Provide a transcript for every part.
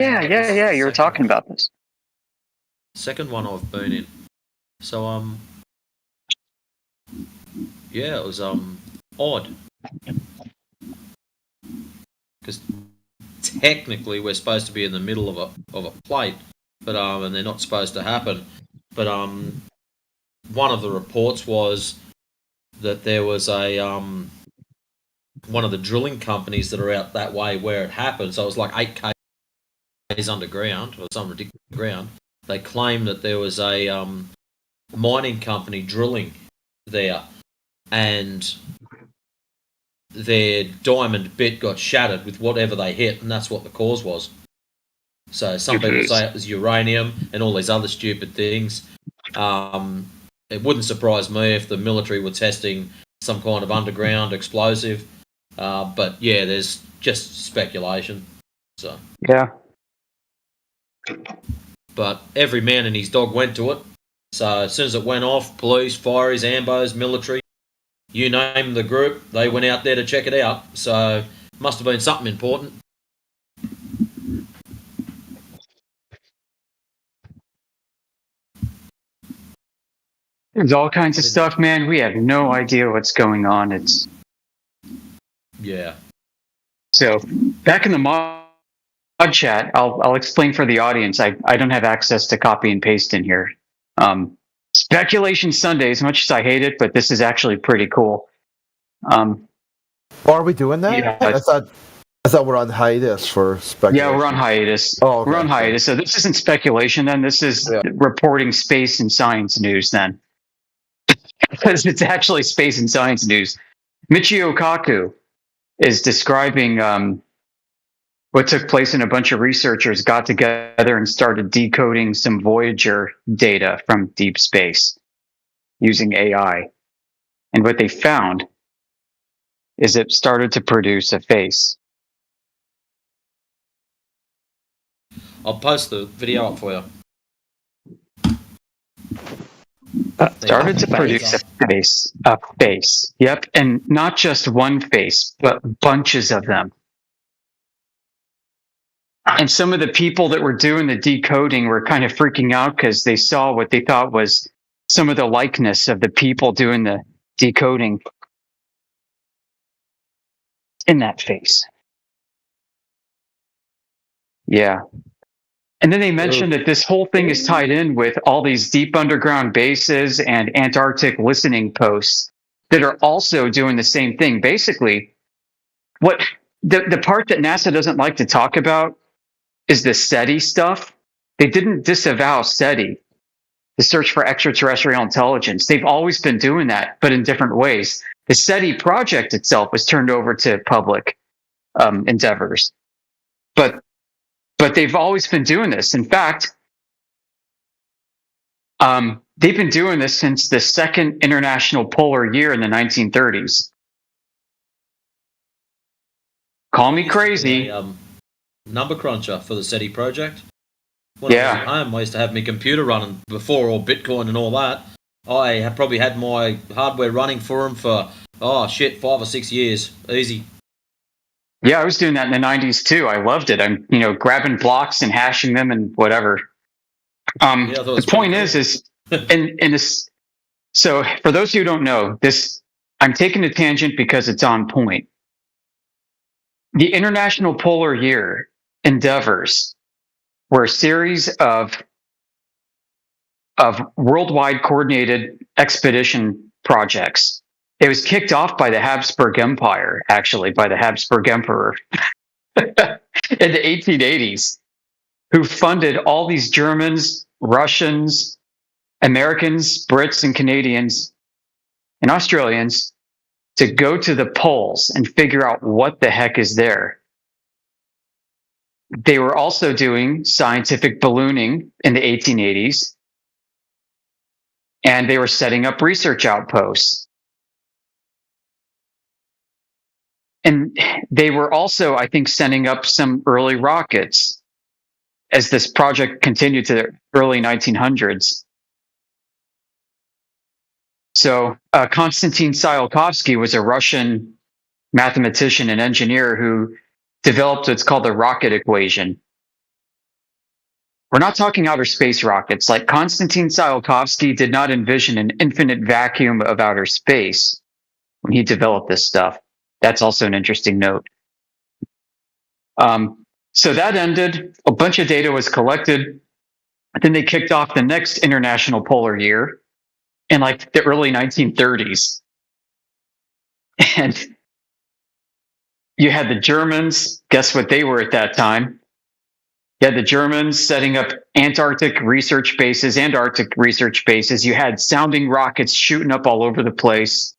Yeah. You were talking about this. Second one I've been in. So yeah, it was odd because technically we're supposed to be in the middle of a plate, but and they're not supposed to happen. But one of the reports was that there was a one of the drilling companies that are out that way where it happened. So it was like 8 k's underground or some ridiculous ground. They claimed that there was a mining company drilling there, and their diamond bit got shattered with whatever they hit, and that's what the cause was. So some people say it was uranium and all these other stupid things. It wouldn't surprise me if the military were testing some kind of underground explosive. But yeah, there's just speculation. So Yeah. But every man and his dog went to it. So as soon as it went off, police, fireys, ambos, military, you name the group, they went out there to check it out. So must have been something important. There's all kinds of stuff, man. We have no idea what's going on. Yeah. So back in the mod chat, I'll explain for the audience. I don't have access to copy and paste in here. Speculation Sunday, as much as I hate it, but this is actually pretty cool. Are we doing that? Yeah. I thought we're on hiatus for speculation. Yeah, we're on hiatus. Oh, okay. We're on hiatus. So this isn't speculation then. This is reporting space and science news then. Because it's actually space and science news. Michio Kaku is describing what took place, and a bunch of researchers got together and started decoding some Voyager data from deep space using AI. And what they found is it started to produce a face. I'll post the video up for you. Started to produce a face. Yep, and not just one face, but bunches of them. And some of the people that were doing the decoding were kind of freaking out because they saw what they thought was some of the likeness of the people doing the decoding in that face. Yeah. And then they mentioned that this whole thing is tied in with all these deep underground bases and Antarctic listening posts that are also doing the same thing. Basically, what the part that NASA doesn't like to talk about is the SETI stuff. They didn't disavow SETI, the search for extraterrestrial intelligence. They've always been doing that, but in different ways. The SETI project itself was turned over to public endeavors. But they've always been doing this. In fact, they've been doing this since the second International Polar Year in the 1930s. Call me crazy. Number cruncher for the SETI project. When I was at home, I used to have my computer running before all Bitcoin and all that. I had probably had my hardware running for them for 5 or 6 years, easy. Yeah, I was doing that in the 90s too. I loved it. I'm, grabbing blocks and hashing them and whatever. The point is in this. So for those who don't know this, I'm taking a tangent because it's on point. The International Polar Year endeavors were a series of worldwide coordinated expedition projects. It was kicked off by the Habsburg Empire, actually, by the Habsburg Emperor in the 1880s, who funded all these Germans, Russians, Americans, Brits, and Canadians, and Australians to go to the poles and figure out what the heck is there. They were also doing scientific ballooning in the 1880s, and they were setting up research outposts. And they were also, I think, sending up some early rockets as this project continued to the early 1900s. So Konstantin Tsiolkovsky was a Russian mathematician and engineer who developed what's called the rocket equation. We're not talking outer space rockets. Like Konstantin Tsiolkovsky did not envision an infinite vacuum of outer space when he developed this stuff. That's also an interesting note. So that ended. A bunch of data was collected. Then they kicked off the next International Polar Year in like the early 1930s. And you had the Germans. Guess what they were at that time? You had the Germans setting up Antarctic research bases and Arctic research bases. You had sounding rockets shooting up all over the place.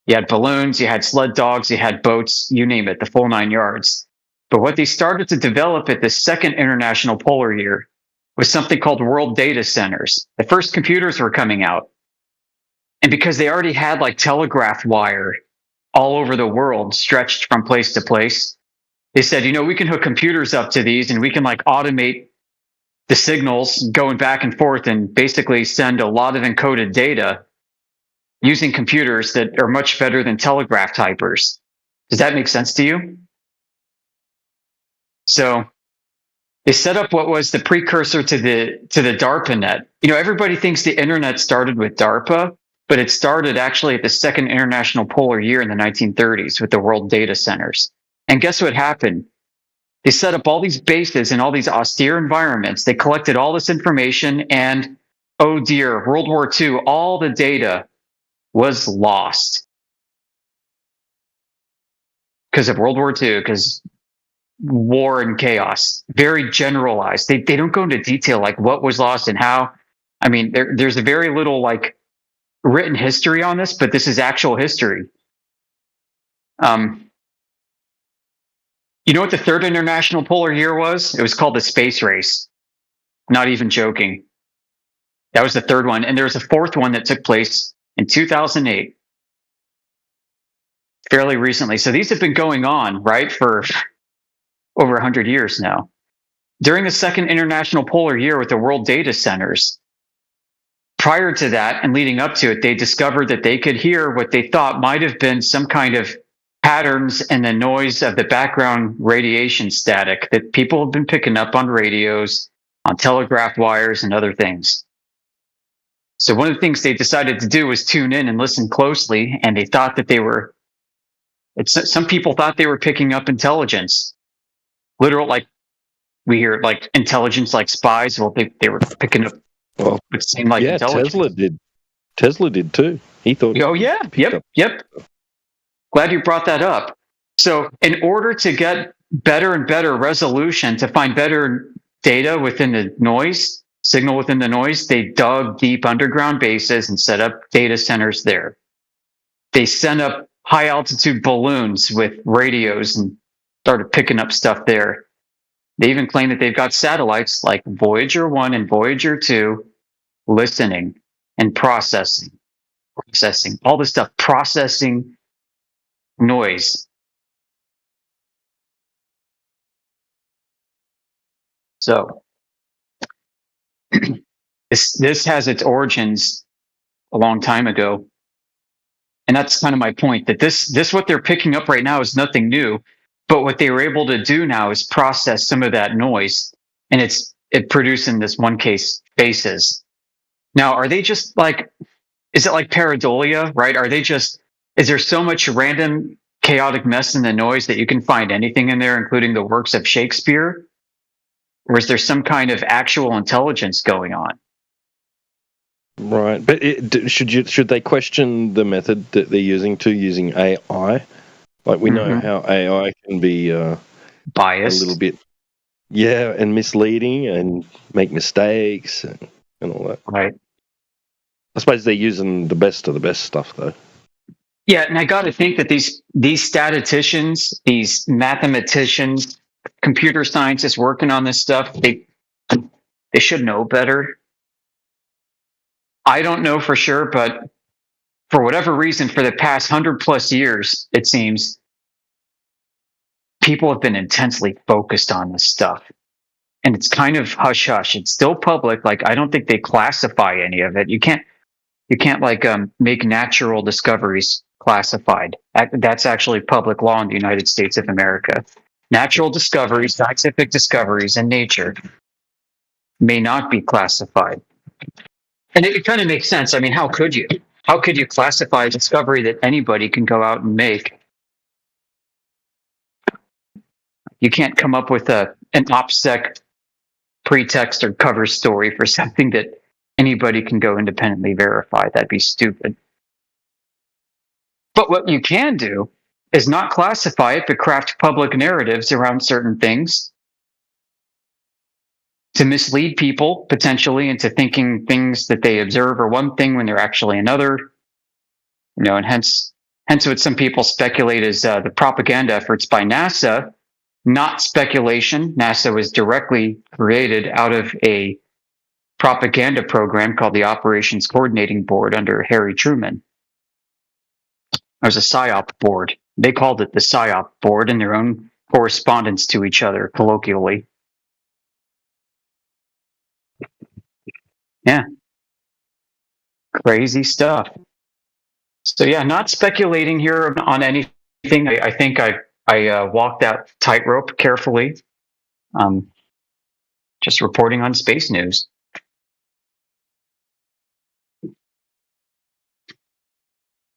You had balloons, you had sled dogs, you had boats, you name it, the full 9 yards. But what they started to develop at the second International Polar Year was something called World Data Centers. The first computers were coming out. And because they already had like telegraph wire all over the world stretched from place to place, they said, we can hook computers up to these and we can like automate the signals going back and forth and basically send a lot of encoded data using computers that are much better than telegraph typers. Does that make sense to you? So they set up what was the precursor to the DARPA net. Everybody thinks the internet started with DARPA, but it started actually at the second International Polar Year in the 1930s with the World Data Centers. And guess what happened? They set up all these bases in all these austere environments. They collected all this information, and oh dear, World War II, all the data was lost because of World War II, because war and chaos. Very generalized. They don't go into detail like what was lost and how. I mean, there's a very little like written history on this, but this is actual history. You know what the third International Polar Year was? It was called the Space Race. Not even joking. That was the third one. And there was a fourth one that took place in 2008. Fairly recently. So these have been going on, right, for over 100 years now. During the second International Polar Year with the World Data Centers, prior to that and leading up to it, they discovered that they could hear what they thought might have been some kind of patterns in the noise of the background radiation static that people have been picking up on radios, on telegraph wires, and other things. So one of the things they decided to do was tune in and listen closely, and they thought that some people thought they were picking up intelligence. Literal, like we hear like intelligence like spies. Well, they were picking up it seemed like intelligence. Tesla did too. He thought. Oh yeah, yep. Glad you brought that up. So in order to get better and better resolution, to find better data within the noise, signal within the noise, they dug deep underground bases and set up data centers there. They sent up high altitude balloons with radios and started picking up stuff there. They even claim that they've got satellites like Voyager 1 and Voyager 2 listening and processing all this stuff, processing noise. So this has its origins a long time ago. And that's kind of my point, that this what they're picking up right now is nothing new. But what they were able to do now is process some of that noise, and it produced in this one case faces. Now, are they just like, is it like pareidolia, right? Is there so much random chaotic mess in the noise that you can find anything in there, including the works of Shakespeare? Or is there some kind of actual intelligence going on? Right, but should they question the method that they're using AI? Like we know how AI can be biased, a little bit, and misleading and make mistakes and all that. Right. I suppose they're using the best of the best stuff, though. Yeah, and I got to think that these statisticians, these mathematicians, computer scientists working on this stuff, they should know better. I don't know for sure, but for whatever reason, for the past 100+ years, it seems, people have been intensely focused on this stuff. And it's kind of hush-hush. It's still public. Like, I don't think they classify any of it. You can't like make natural discoveries classified. That's actually public law in the United States of America. Natural discoveries, scientific discoveries in nature may not be classified. And it kind of makes sense. I mean, how could you? How could you classify a discovery that anybody can go out and make? You can't come up with an OPSEC pretext or cover story for something that anybody can go independently verify. That'd be stupid. But what you can do is not classify it, but craft public narratives around certain things to mislead people potentially into thinking things that they observe are one thing when they're actually another. And hence what some people speculate is the propaganda efforts by NASA, not speculation. NASA was directly created out of a propaganda program called the Operations Coordinating Board under Harry Truman. There's a PSYOP board. They called it the PSYOP board in their own correspondence to each other, colloquially. Yeah. Crazy stuff. So yeah, not speculating here on anything. I think I walked that tightrope carefully. Just reporting on space news.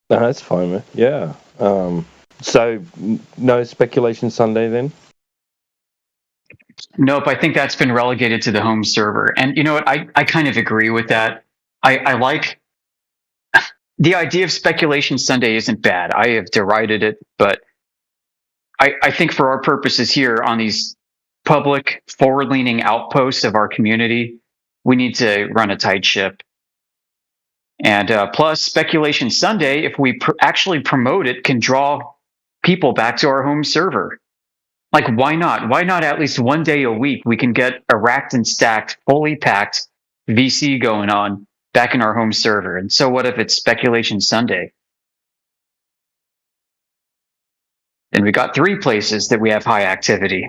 No, that's fine, man. Yeah. So no speculation Sunday then? Nope, I think that's been relegated to the home server. And you know what? I kind of agree with that. I like the idea of speculation Sunday isn't bad. I have derided it, but I think for our purposes here on these public forward-leaning outposts of our community, we need to run a tight ship. And plus, Speculation Sunday, if we actually promote it, can draw people back to our home server. Like, why not? Why not at least one day a week we can get a racked and stacked, fully packed VC going on back in our home server? And so what if it's Speculation Sunday? Then we got 3 places that we have high activity.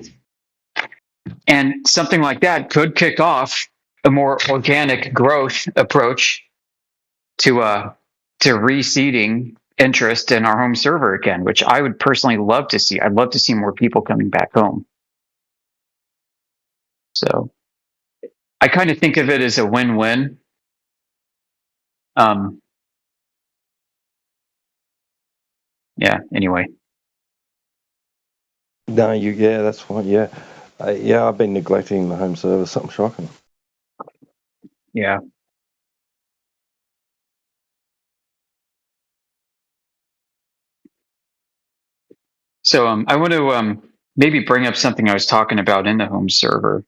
And something like that could kick off a more organic growth approach to reseeding interest in our home server again, which I would personally love to see. I'd love to see more people coming back home. So I kind of think of it as a win-win. Yeah, anyway. No, yeah, that's fine. Yeah. I've been neglecting the home server. Something shocking. Yeah. So I want to maybe bring up something I was talking about in the home server.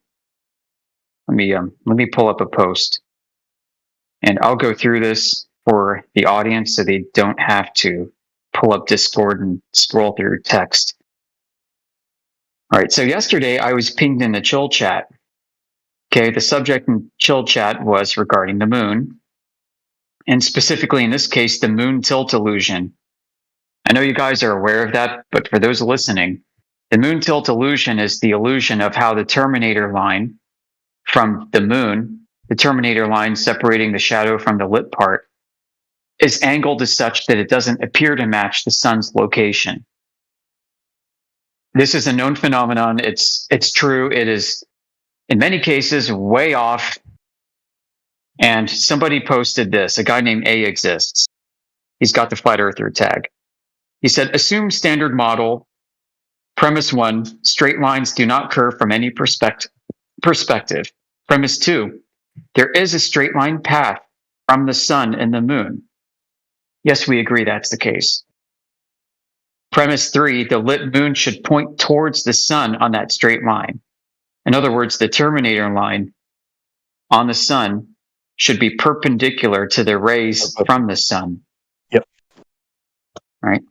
Let me pull up a post, and I'll go through this for the audience so they don't have to pull up Discord and scroll through text. All right. So yesterday I was pinged in the chill chat. Okay, the subject in chill chat was regarding the moon, and specifically in this case, the moon tilt illusion. I know you guys are aware of that, but for those listening, the moon tilt illusion is the illusion of how the terminator line from the moon, the terminator line separating the shadow from the lit part, is angled as such that it doesn't appear to match the sun's location. This is a known phenomenon. It's true. It is, in many cases, way off. And somebody posted this. A guy named A Exists. He's got the Flat Earther tag. He said, assume standard model. Premise 1, straight lines do not curve from any perspective. Premise 2, there is a straight line path from the sun and the moon. Yes, we agree that's the case. Premise 3, the lit moon should point towards the sun on that straight line. In other words, the terminator line on the sun should be perpendicular to the rays from the sun. Yep. All right.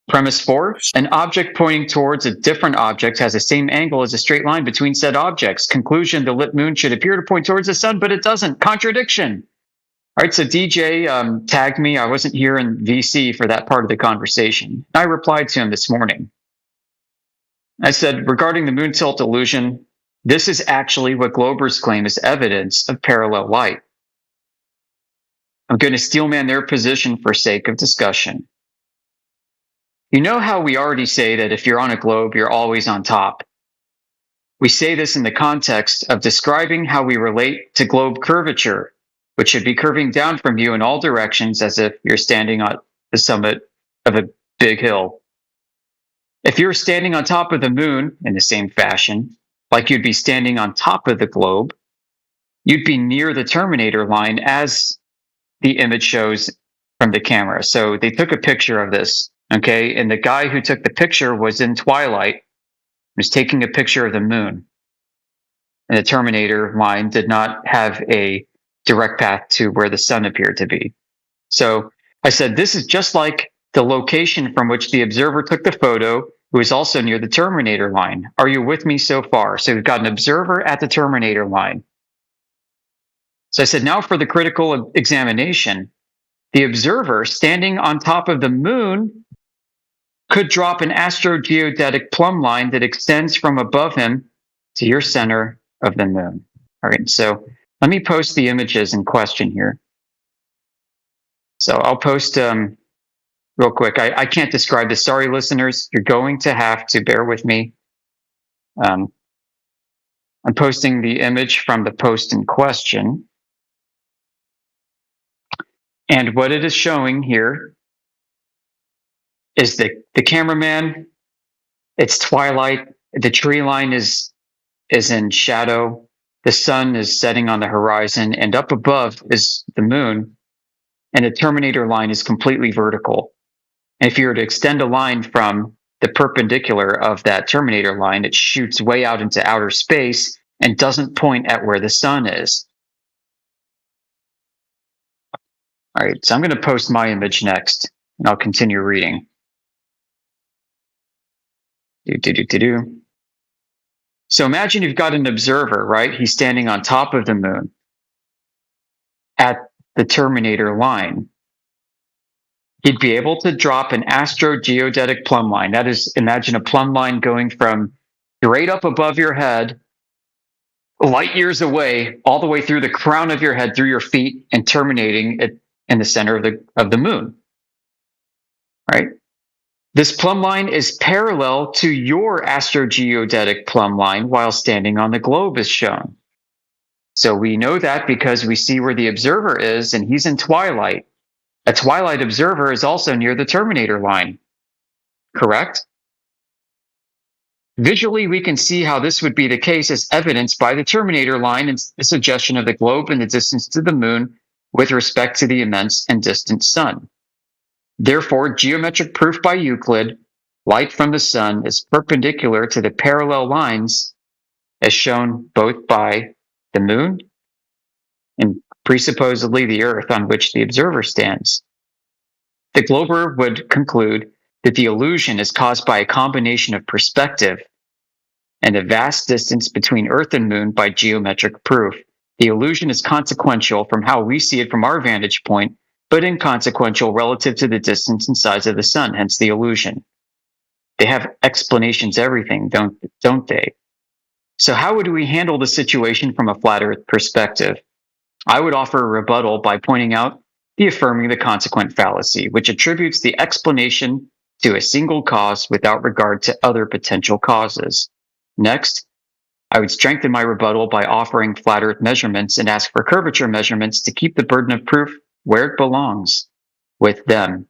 Premise 4, an object pointing towards a different object has the same angle as a straight line between said objects. Conclusion, the lit moon should appear to point towards the sun, but it doesn't. Contradiction. All right, so DJ tagged me. I wasn't here in VC for that part of the conversation. I replied to him this morning. I said, regarding the moon tilt illusion, this is actually what Globers claim is evidence of parallel light. I'm going to steelman their position for sake of discussion. You know how we already say that if you're on a globe, you're always on top. We say this in the context of describing how we relate to globe curvature, which should be curving down from you in all directions as if you're standing on the summit of a big hill. If you're standing on top of the moon in the same fashion, like you'd be standing on top of the globe, you'd be near the terminator line as the image shows from the camera. So they took a picture of this, okay? And the guy who took the picture was in twilight, was taking a picture of the moon. And the terminator line did not have a direct path to where the sun appeared to be. So I said, this is just like the location from which the observer took the photo, who is also near the terminator line. Are you with me so far? So we've got an observer at the terminator line. So I said, now for the critical examination, the observer standing on top of the moon could drop an astrogeodetic plumb line that extends from above him to your center of the moon. All right, so let me post the images in question here. So I'll post real quick. I can't describe this. Sorry, listeners. You're going to have to bear with me. I'm posting the image from the post in question. And what it is showing here is the cameraman. It's twilight. The tree line is in shadow. The sun is setting on the horizon, and up above is the moon. And the terminator line is completely vertical. And if you were to extend a line from the perpendicular of that terminator line, it shoots way out into outer space and doesn't point at where the sun is. All right, so I'm going to post my image next, and I'll continue reading. So imagine you've got an observer, right? He's standing on top of the moon at the terminator line. He'd be able to drop an astrogeodetic plumb line. That is, imagine a plumb line going from straight up above your head, light years away, all the way through the crown of your head, through your feet, and terminating it in the center of the moon. Right? This plumb line is parallel to your astrogeodetic plumb line while standing on the globe as shown. So we know that because we see where the observer is, and he's in twilight. A twilight observer is also near the terminator line, correct? Visually, we can see how this would be the case as evidenced by the terminator line and the suggestion of the globe and the distance to the moon with respect to the immense and distant sun. Therefore, geometric proof by Euclid, light from the sun is perpendicular to the parallel lines as shown both by the moon and presupposedly the earth on which the observer stands. The glober would conclude that the illusion is caused by a combination of perspective and a vast distance between earth and moon by geometric proof. The illusion is consequential from how we see it from our vantage point, but inconsequential relative to the distance and size of the sun, hence the illusion. They have explanations everything, don't they? So how would we handle the situation from a flat earth perspective? I would offer a rebuttal by pointing out the affirming the consequent fallacy, which attributes the explanation to a single cause without regard to other potential causes. Next, I would strengthen my rebuttal by offering flat earth measurements and ask for curvature measurements to keep the burden of proof where it belongs, with them.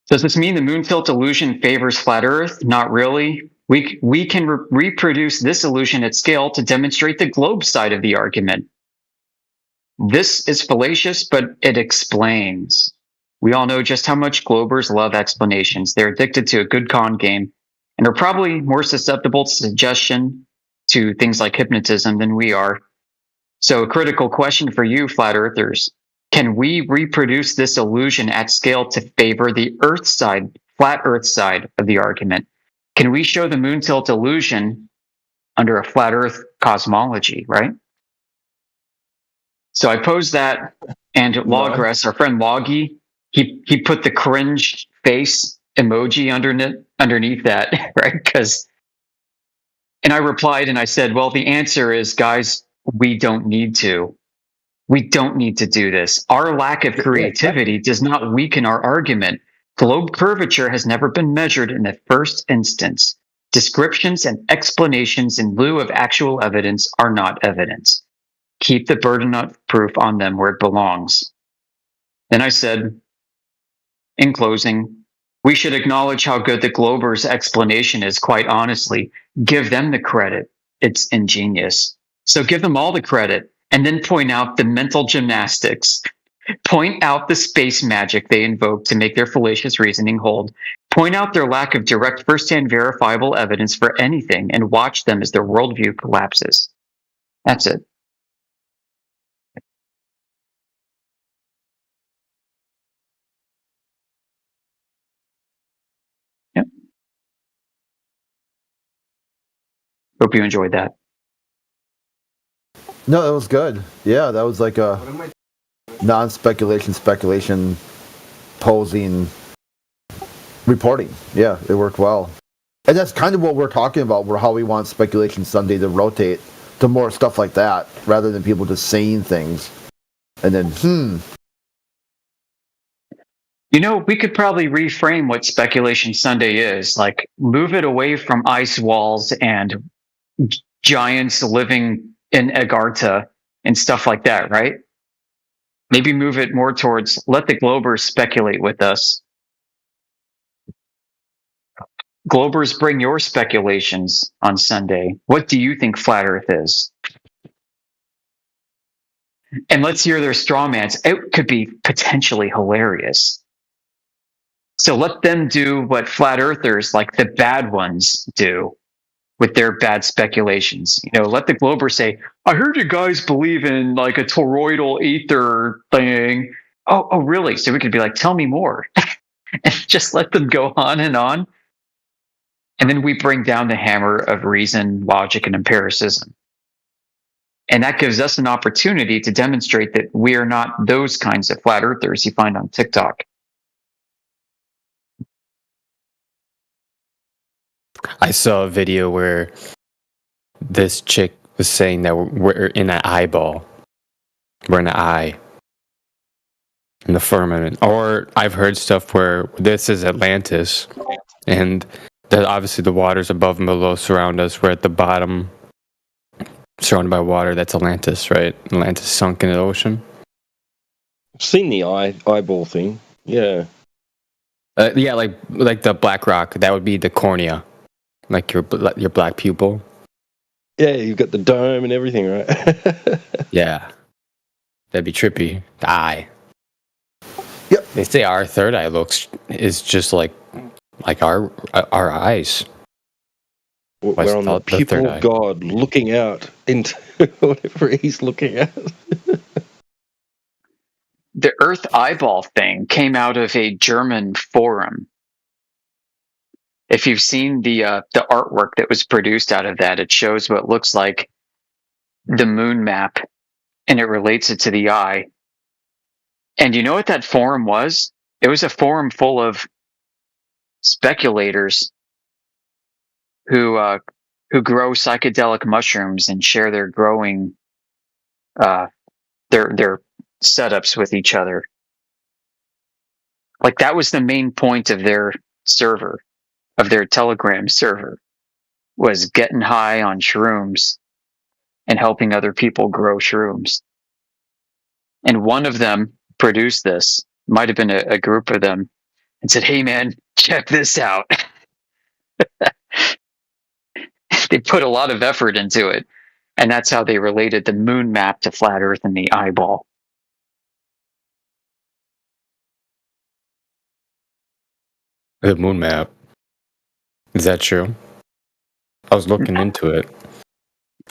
Does this mean the moon tilt illusion favors flat earth? Not really. We can reproduce this illusion at scale to demonstrate the globe side of the argument. This is fallacious, but it explains. We all know just how much globers love explanations. They're addicted to a good con game and are probably more susceptible to suggestion to things like hypnotism than we are. So a critical question for you, flat earthers. Can we reproduce this illusion at scale to favor the earth side, flat earth side of the argument? Can we show the moon tilt illusion under a flat earth cosmology, right? So I posed that, and Logress, our friend Loggy, he put the cringe face emoji underneath that, right? And I replied and I said, well, the answer is, guys, we don't need to. We don't need to do this. Our lack of creativity does not weaken our argument. Globe curvature has never been measured in the first instance. Descriptions and explanations in lieu of actual evidence are not evidence. Keep the burden of proof on them where it belongs. Then I said, in closing, we should acknowledge how good the Glober's explanation is, quite honestly. Give them the credit. It's ingenious. So give them all the credit, and then point out the mental gymnastics. Point out the space magic they invoke to make their fallacious reasoning hold. Point out their lack of direct first-hand verifiable evidence for anything, and watch them as their worldview collapses. That's it. Yep. Hope you enjoyed that. No, that was good. Yeah, that was like a speculation, posing, reporting. Yeah, it worked well. And that's kind of what we're talking about, how we want Speculation Sunday to rotate to more stuff like that, rather than people just saying things. And then, You know, we could probably reframe what Speculation Sunday is. Like, move it away from ice walls and giants living in Agartha and stuff like that, right? Maybe move it more towards let the Globers speculate with us. Globers, bring your speculations on Sunday. What do you think Flat Earth is? And let's hear their straw mans. It could be potentially hilarious. So let them do what Flat Earthers, like the bad ones, do with their bad speculations. You know, let the Glober say, I heard you guys believe in like a toroidal ether thing. Oh, really? So we could be like, tell me more. And just let them go on. And then we bring down the hammer of reason, logic, and empiricism. And that gives us an opportunity to demonstrate that we are not those kinds of flat earthers you find on TikTok. I saw a video where this chick was saying that we're in an eyeball. We're in an eye in the firmament. Or I've heard stuff where this is Atlantis, and that obviously the waters above and below surround us. We're at the bottom, surrounded by water. That's Atlantis, right? Atlantis sunk in the ocean. I've seen the eyeball thing. Yeah. Yeah, like the black rock. That would be the cornea, like your black pupil. Yeah, you've got the dome and everything, right? Yeah, that'd be trippy. The eye. Yep. They say our third eye is just like our eyes. We're on the pupil of God, looking out into whatever he's looking at. The Earth eyeball thing came out of a German forum. If you've seen the artwork that was produced out of that, it shows what looks like the moon map, and it relates it to the eye. And you know what that forum was? It was a forum full of speculators who grow psychedelic mushrooms and share their growing their setups with each other. Like, that was the main point of their server, of their Telegram server, was getting high on shrooms and helping other people grow shrooms. And one of them produced this, might have been a group of them, and said, hey man, check this out. They put a lot of effort into it. And that's how they related the moon map to flat Earth and the eyeball. The moon map. Is that true? I was looking into it.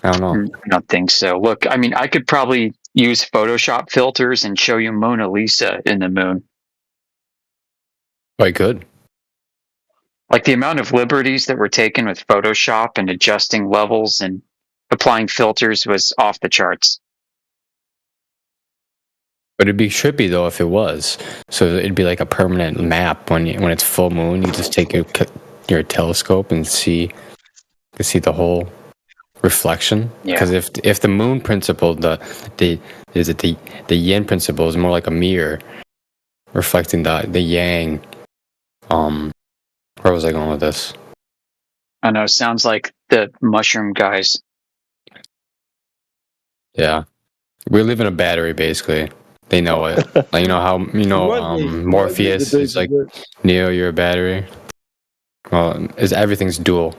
I don't know. I don't think so. Look, I mean, I could probably use Photoshop filters and show you Mona Lisa in the moon. Quite good. Like, the amount of liberties that were taken with Photoshop and adjusting levels and applying filters was off the charts. But it'd be trippy though if it was. So it'd be like a permanent map when it's full moon. You just take your telescope and see the whole reflection. Because if the moon principle, the yin principle is more like a mirror reflecting the yang. Where was I going with this? I know. Sounds like the mushroom guys. Yeah, we live in a battery basically. They know it. Like you know how Morpheus is like Neo, you're a battery. Well, everything's dual.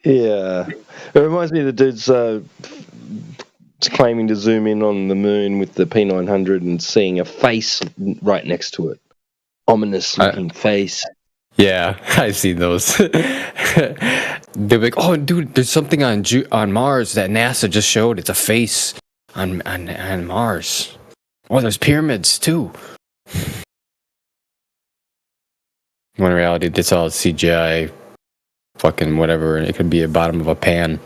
Yeah, it reminds me of the dudes claiming to zoom in on the moon with the P900 and seeing a face right next to it, ominous looking face. Yeah, I see those. They're like, "Oh, dude, there's something on Mars that NASA just showed. It's a face on Mars. Oh, there's pyramids too." When in reality, it's all CGI, fucking whatever. It could be a bottom of a pan.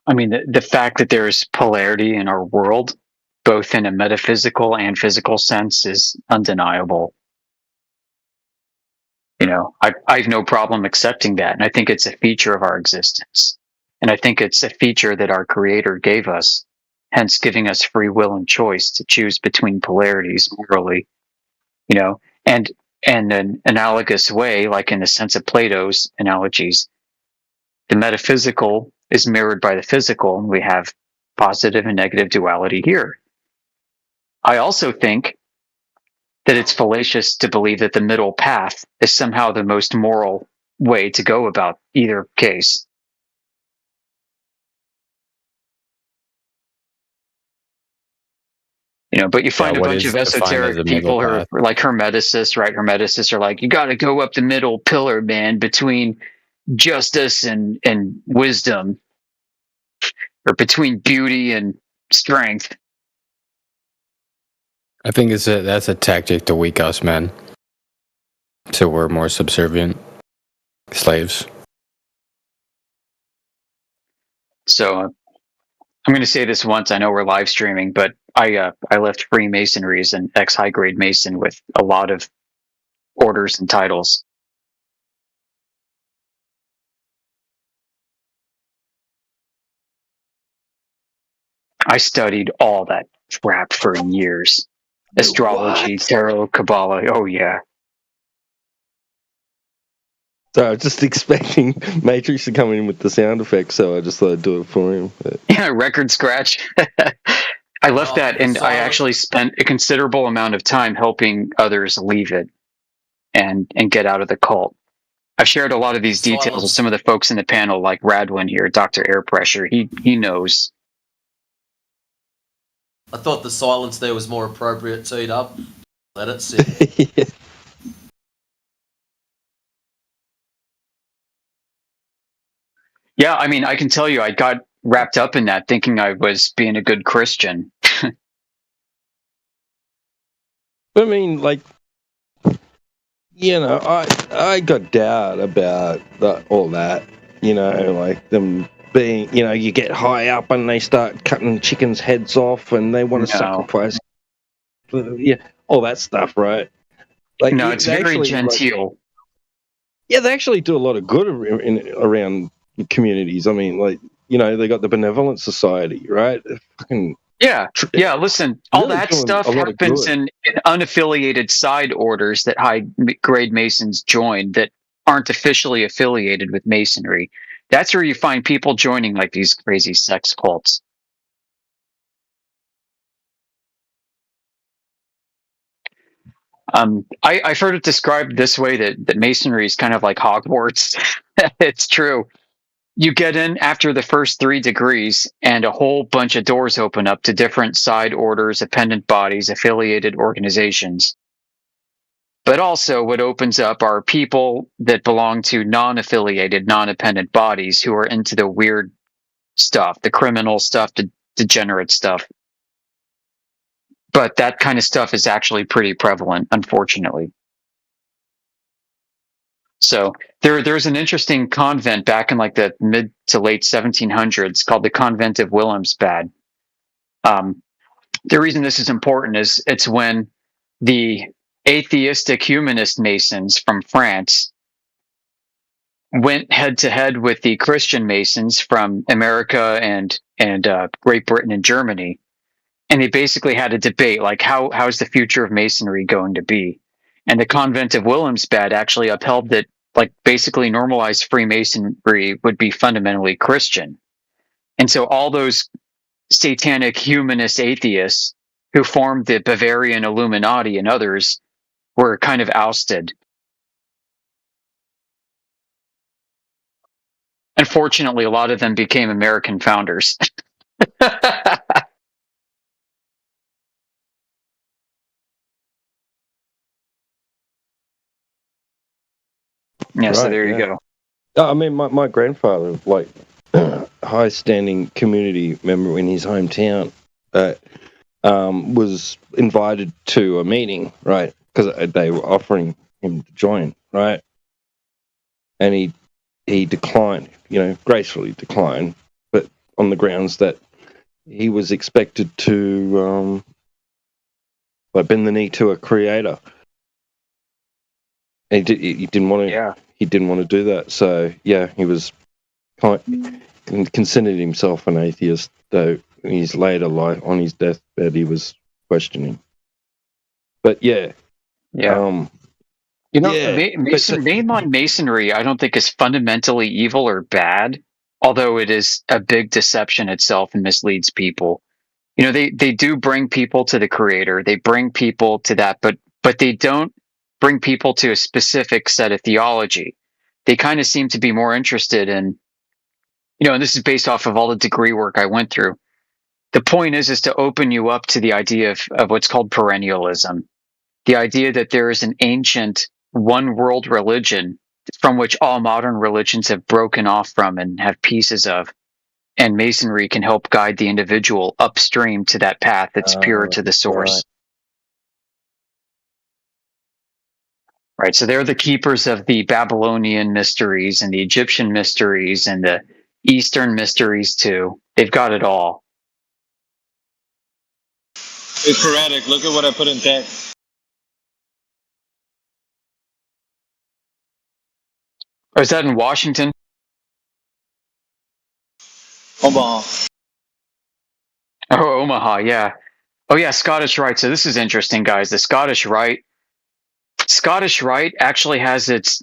I mean, the fact that there is polarity in our world, both in a metaphysical and physical sense, is undeniable. You know, I have no problem accepting that. And I think it's a feature of our existence. And I think it's a feature that our creator gave us, hence giving us free will and choice to choose between polarities morally, you know, and an analogous way, like in the sense of Plato's analogies, the metaphysical is mirrored by the physical, and we have positive and negative duality here. I also think that it's fallacious to believe that the middle path is somehow the most moral way to go about either case. You know, but you find a bunch of esoteric people who are like hermeticists, right? Hermeticists are like, you got to go up the middle pillar, man, between justice and wisdom, or between beauty and strength. I think that's a tactic to weak us, man. So we're more subservient slaves. So I'm going to say this once. I know we're live streaming, but I left Freemasonry as an ex-high grade Mason with a lot of orders and titles. I studied all that crap for years. Astrology, tarot, Kabbalah. Oh, yeah. So I was just expecting Matrix to come in with the sound effects, so I just thought I'd do it for him. But... Yeah, record scratch. I left that, and I actually spent a considerable amount of time helping others leave it and get out of the cult. I've shared a lot of these details with some of the folks in the panel, like Radwin here, Dr. Air Pressure. He knows. I thought the silence there was more appropriate, T-Dub. Let it sit. Yeah, I mean, I can tell you, I got wrapped up in that thinking I was being a good Christian. I mean, like, you know, I got doubt about all that, you know, like them being, you know, you get high up and they start cutting chickens' heads off and they want to sacrifice, yeah, all that stuff, right? Like, no, it's very genteel. Like, yeah, they actually do a lot of good around communities. I mean, like, you know, they got the Benevolent Society, right? Fucking yeah. Listen, all that stuff happens in unaffiliated side orders that high grade Masons join that aren't officially affiliated with Masonry. That's where you find people joining like these crazy sex cults. I've heard it described this way that Masonry is kind of like Hogwarts. It's true. You get in after the first 3 degrees, and a whole bunch of doors open up to different side orders, appendant bodies, affiliated organizations. But also, what opens up are people that belong to non-affiliated, non-appendant bodies who are into the weird stuff, the criminal stuff, the degenerate stuff. But that kind of stuff is actually pretty prevalent, unfortunately. So there's an interesting convent back in like the mid to late 1700s called the Convent of Wilhelmsbad. The reason this is important is it's when the atheistic humanist Masons from France went head to head with the Christian Masons from America and Great Britain and Germany. and they basically had a debate like how's the future of Masonry going to be, and the convent of Williamsbad actually upheld that like basically normalized Freemasonry would be fundamentally Christian. And so all those satanic humanist atheists who formed the Bavarian Illuminati and others were kind of ousted. Unfortunately, a lot of them became American founders. Yeah, so Right, there you yeah. go. I mean, my grandfather, like, high standing community member in his hometown, was invited to a meeting, right? Because they were offering him to join, right? And he declined, gracefully declined, but on the grounds that he was expected to bend the knee to a creator. And he didn't want to. Yeah. He didn't want to do that. So yeah, he was considered himself an atheist, though in his later life, on his deathbed, he was questioning. But yeah. Yeah. Mainline Masonry, I don't think is fundamentally evil or bad, although it is a big deception itself and misleads people. They do bring people to the Creator. They bring people to that, but they don't bring people to a specific set of theology. They kind of seem to be more interested in, and this is based off of all the degree work I went through. The point is to open you up to the idea of what's called perennialism. The idea that there is an ancient one world religion from which all modern religions have broken off from and have pieces of. And Masonry can help guide the individual upstream to that path that's pure to the source. Right. So they're the keepers of the Babylonian mysteries and the Egyptian mysteries and the Eastern mysteries too. They've got it all. It's sporadic. Look at what I put in text. Oh, is that in Washington? Omaha. Oh, Omaha, yeah. Oh, yeah, Scottish Rite. So this is interesting, guys. The Scottish Rite actually has its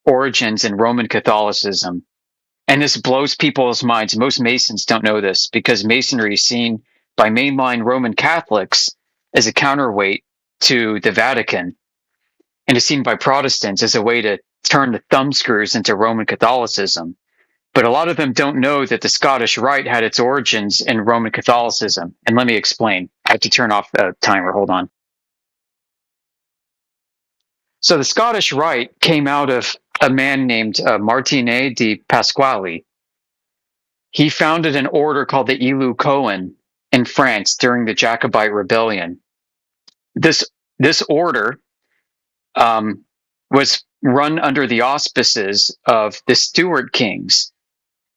origins in Roman Catholicism. And this blows people's minds. Most Masons don't know this because Masonry is seen by mainline Roman Catholics as a counterweight to the Vatican, and is seen by Protestants as a way to turn the thumbscrews into Roman Catholicism. But a lot of them don't know that the Scottish Rite had its origins in Roman Catholicism. And let me explain. I have to turn off the timer. Hold on. So the Scottish Rite came out of a man named Martine de Pasquale. He founded an order called the Ilu Cohen in France during the Jacobite Rebellion. This order was run under the auspices of the Stuart Kings.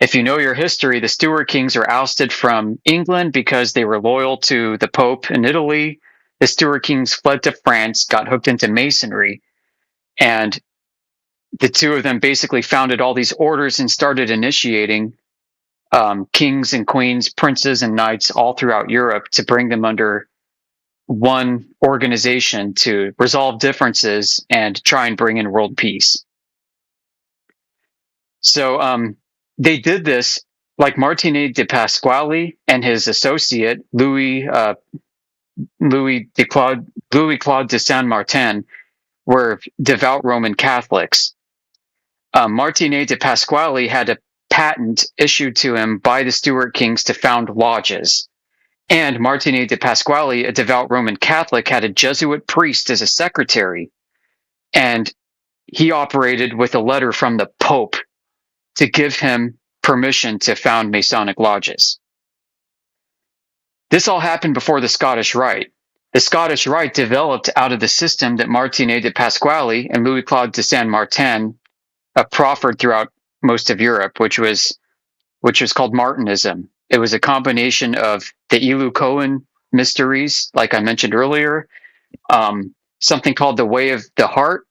If you know your history, the Stuart Kings are ousted from England because they were loyal to the Pope in Italy. The Stuart Kings fled to France, got hooked into Masonry, and the two of them basically founded all these orders and started initiating kings and queens, princes and knights all throughout Europe to bring them under one organization to resolve differences and try and bring in world peace. So they did this, like Martine de Pasquale and his associate Louis Claude de Saint Martin were devout Roman Catholics. Martine de Pasquale had a patent issued to him by the Stuart Kings to found lodges. And Martine de Pasquale, a devout Roman Catholic, had a Jesuit priest as a secretary. And he operated with a letter from the Pope to give him permission to found Masonic lodges. This all happened before the Scottish Rite. The Scottish Rite developed out of the system that Martine de Pasquale and Louis Claude de Saint Martin proffered throughout most of Europe, which was called Martinism. It was a combination of the Ilu Cohen mysteries, like I mentioned earlier, something called the Way of the Heart,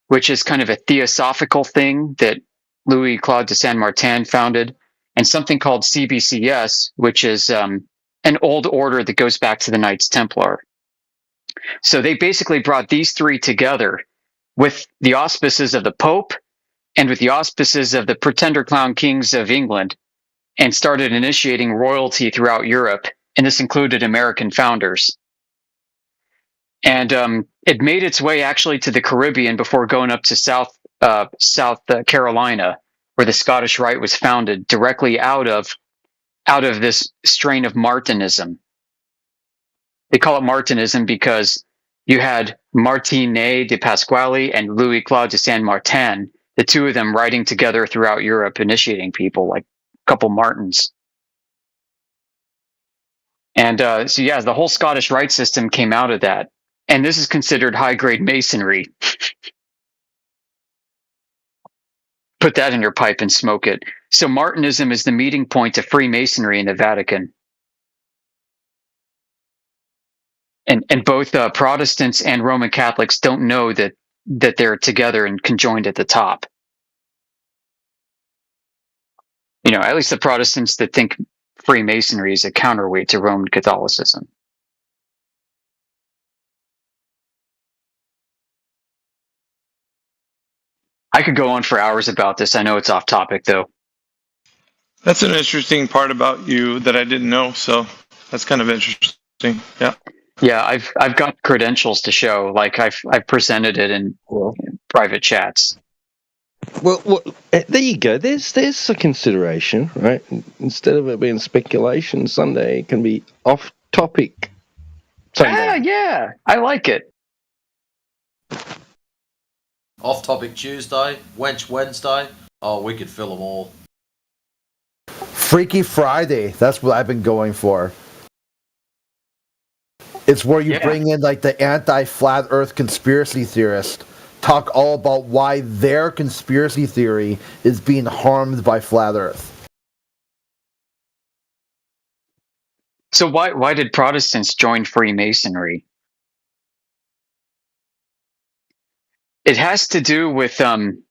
which is kind of a theosophical thing that Louis Claude de Saint Martin founded, and something called CBCS, which is an old order that goes back to the Knights Templar. So they basically brought these three together with the auspices of the Pope and with the auspices of the pretender clown kings of England, and started initiating royalty throughout Europe, and this included American founders. And it made its way actually to the Caribbean before going up to South Carolina, where the Scottish Rite was founded directly out of this strain of Martinism. They call it Martinism because you had Martinet de Pasquale and Louis Claude de Saint Martin, the two of them riding together throughout Europe, initiating people like a couple Martins. And so, yeah, the whole Scottish Rite system came out of that. And this is considered high-grade masonry. Put that in your pipe and smoke it. So Martinism is the meeting point of Freemasonry in the Vatican. And both Protestants and Roman Catholics don't know that they're together and conjoined at the top. You know, at least the Protestants that think Freemasonry is a counterweight to Roman Catholicism. I could go on for hours about this. I know it's off topic, though. That's an interesting part about you that I didn't know. So that's kind of interesting. Yeah. Yeah, I've got credentials to show. Like I've presented it in private chats. Well, there you go. There's a consideration, right? Instead of it being speculation, Sunday can be off topic. Yeah, I like it. Off topic Tuesday, Wench Wednesday. Oh, we could fill them all. Freaky Friday. That's what I've been going for. It's where you bring in like the anti-flat Earth conspiracy theorist, talk all about why their conspiracy theory is being harmed by flat Earth. So why did Protestants join Freemasonry? It has to do with the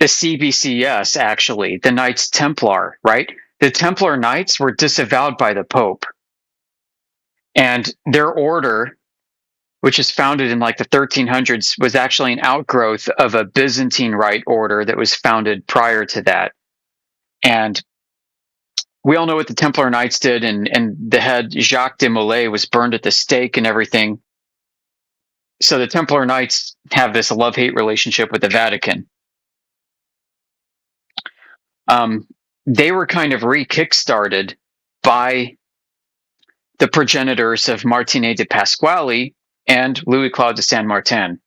CBCS, actually, the Knights Templar, right? The Templar Knights were disavowed by the Pope. And their order, which is founded in like the 1300s, was actually an outgrowth of a Byzantine Rite order that was founded prior to that. And we all know what the Templar Knights did, and the head, Jacques de Molay, was burned at the stake and everything. So the Templar Knights have this love-hate relationship with the Vatican. They were kind of re-kickstarted by the progenitors of Martinet de Pasquale and Louis Claude de Saint Martin.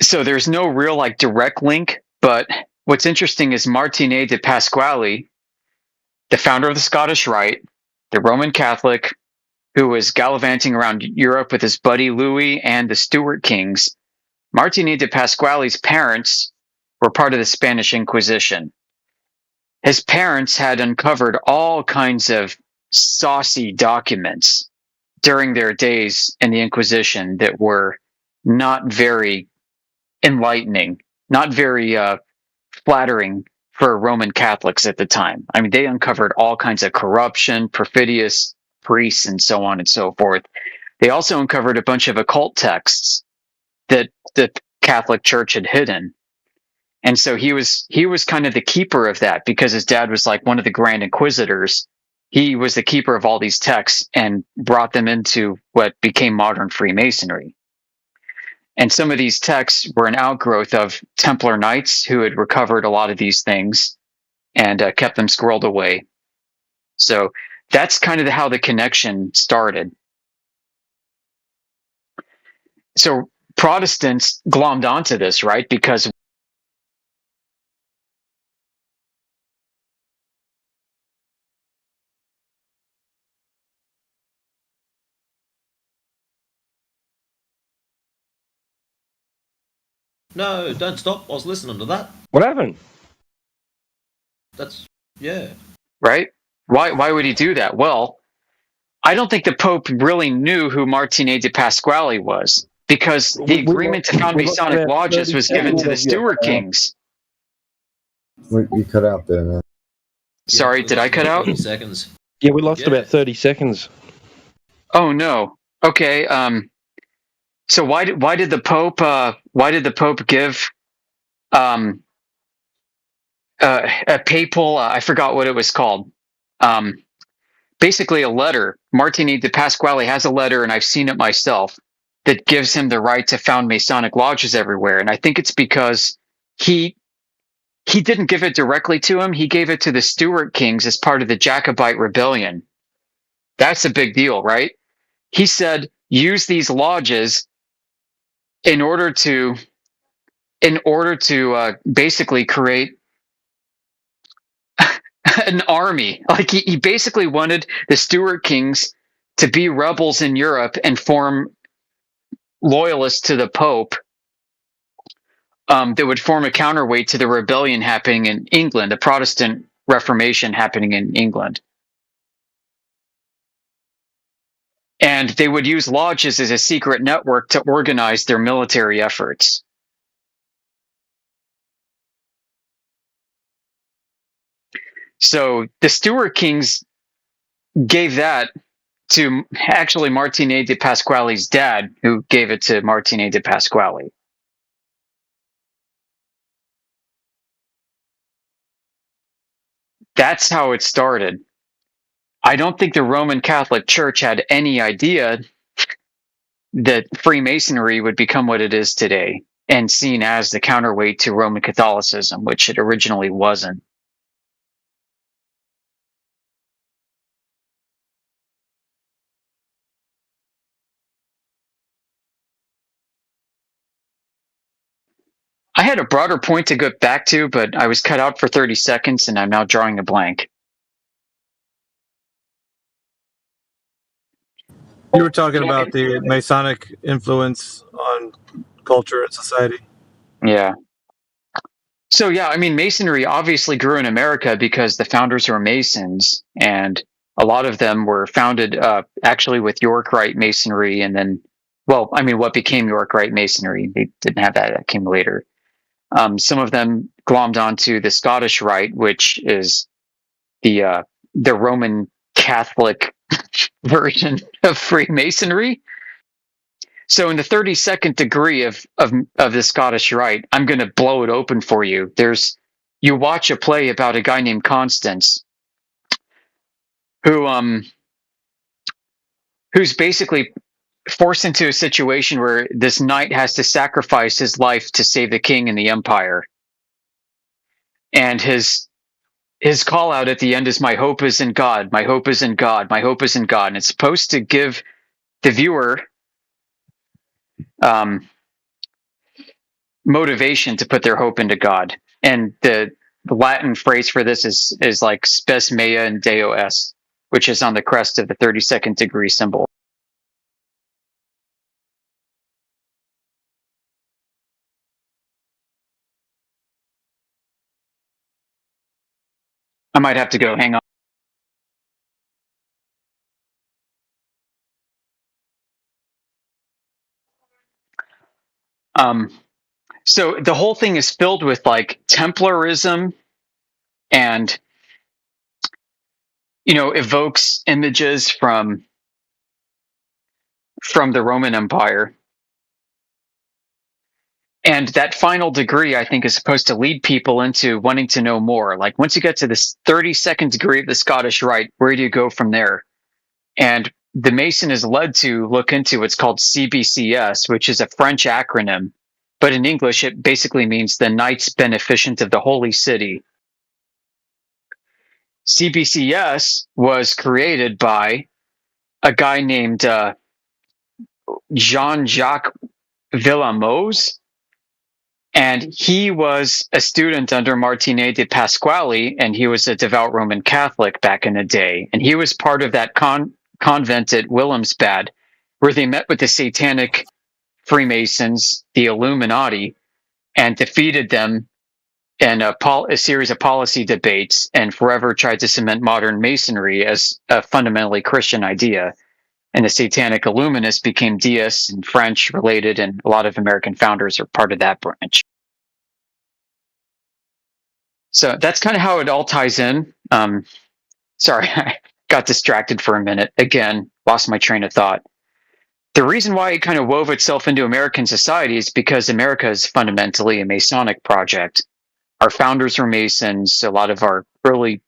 So there's no real like direct link, but what's interesting is Martinet de Pasquale, the founder of the Scottish Rite, the Roman Catholic, who was gallivanting around Europe with his buddy Louis and the Stuart kings. Martinet de Pasquale's parents were part of the Spanish Inquisition. His parents had uncovered all kinds of saucy documents during their days in the Inquisition that were not very enlightening, not very flattering for Roman Catholics at the time. I mean, they uncovered all kinds of corruption, perfidious priests, and so on and so forth. They also uncovered a bunch of occult texts that the Catholic Church had hidden. And so he was kind of the keeper of that, because his dad was like one of the Grand Inquisitors. He was the keeper of all these texts and brought them into what became modern Freemasonry. And some of these texts were an outgrowth of Templar Knights who had recovered a lot of these things and kept them squirreled away. So that's kind of how the connection started. So Protestants glommed onto this, right? Because No, don't stop. I was listening to that. What happened? Yeah. right? Why would he do that? Well, I don't think the Pope really knew who Martinet de Pasquale was, because the agreement to found Masonic lodges was given to the Stuart kings. You cut out there, man. Sorry, did I cut out? 30 seconds. Yeah, we lost Yeah. about 30 seconds. Oh no. Okay. So why did the Pope give a papal? I forgot what it was called. Basically, a letter. Martini de Pasquale has a letter, and I've seen it myself, that gives him the right to found Masonic lodges everywhere. And I think it's because he didn't give it directly to him. He gave it to the Stuart Kings as part of the Jacobite rebellion. That's a big deal, right? He said, use these lodges in order to basically create an army. Like he basically wanted the Stuart Kings to be rebels in Europe and form loyalists to the Pope, that would form a counterweight to the rebellion happening in England, the Protestant Reformation happening in England. And they would use lodges as a secret network to organize their military efforts. So the Stuart Kings gave that to actually Martine de Pasquale's dad, who gave it to Martine de Pasquale. That's how it started. I don't think the Roman Catholic Church had any idea that Freemasonry would become what it is today and seen as the counterweight to Roman Catholicism, which it originally wasn't. I had a broader point to get back to, but I was cut out for 30 seconds and I'm now drawing a blank. You were talking about the Masonic influence on culture and society. Yeah. So, yeah, I mean, Masonry obviously grew in America because the founders were Masons, and a lot of them were founded actually with York Rite Masonry, and then, well, I mean, what became York Rite Masonry? They didn't have that; that came later. Some of them glommed onto the Scottish Rite, which is the Roman Catholic version of Freemasonry. So, in the 32nd degree of the Scottish Rite, I'm going to blow it open for you. You watch a play about a guy named Constance, who's basically forced into a situation where this knight has to sacrifice his life to save the king and the empire. And his call out at the end is, "My hope is in God. My hope is in God. My hope is in God." And it's supposed to give the viewer motivation to put their hope into God. And the Latin phrase for this is like spes mea in Deo est, which is on the crest of the 32nd degree symbol. I might have to go. Hang on. So the whole thing is filled with like Templarism, and evokes images from the Roman Empire. And that final degree, I think, is supposed to lead people into wanting to know more. Like, once you get to this 32nd degree of the Scottish Rite, where do you go from there? And the Mason is led to look into what's called CBCS, which is a French acronym. But in English, it basically means the Knights Beneficent of the Holy City. CBCS was created by a guy named Jean-Jacques Villamose, and he was a student under Martine de Pasquale, and he was a devout Roman Catholic back in the day. And he was part of that convent at Wilhelmsbad, where they met with the Satanic Freemasons, the Illuminati, and defeated them in a series of policy debates, and forever tried to cement modern Masonry as a fundamentally Christian idea. And the Satanic Illuminists became deists and French related, and a lot of American founders are part of that branch. So that's kind of how it all ties in. Sorry, I got distracted for a minute. Again, lost my train of thought. The reason why it kind of wove itself into American society is because America is fundamentally a Masonic project. Our founders were Masons. A lot of our early,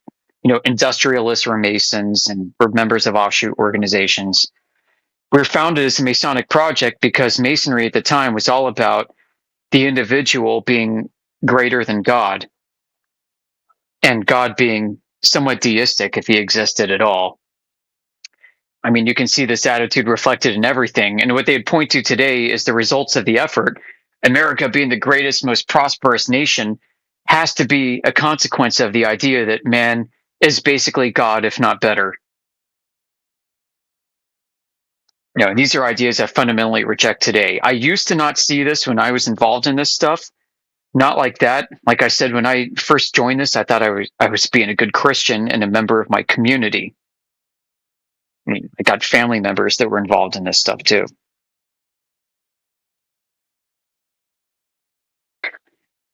industrialists were Masons and were members of offshoot organizations. We were founded as a Masonic project because Masonry at the time was all about the individual being greater than God, and God being somewhat deistic if he existed at all. I mean, you can see this attitude reflected in everything. And what they'd point to today is the results of the effort. America being the greatest, most prosperous nation has to be a consequence of the idea that man is basically God, if not better. These are ideas I fundamentally reject today. I used to not see this when I was involved in this stuff. Not like that. Like I said, when I first joined this, I thought I was being a good Christian and a member of my community. I mean, I got family members that were involved in this stuff too.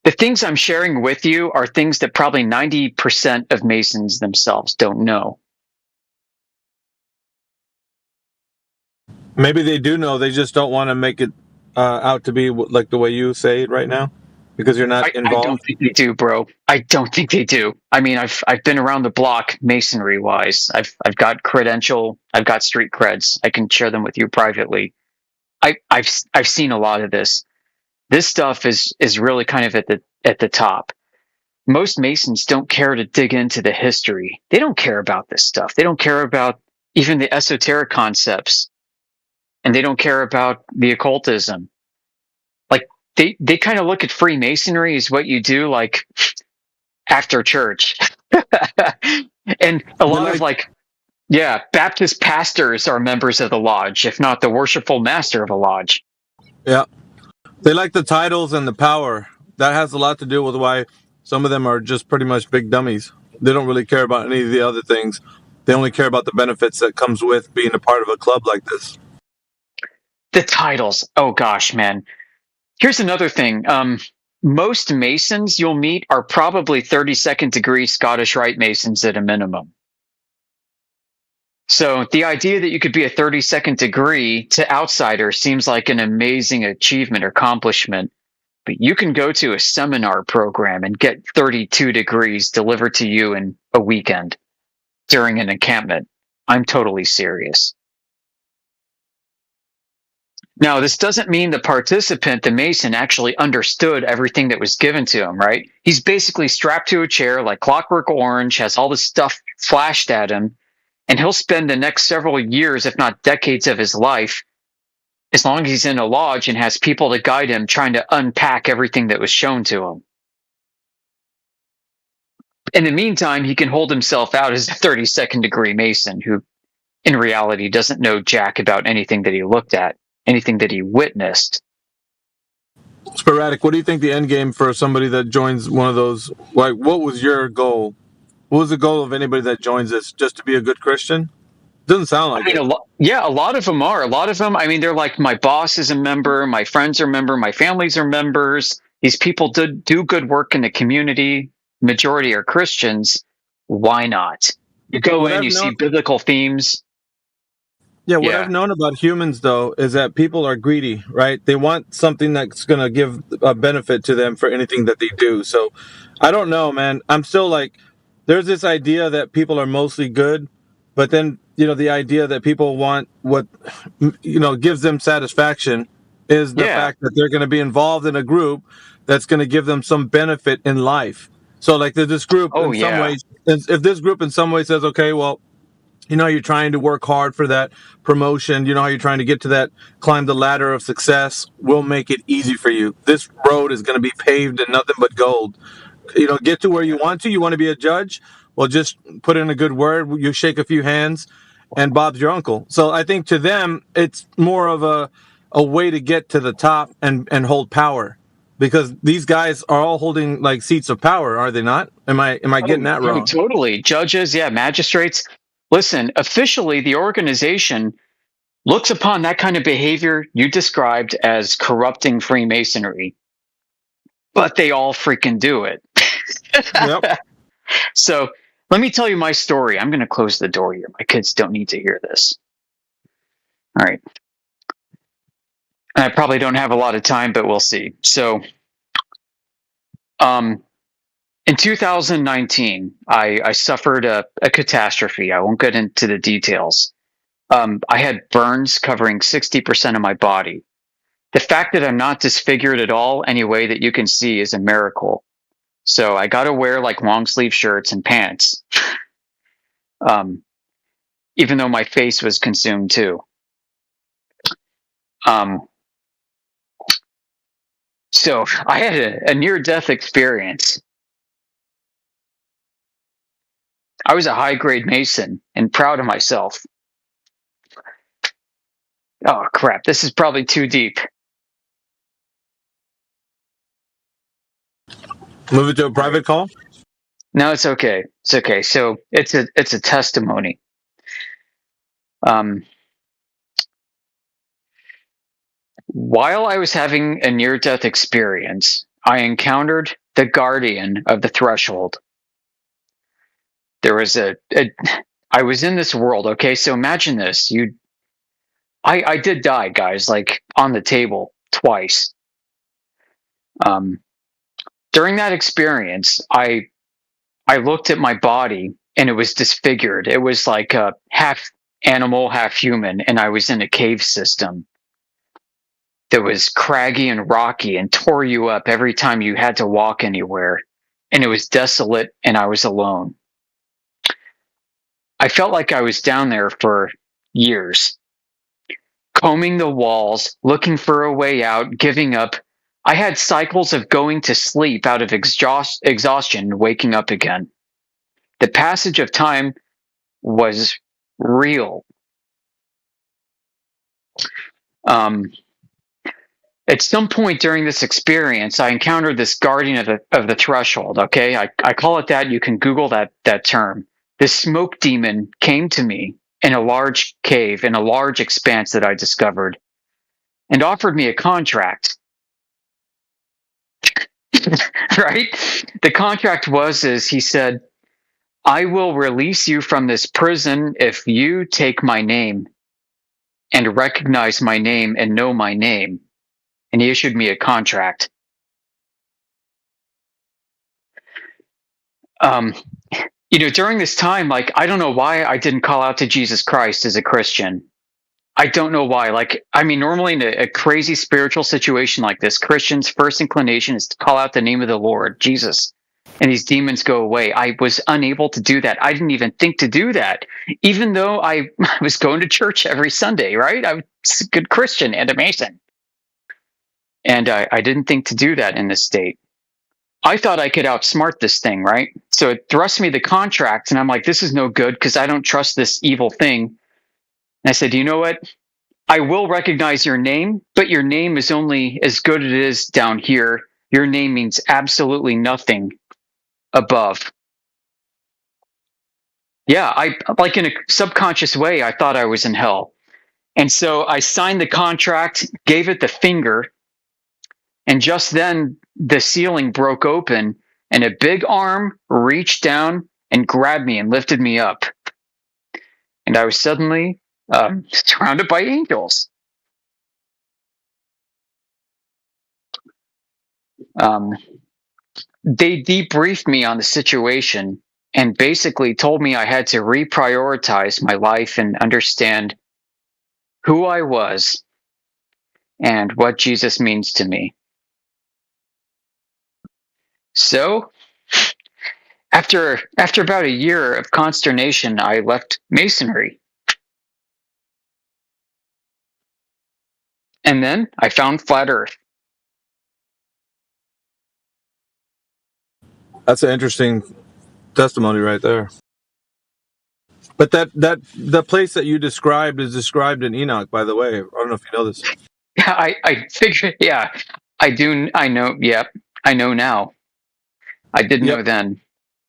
The things I'm sharing with you are things that probably 90% of Masons themselves don't know. Maybe they do know. They just don't want to make it out to be like the way you say it right now, because you're not involved. I don't think they do, bro. I don't think they do. I mean, I've been around the block masonry wise. I've got credential. I've got street creds. I can share them with you privately. I've seen a lot of this. This stuff is really kind of at the top. Most Masons don't care to dig into the history. They don't care about this stuff. They don't care about even the esoteric concepts. And they don't care about the occultism. Like they kind of look at Freemasonry as what you do like after church. And a lot of Baptist pastors are members of the lodge, if not the worshipful master of a lodge. Yeah. They like the titles and the power. That has a lot to do with why some of them are just pretty much big dummies. They don't really care about any of the other things. They only care about the benefits that comes with being a part of a club like this. The titles. Oh gosh, man. Here's another thing. Most Masons you'll meet are probably 32nd degree Scottish Rite Masons at a minimum. So the idea that you could be a 32nd degree to outsiders seems like an amazing achievement or accomplishment. But you can go to a seminar program and get 32 degrees delivered to you in a weekend during an encampment. I'm totally serious. Now, this doesn't mean the participant, the Mason, actually understood everything that was given to him, right? He's basically strapped to a chair like Clockwork Orange, has all this stuff flashed at him, and he'll spend the next several years, if not decades of his life, as long as he's in a lodge and has people to guide him, trying to unpack everything that was shown to him. In the meantime, he can hold himself out as a 32nd degree Mason who, in reality, doesn't know jack about anything that he looked at. Anything that he witnessed. Sporadic, what do you think the end game for somebody that joins one of those? Like, what was your goal? What was the goal of anybody that joins this? Just to be a good Christian? Doesn't sound like it. A lot of them are. A lot of them, I mean, they're like, my boss is a member, my friends are members, my families are members. These people do good work in the community. Majority are Christians. Why not? You go in, you see biblical themes. Yeah, what I've known about humans, though, is that people are greedy, right? They want something that's going to give a benefit to them for anything that they do. So I don't know, man. I'm still like, there's this idea that people are mostly good, but then, the idea that people want what, gives them satisfaction is the fact that they're going to be involved in a group that's going to give them some benefit in life. So like this group some ways, if this group in some way says, okay, well, you're trying to work hard for that promotion. You know how you're trying to get to that, climb the ladder of success. We'll make it easy for you. This road is going to be paved in nothing but gold. Get to where you want to. You want to be a judge? Well, just put in a good word. You shake a few hands, and Bob's your uncle. So I think to them, it's more of a way to get to the top and hold power. Because these guys are all holding like seats of power, are they not? Am I getting that wrong? Totally. Judges, magistrates. Listen, officially, the organization looks upon that kind of behavior you described as corrupting Freemasonry, but they all freaking do it. Yep. So Let me tell you my story. I'm going to close the door here. My kids don't need to hear this. All right. And I probably don't have a lot of time, but we'll see. So, in 2019, I suffered a catastrophe. I won't get into the details. I had burns covering 60% of my body. The fact that I'm not disfigured at all, any way that you can see, is a miracle. So I got to wear like long sleeve shirts and pants, even though my face was consumed too. So I had a near death experience. I was a high grade Mason and proud of myself. Oh crap, this is probably too deep. Move it to a private call. No, it's okay. It's okay. So it's a testimony. While I was having a near death experience, I encountered the guardian of the threshold. There was I was in this world. Okay, so imagine this. I did die, guys, like on the table twice. During that experience, I looked at my body and it was disfigured. It was like a half animal, half human, and I was in a cave system that was craggy and rocky and tore you up every time you had to walk anywhere. And it was desolate and I was alone. I felt like I was down there for years, combing the walls, looking for a way out, giving up. I had cycles of going to sleep out of exhaustion, waking up again. The passage of time was real. At some point during this experience, I encountered this guardian of the threshold. Okay, I call it that. You can Google that term. This smoke demon came to me in a large cave, in a large expanse that I discovered, and offered me a contract. Right? The contract is he said, I will release you from this prison if you take my name and recognize my name and know my name. And he issued me a contract. During this time, like, I don't know why I didn't call out to Jesus Christ as a Christian. I don't know why. Normally in a crazy spiritual situation like this, Christians' first inclination is to call out the name of the Lord, Jesus, and these demons go away. I was unable to do that. I didn't even think to do that, even though I was going to church every Sunday, right? I was a good Christian and a Mason. And I didn't think to do that in this state. I thought I could outsmart this thing, right? So it thrust me the contract, and I'm like, this is no good because I don't trust this evil thing. And I said, you know what? I will recognize your name, but your name is only as good as it is down here. Your name means absolutely nothing above. Yeah, like in a subconscious way, I thought I was in hell. And so I signed the contract, gave it the finger, and just then the ceiling broke open and a big arm reached down and grabbed me and lifted me up. And I was suddenly surrounded by angels. They debriefed me on the situation and basically told me I had to reprioritize my life and understand who I was and what Jesus means to me. So, after about a year of consternation, I left Masonry. And then I found Flat Earth. That's an interesting testimony right there. But that the place that you described is described in Enoch, by the way. I don't know if you know this. Yeah, I figured. Yeah, I do. I know. Yep, I know now. I didn't know then.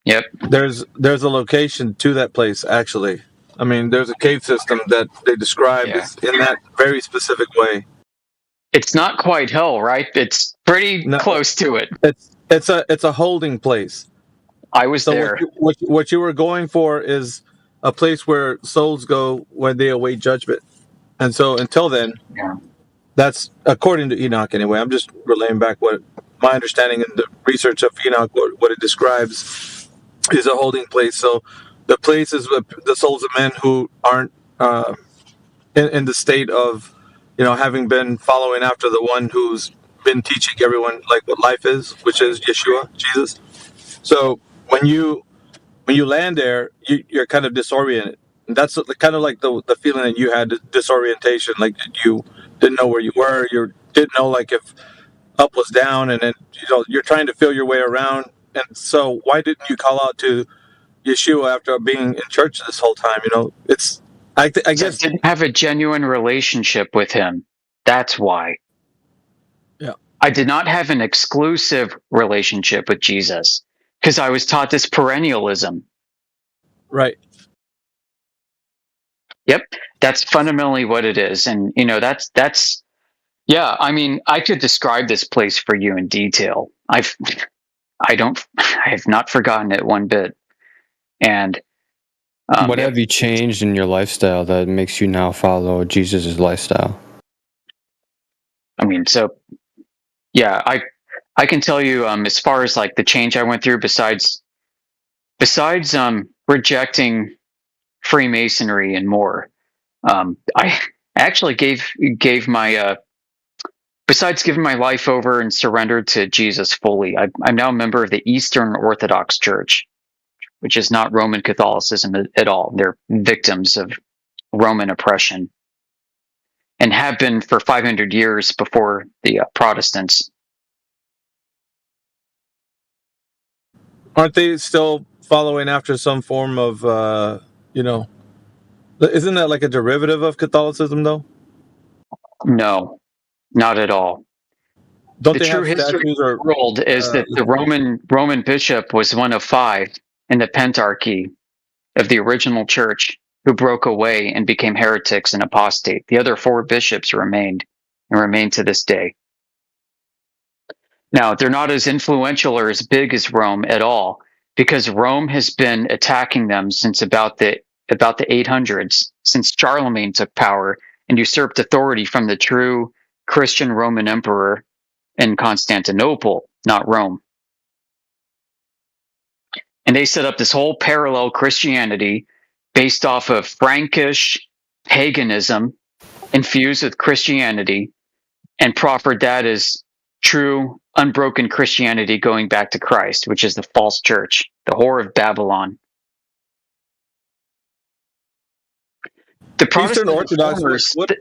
Yep. There's a location to that place, actually. I mean, there's a cave system that they describe in that very specific way. It's not quite hell, right? It's pretty close to it. It's a holding place. I was So there. what you were going for is a place where souls go when they await judgment. And so until then, Yeah. that's according to Enoch anyway. I'm just relaying back what my understanding and the research of Enoch, what it describes is a holding place. So the place is with the souls of men who aren't in the state of, having been following after the one who's been teaching everyone like what life is, which is Yeshua, Jesus. So when you land there, you're kind of disoriented. And that's kind of like the feeling that you had, disorientation, like you didn't know where you were. You didn't know like if up was down, and then you're trying to feel your way around. And so why didn't you call out to Yeshua after being in church this whole time? It's I I guess didn't have a genuine relationship with him. That's why. Yeah. I did not have an exclusive relationship with Jesus because I was taught this perennialism. right. Yep, that's fundamentally what it is, and that's yeah. I mean, I could describe this place for you in detail. I have not forgotten it one bit, and What have you changed in your lifestyle that makes you now follow Jesus' lifestyle? I mean, so yeah, I can tell you as far as like the change I went through, besides rejecting Freemasonry and more, I actually gave my besides giving my life over and surrendered to Jesus fully. I'm now a member of the Eastern Orthodox Church, which is not Roman Catholicism at all. They're victims of Roman oppression and have been for 500 years before the Protestants. Aren't they still following after some form of isn't that like a derivative of Catholicism though? No, not at all. Don't The they true have history statues of or the world is that the Roman bishop was one of 5 in the Pentarchy of the original church who broke away and became heretics and apostate. The other 4 bishops remain to this day. Now, they're not as influential or as big as Rome at all, because Rome has been attacking them since about the 800s, since Charlemagne took power and usurped authority from the true Christian Roman emperor in Constantinople, not Rome. And they set up this whole parallel Christianity based off of Frankish paganism infused with Christianity, and proffered that as true, unbroken Christianity going back to Christ, which is the false church, the whore of Babylon. The Protestant Orthodox, reformers, what-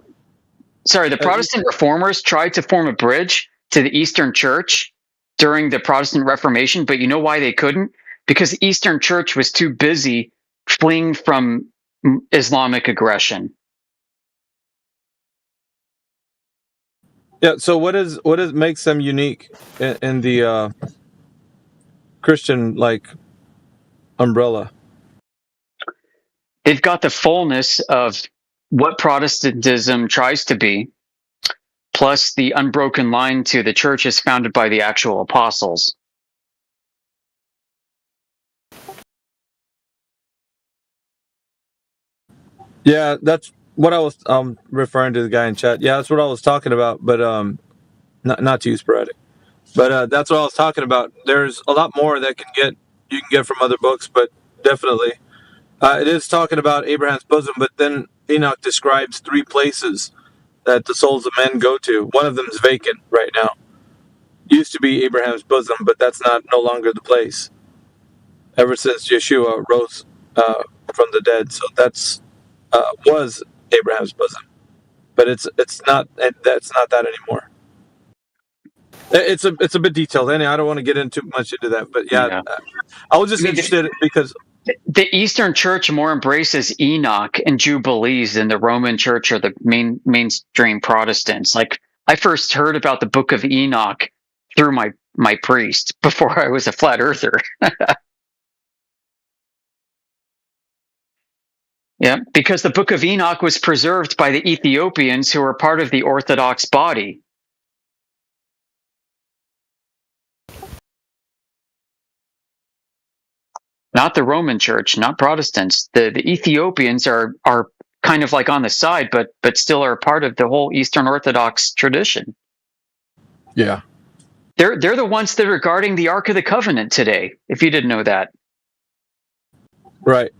the Protestant reformers tried to form a bridge to the Eastern Church during the Protestant Reformation, but you know why they couldn't? Because the Eastern Church was too busy fleeing from Islamic aggression. Yeah. So what makes them unique in the Christian umbrella? They've got the fullness of what Protestantism tries to be, plus the unbroken line to the churches founded by the actual apostles. Yeah, that's what I was referring to the guy in chat. Yeah, that's what I was talking about, but not too sporadic. But that's what I was talking about. There's a lot more that you can get from other books, but definitely it is talking about Abraham's bosom. But then Enoch describes 3 places that the souls of men go to. One of them is vacant right now. Used to be Abraham's bosom, but that's no longer the place. Ever since Yeshua rose from the dead, so that's was Abraham's bosom, but it's not. That's not that anymore. It's a bit detailed. Anyway, I don't want to get into much into that, but yeah. I was just interested because the Eastern Church more embraces Enoch and Jubilees than the Roman Church or the mainstream Protestants. Like, I first heard about the Book of Enoch through my priest before I was a flat earther. Yeah, because the Book of Enoch was preserved by the Ethiopians who were part of the Orthodox body. not the Roman Church, not Protestants. The Ethiopians are kind of like on the side, but still are a part of the whole Eastern Orthodox tradition. Yeah. They're the ones that are guarding the Ark of the Covenant today, if you didn't know that. Right.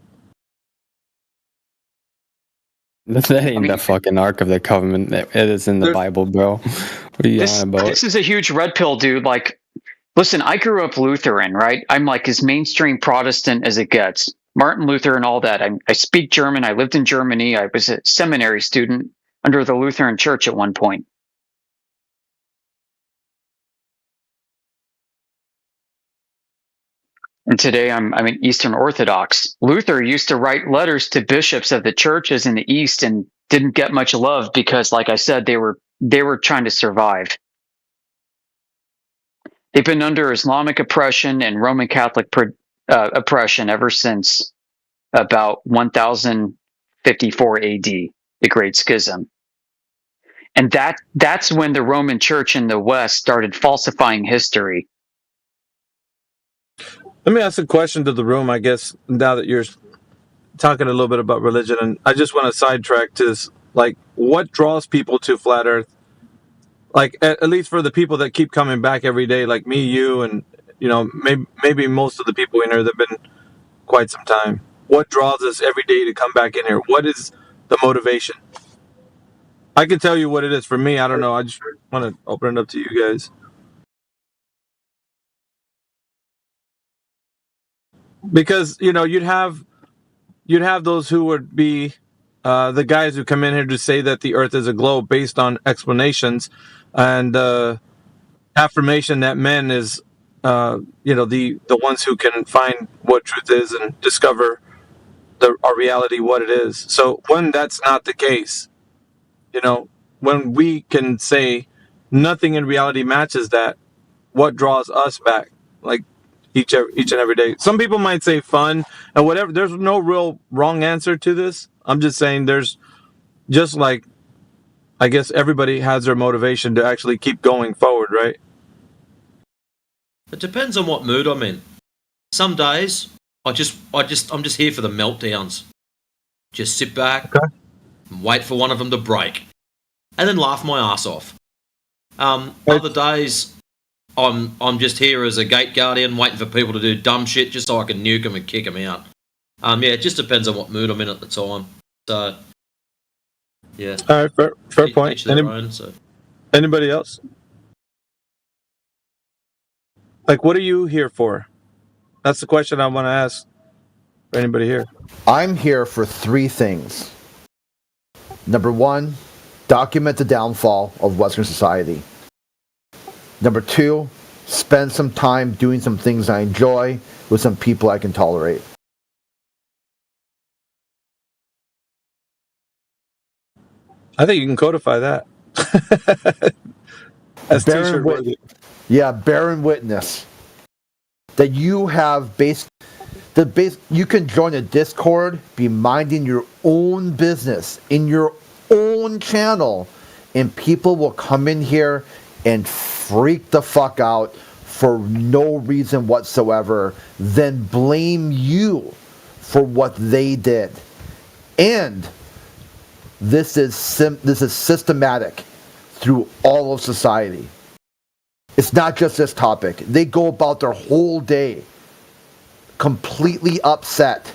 That ain't the fucking Ark of the Covenant. It is in the Bible, bro. What are you on about? This is a huge red pill, dude. Like, listen, I grew up Lutheran, right? I'm like as mainstream Protestant as it gets. Martin Luther and all that. I speak German. I lived in Germany. I was a seminary student under the Lutheran Church at one point. And today I'm an Eastern Orthodox. Luther used to write letters to bishops of the churches in the East and didn't get much love because, like I said, they were trying to survive. They've been under Islamic oppression and Roman Catholic oppression ever since about 1054 AD, the Great Schism. And that's when the Roman Church in the West started falsifying history. Let me ask a question to the room, I guess, now that you're talking a little bit about religion. And I just want to sidetrack to this, like, what draws people to Flat Earth? Like, at least for the people that keep coming back every day, like me, you, and, you know, maybe most of the people in here that have been quite some time. What draws us every day to come back in here? What is the motivation? I can tell you what it is for me. I don't know. I just want to open it up to you guys. Because, you know, you'd have those who would be the guys who come in here to say that the Earth is a globe based on explanations and affirmation that men is, you know, the ones who can find what truth is and discover our reality, what it is. So when that's not the case, you know, when we can say nothing in reality matches that, what draws us back? Like, each and every day. Some people might say fun and whatever. There's no real wrong answer to this. I'm just saying there's just like, I guess everybody has their motivation to actually keep going forward, right? It depends on what mood I'm in. Some days I'm just here for the meltdowns. Just sit back and wait for one of them to break, and then laugh my ass off. Other days, I'm just here as a gate guardian, waiting for people to do dumb shit just so I can nuke them and kick them out. Yeah, it just depends on what mood I'm in at the time. So, yeah. All right, fair point. Each their own, so. Anybody else? Like, what are you here for? That's the question I want to ask for anybody here. I'm here for three things. Number one, document the downfall of Western society. Number two, spend some time doing some things I enjoy with some people I can tolerate. I think you can codify that. As t-shirt worthy. Yeah, bear in witness that you have you can join a Discord, be minding your own business in your own channel, and people will come in here and freak the fuck out for no reason whatsoever, then blame you for what they did. And this is systematic through all of society. It's not just this topic. They go about their whole day completely upset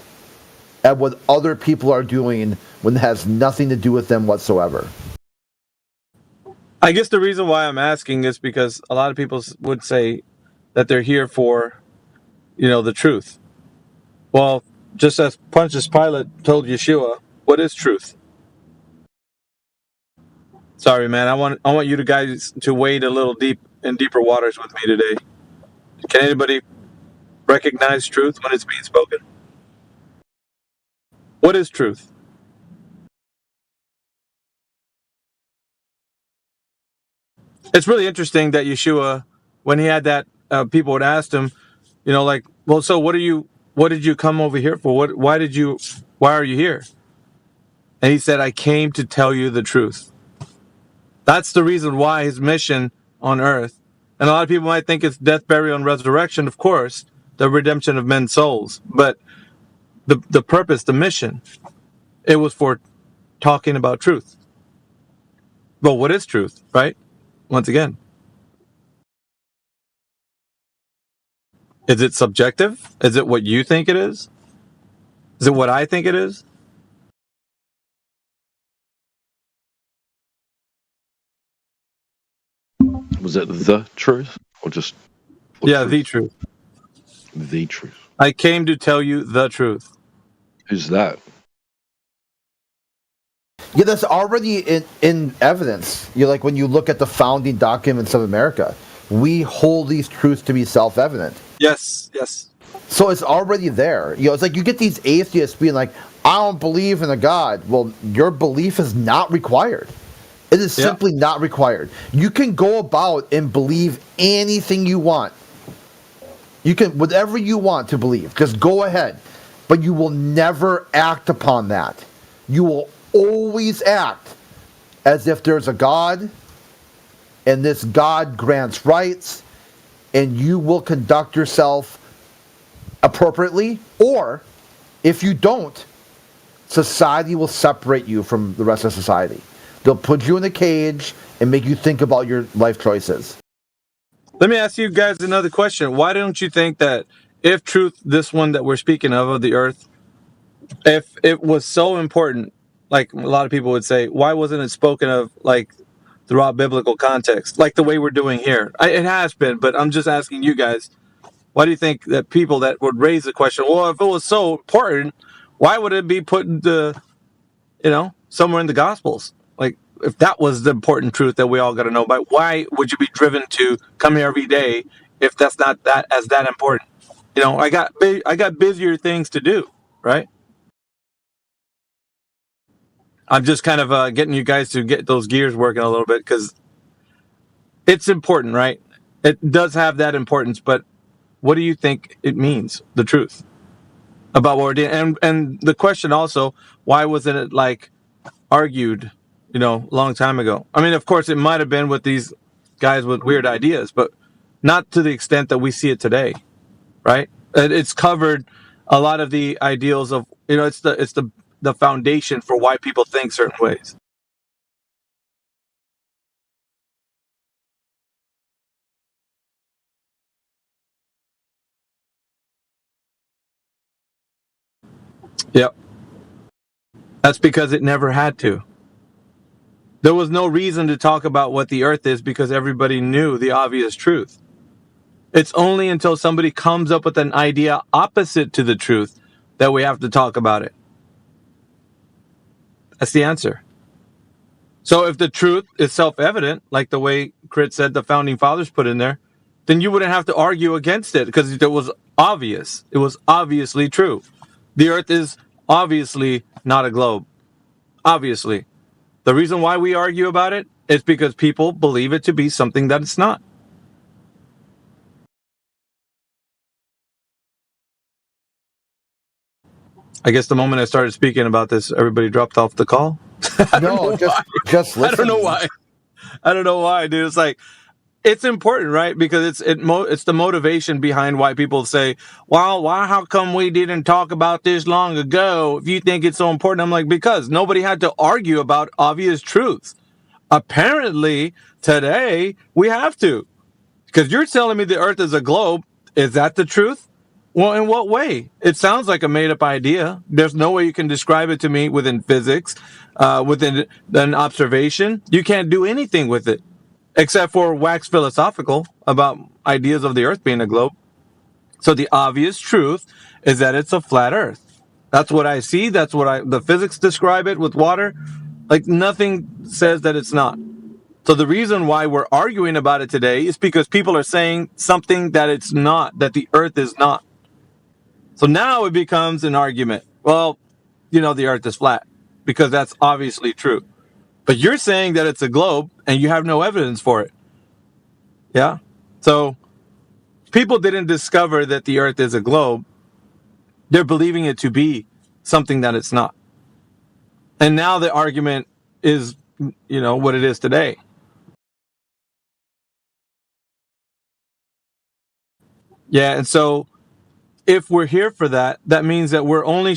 at what other people are doing when it has nothing to do with them whatsoever. I guess the reason why I'm asking is because a lot of people would say that they're here for, you know, the truth. Well, just as Pontius Pilate told Yeshua, what is truth? Sorry, man. I want you guys to wade a little deeper waters with me today. Can anybody recognize truth when it's being spoken? What is truth? It's really interesting that Yeshua, when he had that, people would ask him, you know, like, well, so what did you come over here for? Why are you here? And he said, I came to tell you the truth. That's the reason why his mission on earth, and a lot of people might think it's death, burial, and resurrection. Of course, the redemption of men's souls. But the purpose, the mission, it was for talking about truth. Well, what is truth, right? Once again, is it subjective? Is it what you think it is? Is it what I think it is? Was it the truth or just Yeah, the truth. The truth. I came to tell you the truth. Who's that? Yeah, that's already in evidence. You like when you look at the founding documents of America, we hold these truths to be self-evident. Yes. So it's already there. It's like you get these atheists being like, I don't believe in a God. Well, your belief is not required. It is simply not required. You can go about and believe anything you want. You can, whatever you want to believe, just go ahead. But you will never act upon that. You will always act as if there's a God, and this God grants rights, and you will conduct yourself appropriately, or if you don't, society will separate you from the rest of society. They'll put you in a cage and make you think about your life choices. Let me ask you guys another question. Why don't you think that if truth, this one that we're speaking of the earth, if it was so important, like a lot of people would say, why wasn't it spoken of like throughout biblical context, like the way we're doing here? It has been, but I'm just asking you guys, why do you think that people that would raise the question, well, if it was so important, why would it be put into, somewhere in the Gospels? Like, if that was the important truth that we all got to know about, why would you be driven to come here every day if that's not that important? I got busier things to do, right? I'm just kind of getting you guys to get those gears working a little bit because it's important, right? It does have that importance, but what do you think it means, the truth about what we're doing? And the question also, why wasn't it like argued, a long time ago? I mean, of course, it might have been with these guys with weird ideas, but not to the extent that we see it today, right? It's covered a lot of the ideals of, it's the foundation for why people think certain ways. Yep. That's because it never had to. There was no reason to talk about what the earth is because everybody knew the obvious truth. It's only until somebody comes up with an idea opposite to the truth that we have to talk about it. That's the answer. So if the truth is self-evident, like the way Crit said the founding fathers put in there, then you wouldn't have to argue against it because it was obvious. It was obviously true. The earth is obviously not a globe. Obviously. The reason why we argue about it is because people believe it to be something that it's not. I guess the moment I started speaking about this, everybody dropped off the call. No, just listen. I don't know why. I don't know why, dude. It's like, it's important, right? Because it's the motivation behind why people say, well, how come we didn't talk about this long ago? If you think it's so important, I'm like, because nobody had to argue about obvious truths. Apparently, today, we have to. Because you're telling me the earth is a globe. Is that the truth? Well, in what way? It sounds like a made-up idea. There's no way you can describe it to me within physics, within an observation. You can't do anything with it, except for wax philosophical about ideas of the earth being a globe. So the obvious truth is that it's a flat earth. That's what I see. That's what the physics describe it with water. Like, nothing says that it's not. So the reason why we're arguing about it today is because people are saying something that it's not, that the earth is not. So now it becomes an argument. Well, the earth is flat because that's obviously true. But you're saying that it's a globe and you have no evidence for it. Yeah? So people didn't discover that the earth is a globe. They're believing it to be something that it's not. And now the argument is, what it is today. Yeah, and so if we're here for that, that means that we're only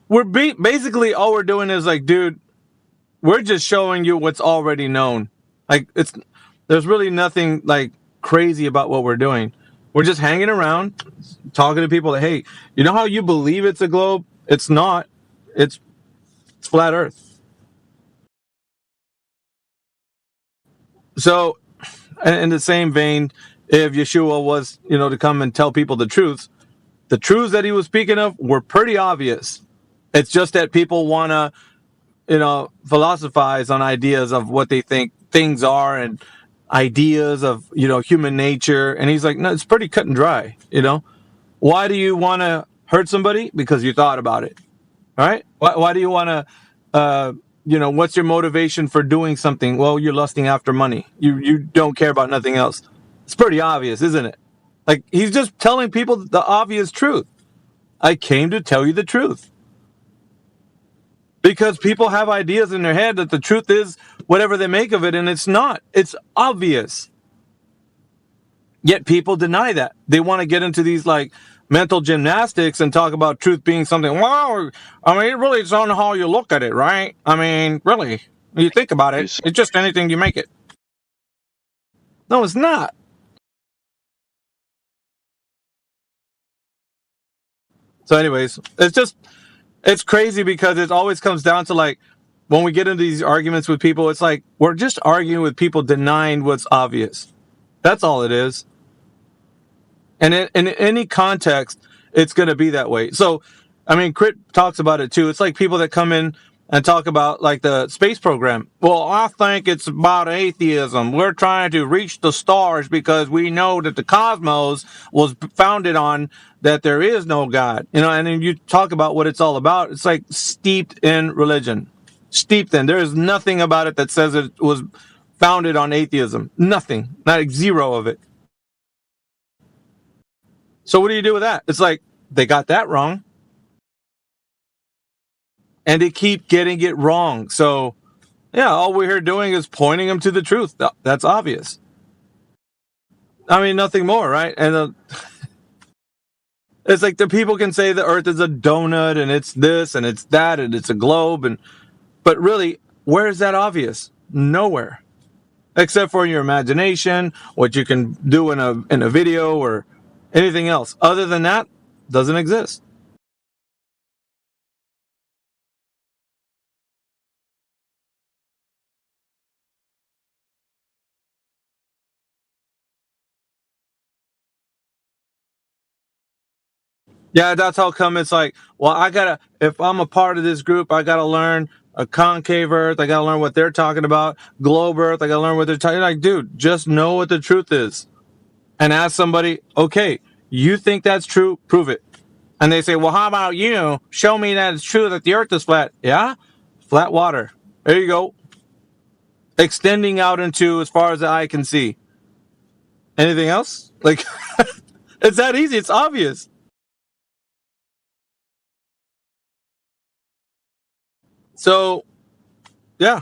basically all we're doing is like, dude, we're just showing you what's already known. Like there's really nothing like crazy about what we're doing. We're just hanging around, talking to people that, hey, you know how you believe it's a globe? It's not. It's flat Earth. So, in the same vein, if Yeshua was, to come and tell people the truths that he was speaking of were pretty obvious. It's just that people want to, philosophize on ideas of what they think things are and ideas of, human nature. And he's like, no, it's pretty cut and dry. Why do you want to hurt somebody? Because you thought about it. All right. Why do you want to, what's your motivation for doing something? Well, you're lusting after money. You don't care about nothing else. It's pretty obvious, isn't it? Like, he's just telling people the obvious truth. I came to tell you the truth. Because people have ideas in their head that the truth is whatever they make of it, and it's not. It's obvious. Yet people deny that. They want to get into these like mental gymnastics and talk about truth being something. Well, I mean, it really is on how you look at it, right? I mean, really, when you think about it, it's just anything you make it. No, it's not. So anyways, it's crazy because it always comes down to like, when we get into these arguments with people, it's like, we're just arguing with people denying what's obvious. That's all it is. And in any context, it's going to be that way. So, I mean, Crit talks about it too. It's like people that come in and talk about like the space program. Well, I think it's about atheism. We're trying to reach the stars because we know that the cosmos was founded on that there is no God. And then you talk about what it's all about. It's like steeped in religion. Steeped in. There is nothing about it that says it was founded on atheism. Nothing. Not like zero of it. So what do you do with that? It's like, they got that wrong. And they keep getting it wrong. So, yeah, all we're here doing is pointing them to the truth. That's obvious. I mean, nothing more, right? And it's like the people can say the Earth is a donut and it's this and it's that and it's a globe. But really, where is that obvious? Nowhere. Except for your imagination, what you can do in a video or anything else. Other than that, doesn't exist. Yeah, that's how come it's like, well, if I'm a part of this group, I gotta learn a concave Earth. I gotta learn what they're talking about. Globe Earth. I gotta learn what they're talking. Like, dude, just know what the truth is, and ask somebody. Okay, you think that's true? Prove it. And they say, well, how about you? Show me that it's true that the Earth is flat. Yeah, flat water. There you go. Extending out into as far as the eye can see. Anything else? Like, it's that easy. It's obvious. So, yeah,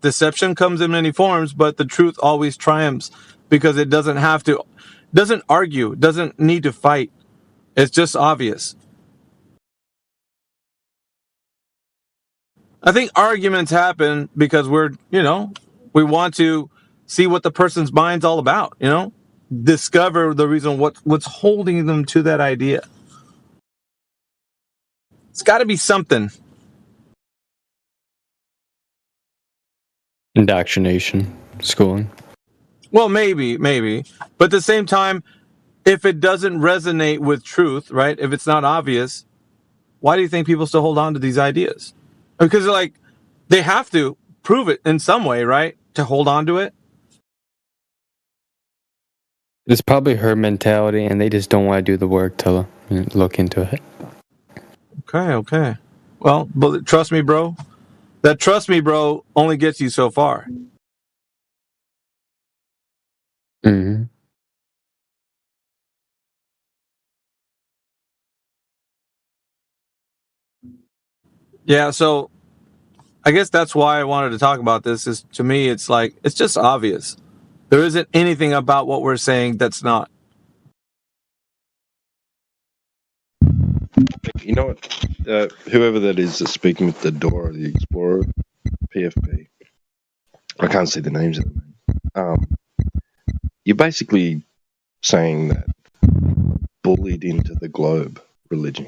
deception comes in many forms, but the truth always triumphs because it doesn't argue, doesn't need to fight. It's just obvious. I think arguments happen because we want to see what the person's mind's all about, discover the reason what's holding them to that idea. It's got to be something. Indoctrination, schooling. Well, maybe. But at the same time, if it doesn't resonate with truth, right? If it's not obvious, why do you think people still hold on to these ideas? Because they have to prove it in some way, right? To hold on to it. It's probably her mentality, and they just don't want to do the work to look into it. Okay. Well, but trust me, bro. That trust me, bro, only gets you so far. Mm-hmm. Yeah, so I guess that's why I wanted to talk about this. Is to me, it's like, it's just obvious. There isn't anything about what we're saying that's not. You know what? Whoever that is that's speaking with the Dora the Explorer, PFP. I can't see the names of them. You're basically saying that bullied into the globe religion.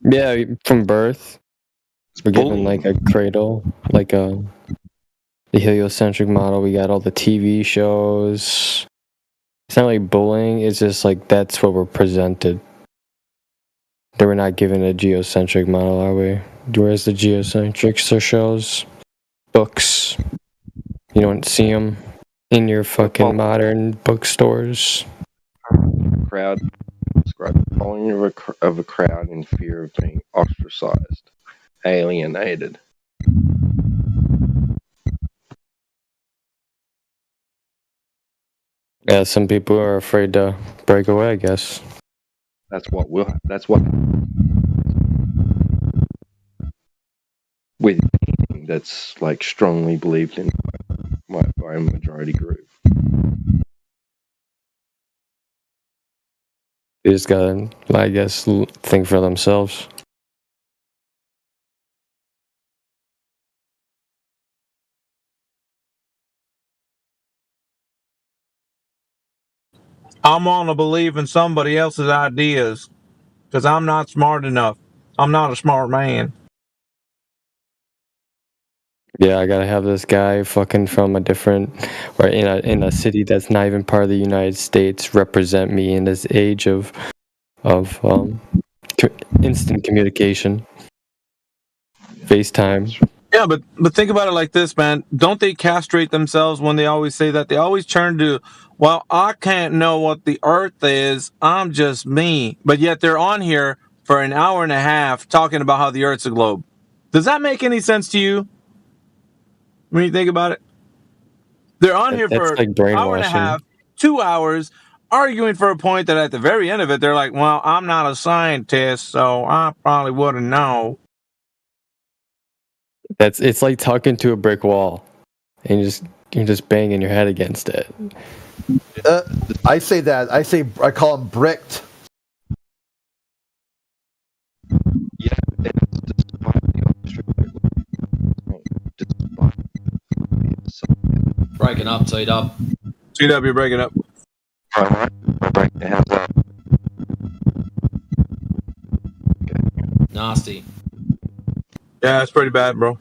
Yeah, from birth, we're given Bullying. like a cradle, like the heliocentric model. We got all the TV shows. It's not like bullying. It's just like that's what we're presented. That we're not given a geocentric model, are we? Whereas the geocentrics shows books, you don't see them in your fucking modern bookstores. Crowd. Describe the following of a crowd in fear of being ostracized, alienated. Yeah, some people are afraid to break away, I guess. That's what with anything that's like strongly believed in by a majority group. They just gotta, I guess, think for themselves. I'm gonna believe in somebody else's ideas because I'm not smart enough. I'm not a smart man. Yeah, I gotta have this guy fucking from a different, or in a city that's not even part of the United States represent me in this age of instant communication, FaceTime. Yeah, but think about it like this, man. Don't they castrate themselves when they always say that? They always turn to, well, I can't know what the earth is. I'm just me. But yet they're on here for an hour and a half talking about how the earth's a globe. Does that make any sense to you? When you think about it? They're on here for like an hour and a half, 2 hours, arguing for a point that at the very end of it, they're like, well, I'm not a scientist, so I probably wouldn't know. It's like talking to a brick wall, and you're just banging your head against it. I I call them bricked. Yeah, it's despite the Breaking up, T-Dub. T-Dub, you're breaking up. Alright, I'll break the house up. Nasty. Yeah, it's pretty bad, bro.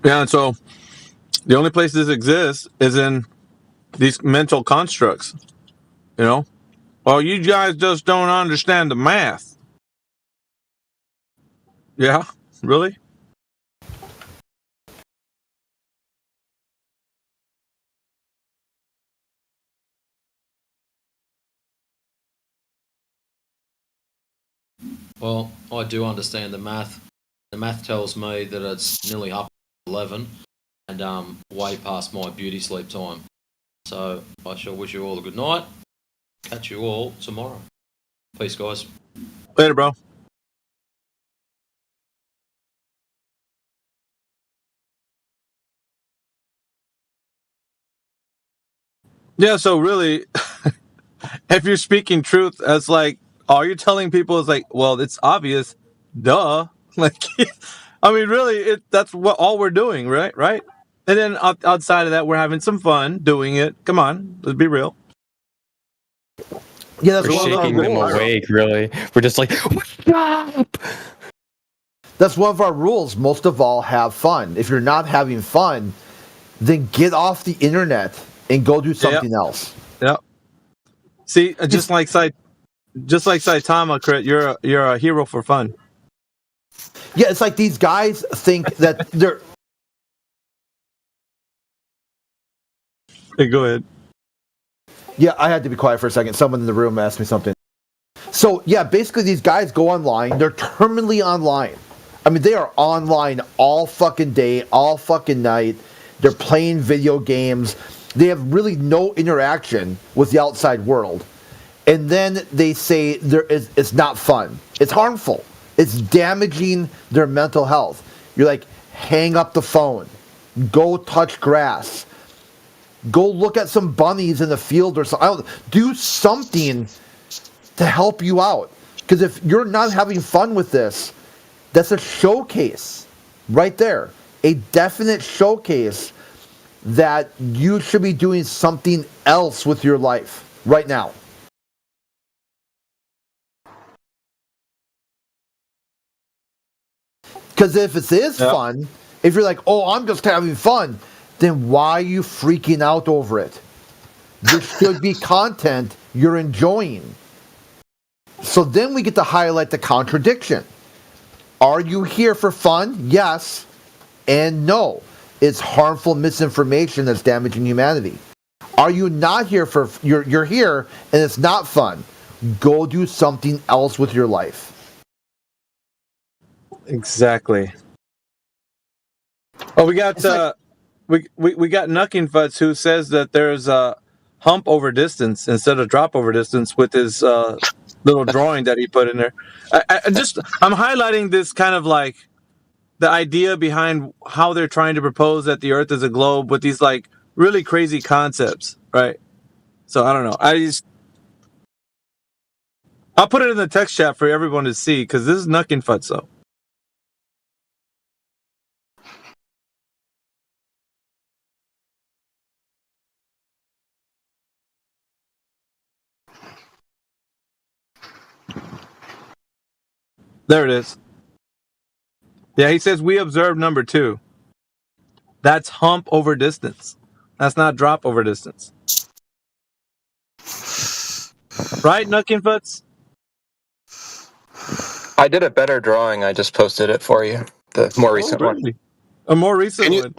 Yeah, and so the only place this exists is in these mental constructs. You know? Well, you guys just don't understand the math. Yeah? Really? Well, I do understand the math. The math tells me that it's nearly up 11 and way past my beauty sleep time. So I shall wish you all a good night. Catch you all tomorrow. Peace, guys. Later, bro. Yeah, so really, if you're speaking truth, it's like, all you're telling people is like, well, it's obvious. Duh. Like, I mean, really, that's what all we're doing, right? Right? And then outside of that, we're having some fun doing it. Come on, let's be real. Yeah, that's We're one of our shaking them rules. awake, really. We're just like, what's up? That's one of our rules. Most of all, have fun. If you're not having fun, then get off the internet and go do something else. Yep. See, just like Saitama, Crit, you're a hero for fun. Yeah, it's like these guys think that they're. Hey, go ahead. Yeah, I had to be quiet for a second. Someone in the room asked me something. So, yeah, basically these guys go online. They're terminally online. I mean, they are online all fucking day, all fucking night. They're playing video games. They have really no interaction with the outside world. And then they say it's not fun. It's harmful. It's damaging their mental health. You're like, hang up the phone. Go touch grass. Go look at some bunnies in the field or something. Do something to help you out. Because if you're not having fun with this, that's a showcase right there. A definite showcase that you should be doing something else with your life right now. Because if it is fun, if you're like, oh, I'm just having fun, then why are you freaking out over it? There should be content you're enjoying. So then we get to highlight the contradiction. Are you here for fun? Yes and no. It's harmful misinformation that's damaging humanity. Are you not here for, you're here and it's not fun? Go do something else with your life. Exactly. Oh, we got we got Nucking Futz who says that there's a hump over distance instead of drop over distance with his little drawing that he put in there. I'm highlighting this kind of like the idea behind how they're trying to propose that the Earth is a globe with these like really crazy concepts, right? So I don't know. I'll put it in the text chat for everyone to see because this is Nucking Futz though. There it is. Yeah, he says we observed number 2. That's hump over distance. That's not drop over distance. Right, Nucking Futz? I did a better drawing. I just posted it for you. The more recent one. A more recent one.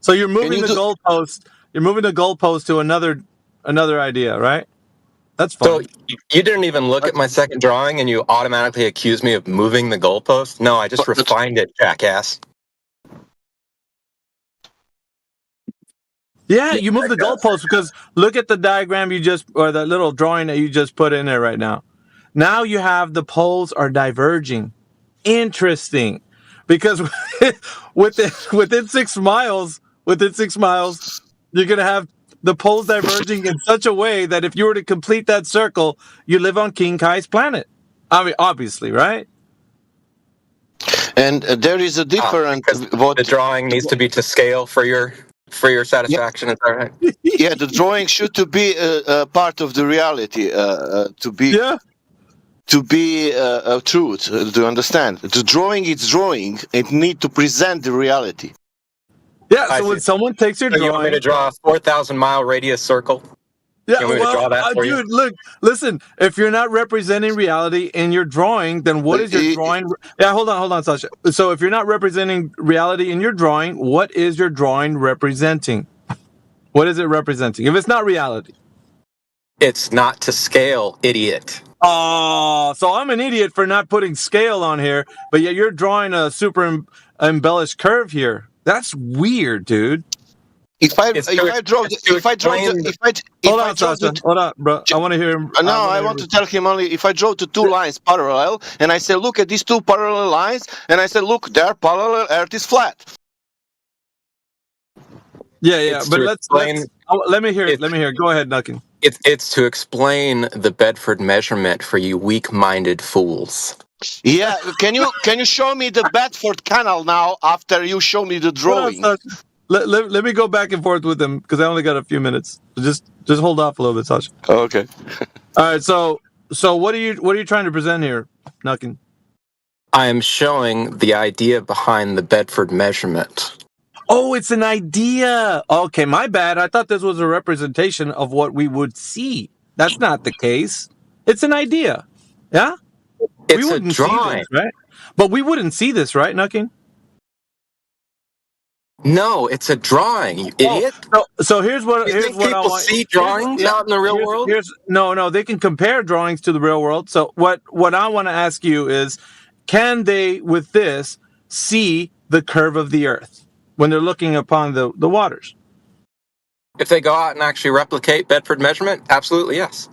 So you're moving the goalpost. You're moving the goalpost to another idea, right? That's fun. So you didn't even look at my second drawing, and you automatically accused me of moving the goalpost? No, I just refined it, jackass. Yeah, you moved the goalpost because look at the diagram or the little drawing that you just put in there right now. Now you have the poles are diverging. Interesting, because within 6 miles, you're gonna have the poles diverging in such a way that if you were to complete that circle, you live on King Kai's planet. I mean, obviously, right? And there is a different. The drawing needs to be to scale for your satisfaction. Is that right? Yeah, the drawing should to be a part of the reality. To be truth. Do you understand? The drawing is drawing. It need to present the reality. Yeah, so when someone takes your drawing... You want me to draw a 4,000-mile radius circle? Yeah, you want me to draw that for dude, look, listen, if you're not representing reality in your drawing, then what is your drawing... Yeah, hold on, Sasha. So if you're not representing reality in your drawing, what is your drawing representing? What is it representing? If it's not reality. It's not to scale, idiot. Oh, so I'm an idiot for not putting scale on here, but yet you're drawing a super embellished curve here. That's weird, dude. Hold on, bro. I want to hear him. No, I want to tell him only if I draw the 2 lines parallel, and I say, look at these 2 parallel lines, and I say, look, they're parallel. Earth is flat. Yeah, but let me hear it. Let me hear it. Go ahead, Nucking. It's to explain the Bedford measurement for you weak-minded fools. Yeah, can you show me the Bedford Canal now after you show me the drawing? Let me go back and forth with him because I only got a few minutes. Just hold off a little bit, Sasha. Okay. All right. So what are you trying to present here, Nucking? I am showing the idea behind the Bedford measurement. Oh, it's an idea. Okay, my bad. I thought this was a representation of what we would see. That's not the case. It's an idea. Yeah? It's a drawing. This, right? But we wouldn't see this, right, Nucking? No, it's a drawing, you idiot. So here's what people I want. See drawings out in the real world? No, they can compare drawings to the real world. So what I want to ask you is, can they, with this, see the curve of the Earth when they're looking upon the waters? If they go out and actually replicate Bedford measurement, absolutely yes.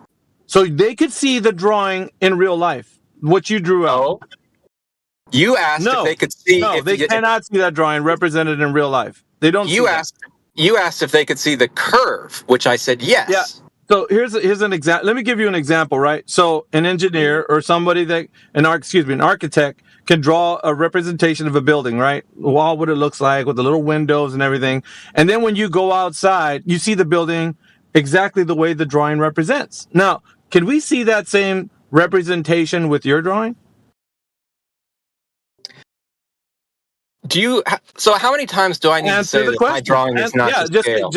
So they could see the drawing in real life, what you drew out. Oh, you asked if they could see. No, they cannot see that drawing represented in real life. They don't. You asked if they could see the curve, which I said yes. Yeah. So here's an example. Let me give you an example, right? So an engineer or somebody an architect can draw a representation of a building, right? The wall, what it looks like with the little windows and everything. And then when you go outside, you see the building exactly the way the drawing represents. Now, can we see that same representation with your drawing? So how many times do I need to say that my drawing is not to scale?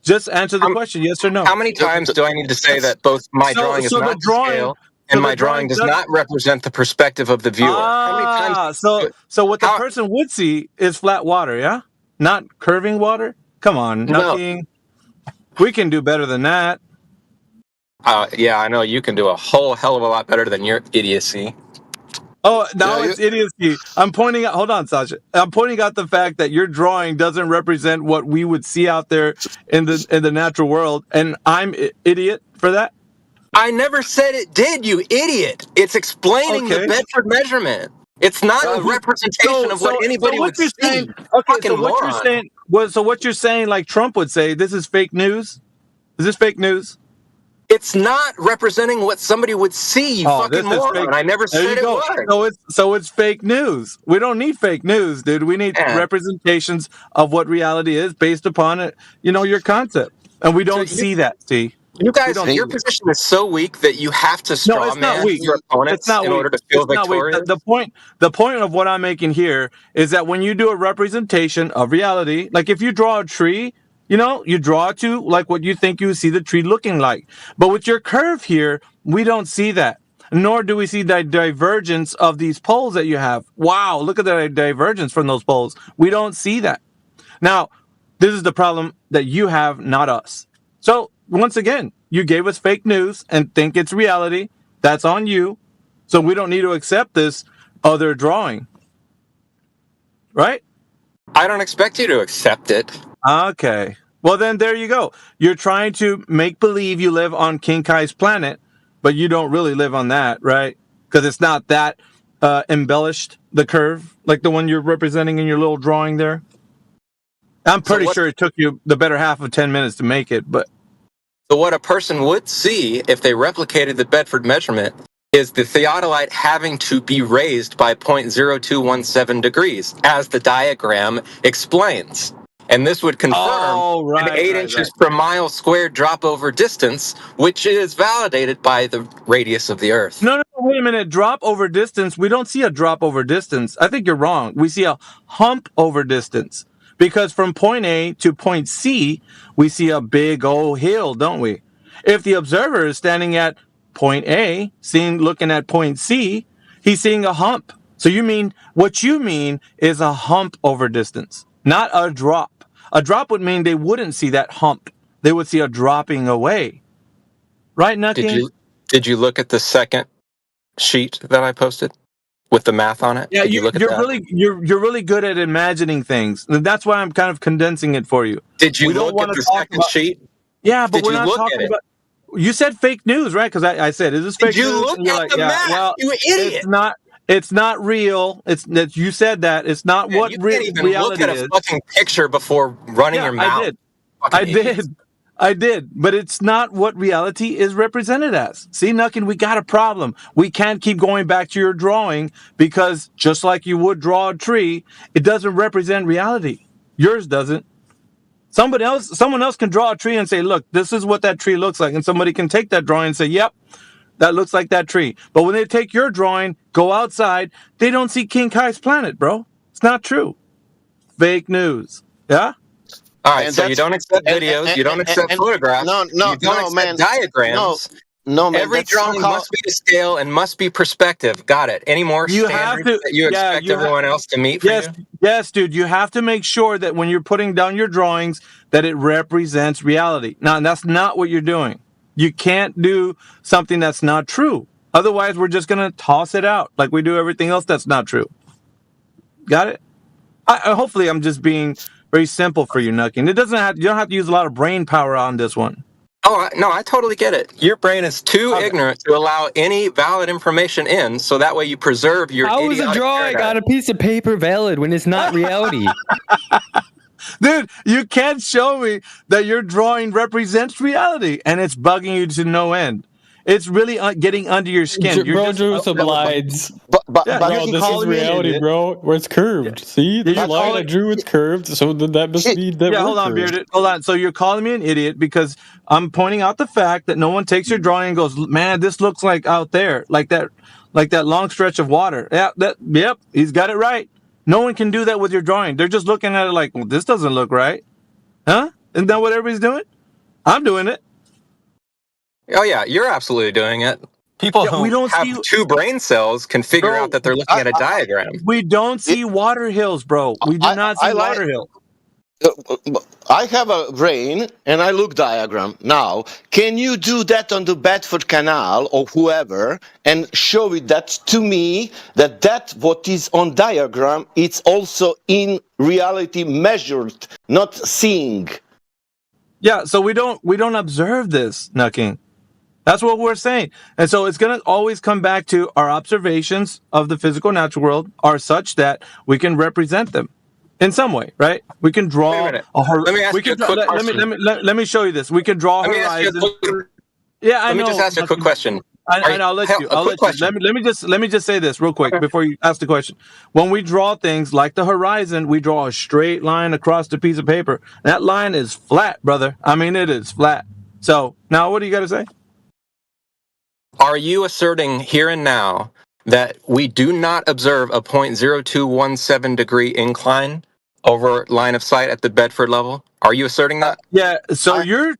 Just answer the question, yes or no. How many times do I need to say that both my drawing is not to scale and my drawing does not represent the perspective of the viewer? How many times? So what the person would see is flat water, yeah? Not curving water? Come on, nothing. We can do better than that. Yeah, I know you can do a whole hell of a lot better than your idiocy. Oh, now it's idiocy. I'm pointing out. Hold on, Sasha. I'm pointing out the fact that your drawing doesn't represent what we would see out there in the natural world, and I'm idiot for that. I never said it did, you idiot. It's explaining the Bedford measurement. It's not a representation of what anybody would see. Okay, so what you're saying. So what you're saying, like Trump would say, this is fake news. Is this fake news? It's not representing what somebody would see, you fucking moron. I never said it was. So it's fake news. We don't need fake news, dude. We need representations of what reality is based upon it, your concept. And we don't see that, see? You guys, your position is so weak that you have to straw man your opponents in order to feel victorious. The point of what I'm making here is that when you do a representation of reality, like if you draw a tree, you draw to like what you think you see the tree looking like. But with your curve here, we don't see that. Nor do we see the divergence of these poles that you have. Wow, look at the divergence from those poles. We don't see that. Now, this is the problem that you have, not us. So, once again, you gave us fake news and think it's reality. That's on you. So we don't need to accept this other drawing. Right? I don't expect you to accept it. Okay. Well, then there you go. You're trying to make believe you live on King Kai's planet, but you don't really live on that, right? Because it's not that embellished, the curve, like the one you're representing in your little drawing there. I'm pretty sure it took you the better half of 10 minutes to make it, but... So what a person would see if they replicated the Bedford measurement is the theodolite having to be raised by 0.0217 degrees, as the diagram explains. And this would confirm an 8 inches per mile squared drop over distance, which is validated by the radius of the Earth. No, wait a minute. Drop over distance. We don't see a drop over distance. I think you're wrong. We see a hump over distance. Because from point A to point C, we see a big old hill, don't we? If the observer is standing at point A, looking at point C, he's seeing a hump. So what you mean is a hump over distance, not a drop. A drop would mean they wouldn't see that hump. They would see a dropping away. Right, Nucky? Did you look at the second sheet that I posted with the math on it? Yeah, you're really good at imagining things. That's why I'm kind of condensing it for you. Did you look at the second sheet? Yeah, but we're not talking about. You said fake news, right? Because I said, "Is this fake news?" Did you look at the map? Well, you idiot! It's not real. You said that it's not what reality is. You can't even look at a fucking picture before running your mouth. I did, but it's not what reality is represented as. See, Nuckin, we got a problem. We can't keep going back to your drawing because just like you would draw a tree, it doesn't represent reality. Yours doesn't. Someone else can draw a tree and say, look, this is what that tree looks like. And somebody can take that drawing and say, yep, that looks like that tree. But when they take your drawing, go outside, they don't see King Kai's planet, bro. It's not true. Fake news. Yeah? All right, so you don't accept videos, you don't accept photographs, you don't accept diagrams. No, man. Every drawing must be to scale and must be perspective. Got it. Any more standards that you expect everyone else to meet for you? Yes, dude. You have to make sure that when you're putting down your drawings that it represents reality. Now, that's not what you're doing. You can't do something that's not true. Otherwise, we're just going to toss it out like we do everything else that's not true. Got it? Hopefully, I'm just being very simple for you, Nucky. And it doesn't have, you don't have to use a lot of brain power on this one. Oh, no, I totally get it. Your brain is too ignorant to allow any valid information in, so that way you preserve your How is a idiotic drawing paradigm. on a piece of paper valid when it's not reality? Dude, you can't show me that your drawing represents reality, and it's bugging you to no end. It's really getting under your skin. You're Bro just, drew some lines. But Yeah, but Bro, you're this is calling me an reality, idiot. bro. Where it's curved. See, the you're line I calling- drew it's curved, so that must mean that Yeah, we're hold on, curved. Bearded. Hold on. So you're calling me an idiot because I'm pointing out the fact that no one takes your drawing and goes, "Man, this looks like out there, like that long stretch of water." Yeah, yep, he's got it right. No one can do that with your drawing. They're just looking at it like, well, "This doesn't look right." Huh? Isn't that what everybody's doing? I'm doing it. Oh, yeah, you're absolutely doing it. People Yeah, we who don't have see- two brain cells can figure Bro, out that they're looking at a diagram. We don't see water hills, bro. We do not see I like- water hills. I have a brain and I look diagram. Now, can you do that on the Bedford Canal or whoever and show it that to me that what is on diagram it's also in reality measured, not seeing. Yeah, so we don't observe this, Nucking. That's what we're saying. And so it's going to always come back to our observations of the physical natural world are such that we can represent them in some way, right? We can draw Wait a minute. a Let me ask you a quick question. let me show you this. We can draw a Let me ask you a horizon. quick- Yeah, I Let me know. just ask you a quick question. I'll let you. I'll let you. Let me just say this real quick before you ask the question. When we draw things like the horizon, we draw a straight line across the piece of paper. That line is flat, brother. I mean, it is flat. So now, what do you got to say? Are you asserting here and now that we do not observe a 0.0217 degree incline over line of sight at the Bedford level? Are you asserting that? Yeah. So you're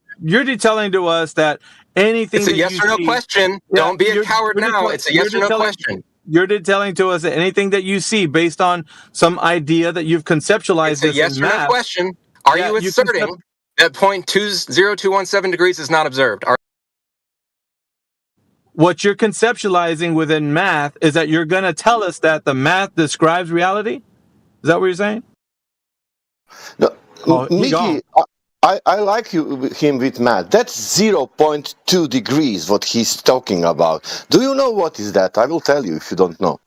telling to us that anything. It's a that yes you or no see- question. Yeah, Don't be a you're- coward you're now. detell- It's a yes or no detailing- question. You're telling to us that anything that you see based on some idea that you've conceptualized It's a this yes in or math. no question. Are Yeah, you you asserting that 0.20217 degrees is not observed? What you're conceptualizing within math is that you're going to tell us that the math describes reality? Is that what you're saying? No, Oh, he Mickey, gone. I like him with math. That's 0.2 degrees what he's talking about. Do you know what is that? I will tell you if you don't know.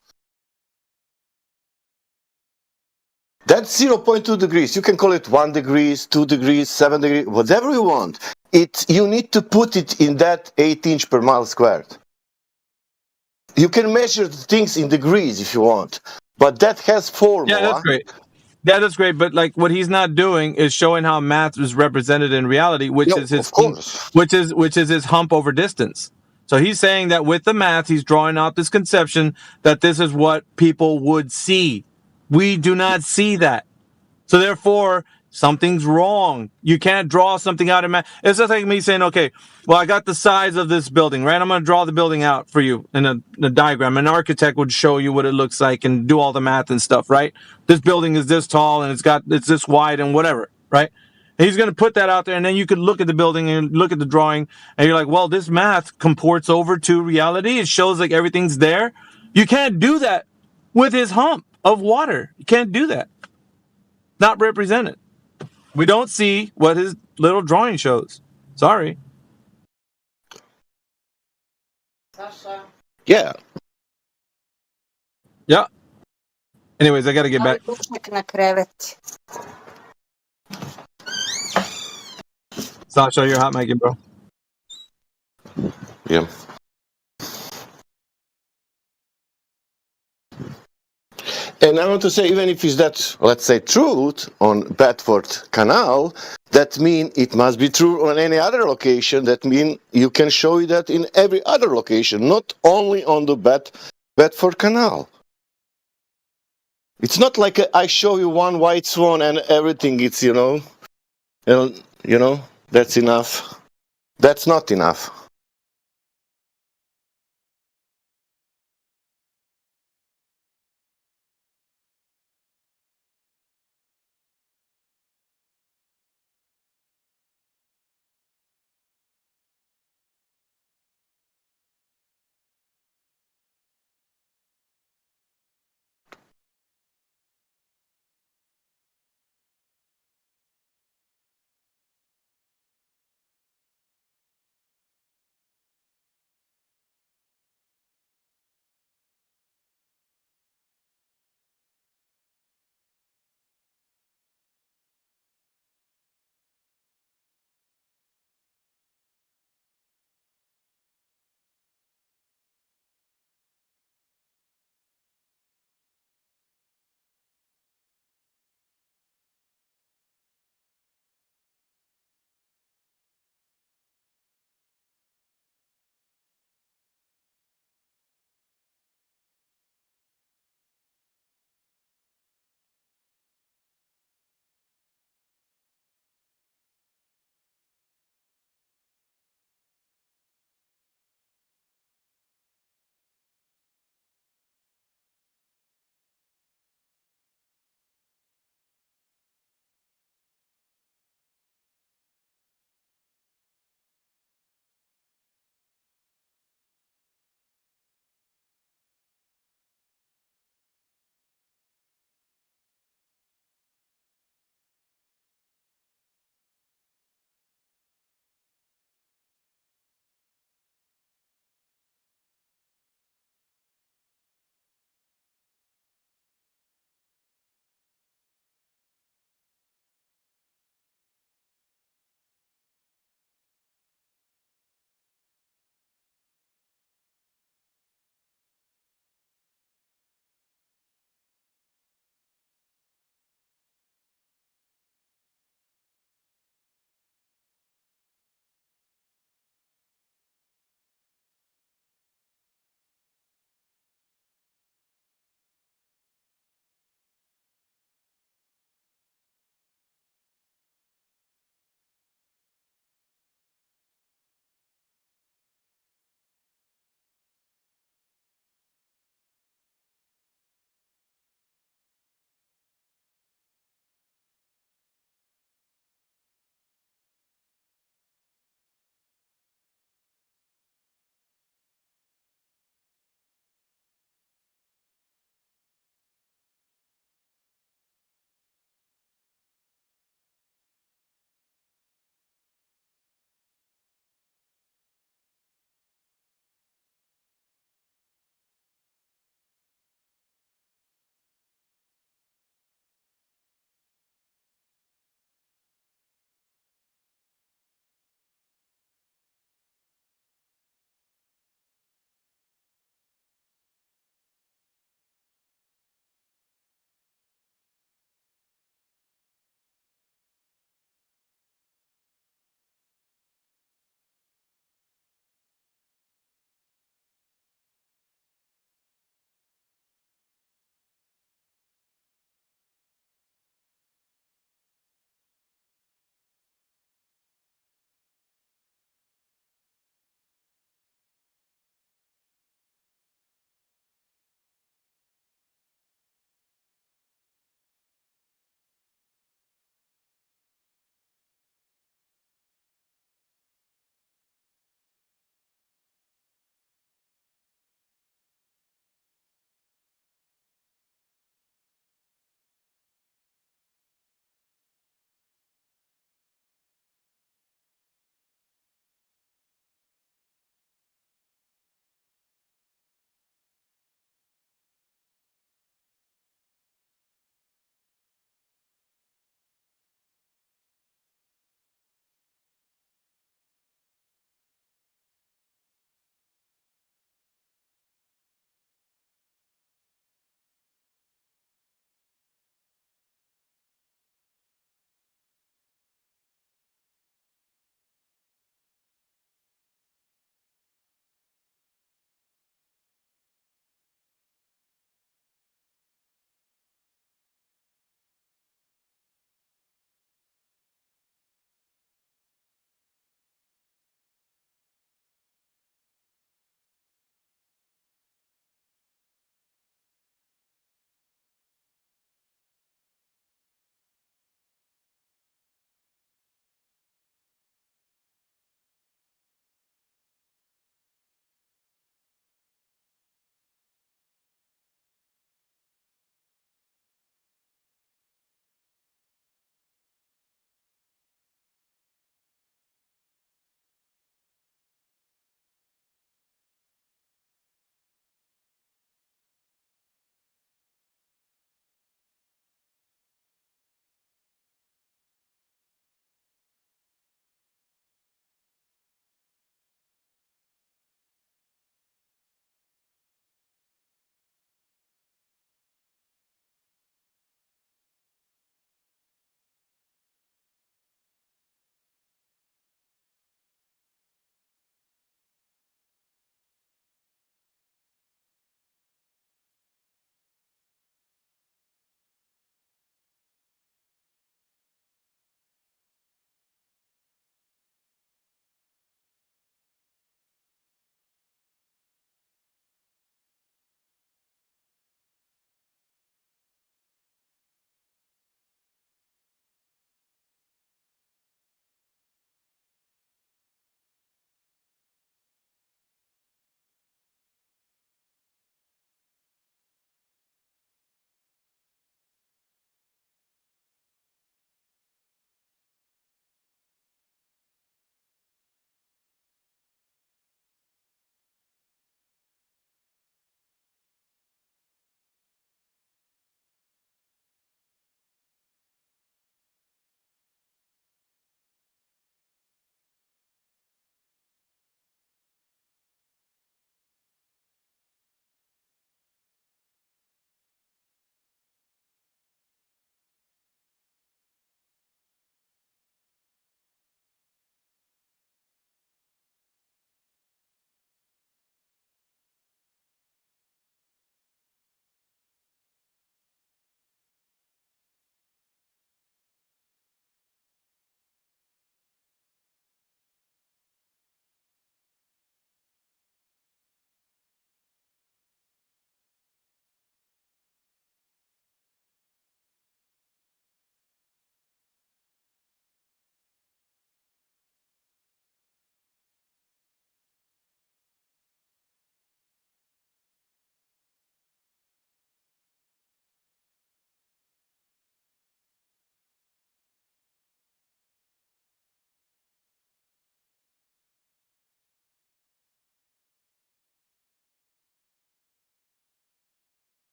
That's 0.2 degrees. You can call it 1 degrees, 2 degrees, 7 degrees, whatever you want. You need to put it in that 8 inch per mile squared. You can measure things in degrees if you want, but that has formula. Yeah, that's great. Yeah, that's great. But like, what he's not doing is showing how math is represented in reality, which is his, of course. which is his hump over distance. So he's saying that with the math, he's drawing out this conception that this is what people would see. We do not see that. So therefore, something's wrong. You can't draw something out of math. It's just like me saying, okay, well, I got the size of this building, right? I'm going to draw the building out for you in a diagram. An architect would show you what it looks like and do all the math and stuff, right? This building is this tall and it's this wide and whatever, right? And he's going to put that out there, and then you could look at the building and look at the drawing, and you're like, well, this math comports over to reality. It shows like everything's there. You can't do that with his hump of water. You can't do that. Not represented. We don't see what his little drawing shows. Sorry. Yeah. Yeah. Anyways, I got to get back. Sasha, you're hot micing, bro. Yeah. And I want to say, even if it's that, let's say, truth on Bedford Canal, that means it must be true on any other location. That means you can show that in every other location, not only on the Bedford Canal. It's not like I show you one white swan and everything. It's that's enough. That's not enough.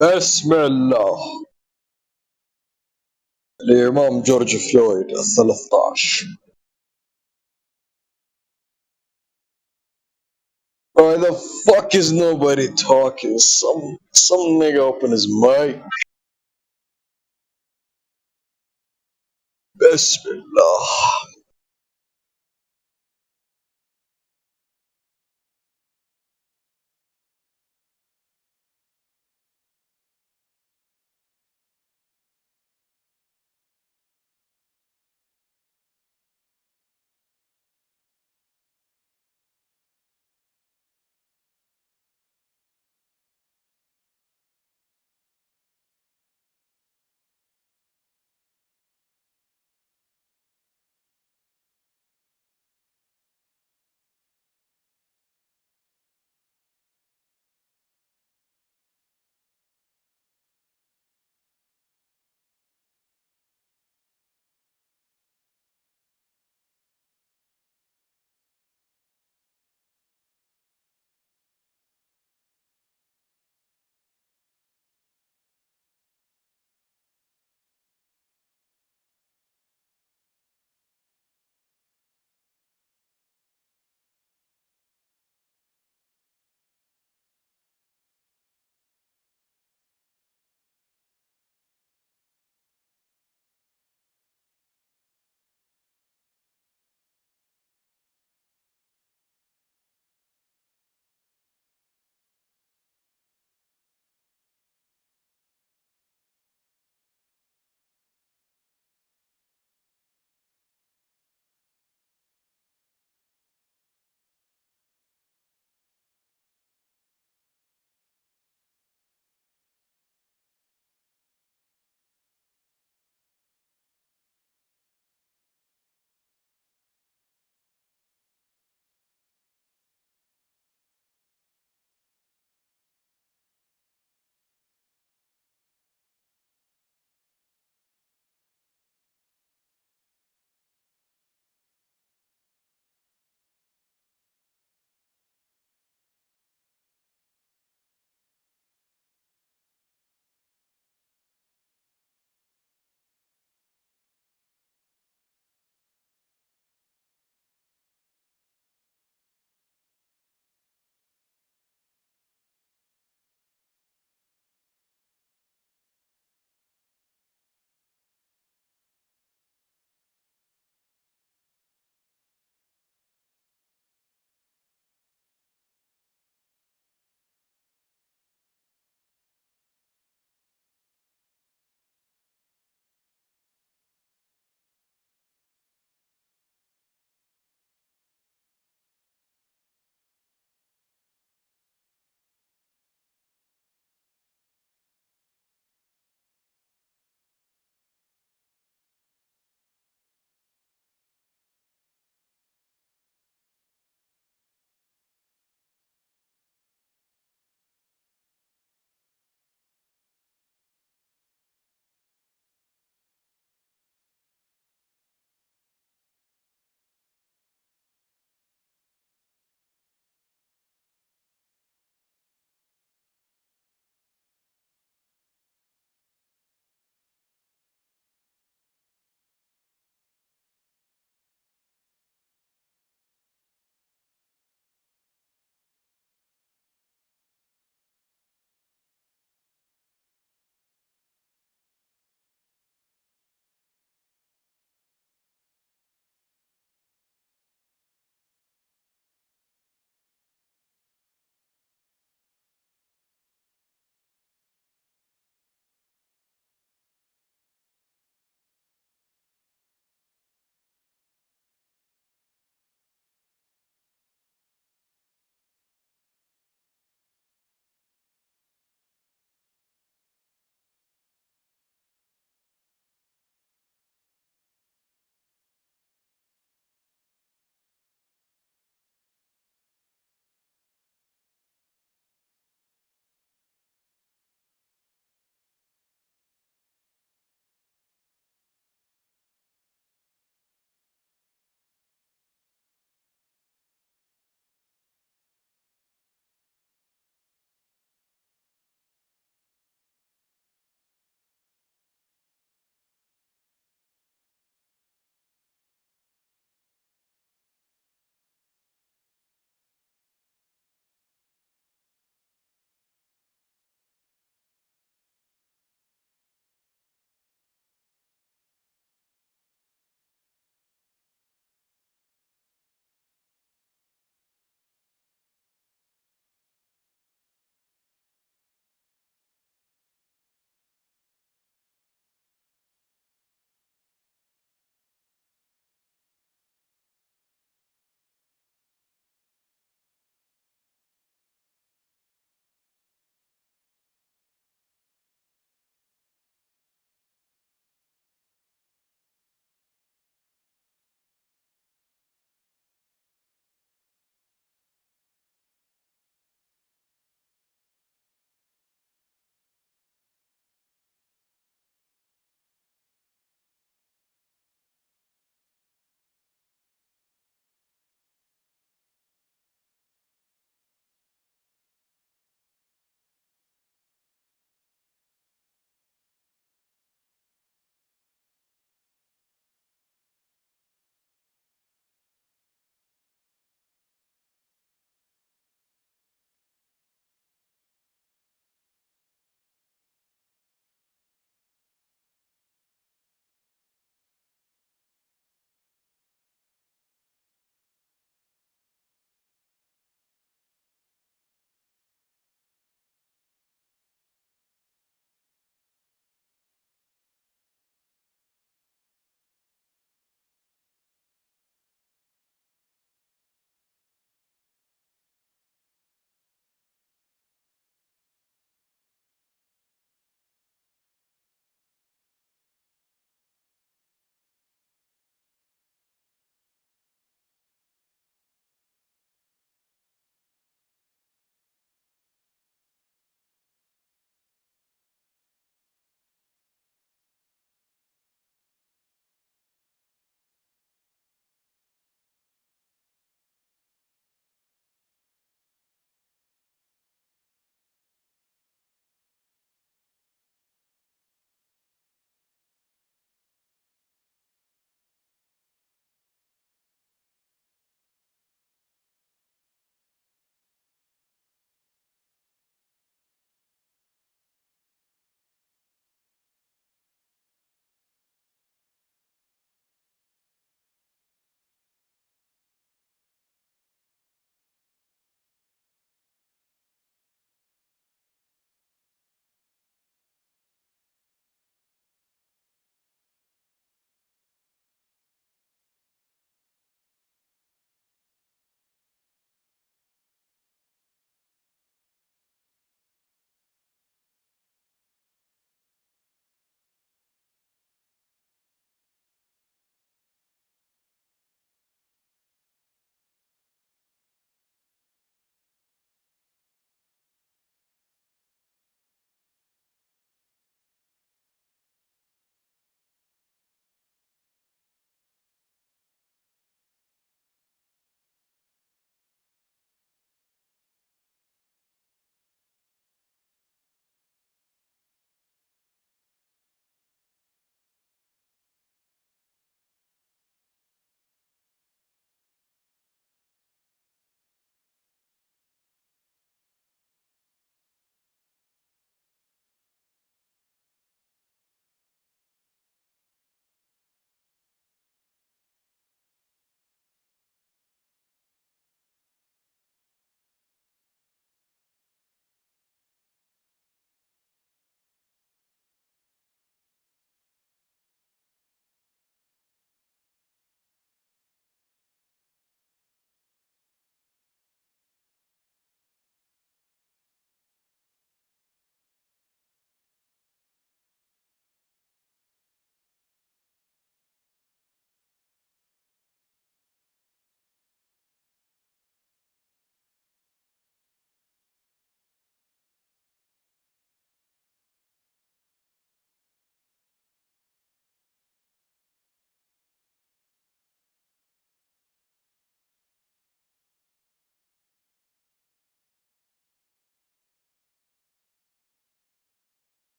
Bismillah. الإمام جورج فلويد 13. Why the fuck is nobody talking? Some nigga open his mic. Bismillah.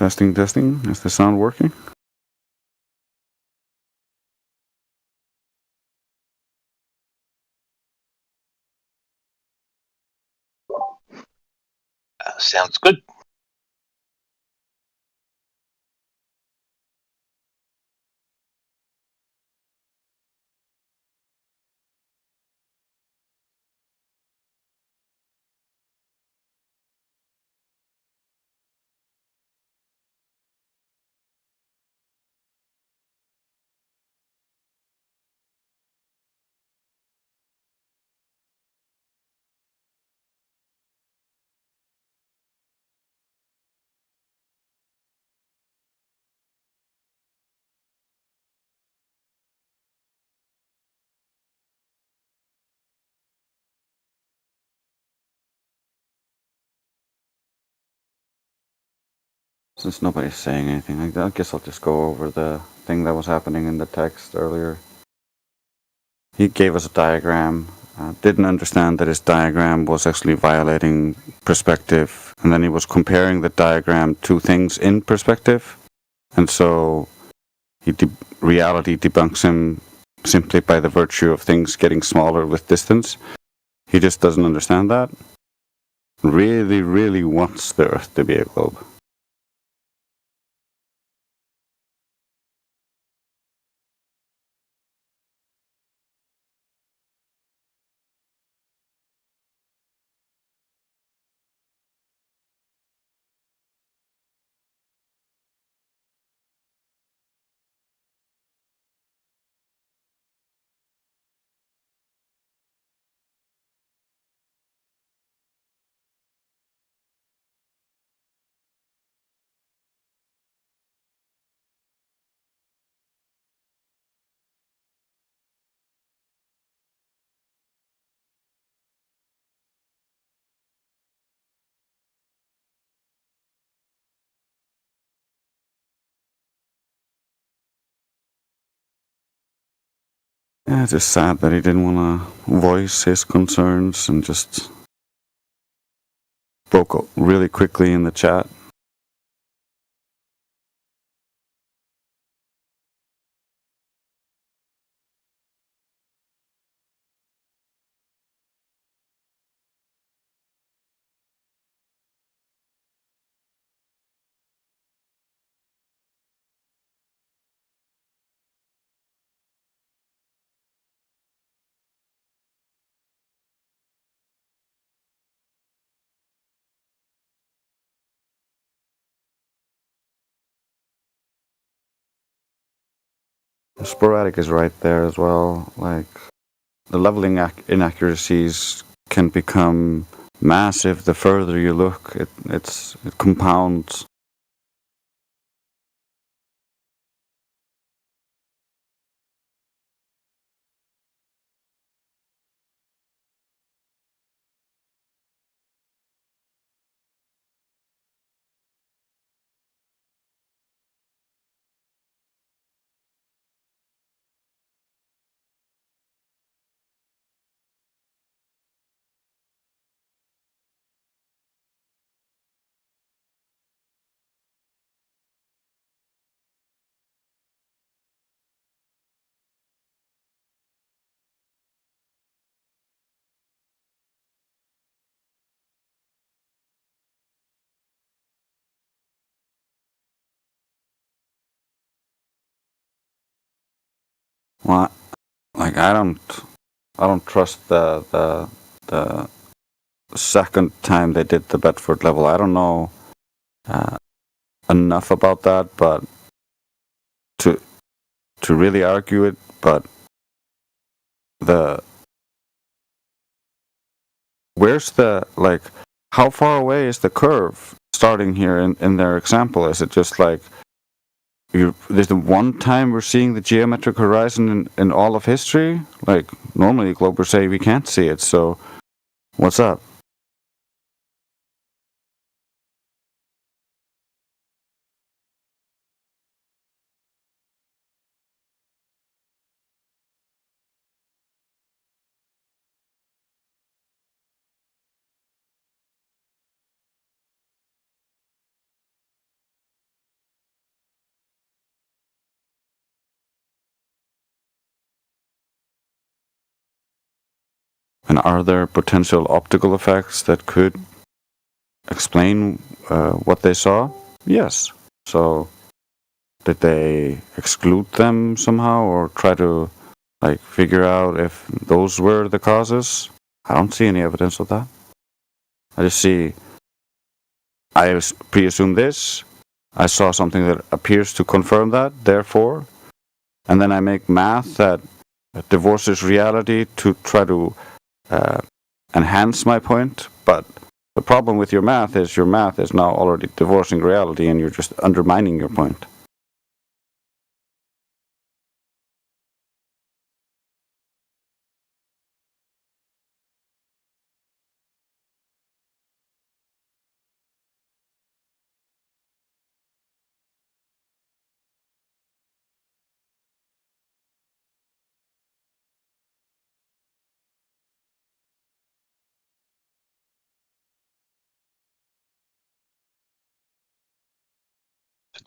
Testing, testing. Is the sound working? Sounds good. Since nobody's saying anything, I guess I'll just go over the thing that was happening in the text earlier. He gave us a diagram, didn't understand that his diagram was actually violating perspective, and then he was comparing the diagram to things in perspective, and so reality debunks him simply by the virtue of things getting smaller with distance. He just doesn't understand that. Really, really wants the Earth to be a globe. Yeah, it's just sad that he didn't want to voice his concerns and just spoke up really quickly in the chat. Sporadic is right there as well. Like, the leveling inaccuracies can become massive the further you look. It compounds. Well, like I don't trust the second time they did the Bedford level. I don't know enough about that, but to really argue it. But where's the, like, how far away is the curve starting here in their example? Is it just like there's the one time we're seeing the geometric horizon in all of history? Like, normally Globers say we can't see it, so what's up? And are there potential optical effects that could explain what they saw? Yes. So did they exclude them somehow or try to like figure out if those were the causes? I don't see any evidence of that. I just see I pre-assume this. I saw something that appears to confirm that, therefore, and then I make math that divorces reality to try to enhance my point. But the problem with your math is now already divorcing reality and you're just undermining your point.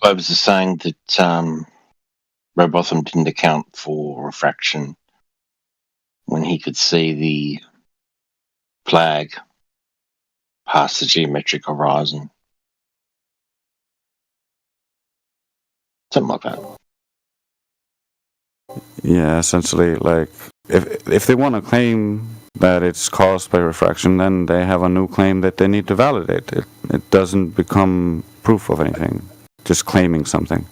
Globus is saying that Robotham didn't account for refraction when he could see the flag past the geometric horizon. Something like that. Yeah, essentially, like if they want to claim that it's caused by refraction, then they have a new claim that they need to validate. It doesn't become proof of anything, just claiming something.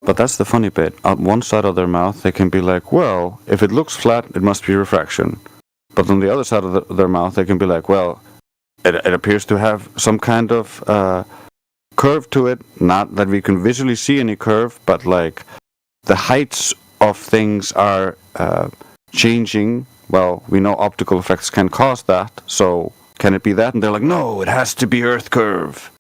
But that's the funny bit. On one side of their mouth, they can be like, well, if it looks flat, it must be refraction. But on the other side of their mouth, they can be like, well, it appears to have some kind of curve to it. Not that we can visually see any curve, but like the heights of things are changing. Well, we know optical effects can cause that. So can it be that? And they're like, no, it has to be Earth curve.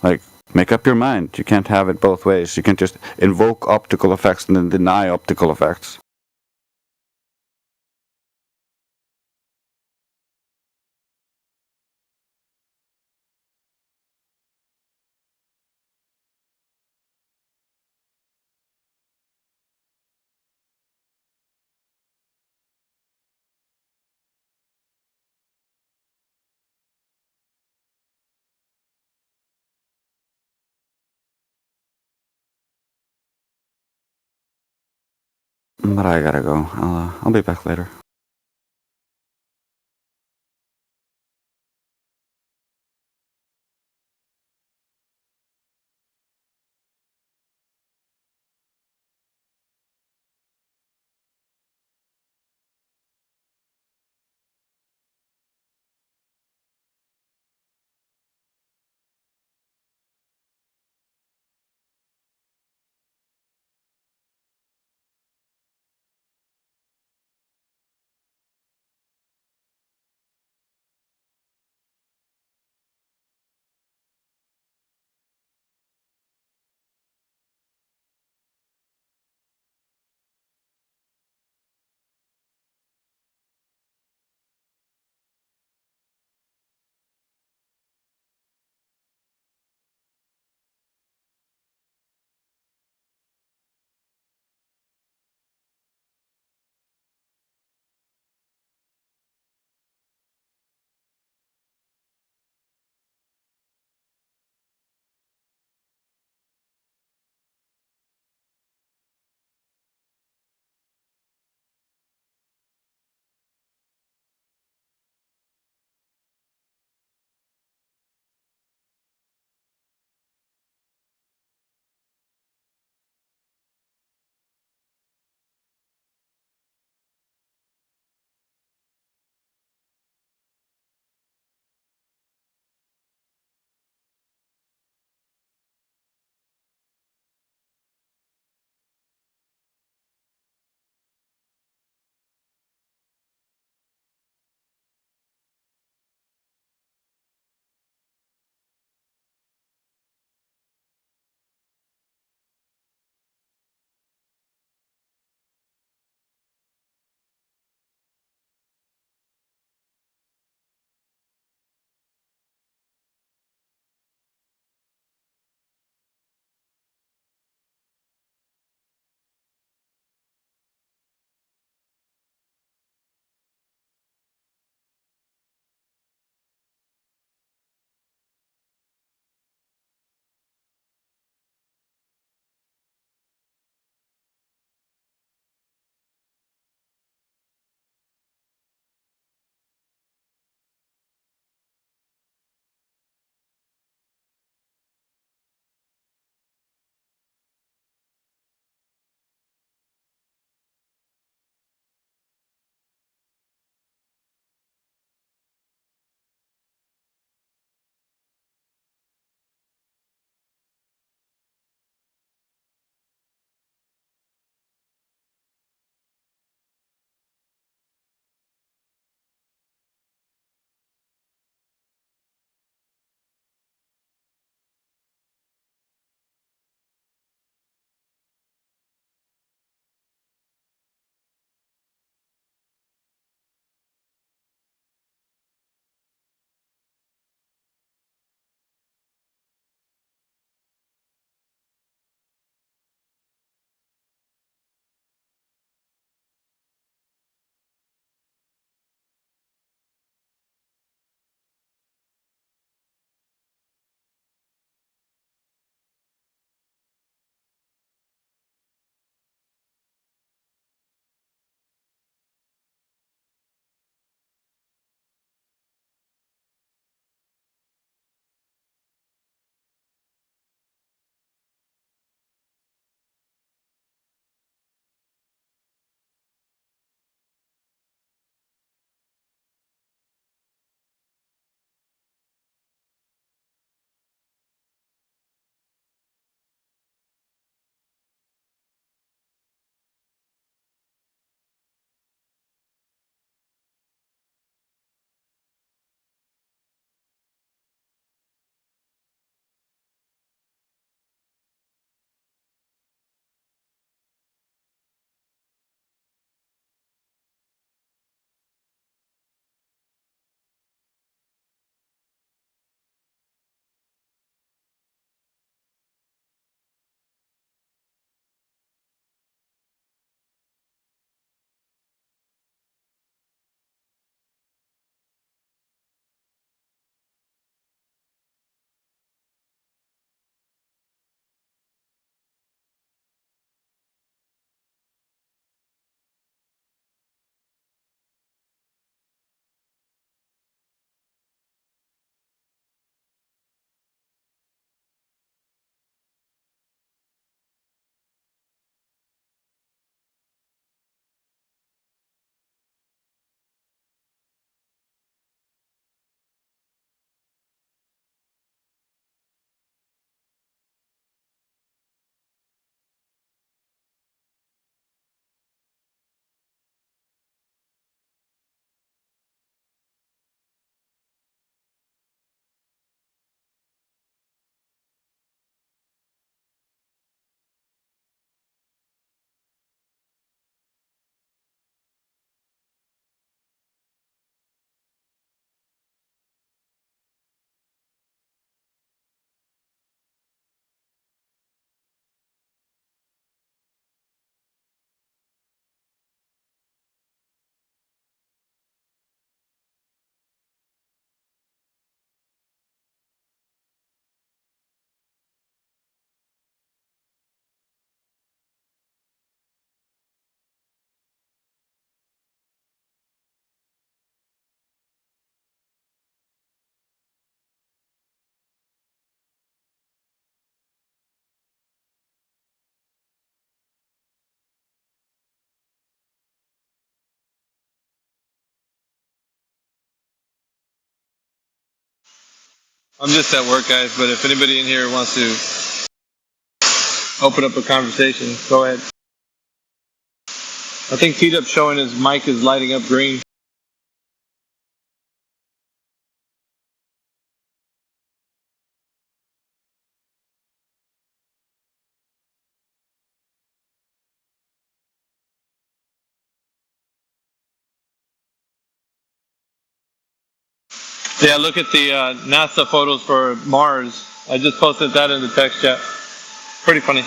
Like, make up your mind. You can't have it both ways. You can't just invoke optical effects and then deny optical effects. But I gotta go. I'll be back later. I'm just at work, guys, but if anybody in here wants to open up a conversation, go ahead. I think T-Dub's showing his mic is lighting up green. Yeah, look at the NASA photos for Mars. I just posted that in the text chat. Pretty funny.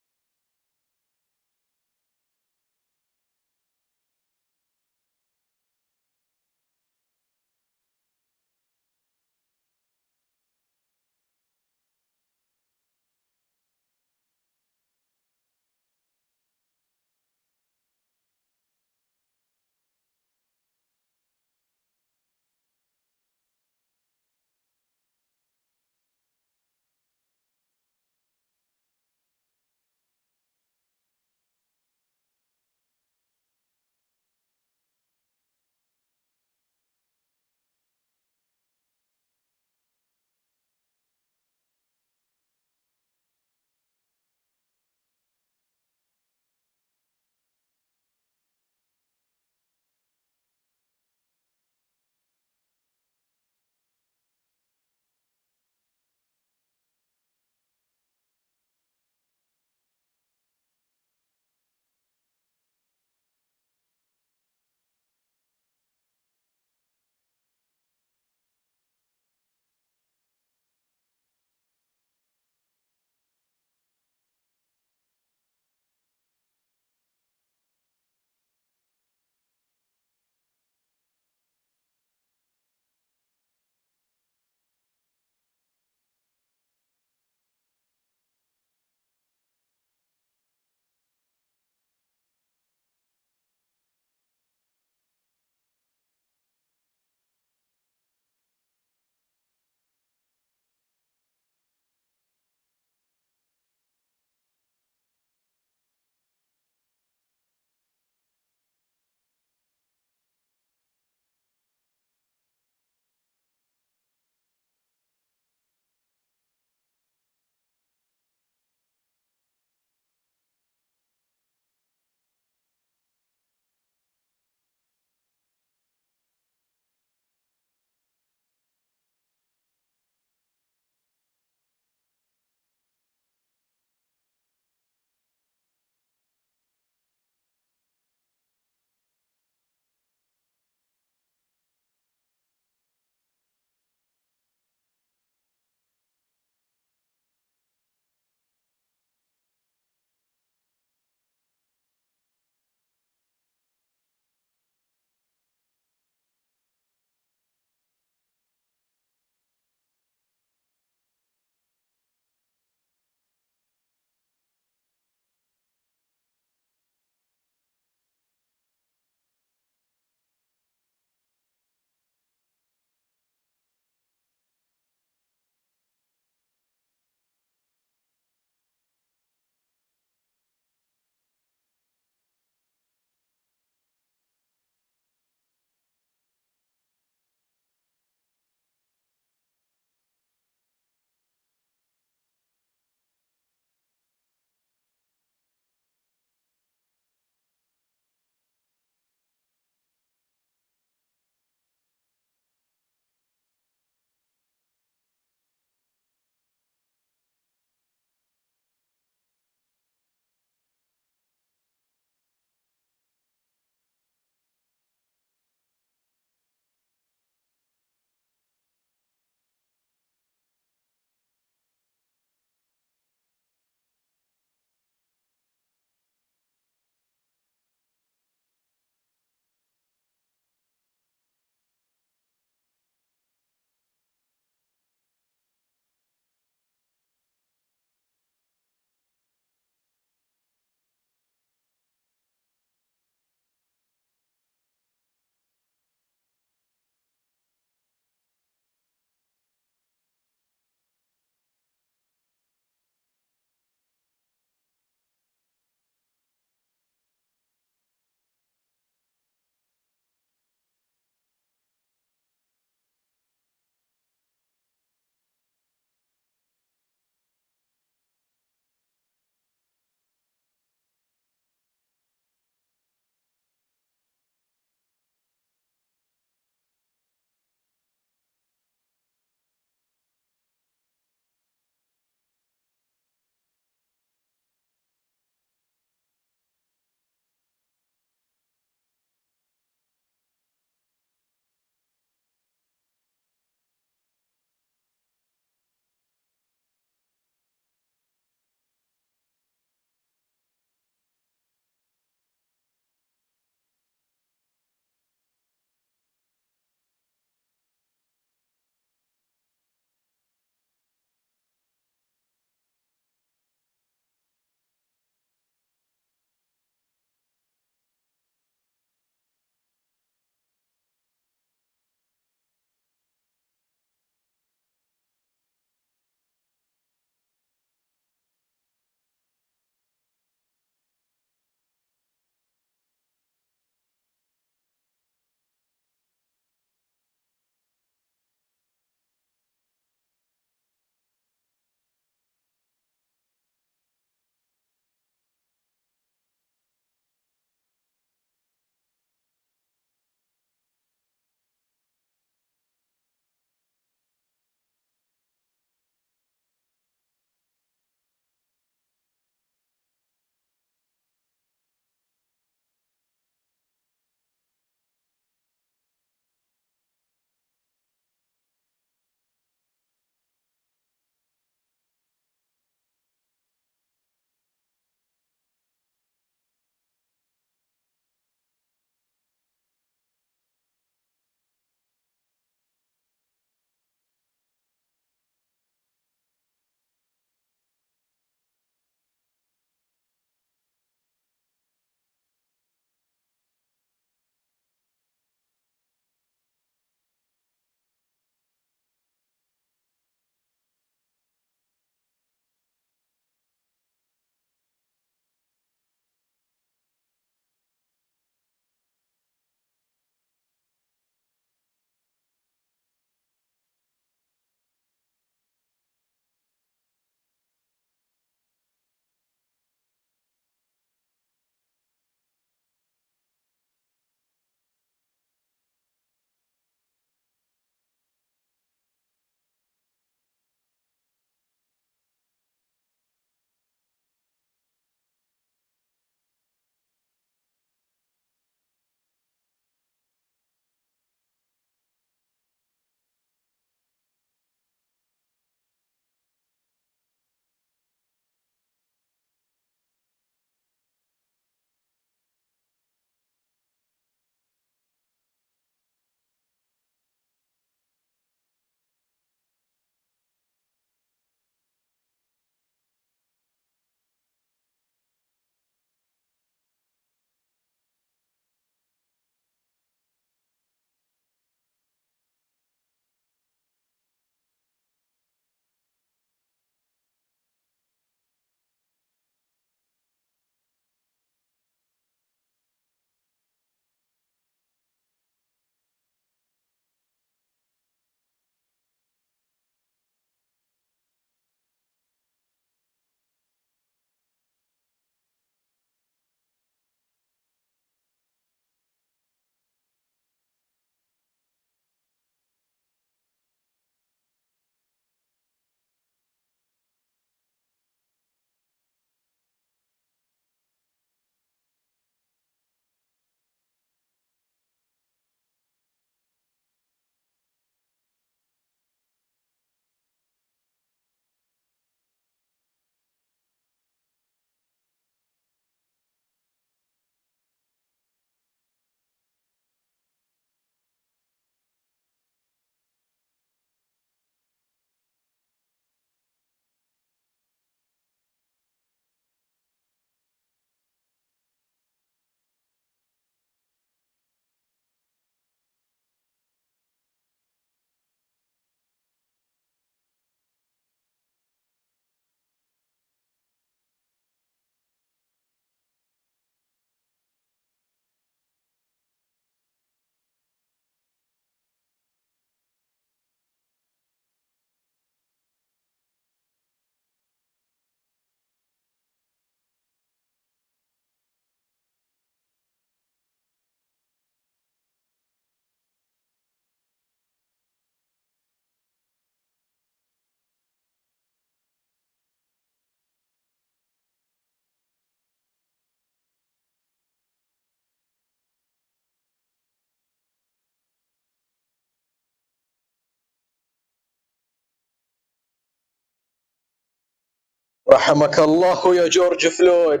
رحمك الله يا جورج فلويد.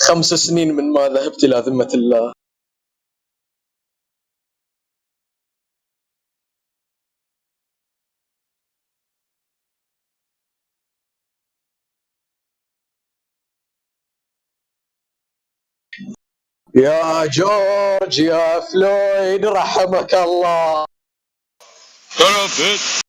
5 سنين من ما ذهبت إلى ذمة الله. يا جورج يا فلويد رحمك الله. Shut up, bitch.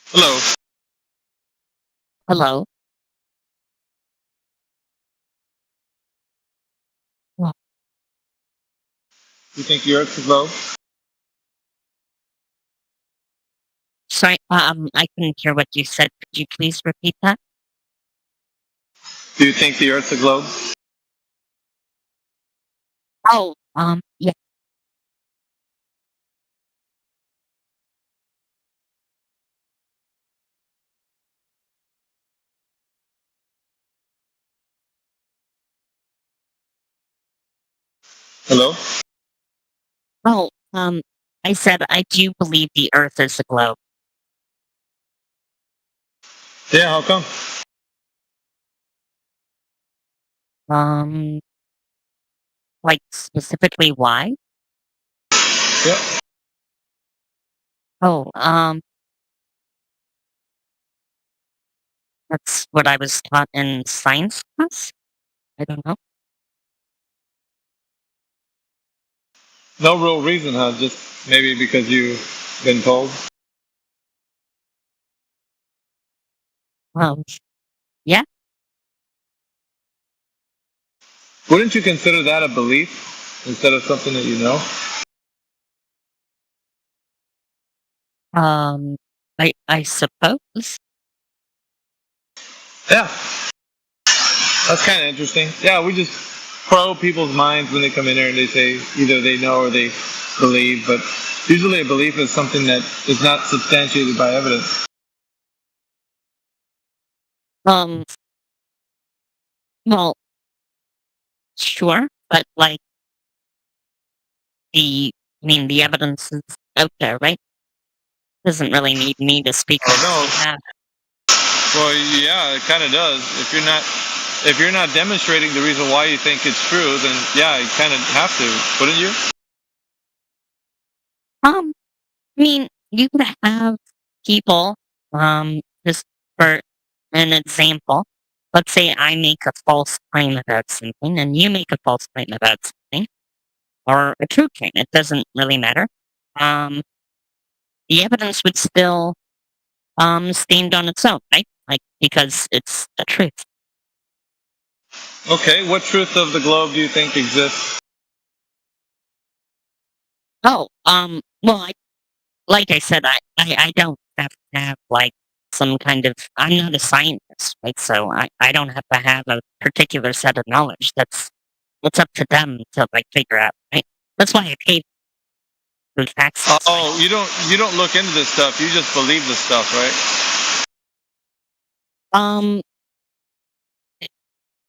Hello. Hello. You think the Earth's a globe? Sorry, I couldn't hear what you said. Could you please repeat that? Do you think the Earth's a globe? Oh, yeah. Hello? Oh, I said I do believe the Earth is a globe. Yeah, how come? Like specifically why? Yeah. Oh, that's what I was taught in science class. I don't know. No real reason, huh? Just maybe because you've been told? Well, yeah. Wouldn't you consider that a belief instead of something that you know? I suppose. Yeah. That's kind of interesting. Yeah, we just probe people's minds when they come in here and they say either they know or they believe, but usually a belief is something that is not substantiated by evidence. Well, sure, but like the evidence is out there, right? Doesn't really need me to speak on behalf. Well, yeah, it kind of does. If you're not demonstrating the reason why you think it's true, then yeah, you kind of have to, wouldn't you? You could have people, just for an example, let's say I make a false claim about something and you make a false claim about something, or a true claim, it doesn't really matter. The evidence would still, stand on its own, right? Like, because it's the truth. Okay, what truth of the globe do you think exists? Oh, well, like I said, I don't have to have, like, some kind of... I'm not a scientist, right? So I don't have to have a particular set of knowledge. That's up to them to, like, figure out, right? That's why I paid for taxes. Oh, you don't look into this stuff. You just believe this stuff, right?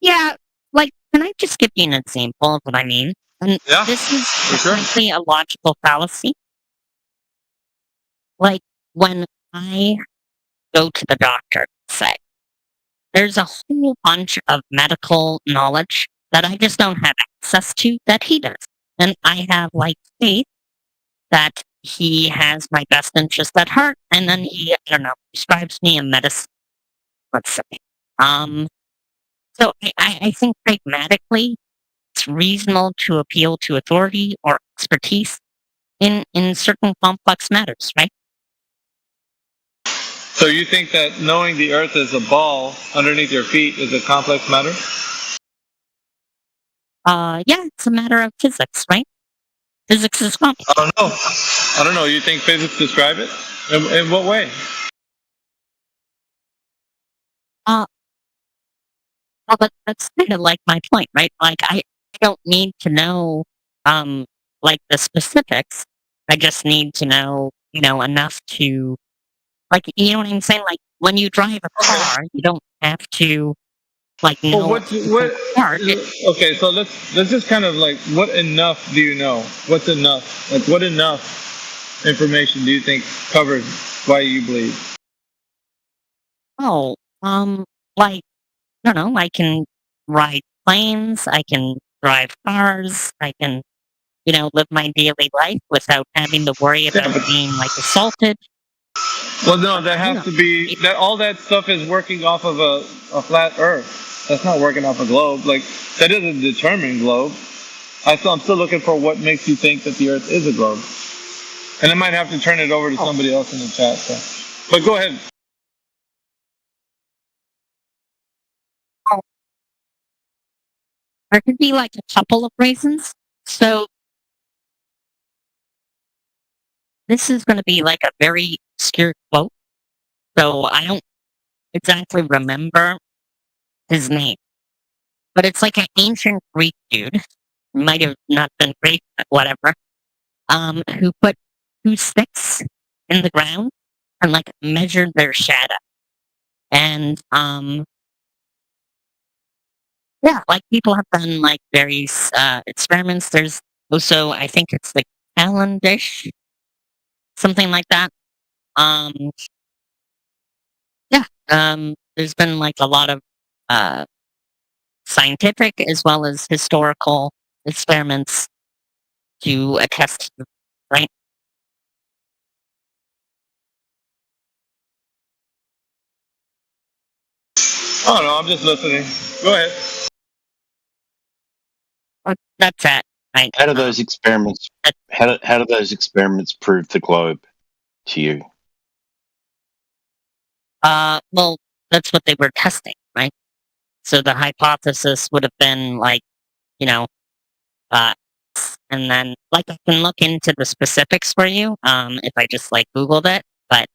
Yeah, like, can I just give you an example of what I mean? And Yeah, this is for sure. essentially a logical fallacy. Like, when I go to the doctor, say, there's a whole bunch of medical knowledge that I just don't have access to that he does. And I have, like, faith that he has my best interest at heart, and then he, I don't know, prescribes me a medicine, let's say. So I think pragmatically, it's reasonable to appeal to authority or expertise in certain complex matters, right? So you think that knowing the Earth is a ball underneath your feet is a complex matter? Yeah, it's a matter of physics, right? Physics is complex. I don't know. You think physics describe it? In what way? Well, that's kind of like my point, right? Like, I don't need to know, like, the specifics. I just need to know, enough to, like, you know what I'm saying? Like, when you drive a car, you don't have to, like, know Well, okay, so let's just kind of like, what enough do you know? What's enough? Like, what enough information do you think covers why you believe? Oh, like, I don't know, I can ride planes, I can drive cars, I can, live my daily life without having to worry about being, like, assaulted. Well, no, that has to be that. All that stuff is working off of a flat Earth. That's not working off a globe. Like, that doesn't determine globe. I'm still looking for what makes you think that the Earth is a globe. And I might have to turn it over to somebody else in the chat. So. But go ahead. There could be like a couple of reasons. So this is going to be like a very obscure quote. So I don't exactly remember his name, but it's like an ancient Greek dude. Might have not been Greek, but whatever. Who put 2 sticks in the ground and like measured their shadow. And yeah, like people have done like various experiments. There's also, I think it's the Cavendish, something like that. Um, yeah, there's been like a lot of scientific as well as historical experiments to attest to, right? Oh no, I'm just listening. Go ahead. That's it. Right. How do those experiments? How do those experiments prove the globe to you? Well, that's what they were testing, right? So the hypothesis would have been like, you know, and then like I can look into the specifics for you, if I just like Googled it. But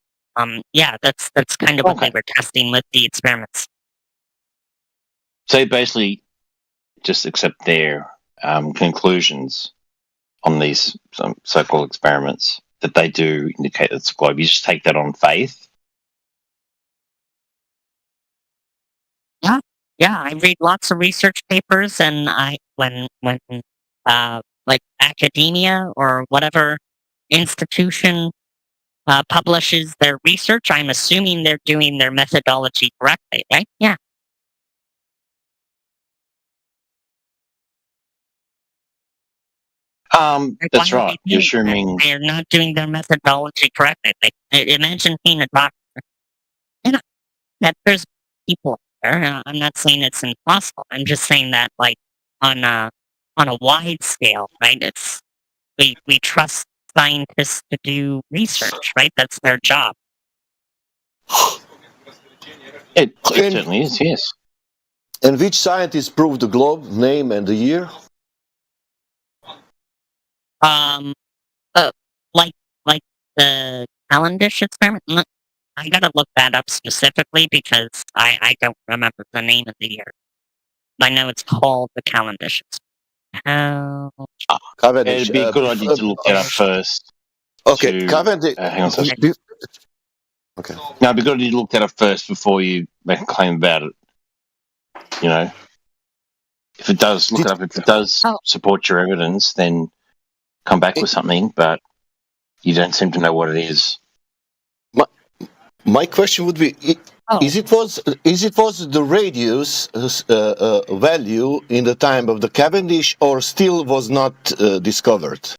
yeah, that's kind of what they were testing with the experiments. So you basically just accept their conclusions on these so-called experiments that they do indicate it's a globe. You just take that on faith. Yeah, I read lots of research papers, and when like academia or whatever institution publishes their research, I'm assuming they're doing their methodology correctly, right? Yeah. That's right. You're assuming they're not doing their methodology correctly. Imagine being a doctor. And that there's people there. I'm not saying it's impossible. I'm just saying that, like, on a wide scale, right? It's we trust scientists to do research, right? That's their job. it certainly is. Yes. And which scientist proved the globe, name, and the year? Like the Cavendish experiment. I gotta look that up specifically because I don't remember the name of the year. I know it's called the Cavendish experiment. Cavendish. It'd be a good idea to look that up first. Okay, Cavendish. Hang on a second. Okay. No, it'd be good idea to look that up first before you make a claim about it. You know, if it does, look it up. If it does support your evidence, then come back with something. But you don't seem to know what it is. My question would be: is it was the radius value in the time of the Cavendish, or still was not discovered?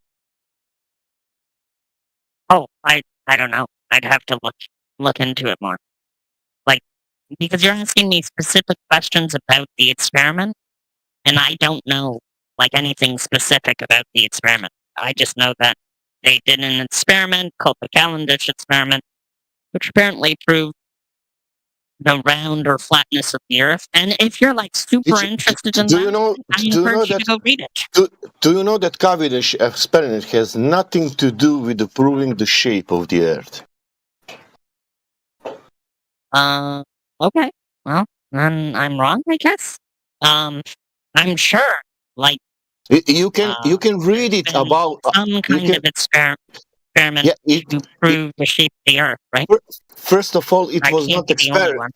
Oh, I don't know. I'd have to look into it more. Like, because you're asking me specific questions about the experiment, and I don't know like anything specific about the experiment. I just know that they did an experiment called the Cavendish experiment, which apparently proved the round or flatness of the Earth. And if you're like super interested in that, I encourage you to go read it. Do you know that Cavendish experiment has nothing to do with proving the shape of the Earth? Okay. Well, then I'm wrong, I guess. I'm sure. Like you can read it about some kind of experiment to prove the shape of the Earth, right? First of all, it was not experiment.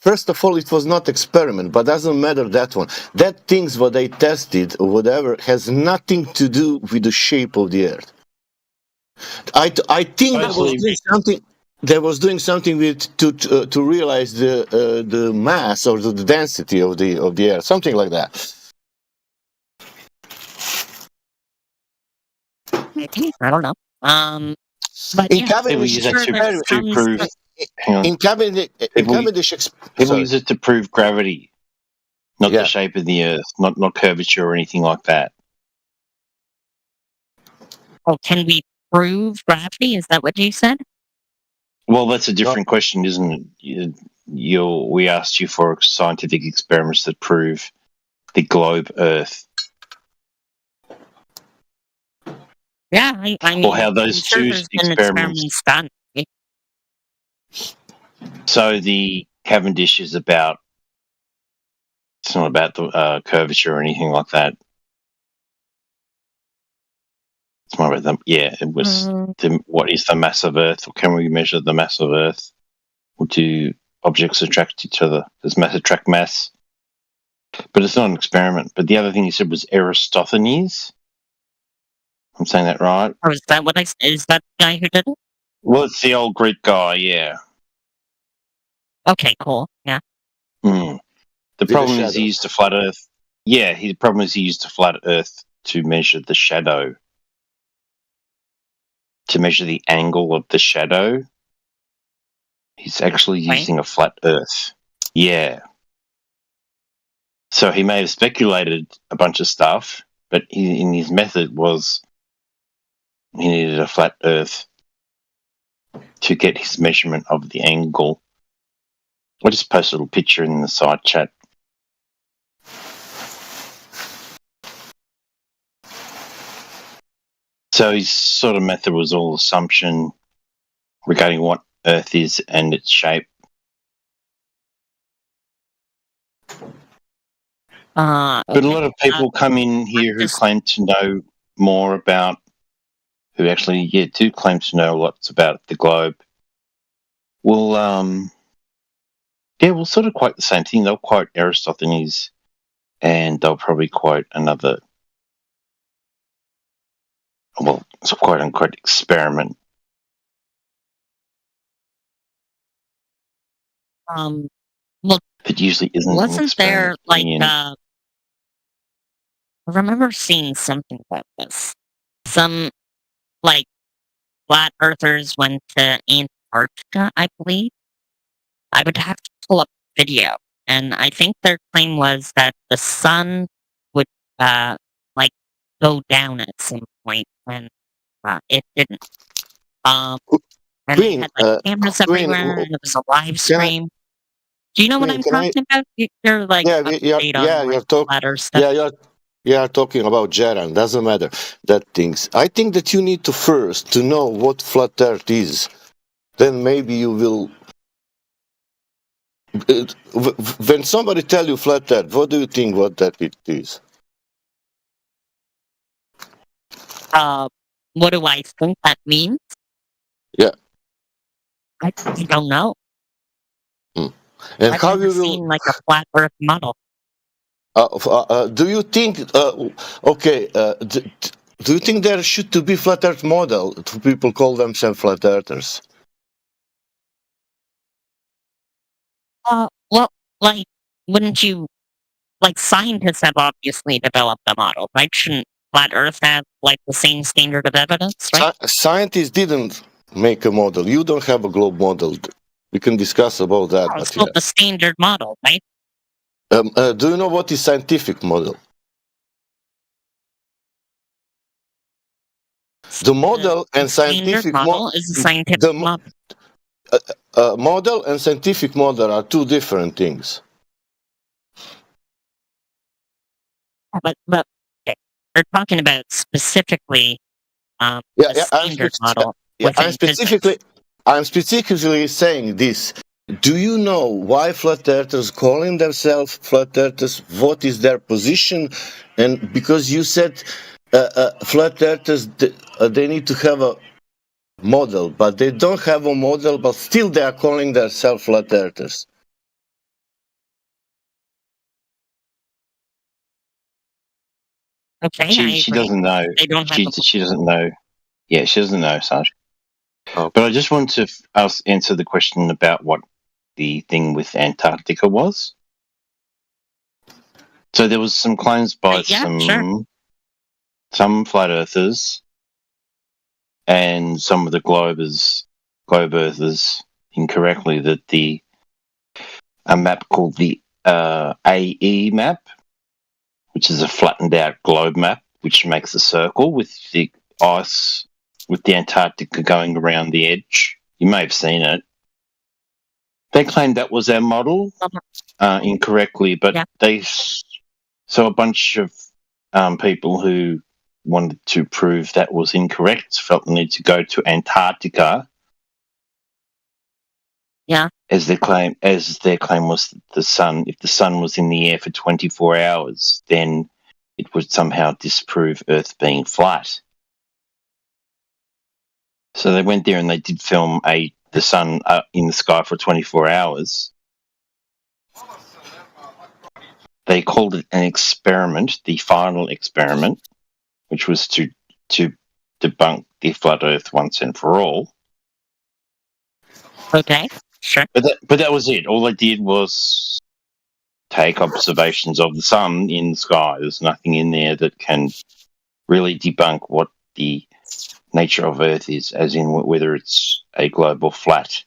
First of all, it was not experiment, but doesn't matter that one. That things what they tested or whatever has nothing to do with the shape of the Earth. I think that was doing something. They was doing something with to realize the mass or the density of the Earth, something like that. Maybe, I don't know. But in yeah, Cavendish, people use it to prove gravity, not the shape of the Earth, not curvature or anything like that. Oh, can we prove gravity? Is that what you said? Well, that's a different question, isn't it? We asked you for scientific experiments that prove the globe Earth. Yeah, I mean, Or how those I'm sure two there's been experiments. done. So the Cavendish is about. It's not about the curvature or anything like that. It's more about it was what is the mass of Earth, or can we measure the mass of Earth? Or do objects attract each other? Does mass attract mass? But it's not an experiment. But the other thing you said was Eratosthenes. I'm saying that right? Or is that is that the guy who did it? Well, it's the old Greek guy, yeah. Okay, cool. Yeah. The problem is he used a flat Earth. Yeah, the problem is he used a flat Earth to measure the shadow. To measure the angle of the shadow. He's actually using a flat Earth. Yeah. So he may have speculated a bunch of stuff, but in his method was he needed a flat Earth to get his measurement of the angle. I'll just post a little picture in the side chat. So his sort of method was all assumption regarding what Earth is and its shape. But a lot of people come in here who claim to know more about, who actually, do claim to know lots about the globe. Well, sort of quote the same thing. They'll quote Aristophanes, and they'll probably quote another, it's a quote-unquote experiment. Well, it usually isn't. Wasn't there like opinion. I remember seeing something about this. Some like flat earthers went to Antarctica, I believe. I would have to pull up video, and I think their claim was that the sun would like go down at some point when it didn't. And they had like cameras everywhere, and it was a live stream. Do you know what I'm talking about? You're like up to date on you're talking. flatter stuff. You are talking about Jaran. Doesn't matter that things. I think that you need to first to know what flat Earth is. Then maybe you will. When somebody tell you flat Earth, what do you think? What that it is? What do I think that means? Yeah. I don't know. And I've how never you will? seen like a flat Earth model. Do you think? Do you think there should to be flat Earth model? People call themselves flat Earthers. Well, like, wouldn't you? Like, scientists have obviously developed a model, right? Shouldn't flat Earth have like the same standard of evidence, right? Scientists didn't make a model. You don't have a globe model. We can discuss about that. It's still the standard model, right? Do you know what is scientific model? The model and scientific model is a scientific model. Model and scientific model are two different things. But okay. We're talking about specifically a standard model. I'm specifically saying this. Do you know why flat earthers calling themselves flat earthers? What is their position? And because you said flat earthers, they need to have a model, but they don't have a model, but still they are calling themselves flat earthers. Okay, she doesn't know. They don't have she doesn't know. Yeah, she doesn't know, Sarge. But I just want to answer the question about what the thing with Antarctica was. So there was some claims by some flat earthers and some of the globe earthers incorrectly that a map called the AE map, which is a flattened out globe map, which makes a circle with the ice, with the Antarctica going around the edge, You may have seen it. They claimed that was our model incorrectly, but so a bunch of people who wanted to prove that was incorrect felt the need to go to Antarctica. Yeah. As their claim was that the sun, if the sun was in the air for 24 hours, then it would somehow disprove Earth being flat. So they went there and they did film the sun in the sky for 24 hours. They called it an experiment, the final experiment, which was to debunk the flat Earth once and for all. Okay, sure. But that was it. All they did was take observations of the sun in the sky. There's nothing in there that can really debunk what the nature of Earth is, as in whether it's a globe or flat.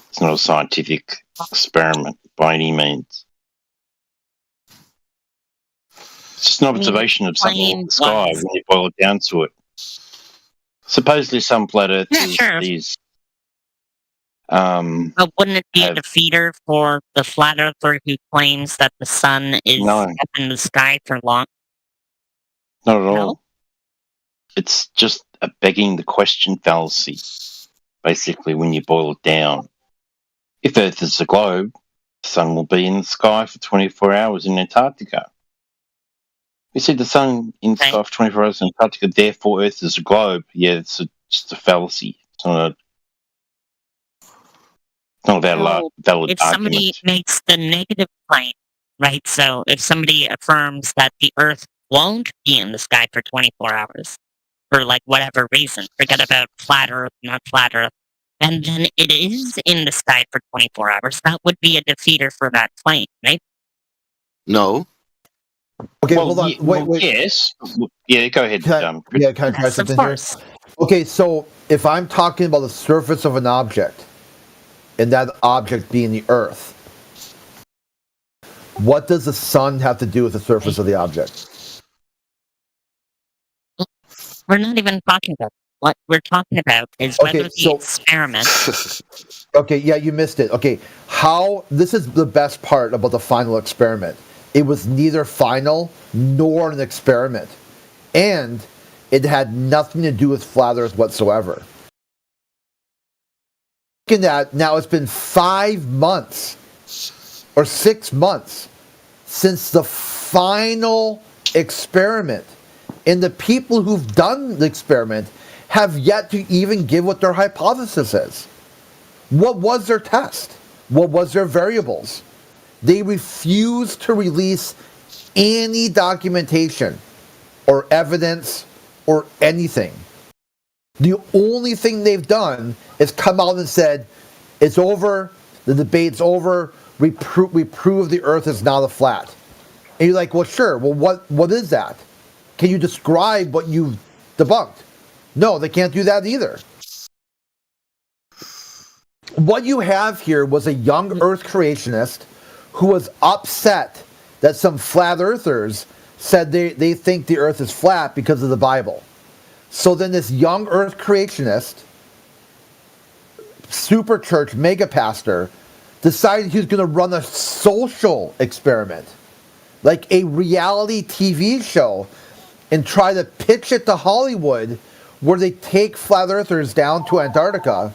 It's not a scientific experiment by any means. It's just an observation of something in the sky when you boil it down to it. Supposedly some flat earthers, these... but wouldn't it be a defeater for the flat earther who claims that the sun is up in the sky for long? Not at all. It's just a begging the question fallacy, basically, when you boil it down. If Earth is a globe, the sun will be in the sky for 24 hours in Antarctica. You see the sun in the sky for 24 hours in Antarctica, therefore Earth is a globe. Yeah, it's just a fallacy. It's not a valid if argument. somebody makes the negative claim, right? So if somebody affirms that the Earth won't be in the sky for 24 hours, for like whatever reason, forget about flat Earth, not flat Earth, and then it is in the sky for 24 hours, that would be a defeater for that claim, right? No. Okay, hold on. Wait. Yes. Yeah, go ahead. Can I try something here? Okay, so if I'm talking about the surface of an object, and that object being the Earth, what does the sun have to do with the surface of the object? We're not even talking about what we're talking about is whether the experiment. Okay, yeah, you missed it. Okay, this is the best part about the final experiment. It was neither final nor an experiment. And it had nothing to do with flat Earth whatsoever. Looking at now, it's been 5 months or 6 months since the final experiment. And the people who've done the experiment have yet to even give what their hypothesis is. What was their test? What was their variables? They refuse to release any documentation or evidence or anything. The only thing they've done is come out and said, it's over, the debate's over, we prove the Earth is not a flat. And you're like, well, sure, well, what is that? Can you describe what you've debunked? No, they can't do that either. What you have here was a young Earth creationist who was upset that some flat earthers said they think the Earth is flat because of the Bible. So then this young Earth creationist, super church mega pastor, decided he was going to run a social experiment, like a reality TV show, and try to pitch it to Hollywood, where they take flat earthers down to Antarctica.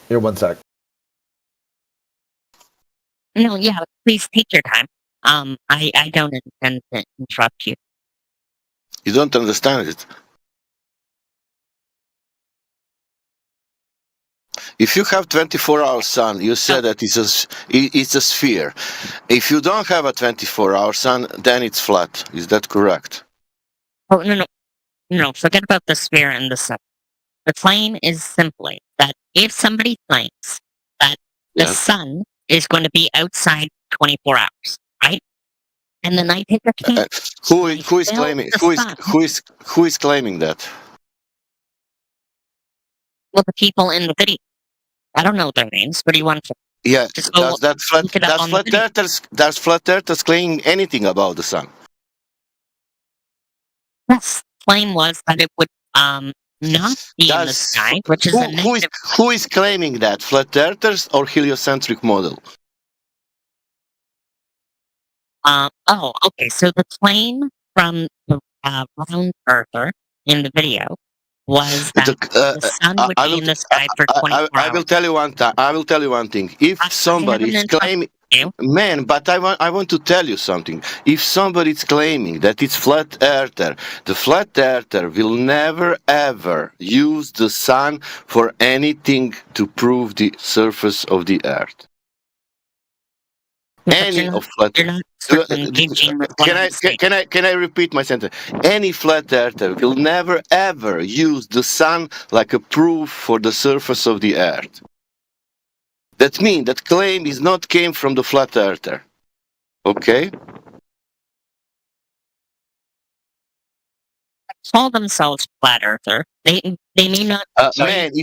Here, one sec. No, yeah, please take your time. I don't intend to interrupt you. You don't understand it. If you have 24-hour sun, you said that it's a sphere. If you don't have a 24-hour sun, then it's flat. Is that correct? Oh, no, forget about the sphere and the sun. The claim is simply that if somebody claims that the sun is going to be outside 24 hours, right? And then I take a chance. Who is claiming? Who is claiming that? Well, the people in the video. I don't know their names. What do you want to? Yeah, does flat earthers claim anything about the sun? Yes, claim was that it would not be in the sky, which is a negative. Who is claiming that? Flat earthers or heliocentric model? Okay. So the claim from the round earther in the video was that the sun would be in the sky for 24 hours. I will tell you one thing. If somebody is claiming, man, but I want to tell you something. If somebody is claiming that it's flat earther, the flat earther will never ever use the sun for anything to prove the surface of the earth. Any of flat earther. Can I repeat my sentence? Any flat earther will never ever use the sun like a proof for the surface of the earth. That means that claim is not came from the flat earther. Okay? Call themselves flat earther. They may not. Hang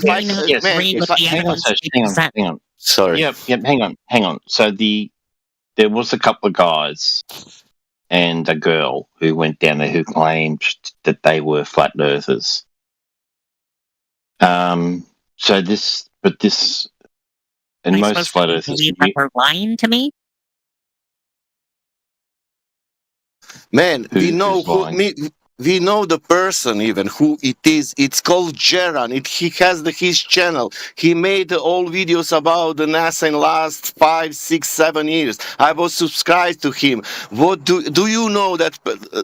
on. Sorry. Yep. Hang on. So there was a couple of guys and a girl who went down there who claimed that they were flat earthers. And most flat earthers are lying to me. Man, we know the person even who it is. It's called Geran. He has his channel. He made all videos about the NASA in last 5, 6, 7 years. I was subscribed to him. What do you know that?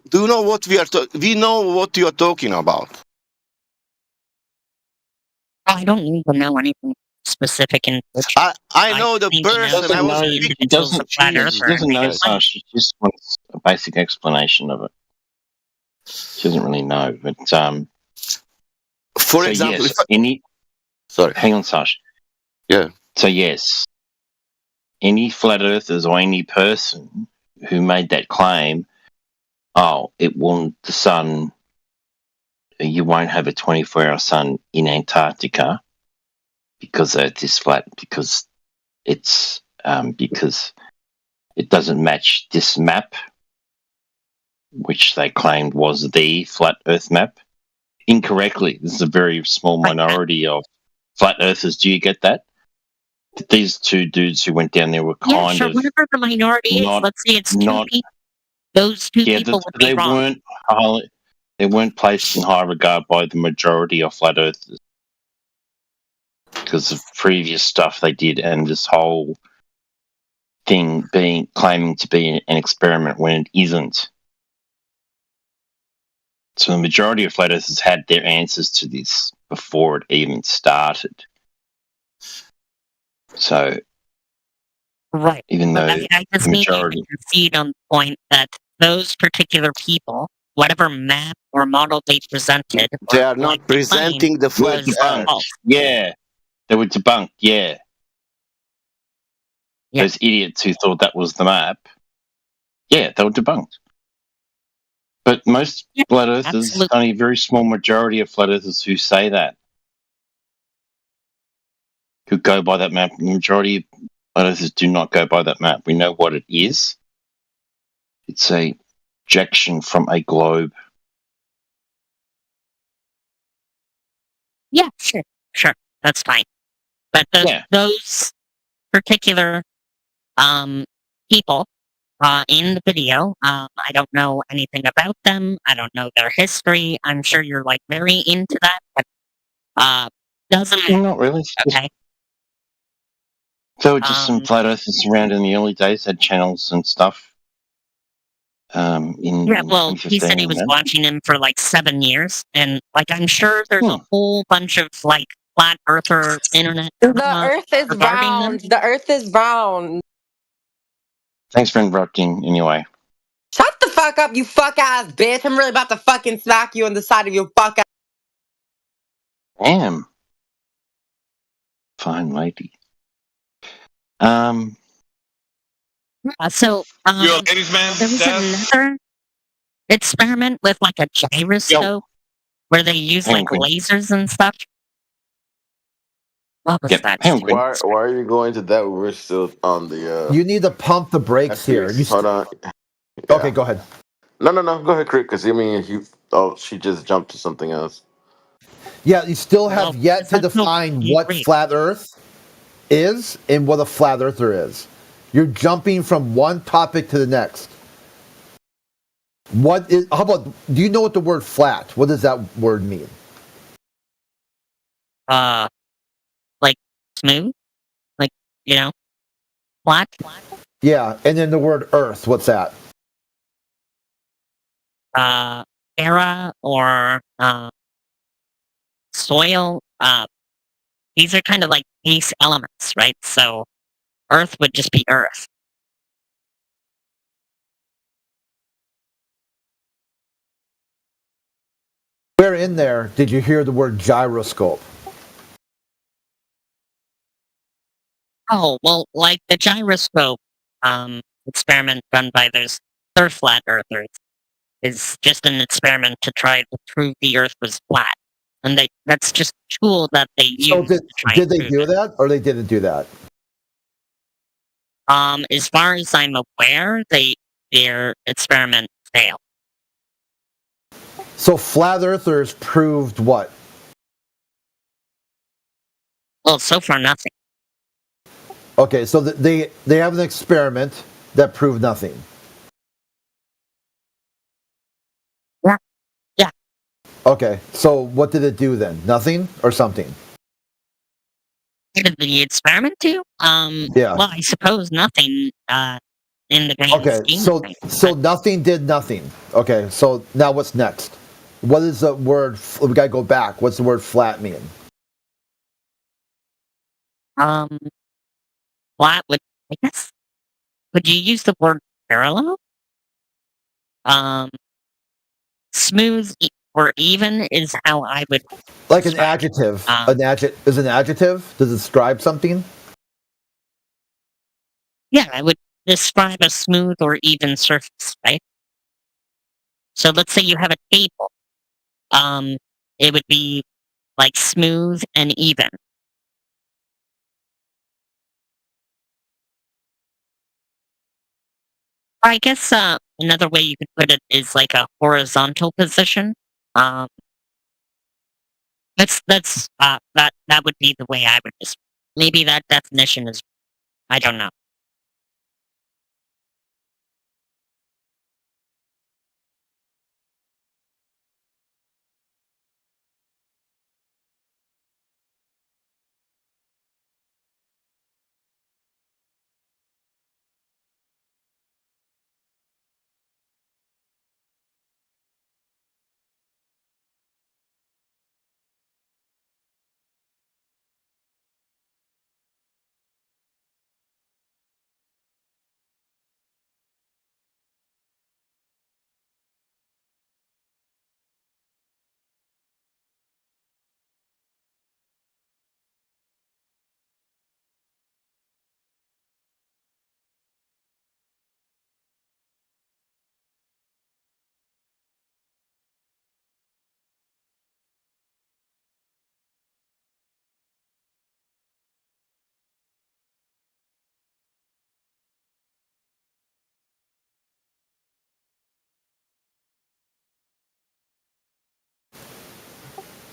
Do you know what we know what you are talking about? I don't even know anything specific in. I know the person. She doesn't know, Sash. She just wants a basic explanation of it. She doesn't really know, but for example, yes, sorry, hang on, Sash. Yeah. So yes, any flat earthers or any person who made that claim, the sun. You won't have a 24-hour sun in Antarctica because Earth is flat because it's because it doesn't match this map, which they claimed was the flat Earth map, incorrectly. This is a very small minority of flat earthers. Do you get that? These two dudes who went down there were kind of whatever the minority is. Let's say it's two people. Those two people would be wrong. They weren't placed in high regard by the majority of flat earthers because of previous stuff they did and this whole thing claiming to be an experiment when it isn't. So the majority of flat earthers had their answers to this before it even started. So, right, even though I just need to concede on the point that those particular people, whatever map or model they presented, they are not presenting the flat earth. Yeah, they were debunked. Yeah. Those idiots who thought that was the map. Yeah, they were debunked. But most flat earthers, only a very small majority of flat earthers who say that, who go by that map. The majority of flat earthers do not go by that map. We know what it is. It's a projection from a globe. Yeah, sure, that's fine. But those particular people in the video, I don't know anything about them. I don't know their history. I'm sure you're like very into that, but doesn't matter. Not really. Okay. So just some flat earthers around in the early days had channels and stuff. He said he was watching him for like 7 years, and like I'm sure there's a whole bunch of like flat earther internet. The Earth is round. The Earth is round. Thanks for interrupting. Anyway, shut the fuck up, you fuck ass bitch! I'm really about to fucking smack you on the side of your fuck ass. Damn, fine lady. So you're a ladies' man. There was another experiment with like a gyroscope where they use like lasers and stuff. What was that? Why are you going to that? We're still on the. You need to pump the brakes here. Hold on. Okay, go ahead. No. Go ahead, Crick. Because I mean, she just jumped to something else. Yeah, you still have Well, yet to that's no define what agree. flat Earth is and what a flat earther is. You're jumping from one topic to the next. What is? How about? Do you know what the word flat? What does that word mean? Like smooth, like you know, flat. Yeah, and then the word Earth. What's that? Era or soil. These are kind of like base elements, right? So Earth would just be Earth. Where in there did you hear the word gyroscope? Oh, well, like the gyroscope experiment done by those third flat earthers is just an experiment to try to prove the Earth was flat, and that's just a tool that they So use to try did and they prove do it. that or they didn't do that? As far as I'm aware, their experiment failed. So flat earthers proved what? Well, so far nothing. Okay, so they have an experiment that proved nothing. Yeah. Yeah. Okay, so what did it do then? Nothing or something? What did the experiment do? Yeah. Well, I suppose nothing. In the grand Okay, scheme of so things. so nothing did nothing. Okay, so now what's next? What is the word? We gotta go back. What's the word flat mean? Flat would, I guess, would you use the word parallel? Um, smooth or even is how I would Like an describe it. adjective. An adjective is an adjective. Does it describe something? Yeah, I would describe a smooth or even surface, right? So let's say you have a table. It would be like smooth and even. I guess another way you could put it is like a horizontal position. Um, that would be the way I would just. Maybe that definition is. I don't know.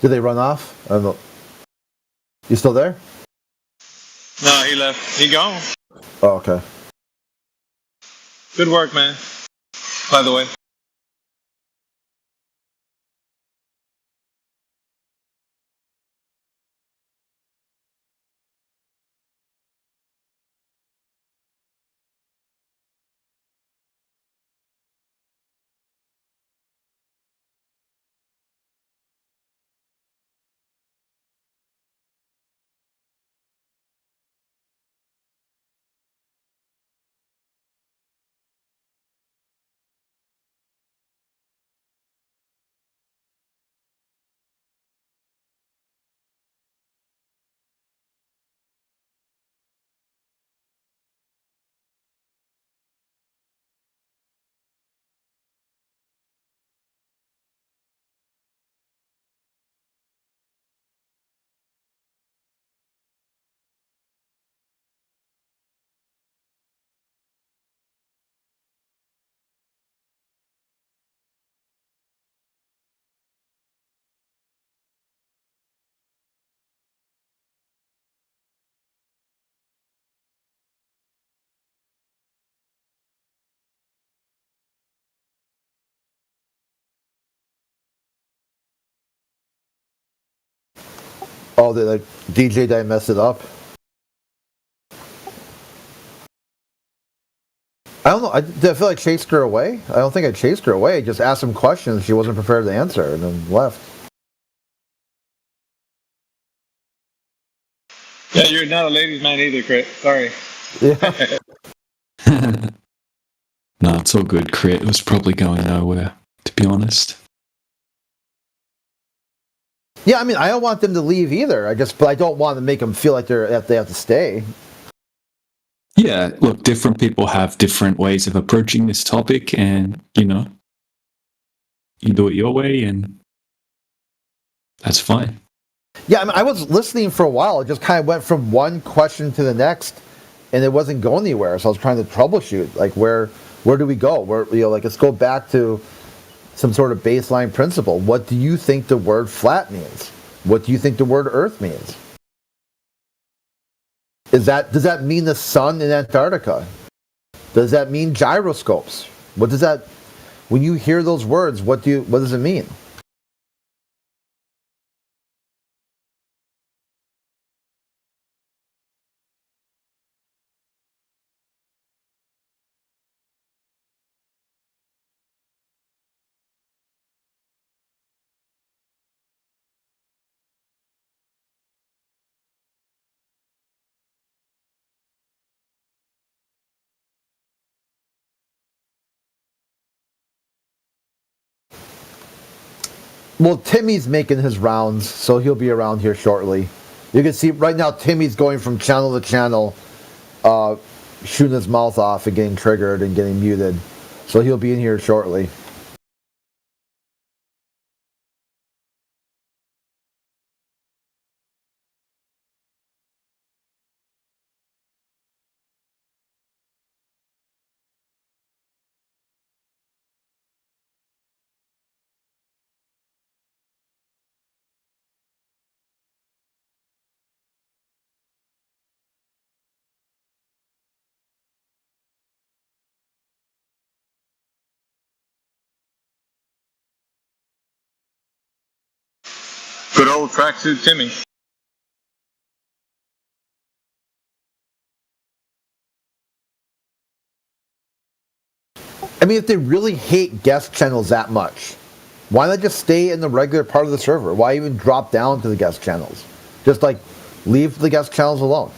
Did they run off? I don't know. You still there? No, he left. He gone. Oh, okay. Good work, man. By the way. Oh, the like, DJ that messed it up. I don't know. Did I feel like chased her away? I don't think I chased her away. I just asked some questions she wasn't prepared to answer and then left. Yeah, you're not a ladies' man either, Crit. Sorry. Yeah. No, it's all good, Crit. It was probably going nowhere, to be honest. Yeah, I mean, I don't want them to leave either. But I don't want to make them feel like they have to stay. Yeah, look, different people have different ways of approaching this topic, and you do it your way, and that's fine. Yeah, I mean, I was listening for a while. It just kind of went from one question to the next, and it wasn't going anywhere. So I was trying to troubleshoot, like where do we go? Let's go back to some sort of baseline principle. What do you think the word flat means? What do you think the word Earth means? Does that mean the sun in Antarctica? Does that mean gyroscopes? What does that? When you hear those words, what does it mean? Well, Timmy's making his rounds, so he'll be around here shortly. You can see right now Timmy's going from channel to channel, shooting his mouth off and getting triggered and getting muted. So he'll be in here shortly. Good old tracksuit Timmy. I mean, if they really hate guest channels that much, why not just stay in the regular part of the server? Why even drop down to the guest channels? Just leave the guest channels alone.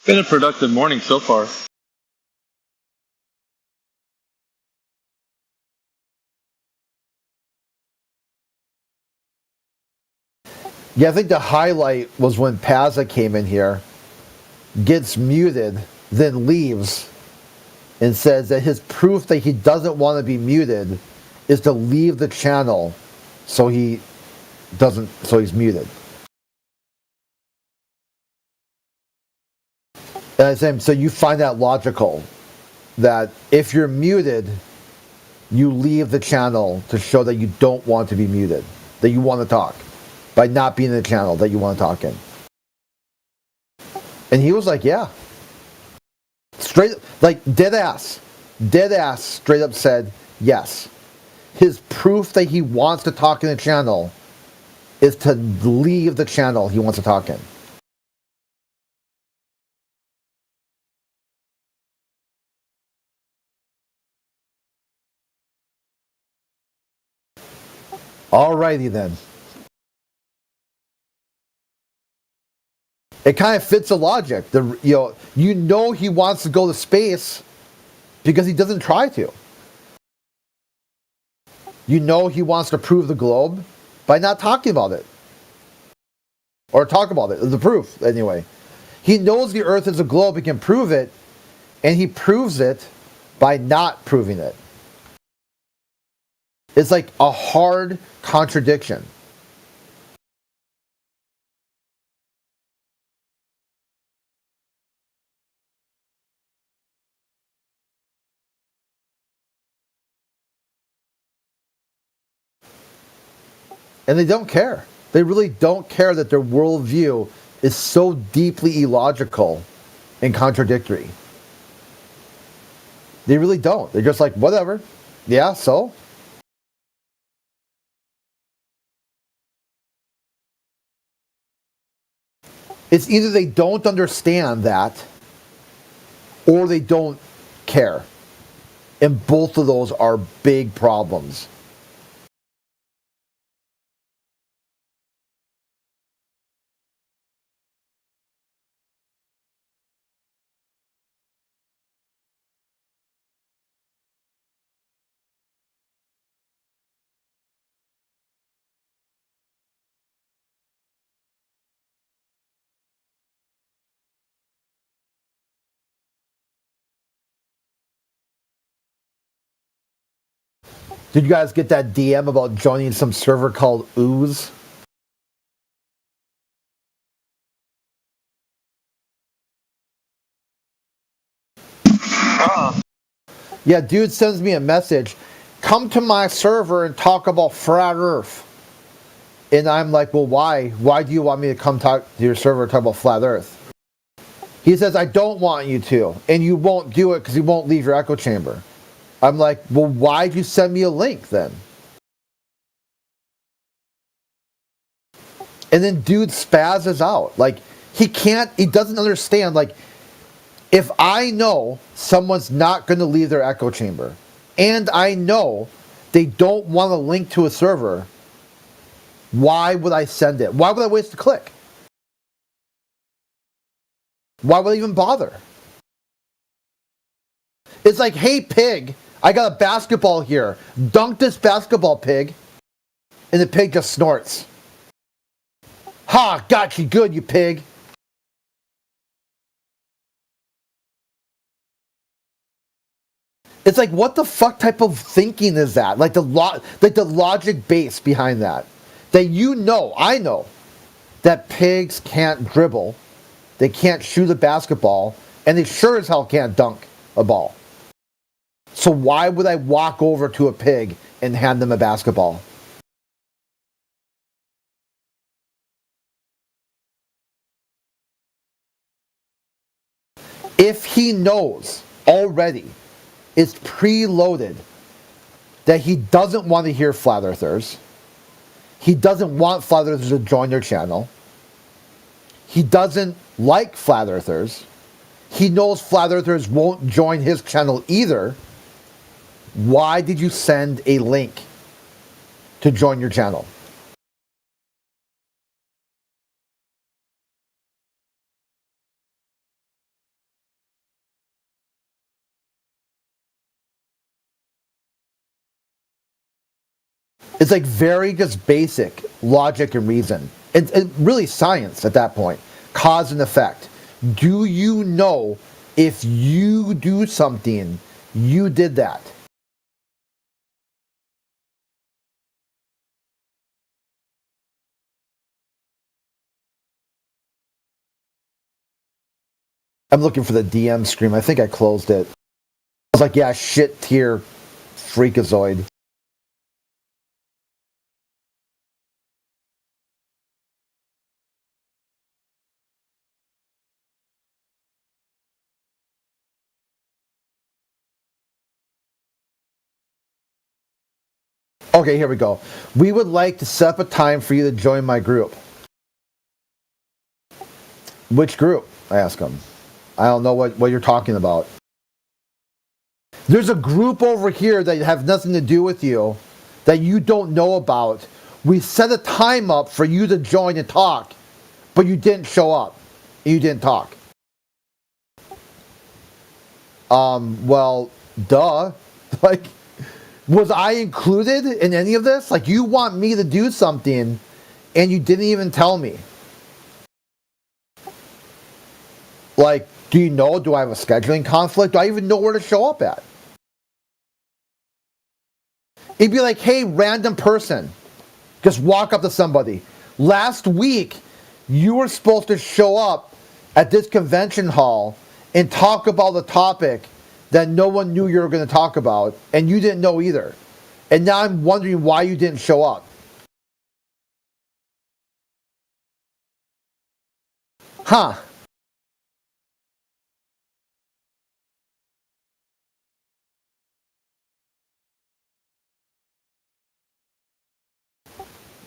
Been a productive morning so far. Yeah, I think the highlight was when Pazza came in here, gets muted, then leaves, and says that his proof that he doesn't want to be muted is to leave the channel so he's muted. And I said, so you find that logical, that if you're muted, you leave the channel to show that you don't want to be muted, that you want to talk, by not being in the channel that you want to talk in. And he was like, yeah. Straight, dead ass, straight up said, yes. His proof that he wants to talk in the channel is to leave the channel he wants to talk in. Alrighty then. It kind of fits the logic. You know he wants to go to space because he doesn't try to. You know he wants to prove the globe by not talking about it. Or talk about it. The proof, anyway. He knows the Earth is a globe. He can prove it. And he proves it by not proving it. It's like a hard contradiction. And they don't care. They really don't care that their worldview is so deeply illogical and contradictory. They really don't. They're just like, whatever. Yeah, so? It's either they don't understand that or they don't care. And both of those are big problems. Did you guys get that DM about joining some server called Ooze? Yeah, dude sends me a message. Come to my server and talk about flat Earth. And I'm like, well, why? Why do you want me to come talk to your server and talk about flat Earth? He says, I don't want you to. And you won't do it because you won't leave your echo chamber. I'm like, well, why'd you send me a link then? And then dude spazzes out. Like, he doesn't understand. Like, if I know someone's not going to leave their echo chamber, and I know they don't want to link to a server, why would I send it? Why would I waste a click? Why would I even bother? It's like, hey, pig, I got a basketball here. Dunk this basketball, pig. And the pig just snorts. Ha, got you good, you pig. It's like, what the fuck type of thinking is that? Like the logic base behind that. That I know, that pigs can't dribble, they can't shoot a basketball, and they sure as hell can't dunk a ball. So why would I walk over to a pig and hand them a basketball? If he knows already, it's preloaded, that he doesn't want to hear flat earthers, he doesn't want flat earthers to join their channel, he doesn't like flat earthers, he knows flat earthers won't join his channel either, why did you send a link to join your channel? It's like very just basic logic and reason. And really science at that point. Cause and effect. Do you know if you do something, you did that? I'm looking for the DM screen. I think I closed it. I was like, yeah, shit tier freakazoid. Okay, here we go. We would like to set up a time for you to join my group. Which group? I ask him. I don't know what you're talking about. There's a group over here that have nothing to do with you, that you don't know about. We set a time up for you to join and talk, but you didn't show up. You didn't talk. Well, duh. Like, Was I included in any of this? Like, you want me to do something and you didn't even tell me. Like, do you know? Do I have a scheduling conflict? Do I even know where to show up at? It'd be like, hey, random person, just walk up to somebody. Last week, you were supposed to show up at this convention hall and talk about the topic that no one knew you were going to talk about, and you didn't know either. And now I'm wondering why you didn't show up. Huh.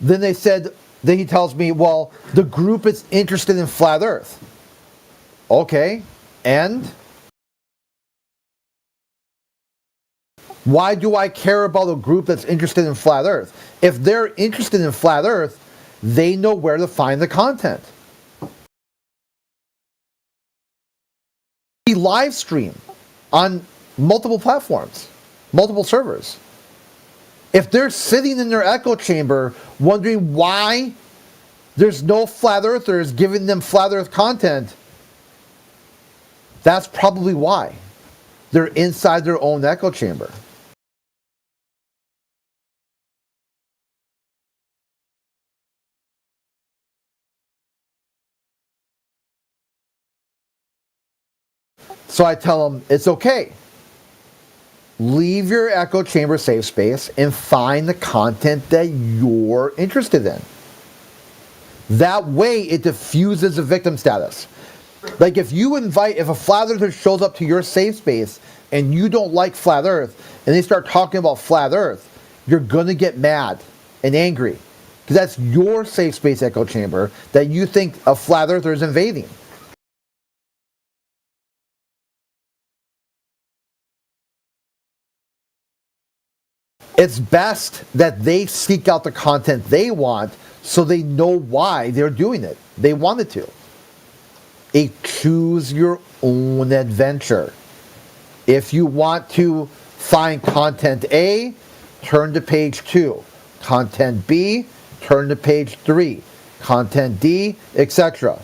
Then then he tells me, well, the group is interested in flat Earth. Okay, and? Why do I care about a group that's interested in flat Earth? If they're interested in flat Earth, they know where to find the content. We live stream on multiple platforms, multiple servers. If they're sitting in their echo chamber wondering why there's no flat earthers giving them flat earth content, that's probably why. They're inside their own echo chamber. So I tell them, it's okay. Leave your echo chamber safe space and find the content that you're interested in. That way it diffuses the victim status. Like if a flat earther shows up to your safe space and you don't like flat earth and they start talking about flat earth, you're gonna get mad and angry. Because that's your safe space echo chamber that you think a flat earther is invading. It's best that they seek out the content they want so they know why they're doing it. They wanted to. A choose your own adventure. If you want to find content A, turn to page 2. Content B, turn to page 3. Content D, etc.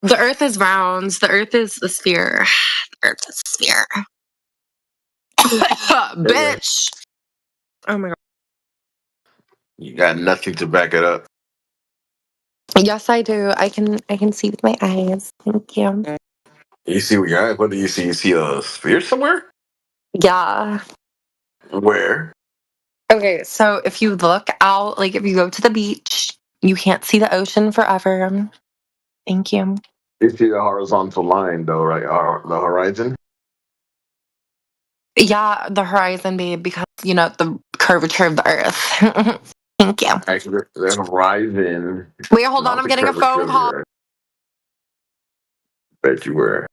The Earth is round. The Earth is a sphere. The Earth is a sphere. Bitch. Oh my god. You got nothing to back it up. Yes, I do. I can see with my eyes. Thank you. You see what your eye? What do you see? You see a sphere somewhere? Yeah. Where? Okay, so if you look out, like if you go to the beach, you can't see the ocean forever. Thank you. You see the horizontal line, though, right? The horizon. Yeah, the horizon, babe, because you know the curvature of the Earth. Thank you. Actually, the horizon. Wait, hold on. Not I'm the getting a curvature phone of the call. Earth. Bet you were.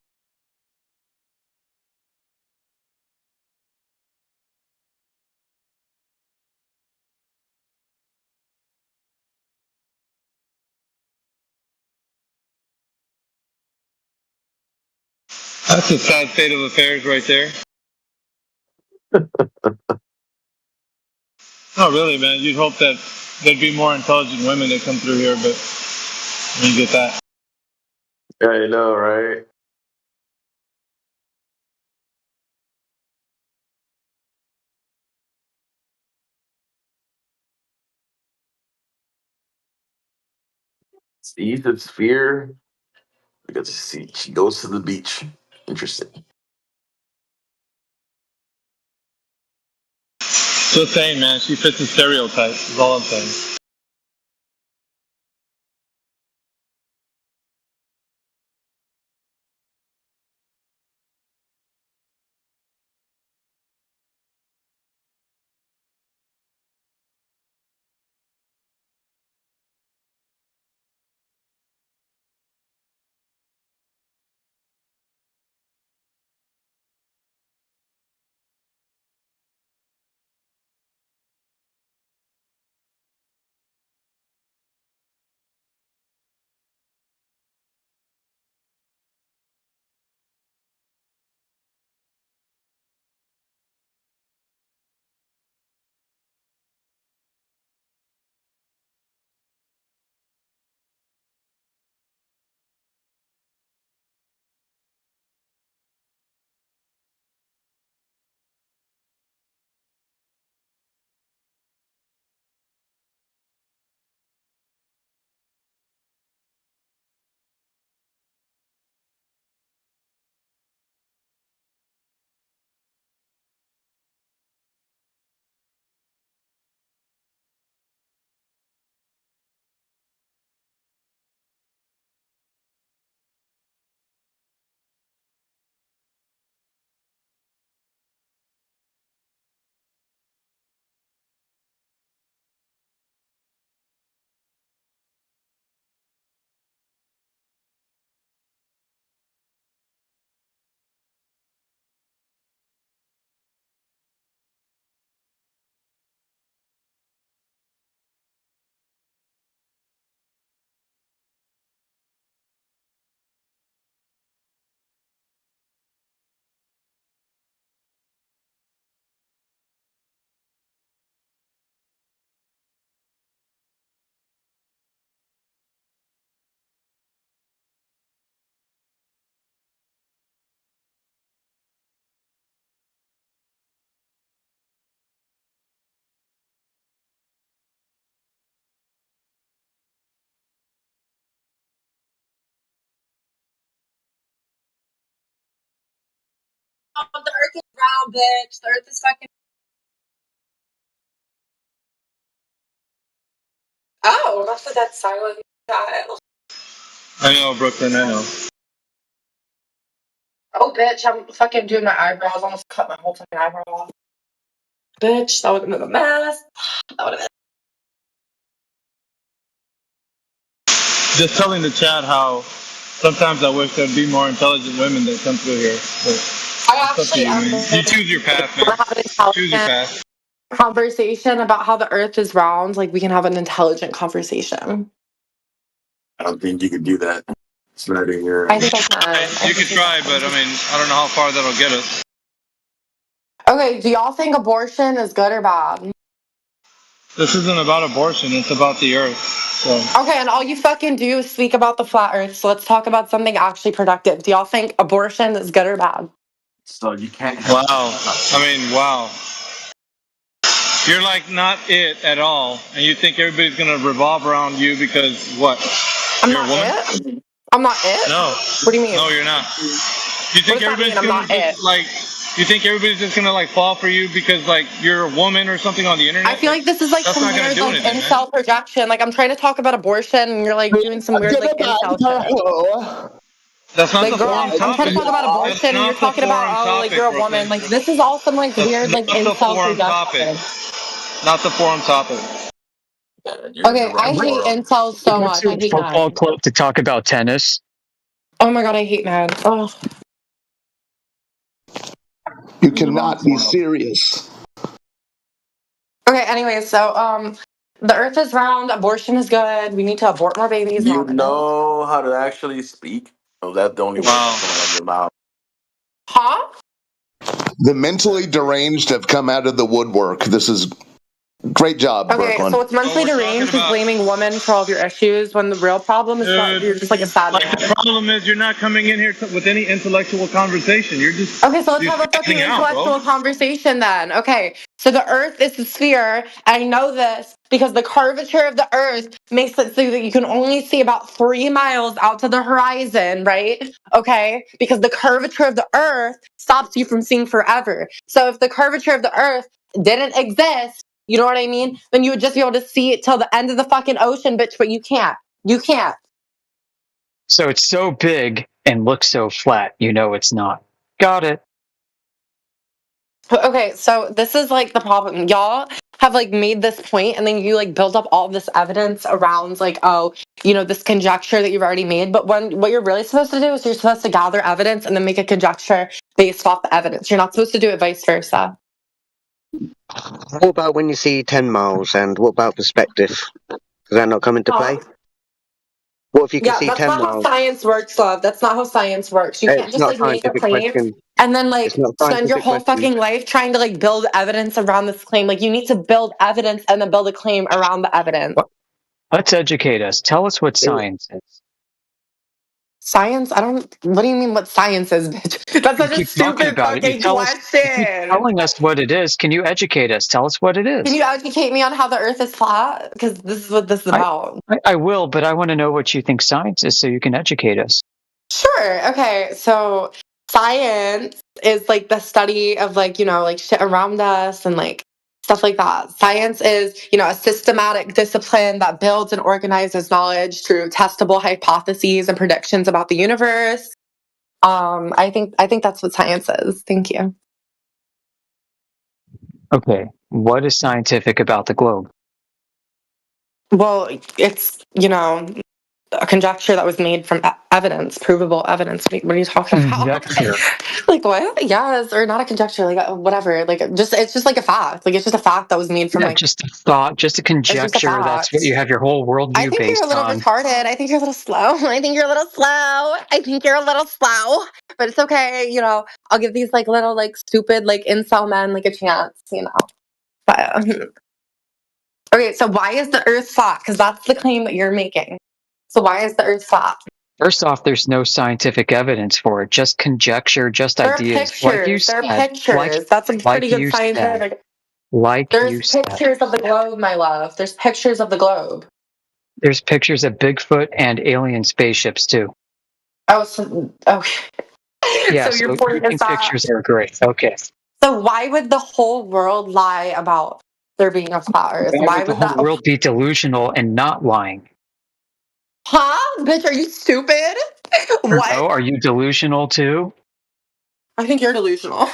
That's a sad state of affairs right there. No, really, man. You'd hope that there'd be more intelligent women that come through here, but you get that. Yeah, I know, right? See the sphere. We got to see. She goes to the beach. Interesting. Just saying, man. She fits the stereotype. Is all I'm saying. Oh, the Earth is round, bitch. The Earth is fucking. Oh, that's what that silent child. I know, Brooklyn. I know. Oh, bitch, I'm fucking doing my eyebrows. I almost cut my whole fucking eyebrow off. Bitch, that would have been a mess. That would have been. Just telling the chat how sometimes I wish there'd be more intelligent women that come through here. But I it's up to you, man. You choose your path, man. have an Choose your intelligent path. conversation about how the Earth is round. Like we can have an intelligent conversation. I don't think you could do that. It's not in your. I think I can. You could try, but I mean, I don't know how far that'll get us. Okay, do y'all think abortion is good or bad? This isn't about abortion. It's about the Earth. So Okay, and all you fucking do is speak about the flat earth, so let's talk about something actually productive. Do y'all think abortion is good or bad? So you can't. wow. I mean, wow. You're like not it at all, and you think everybody's gonna revolve around you because what? I'm You're not a woman? it? I'm not it? No. What do you mean? No, you're not. You think What does that everybody's mean, I'm gonna not it? just like? You think everybody's just gonna like fall for you because like you're a woman or something on the internet? I feel like this is like That's some not gonna weird do like anything, man. incel projection. Like I'm trying to talk about abortion and you're like doing some weird like incel shit. That's not Like the girl, forum I'm trying to topic. talk about That's abortion and not you're the talking about forum like topic, you're a Brooklyn. woman. Like this is all some like That's weird like not the incel forum topic. projection. Not the forum topic. Okay, I hate incels so Went much. to I a hate football men. club to talk about tennis. Oh my god, I hate men. Oh. You cannot be serious. Okay, anyway, so the earth is round, abortion is good, we need to abort more babies. You know how to actually speak? Oh, that's the only way that's coming out of your mouth. Huh? The mentally deranged have come out of the woodwork. This is great job, Okay, Brooklyn. so it's mentally deranged is blaming women for all of your issues when the real problem is that you're just like a sad Like man. the problem is you're not coming in here with any intellectual conversation. You're just Okay, so let's you're have a fucking spazzing out, intellectual bro. conversation then. Okay, so the earth is a sphere. I know this because the curvature of the earth makes it so that you can only see about 3 miles out to the horizon, right? Okay, because the curvature of the earth stops you from seeing forever. So if the curvature of the earth didn't exist, you know what I mean? Then you would just be able to see it till the end of the fucking ocean, bitch, but you can't. You can't. So it's so big and looks so flat. You know it's not. Got it. Okay, so this is like the problem. Y'all have like made this point and then you like build up all this evidence around like, oh, you know, this conjecture that you've already made. But what you're really supposed to do is you're supposed to gather evidence and then make a conjecture based off the evidence. You're not supposed to do it vice versa. What about when you see 10 miles and what about perspective? Does that not come into play? What if you can Yeah, see that's 10 not how miles? science works, love. That's not how science works. You can't It's just not a like make a scientific claim question. and then like It's not a spend your scientific whole question. fucking life trying to like build evidence around this claim. Like you need to build evidence and then build a claim around the evidence. Let's educate us. Tell us what science is. Science? I don't. What do you mean? What science is, bitch? That's You such a keep talking stupid about it. You fucking tell us. You keep question. telling us what it is. Can you educate us? Tell us what it Can is. you educate me on how the Earth is flat? Because this is what this is about. I will, but I want to know what you think science is so you can educate us. Sure. Okay. So science is like the study of like you know like shit around us and like stuff like that. Science is you know a systematic discipline that builds and organizes knowledge through testable hypotheses and predictions about the universe. I think that's what science is. Thank you. Okay. What is scientific about the globe? Well, it's, you know, a conjecture that was made from evidence, provable evidence. What are you talking about? Conjecture. Like what? Yes, or not a conjecture, like whatever. Like it's just like a fact. Like it's just a fact that was made from Yeah, like just a thought, just a it's just a conjecture. That's what fact. you have your whole I worldview think you're a based little on. retarded. I think you're a little slow. I think you're a little slow. I think you're a little slow. But it's okay, you know. I'll give these like little like stupid like incel men like a chance, you know. But okay, so why is the Earth flat? Because that's the claim that you're making. So why is the Earth flat? First off, there's no scientific evidence for it. Just conjecture, just There are ideas. Like you pictures. There are said. pictures. That's a pretty good scientific. There's pictures of the globe, my love. There's pictures of the globe. There's pictures of Bigfoot and alien spaceships too. Oh, so, okay. Yeah, So your so you point is think that. pictures are great. Okay. So why would the whole world lie about there being a flat Earth? Why Why would the would whole that? world be delusional and not lying? Huh? Bitch, are you stupid? What? No, are you delusional too? I think you're delusional.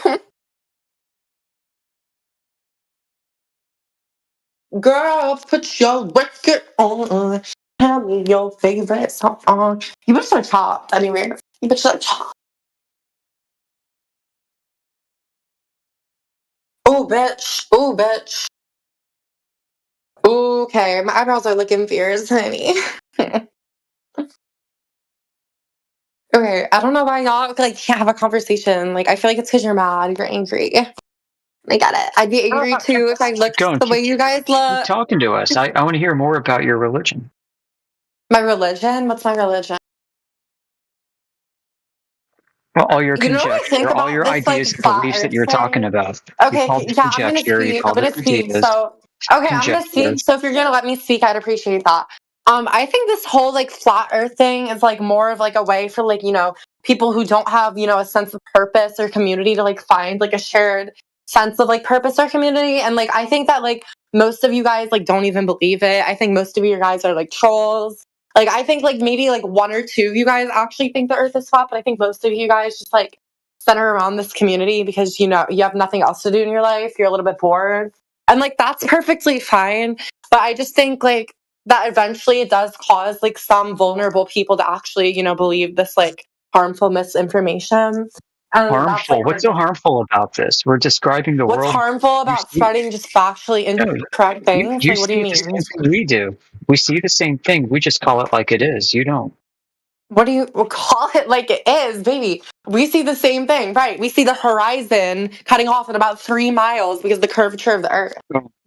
Girl, put your record on. Tell me your favorite song. You better start chopped anyway. You better start chopped. Oh, bitch. Oh, bitch. Okay, my eyebrows are looking fierce, honey. Okay, I don't know why y'all like can't have a conversation. Like, I feel like it's because you're mad. You're angry. I get it. I'd be angry too if I looked Go and the way you guys keep look. talking to us. I want to hear more about your religion. My religion? What's my religion? Well, all your You know what I think conjecture, all about your this, like, ideas and flat beliefs that Earth you're talking thing? about. You Okay, called it yeah, I'm gonna conjecture. You speak. I'm called it gonna speak. ideas. So, okay, I'm gonna Conjecture. speak. So, if you're gonna let me speak, I'd appreciate that. I think this whole like flat Earth thing is like more of like a way for like people who don't have a sense of purpose or community to like find like a shared sense of like purpose or community. And like I think that like most of you guys like don't even believe it. I think most of you guys are like trolls. Like I think like maybe like one or two of you guys actually think the Earth is flat, but I think most of you guys just like center around this community because you have nothing else to do in your life. You're a little bit bored, and like that's perfectly fine. But I just think like that eventually it does cause like some vulnerable people to actually believe this like harmful misinformation. And that's Harmful. like What's so harmful about this? We're describing the what's world. harmful You about see, spreading just factually no, incorrect things. you Like, what do you see the mean? same thing we do. We see the same thing. We just call it like it is. You don't. What do you call it like it is, baby? We see the same thing, right? We see the horizon cutting off at about 3 miles because of the curvature of the Earth.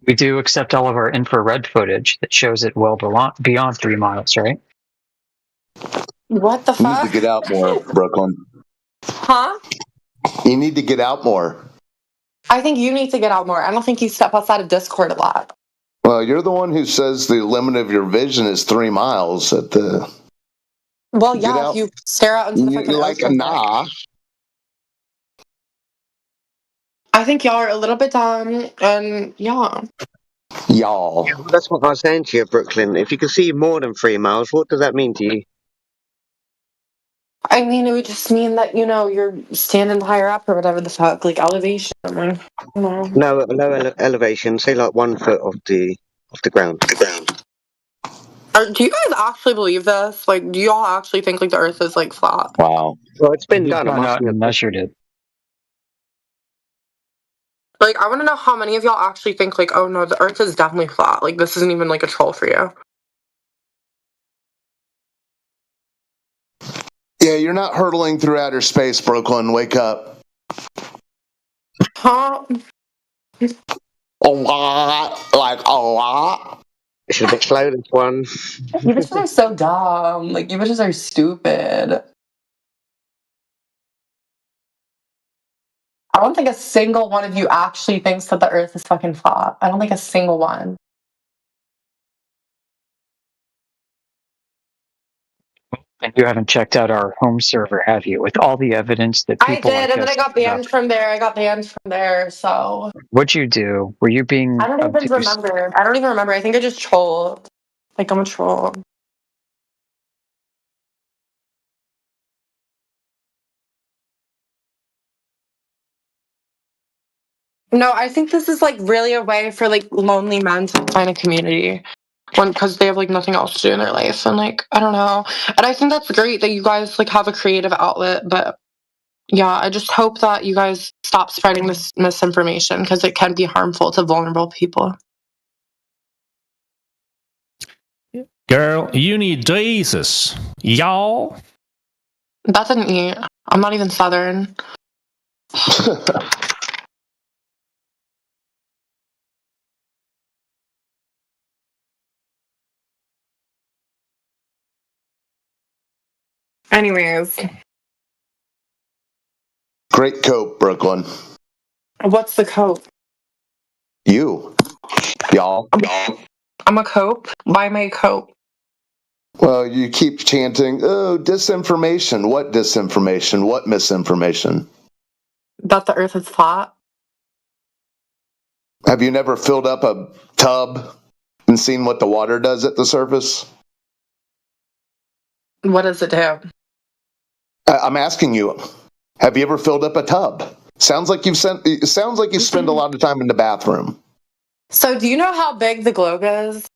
We do accept all of our infrared footage that shows it well beyond 3 miles, right? What the You need to fuck? get out more, Brooklyn. Huh? You need to get out more. I think you need to get out more. I don't think you step outside of Discord a lot. Well, you're the one who says the limit of your vision is 3 miles at the. Well, Get yeah, out. if you stare out into the fucking You're like, ocean. nah. I think y'all are a little bit dumb, and yeah. Y'all. Yeah, well, that's what I was saying to you, Brooklyn. If you can see more than 3 miles, what does that mean to you? I mean, it would just mean that, you're standing higher up or whatever the fuck, like elevation. Like, No, low elevation, say like 1 foot off the ground. Do you guys actually believe this? Like, do y'all actually think like the Earth is like flat? Wow. Well, it's been We've done. I'm gone out asking and measured it. Like, I want to know how many of y'all actually think like, oh no, the Earth is definitely flat. Like, this isn't even like a troll for you. Yeah, you're not hurtling through outer space, Brooklyn. Wake up. Huh? A lot. Like a lot. It should have been slow, this one. You bitches are so dumb. Like, you bitches are stupid. I don't think a single one of you actually thinks that the Earth is fucking flat. I don't think a single one. And you haven't checked out our home server, have you? With all the evidence that I people did, like and then us I got put up. banned from there. I got banned from there, so What'd you do? Were you being I don't even obtuse? remember. I don't even remember. I think I just trolled. Like, I'm a troll. No, I think this is like really a way for like lonely men to find a community because they have like nothing else to do in their life, and like I don't know. And I think that's great that you guys like have a creative outlet, but yeah, I just hope that you guys stop spreading this misinformation because it can be harmful to vulnerable people. Girl, you need Jesus, y'all. That's an E. I'm not even Southern. Anyways, Great cope, Brooklyn. what's the cope? You. Y'all. I'm a cope. Why am I a cope? Well, you keep chanting, oh, disinformation. What disinformation? What misinformation? That the Earth is flat. Have you never filled up a tub and seen what the water does at the surface? What does it do? I'm asking you. Have you ever filled up a tub? Sounds like you spend a lot of time in the bathroom. So, do you know how big the globe is?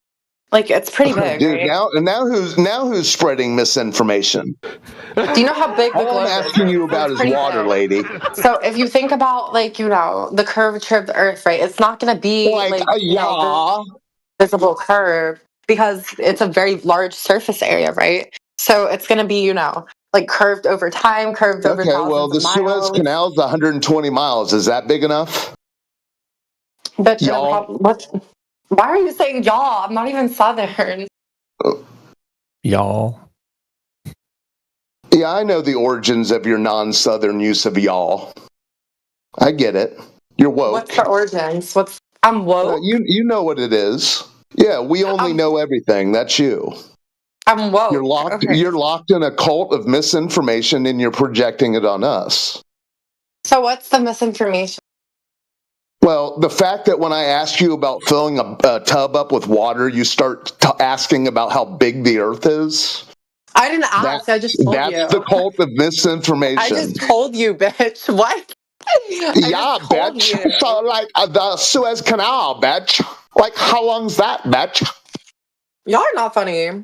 Like, it's pretty big, Dude, right? now who's spreading misinformation? Do you know how big the All I'm globe is? asking you So about it's is pretty water, big. lady. So if you think about like the curvature of the Earth, right? It's not going to be Like, the visible curve because it's a very large surface area, right? So it's going to be like curved over time, curved over Okay, well, thousands the of Suez miles. Canal is 120 miles. Is that big enough? But Y'all. why are you saying y'all? I'm not even Southern. y'all. Yeah, I know the origins of your non-Southern use of y'all. I get it. You're woke. What's the origins? I'm woke? You know what it is. Yeah, we only know everything. That's you. I'm woke. You're locked. Okay. You're locked in a cult of misinformation, and you're projecting it on us. So what's the misinformation? Well, the fact that when I ask you about filling a tub up with water, you start asking about how big the Earth is. I didn't ask. I just told you. That's the cult of misinformation. I just told you, bitch. What? Yeah, bitch. You. So, like, the Suez Canal, bitch. Like, how long's that, bitch? Y'all are not funny.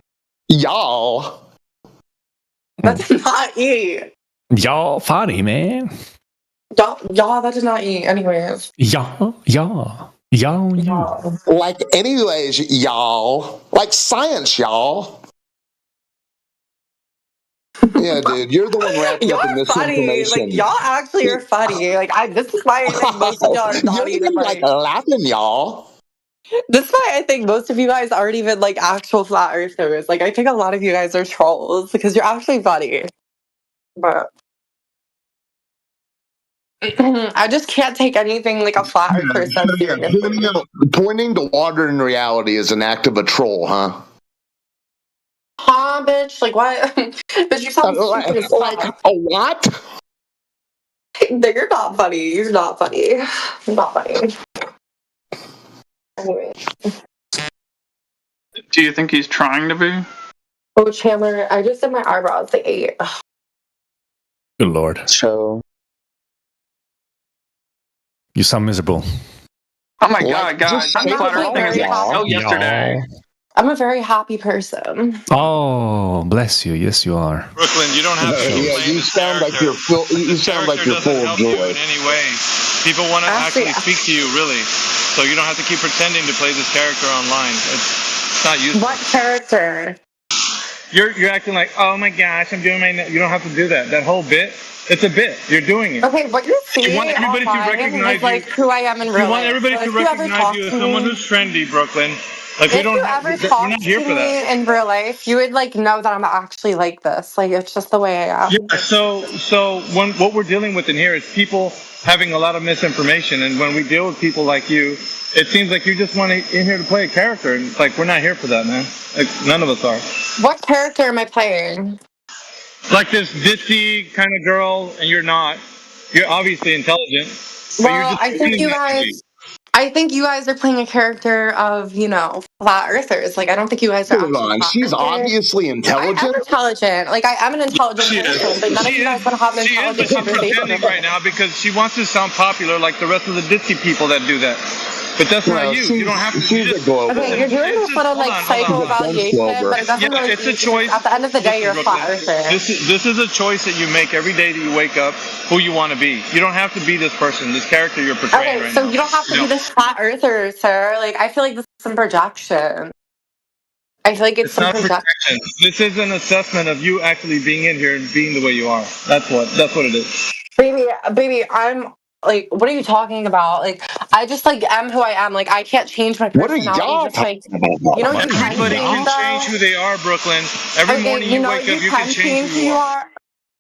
Y'all. That did not eat. Y'all funny, man. Y'all, that did not eat. Anyways. Y'all. Like, anyways, y'all. Like science, y'all. Yeah, dude, you're the one wrapped Y'all up in are this funny. information. Like, y'all actually are funny. Like, this is why I think most of y'all are not You're even like laughing, y'all. This is why I think most of you guys aren't even like actual flat earthers. Like, I think a lot of you guys are trolls because you're actually funny. But I just can't take anything like a flat earther says seriously. Pointing to water in reality is an act of a troll, huh? Huh, bitch? Like, what? Bitch, you sound stupid as like a what? You're not funny. You're not funny. You're not funny. Anyway. Do you think he's trying to be? Oh, Chandler, I just did my eyebrows. They ate. Good lord. So. You sound miserable. Oh my god, guys. I'm Flat not Earth thing is happy. yesterday. I'm a very happy person. Oh, bless you. Yes, you are. Brooklyn, you don't have to Yeah, you sound like you're full. You sound like you're full of joy. in any way. People want to actually speak to you, really. So you don't have to keep pretending to play this character online. It's not useful. What character? You're acting like, oh my gosh, I'm doing my. You don't have to do that. That whole bit, it's a bit. You're doing it. Okay, what you're seeing You want everybody to online recognize is like who I am in real You want life. everybody So to if you ever recognize talk you as to someone me, who's trendy, Brooklyn. Like we if don't you have. ever We're talk not here to for that. me in real life, you would like know that I'm actually like this. Like it's just the way I am. Yeah, so what we're dealing with in here is people having a lot of misinformation, and when we deal with people like you, it seems like you just want in here to play a character, and it's like we're not here for that, man. Like none of us are. What character am I playing? Like this ditzy kind of girl, and you're not. You're obviously intelligent. But you're Well, just I think pretending you not to be. guys. I think you guys are playing a character of, flat earthers. Like, I don't think you guys are Hold actually on, flat she's earthers. obviously I am intelligent. intelligent. Like, I am an intelligent person, but none of you guys want to have an She is, intelligent but she's conversation pretending with me. right now because she wants to sound popular like the rest of the ditzy people that do that. But that's Well, not you. You don't have to. She's a global. Okay, you're doing this little, psycho evaluation, but it doesn't really It's a do choice. At the end of the day, Listen, you're a flat Brooklyn, earther. This is a choice that you make every day that you wake up. Who you want to be. You don't have to be this person, this character you're portraying Okay, right so now. you don't have to be this flat earther, sir. Like, I feel like this is some projection. I feel like it's some not projection. protection. This is an assessment of you actually being in here and being the way you are. That's what it is. Baby, I'm like, what are you talking about? Like, I just am who I am. Like, I can't change my What are personality. y'all Just like, talking about? you can Everybody change can change who they are, Brooklyn. Every morning you wake up, you can change who you are.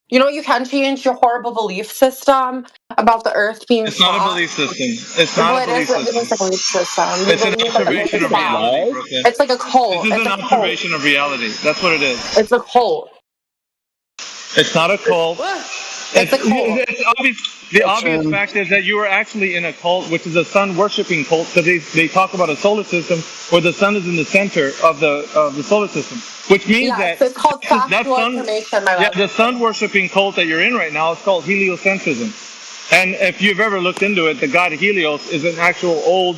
You know, you can change your horrible belief system about the Earth being It's flat. not a belief system. It's not a belief It is system. a belief system. You It's an believe that the Earth observation is of flat. reality, Brooklyn. It's like a cult. This is It's an a cult. observation of reality. That's what it is. It's a cult. It's not a cult. It's a cult. The obvious fact is that you are actually in a cult, which is a sun worshipping cult, because they talk about a solar system where the sun is in the center of the solar system, which means that it's called that factual sun, information, my love. the sun worshipping cult that you're in right now is called heliocentrism. And if you've ever looked into it, the god Helios is an actual old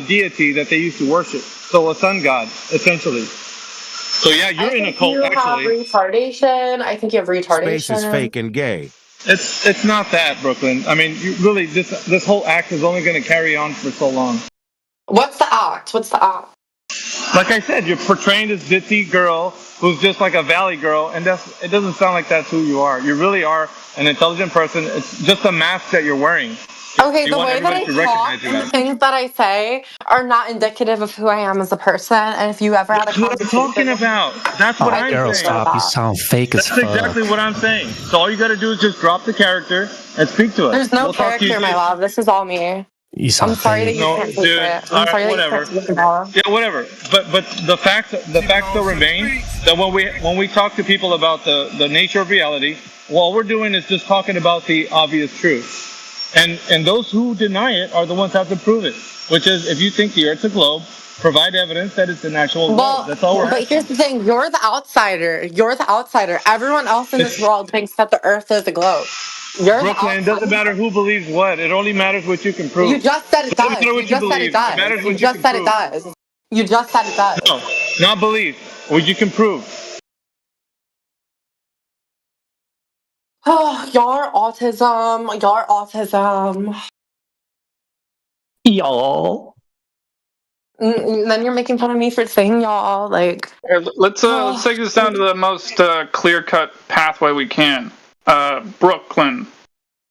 deity that they used to worship. So a sun god, essentially. So yeah, you're in a cult actually. You have retardation. I think you have retardation. Space is fake and gay. It's not that, Brooklyn. I mean, you really this whole act is only going to carry on for so long. What's the act? Like I said, you're portraying this ditzy girl who's just like a valley girl, and it doesn't sound like that's who you are. You really are an intelligent person. It's just a mask that you're wearing. Okay, You the want way that everybody I to talk recognize you and the as. things that I say are not indicative of who I am as a person. And if you ever had a That's what I'm conversation, talking about. That's what Oh, I'm girl, saying. stop. You sound fake as That's fuck. exactly what I'm saying. So all you got to do is just drop the character and speak to us. there's no We'll talk to you. character, my love. This is all me. You I'm sound sorry that fake. you No, can't take dude. it. All I'm right, sorry that you whatever. can't take it, Bella. Yeah, whatever. But the fact still remains that when we talk to people about the nature of reality, all we're doing is just talking about the obvious truth. And those who deny it are the ones that have to prove it. Which is, if you think the Earth's a globe, provide evidence that it's an actual globe. Well, That's all we're but asking. here's the thing: you're the outsider. You're the outsider. Everyone else in this world thinks that the Earth is a globe. You're the Brooklyn, it doesn't outsider. matter who believes what. It only matters what you can prove. You just said it It doesn't does. matter You what you just said it believe. It does. matters You what you just can said it prove. does. You just said it does. No, not believe. What you can prove. Oh, y'all autism. Y'all autism. Y'all. And then you're making fun of me for saying y'all. Like, Let's take this down to the most clear-cut pathway we can. Brooklyn,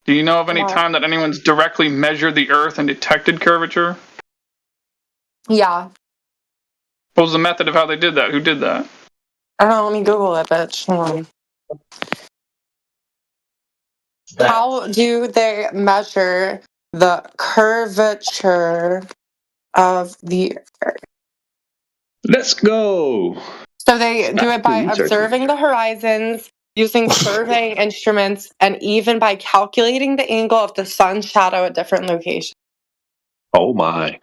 do you know of any What? time that anyone's directly measured the Earth and detected curvature? yeah. What was the method of how they did that? Who did that? I don't know. Let me Google it, bitch. Hold on. How do they measure the curvature of the Earth? Let's go. So they do it by Research. observing the horizons, using surveying instruments, and even by calculating the angle of the sun's shadow at different locations. Oh my.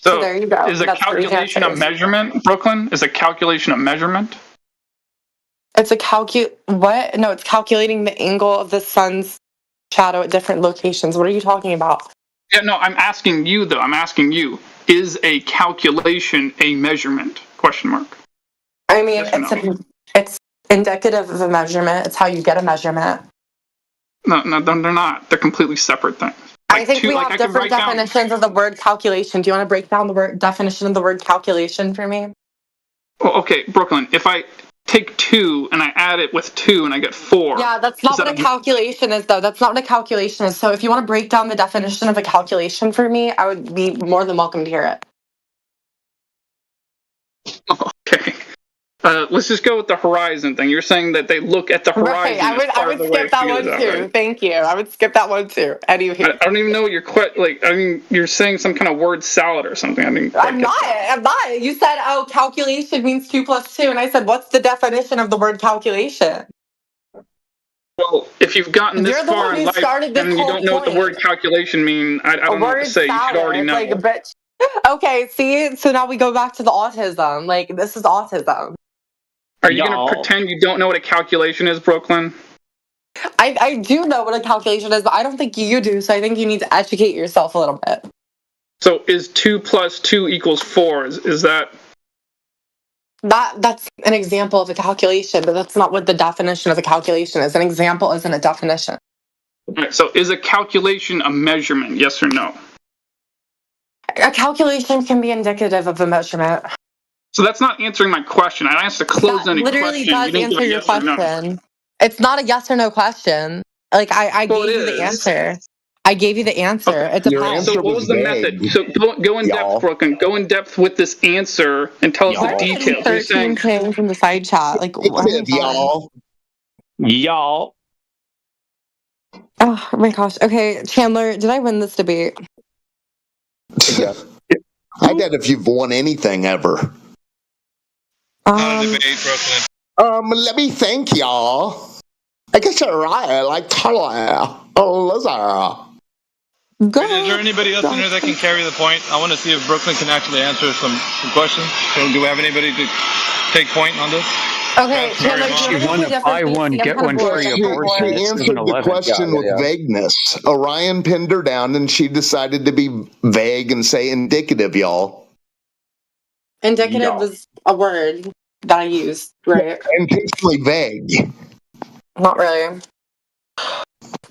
So there you go. Is a That's three calculation a answers. measurement, Brooklyn? Is a calculation a measurement? It's a what? No, it's calculating the angle of the sun's shadow at different locations. What are you talking about? Yeah, no, I'm asking you, though. I'm asking you. Is a calculation a measurement? Question mark. I mean, Yes or no? it's indicative of a measurement. It's how you get a measurement. No, they're not. They're completely separate things. I think we have different definitions of the word calculation. Do you want to break down the word definition of the word calculation for me? Well, okay, Brooklyn, if I take 2 and I add it with 2 and I get 4. Yeah, that's not what a calculation is, though. That's not what a calculation is. So if you want to break down the definition of a calculation for me, I would be more than welcome to hear it. Okay. Let's just go with the horizon thing. You're saying that they look at the horizon. Right, I would skip that one too. Right? Thank you. I would skip that one too. Anyway, I don't even know what you're you're saying some kind of word salad or something. I mean, I'm not. You said, oh, calculation means 2 + 2. And I said, what's the definition of the word calculation? Well, if you've gotten this You're the far one in who life started this and you whole don't know what the point. word calculation mean, I don't know what to say. You should already know. Like, bitch. Okay, see? So now we go back to the autism. Like, this is autism. Are you going to pretend you don't know what a calculation is, Brooklyn? I do know what a calculation is, but I don't think you do, so I think you need to educate yourself a little bit. So is 2 + 2 = 4? Is that... That's an example of a calculation, but that's not what the definition of a calculation is. An example isn't a definition. Right, so is a calculation a measurement, yes or no? A calculation can be indicative of a measurement. So that's not answering my question. I asked a closed-ended question. Literally does You didn't answer go your yes or no. question. It's not a yes or no question. Like, I gave you the answer. I gave you the answer. It depends. So what was the method? So go in depth, Brooklyn. Go in depth with this answer and tell us the details. You're 13 pings from the side chat. Like, y'all. Y'all. Oh my gosh. Okay, Chandler, did I win this debate? I doubt if you've won anything ever. Let me thank y'all. I guess you're right. I like Tyler. Oh, Lizard. Is there anybody else in here that can carry the point? I want to see if Brooklyn can actually answer some questions. So do we have anybody to take point on this? Okay, Chandler, She won a buy one, get one free abortion. She answered the question with vagueness. Orion pinned her down, and she decided to be vague and say indicative, y'all. Indicative was a word that I used, right? Intentionally vague. Not really.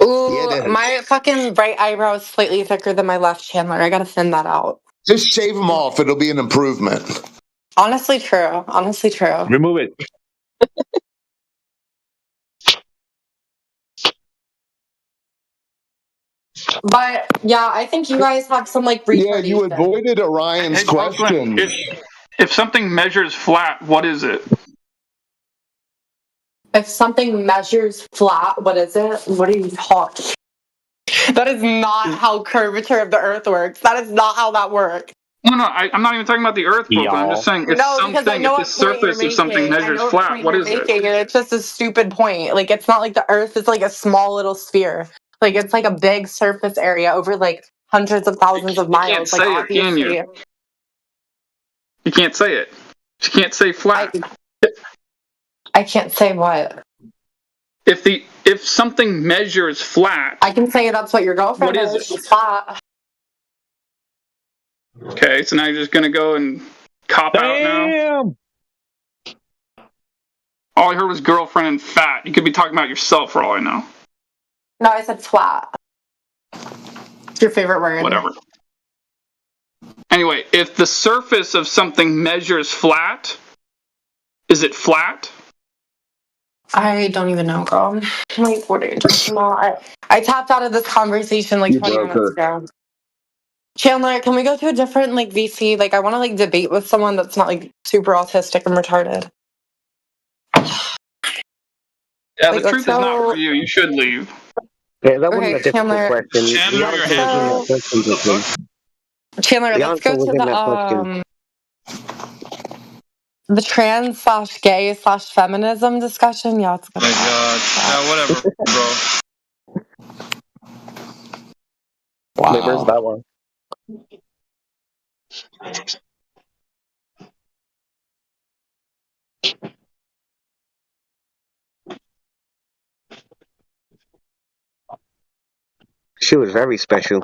Ooh, my fucking right eyebrow is slightly thicker than my left, Chandler. I gotta thin that out. Just shave them off. It'll be an improvement. Honestly true. Honestly true. Remove it. But yeah, I think you guys have some like retardation. Yeah, you avoided Orion's Hey, Brooklyn, question. if something measures flat, what is it? If something measures flat, what is it? What are you talking? That is not how curvature of the Earth works. That is not how that works. No, I'm not even talking about the Earth, Brooklyn. I'm just saying if No, because I know if the what point you're surface of something making. I measures know what flat, point what you're is it? making, and it's just a stupid point. Like, it's not like the Earth is like a small little sphere. Like, it's like a big surface area over like hundreds of thousands of miles. You can't Like, say it, can obviously. you? You can't say it. You can't say flat. I can't say what. If something measures flat, I can say that's what your girlfriend what is is. it? She's flat. Okay, so now you're just gonna go and cop out now? All I heard was girlfriend and fat. You could be talking about yourself for all I know. No, I said flat. It's your favorite word. Whatever. Anyway, if the surface of something measures flat, is it flat? I don't even know, girl. Like, what are you talking about? I tapped out of this conversation like 20 minutes ago. Chandler, can we go to a different like VC? Like, I want to like debate with someone that's not like super autistic and retarded. Yeah, Like, the let's truth is not go- for you. You should leave. Yeah, that wasn't Okay, a difficult Chandler. question. Chandler, The answer was in that question, Brooklyn. Chandler, The let's answer go was to in that question. the trans/gay/feminism discussion. Yeah, it's good. Oh my god. Whatever, bro. Wait, where's that one? She was very special.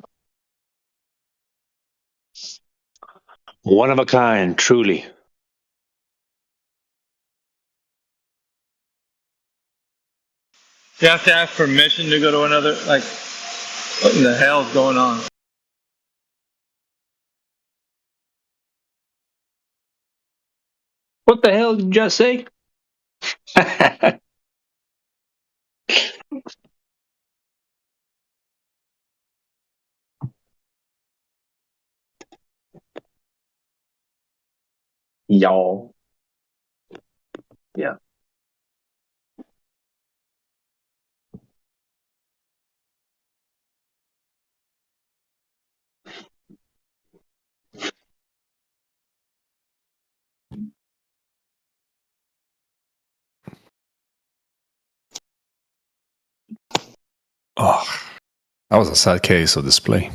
One of a kind, truly. You have to ask permission to go to another. Like, what in the hell is going on? What the hell did you just say? Y'all. Yeah. Oh, that was a sad case of display.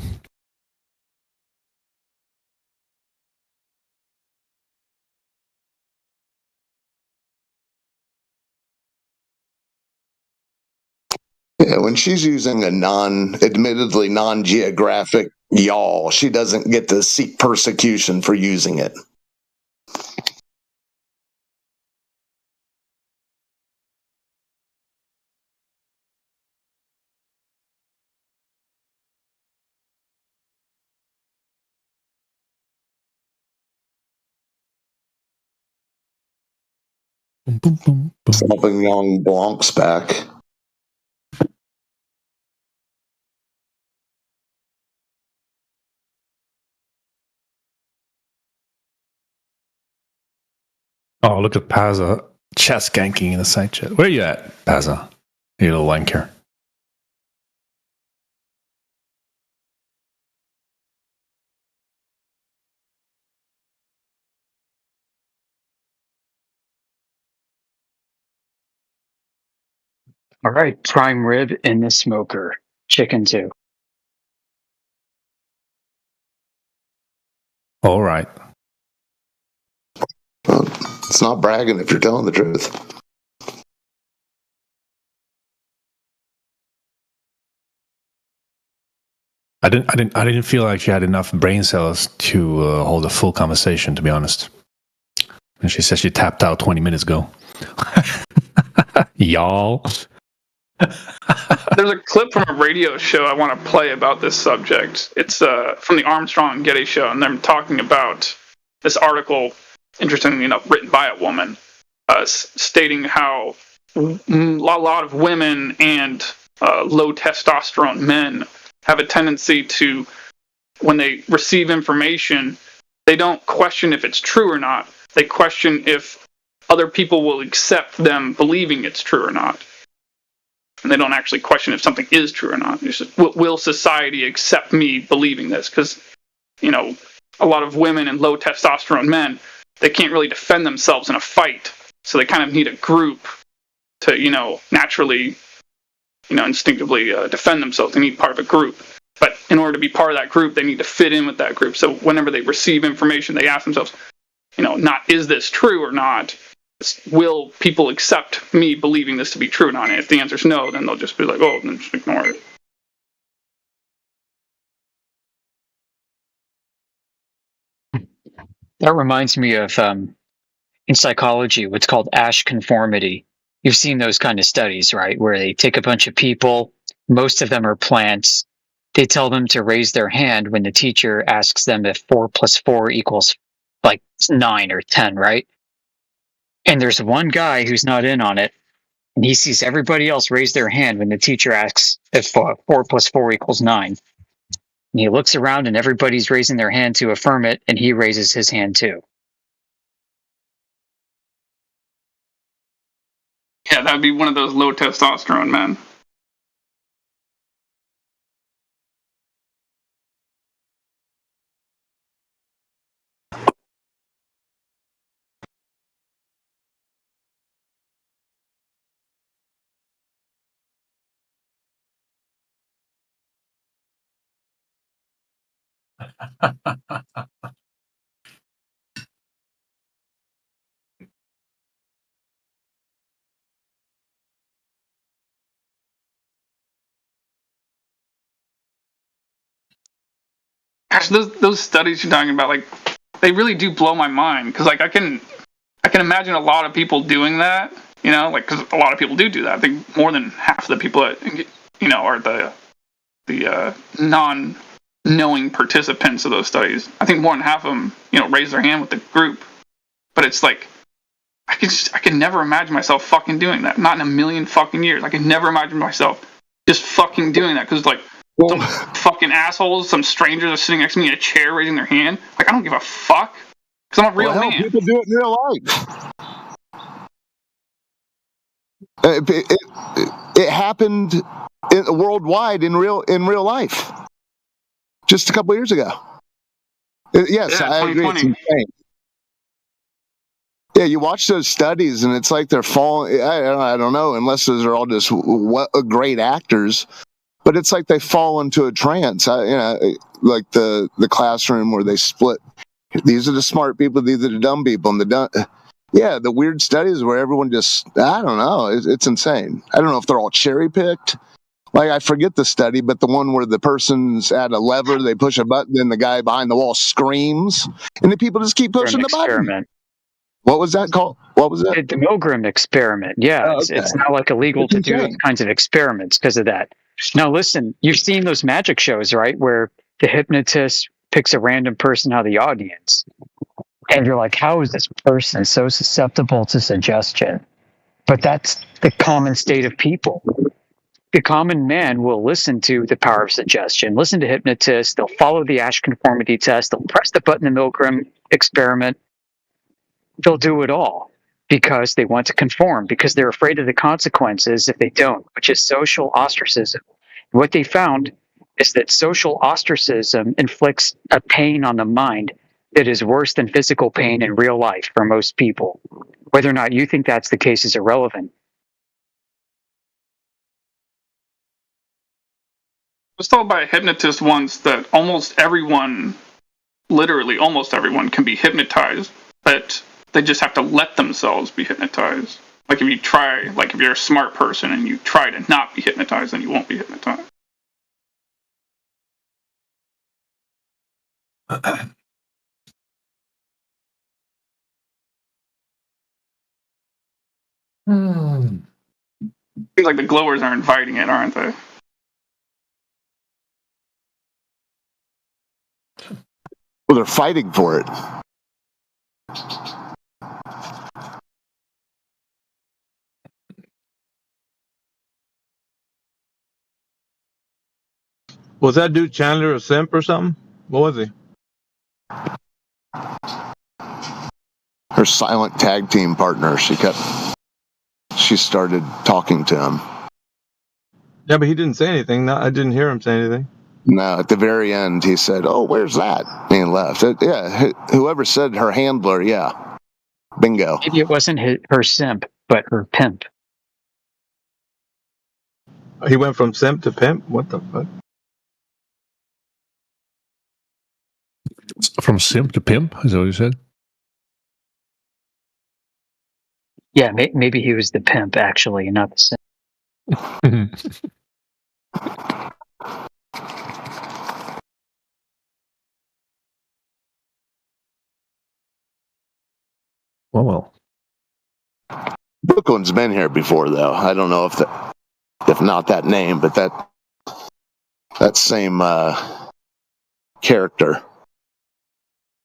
Yeah, when she's using a admittedly non-geographic y'all, she doesn't get to seek persecution for using it. Helping young Blanc's back. Oh, look at Pazza chest ganking in the side chat. Where you at, Pazza? You little wanker. All right, prime rib in the smoker. Chicken too. All right. It's not bragging if you're telling the truth. I didn't feel like she had enough brain cells to hold a full conversation, to be honest. And she said she tapped out 20 minutes ago. Y'all. There's a clip from a radio show I want to play about this subject. It's from the Armstrong and Getty show, and they're talking about this article, interestingly enough, written by a woman, stating how a lot of women and low testosterone men have a tendency to, when they receive information, they don't question if it's true or not. They question if other people will accept them believing it's true or not. And they don't actually question if something is true or not. It's just, will society accept me believing this? Because, you know, a lot of women and low testosterone men, they can't really defend themselves in a fight. So they kind of need a group to, you know, naturally, you know, instinctively defend themselves. They need part of a group. But in order to be part of that group, they need to fit in with that group. So whenever they receive information, they ask themselves, you know, not is this true or not? Will people accept me believing this to be true or not? And if the answer is no, then they'll just be like, oh, then just ignore it. That reminds me of in psychology what's called Asch conformity. You've seen those kind of studies, right? Where they take a bunch of people, most of them are plants. They tell them to raise their hand when the teacher asks them if 4 plus 4 equals like 9 or 10, right? And there's one guy who's not in on it, and he sees everybody else raise their hand when the teacher asks if 4 plus 4 equals 9. And he looks around and everybody's raising their hand to affirm it, and he raises his hand too. Yeah, that'd be one of those low testosterone men. Gosh, those studies you're talking about, like, they really do blow my mind. Because, like, I can imagine a lot of people doing that. You know, like, because a lot of people do that. I think more than half of the people that, you know, are the non-knowing participants of those studies. I think more than half of them, you know, raise their hand with the group. But it's like, I can never imagine myself fucking doing that. Not in a million fucking years. I can never imagine myself just fucking doing that. Because, like, some fucking assholes, some strangers are sitting next to me in a chair raising their hand. Like, I don't give a fuck. Because I'm a real man. People do it in real life. It happened worldwide in real life just a couple years ago. Yes, yeah, I agree. It's insane. Yeah, you watch those studies and it's like they're falling. I don't know, unless those are all just great actors. But it's like they fall into a trance. You know, like the classroom where they split. These are the smart people. These are the dumb people. And the weird studies where everyone just, I don't know. It's insane. I don't know if they're all cherry picked. Like, I forget the study, but the one where the person's at a lever, they push a button, and the guy behind the wall screams, and the people just keep pushing the button. What was that called? What was that? The Milgram experiment. Yeah, it's now like illegal to do those kinds of experiments because of that. Now, listen, you've seen those magic shows, right? Where the hypnotist picks a random person out of the audience. And you're like, how is this person so susceptible to suggestion? But that's the common state of people. The common man will listen to the power of suggestion, listen to hypnotists, they'll follow the Asch conformity test, they'll press the button in the Milgram experiment. They'll do it all because they want to conform, because they're afraid of the consequences if they don't, which is social ostracism. What they found is that social ostracism inflicts a pain on the mind that is worse than physical pain in real life for most people. Whether or not you think that's the case is irrelevant. I was told by a hypnotist once that almost everyone, literally almost everyone, can be hypnotized, but they just have to let themselves be hypnotized. Like, if you try, like, if you're a smart person and you try to not be hypnotized, then you won't be hypnotized. Seems like the glowers are inviting it, aren't they? Well, they're fighting for it. Was that dude Chandler a simp or something? What was he? Her silent tag team partner. She started talking to him. Yeah, but he didn't say anything. No, I didn't hear him say anything. No, at the very end, he said, "Oh, where's that?" And left. Whoever said her handler, yeah. Bingo. Maybe it wasn't her simp, but her pimp. He went from simp to pimp? What the fuck? From simp to pimp? Is that what you said? Yeah, maybe he was the pimp, actually, and not the simp. Well. Brooklyn's been here before, though. I don't know if not that name, but that same character.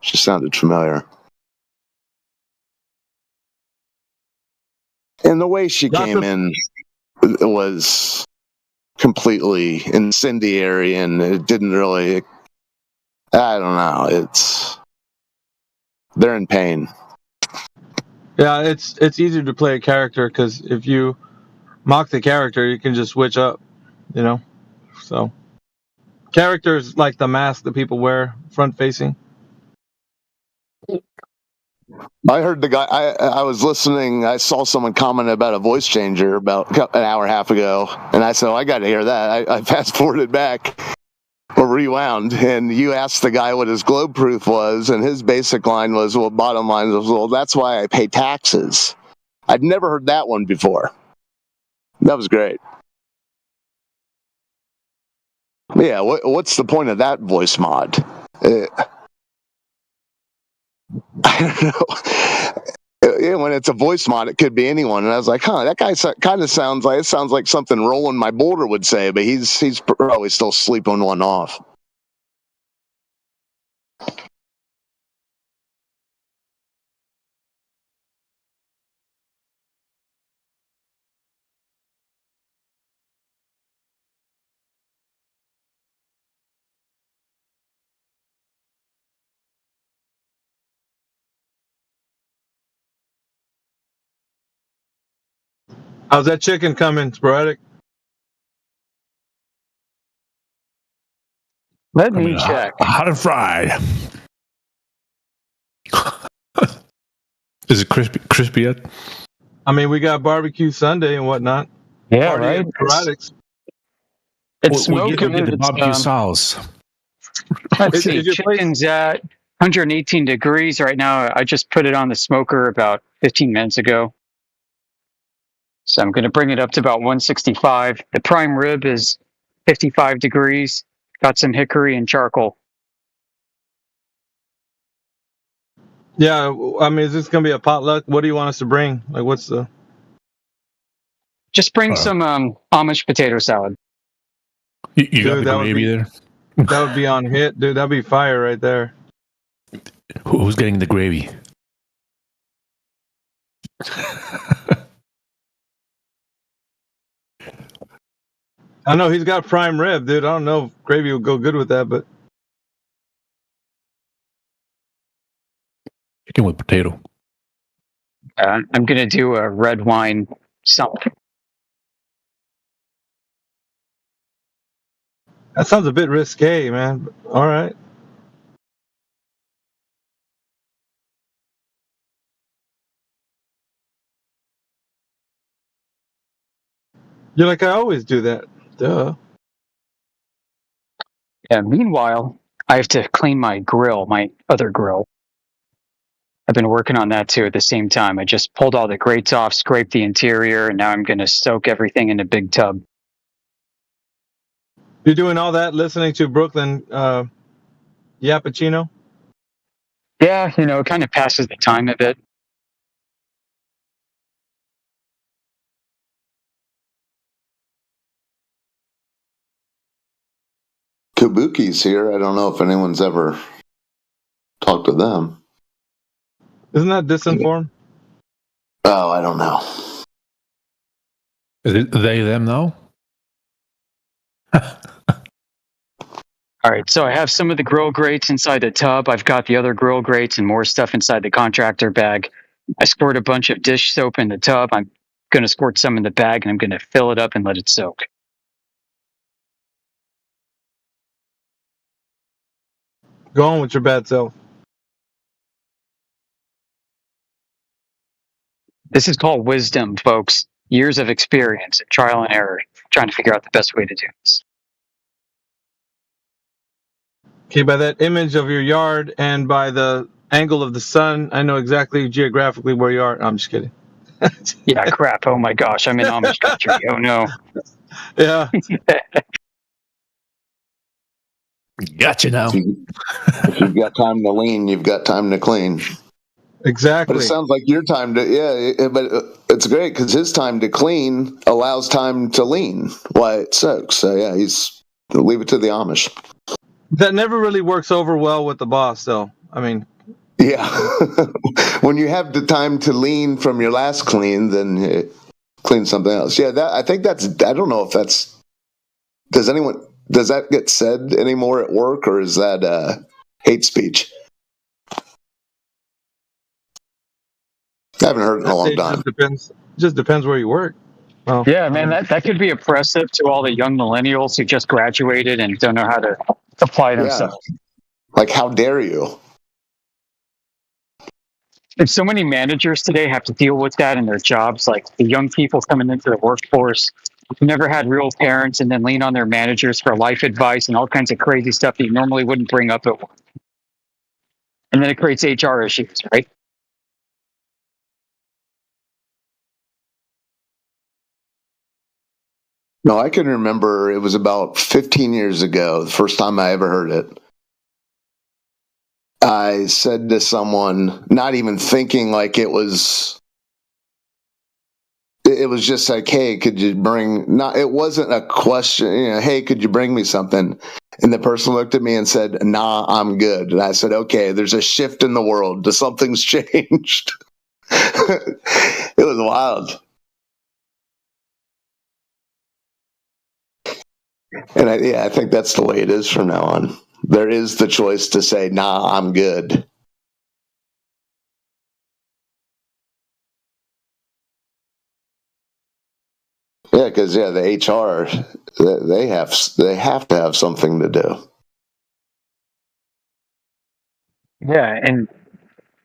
She sounded familiar. And the way she came in was completely incendiary, and it didn't really. I don't know. They're in pain. Yeah, it's easier to play a character because if you mock the character, you can just switch up, you know. So, characters like the mask that people wear, front facing. I heard the guy. I was listening. I saw someone comment about a voice changer about an hour and a half ago, and I said, "Oh, I got to hear that." I fast forwarded back or rewound, and you asked the guy what his globe proof was, and his basic line was, "Well, bottom line was, well, that's why I pay taxes." I'd never heard that one before. That was great. Yeah, what's the point of that voice mod? I don't know. When it's a voice mod, it could be anyone. And I was like, that guy kind of sounds like something Roland, my boulder, would say, but he's probably still sleeping one off. How's that chicken coming, Sporadic? Let me check. Hot and fried. Is it crispy yet? I mean, we got barbecue Sunday and whatnot. Yeah, Party right. at Sporadics. It's we smoking. get the barbecue sauce. Let's see. Chicken's at 118 degrees right now. I just put it on the smoker about 15 minutes ago. So I'm going to bring it up to about 165. The prime rib is 55 degrees. Got some hickory and charcoal. Yeah, I mean, is this going to be a potluck? What do you want us to bring? Like, what's the... Just bring some Amish potato salad. You got the gravy there? That would be on hit, dude. That'd be fire right there. Who's getting the gravy? I know he's got prime rib, dude. I don't know if gravy would go good with that, but... Chicken with potato. I'm going to do a red wine something. That sounds a bit risque, man. All right. You're like, I always do that. Duh. Yeah, meanwhile, I have to clean my grill, my other grill. I've been working on that too at the same time. I just pulled all the grates off, scraped the interior, and now I'm going to soak everything in a big tub. You're doing all that listening to Brooklyn Yappuccino? Yeah, it kind of passes the time a bit. Kabuki's here. I don't know if anyone's ever talked to them. Isn't that disinformed? Oh, I don't know. Is it they, them, now? All right, so I have some of the grill grates inside the tub. I've got the other grill grates and more stuff inside the contractor bag. I squirt a bunch of dish soap in the tub. I'm going to squirt some in the bag, and I'm going to fill it up and let it soak. Go on with your bad self. This is called wisdom, folks. Years of experience, trial and error, trying to figure out the best way to do this. Okay, by that image of your yard and by the angle of the sun, I know exactly geographically where you are. I'm just kidding. Yeah, crap. Oh my gosh, I'm in Amish country. Oh no. Yeah. Gotcha now. If you've got time to lean, you've got time to clean. Exactly. But it sounds like your time to, but it's great because his time to clean allows time to lean while it soaks. So yeah, leave it to the Amish. That never really works over well with the boss, though. I mean, yeah. When you have the time to lean from your last clean, then clean something else. Yeah, I think that's. I don't know if that's. Does that get said anymore at work, or is that hate speech? I haven't heard it in a long time. Just depends where you work. Well, yeah, man, that could be oppressive to all the young millennials who just graduated and don't know how to apply themselves. Yeah. Like, how dare you? And so many managers today have to deal with that in their jobs, like the young people coming into the workforce who never had real parents and then lean on their managers for life advice and all kinds of crazy stuff that you normally wouldn't bring up at work. And then it creates HR issues, right? No, I can remember it was about 15 years ago, the first time I ever heard it. I said to someone, not even thinking like it was just like, hey, could you it wasn't a question, hey, could you bring me something? And the person looked at me and said, nah, I'm good. And I said, okay, there's a shift in the world. Something's changed. It was wild. And I think that's the way it is from now on. There is the choice to say, nah, I'm good. Yeah, because the HR, they have to have something to do. Yeah, and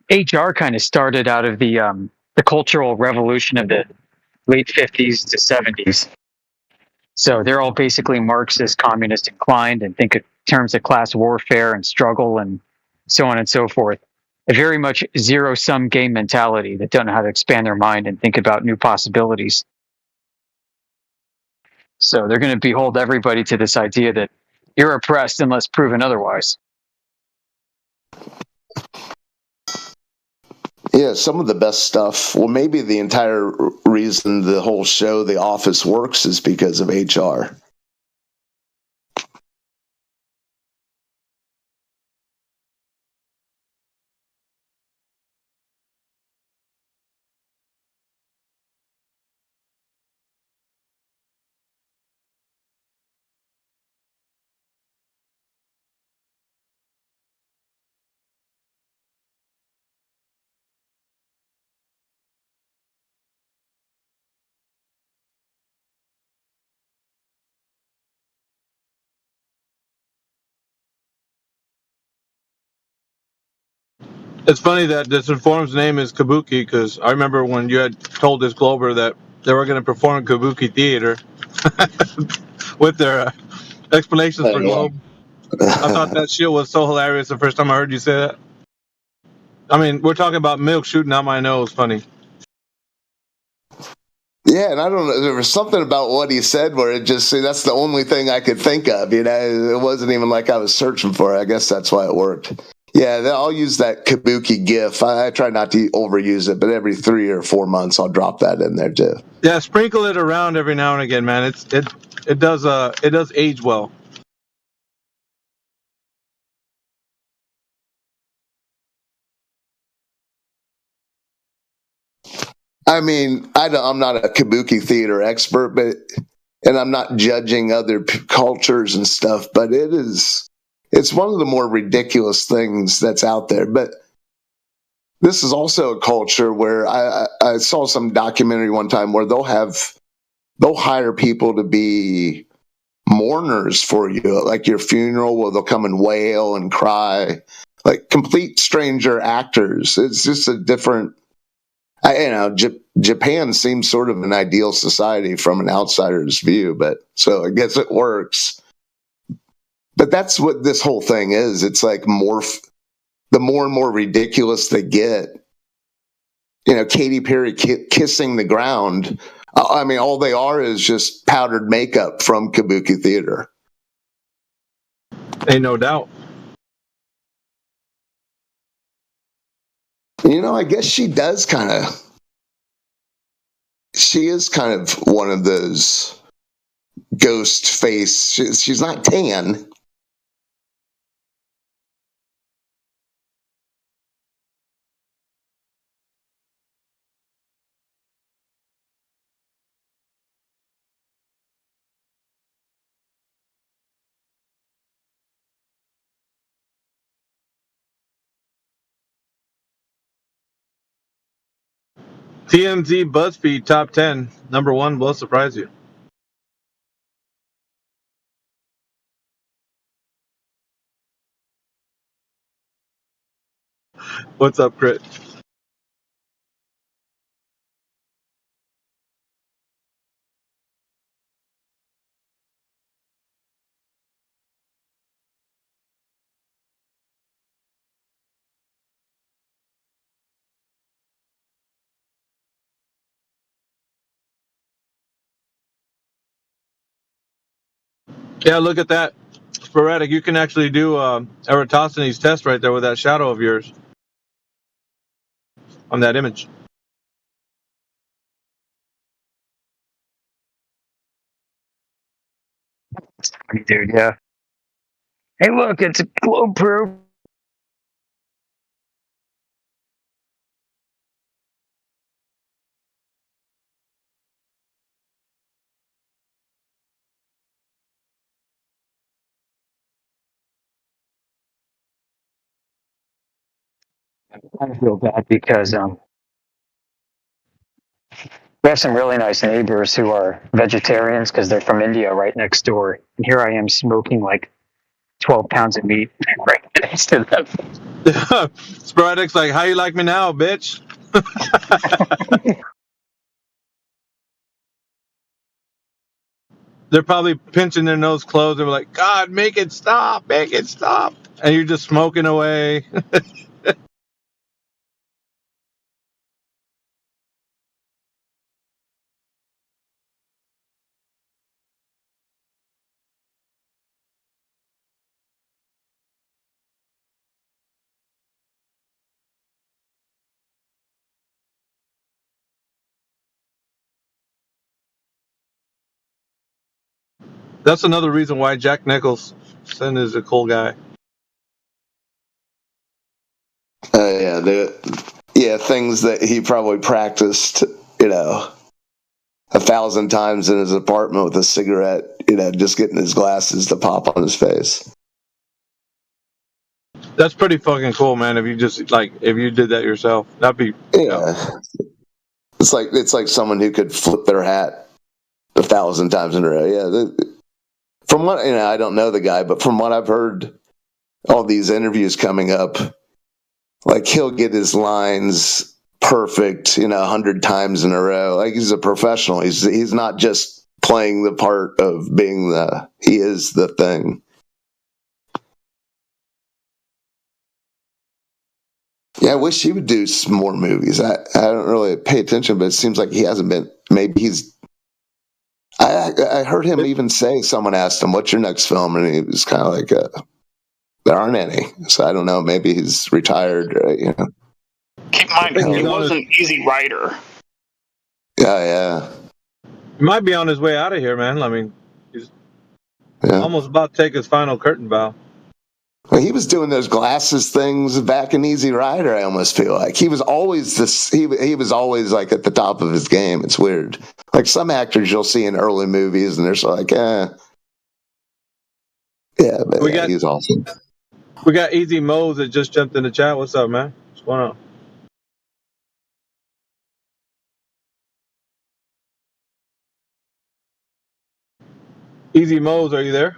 HR kind of started out of the cultural revolution of the late 50s to 70s. So they're all basically Marxist, communist inclined and think in terms of class warfare and struggle and so on and so forth. A very much zero-sum game mentality that don't know how to expand their mind and think about new possibilities. So they're going to behold everybody to this idea that you're oppressed unless proven otherwise. Yeah, some of the best stuff, well, maybe the entire reason the whole show, The Office, works is because of HR. It's funny that this Inform's name is Kabuki, because I remember when you had told this Glober that they were going to perform Kabuki theater with their explanations for Globe. I thought that shit was so hilarious the first time I heard you say that. I mean, we're talking about milk shooting out my nose. Funny. Yeah, and I don't know. There was something about what he said where it just, that's the only thing I could think of. It wasn't even like I was searching for it. I guess that's why it worked. Yeah, I'll use that Kabuki GIF. I try not to overuse it, but every 3 or 4 months I'll drop that in there too. Yeah, sprinkle it around every now and again, man. It does age well. I mean, I'm not a Kabuki theater expert, and I'm not judging other cultures and stuff, but it is It's one of the more ridiculous things that's out there. But this is also a culture where I saw some documentary one time where they'll hire people to be mourners for you, like your funeral, where they'll come and wail and cry, like complete stranger actors. It's just a different, Japan seems sort of an ideal society from an outsider's view, but so I guess it works. But that's what this whole thing is. It's like the more and more ridiculous they get. Katy Perry kissing the ground. I mean, all they are is just powdered makeup from Kabuki theater. Ain't no doubt. I guess she is kind of one of those ghost face. She's not tan. TMZ BuzzFeed top 10. Number 1 will surprise you. What's up, Crit? Yeah, look at that. Sporadic, you can actually do Eratosthenes test right there with that shadow of yours on that image. Dude, yeah. Hey, look, it's a globe probe. I feel bad because we have some really nice neighbors who are vegetarians because they're from India right next door. And here I am smoking like 12 pounds of meat right next to them. Sporadic's like, how you like me now, bitch? They're probably pinching their nose closed and like, God, make it stop, make it stop. And you're just smoking away. That's another reason why Jack Nicholson is a cool guy. Things that he probably practiced, 1,000 times in his apartment with a cigarette, just getting his glasses to pop on his face. That's pretty fucking cool, man. If you did that yourself, that'd be. It's like someone who could flip their hat 1,000 times in a row. Yeah. From what I don't know the guy, but from what I've heard, all these interviews coming up, like he'll get his lines perfect, 100 times in a row. Like he's a professional. He's not just playing the part of being he is the thing. Yeah, I wish he would do some more movies. I don't really pay attention, but it seems like he hasn't been. Maybe he's. I heard him even say, someone asked him, "What's your next film?" And he was kind of like, "There aren't any." So I don't know. Maybe he's retired. Keep in mind, he was an Easy Rider. Yeah. He might be on his way out of here, man. I mean, he's almost about to take his final curtain bow. Well, he was doing those glasses things back in Easy Rider. I almost feel like he was always this. He was always like at the top of his game. It's weird. Like some actors you'll see in early movies, and they're sort of like, Yeah, but he's awesome. We got Easy Mo's that just jumped in the chat. What's up, man? What's going on? Easy Mo's, are you there?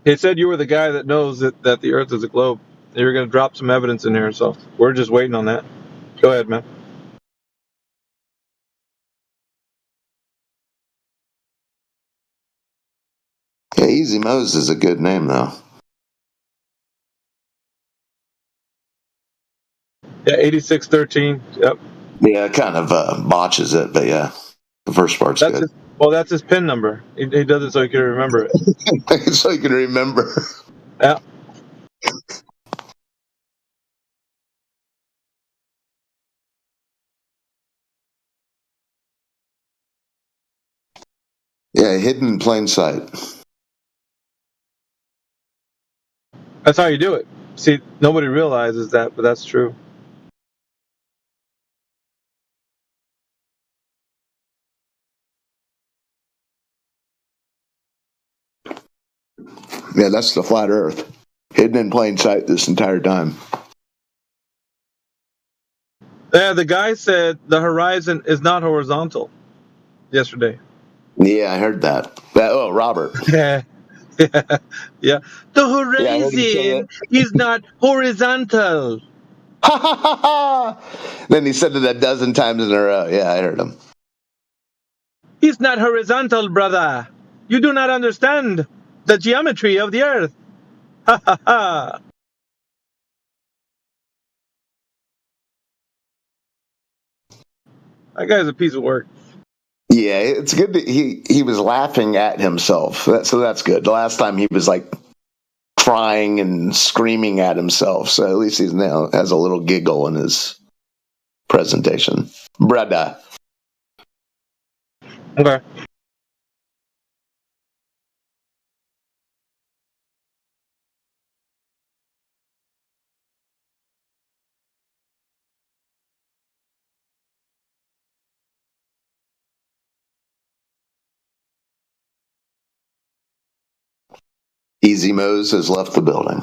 It said you were the guy that knows that the Earth is a globe. You were going to drop some evidence in here, so we're just waiting on that. Go ahead, man. Yeah, Easy Mo's is a good name, though. Yeah, 8613. Yep. Yeah, it kind of botches it, but yeah, the first part's good. That's his PIN number. He does it so he can remember it. So you can remember. Yeah. Yeah, hidden in plain sight. That's how you do it. See, nobody realizes that, but that's true. Yeah, that's the flat Earth. Hidden in plain sight this entire time. Yeah, the guy said the horizon is not horizontal yesterday. Yeah, I heard that. Robert. Yeah. Yeah. The horizon is not horizontal. Then he said it a dozen times in a row. Yeah, I heard him. It's not horizontal, brother. You do not understand the geometry of the Earth. Ha ha ha. That guy's a piece of work. Yeah, it's good that he was laughing at himself. So that's good. The last time he was like crying and screaming at himself. So at least he now has a little giggle in his presentation. Brother. Okay. Easy Mo's has left the building.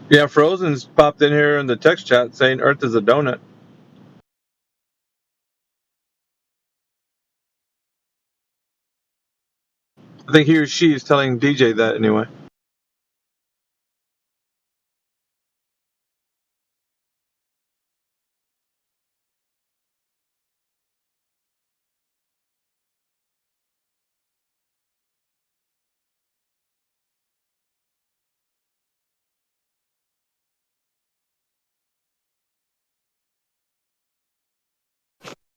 Yeah, Frozen's popped in here in the text chat saying Earth is a donut. I think he or she is telling DJ that anyway.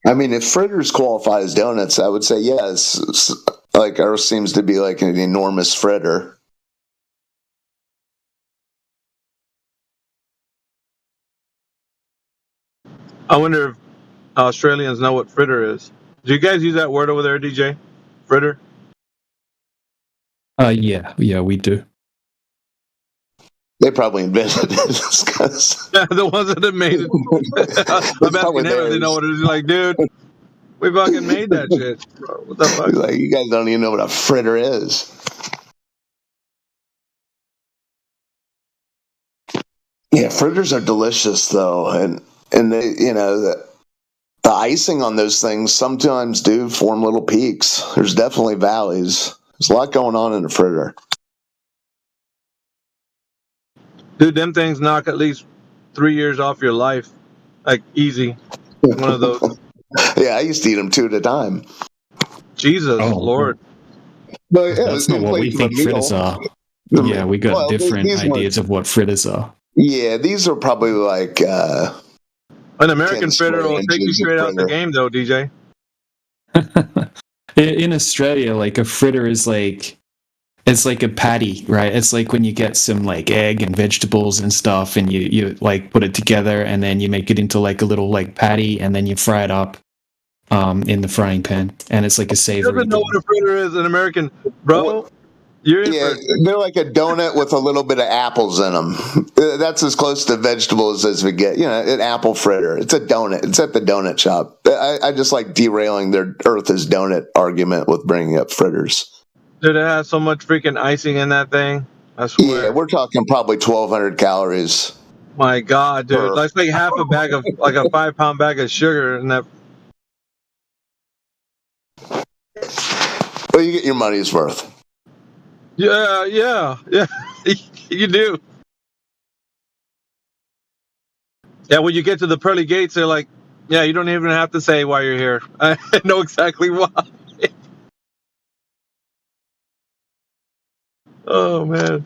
I mean, if fritters qualify as donuts, I would say yes. Like Earth seems to be like an enormous fritter. I wonder if Australians know what fritter is. Do you guys use that word over there, DJ? Fritter? Yeah, we do. They probably invented it. Yeah, the ones that have made it. I'm asking him if they know what it is. He's like, dude, we fucking made that shit. Bro, what the fuck? He's like, you guys don't even know what a fritter is. Yeah, fritters are delicious though, and they, the icing on those things sometimes do form little peaks. There's definitely valleys. There's a lot going on in a fritter. Dude, them things knock at least 3 years off your life. Like, easy. One of those. Yeah, I used to eat them 2 at a time. Jesus Lord. But yeah, that's not what we think fritters are. Yeah, we got different ideas of what fritters are. Yeah, these are probably like... An American fritter will take you straight out the game, though, DJ. In Australia, like, a fritter is like... It's like a patty, right? It's like when you get some like egg and vegetables and stuff and you like put it together and then you make it into like a little like patty and then you fry it up in the frying pan. And it's like a savory. You doesn't know what a fritter is, an American bro? You're in Yeah, for they're like a donut with a little bit of apples in them. That's as close to vegetables as we get. You know, an apple fritter. It's a donut. It's at the donut shop. I just like derailing their Earth is donut argument with bringing up fritters. Did it have so much freaking icing in that thing? I swear. Yeah, we're talking probably 1,200 calories. My God, dude. That's like half a bag of, like a 5-pound bag of sugar in that. Well, you get your money's worth. Yeah. You do. Yeah, when you get to the pearly gates, they're like, yeah, you don't even have to say why you're here. I know exactly why. Oh, man.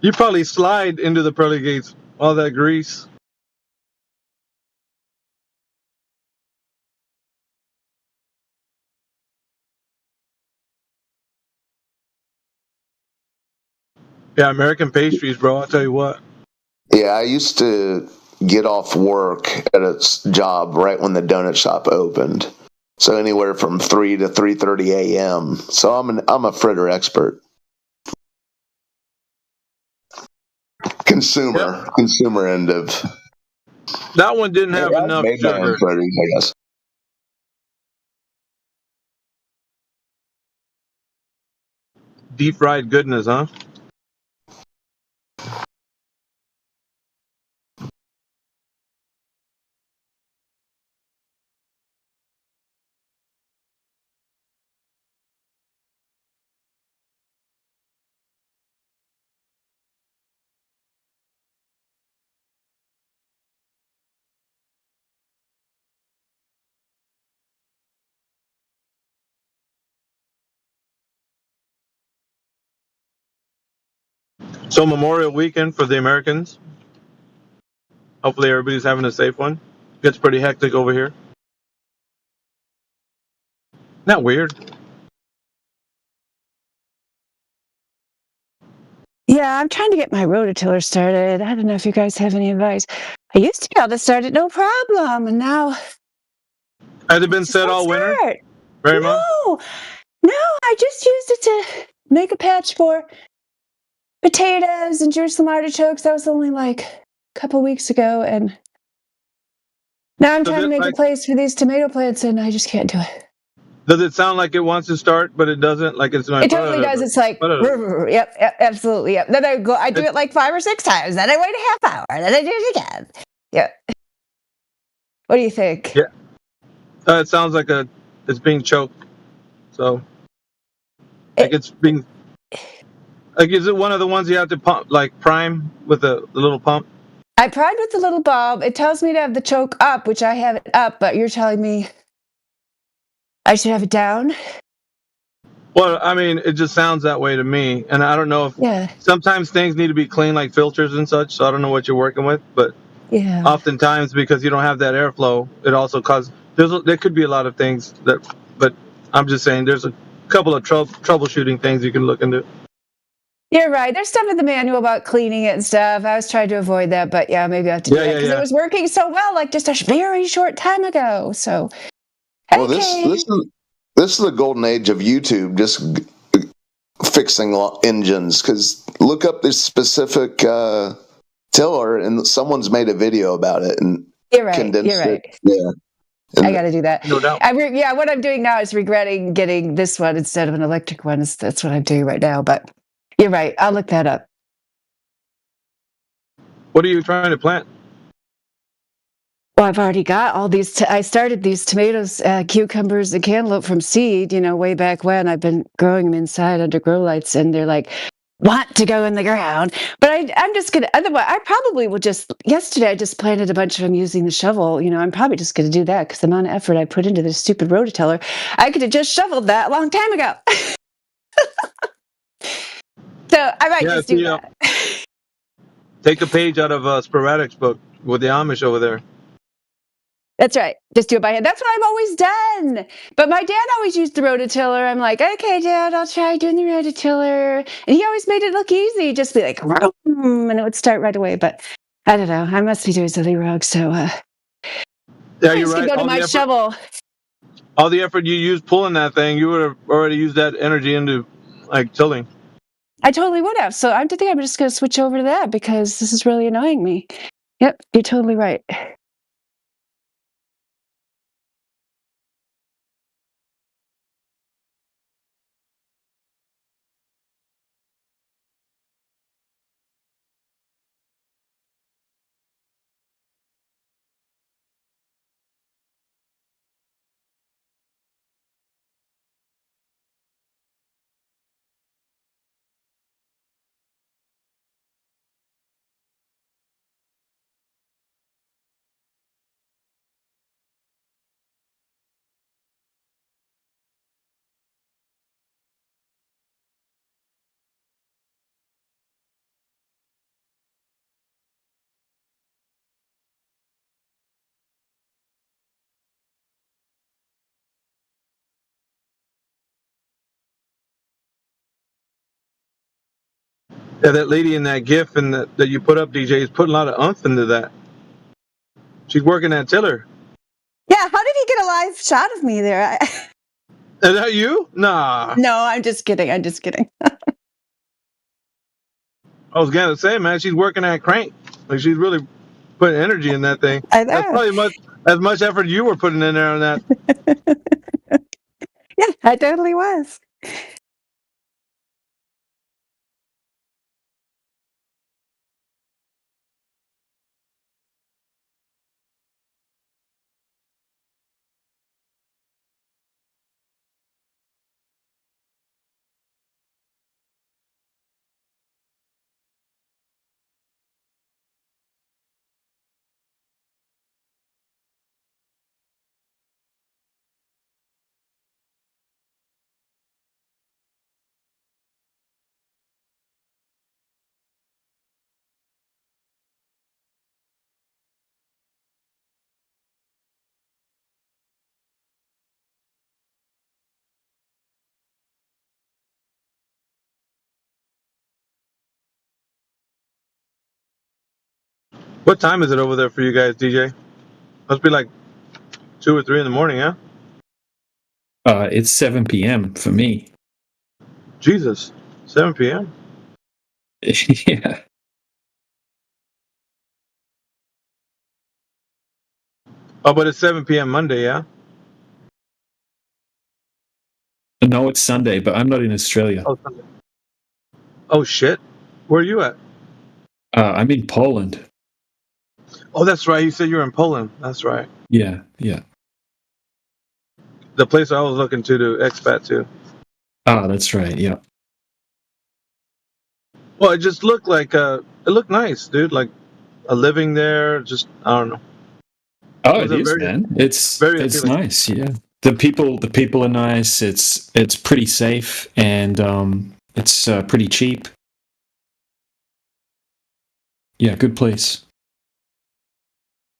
You probably slide into the pearly gates, all that grease. Yeah, American pastries, bro. I'll tell you what. Yeah, I used to get off work at a job right when the donut shop opened. So anywhere from 3 to 3:30 a.m. So I'm a fritter expert. Consumer end of. That one didn't have enough sugar. Fritters, I guess. Deep fried goodness, huh? So Memorial Weekend for the Americans. Hopefully everybody's having a safe one. Gets pretty hectic over here. Not weird. Yeah, I'm trying to get my rototiller started. I don't know if you guys have any advice. I used to be able to start it no problem, and now Has it been set all winter? Very much? No, I just used it to make a patch for potatoes and Jerusalem artichokes. That was only like a couple weeks ago, and now I'm trying to make a place for these tomato plants, and I just can't do it. Does it sound like it wants to start, but it doesn't? Like it's It totally does. It's like, yep, absolutely, yep. Then I do it like 5 or 6 times. Then I wait a half hour. Then I do it again. Yeah. What do you think? Yeah. It sounds like it's being choked. So, like it's being. Like, is it one of the ones you have to pump, like prime with the little pump? I primed with the little bulb. It tells me to have the choke up, which I have it up, but you're telling me I should have it down? Well, I mean, it just sounds that way to me, and I don't know if sometimes things need to be cleaned, like filters and such. So I don't know what you're working with, but oftentimes because you don't have that airflow, it also causes there could be a lot of things that. But I'm just saying, there's a couple of troubleshooting things you can look into. You're right. There's stuff in the manual about cleaning it and stuff. I was trying to avoid that, but yeah, maybe I have to do it because it was working so well, like just a very short time ago. So, well, this is the golden age of YouTube, just fixing engines. Because look up this specific tiller, and someone's made a video about it and condensed it. Yeah. I got to do that. No doubt. What I'm doing now is regretting getting this one instead of an electric one. That's what I'm doing right now. But you're right. I'll look that up. What are you trying to plant? Well, I've already got all these. I started these tomatoes, cucumbers, and cantaloupe from seed, way back when. I've been growing them inside under grow lights, and they're like, want to go in the ground. But I'm just going to, otherwise, I probably will just, yesterday I just planted a bunch of them using the shovel. I'm probably just going to do that because the amount of effort I put into this stupid rototiller, I could have just shoveled that a long time ago. So I might just do that. Take a page out of Sporadic's book with the Amish over there. That's right. Just do it by hand. That's what I've always done. But my dad always used the rototiller. I'm like, okay, Dad, I'll try doing the rototiller. And he always made it look easy. Just be like, and it would start right away. But I don't know. I must be doing something wrong. So yeah, you're right. Go to my shovel. All the effort you used pulling that thing, you would have already used that energy into like tilling. I totally would have. So I think I'm just going to switch over to that because this is really annoying me. Yep, you're totally right. Yeah, that lady in that GIF and that you put up, DJ, is putting a lot of umph into that. She's working that tiller. Yeah, how did he get a live shot of me there? Is that you? Nah. No, I'm just kidding. I'm just kidding. I was gonna say, man, she's working that crank. Like she's really putting energy in that thing. I know. That's probably as much effort you were putting in there on that. Yeah, I totally was. What time is it over there for you guys, DJ? Must be like 2 or 3 in the morning, huh? It's 7 p.m. for me. Jesus, 7 p.m. Yeah. Oh, but it's 7 p.m. Monday, yeah? No, it's Sunday, but I'm not in Australia. Oh, Sunday. Oh, shit. Where are you at? I'm in Poland. Oh, that's right. You said you were in Poland. That's right. Yeah, yeah. The place I was looking to expat to. Ah, that's right. Yeah. Well, it just looked like it looked nice, dude. Like a living there. Just I don't know. Oh, it is, man. It's very appealing. nice. Yeah. The people are nice. It's pretty safe and it's pretty cheap. Yeah, good place.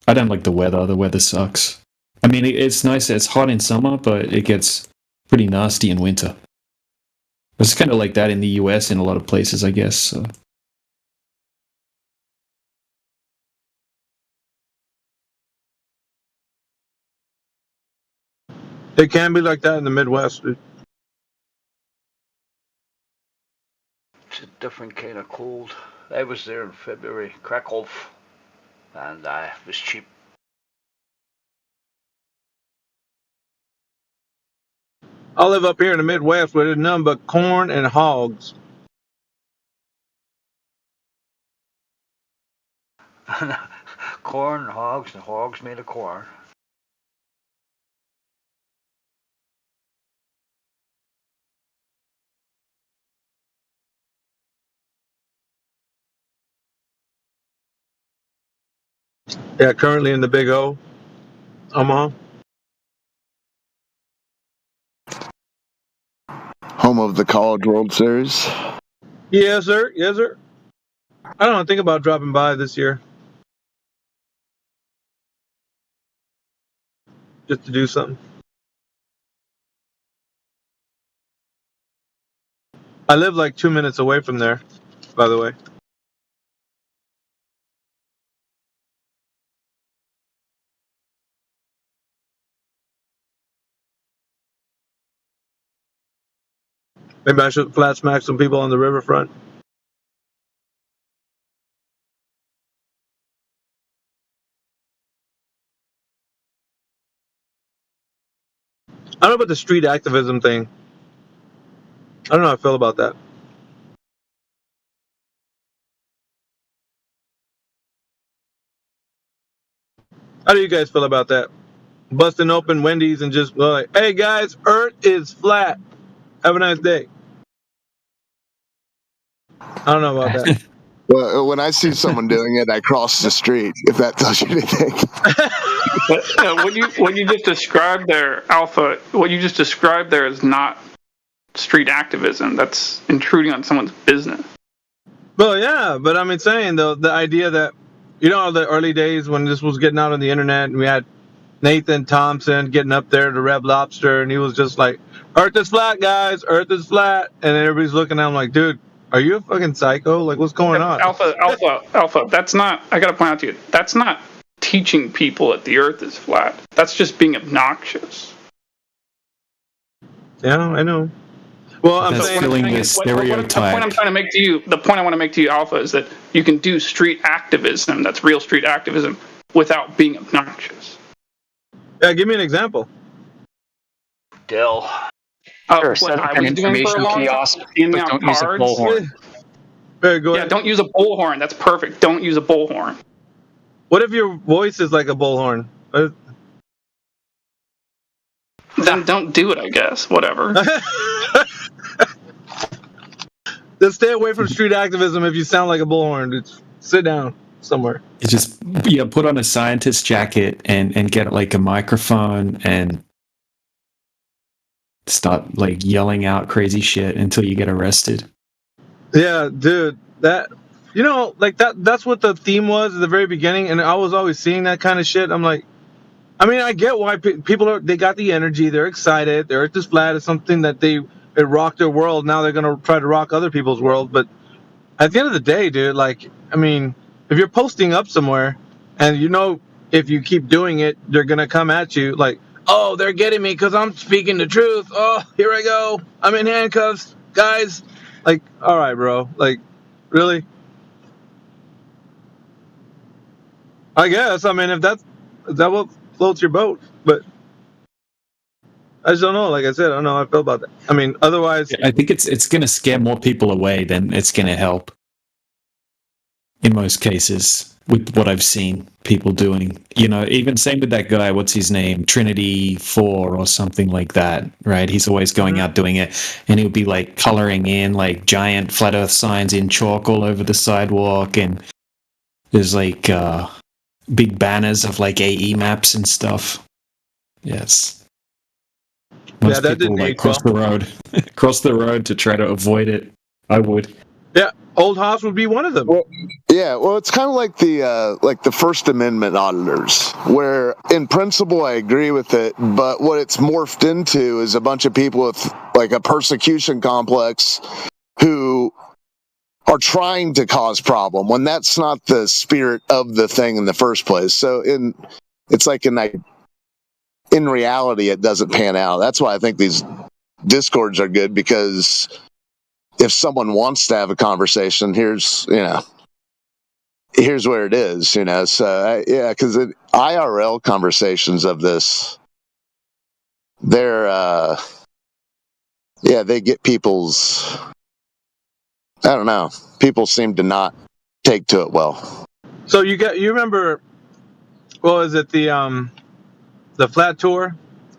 I don't like the weather. The weather sucks. I mean, it's nice. It's hot in summer, but it gets pretty nasty in winter. It's kind of like that in the US in a lot of places, I guess. So. It can be like that in the Midwest, dude. It's a different kind of cold. I was there in February, Krakow, and it was cheap. I live up here in the Midwest where there's nothing but corn and hogs. Corn, hogs, and hogs made of corn. Yeah, currently in the Big O, Omaha. Home of the College World Series. Yes, sir. Yes, sir. I don't think about dropping by this year. Just to do something. I live like 2 minutes away from there, by the way. Maybe I should flat smack some people on the riverfront. I don't know about the street activism thing. I don't know how I feel about that. How do you guys feel about that? Busting open Wendy's and just like, hey guys, Earth is flat. Have a nice day. I don't know about that. Well, when I see someone doing it, I cross the street. If that tells you anything. But what you just described there, Alpha, what you just described there is not street activism. That's intruding on someone's business. Well, yeah, but I'm saying though, the idea that, you know, the early days when this was getting out on the internet, and we had Nathan Thompson getting up there to Red Lobster, and he was just like, Earth is flat, guys, Earth is flat. And everybody's looking at him like, dude, are you a fucking psycho? Like, what's going on? Alpha, that's not, I gotta point out to you, that's not teaching people that the Earth is flat. That's just being obnoxious. Yeah, I know. Well, I'm That's saying, filling the stereotype. The point I'm trying to make to you, the point I want to make to you, Alpha, is that you can do street activism, that's real street activism, without being obnoxious. Yeah, give me an example. Dill. Sure, set up an information kiosk, but don't use a bullhorn. Go ahead. Don't use a bullhorn. That's perfect. Don't use a bullhorn. What if your voice is like a bullhorn? Then don't do it, I guess. Whatever. Then stay away from street activism if you sound like a bullhorn. Just sit down somewhere. You just put on a scientist jacket and get like a microphone and start like yelling out crazy shit until you get arrested. Yeah, dude, that, you know, like that's what the theme was at the very beginning, and I was always seeing that kind of shit. I'm like, I mean, I get why people they got the energy, they're excited, the Earth is flat, is something that it rocked their world, now they're gonna try to rock other people's world. But at the end of the day, dude, like, I mean, if you're posting up somewhere and you know if you keep doing it, they're gonna come at you like, oh, they're getting me because I'm speaking the truth. Oh, here I go. I'm in handcuffs. Guys, like, all right, bro. Like, really? I guess. I mean, if that what floats your boat. But I just don't know. Like I said, I don't know how I feel about that. I mean, otherwise... I think it's going to scare more people away than it's going to help. In most cases, with what I've seen people doing, you know, even same with that guy, what's his name, Trinity 4 or something like that, right? He's always going out doing it, and he'll be like coloring in like giant flat Earth signs in chalk all over the sidewalk, and there's like big banners of like AE maps and stuff. Yes. Most that people didn't like age cross the road, cross the road to try to avoid it. I would. Yeah, Old House would be one of them. Well, it's kind of like the First Amendment auditors, where in principle I agree with it, but what it's morphed into is a bunch of people with like a persecution complex who are trying to cause problem when that's not the spirit of the thing in the first place. So it's like in reality it doesn't pan out. That's why I think these discords are good, because if someone wants to have a conversation, here's where it is, you know. So because IRL conversations of this, they're they get people's, I don't know, people seem to not take to it well. So you remember, what was it, the Flat Tour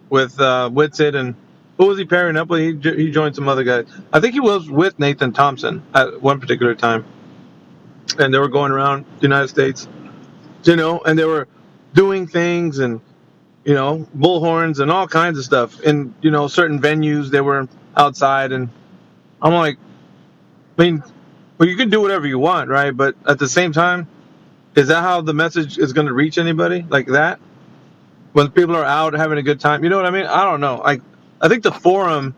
with Whitsitt, and who was he pairing up with? He joined some other guy. I think he was with Nathan Thompson at one particular time. And they were going around the United States, you know, and they were doing things and, you know, bullhorns and all kinds of stuff. In, you know, certain venues, they were outside. And I'm like, I mean, well, you can do whatever you want, right? But at the same time, is that how the message is going to reach anybody like that? When people are out having a good time, you know what I mean? I don't know. I think the forum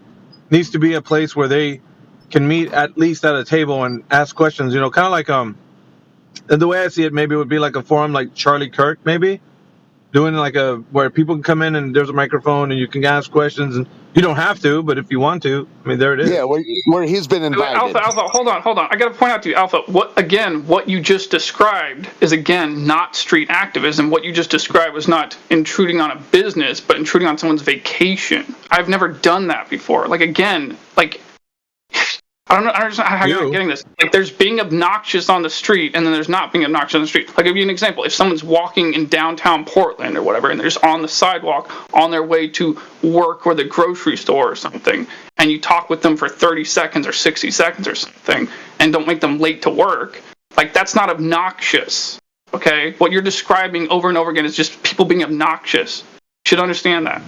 needs to be a place where they can meet at least at a table and ask questions, you know, kind of like, and the way I see it, maybe it would be like a forum like Charlie Kirk, maybe, doing like where people can come in and there's a microphone and you can ask questions, and you don't have to, but if you want to, I mean, there it is. Yeah, where he's been invited. Alpha, hold on. I got to point out to you, Alpha. What you just described is again not street activism. What you just described was not intruding on a business, but intruding on someone's vacation. I've never done that before. Like again, like. I don't understand how you're not getting this. Like, there's being obnoxious on the street, and then there's not being obnoxious on the street. I'll give you an example. If someone's walking in downtown Portland or whatever, and they're just on the sidewalk on their way to work or the grocery store or something, and you talk with them for 30 seconds or 60 seconds or something, and don't make them late to work, like, that's not obnoxious, okay? What you're describing over and over again is just people being obnoxious. You should understand that.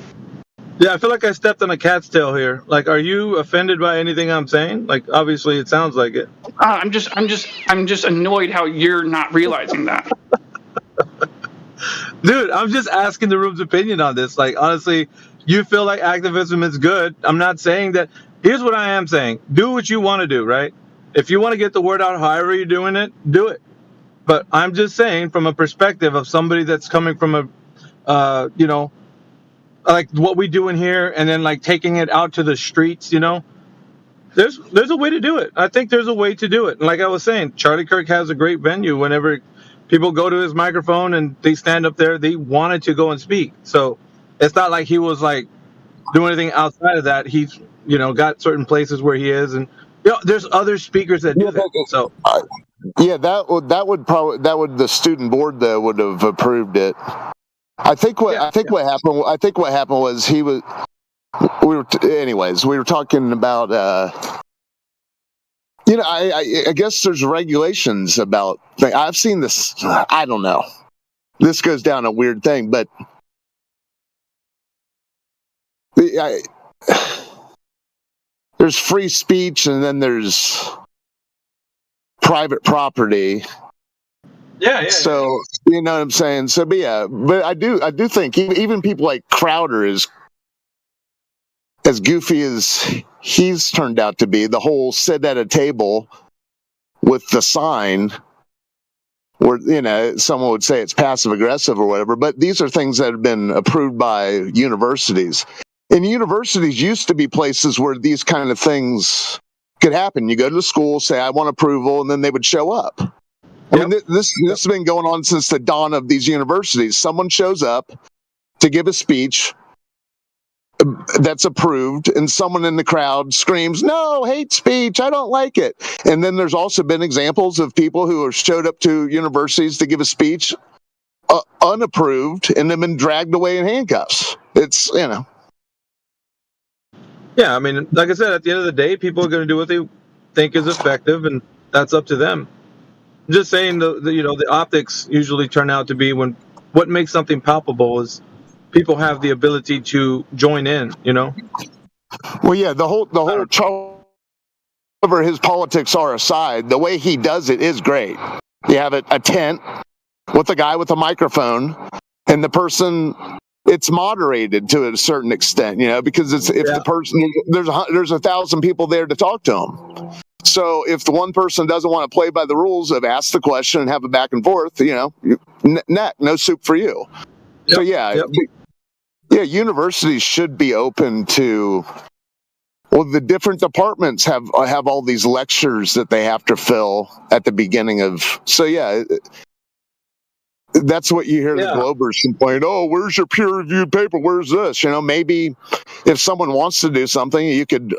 Yeah, I feel like I stepped on a cat's tail here. Like, are you offended by anything I'm saying? Like, obviously, it sounds like it. I'm just annoyed how you're not realizing that. Dude, I'm just asking the room's opinion on this. Like, honestly, you feel like activism is good. I'm not saying that. Here's what I am saying. Do what you want to do, right? If you want to get the word out however you're doing it, do it. But I'm just saying from a perspective of somebody that's coming from a, like what we do in here, and then like taking it out to the streets, there's a way to do it. I think there's a way to do it. And like I was saying, Charlie Kirk has a great venue. Whenever people go to his microphone and they stand up there, they wanted to go and speak. So it's not like he was like doing anything outside of that. He's, got certain places where he is, and there's other speakers that do that. So yeah, that would the student board though would have approved it. I think what happened was we were talking about I guess there's regulations about I've seen this. I don't know. This goes down a weird thing, but there's free speech and then there's private property. Yeah. So you know what I'm saying. So, but I do think even people like Crowder is as goofy as he's turned out to be. The whole sit at a table with the sign, where someone would say it's passive aggressive or whatever. But these are things that have been approved by universities. And universities used to be places where these kind of things could happen. You go to the school, say I want approval, and then they would show up. I mean, this has been going on since the dawn of these universities. Someone shows up to give a speech that's approved, and someone in the crowd screams, "No, hate speech, I don't like it." And then there's also been examples of people who have showed up to universities to give a speech unapproved and have been dragged away in handcuffs. It's, Yeah, I mean, like I said, at the end of the day, people are going to do what they think is effective, and that's up to them. I'm just saying the optics usually turn out to be when what makes something palpable is people have the ability to join in, Well, yeah, the whole whatever his politics are aside, the way he does it is great. You have a tent with a guy with a microphone, and the person, it's moderated to a certain extent, because the person, there's 1,000 people there to talk to him. So if the one person doesn't want to play by the rules of ask the question and have a back and forth, no soup for you. Yep. So universities should be open to. Well, the different departments have all these lectures that they have to fill at the beginning of. So that's what you hear the Globers complain. Oh, where's your peer-reviewed paper? Where's this? Maybe if someone wants to do something, you could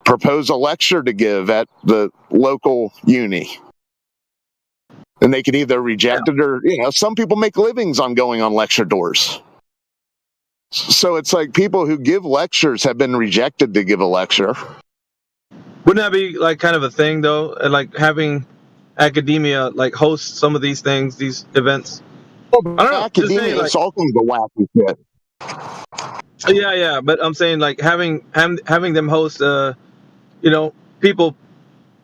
propose a lecture to give at the local uni. And they can either reject it or, some people make livings on going on lecture tours. So it's like people who give lectures have been rejected to give a lecture. Wouldn't that be like kind of a thing though? And like having academia like host some of these things, these events? I don't know. Academia is all kinds of wacky shit. Yeah, but I'm saying like having them host people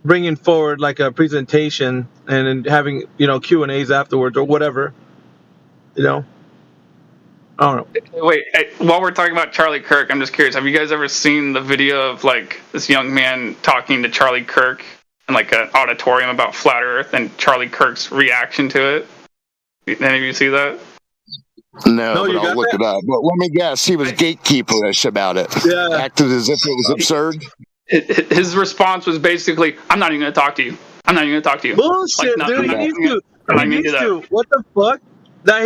bringing forward like a presentation and then having Q&As afterwards or whatever, I don't know. Wait, while we're talking about Charlie Kirk, I'm just curious, have you guys ever seen the video of like this young man talking to Charlie Kirk in like an auditorium about flat earth and Charlie Kirk's reaction to it? Did any of you see that? No, you but I'll got look that? it up. But let me guess, he was gatekeeperish about it. Yeah. Acted as if it was absurd. His response was basically, "I'm not even going to talk to you. I'm not even going to talk to you." Bullshit, Like, dude. He needs to. I'm not He even needs into to. that. What the fuck?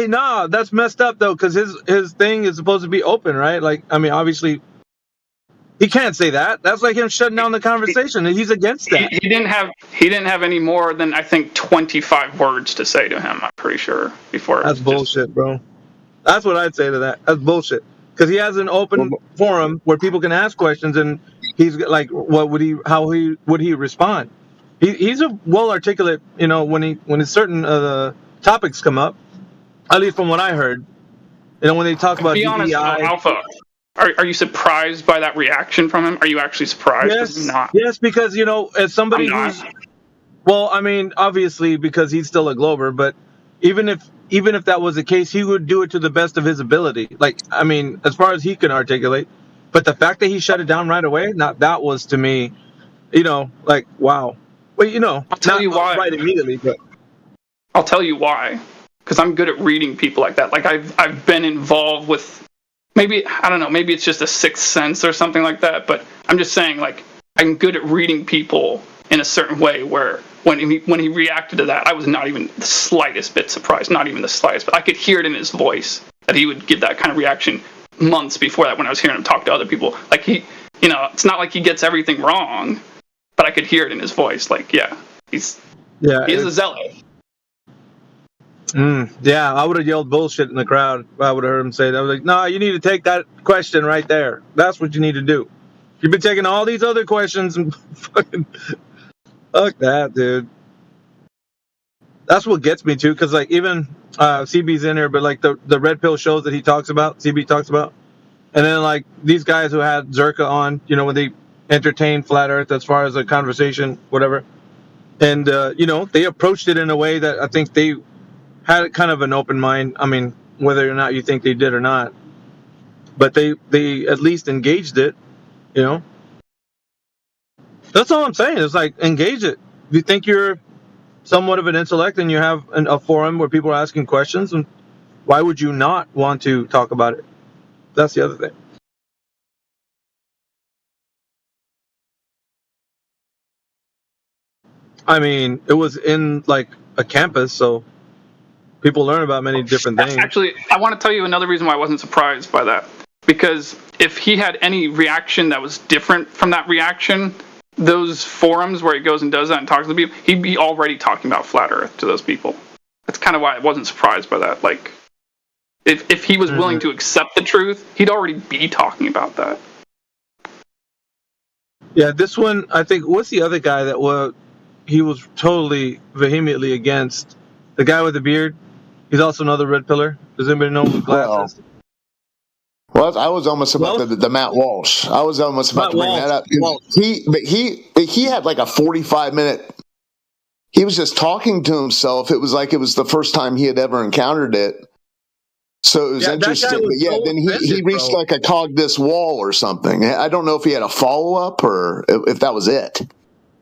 Nah, that's messed up though, because his thing is supposed to be open, right? Like, I mean, obviously, he can't say that. That's like him shutting down the conversation, and he's against that. He didn't have any more than I think 25 words to say to him. I'm pretty sure before. That's bullshit, bro. That's what I'd say to that. That's bullshit. Because he has an open forum where people can ask questions, and he's like, how would he respond? He's a well articulate, when certain topics come up, at least from what I heard, when they talk about Be honest, DEI. Alpha. Are you surprised by that reaction from him? Are you actually surprised? Yes, Not. yes, because as somebody I'm not. who's, well, I mean, obviously because he's still a Glober, but even if that was the case, he would do it to the best of his ability. Like, I mean, as far as he can articulate. But the fact that he shut it down right away, that was to me, like, wow. Well, I'll tell you why. Right immediately, but I'll tell you why. Because I'm good at reading people like that. Like I've been involved with, maybe, I don't know, maybe it's just a sixth sense or something like that. But I'm just saying, like, I'm good at reading people in a certain way where when he reacted to that, I was not even the slightest bit surprised, not even the slightest. But I could hear it in his voice that he would give that kind of reaction months before that when I was hearing him talk to other people. Like it's not like he gets everything wrong, but I could hear it in his voice. Like, he is a zealot. Yeah, I would have yelled bullshit in the crowd if I would have heard him say that. I was like, no, you need to take that question right there. That's what you need to do. You've been taking all these other questions and fucking fuck that, dude. That's what gets me too, because like even CB's in here, but like the red pill shows that CB talks about, and then like these guys who had Zerka on, when they entertained Flat Earth as far as a conversation, whatever, and they approached it in a way that I think they had kind of an open mind. I mean, whether or not you think they did or not, but they at least engaged it. That's all I'm saying. It's like, engage it. If you think you're somewhat of an intellect and you have a forum where people are asking questions, and why would you not want to talk about it? That's the other thing. I mean, it was in like a campus, so people learn about many different things. Actually, I want to tell you another reason why I wasn't surprised by that. Because if he had any reaction that was different from that reaction, those forums where he goes and does that and talks to people, he'd be already talking about Flat Earth to those people. That's kind of why I wasn't surprised by that. Like, if he was willing to accept the truth, he'd already be talking about that. Yeah, this one, I think, what's the other guy that he was totally vehemently against? The guy with the beard? He's also another red pillar. Does anybody know with glasses? Well, I was almost about the Matt Walsh. I was almost about to bring that up. He had like a 45-minute. He was just talking to himself. It was like it was the first time he had ever encountered it. So it was interesting. But then he reached like a cognitive wall or something. I don't know if he had a follow-up or if that was it.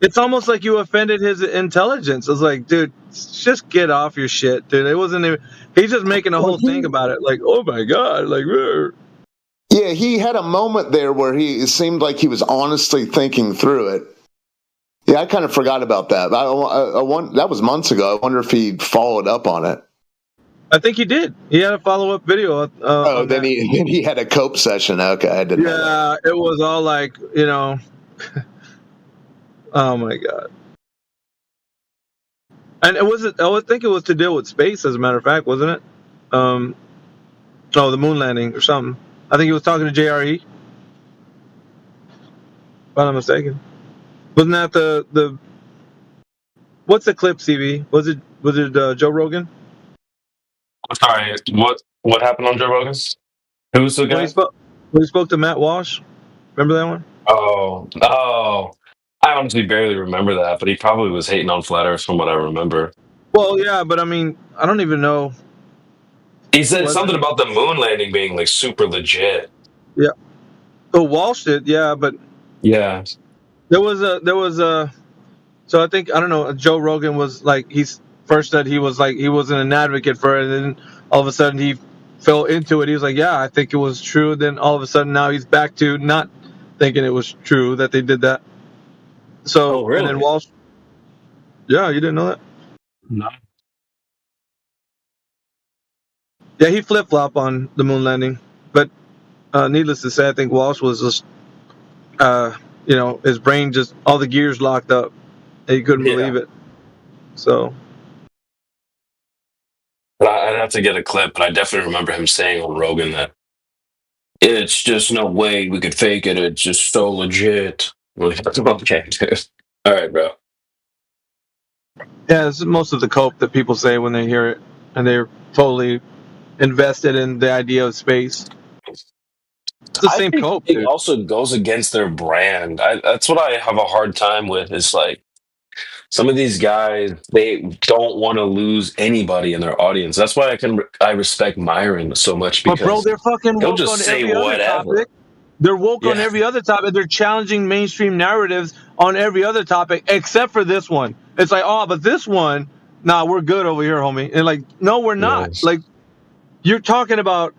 It's almost like you offended his intelligence. I was like, dude, just get off your shit, dude. It wasn't even. He's just making a whole thing about it. Like, oh my god, like. Yeah, he had a moment there where it seemed like he was honestly thinking through it. Yeah, I kind of forgot about that. That was months ago. I wonder if he followed up on it. I think he did. He had a follow-up video. Then he had a cope session. Okay, I didn't know that. It was all like, oh my god. And I think it was to deal with space, as a matter of fact, wasn't it? The moon landing or something. I think he was talking to JRE. If I'm not mistaken. Wasn't that the what's the clip, CV? Was it Joe Rogan? I'm sorry, what happened on Joe Rogan's? Who's the guy? When he spoke to Matt Walsh. Remember that one? Oh. I honestly barely remember that, but he probably was hating on Flat Earth from what I remember. Well, yeah, but I mean, I don't even know. He said something about the moon landing being like super legit. Yeah. Oh, Walsh did, yeah, but yeah, there was a. So I think, I don't know. Joe Rogan was like, he's first said he wasn't an advocate for it, and then all of a sudden he fell into it. He was like, yeah, I think it was true. Then all of a sudden now he's back to not thinking it was true that they did that. So, and then Walsh. Yeah, you didn't know that? No. Yeah, he flip flop on the moon landing, but needless to say, I think Walsh was just, his brain just all the gears locked up, and he couldn't believe it. So, But I'd have to get a clip, but I definitely remember him saying on Rogan that it's just no way we could fake it. It's just so legit. Okay, dude. All right, bro. yeah, this is most of the cope that people say when they hear it, and they're totally invested in the idea of space. It's the same think cope, it dude. also goes against their brand. That's what I have a hard time with. Is like some of these guys, they don't want to lose anybody in their audience. That's why I respect Myron so much, But bro, because they're fucking he'll woke just on say every other whatever. topic. They're woke on Yeah. every other topic. They're challenging mainstream narratives on every other topic except for this one. It's like, oh, but this one, nah, we're good over here, homie. And like, no, we're not. Yes. Like, you're talking about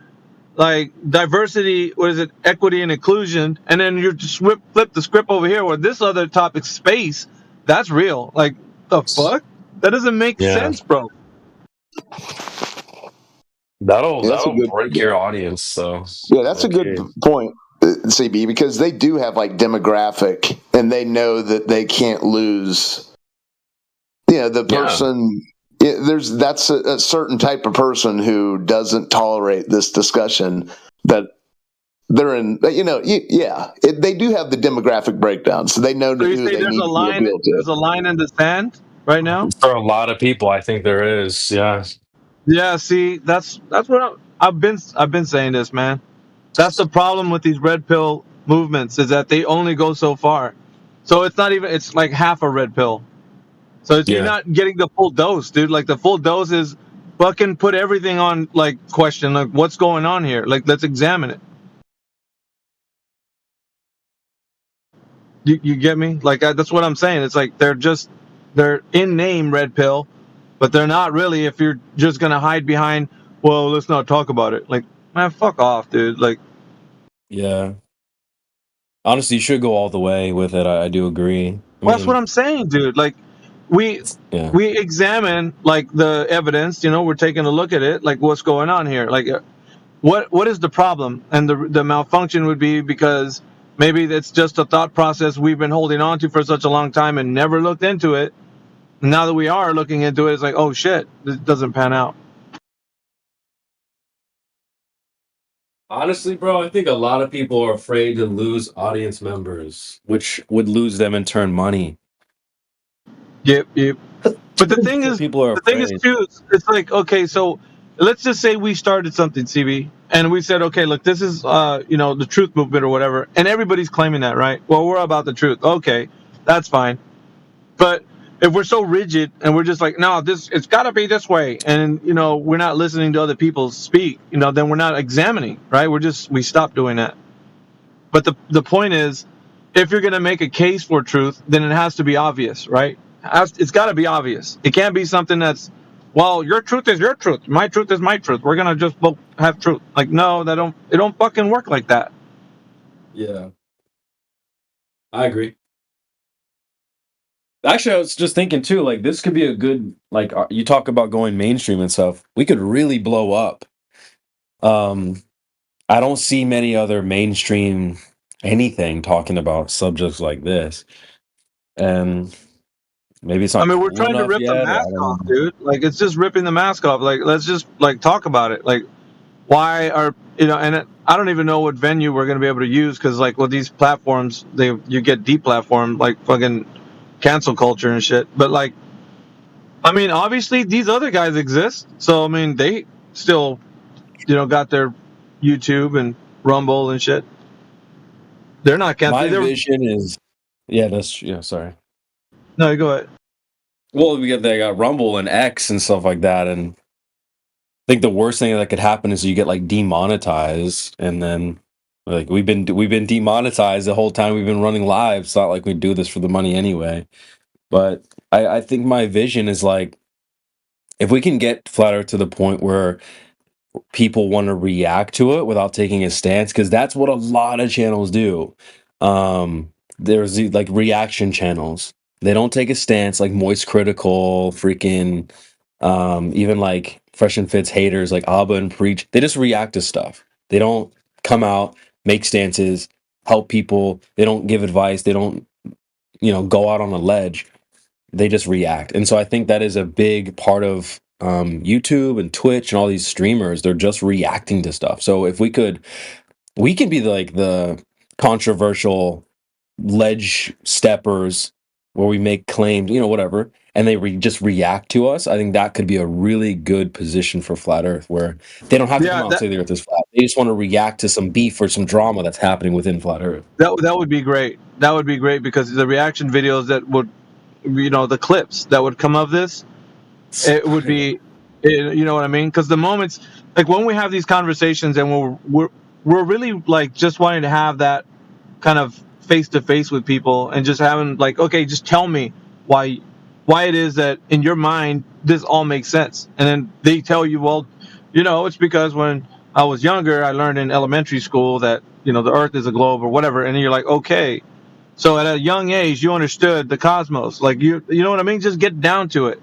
like diversity, what is it, equity and inclusion, and then you just flip the script over here where this other topic, space, that's real. Like, the fuck? That doesn't make Yeah. sense, bro. That'll That's a good- break your audience. So Yeah, that's a good point, CB, because they do have like demographic, and they know that they can't lose. The person. Yeah, that's a certain type of person who doesn't tolerate this discussion. That they're in. They do have the demographic breakdown, so they know So you who say they there's need a to line, appeal to. there's a line in the sand right now? For a lot of people, I think there is. Yeah. Yeah, see, that's what I've been saying this, man. That's the problem with these red pill movements, is that they only go so far. So it's like half a red pill. So you're not getting the full dose, dude. Like the full dose is fucking put everything on like question, like what's going on here? Like let's examine it. You get me? Like that's what I'm saying. It's like they're in name red pill, but they're not really. If you're just gonna hide behind, well, let's not talk about it. Like, man, fuck off, dude. Like, Yeah. Honestly, you should go all the way with it. I do agree. that's what I'm saying, dude. Like, we examine like the evidence. We're taking a look at it. Like, what's going on here? Like, what is the problem? And the malfunction would be because maybe it's just a thought process we've been holding on to for such a long time and never looked into it. Now that we are looking into it, it's like, oh shit, this doesn't pan out. Honestly, bro, I think a lot of people are afraid to lose audience members, which would lose them in turn money. Yep. But the thing is, people are afraid. too, it's like, okay, so let's just say we started something, CB, and we said, okay, look, this is, the truth movement or whatever, and everybody's claiming that, right? Well, we're about the truth. Okay, that's fine. But if we're so rigid and we're just like, no, it's got to be this way, and we're not listening to other people speak, then we're not examining, right? We stop doing that. But the point is, if you're gonna make a case for truth, then it has to be obvious, right? It's got to be obvious. It can't be something that's, well, your truth is your truth, my truth is my truth. We're gonna just both have truth. Like, no, it don't fucking work like that. Yeah. I agree. Actually, I was just thinking too, like this could be a good, like you talk about going mainstream and stuff. We could really blow up. I don't see many other mainstream anything talking about subjects like this, and maybe it's not. I mean, we're cool trying to enough rip the yet, or I mask don't off, know. dude. Like, it's just ripping the mask off. Like, let's just like talk about it. Like, why are and I don't even know what venue we're gonna be able to use, because like with these platforms, you get deplatformed, like fucking cancel culture and shit. But like, I mean, obviously these other guys exist, so I mean they still got their YouTube and Rumble and shit. They're not My canceled. vision is, sorry. No, go ahead. Well, they got Rumble and X and stuff like that, and I think the worst thing that could happen is you get like demonetized, and then like we've been demonetized the whole time we've been running live. It's not like we do this for the money anyway. But I think my vision is like, if we can get Flat Earth to the point where people want to react to it without taking a stance, because that's what a lot of channels do. There's like reaction channels. They don't take a stance, like Moist Critical, freaking, even like Fresh and Fit's haters like Abba and Preach. They just react to stuff. They don't come out, make stances, help people. They don't give advice. They don't, go out on a ledge. They just react. And so I think that is a big part of YouTube and Twitch and all these streamers. They're just reacting to stuff. So if we can be like the controversial ledge steppers where we make claims, whatever, and they just react to us. I think that could be a really good position for Flat Earth, where they don't have to come out and say the Earth is flat. They just want to react to some beef or some drama that's happening within Flat Earth. That would be great. That would be great, because the reaction videos that would, the clips that would come of this, it would be, you know what I mean? Because the moments, like when we have these conversations and we're really like just wanting to have that kind of face to face with people and just having like, okay, just tell me why it is that in your mind this all makes sense, and then they tell you, well, it's because when I was younger I learned in elementary school that the Earth is a globe or whatever, and then you're like, okay, so at a young age you understood the cosmos, like you know what I mean? Just get down to it.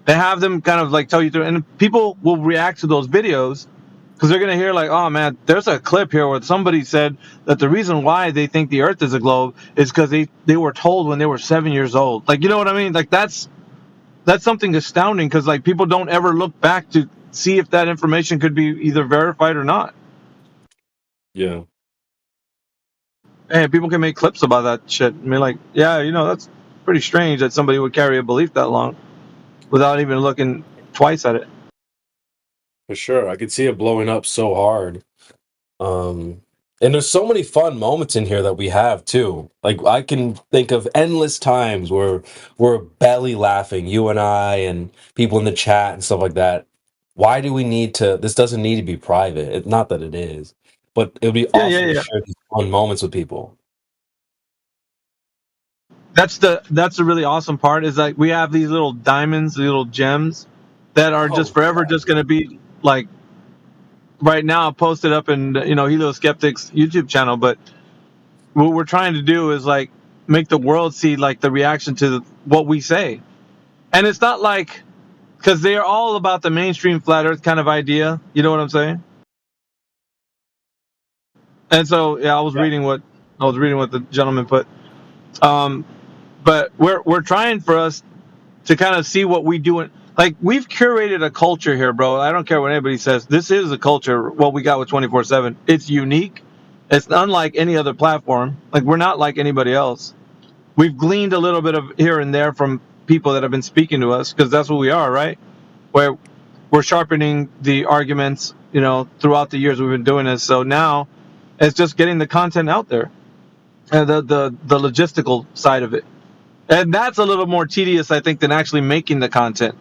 They have them kind of like tell you through, and people will react to those videos because they're going to hear like, oh man, there's a clip here where somebody said that the reason why they think the Earth is a globe is because they were told when they were 7 years old. Like, you know what I mean? Like that's something astounding, because like people don't ever look back to see if that information could be either verified or not. Yeah. And people can make clips about that shit. I mean, like, yeah, that's pretty strange that somebody would carry a belief that long without even looking twice at it. For sure. I could see it blowing up so hard. And there's so many fun moments in here that we have too. Like I can think of endless times where we're belly laughing, you and I and people in the chat and stuff like that. Why do we need to? This doesn't need to be private. Not that it is, but it would be awesome to share these fun moments with people. That's the really awesome part, is like we have these little diamonds, these little gems that are just forever just going to be like, right now posted up in Helio Skeptic's YouTube channel. But what we're trying to do is like make the world see like the reaction to what we say, and it's not like, because they are all about the mainstream flat Earth kind of idea. You know what I'm saying? And so I was reading what the gentleman put. But we're trying for us to kind of see what we do. Like, we've curated a culture here, bro. I don't care what anybody says. This is a culture, what we got with 24/7. It's unique. It's unlike any other platform. Like, we're not like anybody else. We've gleaned a little bit of here and there from people that have been speaking to us, because that's what we are, right? Where we're sharpening the arguments, throughout the years we've been doing this. So now it's just getting the content out there, and the logistical side of it. And that's a little more tedious, I think, than actually making the content.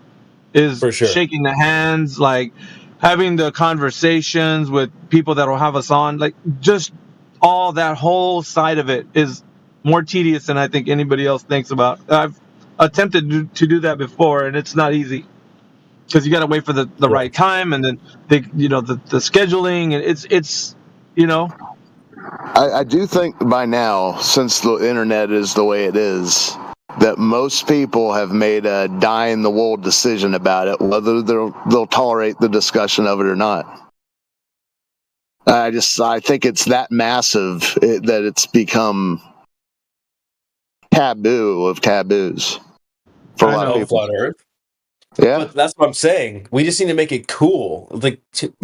Is For sure. Shaking the hands, like having the conversations with people that will have us on, like just all that whole side of it is more tedious than I think anybody else thinks about. I've attempted to do that before, and it's not easy, because you got to wait for the right time, and then the scheduling, and it's I do think by now, since the internet is the way it is, that most people have made a die-in-the-wool decision about it, whether they'll tolerate the discussion of it or not. I think it's that massive that it's become taboo of taboos for a lot of people. Flat Earth. Yeah, but that's what I'm saying. We just need to make it cool. Like, people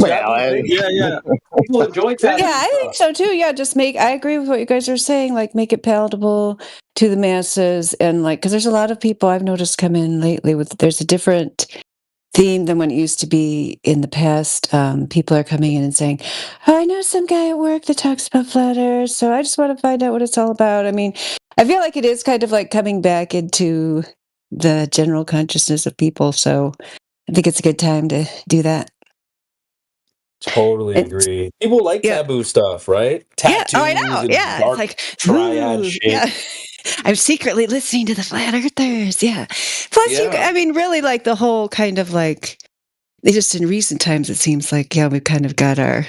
enjoy tapping. Yeah, I think so too. Yeah, I agree with what you guys are saying. Like, make it palatable to the masses, and like, because there's a lot of people I've noticed come in lately with. There's a different theme than when it used to be in the past. People are coming in and saying, "Oh, I know some guy at work that talks about flat Earth, so I just want to find out what it's all about." I mean, I feel like it is kind of like coming back into the general consciousness of people. So I think it's a good time to do that. Totally agree. People like taboo stuff, right? Tattoos. Oh, I know. Yeah, dark it's like triad shit. Yeah. I'm secretly listening to the flat earthers. Yeah. Plus, I mean, really, like the whole kind of like just in recent times, it seems like, yeah, we've kind of got our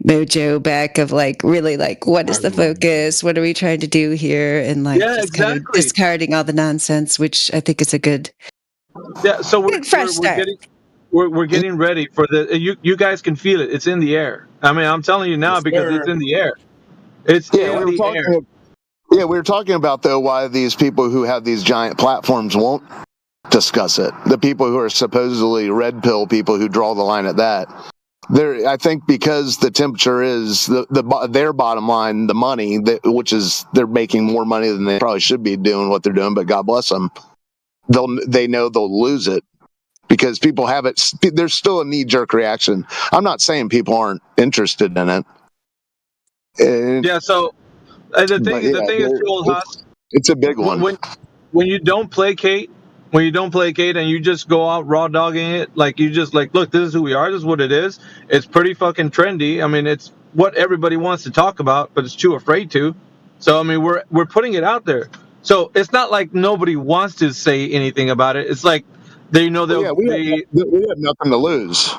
mojo back of like, really like, what is the focus? What are we trying to do here? And like, Yeah, just kind of exactly. discarding all the nonsense, which I think is a good, Yeah, so we're start. getting we're getting ready for the. You guys can feel it. It's in the air. I mean, I'm telling you now because it's in the air. It's Yeah, in we were the air. talking. Yeah, we were talking about though why these people who have these giant platforms won't discuss it. The people who are supposedly red pill people who draw the line at that. I think because the temperature is their bottom line, the money, which is they're making more money than they probably should be doing what they're doing. But God bless them, they know they'll lose it because people have it. There's still a knee jerk reaction. I'm not saying people aren't interested in it. Yeah. So the thing is, Joel Haas, it's a big one. When you don't placate, and you just go out raw dogging it, like you just like, look, this is who we are. This is what it is. It's pretty fucking trendy. I mean, it's what everybody wants to talk about, but it's too afraid to. So I mean, we're putting it out there. So it's not like nobody wants to say anything about it. It's like they know they'll. We have nothing to lose.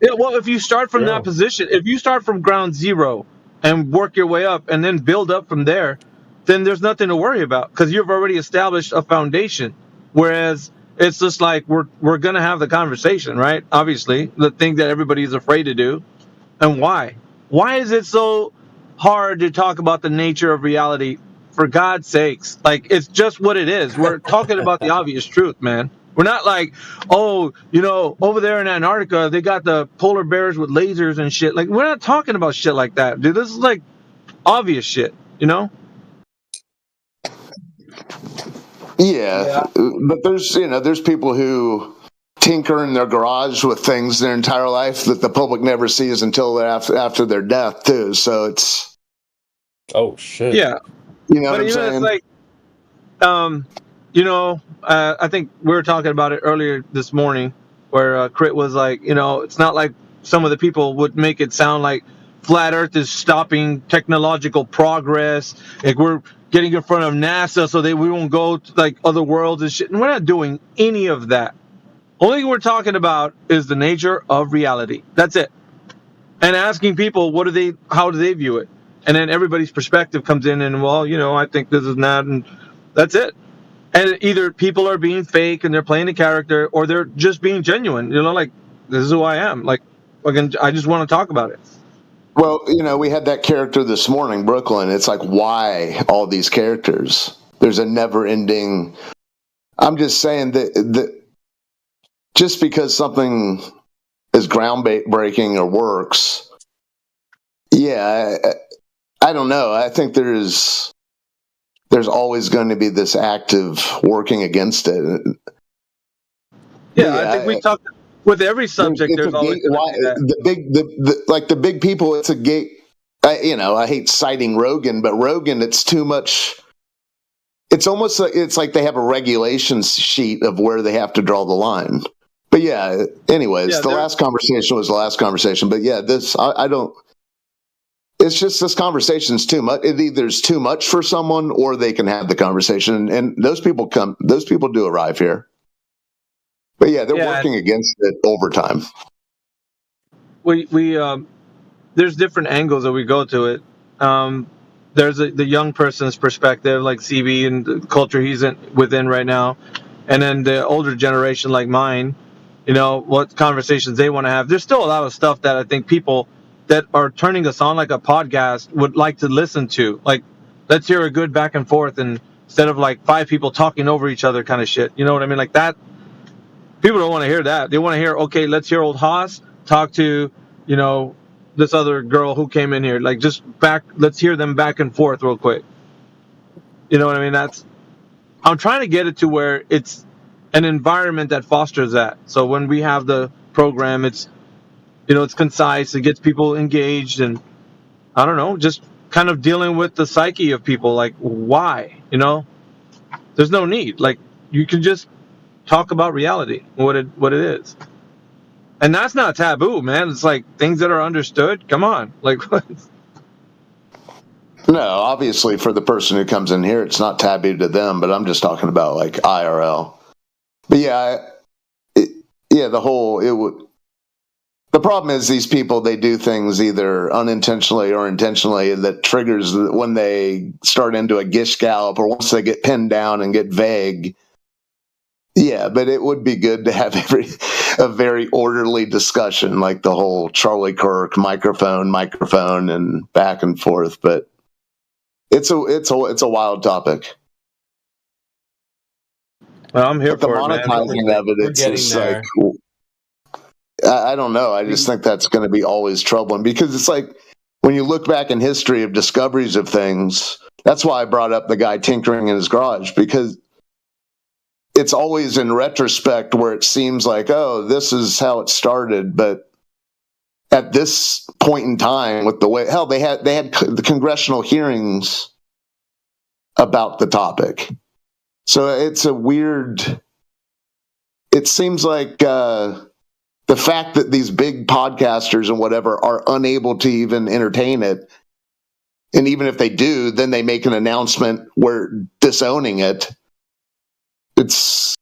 Yeah, well, if you start from that position, if you start from ground zero and work your way up and then build up from there, then there's nothing to worry about because you've already established a foundation. Whereas it's just like we're gonna have the conversation, right? Obviously, the thing that everybody's afraid to do, and why? Why is it so hard to talk about the nature of reality? For God's sakes, like it's just what it is. We're talking about the obvious truth, man. We're not like, oh, over there in Antarctica, they got the polar bears with lasers and shit. Like, we're not talking about shit like that, dude. This is like obvious shit, Yeah, but there's people who tinker in their garage with things their entire life that the public never sees until after their death too. So it's oh shit. Yeah, what I'm saying. It's like, I think we were talking about it earlier this morning, where Crit was like, it's not like some of the people would make it sound like flat Earth is stopping technological progress. Like we're getting in front of NASA so we won't go to like other worlds and shit. And we're not doing any of that. Only thing we're talking about is the nature of reality. That's it. And asking people how do they view it? And then everybody's perspective comes in and, well, I think this is that, and that's it. And either people are being fake and they're playing a character, or they're just being genuine. Like, this is who I am. Like, I just want to talk about it. Well, we had that character this morning, Brooklyn. It's like, why all these characters? There's a never-ending. I'm just saying that just because something is groundbreaking or works, yeah, I don't know. I think there's always going to be this active working against it. Yeah, I think we talked with every subject. There's always the big people. It's a gate. I hate citing Rogan, but Rogan, it's too much. It's almost like they have a regulations sheet of where they have to draw the line. But yeah, anyways, the last conversation was the last conversation. But yeah, I don't. It's just this conversation's too much. It either is too much for someone, or they can have the conversation, and those people come. Those people do arrive here. But yeah, they're working against it over time. We there's different angles that we go to it. There's the young person's perspective, like CB and the culture he's within right now, and then the older generation like mine. What conversations they want to have. There's still a lot of stuff that I think people that are turning us on like a podcast would like to listen to. Like, let's hear a good back and forth, and instead of like 5 people talking over each other kind of shit. You know what I mean? Like that. People don't want to hear that. They want to hear, okay, let's hear old Haas talk to, this other girl who came in here. Like, let's hear them back and forth real quick. You know what I mean? I'm trying to get it to where it's an environment that fosters that. So when we have the program, it's, it's concise, it gets people engaged, and I don't know, just kind of dealing with the psyche of people. Like, why? There's no need. Like, you can just talk about reality, what it is, and that's not taboo, man. It's like things that are understood. Come on, like. No, obviously for the person who comes in here, it's not taboo to them. But I'm just talking about like IRL. But yeah, yeah, the problem is these people, they do things either unintentionally or intentionally that triggers when they start into a gish gallop or once they get pinned down and get vague. Yeah, but it would be good to have a very orderly discussion, like the whole Charlie Kirk microphone and back and forth. But it's a wild topic. Well, I'm here but the for it, man. monetizing of it. It's just like, I don't know. I just think that's going to be always troubling because it's like when you look back in history of discoveries of things. That's why I brought up the guy tinkering in his garage, because it's always in retrospect where it seems like, oh, this is how it started. But at this point in time, with the way they had the congressional hearings about the topic. So it's a weird. It seems like the fact that these big podcasters and whatever are unable to even entertain it, and even if they do, then they make an announcement where disowning it. It's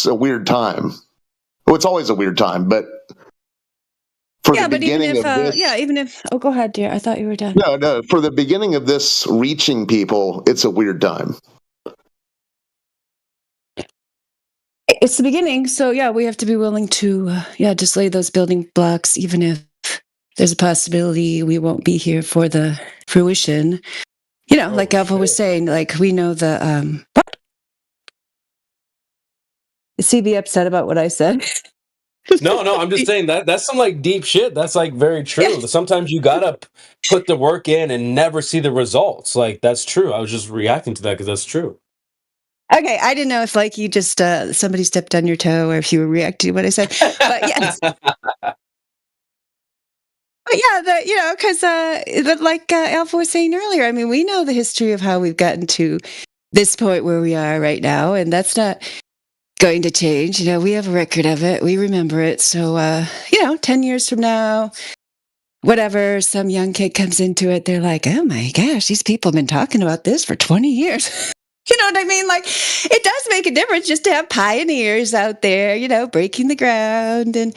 a weird time. Well, it's always a weird time, but for the beginning of this, even if go ahead, dear. I thought you were done. No, for the beginning of this reaching people, it's a weird time. It's the beginning, so yeah, we have to be willing to just lay those building blocks, even if there's a possibility we won't be here for the fruition. Like Alpha was saying, like we know the what? Is CB upset about what I said? No, I'm just saying that's some like deep shit. That's like very true. Yeah. Sometimes you gotta put the work in and never see the results. Like that's true. I was just reacting to that because that's true. Okay, I didn't know if like you just somebody stepped on your toe or if you were reacting to what I said. But yes. But yeah, because like Alpha was saying earlier, I mean, we know the history of how we've gotten to this point where we are right now, and that's not going to change. We have a record of it. We remember it. So, 10 years from now, whatever, some young kid comes into it, they're like, oh my gosh, these people have been talking about this for 20 years. You know what I mean? Like, it does make a difference just to have pioneers out there, breaking the ground and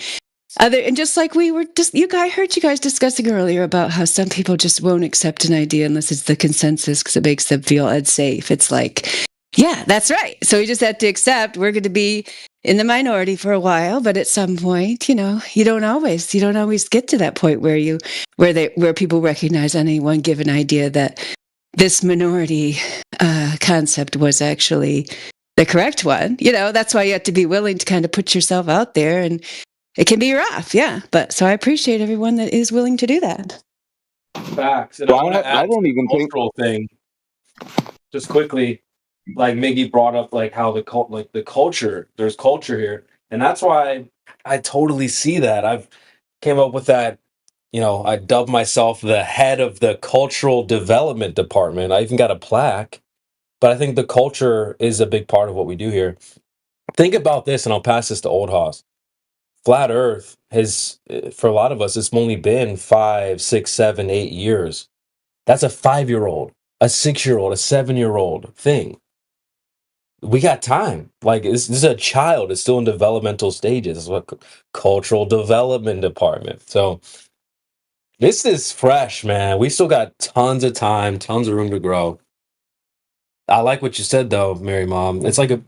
just like we were I heard you guys discussing earlier about how some people just won't accept an idea unless it's the consensus because it makes them feel unsafe. It's like, yeah, that's right. So we just have to accept we're going to be in the minority for a while, but at some point, you don't always get to that point where people recognize on any one given idea that this minority concept was actually the correct one. That's why you have to be willing to kind of put yourself out there, and it can be rough, yeah. But so I appreciate everyone that is willing to do that. Facts. And I don't even think thing. Just quickly, like Miggy brought up, like how the culture. There's culture here, and that's why I totally see that. I've came up with that. I dubbed myself the head of the cultural development department. I even got a plaque, but I think the culture is a big part of what we do here. Think about this, and I'll pass this to Old Hoss. Flat Earth has, for a lot of us, it's only been 5, 6, 7, 8 years. That's a 5-year-old, a 6-year-old, a 7-year-old thing. We got time. Like this is a child. It's still in developmental stages. It's what cultural development department. So this is fresh, man. We still got tons of time, tons of room to grow. I like what you said, though, Mary Mom. It's like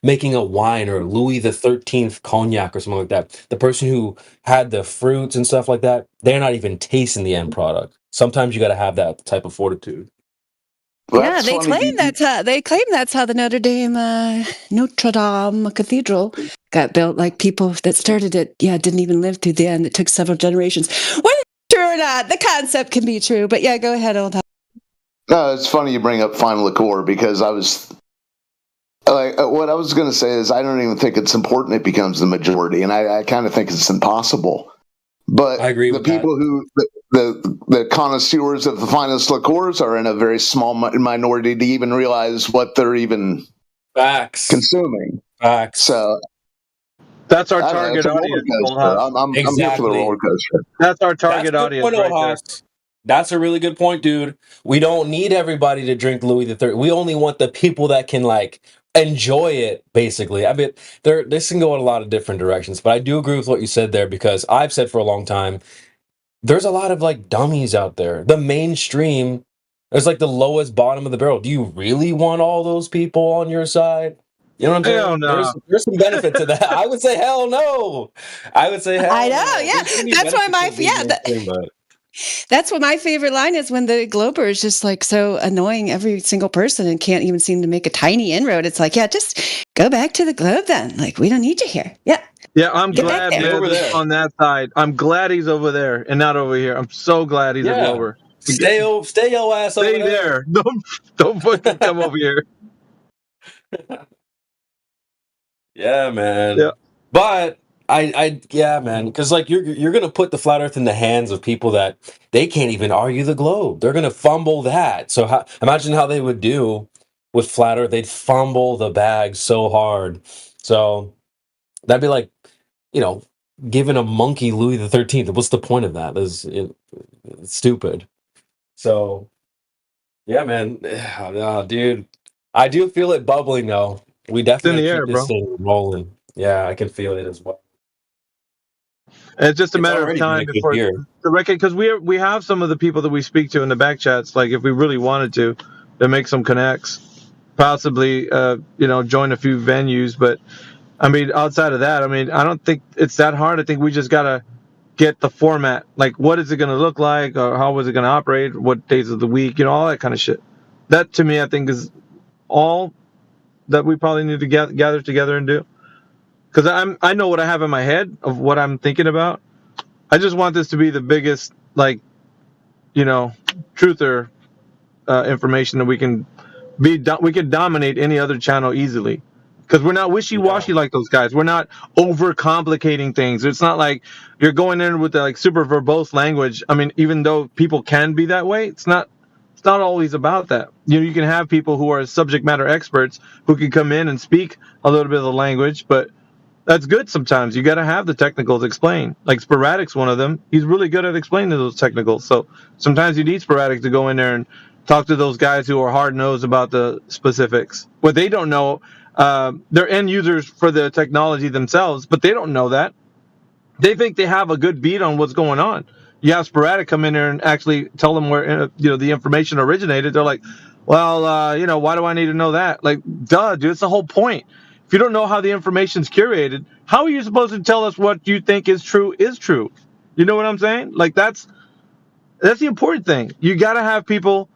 making a wine or Louis the 13th cognac or something like that. The person who had the fruits and stuff like that, they're not even tasting the end product. Sometimes you got to have that type of fortitude. Yeah, they claim that's how the Notre Dame Cathedral got built. Like people that started it, didn't even live through the end. It took several generations. Whether it's true or not, the concept can be true. But yeah, go ahead, Old Hoss. No, it's funny you bring up Final Liqueur because I was like, what I was going to say is I don't even think it's important it becomes the majority, and I kind of think it's impossible. But I agree with the people who the connoisseurs of the finest liqueurs are in a very small minority to even realize what they're even consuming. Facts. So that's our target audience. I'm here for the roller coaster. That's our target audience right there. That's a really good point, dude. We don't need everybody to drink Louis the 13th. We only want the people that can like enjoy it, basically. I mean, this can go in a lot of different directions, but I do agree with what you said there, because I've said for a long time, there's a lot of like dummies out there. The mainstream is like the lowest bottom of the barrel. Do you really want all those people on your side? You know what I'm saying? Hell no. There's some benefit to that. I would say hell no. I would say hell I know, no. yeah. There's gonna be That's why benefits to being mainstream, but that's what my favorite line is, when the Glober is just like so annoying every single person and can't even seem to make a tiny inroad. It's like, yeah, just go back to the Globe then. Like, we don't need you here. Yeah. Yeah, I'm Get back glad there. Liv is on that side. I'm glad he's over there and not over here. I'm so glad he's a yeah. Glober. Stay your ass over Stay there. Don't fucking come over here. Yeah, man. Yeah. But yeah, man, because like you're gonna put the flat Earth in the hands of people that they can't even argue the globe. They're gonna fumble that. So imagine how they would do with flat Earth. They'd fumble the bag so hard. So that'd be like, giving a monkey Louis the 13th. What's the point of that? It's stupid. So yeah, man, dude, I do feel it bubbling though. We definitely the keep air, this bro. thing rolling. Yeah, I can feel it as well. It's just a It's matter of already time been a good before year. the record, because we have some of the people that we speak to in the back chats. Like, if we really wanted to make some connects, possibly join a few venues. But I mean, outside of that, I mean, I don't think it's that hard. I think we just gotta get the format. Like, what is it gonna look like, or how is it gonna operate? What days of the week? All that kind of shit. That to me, I think, is all that we probably need to gather together and do. Because I know what I have in my head of what I'm thinking about. I just want this to be the biggest, truther information that we can be. We can dominate any other channel easily, because we're not wishy-washy like those guys. We're not overcomplicating things. It's not like you're going in with the super verbose language. I mean, even though people can be that way, it's not always about that. You can have people who are subject matter experts who can come in and speak a little bit of the language, but that's good sometimes. You got to have the technicals explained. Like Sporadic's one of them. He's really good at explaining those technicals. So sometimes you need Sporadic to go in there and talk to those guys who are hard-nosed about the specifics. What they don't know, they're end users for the technology themselves, but they don't know that. They think they have a good beat on what's going on. You have Sporadic come in there and actually tell them where the information originated. They're like, well, why do I need to know that? Like, duh, dude, it's the whole point. If you don't know how the information's curated, how are you supposed to tell us what you think is true is true? You know what I'm saying? Like, that's the important thing. You got to have people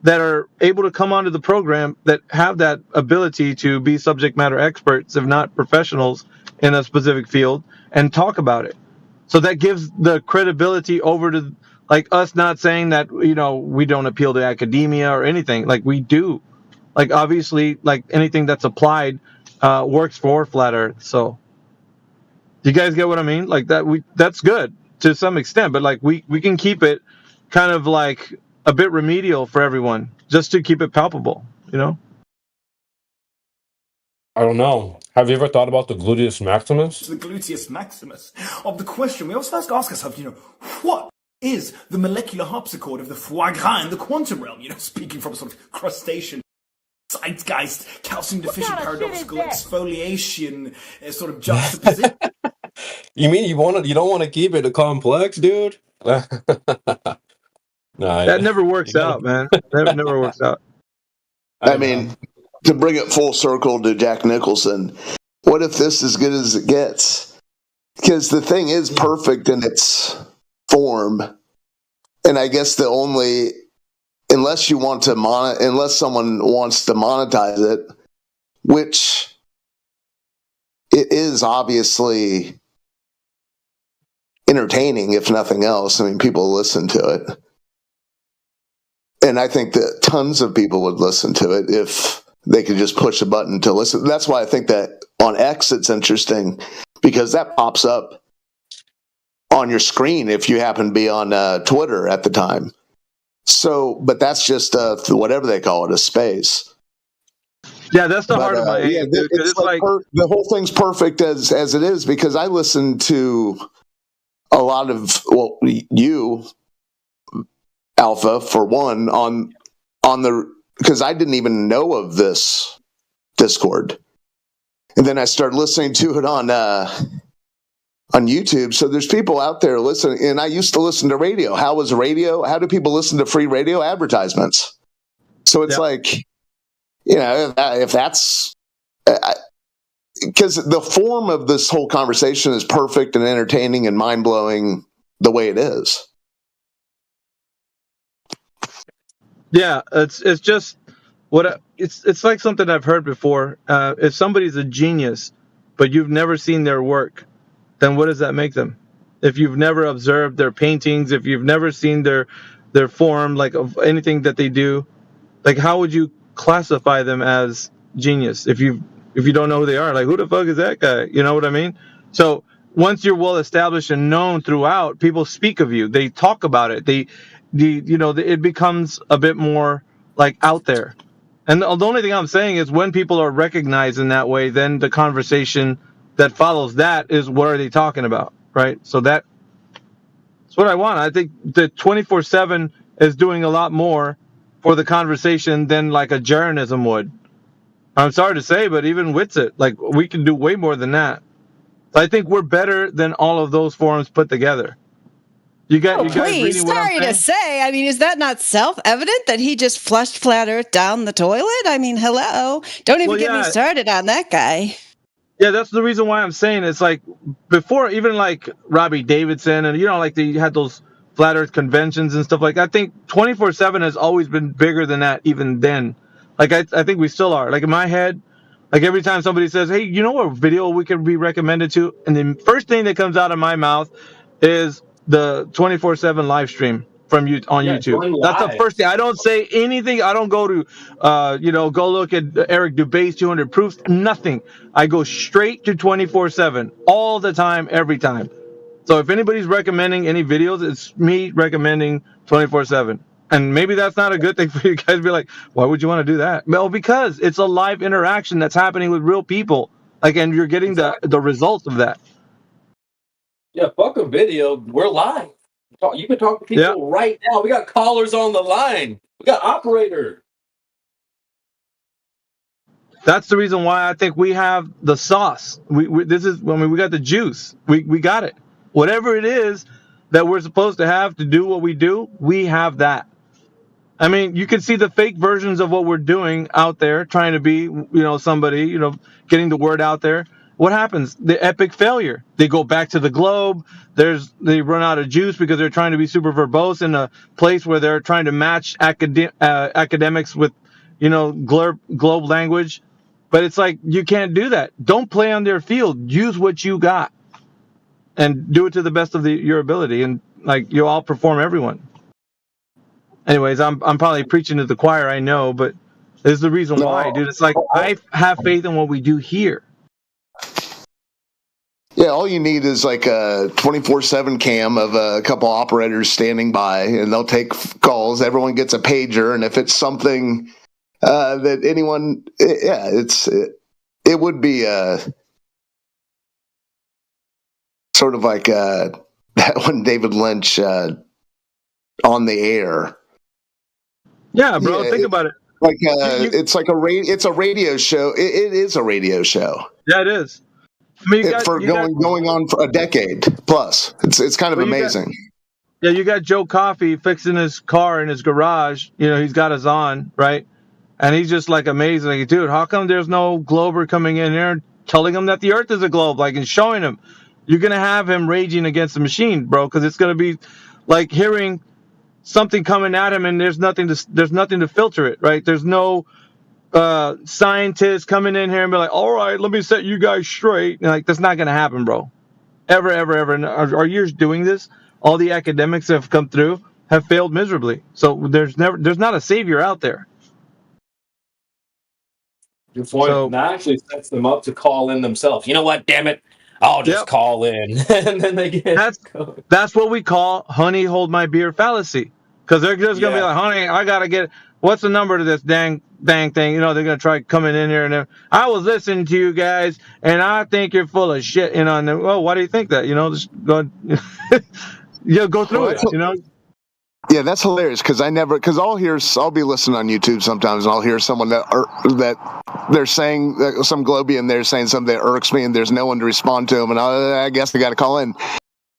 that are able to come onto the program that have that ability to be subject matter experts, if not professionals, in a specific field and talk about it. So that gives the credibility over to, like, us not saying that, we don't appeal to academia or anything. Like, we do. Like, obviously, like anything that's applied works for Flat Earth. So you guys get what I mean? Like, that's good to some extent, but like we can keep it kind of like a bit remedial for everyone, just to keep it palpable, I don't know. Have you ever thought about the gluteus maximus? The gluteus maximus of the question. We also have to ask ourselves, what is the molecular harpsichord of the foie gras in the quantum realm? Speaking from a sort of crustacean zeitgeist, calcium deficient paradoxical exfoliation sort of juxtaposition. You mean you don't want to keep it a complex, dude? that never works out, man. That never works out. I mean, to bring it full circle to Jack Nicholson, what if this is as good as it gets? Because the thing is perfect in its form, and I guess unless someone wants to monetize it, which it is obviously entertaining, if nothing else. I mean, people listen to it. And I think that tons of people would listen to it if they could just push a button to listen. That's why I think that on X it's interesting, because that pops up on your screen if you happen to be on Twitter at the time. So, but that's just whatever they call it, a space. Yeah, that's the heart of my aim. It's like the whole thing's perfect as it is, because I listen to a lot of you, Alpha, for one, on the, because I didn't even know of this Discord. And then I started listening to it on YouTube. So there's people out there listening, and I used to listen to radio. How do people listen to free radio advertisements? So it's like, if that's, because the form of this whole conversation is perfect and entertaining and mind-blowing the way it is. Yeah, it's just it's like something I've heard before. If somebody's a genius, but you've never seen their work, then what does that make them? If you've never observed their paintings, if you've never seen their form, like of anything that they do, like how would you classify them as genius if you don't know who they are? Like, who the fuck is that guy? You know what I mean? So once you're well established and known throughout, people speak of you. They talk about it. It becomes a bit more like out there. And the only thing I'm saying is when people are recognized in that way, then the conversation that follows that is what are they talking about, right? So that's what I want. I think that 24/7 is doing a lot more for the conversation than like a journalism would. I'm sorry to say, but even Witsit, like we can do way more than that. So I think we're better than all of those forums put together. You guys please, reading what I'm sorry to saying? say. I mean, is that not self-evident that he just flushed Flat Earth down the toilet? I mean, hello. Don't even get me started on that guy. Yeah, that's the reason why I'm saying it's like before, even like Robbie Davidson and like they had those Flat Earth conventions and stuff like that. I think 24/7 has always been bigger than that even then. Like I think we still are. Like in my head, like every time somebody says, "Hey, you know what video we could be recommended to?" and the first thing that comes out of my mouth is the 24/7 live stream from on YouTube. That's the first thing. I don't say anything. I don't go to, go look at Eric Dubé's 200 proofs. Nothing. I go straight to 24/7 all the time, every time. So if anybody's recommending any videos, it's me recommending 24/7. And maybe that's not a good thing for you guys to be like, why would you want to do that? Well, because it's a live interaction that's happening with real people. Like, and you're getting the results of that. Yeah, fuck a video. We're live. You can talk to people right now. We got callers on the line. We got operator. That's the reason why I think we have the sauce. We got the juice. We got it. Whatever it is that we're supposed to have to do what we do, we have that. I mean, you can see the fake versions of what we're doing out there, trying to be, somebody, getting the word out there. What happens? The epic failure. They go back to the globe. They run out of juice because they're trying to be super verbose in a place where they're trying to match academics with, globe language. But it's like, you can't do that. Don't play on their field. Use what you got and do it to the best of your ability. And like, you'll outperform everyone. Anyways, I'm probably preaching to the choir, I know, but there's the reason why, dude. It's like, I have faith in what we do here. Yeah, all you need is like a 24/7 cam of a couple operators standing by, and they'll take calls. Everyone gets a pager, and if it's something that anyone, it would be sort of like that one David Lynch on the air. Yeah, bro, think about it. Like it's like it's a radio show. It is a radio show. Yeah, it is. I mean, going on for a decade plus. It's kind of amazing. You got Joe Coffey fixing his car in his garage. He's got his on, right? And he's just like amazing. Like, dude, how come there's no glober coming in there telling him that the Earth is a globe, like, and showing him? You're gonna have him raging against the machine, bro, because it's gonna be like hearing something coming at him, and there's nothing to filter it, right? There's no scientists coming in here and be like, all right, let me set you guys straight. And like, that's not going to happen, bro. Ever. And our years doing this, all the academics that have come through have failed miserably. So there's not a savior out there. Good point. So, that actually sets them up to call in themselves. You know what? Damn it. I'll just call in. And then they get that's what we call honey hold my beer fallacy. Because they're just going to be like, honey, I got to get, what's the number to this dang thing? They're going to try coming in here and I was listening to you guys and I think you're full of shit, and then, well, why do you think that? Just go, go through it, Yeah, that's hilarious because I'll be listening on YouTube sometimes and I'll hear someone that they're saying some Globian there saying something that irks me and there's no one to respond to them and I guess I got to call in.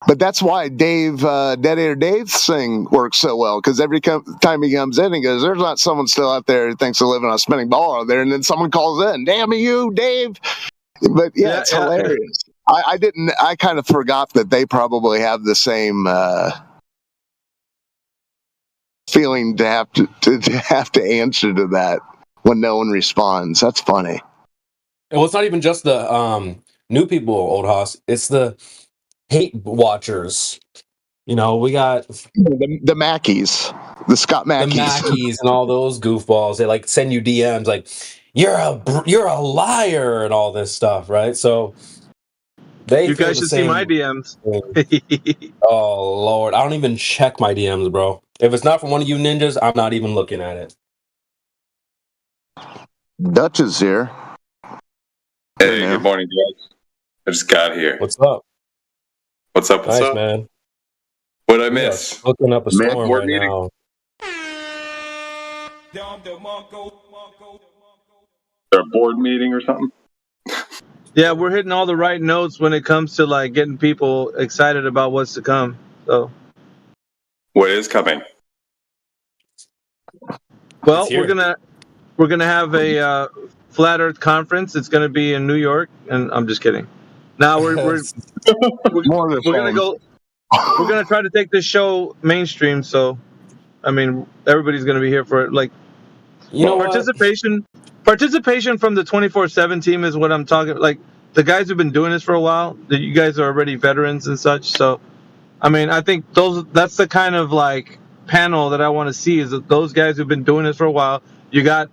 But that's why Dead Air Dave's thing works so well because every time he comes in, he goes, "There's not someone still out there who thinks they're living on a spinning ball out there," and then someone calls in, "Damn you, Dave!" But yeah, it's hilarious. I kind of forgot that they probably have the same feeling to have to answer to that when no one responds. That's funny. Well, it's not even just the new people, Old Hoss. It's the hate watchers. You know, we got the Mackies, the Scott Mackies, the Mackies, and all those goofballs. They like send you DMs like you're a liar and all this stuff, right? So you guys should see my DMs. Oh Lord, I don't even check my DMs, bro. If it's not from one of you ninjas, I'm not even looking at it. Dutch is here. Hey, good morning, guys. I just got here. What's up? What's up? What's up, man? What'd I miss? Looking up a storm Board right meeting. now. Is there a board meeting or something? Yeah, we're hitting all the right notes when it comes to like getting people excited about what's to come. So, What is coming? well, we're gonna have a Flat Earth conference. It's gonna be in New York, and I'm just kidding. Now we're gonna go. We're gonna try to take this show mainstream. So, I mean, everybody's gonna be here for it. Like, participation from the 24/7 team is what I'm talking. Like the guys who've been doing this for a while. That you guys are already veterans and such. So, I mean, I think that's the kind of like panel that I want to see is that those guys who've been doing this for a while. You got,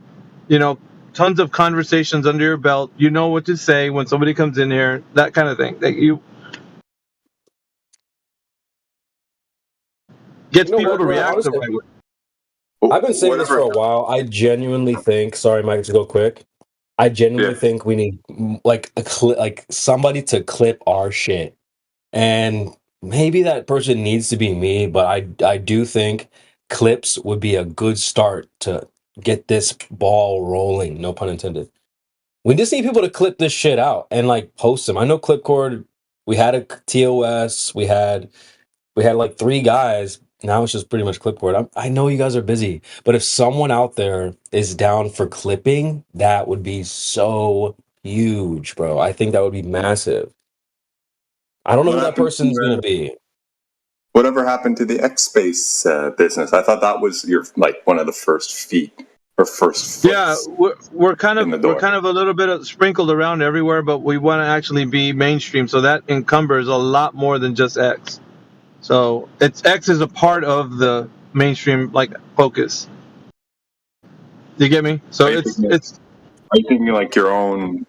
tons of conversations under your belt. You know what to say when somebody comes in here. That kind of thing. That gets people to react the right way. I've been saying this for a while. I genuinely think. Sorry, Mike, to go quick. I genuinely think we need like somebody to clip our shit, and maybe that person needs to be me. But I do think clips would be a good start to get this ball rolling. No pun intended. We just need people to clip this shit out and like post them. I know Clipcord. We had a TOS. We had like 3 guys. Now it's just pretty much Clipboard. I know you guys are busy, but if someone out there is down for clipping, that would be so huge, bro. I think that would be massive. I don't know who that person's going to be. Whatever happened to the X Space business? I thought that was your one of the first feet or first. Yeah, we're kind of a little bit sprinkled around everywhere, but we want to actually be mainstream, so that encumbers a lot more than just X. So X is a part of the mainstream focus. You get me? So it's. Are you thinking like your own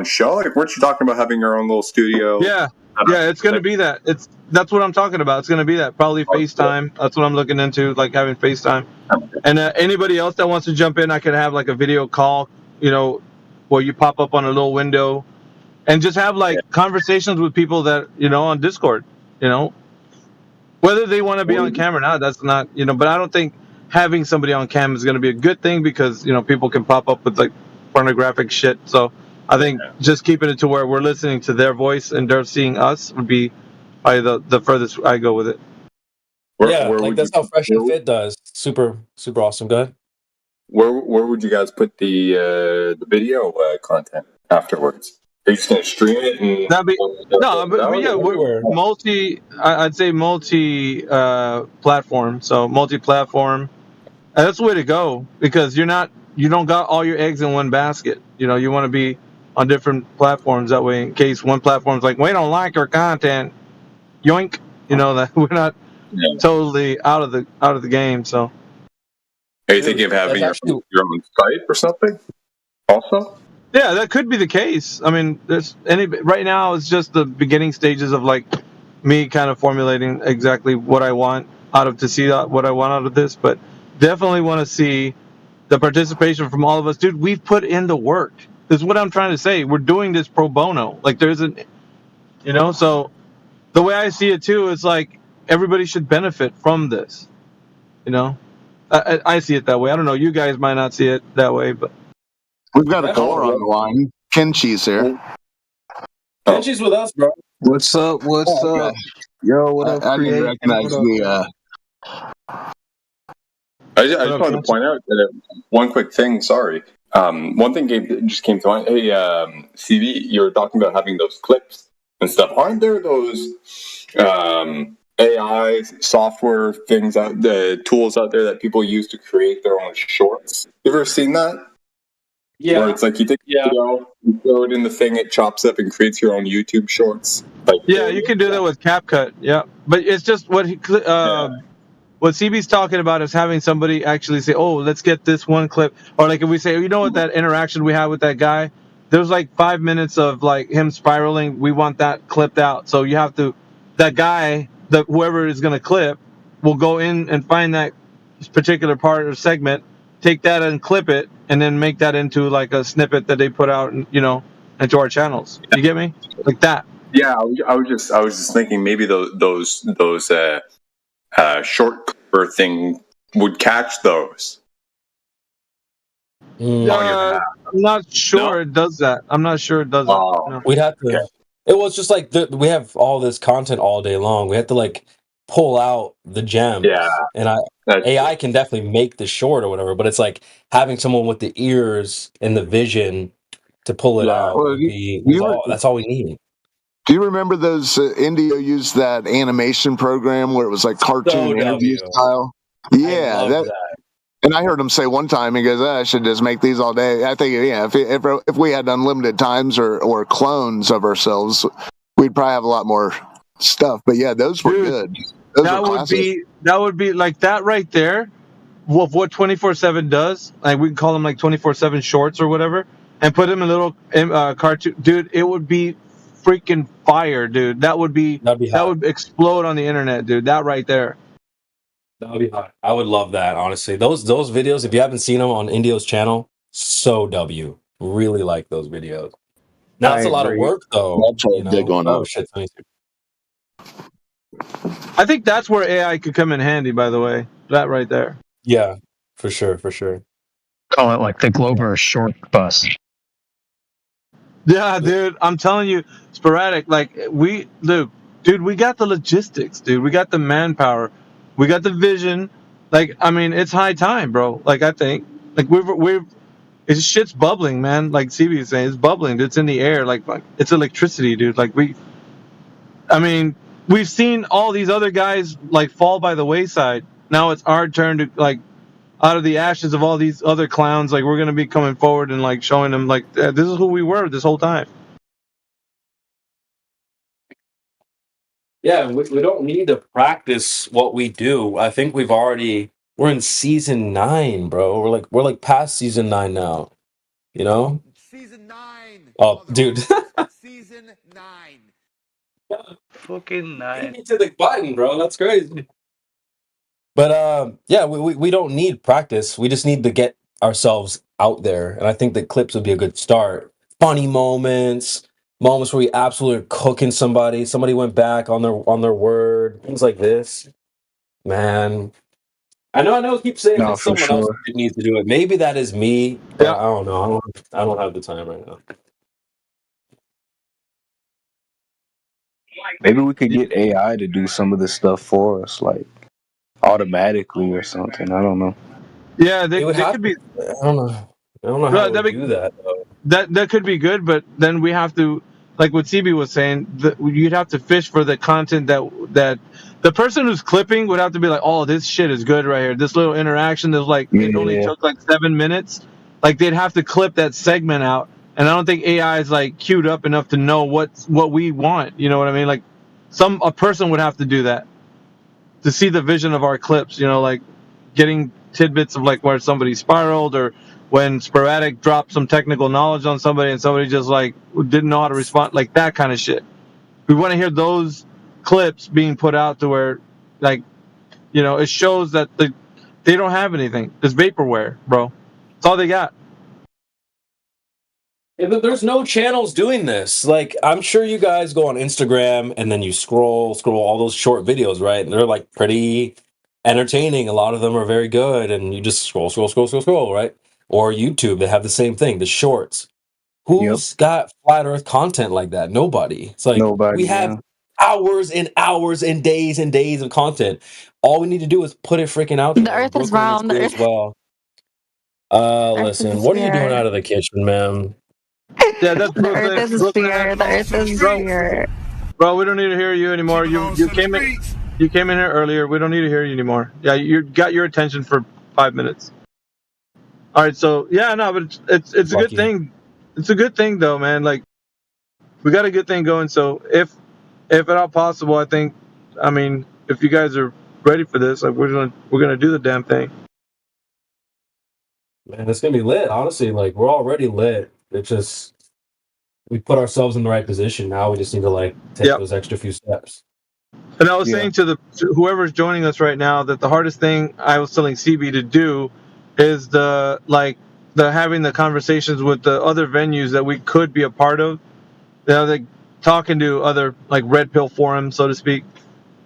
show? Like, weren't you talking about having your own little studio? Yeah, it's going to be that. That's what I'm talking about. It's going to be that. Probably FaceTime. That's what I'm looking into, like having FaceTime. And anybody else that wants to jump in, I could have like a video call. Where you pop up on a little window, and just have conversations with people that on Discord. Whether they want to be on camera or not, that's not, but I don't think having somebody on cam is going to be a good thing because, people can pop up with pornographic shit. So I think just keeping it to where we're listening to their voice and they're seeing us would be probably the furthest I go with it. Where that's how Fresh and Fit does. Super, super awesome. Go ahead. Where would you guys put the video content afterwards? Are you just going to stream it? We're I'd say multi-platform. So multi-platform, and that's the way to go because you don't got all your eggs in one basket. You want to be on different platforms. That way, in case one platform's like, we don't like our content, yoink. That we're not totally out of the game. So, are you thinking of having your own site or something? Also. Yeah, that could be the case. I mean, right now it's just the beginning stages of me kind of formulating exactly what I want what I want out of this, but definitely want to see the participation from all of us. Dude, we've put in the work. This is what I'm trying to say. We're doing this pro bono. So the way I see it too is everybody should benefit from this. You know, I see it that way. I don't know. You guys might not see it that way, but we've got a caller on the line. Kenchi's here. Kenchi's with us, bro. What's up? What's up? Yo, what up, I didn't Create? recognize the. I just wanted to point out that one quick thing. Sorry, one thing just came to mind. Hey, CV, you were talking about having those clips and stuff. Aren't there those AI software things the tools out there that people use to create their own shorts? You ever seen that? Yeah. Where it's like you take a video, you throw it in the thing, it chops up and creates your own YouTube shorts. Like yeah, you can do that with CapCut. Yeah, but it's just what what CB's talking about is having somebody actually say, "Oh, let's get this one clip," or like if we say, "You know what? That interaction we had with that guy, there was like 5 minutes of like him spiraling. We want that clipped out." So you have to, that guy, whoever is going to clip, will go in and find that particular part or segment, take that and clip it, and then make that into like a snippet that they put out, into our channels. You get me? Like that. Yeah, I was just thinking maybe those short clipper thing would catch those. I'm not sure it does that. I'm not sure it does that. No. We'd have to. It was just like we have all this content all day long. We have to like pull out the gems. Yeah, and AI can definitely make the short or whatever, but it's like having someone with the ears and the vision to pull it out. Well, That's all we need. Do you remember those Indio used that animation program where it was like cartoon interview style? Yeah, that. And I heard him say one time, he goes, "I should just make these all day." I think, yeah, if we had unlimited times or clones of ourselves, we'd probably have a lot more stuff. But yeah, those were good. That would be like that right there. What 24/7 does, like we can call them like 24/7 shorts or whatever, and put them in little cartoon. Dude, it would be freaking fire, dude. That would explode on the internet, dude. That right there. That would be hot. I would love that, honestly. Those videos, if you haven't seen them on Indio's channel, so W. Really like those videos. Now it's a lot of work though. Shit. I think that's where AI could come in handy, by the way. That right there. Yeah, for sure. Call it like the Glover short bus. Yeah, dude. I'm telling you, sporadic. Like we got the logistics, dude. We got the manpower. We got the vision. Like, I mean, it's high time, bro. Like, I think, like it's shit's bubbling, man. Like CB is saying, it's bubbling. It's in the air. Like it's electricity, dude. Like we've seen all these other guys like fall by the wayside. Now it's our turn to like, out of the ashes of all these other clowns, like we're gonna be coming forward and like showing them like this is who we were this whole time. Yeah, we don't need to practice what we do. I think we're in season 9, bro. We're like past season 9 now. You know? Season 9. Oh, dude. Season 9. Fucking 9. Beat me to the button, bro. That's crazy. But yeah, we don't need practice. We just need to get ourselves out there. And I think the clips would be a good start. Funny moments where we absolutely are cooking somebody. Somebody went back on their word. Things like this. Man. I know I keep saying that someone else needs to do it. Maybe that is me. But I don't know. I don't have the time right now. Maybe we could get AI to do some of this stuff for us, like automatically or something. I don't know. Yeah, they could be. I don't know how to do that. Though. That could be good, but then we have to, like what CB was saying, you'd have to fish for the content that the person who's clipping would have to be like, oh, this shit is good right here. This little interaction, there's like it only took like 7 minutes. Like they'd have to clip that segment out, and I don't think AI is like queued up enough to know what we want. You know what I mean? Like a person would have to do that to see the vision of our clips. You know, like getting tidbits of like where somebody spiraled or when sporadic dropped some technical knowledge on somebody and somebody just like didn't know how to respond, like that kind of shit. We want to hear those clips being put out to where, like, you know, it shows that they don't have anything. It's vaporware, bro. That's all they got. Yeah, there's no channels doing this. Like, I'm sure you guys go on Instagram and then you scroll all those short videos, right? And they're like pretty entertaining. A lot of them are very good, and you just scroll, right? Or YouTube, they have the same thing, the shorts. Who's got flat Earth content like that? Nobody. It's like Nobody. we have hours and hours and days of content. All we need to do is put it freaking out there. The Earth is Brooklyn is round. The great as Earth, well. Earth is a Listen, what are you doing sphere. out of the kitchen, man? Yeah, that's The Earth Brooklyn. is a Brooklyn sphere. The Earth is a sphere. Bro, we don't need to hear you anymore. You came in here earlier. We don't need to hear you anymore. Yeah, you got your attention for 5 minutes. All right, so yeah, no, but it's a good thing. It's a good thing though, man. Like we got a good thing going. So if at all possible, I think, I mean, if you guys are ready for this, like we're gonna do the damn thing. Man, it's gonna be lit. Honestly, like we're already lit. It's just we put ourselves in the right position. Now we just need to like take those extra few steps. And I was saying to whoever's joining us right now that the hardest thing I was telling CB to do is the having the conversations with the other venues that we could be a part of. You know, like talking to other like red pill forums, so to speak,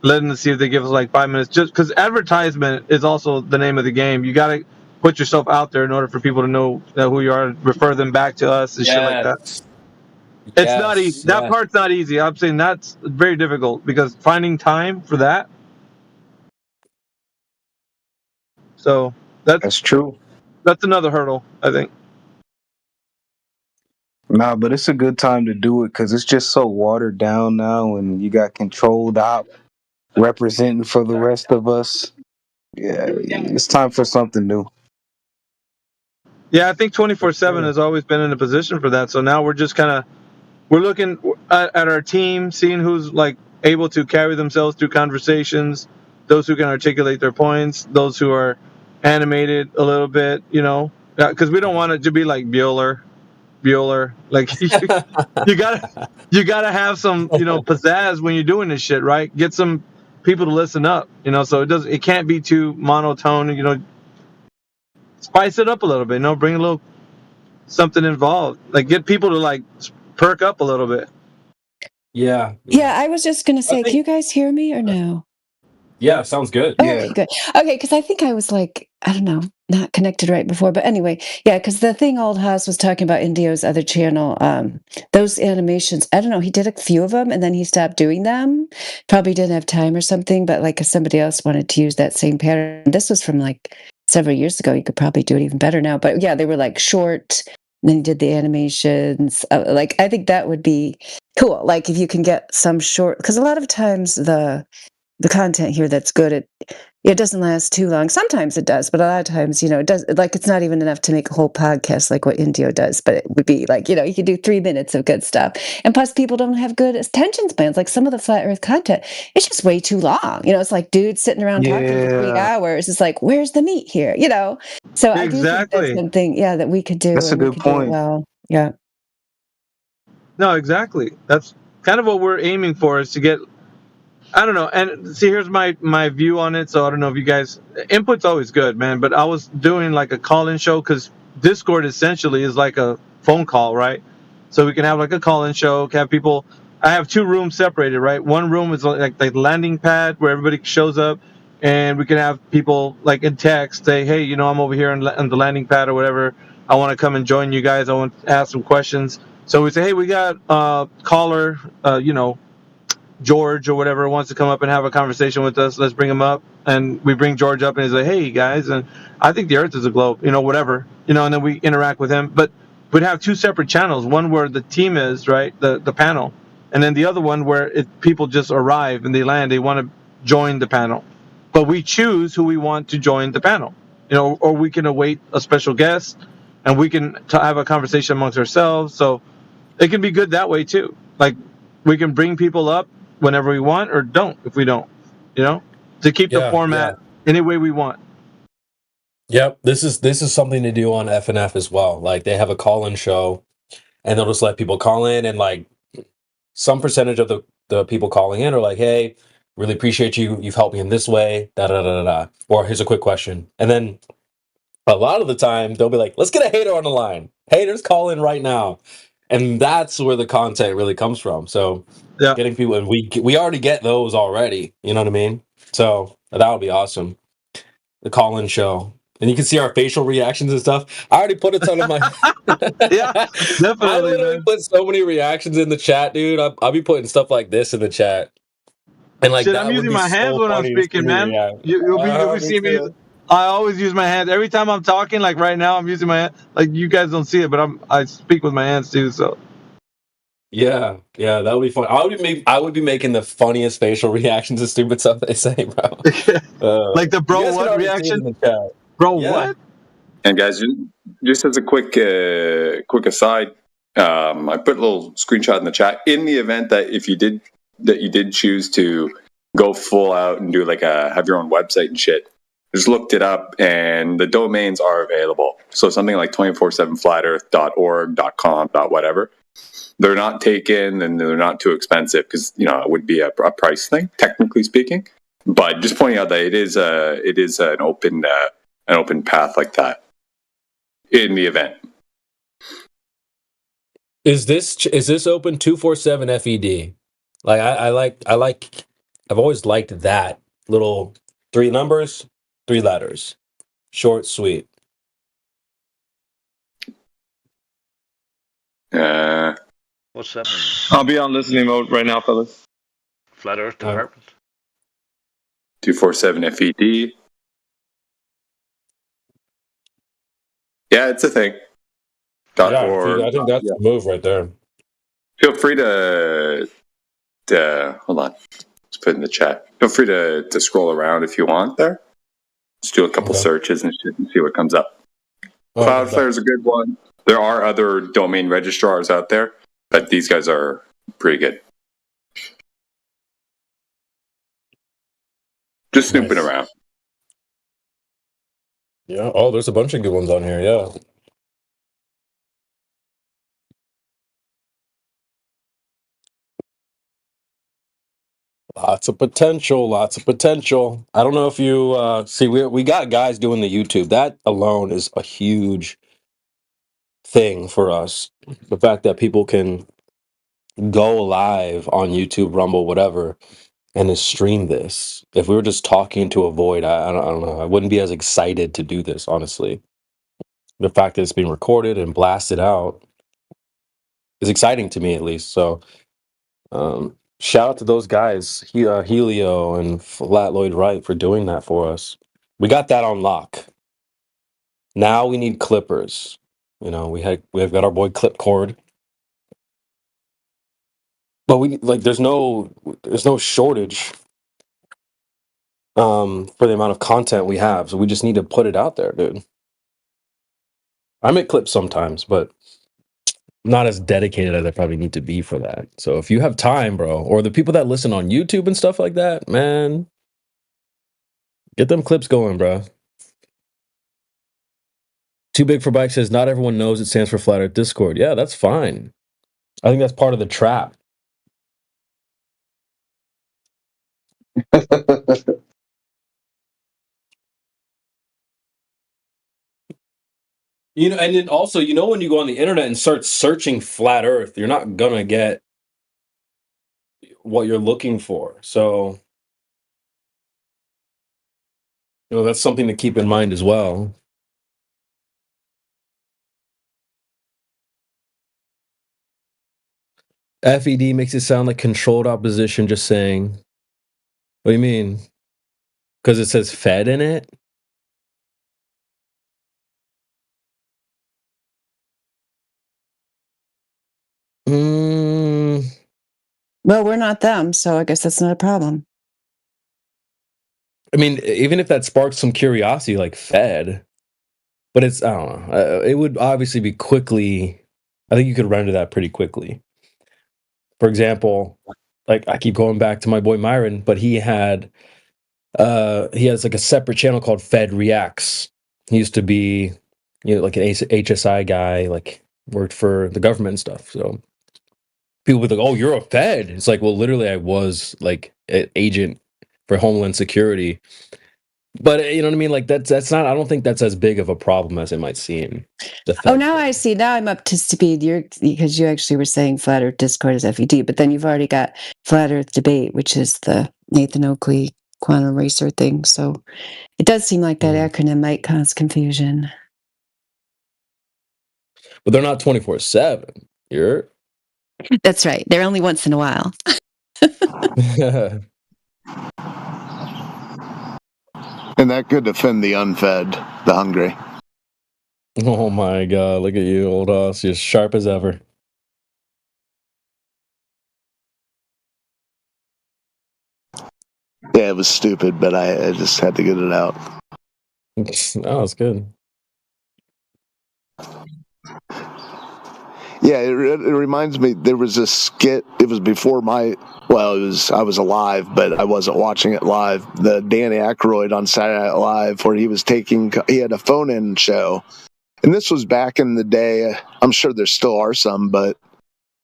letting them see if they give us like 5 minutes. Just because advertisement is also the name of the game. You got to put yourself out there in order for people to know who you are, and refer them back to us and shit like that. It's not easy. That part's not easy. I'm saying that's very difficult because finding time for that. So that's true. That's another hurdle, I think. Nah, but it's a good time to do it because it's just so watered down now, and you got controlled op representing for the rest of us. Yeah, it's time for something new. Yeah, I think 24/7 has always been in a position for that. So now we're just we're looking at our team, seeing who's like able to carry themselves through conversations, those who can articulate their points, those who are animated a little bit, you know, because we don't want it to be like Bueller. Like you gotta have some, you know, pizzazz when you're doing this shit, right? Get some people to listen up, you know, so it can't be too monotone, you know. Spice it up a little bit, you know, bring a little something involved, like get people to like perk up a little bit. Yeah. Yeah, I was just gonna say, can you guys hear me or no? Yeah, sounds good. Okay, good. Okay, because I think I was like, I don't know, not connected right before. But anyway, yeah, because the thing Old Haas was talking about Indio's other channel, those animations, I don't know, he did a few of them and then he stopped doing them. Probably didn't have time or something, but like if somebody else wanted to use that same pattern, this was from like several years ago, you could probably do it even better now. But yeah, they were like short, and then he did the animations. Like, I think that would be cool. Like if you can get some short, because a lot of times the content here that's good, it doesn't last too long. Sometimes it does, but a lot of times, you know, it does. Like it's not even enough to make a whole podcast like what Indio does. But it would be like, you know, you could do 3 minutes of good stuff. And plus, people don't have good attention spans. Like some of the flat Earth content, it's just way too long. You know, it's like dudes sitting around talking for 3 hours. It's like, where's the meat here? You know. So I do think that's something, yeah, that we could do. That's a good point. Well, yeah. No, exactly. That's kind of what we're aiming for, is to get, I don't know. And see, here's my view on it. So I don't know if you guys, input's always good, man. But I was doing like a call-in show because Discord essentially is like a phone call, right? So we can have like a call-in show, have people. I have 2 rooms separated, right? One room is like the landing pad where everybody shows up, and we can have people like in text say, hey, you know, I'm over here on the landing pad or whatever. I want to come and join you guys. I want to ask some questions. So we say, hey, we got caller, you know, George or whatever wants to come up and have a conversation with us. Let's bring him up. And we bring George up and he's like, hey guys, and I think the earth is a globe, you know, whatever, you know, and then we interact with him. But we'd have 2 separate channels, one where the team is, right, the panel, and then the other one where people just arrive and they land, they want to join the panel. But we choose who we want to join the panel, you know, or we can await a special guest and we can have a conversation amongst ourselves. So it can be good that way too. Like we can bring people up whenever we want, or don't if we don't, you know, to keep the format any way we want. Yep, this is something to do on FNF as well. Like they have a call-in show, and they'll just let people call in, and like some percentage of the people calling in are like, "Hey, really appreciate you. You've helped me in this way." Da da da da. Or here's a quick question, and then a lot of the time they'll be like, "Let's get a hater on the line. Haters call in right now," and that's where the content really comes from. So getting people, and we already get those already. You know what I mean? So that would be awesome. the call-in show, and you can see our facial reactions and stuff. I already put a ton of my. Yeah, definitely. I literally put so many reactions in the chat, dude. I'll be putting stuff like this in the chat, and like Shit, that I'm would using be my hands so when I'm funny to see speaking, me man. react. You'll be Me seeing me. too. I always use my hands every time I'm talking. Like right now, I'm using my hand. Like you guys don't see it, but I speak with my hands too. So Yeah, that would be fun. I would be making the funniest facial reactions to stupid stuff they say, bro. like the You bro guys can what already see it reaction? in the chat. Bro Yeah. what? And guys, just as a quick aside, I put a little screenshot in the chat. In the event that you did choose to go full out and do like have your own website and shit, just looked it up and the domains are available. So something like 247flatearth.org, .com, .whatever. They're not taken and they're not too expensive because it would be a price thing, technically speaking. But just pointing out that it is an open path like that in the event. Is this open 247 FED? Like I've always liked that little 3 numbers, 3 letters, short, sweet. What's that mean? I'll be on listening mode right now, fellas. Flat Earth Department? 247 FED. Yeah, it's a thing. .org. I think that's the move right there. Feel free to hold on. Let's put it in the chat. Feel free to scroll around if you want there. Just do a couple searches and shit and see what comes up. Cloudflare is a good one. There are other domain registrars out there, but these guys are pretty good. Just snooping around. Yeah. Oh, there's a bunch of good ones on here. Yeah. Lots of potential. I don't know if you see. We got guys doing the YouTube. That alone is a huge thing for us. The fact that people can go live on YouTube, Rumble, whatever, and just stream this. If we were just talking to a void, I don't know. I wouldn't be as excited to do this, honestly. The fact that it's being recorded and blasted out is exciting to me, at least. So, shout out to those guys, Helio and Flat Lloyd Wright, for doing that for us. We got that on lock. Now we need clippers. We've got our boy Clipcord. But there's no shortage for the amount of content we have, so we just need to put it out there, dude. I make clips sometimes, but not as dedicated as I probably need to be for that. So if you have time, bro, or the people that listen on YouTube and stuff like that, man, get them clips going, bro. Too Big for Bike says not everyone knows it stands for Flat Earth Discord. Yeah, that's fine. I think that's part of the trap. And then also, when you go on the internet and start searching Flat Earth, you're not gonna get what you're looking for. So, that's something to keep in mind as well. FED makes it sound like controlled opposition, just saying. What do you mean? Because it says Fed in it? Well, we're not them, so I guess that's not a problem. I mean, even if that sparks some curiosity, like Fed, but I don't know. It would obviously be quickly. I think you could render that pretty quickly. For example, like I keep going back to my boy Myron, but he has like a separate channel called Fed Reacts. He used to be, like an HSI guy, like worked for the government and stuff. So people would be like, "Oh, you're a Fed." It's like, well, literally, I was like an agent for Homeland Security. But you know what I mean? Like that's not. I don't think that's as big of a problem as it might seem. Oh, now I see. Now I'm up to speed. Because you actually were saying Flat Earth Discord is FED, but then you've already got Flat Earth Debate, which is the Nathan Oakley quantum racer thing. So it does seem like that acronym might cause confusion. But they're not 24/7. You're That's right. They're only once in a while. And that could offend the unfed, the hungry. Oh my god, look at you, old Hoss. You're sharp as ever. Yeah, it was stupid, but I just had to get it out. Oh, it's good. Yeah, it reminds me. There was a skit. It was before I was alive, but I wasn't watching it live. The Danny Aykroyd on Saturday Night Live, where he had a phone-in show, and this was back in the day. I'm sure there still are some, but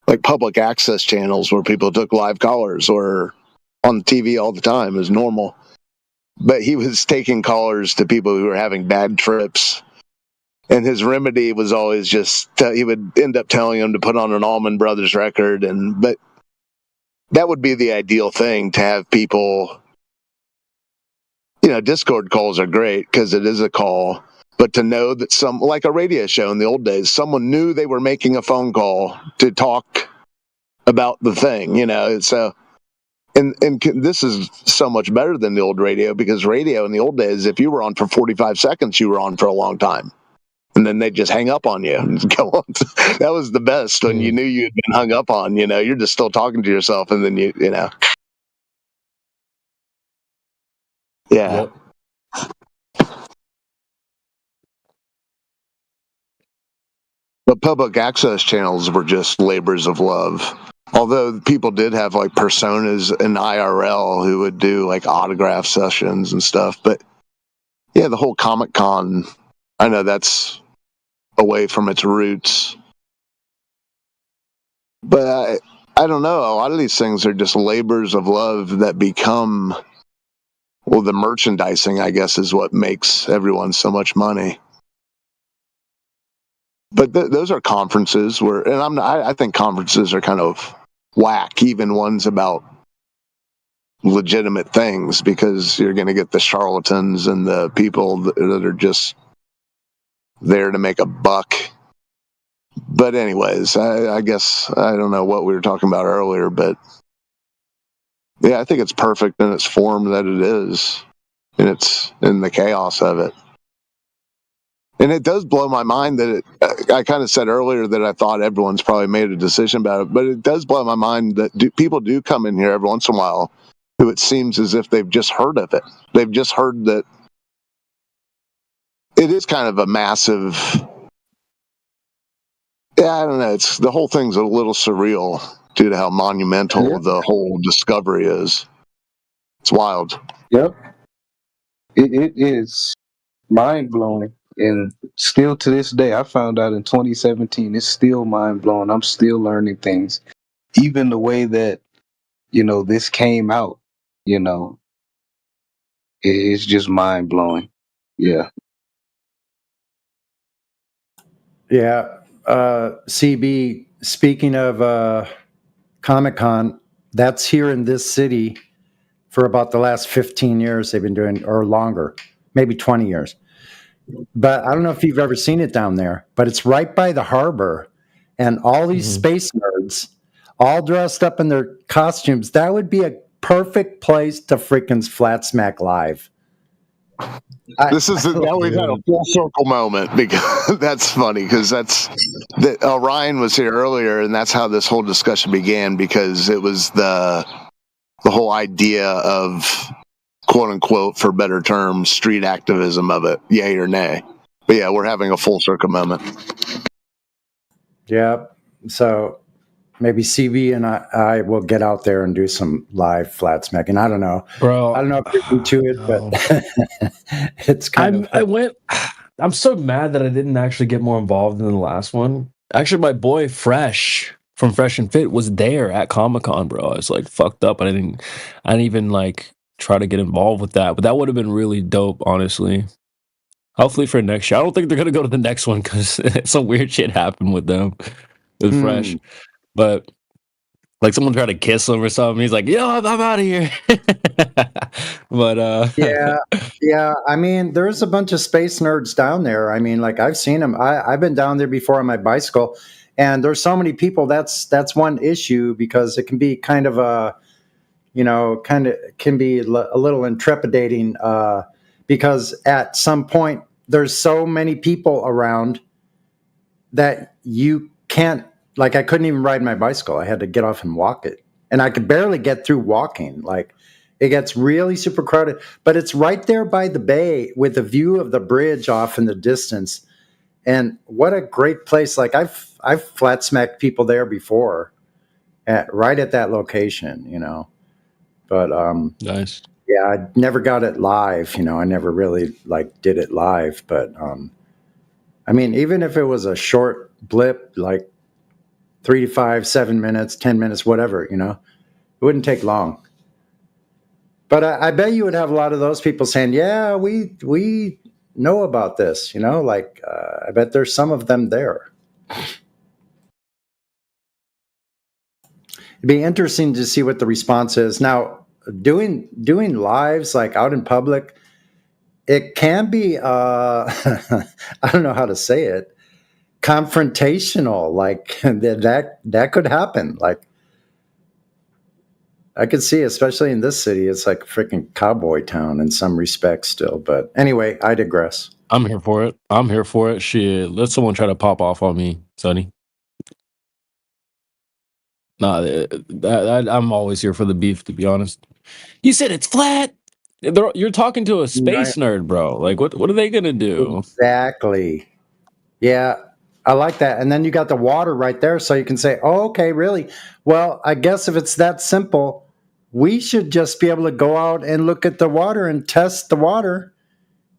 like public access channels where people took live callers or on TV all the time is normal. But he was taking callers to people who were having bad trips. And his remedy was always just he would end up telling them to put on an Allman Brothers record, but that would be the ideal thing to have people. Discord calls are great because it is a call, but to know that like a radio show in the old days, someone knew they were making a phone call to talk about the thing. So, and this is so much better than the old radio, because radio in the old days, if you were on for 45 seconds, you were on for a long time. And then they just hang up on you and go on. That was the best when you knew you'd been hung up on. You're just still talking to yourself, and then you know. Yeah. Yep. But public access channels were just labors of love. Although people did have like personas in IRL who would do like autograph sessions and stuff. But yeah, the whole Comic-Con, I know that's away from its roots, but I don't know, a lot of these things are just labors of love that become, well, the merchandising, I guess, is what makes everyone so much money. But those are conferences where, and I think conferences are kind of whack, even ones about legitimate things, because you're going to get the charlatans and the people that are just there to make a buck. But anyways, I guess I don't know what we were talking about earlier, but yeah, I think it's perfect in its form that it is, and it's in the chaos of it. And it does blow my mind that I kind of said earlier that I thought everyone's probably made a decision about it, but it does blow my mind that people do come in here every once in a while who it seems as if they've just heard of it. They've just heard that it is kind of a massive, I don't know, the whole thing's a little surreal due to how monumental the whole discovery is. It's wild. Yep. It is mind-blowing. And still to this day, I found out in 2017, it's still mind-blowing. I'm still learning things. Even the way that, this came out, it's just mind-blowing. Yeah. Yeah. CB, speaking of Comic-Con, that's here in this city for about the last 15 years they've been doing, or longer, maybe 20 years. But I don't know if you've ever seen it down there, but it's right by the harbor, and all these space nerds all dressed up in their costumes. That would be a perfect place to freaking flat smack live. Now we've had a full circle moment, because that's funny, because Ryan was here earlier, and that's how this whole discussion began, because it was the whole idea of, quote unquote, for better terms, street activism of it, yay or nay. But yeah, we're having a full circle moment. Yeah. So maybe CB and I will get out there and do some live flat smacking. I don't know, bro. I don't know if you're into it, but it's kind of. I'm so mad that I didn't actually get more involved in the last one. Actually, my boy Fresh from Fresh and Fit was there at Comic-Con, bro. I was like fucked up. I didn't even like try to get involved with that, but that would have been really dope, honestly. Hopefully for next year. I don't think they're gonna go to the next one because some weird shit happened with them with Fresh. But Like someone tried to kiss him or something. He's like, "Yo, I'm out of here." But Yeah. I mean, there's a bunch of space nerds down there. I mean, like I've seen them. I've been down there before on my bicycle, and there's so many people. That's one issue because it can be kind of a, can be a little intrepidating because at some point there's so many people around that you can't. Like I couldn't even ride my bicycle. I had to get off and walk it, and I could barely get through walking. Like. It gets really super crowded, but it's right there by the bay with a view of the bridge off in the distance. And what a great place. Like I've flat smacked people there before right at that location, but, nice. Yeah, I never got it live. I never really like did it live, but, I mean, even if it was a short blip, like 3 to 5, 7 minutes, 10 minutes, whatever, it wouldn't take long. But I bet you would have a lot of those people saying, "Yeah, we know about this." I bet there's some of them there. It'd be interesting to see what the response is. Now, doing lives like out in public, it can be I don't know how to say it, confrontational. Like that could happen. Like. I could see, especially in this city, it's like a freaking cowboy town in some respects still. But anyway, I digress. I'm here for it. Shit, let someone try to pop off on me, Sonny. Nah, I'm always here for the beef, to be honest. You said it's flat. You're talking to a space nerd, bro. Like, what are they gonna do? Exactly. Yeah, I like that. And then you got the water right there, so you can say, "Oh, okay, really? Well, I guess if it's that simple, we should just be able to go out and look at the water and test the water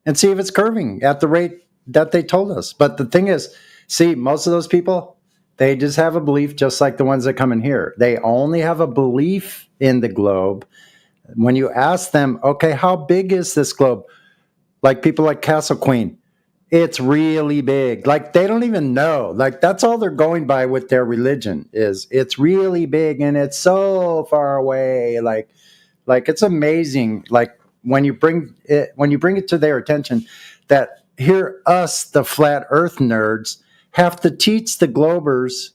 and see if it's curving at the rate that they told us." But the thing is, see, most of those people, they just have a belief just like the ones that come in here. They only have a belief in the globe. When you ask them, "Okay, how big is this globe?" Like people like Castle Queen, it's really big. Like they don't even know. Like that's all they're going by with their religion is it's really big and it's so far away. Like it's amazing. Like when you bring it to their attention that here us, the flat earth nerds, have to teach the globers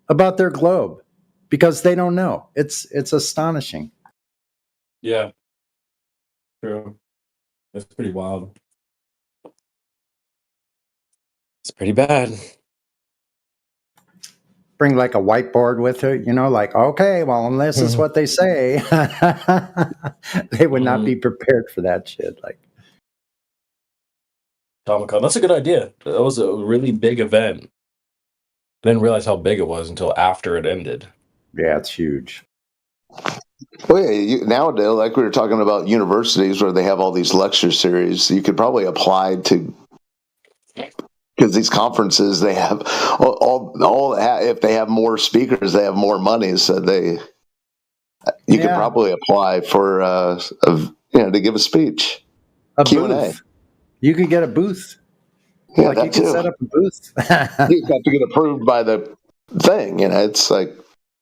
about their globe because they don't know. It's astonishing. Yeah. True. That's pretty wild. It's pretty bad. Bring like a whiteboard with it, like, okay, well, unless it's what they say, they would not be prepared for that shit. Like Comic-Con. That's a good idea. That was a really big event. I didn't realize how big it was until after it ended. Yeah, it's huge. Well, yeah, nowadays, like we were talking about universities where they have all these lecture series, you could probably apply to. Because these conferences, they have all if they have more speakers, they have more money. So you could probably apply for to give a speech, Q&A. You could get a booth. Yeah, like you could set up a booth. You have to get approved by the thing. It's like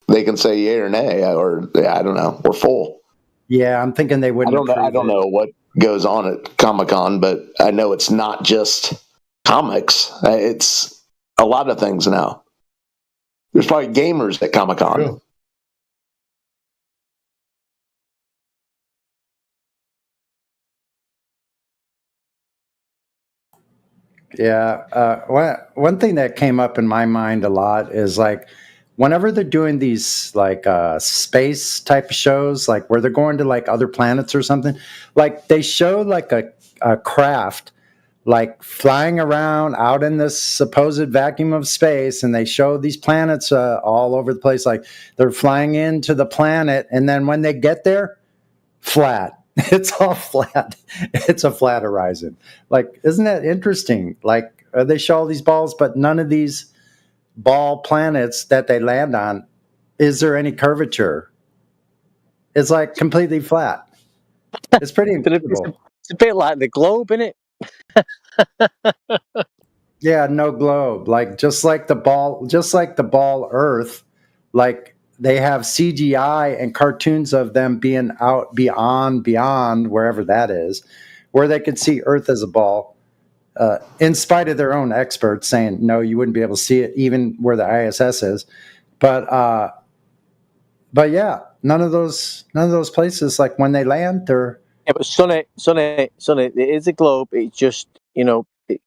they can say yay or nay, or I don't know, or full. Yeah, I'm thinking they wouldn't. I don't know what goes on at Comic-Con, but I know it's not just comics. It's a lot of things now. There's probably gamers at Comic-Con. Sure. Yeah. One thing that came up in my mind a lot is like whenever they're doing these like space type of shows, like where they're going to like other planets or something, like they show like a craft like flying around out in this supposed vacuum of space, and they show these planets all over the place. Like they're flying into the planet, and then when they get there, flat. It's all flat. It's a flat horizon. Like, isn't that interesting? Like they show all these balls, but none of these ball planets that they land on, is there any curvature? It's like completely flat. It's pretty incredible. It's a bit like the globe, isn't it? Yeah, no globe. Like just like the ball Earth, like they have CGI and cartoons of them being out beyond wherever that is, where they could see Earth as a ball, in spite of their own experts saying, no, you wouldn't be able to see it even where the ISS is. But yeah, none of those places, like when they land, they're... Yeah, but Sonny, it is a globe. It's just,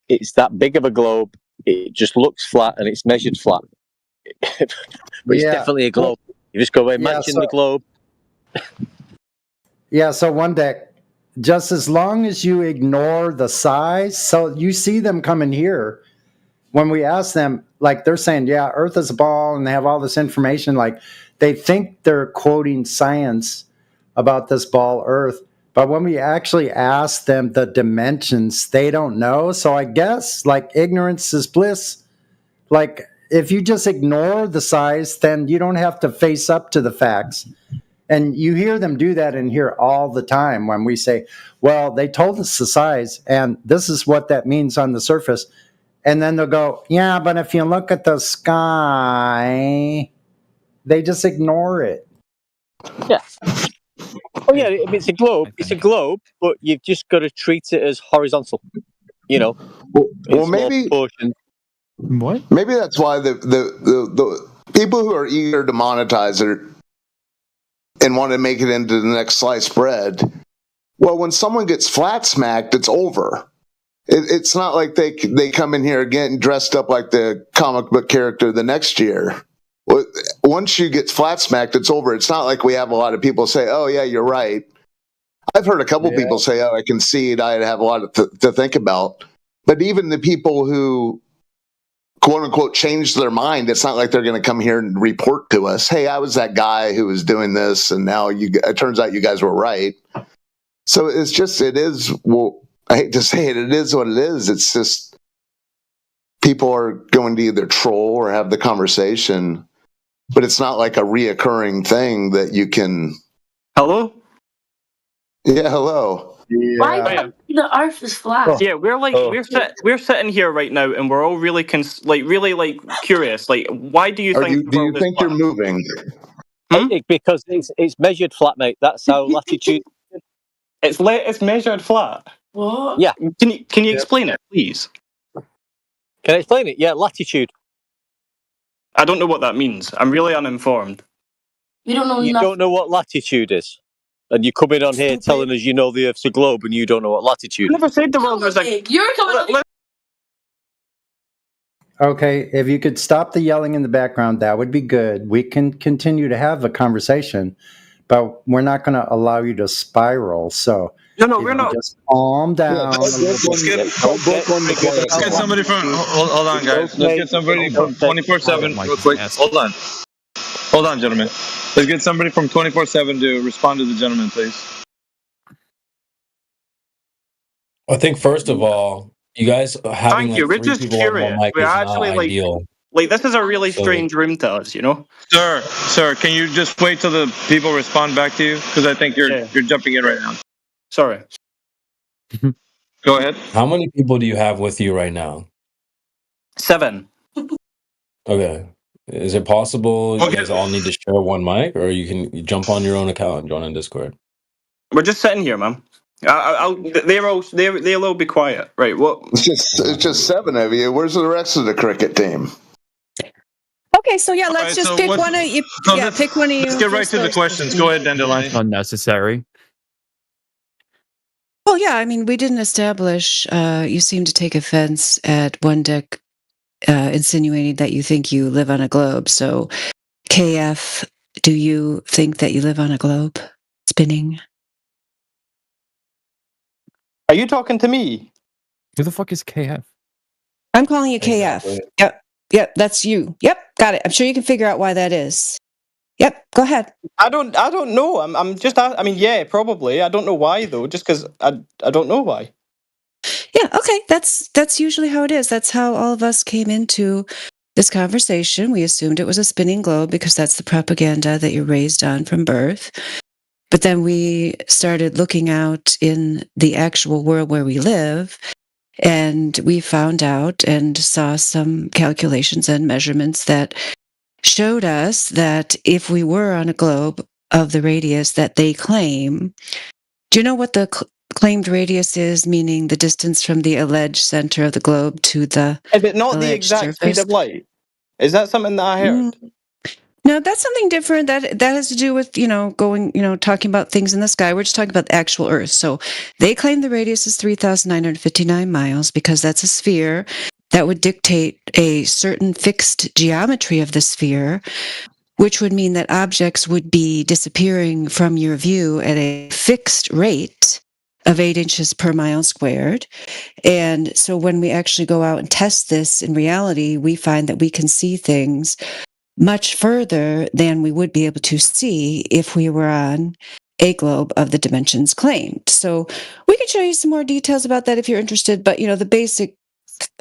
it's that big of a globe. It just looks flat and it's measured flat. But it's definitely a globe. You just go, imagine the globe. Yeah, so one deck, just as long as you ignore the size, so you see them coming here. When we ask them, like they're saying, yeah, Earth is a ball, and they have all this information, like they think they're quoting science about this ball Earth. But when we actually ask them the dimensions, they don't know. So I guess like ignorance is bliss. Like if you just ignore the size, then you don't have to face up to the facts. And you hear them do that in here all the time when we say, well, they told us the size, and this is what that means on the surface. And then they'll go, yeah, but if you look at the sky, they just ignore it. Yeah. Oh, yeah, it's a globe. It's a globe, but you've just got to treat it as horizontal. Well, maybe... What? Maybe that's why the people who are eager to monetize it and want to make it into the next sliced bread, well, when someone gets flat smacked, it's over. It's not like they come in here getting dressed up like the comic book character the next year. Once you get flat smacked, it's over. It's not like we have a lot of people say, oh, yeah, you're right. I've heard a couple people say, oh, I concede. I have a lot to think about. But even the people who, quote unquote, changed their mind, it's not like they're going to come here and report to us, hey, I was that guy who was doing this, and now it turns out you guys were right. So it is, well, I hate to say it, it is what it is. It's just people are going to either troll or have the conversation, but it's not like a reoccurring thing that you can... Hello? Yeah, hello. Why the Earth is flat? Yeah, we're sitting here right now, and we're all really really curious. Like, why do you think? Do you think you're moving? Because it's measured flat, mate. That's how latitude. It's measured flat. What? Yeah. Can you explain it, please? Can I explain it? Yeah, latitude. I don't know what that means. I'm really uninformed. We don't know. You don't know what latitude is, and you come in on here telling us you know the Earth's a globe, and you don't know what latitude. I never said the world was like. You're coming. Okay, if you could stop the yelling in the background, that would be good. We can continue to have a conversation, but we're not going to allow you to spiral. So no, we're not. Just calm down. Let's get somebody from. Hold on, guys. Let's get somebody from 24/7 real quick. Hold on, gentlemen. Let's get somebody from 24/7 to respond to the gentleman, please. I think first of all, you guys having Thank you. We're three just people curious. on one mic We're is actually not ideal. like this is a really strange room to us, Sir, can you just wait till the people respond back to you? Because I think you're jumping in right now. Sorry. Go ahead. How many people do you have with you right now? 7. Okay. Is it possible you guys all need to share one mic, or you can jump on your own account and join on Discord? We're just sitting here, man. They'll all be quiet, right? What? It's just 7 of you. Where's the rest of the cricket team? Okay, so yeah, let's just pick one of you. Pick one of you. Let's get right to the questions. Go ahead, Dandelion. Unnecessary. Well, yeah, I mean, we didn't establish. You seem to take offense at one deck insinuating that you think you live on a globe. So, KF, do you think that you live on a globe spinning? Are you talking to me? Who the fuck is KF? I'm calling you KF. Yep, that's you. Yep, got it. I'm sure you can figure out why that is. Yep, go ahead. I don't know. I'm just. I mean, yeah, probably. I don't know why though. Just because I don't know why. Yeah, okay. That's usually how it is. That's how all of us came into this conversation. We assumed it was a spinning globe because that's the propaganda that you're raised on from birth. But then we started looking out in the actual world where we live, and we found out and saw some calculations and measurements that showed us that if we were on a globe of the radius that they claim, do you know what the claimed radius is, meaning the distance from the alleged center of the globe to the Is it not the alleged exact speed surface? of light? Is that something that I heard? No, that's something different. That has to do with, going, talking about things in the sky. We're just talking about the actual Earth. So they claim the radius is 3,959 miles because that's a sphere that would dictate a certain fixed geometry of the sphere, which would mean that objects would be disappearing from your view at a fixed rate of 8 inches per mile squared. And so when we actually go out and test this in reality, we find that we can see things much further than we would be able to see if we were on a globe of the dimensions claimed. So we can show you some more details about that if you're interested. But, the basic,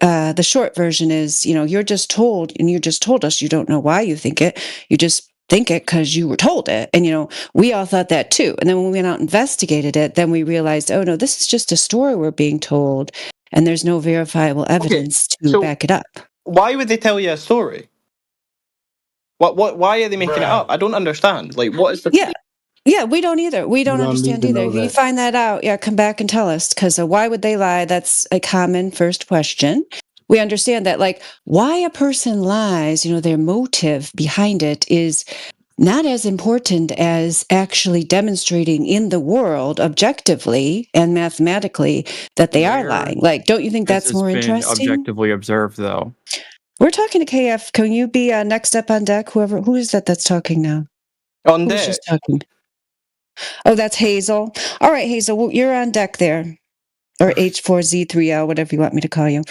the short version is, you're just told, and you just told us you don't know why you think it. You just think it because you were told it. And, we all thought that too. And then when we went out and investigated it, then we realized, oh no, this is just a story we're being told. And there's no verifiable evidence to back it up. Why would they tell you a story? Why are they making it up? I don't understand. Like, what is the... Yeah, we don't either. We don't understand either. If you find that out, come back and tell us. Because why would they lie? That's a common first question. We understand that, like, why a person lies, their motive behind it is not as important as actually demonstrating in the world objectively and mathematically that they are lying. Like, don't you think that's more interesting? Objectively observed, though. We're talking to KF. Can you be next up on deck? Who is that's talking now? On deck. Just talking? Oh, that's Hazel. All right, Hazel, well, you're on deck there, or H4Z3L, whatever you want me to call you.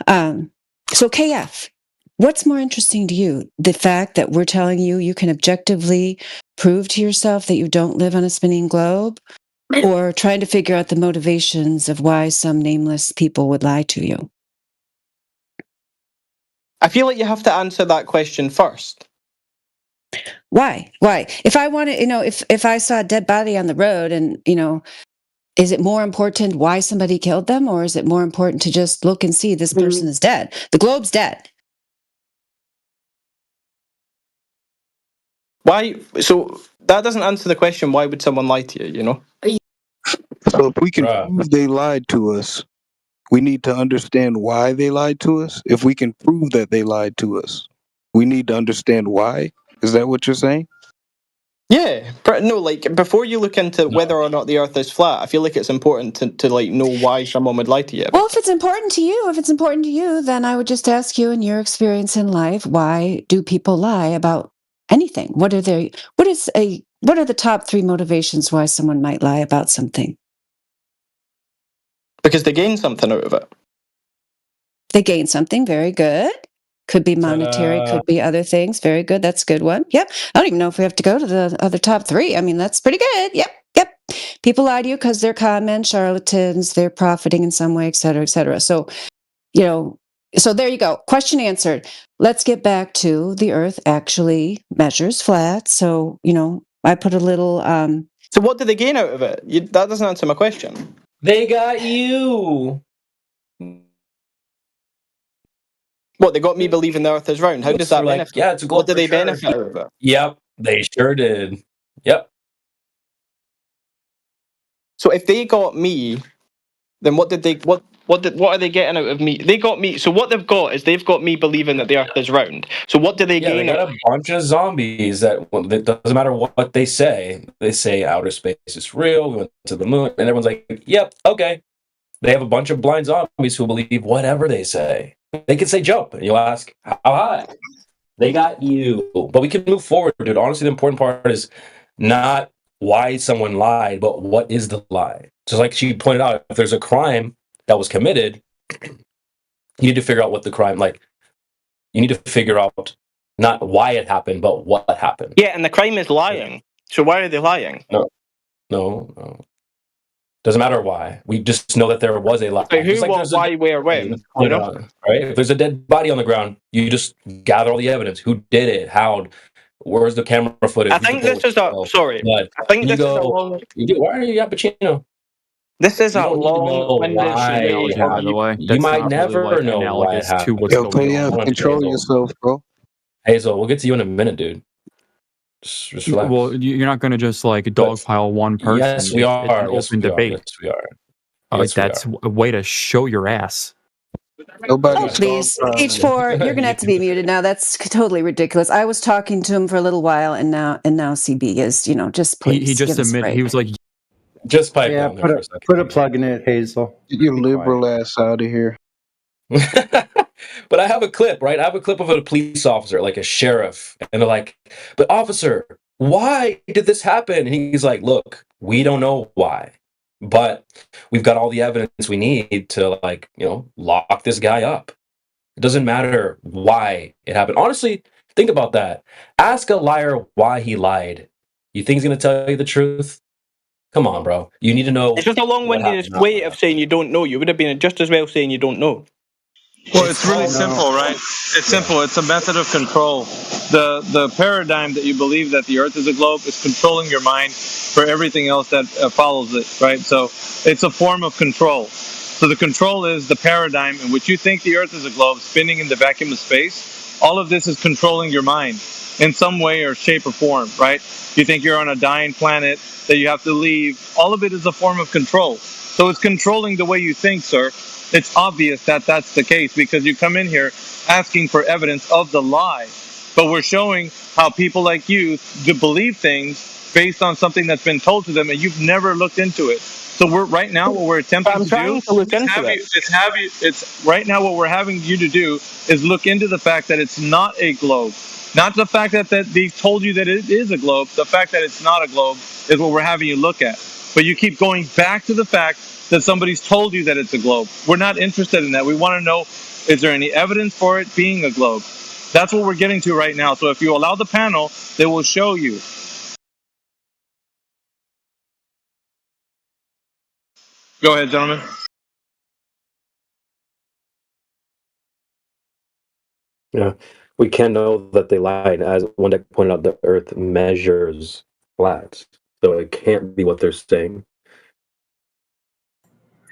So KF, what's more interesting to you? The fact that we're telling you can objectively prove to yourself that you don't live on a spinning globe, or trying to figure out the motivations of why some nameless people would lie to you? I feel like you have to answer that question first. Why? If I wanted, if I saw a dead body on the road and, is it more important why somebody killed them, or is it more important to just look and see this person is dead? The globe's dead. Why? So that doesn't answer the question, why would someone lie to you, So if we can prove they lied to us, we need to understand why they lied to us. If we can prove that they lied to us, we need to understand why. Is that what you're saying? Yeah. No, like, before you look into whether or not the Earth is flat, I feel like it's important to like, know why someone would lie to you. Well, if it's important to you, then I would just ask you, in your experience in life, why do people lie about anything? What are the top 3 motivations why someone might lie about something? Because they gain something out of it. They gain something. Very good. Could be monetary, could be other things. Very good. That's a good one. Yep. I don't even know if we have to go to the other top 3. I mean, that's pretty good. Yep. People lie to you because they're con men, charlatans, they're profiting in some way, et cetera, et cetera. So, so there you go. Question answered. Let's get back to the Earth actually measures flat. So, I put a little... So what do they gain out of it? That doesn't answer my question. They got you. What, they got me believing the Earth is round? How does that benefit? Yeah, it's a globe. What do they benefit out of it? Yep, they sure did. Yep. So if they got me, then what are they getting out of me? They got me. So what they've got is they've got me believing that the Earth is round. So what do they gain? They got a bunch of zombies that doesn't matter what they say. They say outer space is real. We went to the moon, and everyone's like, "Yep, okay." They have a bunch of blind zombies who believe whatever they say. They can say jump, and you'll ask how high. They got you, but we can move forward, dude. Honestly, the important part is not why someone lied, but what is the lie. Just like she pointed out, if there's a crime that was committed, you need to figure out what the crime, like, you need to figure out not why it happened, but what happened. Yeah, and the crime is lying. So why are they lying? No. Doesn't matter why. We just know that there was a lie. So who, what, why, where, when? Right? If there's a dead body on the ground, you just gather all the evidence. Who did it? How? Where's the camera footage? I think this is a... Sorry. I think this is a long... Why are you at Pacino? This is a long-winded analogy, by the way. You might never know why it happened. Yo, control yourself, bro. Hazel, we'll get to you in a minute, dude. Just relax. Well, you're not going to just like dogpile one person. Yes, we are. It's an Yes, open we are. debate. Yes, we are. Oh, Yes, we that's are. a way to show your ass. Nobody. Oh, please. H4, you're going to have to be muted now. That's totally ridiculous. I was talking to him for a little while, and now CB is, just please. He just give us a admitted, break. he was like, Just pipe Yeah, down there for a second. put a plug in it, Hazel. Your liberal ass out of here. But I have a clip, right? I have a clip of a police officer, like a sheriff, and they're like, "But officer, why did this happen?" And he's like, "Look, we don't know why, but we've got all the evidence we need to, like, lock this guy up. It doesn't matter why it happened." Honestly, think about that. Ask a liar why he lied. You think he's gonna tell you the truth? Come on, bro. You need to know. It's just a long-winded way of saying you don't know. You would have been just as well saying you don't know. Well, it's really simple, right? It's simple. It's a method of control. The paradigm that you believe that the Earth is a globe is controlling your mind for everything else that follows it, right? So it's a form of control. So the control is the paradigm in which you think the Earth is a globe spinning in the vacuum of space. All of this is controlling your mind in some way or shape or form, right? You think you're on a dying planet, that you have to leave. All of it is a form of control. So it's controlling the way you think, sir. It's obvious that that's the case because you come in here asking for evidence of the lie. But we're showing how people like you do believe things based on something that's been told to them and you've never looked into it. So we're right now what we're attempting to do right now what we're having you to do is look into the fact that it's not a globe. Not the fact that they told you that it is a globe. The fact that it's not a globe is what we're having you look at. But you keep going back to the fact that somebody's told you that it's a globe. We're not interested in that. We want to know, is there any evidence for it being a globe? That's what we're getting to right now. So if you allow the panel, they will show you. Go ahead, gentlemen. Yeah, we can know that they lied. As one deck pointed out, the Earth measures flat, so it can't be what they're saying.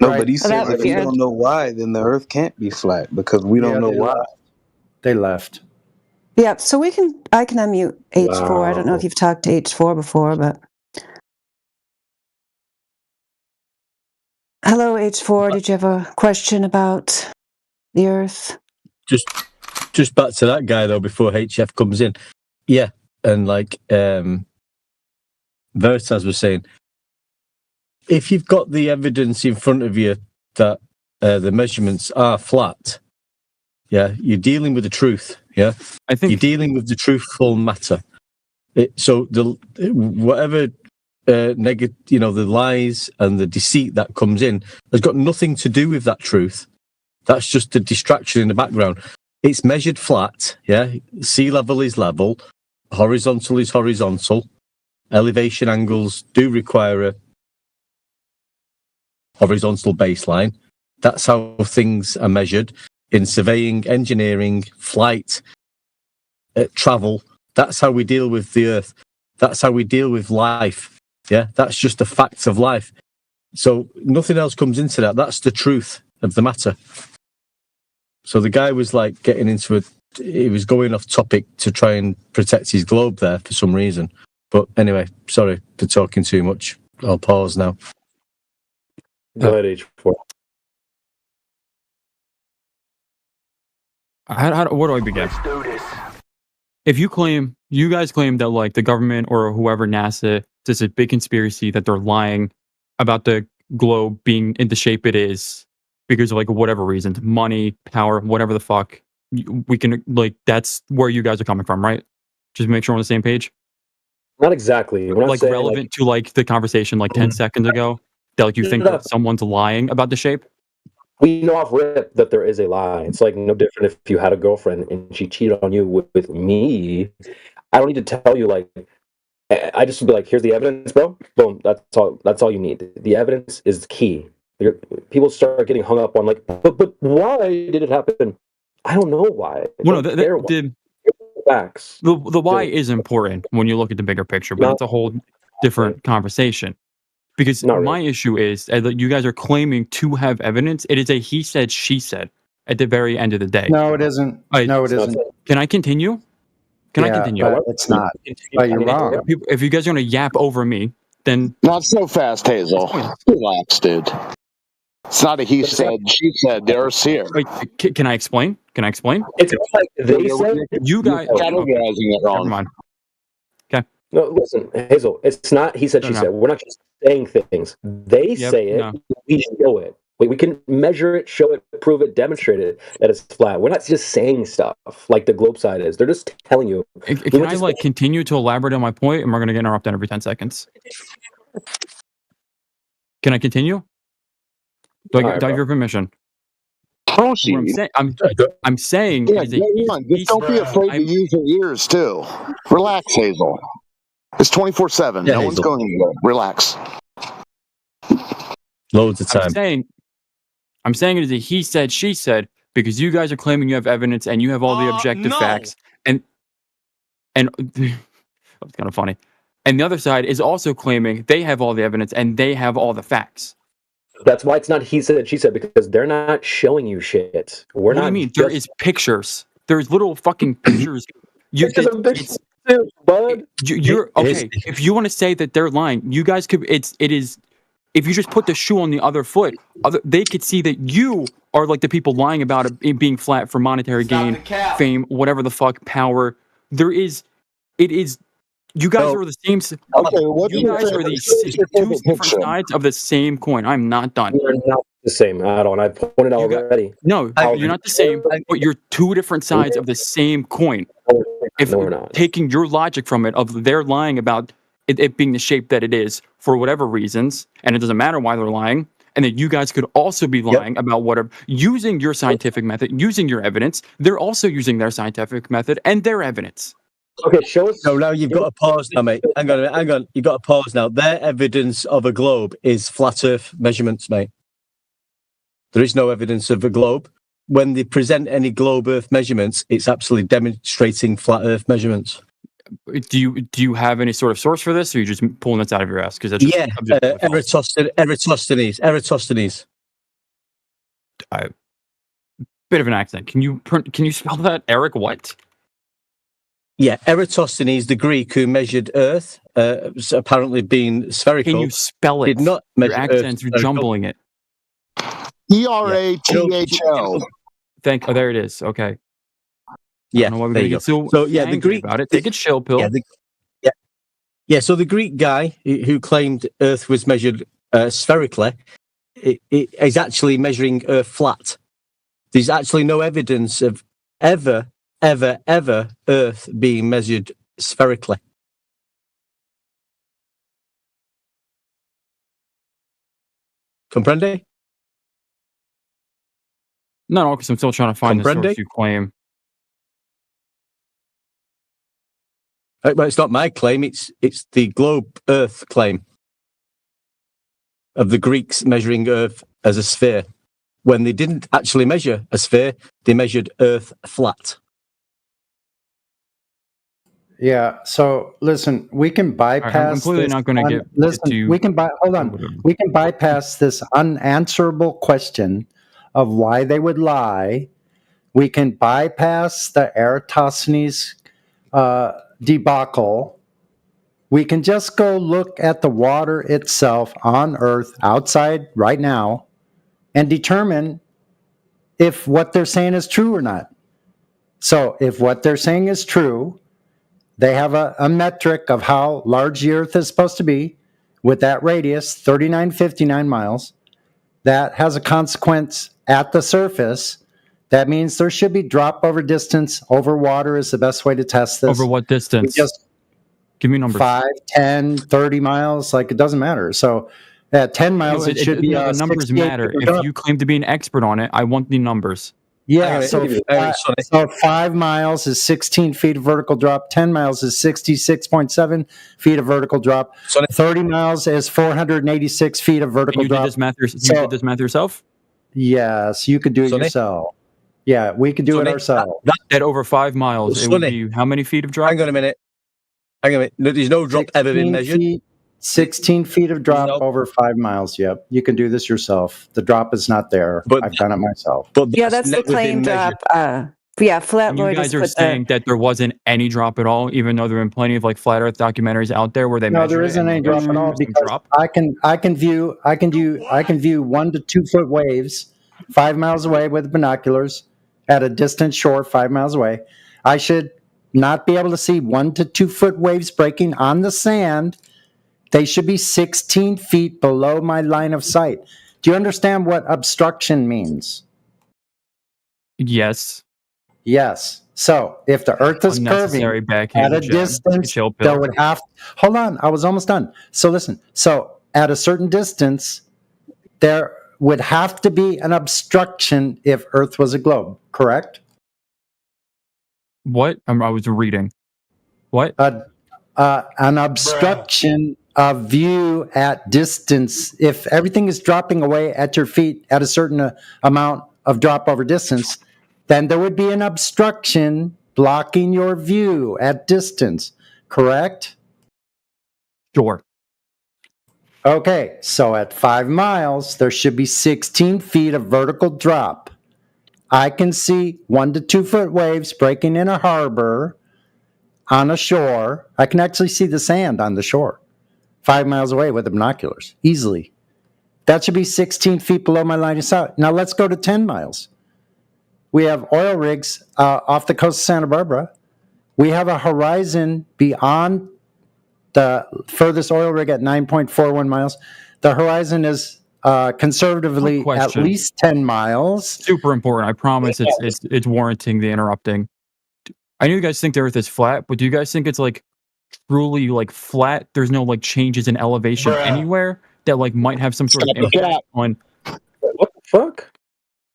No, but he said if you don't know why, then the Earth can't be flat because we don't know why. They left. Yeah, so I can unmute H4. I don't know if you've talked to H4 before, but hello, H4. Did you have a question about the Earth? Just back to that guy though before HF comes in. Yeah, and like Veritas was saying, if you've got the evidence in front of you that the measurements are flat, yeah, you're dealing with the truth. Yeah, I think you're dealing with the truthful matter. So whatever the lies and the deceit that comes in has got nothing to do with that truth. That's just a distraction in the background. It's measured flat. Yeah, sea level is level, horizontal is horizontal. Elevation angles do require a horizontal baseline. That's how things are measured in surveying, engineering, flight, travel. That's how we deal with the Earth. That's how we deal with life. Yeah, that's just the facts of life. So nothing else comes into that. That's the truth of the matter. So the guy was like getting into he was going off topic to try and protect his globe there for some reason. But anyway, sorry for talking too much. I'll pause now. Go ahead, H4. Where do I begin? Let's do this. If you guys claim that like the government or whoever, NASA, there's a big conspiracy that they're lying about the globe being in the shape it is because of like whatever reason, money, power, whatever the fuck, we can like, that's where you guys are coming from, right? Just make sure we're on the same page. Not exactly. We're not like saying, relevant to like the conversation like 10 seconds ago that like you think that someone's lying about the shape. We know off rip that there is a lie. It's like no different if you had a girlfriend and she cheated on you with me. I don't need to tell you, like, I just would be like, here's the evidence, bro. Boom. That's all you need. The evidence is key. People start getting hung up on like, but why did it happen? I don't know why. Well, the facts. The why is important when you look at the bigger picture, but that's a whole different conversation. Because my issue is that you guys are claiming to have evidence. It is a he said, she said at the very end of the day. No, it isn't. No, it isn't. Can I continue? Can I continue? But it's not. But you're wrong. If you guys are going to yap over me, then not so fast, Hazel. Relax, dude. It's not a he said, she said. There's here. Wait, can I explain? Can I explain? It's like they said. You guys categorizing it wrong. Never mind. Okay. No, listen, Hazel. It's not he said, she said. We're not just saying things. They say it. We show it. We can measure it, show it, prove it, demonstrate it that it's flat. We're not just saying stuff like the globe side is. They're just telling you. Can I continue to elaborate on my point, and we're going to get interrupted every 10 seconds? Can I continue? Do I have your permission? I'm saying. Yeah, just don't be afraid to use your ears too. Relax, Hazel. It's 24/7. No one's going anywhere. Relax. Loads of time. I'm saying it is a he said, she said, because you guys are claiming you have evidence and you have all the objective facts. And that's kind of funny. And the other side is also claiming they have all the evidence and they have all the facts. That's why it's not he said, she said, because they're not showing you shit. What do you mean? There is pictures. There's little fucking pictures. You're okay. If you want to say that they're lying, you guys could. It is. If you just put the shoe on the other foot, they could see that you are like the people lying about it being flat for monetary gain, fame, whatever the fuck, power. It is. You guys are the same. You guys are the two different sides of the same coin. I'm not done. You're not the same at all, and I pointed out already. No, you're not the same, but you're two different sides of the same coin. If we're not taking your logic from it, of they're lying about it being the shape that it is for whatever reasons, and it doesn't matter why they're lying, and that you guys could also be lying about whatever, using your scientific method, using your evidence. They're also using their scientific method and their evidence. Okay, show us. No, now you've got to pause now, mate. Hang on. You've got to pause now. Their evidence of a globe is flat Earth measurements, mate. There is no evidence of a globe. When they present any globe Earth measurements, it's absolutely demonstrating flat Earth measurements. Do you have any sort of source for this, or are you just pulling this out of your ass? Because Eratosthenes. Bit of an accent. Can you spell that? Eric what? Yeah, Eratosthenes, the Greek who measured Earth, apparently being spherical. Can you spell it? Did not measure your accents. You're jumbling it. ERATHO. There it is. Okay. Yeah, there you go. So the Greek about it. Take a chill pill. So the Greek guy who claimed Earth was measured spherically, it is actually measuring Earth flat. There's actually no evidence of ever Earth being measured spherically. Comprende? No, because I'm still trying to find the source you claim. But it's not my claim. It's the globe Earth claim of the Greeks measuring Earth as a sphere. When they didn't actually measure a sphere, they measured Earth flat. Yeah. So listen, we can bypass. I'm completely not going to get. Listen, we can hold on. We can bypass this unanswerable question of why they would lie. We can bypass the Eratosthenes debacle. We can just go look at the water itself on Earth outside right now and determine if what they're saying is true or not. So if what they're saying is true, they have a metric of how large the Earth is supposed to be with that radius, 3959 miles. That has a consequence at the surface. That means there should be drop over distance over water is the best way to test this. Over what distance? Just give me numbers. 5, 10, 30 miles, like it doesn't matter. So at 10 miles, it should be the numbers matter. If you claim to be an expert on it, I want the numbers. Yeah, so 5 miles is 16 feet of vertical drop. 10 miles is 66.7 feet of vertical drop. 30 miles is 486 feet of vertical drop. You did this math yourself? Yes, you could do it yourself. Yeah, we could do it ourselves. At over 5 miles, it would be how many feet of drop? Hang on a minute. There's no drop ever been measured. 16 feet of drop over 5 miles. Yep. You can do this yourself. The drop is not there. I've done it myself. That's the claim drop. Yeah, Flat And you Lloyd has guys are put saying that there wasn't any drop at all, even though there have been plenty of like flat Earth documentaries out there where they No, measure there it isn't and any there's drop at all 100% because drop. I can view 1 to 2 foot waves 5 miles away with binoculars at a distant shore 5 miles away. I should not be able to see 1 to 2 foot waves breaking on the sand. They should be 16 feet below my line of sight. Do you understand what obstruction means? Yes. Yes. So if the Earth is Unnecessary curving backhand at a jab. distance, Chill pill. there would have. Hold on, I was almost done. So listen. So at a certain distance, there would have to be an obstruction if Earth was a globe. Correct? What? I was reading. What? An obstruction of view at distance. If everything is dropping away at your feet at a certain amount of drop over distance, then there would be an obstruction blocking your view at distance, correct? Sure. Okay, so at 5 miles, there should be 16 feet of vertical drop. I can see 1 to 2 foot waves breaking in a harbor on a shore. I can actually see the sand on the shore 5 miles away with the binoculars, easily. That should be 16 feet below my line of sight. Now let's go to 10 miles. We have oil rigs off the coast of Santa Barbara. We have a horizon beyond the furthest oil rig at 9.41 miles. The horizon is conservatively at least 10 miles. Super important. I promise it's warranting the interrupting. I know you guys think the Earth is flat, but do you guys think it's like truly like flat? There's no like changes in elevation anywhere that like might have some sort of impact on what the fuck?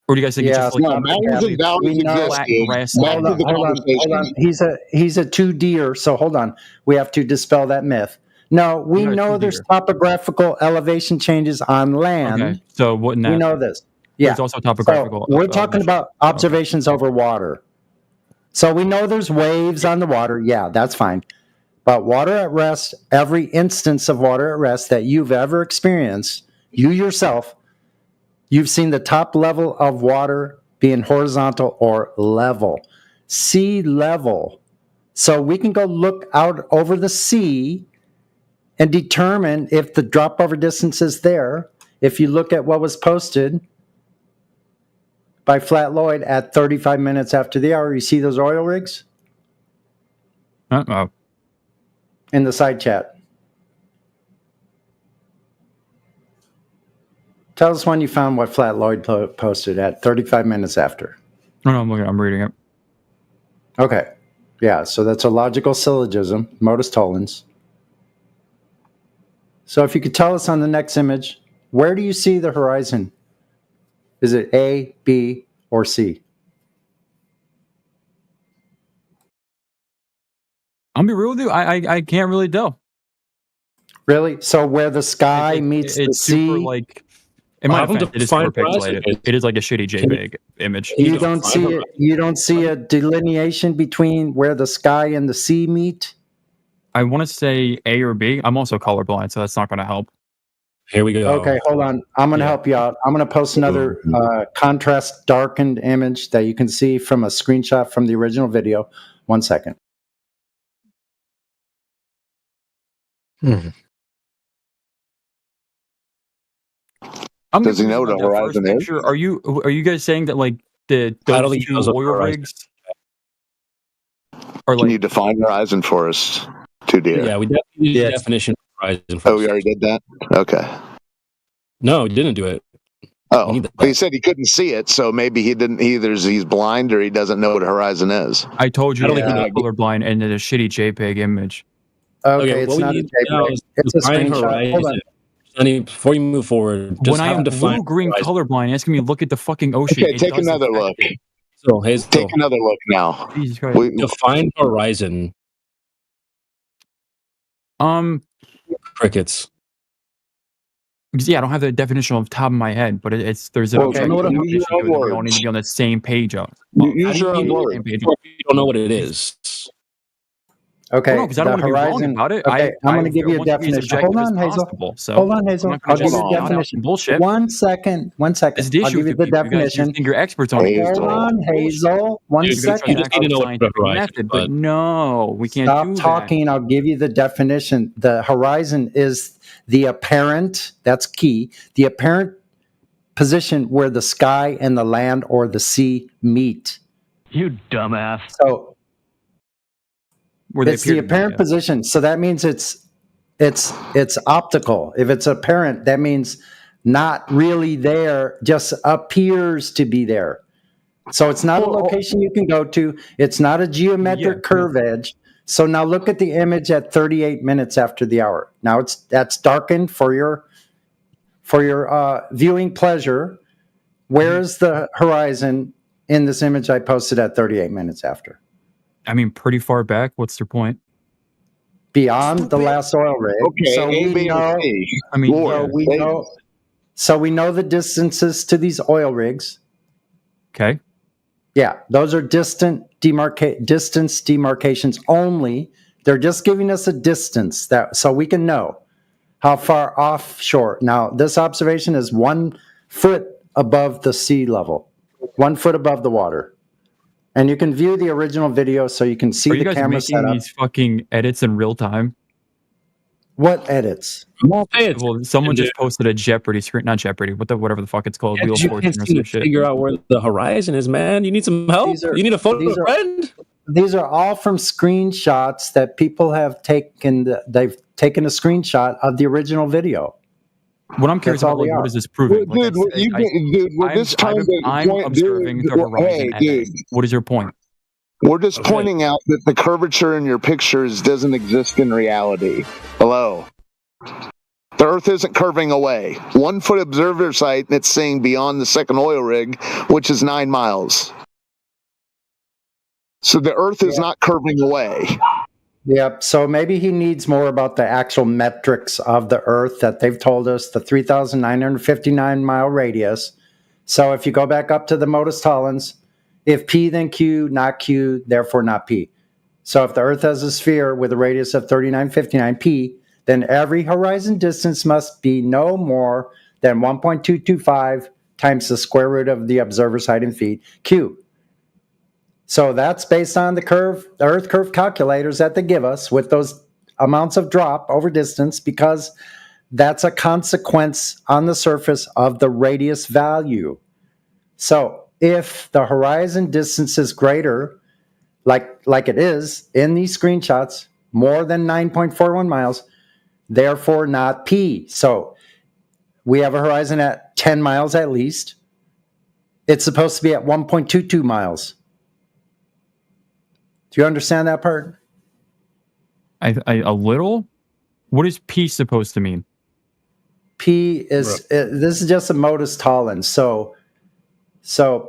Or do you guys think it's just like mountains and valleys exist, dude. Back to the conversation. He's a 2D'er, so hold on. We have to dispel that myth. No, we know there's topographical elevation changes on land. Okay, so wouldn't that? We know this. Yeah. There's also topographical. So we're talking about observations over water. So we know there's waves on the water. Yeah, that's fine. But water at rest, every instance of water at rest that you've ever experienced, you yourself, you've seen the top level of water being horizontal or level, sea level. So we can go look out over the sea and determine if the drop over distance is there. If you look at what was posted by Flat Lloyd at 35 minutes after the hour, you see those oil rigs? Uh-oh. In the side chat. Tell us when you found what Flat Lloyd posted at 35 minutes after. No, I'm reading it. Okay. Yeah, so that's a logical syllogism, modus tollens. So if you could tell us on the next image, where do you see the horizon? Is it A, B, or C? I'll be real with you. I can't really tell. Really? So where the sky meets the sea? Super like. In my offense, it is super pixelated. It is like a shitty JPEG image. You don't see it. You don't see a delineation between where the sky and the sea meet. I want to say A or B. I'm also colorblind, so that's not going to help. Here we go. Okay, hold on. I'm going to help you out. I'm going to post another contrast darkened image that you can see from a screenshot from the original video. 1 second. Does he know what a horizon is? Are you guys saying that like those two oil rigs are like? Can you define horizon for us, 2D? Yeah, we definitely need a definition of horizon. Oh, we already did that? Okay. No, we didn't do it. Oh, he said he couldn't see it, so maybe he didn't. Either he's blind or he doesn't know what a horizon is. I told you I'm colorblind and it's a shitty JPEG image. Okay, it's not a JPEG. It's a screenshot. Hold on. Sonny, before you move forward, just when I am blue-green colorblind, asking me to look at the fucking ocean. Okay, take another look. So, take another look now. Define horizon. Crickets. Yeah, I don't have the definition off the top of my head, but there's a we all need to be on the same page. Use your own words. You don't know what it is. Okay, Well, no, because I don't want to be wrong about it. Okay, I'm going to give you a want to be as definition. objective Hold as on, Hazel. possible. So Hold on, I'm Hazel. not I'll going to give you just a spit out definition. some bullshit. 1 second. 1 second. This is the I'll issue give you with the people. You guys definition. think you're experts on it. Hold on, Hazel. 1 You're going to try second. to act like scientific method, but no, we can't Stop do talking. I'll give you the definition. The horizon is the apparent, that's key, the apparent position where the sky and the land or the sea meet. You dumbass. So Where it's the apparent position. So that means it's optical. If it's apparent, that means not really there, just appears to be there. So it's not a location you can go to. It's not a geometric curve edge. So now look at the image at 38 minutes after the hour. Now that's darkened for your viewing pleasure. Where's the horizon in this image I posted at 38 minutes after? I mean, pretty far back. What's their point? Beyond the last oil rig. Okay, so we know. I mean, so we know the distances to these oil rigs. Okay. Yeah, those are distance demarcations only. They're just giving us a distance so we can know how far offshore. Now, this observation is 1 foot above the sea level, 1 foot above the water. And you can view the original video so you can see Are you the guys camera making setup. these fucking edits in real time? What edits? Well, someone just posted a Jeopardy screen, not Jeopardy, whatever the fuck it's called, Wheel of You Fortune can't or seem some to shit. figure out where the horizon is, man. You need some help. You need a photo friend. These are all from screenshots that people have taken. They've taken a screenshot of the original video. What I'm curious That's all about, they what are. is this proving? Dude, we're just trying to I'm point, observing dude. the horizon. Hey, dude. What is your point? We're just pointing out that the curvature in your pictures doesn't exist in reality. Hello. The Earth isn't curving away. 1 foot observer site, and it's saying beyond the second oil rig, which is 9 miles. So the Earth is not curving away. Yep. So maybe he needs more about the actual metrics of the Earth that they've told us, the 3,959 mile radius. So if you go back up to the Modus Tollens, if P then Q, not Q, therefore not P. So if the Earth has a sphere with a radius of 3959 P, then every horizon distance must be no more than 1.225 times the square root of the observer's height in feet, Q. So that's based on the Earth curve calculators that they give us with those amounts of drop over distance, because that's a consequence on the surface of the radius value. So if the horizon distance is greater, like it is in these screenshots, more than 9.41 miles, therefore not P. So we have a horizon at 10 miles at least. It's supposed to be at 1.22 miles. Do you understand that part? A little? What is P supposed to mean? P is, this is just a Modus Tollens. So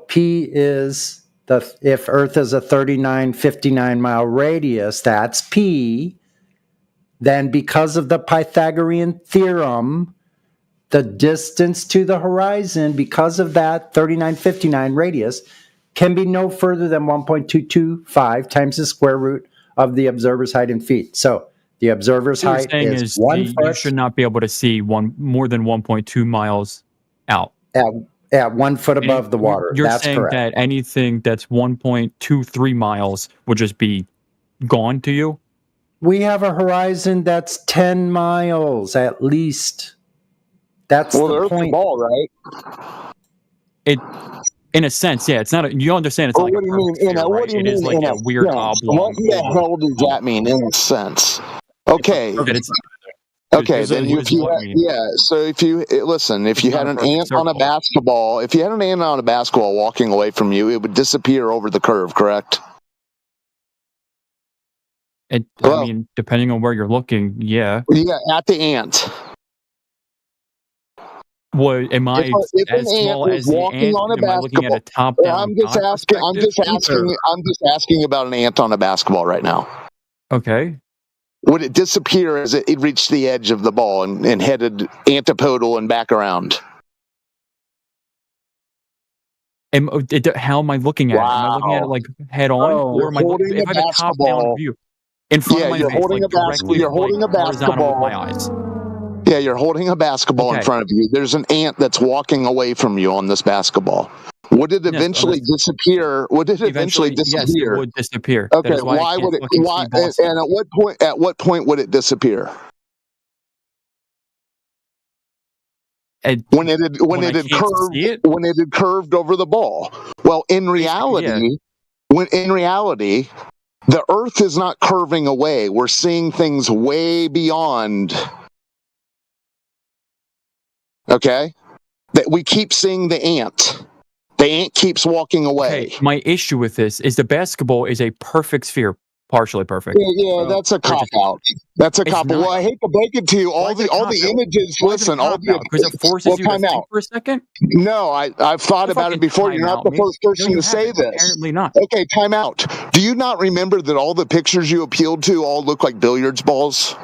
P is if Earth is a 3959 mile radius, that's P. Then because of the Pythagorean theorem, the distance to the horizon, because of that 3959 radius, can be no further than 1.225 times the square root of the observer's height in feet. So the observer's What height you're saying is 1 you foot should not be able to see more than 1.2 miles out. at 1 foot above the water. You're That's saying correct. that anything that's 1.23 miles would just be gone to you? We have a horizon that's 10 miles at least. That's the point. Ball, right? It, in a sense, yeah. It's not. You understand? It's not like a perfect sphere, right? What do you It mean is like in a weird sense? oblong. What the hell does that mean in a sense? Okay. Okay, then if you so if you listen, if you had an ant on a basketball, walking away from you, it would disappear over the curve, correct? I mean, depending on where you're looking, yeah. Yeah, at the ant. What am I If as an ant small was as the walking ant? on a Am I looking at a basketball? top-down? I'm just asking about an ant on a basketball right now. Okay. Would it disappear as it reached the edge of the ball and headed antipodal and back around? How am I looking at it? Am I looking at it like head on, or am I looking if I have a top-down view? in front of my you're face, holding like directly, you're holding like, a horizontal with basketball. my eyes. Yeah, you're holding a basketball in Okay. front of you. There's an ant that's walking away from you on this basketball. Would it Yes, eventually disappear? Would it eventually Yes, it disappear? would disappear. That Okay, is why I why can't would it? fucking Why? see Boston. And at what point? At what point would it disappear? When it had curved over the ball. Well, in reality, the Earth is not curving away. We're seeing things way beyond. Okay, that we keep seeing the ant. The ant keeps walking away. Okay, my issue with this is the basketball is a perfect sphere, partially perfect. Yeah, that's a cop out. That's a It's cop out. not. Well, I hate to break it to you. All the images. Listen, all the because it forces you to time think out. for a second. No, I've thought about it before. You're not the first person to say this. Apparently not. Okay, time out. Do you not remember that all the pictures you appealed to all look like billiards balls?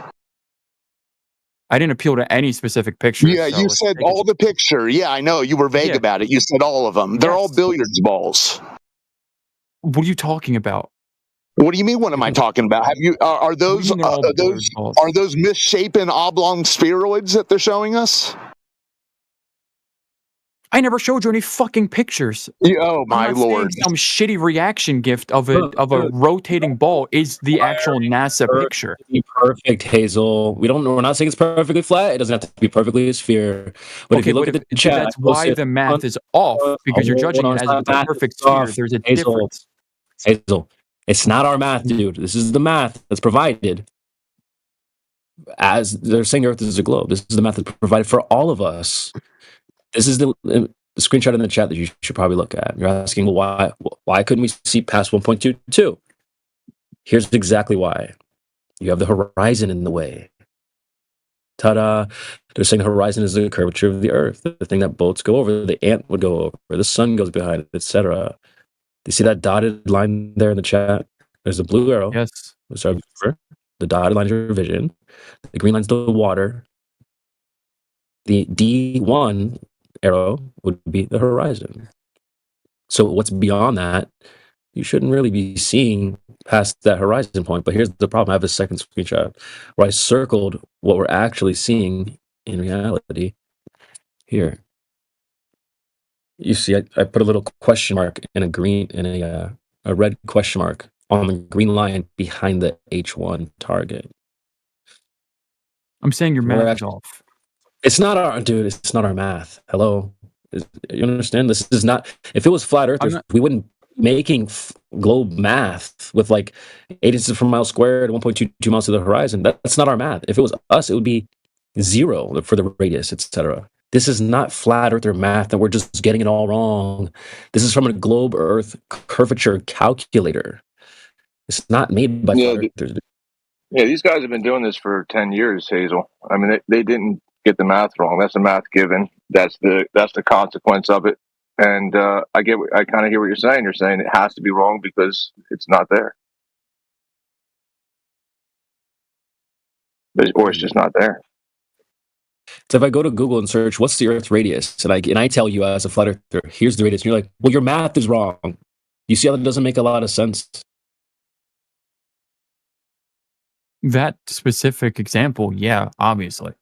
I didn't appeal to any specific picture. Yeah, you said all the picture. Yeah, I know. You were vague about it. You said all of them. They're all billiards balls. What are you talking about? What do you mean? What am I talking about? Have you? Are those misshapen oblong spheroids that they're showing us? I never showed you any fucking pictures. Oh my I'm not lord! saying some shitty reaction gift of a rotating ball is the actual NASA picture. Be perfect, Hazel. We're not saying it's perfectly flat. It doesn't have to be perfectly a sphere. But if you look at the chat, that's why the math is off, because you're judging it as if it's a perfect sphere. There's a difference. Hazel, it's not our math, dude. This is the math that's provided. As they're saying, Earth is a globe. This is the math that's provided for all of us. This is the screenshot in the chat that you should probably look at. You're asking, well, why couldn't we see past 1.22? Here's exactly why. You have the horizon in the way. Ta-da! They're saying the horizon is the curvature of the Earth, the thing that boats go over, the ant would go over, the sun goes behind it, etc. Do you see that dotted line there in the chat? There's a blue arrow. Yes. It's our observer. The dotted line is your vision. The green line's the water. The D1 arrow would be the horizon. So what's beyond that, you shouldn't really be seeing past that horizon point. But here's the problem. I have a second screenshot where I circled what we're actually seeing in reality. Here. You see, I put a little question mark in a red question mark on the green line behind the H1 target. I'm saying your math is off. It's not our dude. It's not our math. Hello, you understand? This is not. If it was flat Earthers, we wouldn't be making globe math with like 8 inches per mile squared, 1.22 miles to the horizon. That's not our math. If it was us, it would be 0 for the radius, etc. This is not flat Earther math, that we're just getting it all wrong. This is from a globe Earth curvature calculator. It's not made by flat Earthers. Yeah, these guys have been doing this for 10 years, Hazel. I mean, they didn't get the math wrong. That's the math given. That's the consequence of it. And I kind of hear what you're saying. You're saying it has to be wrong because it's not there, or it's just not there. So if I go to Google and search what's the Earth's radius, and I tell you as a flat earther, here's the radius, and you're like, well, your math is wrong. You see how that doesn't make a lot of sense? That specific example, yeah, obviously.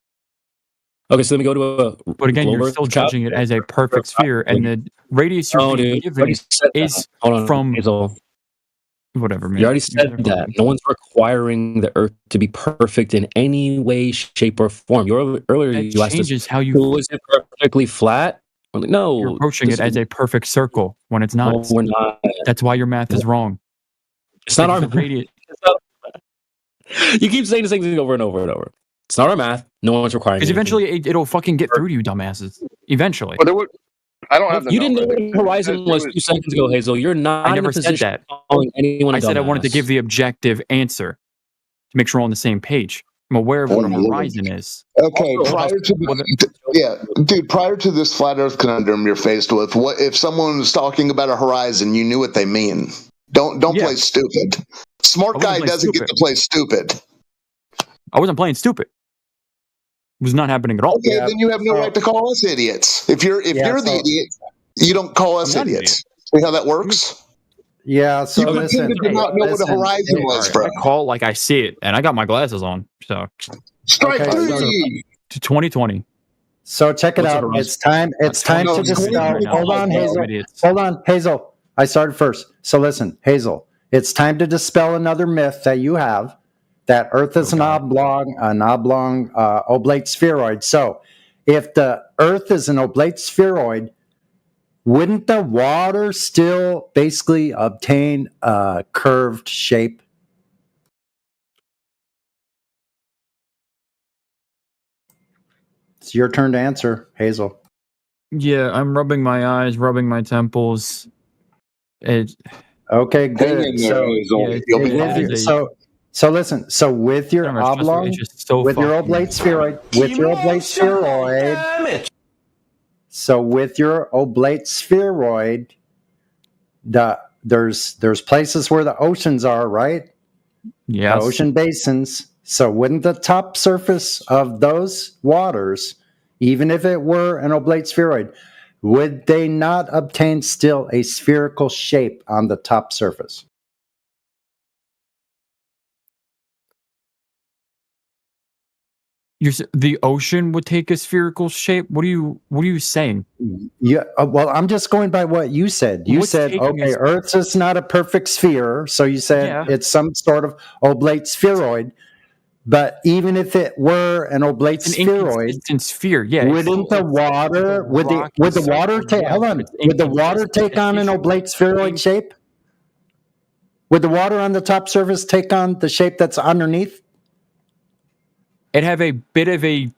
Okay, so let me go to a. But again, you're still judging it as a perfect sphere, and the radius you're being given is from Hazel. Whatever, man. You already said that. No one's requiring the Earth to be perfect in any way, shape, or form. Earlier, you asked us, how you. Is it perfectly flat? Like, no. You're approaching it as a perfect circle when it's not. No, we're not. That's why your math is wrong. It's not our radius. You keep saying the same thing over and over and over. It's not our math. No one's requiring it. Because eventually it'll fucking get through to you, dumbasses. Eventually. But I don't have the You didn't know what the horizon was 2 seconds ago, Hazel. You're not. I never said that. Anyone I said I wanted to give the objective answer to make sure we're on the same page. I'm aware of what a horizon is. Okay, prior to this flat Earth conundrum you're faced with, what if someone was talking about a horizon? You knew what they mean. Don't play stupid. Smart guy doesn't get to play stupid. I wasn't playing stupid. It was not happening at all. Okay, then you have no right to call us idiots. If you're the idiot, you don't call us idiots. See how that works? Yeah, so You listen. pretended to not know what a horizon was, bro. I call it like I see it, and I got my glasses on. So Strike Okay, so- three. to 2020. So check it What's out. up, Russ? It's time. It's time no, to it's dispel. going Hold on, now. Hazel. Idiots. Hold on, Hazel. I started first. So listen, Hazel. It's time to dispel another myth that you have that Earth is an oblong oblate spheroid. So, if the Earth is an oblate spheroid, wouldn't the water still basically obtain a curved shape? It's your turn to answer, Hazel. Yeah, I'm rubbing my eyes, rubbing my temples. It. Okay, Hang good. in there, So, Hazel. yeah, You'll be it fine. is a- so listen. So with your Trust me, oblong, it's just so with your fucking- oblate spheroid, So with your oblate spheroid, there's places where the oceans are, right? Yes. The ocean basins. So wouldn't the top surface of those waters, even if it were an oblate spheroid, would they not obtain still a spherical shape on the top surface? The ocean would take a spherical shape. What are you saying? Yeah, well, I'm just going by what you said. You What's said, taking okay, us- Earth is not a perfect sphere, so you said Yeah. it's some sort of oblate spheroid. But even if it were an oblate It's an spheroid, inconsistent sphere. Yeah. it's- wouldn't the water would the water take hold on? Would the water take on an oblate spheroid shape? Would the water on the top surface take on the shape that's underneath? It'd have a bit of a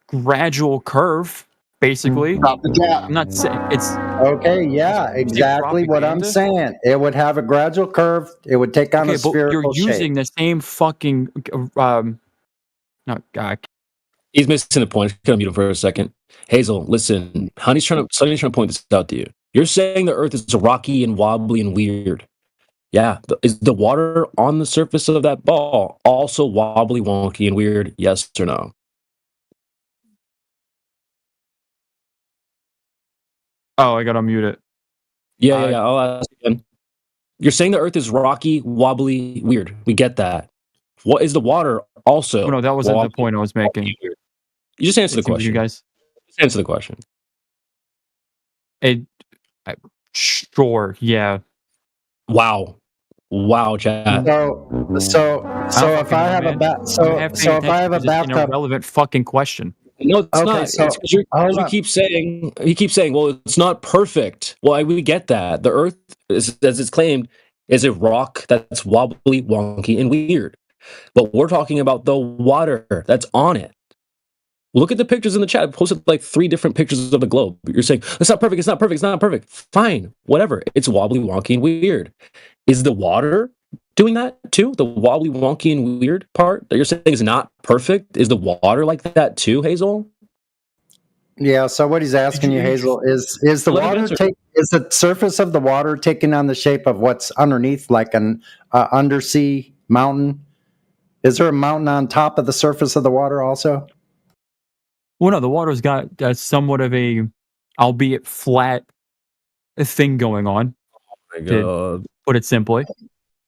gradual curve, basically. Stop the gap. I'm not saying it's Okay, yeah, exactly what I'm propaganda? saying. It would have a gradual curve. It would take on okay, a but spherical you're using shape. the same fucking no, God. He's missing the point. Just mute him for a second. Hazel, listen. Sonny's trying to point this out to you. You're saying the Earth is rocky and wobbly and weird. Yeah. Is the water on the surface of that ball also wobbly, wonky, and weird? Yes or no? Oh, I gotta mute it. Yeah. I'll ask again. You're saying the Earth is rocky, wobbly, weird. We get that. What is the water also? Oh, no, that wasn't the wobbly, point I was making. weird? You just answer the Listen to question. you guys. Just answer the question. Sure, yeah. Wow, Chad. So if I have a if I have a An bathtub, irrelevant fucking question. No, it's Okay, not. so- It's 'cause you hold on. keep saying well, it's not perfect. Well, we get that. The Earth, as it's claimed, is a rock that's wobbly, wonky, and weird. But we're talking about the water that's on it. Look at the pictures in the chat. I posted like 3 different pictures of the globe. You're saying it's not perfect. It's not perfect. It's not perfect. Fine, whatever. It's wobbly, wonky, and weird. Is the water doing that too? The wobbly, wonky, and weird part that you're saying is not perfect? Is the water like that too, Hazel? yeah. So what he's asking you, Hazel, is the Let him water answer. is the surface of the water taking on the shape of what's underneath, like an undersea mountain? Is there a mountain on top of the surface of the water also? Well, no, the water's got somewhat of a, albeit flat, thing going on. Oh my to God. put it simply.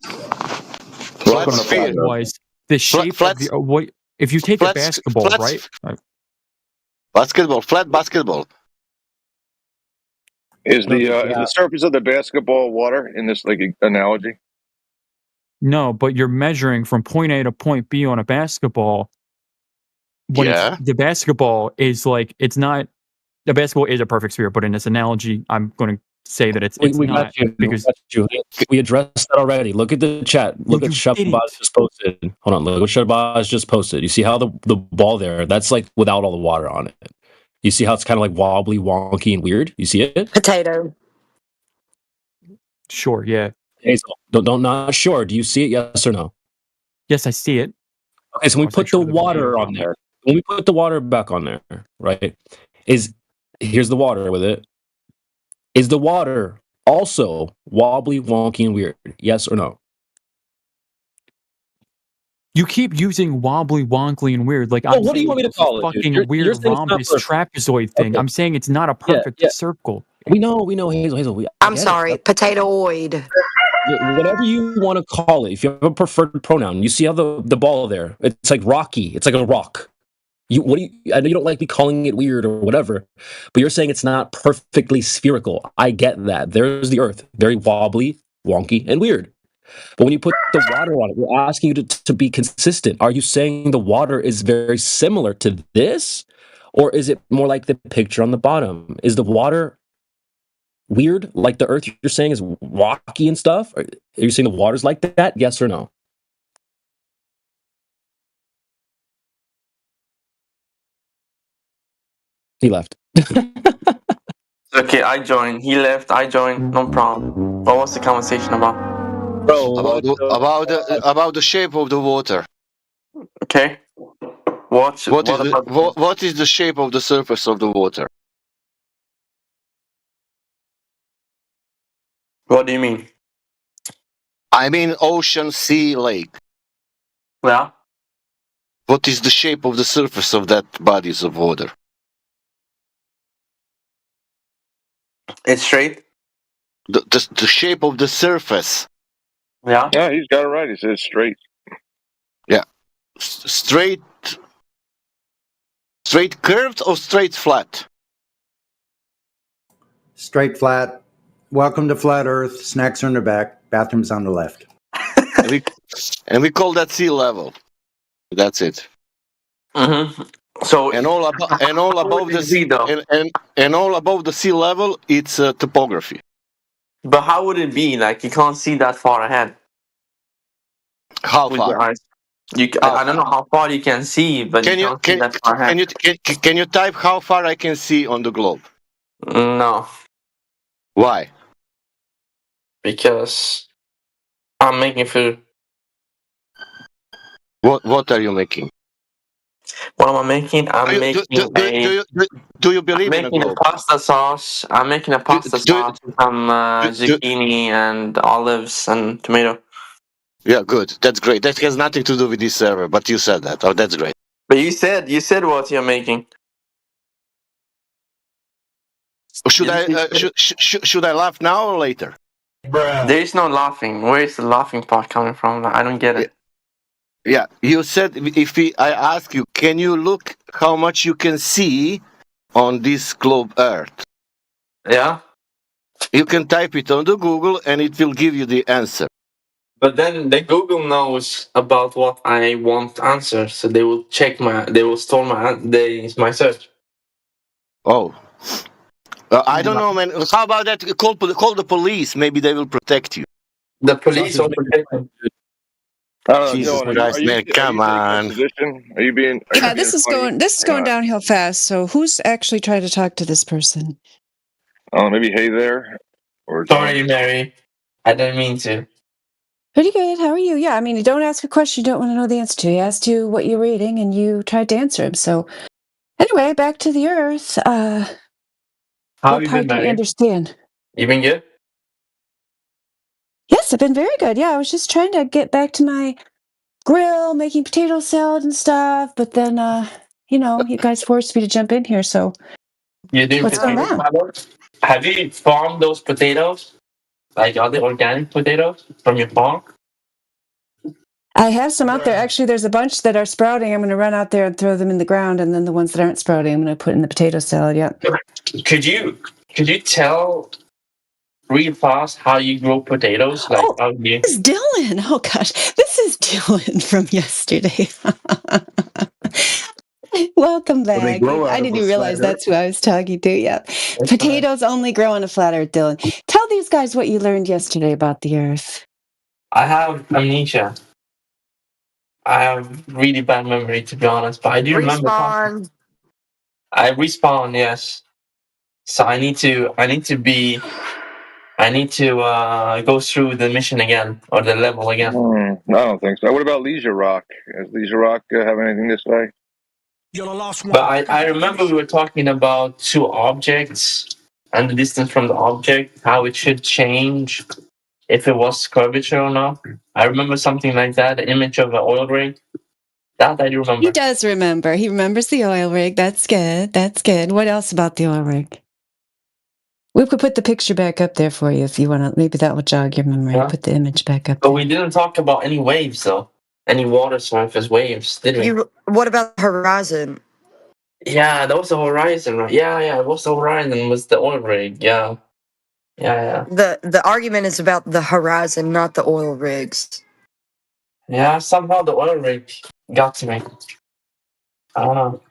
Flat sphere. Otherwise, the shape flat- of the what? If you take flat- a basketball, flat- right? Basketball, flat basketball. Is the surface of the basketball water in this like analogy? No, but you're measuring from point A to point B on a basketball. When Yeah. the basketball is like, it's not, the basketball is a perfect sphere, but in this analogy, I'm going to say that it's We not got you. because We addressed that already. Look at the chat. Look at you Shabazz didn't. just posted. Hold on. Look what Shabazz just posted. You see how the ball there? That's like without all the water on it. You see how it's kind of like wobbly, wonky, and weird. You see it? Potato. Sure, yeah. Hazel, don't not sure. Do you see it? Yes or no? Yes, I see it. Okay, so when we put the water on there, when we put the water back on there, right? Here's the water with it. Is the water also wobbly, wonky, and weird? Yes or no? You keep using wobbly, wonkly, and weird. Like, Well, I'm what do you saying want me to it's a call it, dude? fucking You're weird saying it's not rhombus perfect. trapezoid thing. Okay. I'm saying it's not a perfect yeah. circle. We know, Hazel. I I'm get sorry, it. potatoid. Whatever you want to call it. If you have a preferred pronoun, you see how the ball there. It's like rocky. It's like a rock. I know you don't like me calling it weird or whatever, but you're saying it's not perfectly spherical. I get that. There's the Earth, very wobbly, wonky, and weird. But when you put the water on it, we're asking you to be consistent. Are you saying the water is very similar to this? Or is it more like the picture on the bottom? Is the water weird, like the Earth you're saying is rocky and stuff? Are you saying the water's like that? Yes or no? He left. Okay, I joined. He left. I joined. No problem. What was the conversation about? About the shape of the water. Okay. What is the shape of the surface of the water? What do you mean? I mean ocean, sea, lake. Yeah. What is the shape of the surface of that bodies of water? It's straight. The shape of the surface. Yeah. Yeah, he's got it right. He says straight. Yeah. Straight curved or straight flat? Straight flat. Welcome to Flat Earth. Snacks are in the back. Bathrooms on the left. and we call that sea level. That's it. Mm-hmm. So and all above the sea and all above the sea level, it's topography. But how would it be? Like you can't see that far ahead. How with far? Your eyes. I don't know how far you can see, but can you can't see that far ahead. Can you type how far I can see on the globe? No. Why? Because I'm making food. What are you making? What am I making? Do you believe in a making globe? a pasta sauce. I'm making a pasta sauce with some zucchini and olives and tomato. Yeah, good. That's great. That has nothing to do with this server, but you said that. Oh, that's great. But you said what you're making. Should I laugh now or later? There is no laughing. Where is the laughing part coming from? I don't get it. Yeah, you said I ask you, can you look how much you can see on this globe Earth? Yeah. You can type it on the Google and it will give you the answer. But then the Google knows about what I want answers, so they will store my search. Oh. I don't know, man. How about that? Call the police. Maybe they will protect you. The police will protect me. Jesus Christ, man! Come on. Are you being? Yeah, this is going downhill fast. So who's actually trying to talk to this person? Oh, maybe Hey there. Or sorry, Mary. I didn't mean to. Pretty good. How are you? Yeah, I mean, you don't ask a question you don't want to know the answer to. He asked you what you're reading, and you tried to answer him. So, anyway, back to the Earth. How have you been, Mary? You understand? You been good? Yes, I've been very good. Yeah, I was just trying to get back to my grill, making potato salad and stuff. But then, you guys forced me to jump in here. So, what's going on? Have you farmed those potatoes? Like are they organic potatoes from your farm? I have some out there. Actually, there's a bunch that are sprouting. I'm going to run out there and throw them in the ground, and then the ones that aren't sprouting, I'm going to put in the potato salad. Yeah. Could you tell real fast how you grow potatoes? Like how you... This is Dylan. Oh gosh, this is Dylan from yesterday. Welcome back. I didn't even realize that's who I was talking to. Yeah. Potatoes only grow on a flat earth, Dylan. Tell these guys what you learned yesterday about the earth. I have amnesia. I have really bad memory, to be honest, but I do remember. I respawn, yes. So I need to go through the mission again or the level again. I don't think so. What about Leisure Rock? Does Leisure Rock have anything to say? But I remember we were talking about two objects and the distance from the object, how it should change if it was curvature or not. I remember something like that, the image of an oil rig. That I do remember. He does remember. He remembers the oil rig. That's good. That's good. What else about the oil rig? We could put the picture back up there for you if you want to. Maybe that will jog your memory. Yeah. Put the image back up But there. we didn't talk about any waves, though. Any water surface waves, did we? What about the horizon? Yeah, that was the horizon, right? Yeah, it was the horizon, was the oil rig. Yeah. The argument is about the horizon, not the oil rigs. Yeah, somehow the oil rig got to me. I don't know.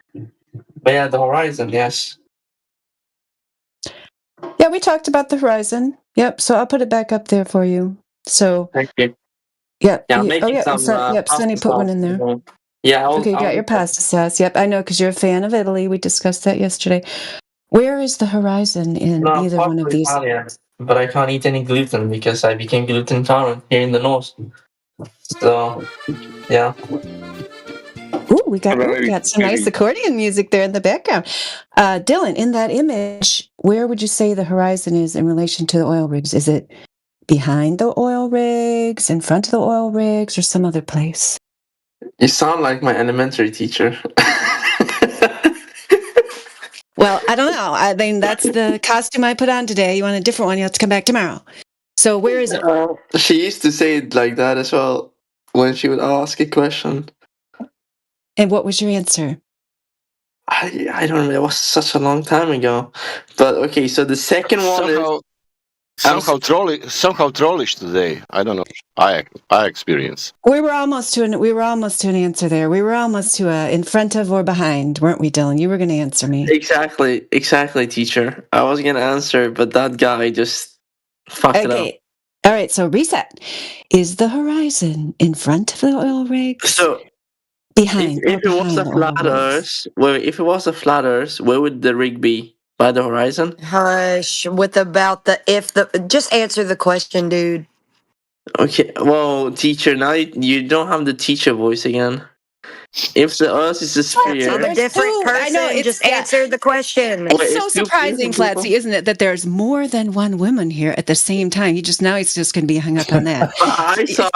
But yeah, the horizon, yes. Yeah, we talked about the horizon. Yep. So I'll put it back up there for you. So. Thank you. Yep. Yeah, I'm Oh making yeah. some. Yep. Sunny pasta put one in sauce. there. Yeah. Okay, you got your pasta sauce. Yep, I know because you're a fan of Italy. We discussed that yesterday. Where is the horizon in No, either one of these? Italian, but I can't eat any gluten because I became gluten intolerant here in the north. So, yeah. Ooh, we got some nice accordion music there in the background. Dylan, in that image, where would you say the horizon is in relation to the oil rigs? Is it behind the oil rigs, in front of the oil rigs, or some other place? You sound like my elementary teacher. Well, I don't know. I mean, that's the costume I put on today. You want a different one, you have to come back tomorrow. So where is it? She used to say it like that as well when she would ask a question. And what was your answer? I don't know. It was such a long time ago. But okay, so the second one is somehow trollish today. I don't know. I experience. We were almost to an answer there. We were almost to a in front of or behind, weren't we, Dylan? You were going to answer me. Exactly, teacher. I was gonna answer, but that guy just fucked it up. All right, so reset. Is the horizon in front of the oil rigs? So behind. If it was a flat Earth, if it was a flat Earth, where would the rig be? By the horizon? Hush. Just answer the question, dude. Okay, well, teacher, now you don't have the teacher voice again. If the Earth is a sphere, I'm a different person. I know, just answer the question. It's so surprising, Flatsy, isn't it, that there's more than one woman here at the same time? He's just going to be hung up on that. I saw.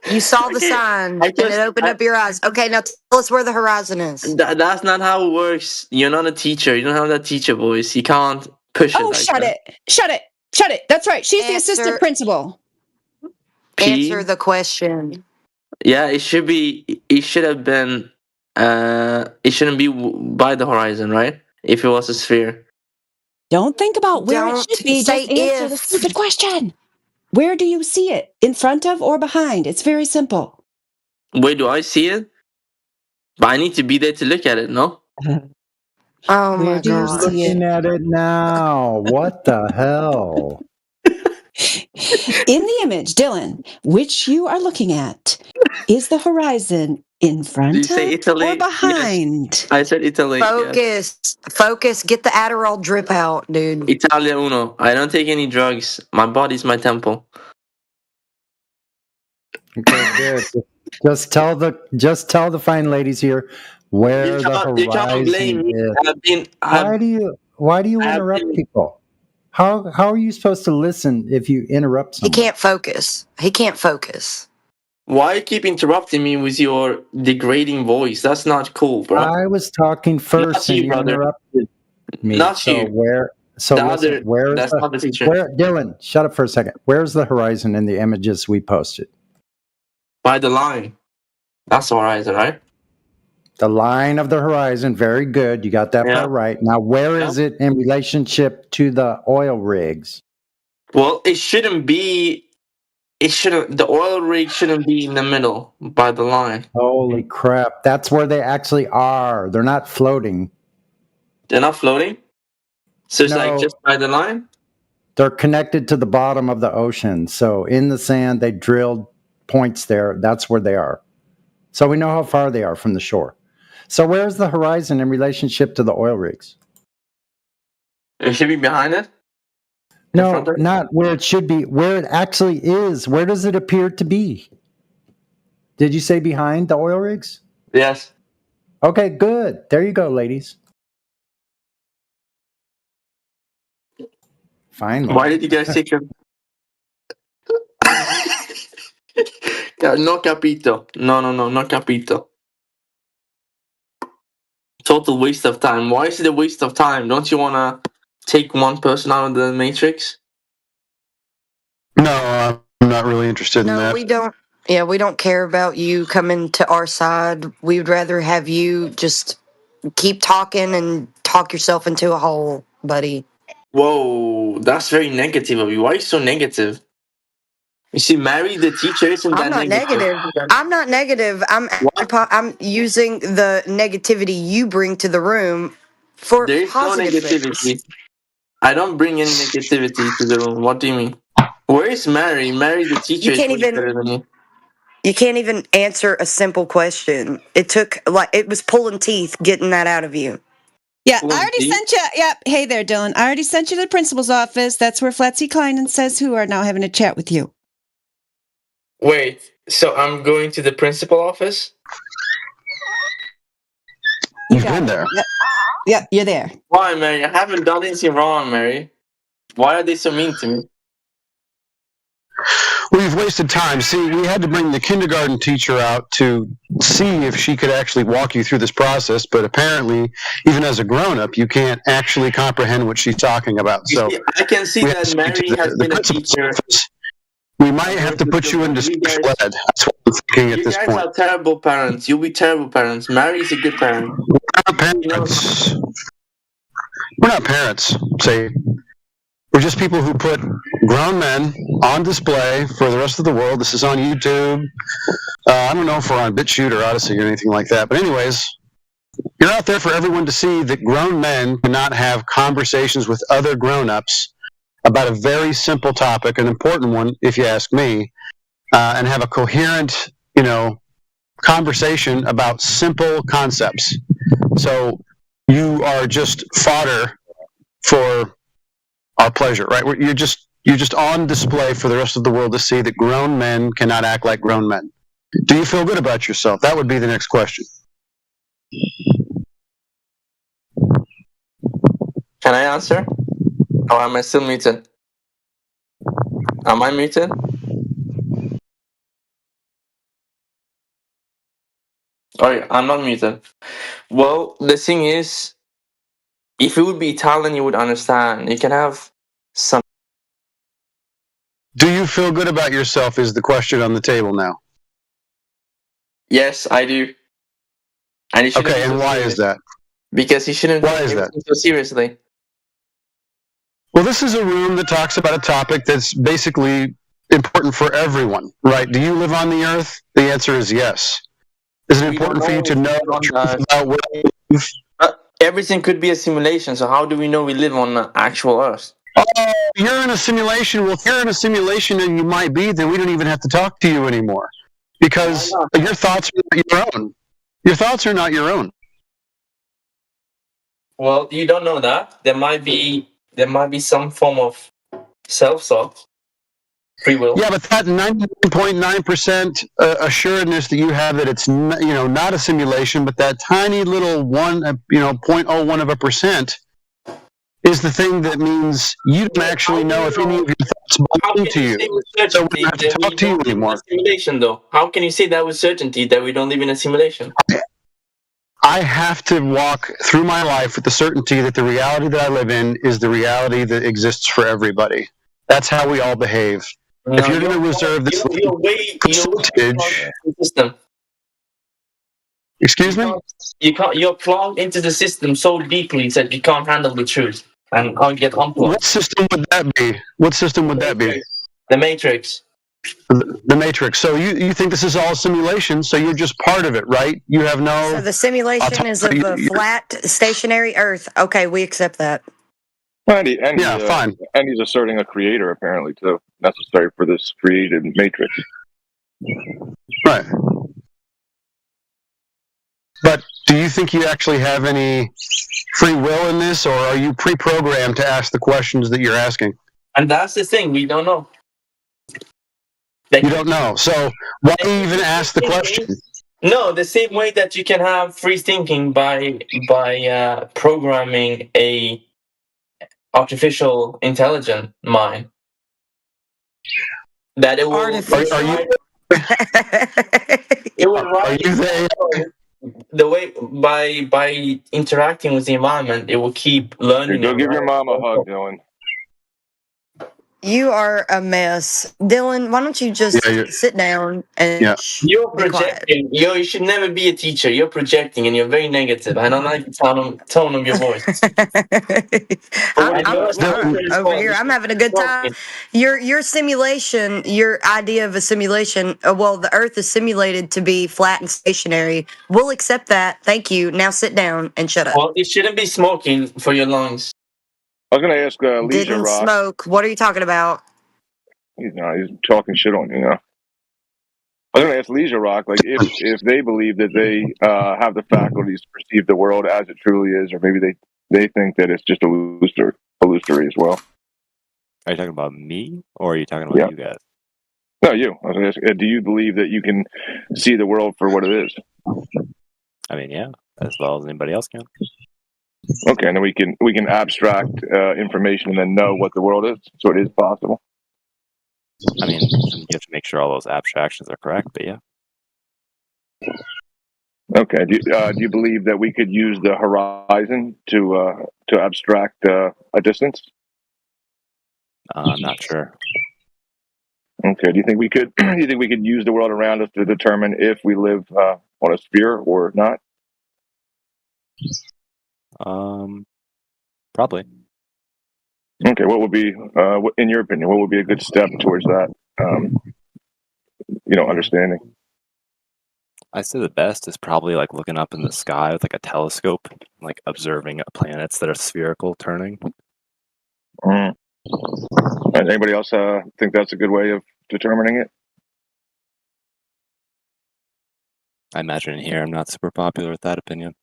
You saw the sign, and it opened up your eyes. Okay, now tell us where the horizon is. That's not how it works. You're not a teacher. You don't have that teacher voice. You can't push it. Oh, shut it. That's right. She's the assistant principal. Answer the question. Yeah, it should be. It should have been. It shouldn't be by the horizon, right? If it was a sphere. Don't think about where it should be. Just answer the stupid question. Where do you see it? In front of or behind? It's very simple. Where do I see it? But I need to be there to look at it, no? Oh my God. Looking at it now. What the hell? In the image, Dylan, which you are looking at, is the horizon in front of or behind? Yes. I said Italy. Focus. Get the Adderall drip out, dude. Italia uno. I don't take any drugs. My body's my temple. Okay, good. Just tell the fine ladies here where the horizon is. Why do you interrupt people? How are you supposed to listen if you interrupt someone? He can't focus. Why you keep interrupting me with your degrading voice? That's not cool, bro. I was talking first and you interrupted me. Not you. Where is Dylan, shut up for a second. Where's the horizon in the images we posted? By the line. That's the horizon, right? The line of the horizon, very good. You got that part right. Now, where is it in relationship to the oil rigs? Well, it shouldn't be. The oil rig shouldn't be in the middle by the line. Holy crap! That's where they actually are. They're not floating. They're not floating. So it's like just by the line. They're connected to the bottom of the ocean. So in the sand, they drilled points there. That's where they are. So we know how far they are from the shore. So where's the horizon in relationship to the oil rigs? It should be behind it? No, not where it should be. Where it actually is. Where does it appear to be? Did you say behind the oil rigs? Yes. Okay, good. There you go, ladies. Finally. Why did you guys take a... No capito. No capito. total waste of time. Why is it a waste of time? Don't you want to take one person out of the Matrix? No, I'm not really interested in No, that. we don't. Yeah, we don't care about you coming to our side. We would rather have you just keep talking and talk yourself into a hole, buddy. Whoa, that's very negative of you. Why are you so negative? You see, Mary, the teacher, isn't that I'm not negative. I'm not negative. I'm using the negativity you bring to the room for There is no positive negativity. things. I don't bring any negativity to the room. What do you mean? Where is Mary? Mary, the teacher, is way better than you. You can't even answer a simple question. It took it was pulling teeth getting that out of you. Yeah, I already sent you. Yep. Hey there, Dylan. I already sent you to the principal's office. That's where Flatzy Klein says who are now having a chat with you. Wait, so I'm going to the principal office? You've been there. Yep, you're there. Why, Mary? I haven't done anything wrong, Mary. Why are they so mean to me? We've wasted time. See, we had to bring the kindergarten teacher out to see if she could actually walk you through this process, but apparently, even as a grown-up, you can't actually comprehend what she's talking about. So I can see that Mary has been a teacher. We might have to put you into special ed. That's what I'm thinking at this point. You guys are terrible parents. You'll be terrible parents. Mary is a good parent. We're not parents. We're not parents, say. We're just people who put grown men on display for the rest of the world. This is on YouTube. I don't know if we're on BitChute or Odyssey or anything like that. But anyways, you're out there for everyone to see that grown men cannot have conversations with other grown-ups about a very simple topic, an important one, if you ask me, and have a coherent, conversation about simple concepts. So you are just fodder for our pleasure, right? You're just on display for the rest of the world to see that grown men cannot act like grown men. Do you feel good about yourself? That would be the next question. Can I answer? Or am I still muted? Am I muted? Oh, yeah, I'm not muted. Well, the thing is, if it would be Italian, you would understand. You can have some. Do you feel good about yourself is the question on the table now. Yes, I do. And okay, and why is that? Because you shouldn't take everything so seriously. Well, this is a room that talks about a topic that's basically important for everyone, right? Do you live on the earth? The answer is yes. Is it important for you to know the truth about where you live? Everything could be a simulation, so how do we know we live on actual Earth? Oh, you're in a simulation. Well, if you're in a simulation and you might be, then we don't even have to talk to you anymore. Because your thoughts are not your own. Your thoughts are not your own. Well, you don't know that. There might be some form of self-thought. Free will. Yeah, but that 99.9% assuredness that you have that it's not a simulation, but that tiny little 0.01% is the thing that means you don't actually know if any of your thoughts belong to you. So we don't have to talk to you anymore. Simulation, though. How can you say that with certainty that we don't live in a simulation? I have to walk through my life with the certainty that the reality that I live in is the reality that exists for everybody. That's how we all behave. If you're going to reserve this percentage, excuse me, you're plugged into the system so deeply that you can't handle the truth and can't get unplugged. What system would that be? What system would that be? The Matrix. The Matrix. So you think this is all simulation? So you're just part of it, right? You have no. So the simulation is of a flat, stationary Earth. Okay, we accept that. And fine. And he's asserting a creator, apparently, too, necessary for this created matrix. Right. But do you think you actually have any free will in this, or are you pre-programmed to ask the questions that you're asking? And that's the thing, we don't know. You don't know. So why even ask the question? No, the same way that you can have free thinking by programming a artificial intelligent mind. That it will. Are you the the way by interacting with the environment, it will keep learning. Go give your mom a hug, Dylan. You are a mess, Dylan. Why don't you just sit down and You're be quiet? projecting. You should never be a teacher. You're projecting, and you're very negative. I don't like the tone of your voice. I'm over here. I'm having a good time. Your simulation, your idea of a simulation. Well, the Earth is simulated to be flat and stationary. We'll accept that. Thank you. Now sit down and shut up. Well, you shouldn't be smoking for your lungs. I was going to ask Leisure Didn't Rock. smoke. What are you talking about? He's talking shit on you now. I was going to ask Leisure Rock, like, if they believe that they have the faculties to perceive the world as it truly is, or maybe they think that it's just illusory as well. Are you talking about me, or are you talking about you guys? No, you. I was going to ask, do you believe that you can see the world for what it is? I mean, yeah, as well as anybody else can. Okay, and then we can abstract information and then know what the world is, so it is possible. I mean, you have to make sure all those abstractions are correct, but yeah. Okay. Do you believe that we could use the horizon to abstract a distance? I'm not sure. Okay. Do you think we could? Do you think we could use the world around us to determine if we live on a sphere or not? Probably. Okay. What would be, in your opinion, what would be a good step towards that? Understanding. I say the best is probably like looking up in the sky with like a telescope, like observing planets that are spherical turning. And anybody else think that's a good way of determining it? I imagine here I'm not super popular with that opinion.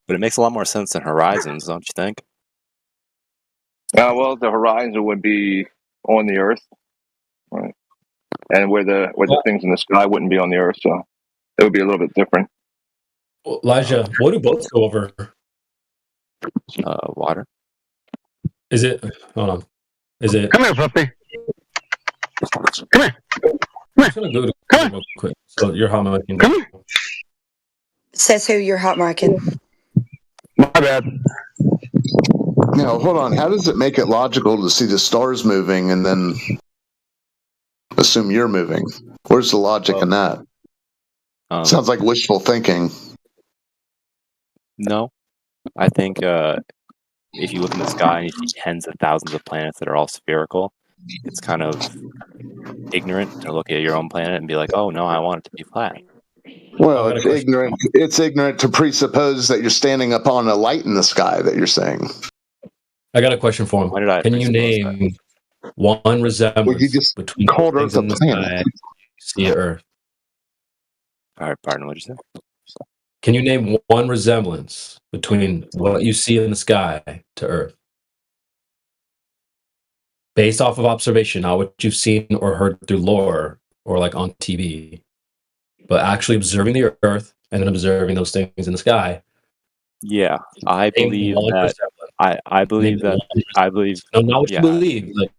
But it makes a lot more sense than horizons, don't you think? Well, the horizon would be on the Earth, right? And where the things in the sky wouldn't be on the Earth, so it would be a little bit different. Elijah, what do boats go over? Water. Is it? Hold on. Is it? Come here, puppy. Come here. I'm just gonna go to real quick. So you're hot micing. Come here. Says who? You're hot micing. My bad. Now, hold on. How does it make it logical to see the stars moving and then assume you're moving? Where's the logic in that? Sounds like wishful thinking. No. I think if you look in the sky and you see tens of thousands of planets that are all spherical, it's kind of ignorant to look at your own planet and be like, oh, no, I want it to be flat. Well, it's ignorant. It's ignorant to presuppose that you're standing upon a light in the sky that you're saying. I got a question for him. Can you name one resemblance between called things Earth in a the sky planet. you see at Earth? All right, pardon, what did you say? Can you name one resemblance between what you see in the sky to Earth? Based off of observation, not what you've seen or heard through lore or like on TV, but actually observing the Earth and then observing those things in the sky. Yeah, I believe that. I believe that. I believe. No, not what you believe. Like,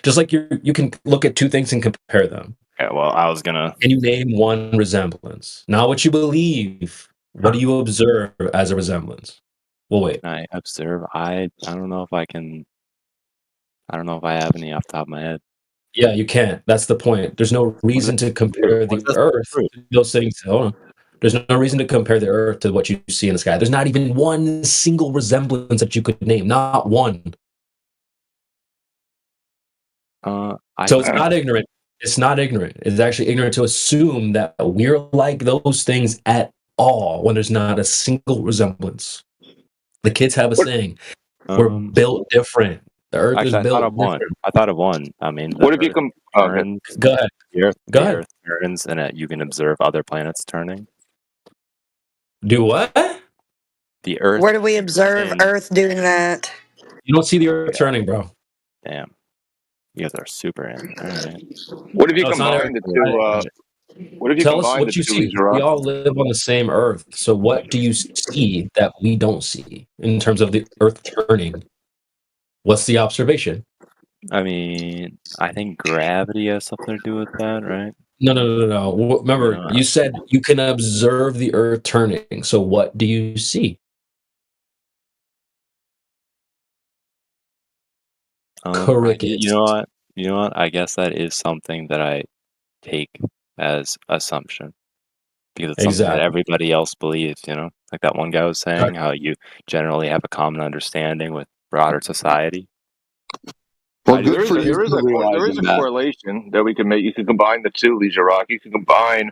just like you can look at two things and compare them. Yeah, well, I was gonna. Can you name one resemblance? Not what you believe. What do you observe as a resemblance? We'll wait. I observe. I don't know if I can. I don't know if I have any off the top of my head. Yeah, you can't. That's the point. There's no reason to compare the Earth to those things. Hold on. There's no reason to compare the Earth to what you see in the sky. There's not even one single resemblance that you could name. Not one. So it's not ignorant. It's not ignorant. It's actually ignorant to assume that we're like those things at all when there's not a single resemblance. The kids have a saying. We're built different. The Earth is built different. I thought of one. I mean, what if you come? Go ahead. The Go ahead. Earth turns, and you can observe other planets turning. Do what? The Earth. Where do we observe Earth doing that? You don't see the Earth turning, bro. Damn. You guys are super in. All right. What if you combine the two? What if you Tell us combine what the you two? see. We all live on the same Earth. So what do you see that we don't see in terms of the Earth turning? What's the observation? I mean, I think gravity has something to do with that, right? No. Remember, you said you can observe the Earth turning. So what do you see? Crickets. You know what? I guess that is something that I take as assumption because it's something that everybody else believes. Like that one guy was saying, how you generally have a common understanding with broader society. Well, there is a correlation that we can make. You can combine the two, Leisure Rock. You can combine.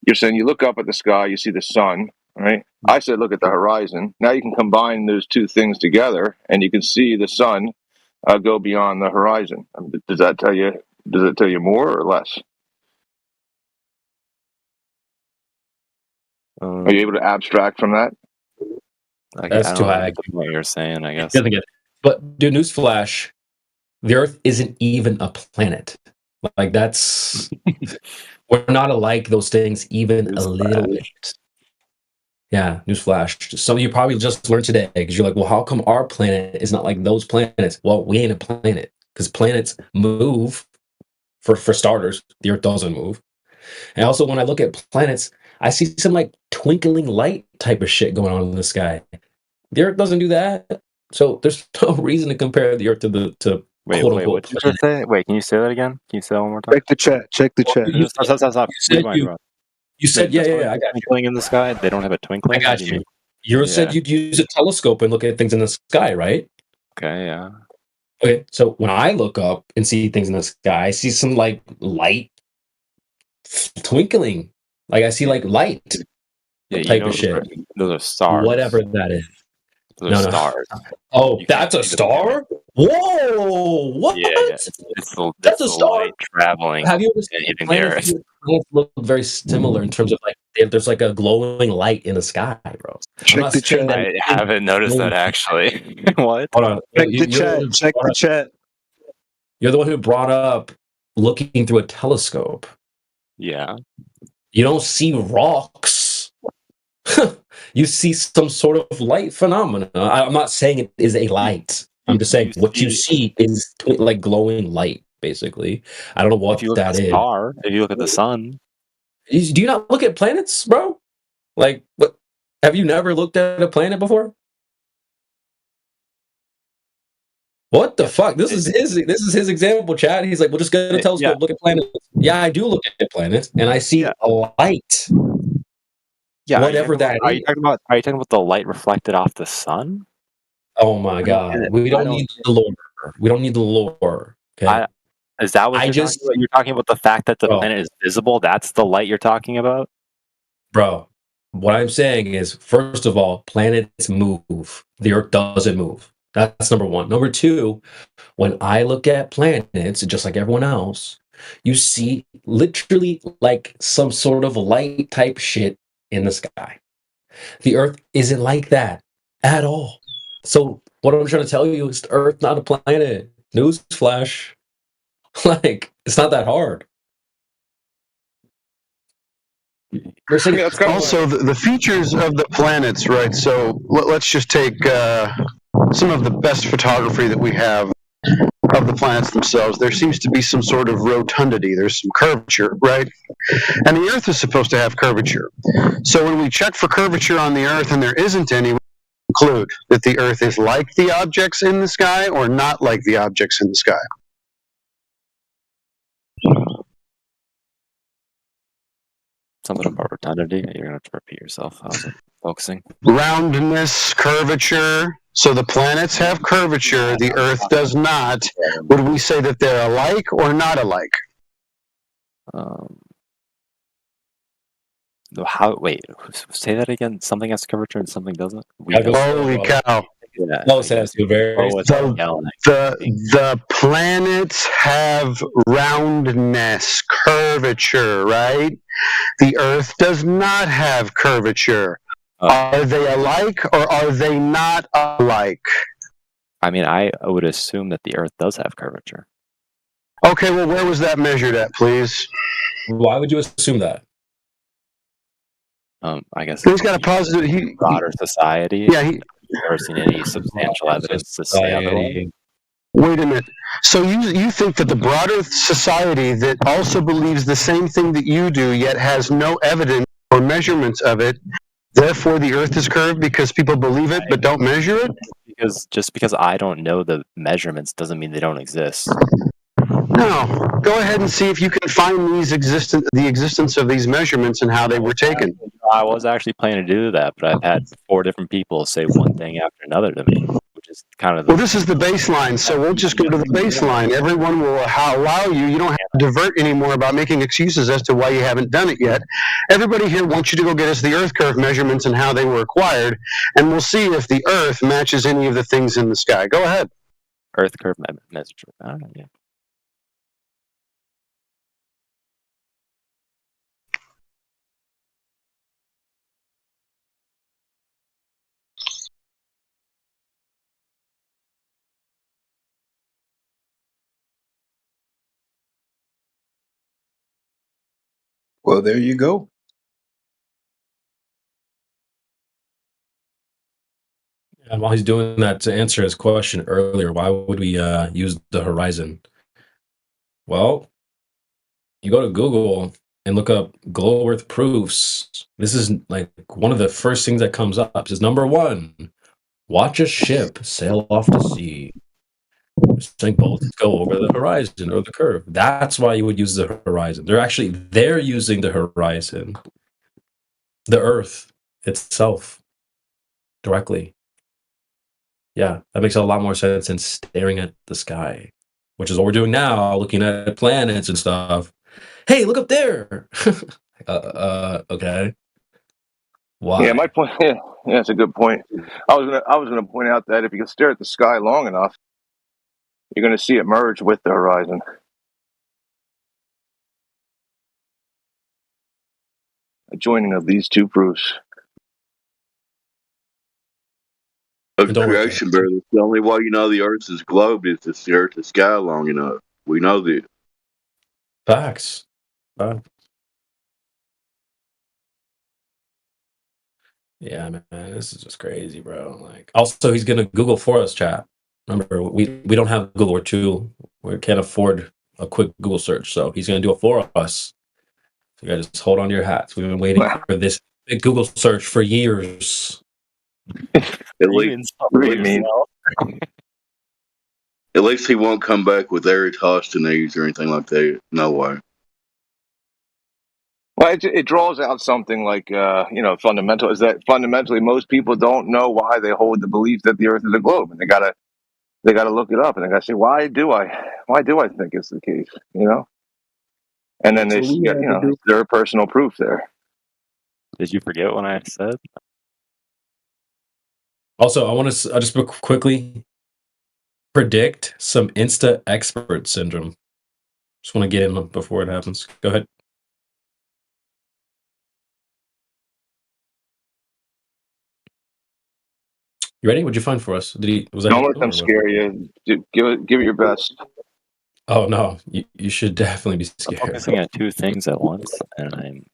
You're saying you look up at the sky, you see the sun, right? I said look at the horizon. Now you can combine those two things together, and you can see the sun go beyond the horizon. Does that tell you? Does it tell you more or less? Are you able to abstract from that? That's too high. What you're saying, I guess. Doesn't get it. But dude, newsflash: the Earth isn't even a planet. Like that's we're not alike those things even a little bit. Yeah, newsflash. Some of you probably just learned today because you're like, well, how come our planet is not like those planets? Well, we ain't a planet because planets move. For starters, the Earth doesn't move. And also, when I look at planets, I see some like twinkling light type of shit going on in the sky. The Earth doesn't do that, so there's no reason to compare the Earth to Wait, what did you say? Wait, can you say that again? Can you say that one more time? Check the chat. Check the chat. Stop. You said, yeah, I got twinkling in the sky. They don't have a twinkling. I got you. You said you'd use a telescope and look at things in the sky, right? Okay, yeah. Okay, so when I look up and see things in the sky, I see some like light twinkling. Like I see like light type of shit. Those are stars. Whatever that is. Those are stars. Oh, that's a star? Whoa! What? Yeah. That's a star. Light traveling. Have you ever and seen hitting the Earth? planets look very similar in terms of like there's like a glowing light in the sky, bro. Check the chat. I haven't noticed that actually. What? Hold on. Check the chat. Check the chat. You're the one who brought up looking through a telescope. Yeah. You don't see rocks. You see some sort of light phenomena. I'm not saying it is a light. I'm just saying what you see is like glowing light, basically. I don't know what that is. If you look at the sun. Do you not look at planets, bro? Like, what? Have you never looked at a planet before? What the fuck? This is his example, Chad. He's like, "Well, just go to a telescope, look at planets." Yeah, I do look at planets, and I see a light. Yeah, whatever that is. Are you talking about the light reflected off the sun? Oh my god, we don't need the lore. We don't need the lore. Okay, is that what you're talking about? The fact that the planet is visible. That's the light you're talking about, bro. What I'm saying is, first of all, planets move. The Earth doesn't move. That's number one. Number two, when I look at planets, just like everyone else, you see literally like some sort of light type shit in the sky. The Earth isn't like that at all. So what I'm trying to tell you is the Earth not a planet. Newsflash. Like, it's not that hard. Also, the features of the planets, right? So let's just take some of the best photography that we have of the planets themselves. There seems to be some sort of rotundity. There's some curvature, right? And the Earth is supposed to have curvature. So when we check for curvature on the Earth and there isn't any, we conclude that the Earth is like the objects in the sky or not like the objects in the sky. Something about rotundity. You're gonna have to repeat yourself. How's it focusing? Roundness, curvature. So the planets have curvature. The Earth does not. Would we say that they're alike or not alike? Wait, say that again. Something has curvature and something doesn't. Holy cow! The planets have roundness, curvature, right? The Earth does not have curvature. Are they alike or are they not alike? I mean, I would assume that the Earth does have curvature. Okay, well, where was that measured at, please? Why would you assume that? I guess he's got a positive. Broader society. Yeah, I've never seen any substantial evidence to say otherwise. Wait a minute. So you think that the broader society that also believes the same thing that you do, yet has no evidence or measurements of it, therefore the Earth is curved because people believe it but don't measure it? Because just because I don't know the measurements doesn't mean they don't exist. No. Go ahead and see if you can find the existence of these measurements and how they were taken. I was actually planning to do that, but I've had 4 different people say one thing after another to me, which is kind of Well, this is the baseline, so we'll just go to the baseline. Everyone will allow you. You don't have to divert anymore about making excuses as to why you haven't done it yet. Everybody here wants you to go get us the Earth curve measurements and how they were acquired, and we'll see if the Earth matches any of the things in the sky. Go ahead. Earth curve measure. Yeah. Well, there you go. And while he's doing that, to answer his question earlier, why would we use the horizon? Well, you go to Google and look up glow Earth proofs. This is like one of the first things that comes up. It says, number 1, watch a ship sail off to sea. Saying bolts go over the horizon or the curve. That's why you would use the horizon. They're using the horizon, the Earth itself, directly. Yeah, that makes a lot more sense than staring at the sky, which is what we're doing now, looking at planets and stuff. Hey, look up there. Okay. Why? Yeah, my point. Yeah, that's a good point. I was gonna point out that if you can stare at the sky long enough, you're gonna see it merge with the horizon. A joining of these two proofs. Of creation, brother. The only way you know the Earth is globe is to stare at the sky long enough. We know this. Facts. Yeah, man, this is just crazy, bro. Like, also, he's gonna Google for us, chat. Remember, we don't have Google or tool. We can't afford a quick Google search, so he's gonna do it for us. So you guys just hold on to your hats. We've been waiting for this big Google search for years. At least he won't come back with Eratosthenes or anything like that. No way. Well, it draws out something like fundamental is that fundamentally most people don't know why they hold the belief that the Earth is a globe, and they gotta look it up, and they gotta say, why do I think it's the case, And then their personal proof there. Did you forget what I said? Also, I just quickly predict some Insta expert syndrome. Just want to get in before it happens. Go ahead. You ready? What'd you find for us? Don't let them scare you. Give it your best. Oh no, you should definitely be scared. I'm focusing on 2 things at once, and I'm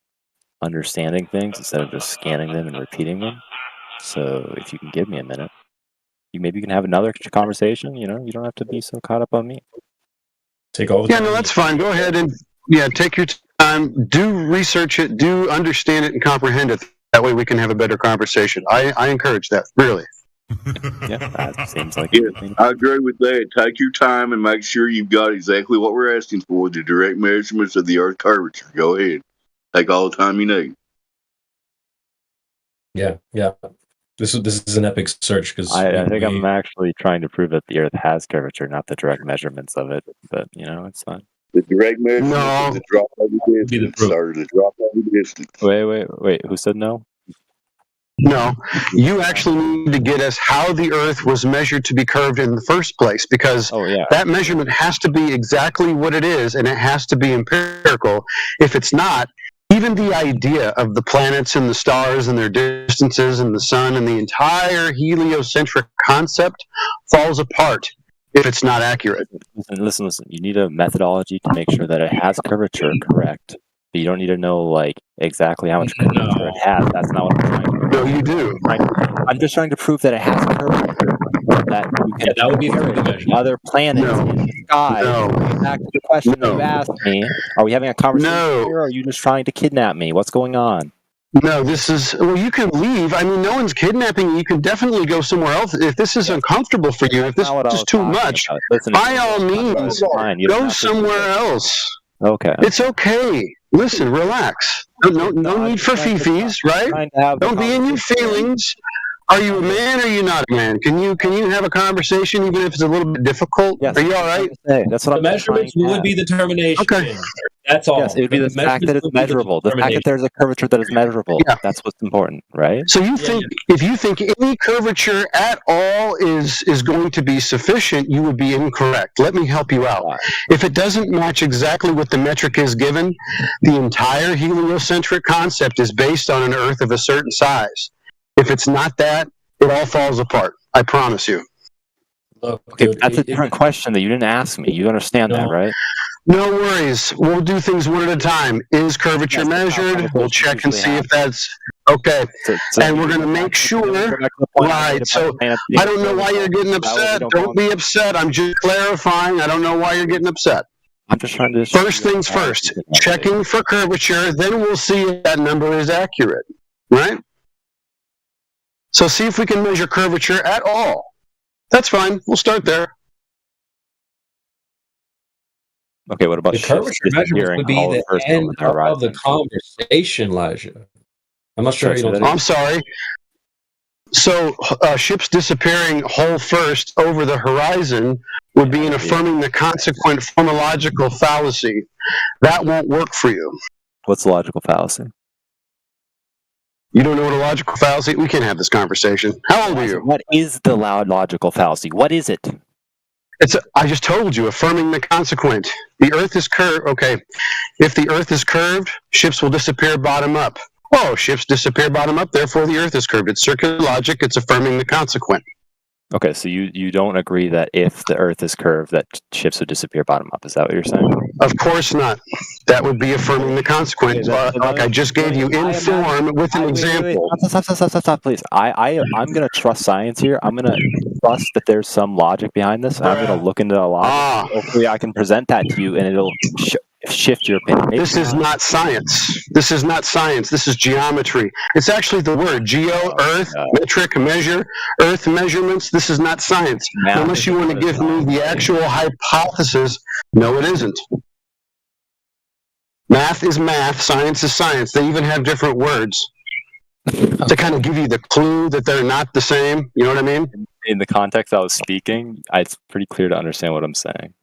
understanding things instead of just scanning them and repeating them. So if you can give me a minute, maybe you can have another conversation. You don't have to be so caught up on me. Take all the time. Yeah, no, that's fine. Go ahead and take your time. Do research it. Do understand it and comprehend it. That way we can have a better conversation. I encourage that, really. Yeah, that seems like I agree with that. Take your time and make sure you've got exactly what we're asking for, the direct measurements of the Earth curvature. Go ahead. Take all the time you need. Yeah. This is an epic search because I think I'm actually trying to prove that the Earth has curvature, not the direct measurements of it. But it's fine. The direct measurements of the drop over distance, sir. The drop over distance. Wait. Who said no? No, you actually need to get us how the Earth was measured to be curved in the first place, because that measurement has to be exactly what it is, and it has to be empirical. If it's not, even the idea of the planets and the stars and their distances and the sun and the entire heliocentric concept falls apart if it's not accurate. Listen. You need a methodology to make sure that it has curvature correct. But you don't need to know exactly how much curvature it has. That's not what I'm trying to do. No, you do. I'm just trying to prove that it has curvature. that you can that would be compare through the it to other planets in the sky. Going back to the question that you asked me, are we having a conversation here, or are you just trying to kidnap me? What's going on? No, this is, well, you can leave. I mean, no one's kidnapping you. You can definitely go somewhere else. If this is uncomfortable for you, if this is too much, by all means, go somewhere else. Okay. It's okay. Listen, relax. No need for fifis, right? Don't be in your feelings. Are you a man or are you not a man? Can you have a conversation even if it's a little bit difficult? Yes, are you all right? That's what The measurements would be the determination. Okay. That's all. Yes, it would be the fact that it's measurable. The fact that there's a curvature that is measurable. Yeah. That's what's important, right? So you think if you think any curvature at all is going to be sufficient, you would be incorrect. Let me help you out. If it doesn't match exactly what the metric is given, the entire heliocentric concept is based on an Earth of a certain size. If it's not that, it all falls apart. I promise you. Look, Okay, dude, that's a different question that you didn't ask me. You understand that, right? No worries. We'll do things one at a time. Is curvature measured? We'll check and see if that's okay. And we're going to make sure. Right. So I don't know why you're getting upset. Don't be upset. I'm just clarifying. I don't know why you're getting upset. I'm just trying to. First things first. Checking for curvature. Then we'll see if that number is accurate. Right? So see if we can measure curvature at all. That's fine. We'll start there. Okay, what about the curvature measurements would be the end of the conversation, Elijah. I'm not sure how you don't. I'm sorry. So ships disappearing hull first over the horizon would be in affirming the consequent phonological fallacy. That won't work for you. What's the logical fallacy? You don't know what a logical fallacy? We can't have this conversation. How old are you? What is the logical fallacy? What is it? I just told you, affirming the consequent. The Earth is curved. Okay, if the Earth is curved, ships will disappear bottom up. Oh, ships disappear bottom up, therefore the Earth is curved. It's circular logic. It's affirming the consequent. Okay, so you don't agree that if the Earth is curved, that ships would disappear bottom up. Is that what you're saying? Of course not. That would be affirming the consequence. Like I just gave you in form with an example. Stop, please. I'm going to trust science here. I'm going to trust that there's some logic behind this. I'm going to look into the logic. Hopefully I can present that to you and it'll shift your opinion. This is not science. This is not science. This is geometry. It's actually the word geo, earth, metric, measure, earth measurements. This is not science. Unless you want to give me the actual hypothesis. No, it isn't. Math is math. Science is science. They even have different words to kind of give you the clue that they're not the same. You know what I mean? In the context I was speaking, it's pretty clear to understand what I'm saying.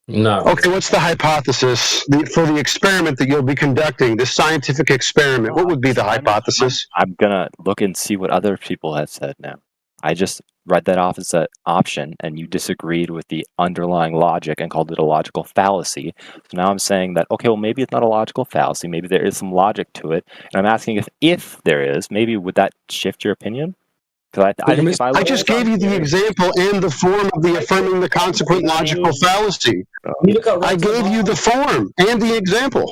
No. Okay, what's the hypothesis for the experiment that you'll be conducting, this scientific experiment? What would be the hypothesis? I'm going to look and see what other people have said now. I just read that off as an option, and you disagreed with the underlying logic and called it a logical fallacy. So now I'm saying that, okay, well, maybe it's not a logical fallacy. Maybe there is some logic to it. And I'm asking if there is, maybe would that shift your opinion? I just gave you the example and the form of the affirming the consequent logical fallacy. I gave you the form and the example.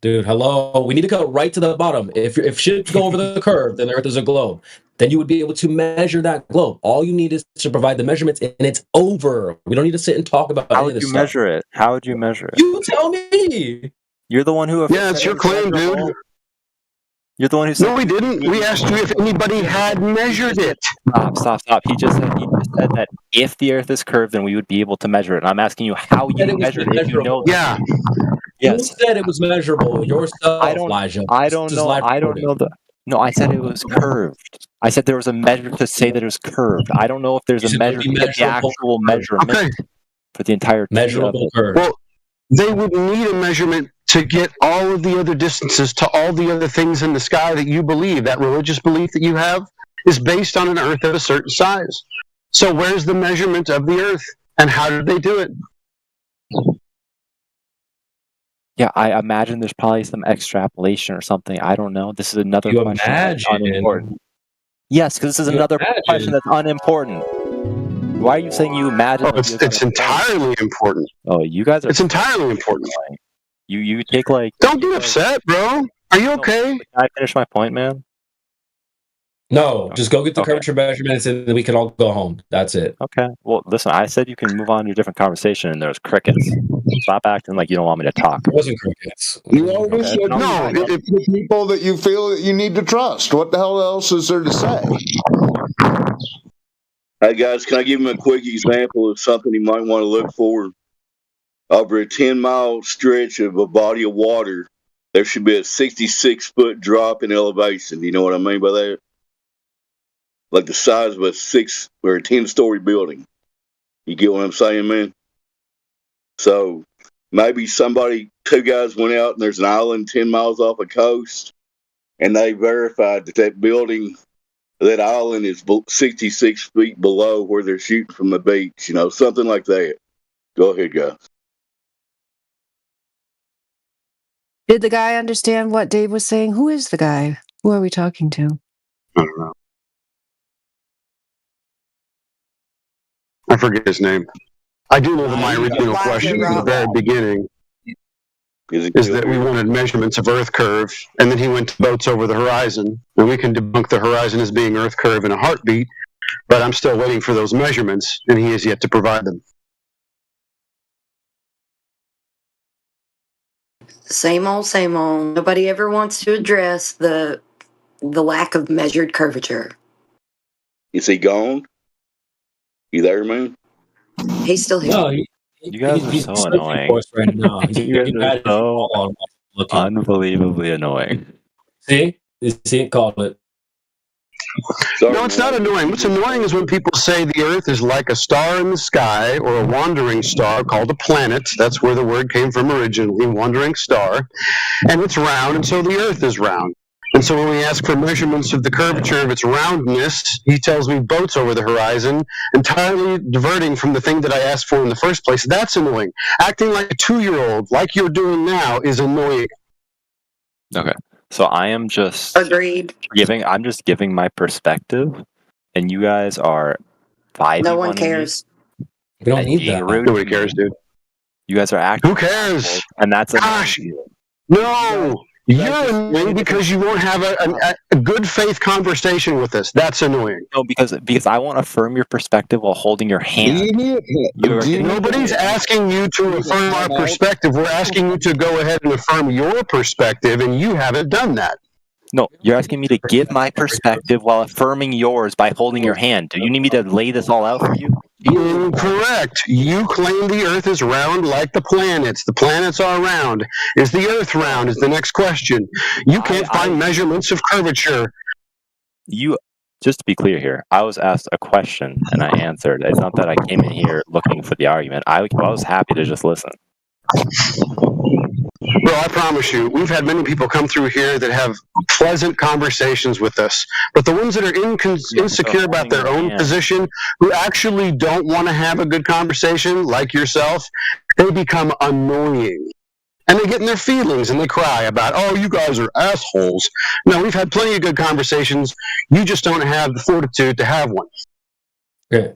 Dude, hello. We need to go right to the bottom. If ships go over the curve, then the Earth is a globe. Then you would be able to measure that globe. All you need is to provide the measurements, and it's over. We don't need to sit and talk about How any of would this you stuff. measure it? How would you measure it? You tell me. You're the one who... Yeah, it's your claim, dude. You're the one who said... No, we didn't. We asked you if anybody had measured it. Stop. He just said that if the Earth is curved, then we would be able to measure it. And I'm asking you how you measure it if you know that. Yeah. Yes. You said it was measurable yourself, Elijah. I don't know. No, I said it was curved. I said there was a measure to say that it was curved. I don't know if there's a measure to get the actual measurement for the entire measurable curve. Well, they would need a measurement to get all of the other distances to all the other things in the sky that you believe. That religious belief that you have is based on an Earth of a certain size. So where's the measurement of the Earth, and how did they do it? Yeah, I imagine there's probably some extrapolation or something. I don't know. This is another question that's unimportant. Yes, because this is another question that's unimportant. Why are you saying you imagine? Oh, it's entirely important. Oh, you guys are... It's entirely important. You take like... Don't get upset, bro. Are you okay? Can I finish my point, man? No, just go get the curvature measurements and then we can all go home. That's it. Okay. Well, listen, I said you can move on to a different conversation, and there's crickets. Stop acting like you don't want me to talk. It wasn't crickets. You always said no. It's the people that you feel that you need to trust. What the hell else is there to say? Hey guys, can I give him a quick example of something he might want to look for? Over a 10-mile stretch of a body of water, there should be a 66-foot drop in elevation. You know what I mean by that? Like the size of a 10-story building. You get what I'm saying, man? So maybe two guys went out and there's an island 10 miles off a coast, and they verified that building, that island is 66 feet below where they're shooting from the beach, you know, something like that. Go ahead, guys. Did the guy understand what Dave was saying? Who is the guy? Who are we talking to? I don't know. I forget his name. I do know that my original question from the very beginning is that we wanted measurements of Earth curve, and then he went to boats over the horizon, and we can debunk the horizon as being Earth curve in a heartbeat, but I'm still waiting for those measurements, and he has yet to provide them. Same old, same old. Nobody ever wants to address the lack of measured curvature. Is he gone? You there, man? He's still here. No, You guys are so annoying. Right now. You guys are so unbelievably annoying. See? You see it, called it. No, it's not annoying. What's annoying is when people say the Earth is like a star in the sky or a wandering star called a planet. That's where the word came from originally, wandering star. And it's round, and so the Earth is round. And so when we ask for measurements of the curvature of its roundness, he tells me boats over the horizon, entirely diverting from the thing that I asked for in the first place. That's annoying. Acting like a 2-year-old, like you're doing now, is annoying. Okay. So I am just agreed. I'm just giving my perspective, and you guys are fighting. No one cares. We don't need that. Nobody cares, dude. You guys are acting. Who cares? And that's Gosh, no. You're annoying because you won't have a good faith conversation with us. That's annoying. No, because I won't affirm your perspective while holding your hand. Nobody's asking you to affirm our perspective. We're asking you to go ahead and affirm your perspective, and you haven't done that. No, you're asking me to give my perspective while affirming yours by holding your hand. Do you need me to lay this all out for you? Incorrect. You claim the Earth is round like the planets. The planets are round. Is the Earth round? Is the next question. You can't find measurements of curvature. Just to be clear here, I was asked a question and I answered. It's not that I came in here looking for the argument. I was happy to just listen. Well, I promise you, we've had many people come through here that have pleasant conversations with us, but the ones that are insecure about their own position, who actually don't want to have a good conversation, like yourself, they become annoying. And they get in their feelings and they cry about, oh, you guys are assholes. No, we've had plenty of good conversations. You just don't have the fortitude to have one. Okay.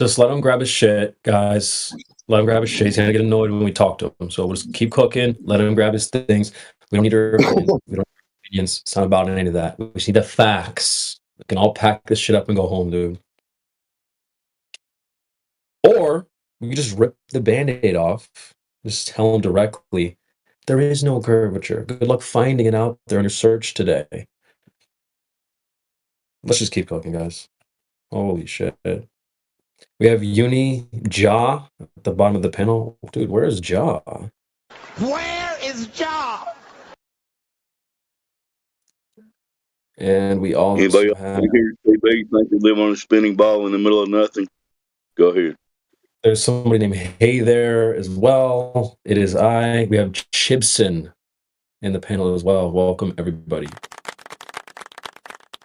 Just let him grab his shit, guys. Let him grab his shit. He's gonna get annoyed when we talk to him. So we'll just keep cooking. Let him grab his things. We don't need our opinions. We don't need opinions. It's not about any of that. We just need the facts. We can all pack this shit up and go home, dude. Or we can just rip the Band-Aid off. Just tell him directly, there is no curvature. Good luck finding it out there in your search today. Let's just keep cooking, guys. Holy shit. We have Uni Jaw at the bottom of the panel. Dude, where is Jaw? Where is Jaw? And we also Anybody have... here, CB, think you live on a spinning ball in the middle of nothing? Go ahead. There's somebody named Hey there as well. It is I. We have Chibson in the panel as well. Welcome, everybody.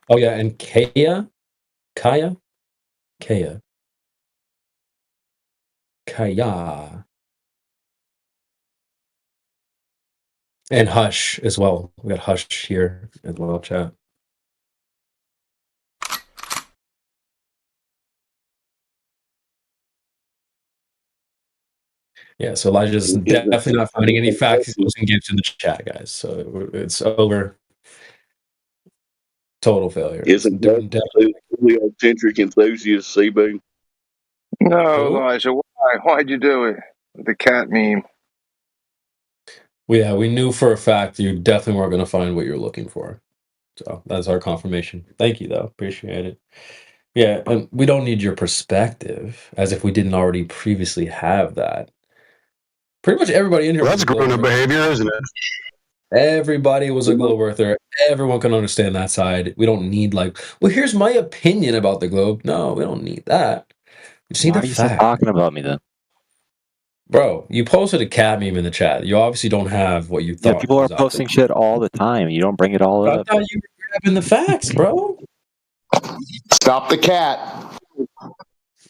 Oh, yeah, and Kaya. And Hush as well. We got Hush here as well, chat. Yeah, so Elijah's definitely not finding any facts he can give to the chat, guys. So it's over. Total failure. Isn't that heliocentric enthusiast, CB? No, Elijah, why'd you do it? The cat meme. Well, yeah, we knew for a fact you definitely weren't going to find what you're looking for. So that's our confirmation. Thank you, though. Appreciate it. Yeah, and we don't need your perspective, as if we didn't already previously have that. Pretty much everybody in here. Well, that's grown-up behavior, isn't it? Everybody was a globe earther. Everyone can understand that side. We don't need like, well, here's my opinion about the globe. No, we don't need that. We just need Why the are you still fact. talking about me then? Bro, you posted a cat meme in the chat. You obviously don't have what you thought. Yeah, people are was out posting shit all the time. You don't bring it all there. I up. thought you were grabbing the facts, bro. Stop the cat.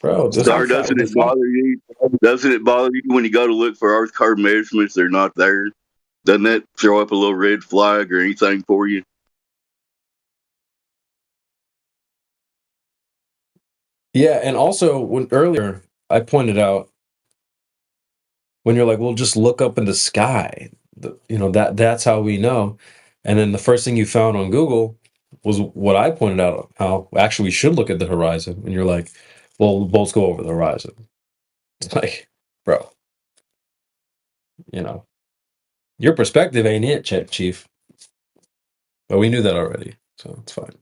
Bro, Star, doesn't it bother you? Doesn't it bother you when you go to look for Earth curve measurements, they're not there? Doesn't that throw up a little red flag or anything for you? Yeah, and also when earlier I pointed out when you're like, well, just look up in the sky. That's how we know. And then the first thing you found on Google was what I pointed out, how actually we should look at the horizon. And you're like, well, we'll both go over the horizon. It's like, bro, your perspective ain't it, Chief. But we knew that already, so it's fine.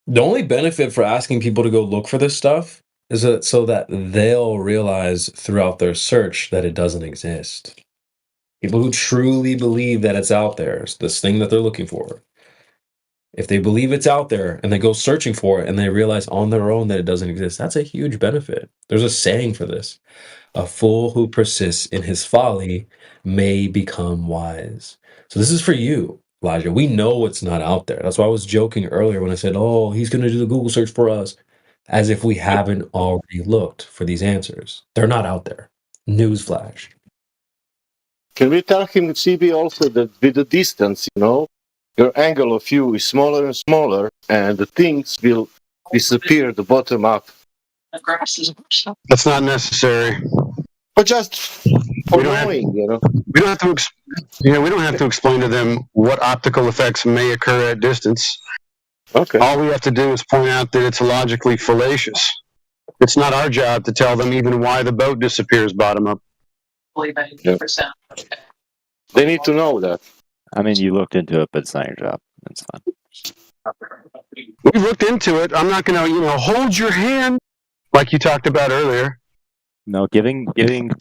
The only benefit for asking people to go look for this stuff is that so that they'll realize throughout their search that it doesn't exist. People who truly believe that it's out there, it's this thing that they're looking for. If they believe it's out there and they go searching for it and they realize on their own that it doesn't exist, that's a huge benefit. There's a saying for this. A fool who persists in his folly may become wise. So this is for you, Elijah. We know it's not out there. That's why I was joking earlier when I said, oh, he's going to do the Google search for us, as if we haven't already looked for these answers. They're not out there. Newsflash. Can we tell him, CB, also that with the distance, your angle of view is smaller and smaller, and the things will disappear the bottom up. That's not necessary. But just for knowing, We don't have to. We don't have to explain to them what optical effects may occur at distance. Okay. All we have to do is point out that it's logically fallacious. It's not our job to tell them even why the boat disappears bottom up. Yeah. They need to know that. I mean, you looked into it, but it's not your job. It's fine. We've looked into it. I'm not going to, hold your hand like you talked about earlier. No, giving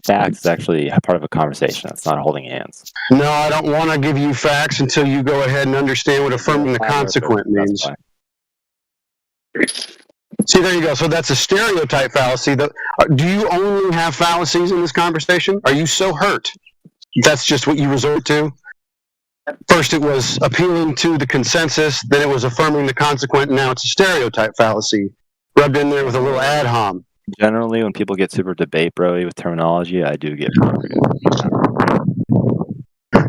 facts is actually part of a conversation. It's not holding hands. No, I don't want to give you facts until you go ahead and understand what affirming the consequent means. See, there you go. So that's a stereotype fallacy. Do you only have fallacies in this conversation? Are you so hurt? That's just what you resort to? First it was appealing to the consensus, then it was affirming the consequent, and now it's a stereotype fallacy. Rubbed in there with a little ad hom. Generally, when people get super debate bro-y with terminology, I do get frustrated.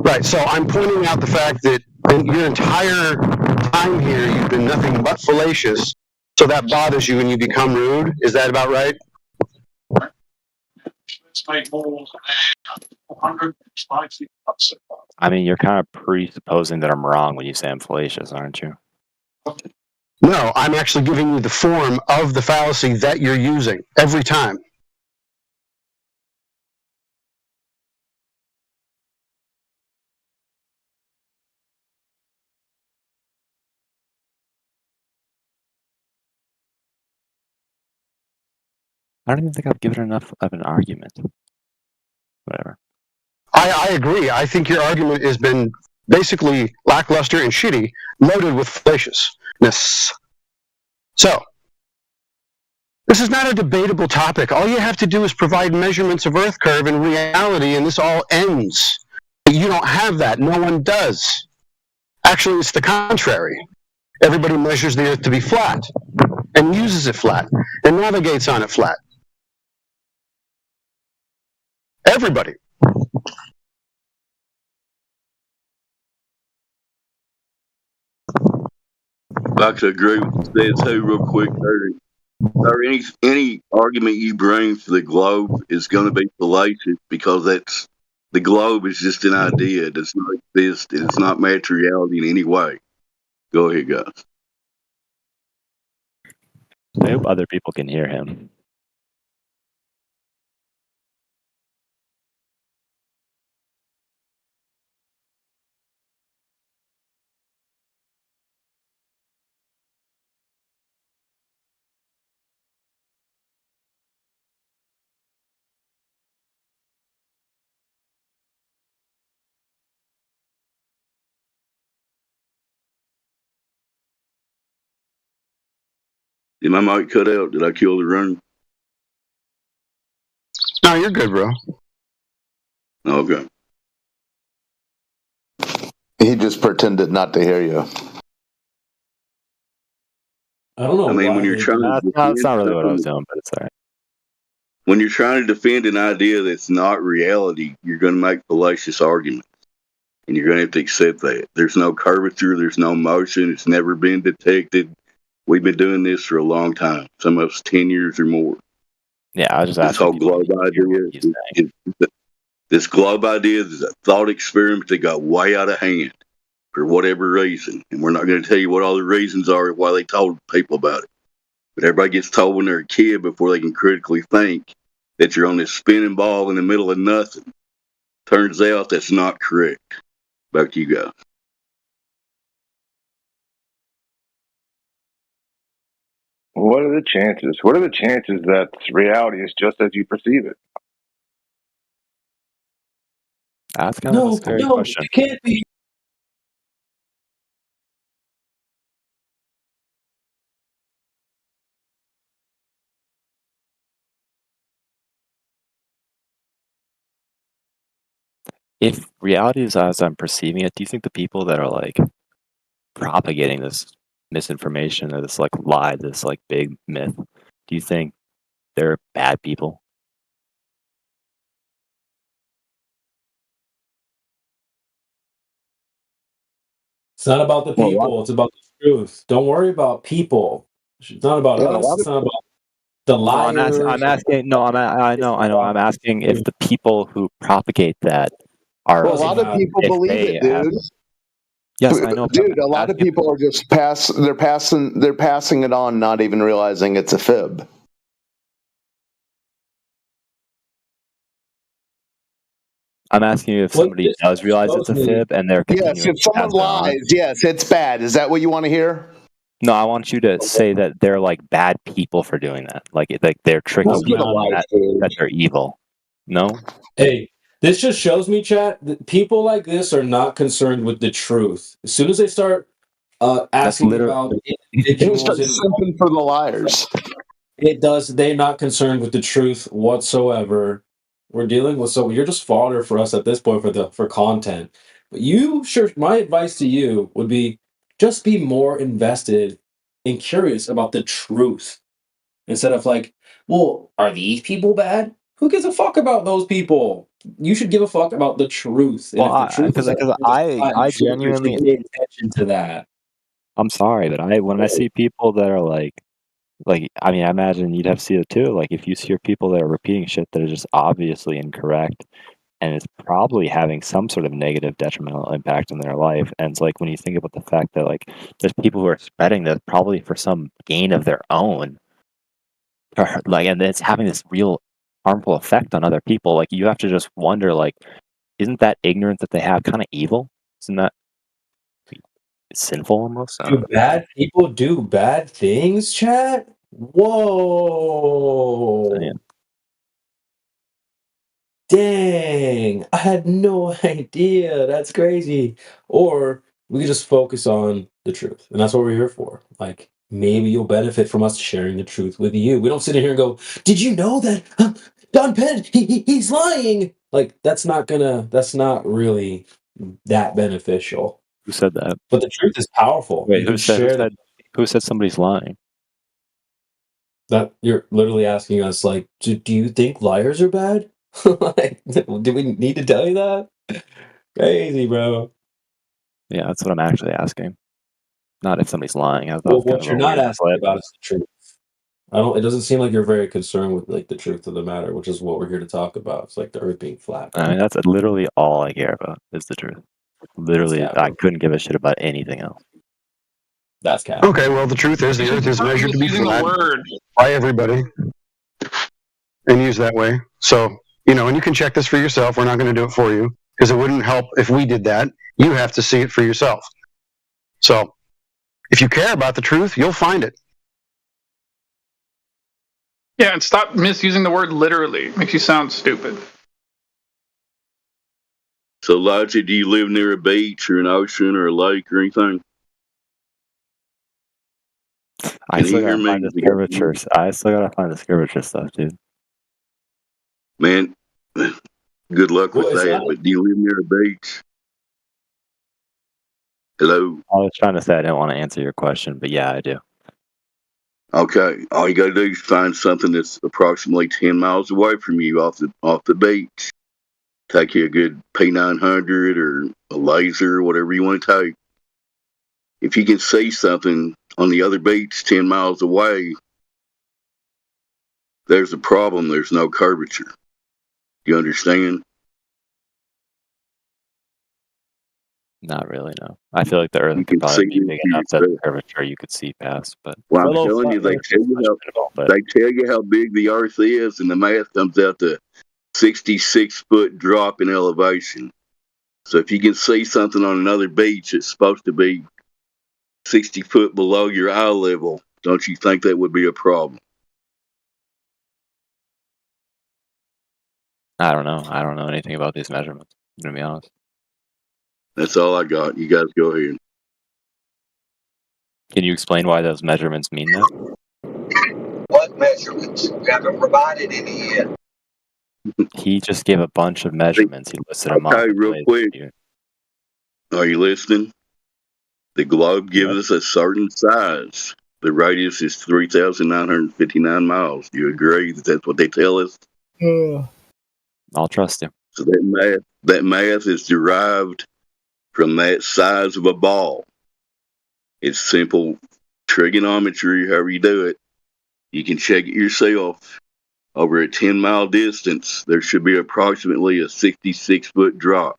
Right, so I'm pointing out the fact that in your entire time here, you've been nothing but fallacious, so that bothers you and you become rude. Is that about right? I mean, you're kind of presupposing that I'm wrong when you say I'm fallacious, aren't you? No, I'm actually giving you the form of the fallacy that you're using every time. I don't even think I've given enough of an argument. Whatever. I agree. I think your argument has been basically lackluster and shitty, loaded with fallaciousness. So, this is not a debatable topic. All you have to do is provide measurements of Earth curve in reality, and this all ends. You don't have that. No one does. Actually, it's the contrary. Everybody measures the Earth to be flat, and uses it flat, and navigates on it flat. Everybody. I'd like to agree with that too, real quick, Terry. Or any argument you bring for the globe is going to be fallacious because that's The globe is just an idea. It does not exist. It does not match reality in any way. Go ahead, guys. I hope other people can hear him. Did my mic cut out? Did I kill the room? No, you're good, bro. Okay. He just pretended not to hear you. I don't know. I mean, why when you're they trying do- to That's not really defend what I was something- doing, but it's all right. when you're trying to defend an idea that's not reality, you're going to make fallacious arguments. And you're going to have to accept that. There's no curvature, there's no motion, it's never been detected. We've been doing this for a long time, some of us 10 years or more. Yeah, I was just This asking whole people globe to hear what idea, he's saying. this globe idea is a thought experiment that got way out of hand for whatever reason. And we're not going to tell you what all the reasons are why they told people about it. But everybody gets told when they're a kid before they can critically think that you're on this spinning ball in the middle of nothing. Turns out that's not correct. Back to you guys. What are the chances? What are the chances that reality is just as you perceive it? That's kind of a scary question. it can't be. If reality is as I'm perceiving it, do you think the people that are like propagating this misinformation or this like lie, this like big myth, do you think they're bad people? It's not about the Well, people. It's about the truth. Don't worry about people. It's not about Yeah, a us. lot It's of not about the No, I'm asking. liars. I'm asking. No, I know. I'm asking if the people who propagate that are. Well, a lot of people if believe they it, have- dude. Yes, I know. but Dude, I'm a lot of asking- people are just they're passing it on, not even realizing it's a fib. I'm asking you if somebody does realize it's a fib and they're Yes, continuing if to someone pass it on. lies, yes, it's bad. Is that what you want to hear? No, I want you to say that they're like bad people for doing that. Like they're tricking Those are the people lies, that they're evil. No. Hey, this just shows me, chat, that people like this are not concerned with the truth. As soon as they start asking about individuals, something for the liars. They're not concerned with the truth whatsoever. We're dealing with you're just fodder for us at this point for content. But my advice to you would be just be more invested and curious about the truth instead of like, well, are these people bad? Who gives a fuck about those people? You should give a fuck about the truth. And Well, if the truth is because I genuinely pay attention to that. I'm sorry, but when I see people that are like I mean, I imagine you'd have to see it too. Like if you hear people that are repeating shit that is just obviously incorrect, and it's probably having some sort of negative detrimental impact in their life. And it's like when you think about the fact that like there's people who are spreading this probably for some gain of their own, and it's having this real harmful effect on other people. Like you have to just wonder, like, isn't that ignorance that they have kind of evil? Isn't that sinful almost? Do bad people do bad things, chat? Whoa. Dang, I had no idea. That's crazy. Or we could just focus on the truth. And that's what we're here for. Like, maybe you'll benefit from us sharing the truth with you. We don't sit in here and go, did you know that Don Penn, he's lying? Like, that's not really that beneficial. Who said that? But the truth is powerful. Wait, You can share who said somebody's lying? that. You're literally asking us, like, do you think liars are bad? Like, do we need to tell you that? Crazy, bro. Yeah, that's what I'm actually asking. Not if somebody's lying. I thought Well, it was kind what of you're a not weird asking flip. about is the truth. I don't. It doesn't seem like you're very concerned with like the truth of the matter, which is what we're here to talk about. It's like the Earth being flat. I mean, that's literally all I care about is the truth. Literally, I couldn't give a shit about anything else. That's cap. Okay, well, the truth is the Earth is measured to be Using the flat word. by everybody and used that way. So, and you can check this for yourself. We're not going to do it for you because it wouldn't help if we did that. You have to see it for yourself. So, if you care about the truth, you'll find it. Yeah, and stop misusing the word literally. It makes you sound stupid. So, Elijah, do you live near a beach or an ocean or a lake or anything? I still gotta find this curvature. I still gotta find this curvature stuff, dude. Man, good luck with that. But do you live near a beach? Hello? I was trying to say I didn't want to answer your question, but yeah, I do. Okay. All you got to do is find something that's approximately 10 miles away from you off the beach. Take you a good P900 or a laser, whatever you want to take. If you can see something on the other beach 10 miles away, there's a problem. There's no curvature. You understand? Not really, no. I feel like the Earth could probably be big enough that the curvature you could see past, but well, I'm telling you, they tell you how big the Earth is, and the math comes out to 66-foot drop in elevation. So if you can see something on another beach, it's supposed to be 60 foot below your eye level. Don't you think that would be a problem? I don't know. I don't know anything about these measurements, I'm gonna be honest. That's all I got. You guys go ahead. Can you explain why those measurements mean that? What measurements? We haven't provided any yet. He just gave a bunch of measurements. He listed them off. Okay, real quick. Are you listening? The globe gives us a certain size. The radius is 3,959 miles. Do you agree that that's what they tell us? I'll trust you. So that math is derived from that size of a ball. It's simple trigonometry, however you do it. You can check it yourself. Over a 10-mile distance, there should be approximately a 66-foot drop.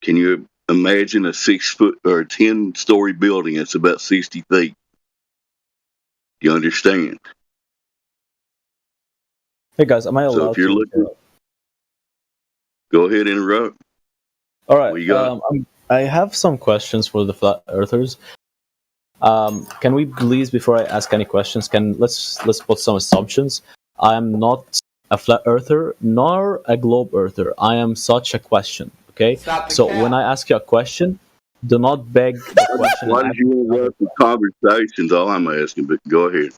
Can you imagine a 6-foot or a 10-story building that's about 60 feet? You understand? Hey guys, am I allowed So if you're to looking, go ahead and interrupt. All right. What you got? I have some questions for the flat earthers. Can we please, before I ask any questions, let's put some assumptions. I am not a flat earther nor a globe earther. I am such a question. Okay. So when I ask you a question, do not beg the question. Why did you interrupt the conversations? All I'm asking, but go ahead.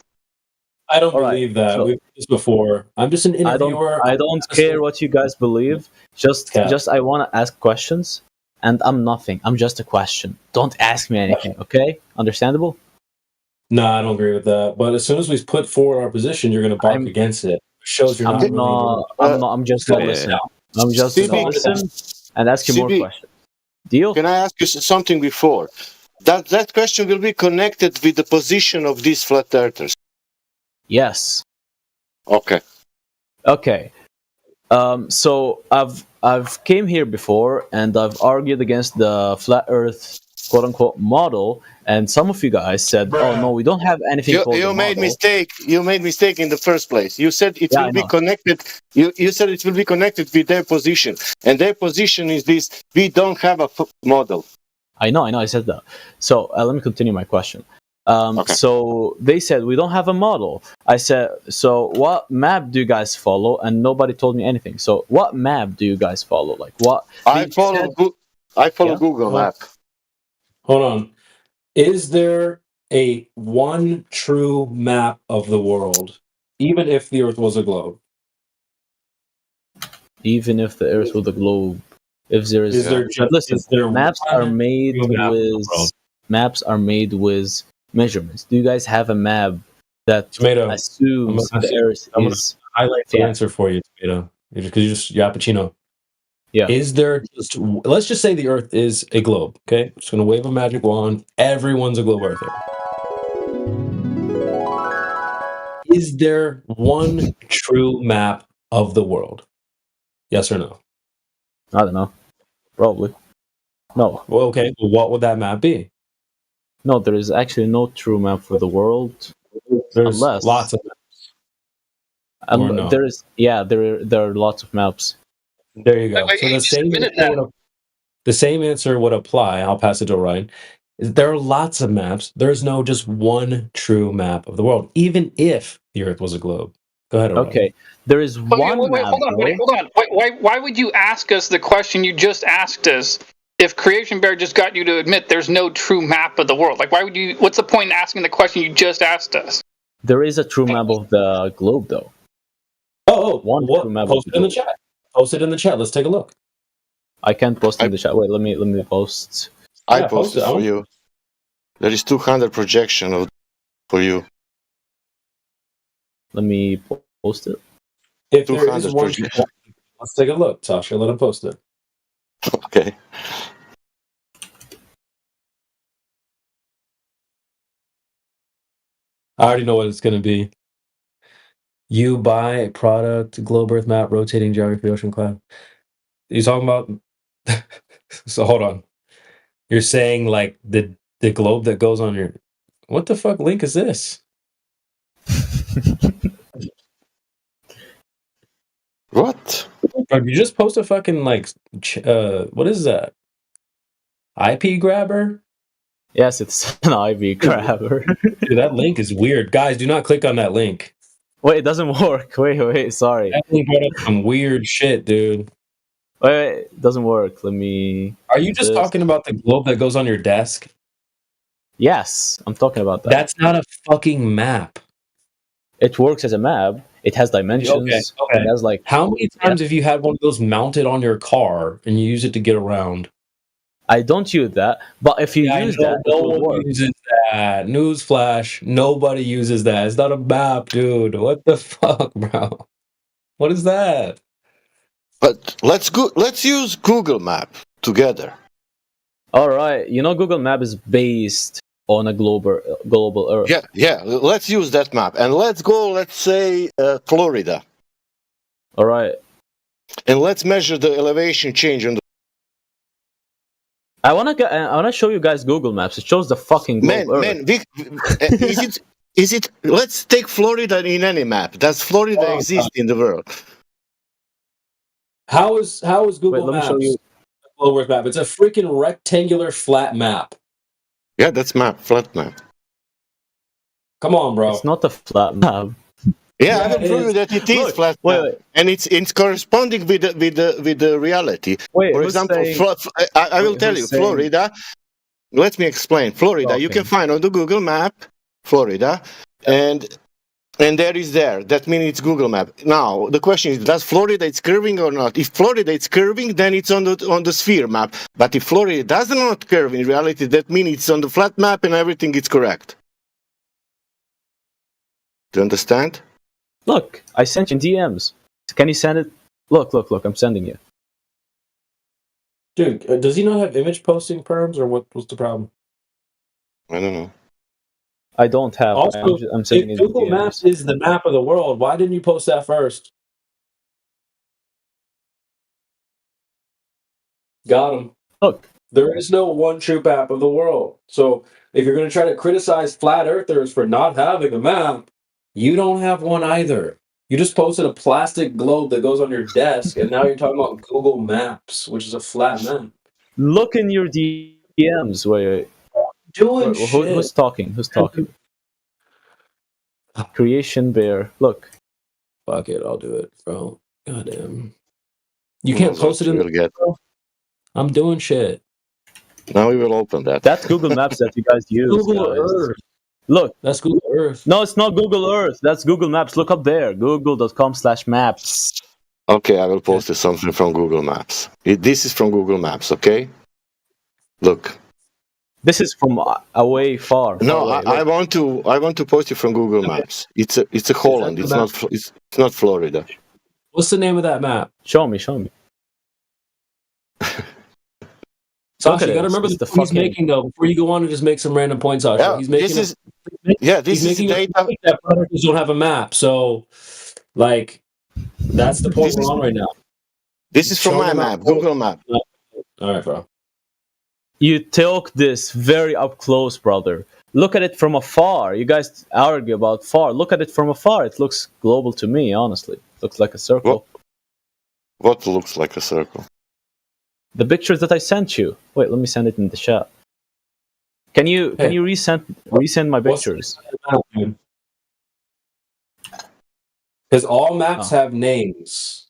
I don't believe that. We've done this before. I'm just an interviewer. I don't care what you guys believe. Just I want to ask questions, and I'm nothing. I'm just a question. Don't ask me anything. Okay? Understandable? No, I don't agree with that. But as soon as we put forward our position, you're going to bark against it. It shows you're not. I'm just going to listen. I'm just going to listen and ask you more CB, questions. Deal? Can I ask you something before? That question will be connected with the position of these flat earthers. Yes. Okay. Okay. So I've came here before and I've argued against the flat Earth quote unquote model, and some of you guys said, "Oh no, we don't have anything called You a made model." mistake. You made mistake in the first place. You said it Yeah, will I be know. connected. You said it will be connected with their position, and their position is this: we don't have a model. I know. I said that. So let me continue my question. So they said we don't have a model. I said, so what map do you guys follow? And nobody told me anything. So what map do you guys follow? Like what? I follow Google Map. Hold on. Is there a one true map of the world, even if the Earth was a globe? Even if the Earth was a globe, if there is, listen, maps are made with measurements. Do you guys have a map that assumes the Earth I'm gonna is highlight the flat? answer for you, Tomato, because you're Yappuccino. Yeah. Is there just? Let's just say the Earth is a globe. Okay, I'm just gonna wave a magic wand. Everyone's a globe earther. Is there one true map of the world? Yes or no? I don't know. Probably. No. Well, okay. Well, what would that map be? No, there is actually no true map for the world. There's Unless lots of maps. Or no? there is, yeah, there are lots of maps. There you go. Wait, So you the same submitted answer that. would, the same answer would apply. I'll pass it to Ryan. There are lots of maps. There's no just one true map of the world, even if the Earth was a globe. Go ahead, Ryan. Okay, there is Wait, one wait, map. hold on, bro. hold on. Why would you ask us the question you just asked us if Creation Bear just got you to admit there's no true map of the world? Like, why would you? What's the point in asking the question you just asked us? There is a true map of the globe, though. One true map. Post it in the chat. Post it in the chat. Let's take a look. I can't post in the chat. Wait, let me post. I Yeah, post posted it. for you. There is 200 projection of for you. Let me post it. If there is 200 one, projection. let's take a look, Sasha. Let him post it. Okay. I already know what it's going to be. You buy a product, globe Earth map, rotating geography, ocean cloud. You talking about? So hold on. You're saying like the globe that goes on your. What the fuck link is this? What? Bro, you just post a fucking like, what is that? IP grabber? Yes, it's an IV grabber. Dude, that link is weird. Guys, do not click on that link. Wait, it doesn't work. Wait, sorry. That link brought up some weird shit, dude. Wait, it doesn't work. Let me. Are you just talking about the globe that goes on your desk? Yes, I'm talking about that. That's not a fucking map. It works as a map. It has dimensions. Okay. It has like. How many times have you had one of those mounted on your car and you use it to get around? I don't use that, but if you use that, no it will one work. uses that. Newsflash: nobody uses that. It's not a map, dude. What the fuck, bro? What is that? But let's use Google Map together. All right, you know Google Map is based on a global Earth. Yeah. Let's use that map and let's go. Let's say Florida. All right. And let's measure the elevation change on the. I wanna show you guys Google Maps. It shows the fucking globe Earth. Is it? Let's take Florida in any map. Does Florida exist in the world? How is Google Wait, let me Maps show you. a globe Earth map? It's a freaking rectangular flat map. Yeah, that's flat map. Come on, bro. It's not a flat map. Yeah, I will prove that it is flat map, and it's corresponding with the reality. Wait, for who's example, saying- I will tell you, who's saying- Florida. Let me explain. Florida, you can find on the Google Map, Florida, and there is there. That means it's Google Map. Now the question is, does Florida it's curving or not? If Florida it's curving, then it's on the sphere map. But if Florida does not curve in reality, that means it's on the flat map and everything is correct. Do you understand? Look, I sent you DMs. Can you send it? Look, I'm sending you. Dude, does he not have image posting perms, or what's the problem? I don't know. I don't have. Also, I'm sending if you Google DMs. Maps is the map of the world, why didn't you post that first? Got him. Look, there is no one true map of the world. So if you're going to try to criticize flat earthers for not having a map, you don't have one either. You just posted a plastic globe that goes on your desk, and now you're talking about Google Maps, which is a flat map. Look in your DMs. Wait. Who's talking? Who's talking? Creation Bear. Look. Fuck it, I'll do it, bro. Goddamn. You can't post it in the. Bro? I'm doing shit. Now we will open that. That's Google Maps that you guys use. Google guys. Earth. Look. That's Google Earth. No, it's not Google Earth. That's Google Maps. Look up there. Google.com/maps. Okay, I will post something from Google Maps. This is from Google Maps, okay? Look. This is from away far. No, away. I want to post it from Google Maps. It's a Holland. It's not Florida. What's the name of that map? Show me. Sasha, at you got to it. remember It's the the point he's fucking making though. Before you go on and just make some random points, Sasha, Yeah, he's making this he's is making a data. point that predators don't have a map. So, like, that's the point we're on right now. This is from Showing my them map, out. Google Map. All right, bro. You took this very up close, brother. Look at it from afar. You guys argue about far. Look at it from afar. It looks global to me, honestly. It looks like a circle. What looks like a circle? The pictures that I sent you. Wait, let me send it in the chat. Can you resend my pictures? Because all maps Oh. have names.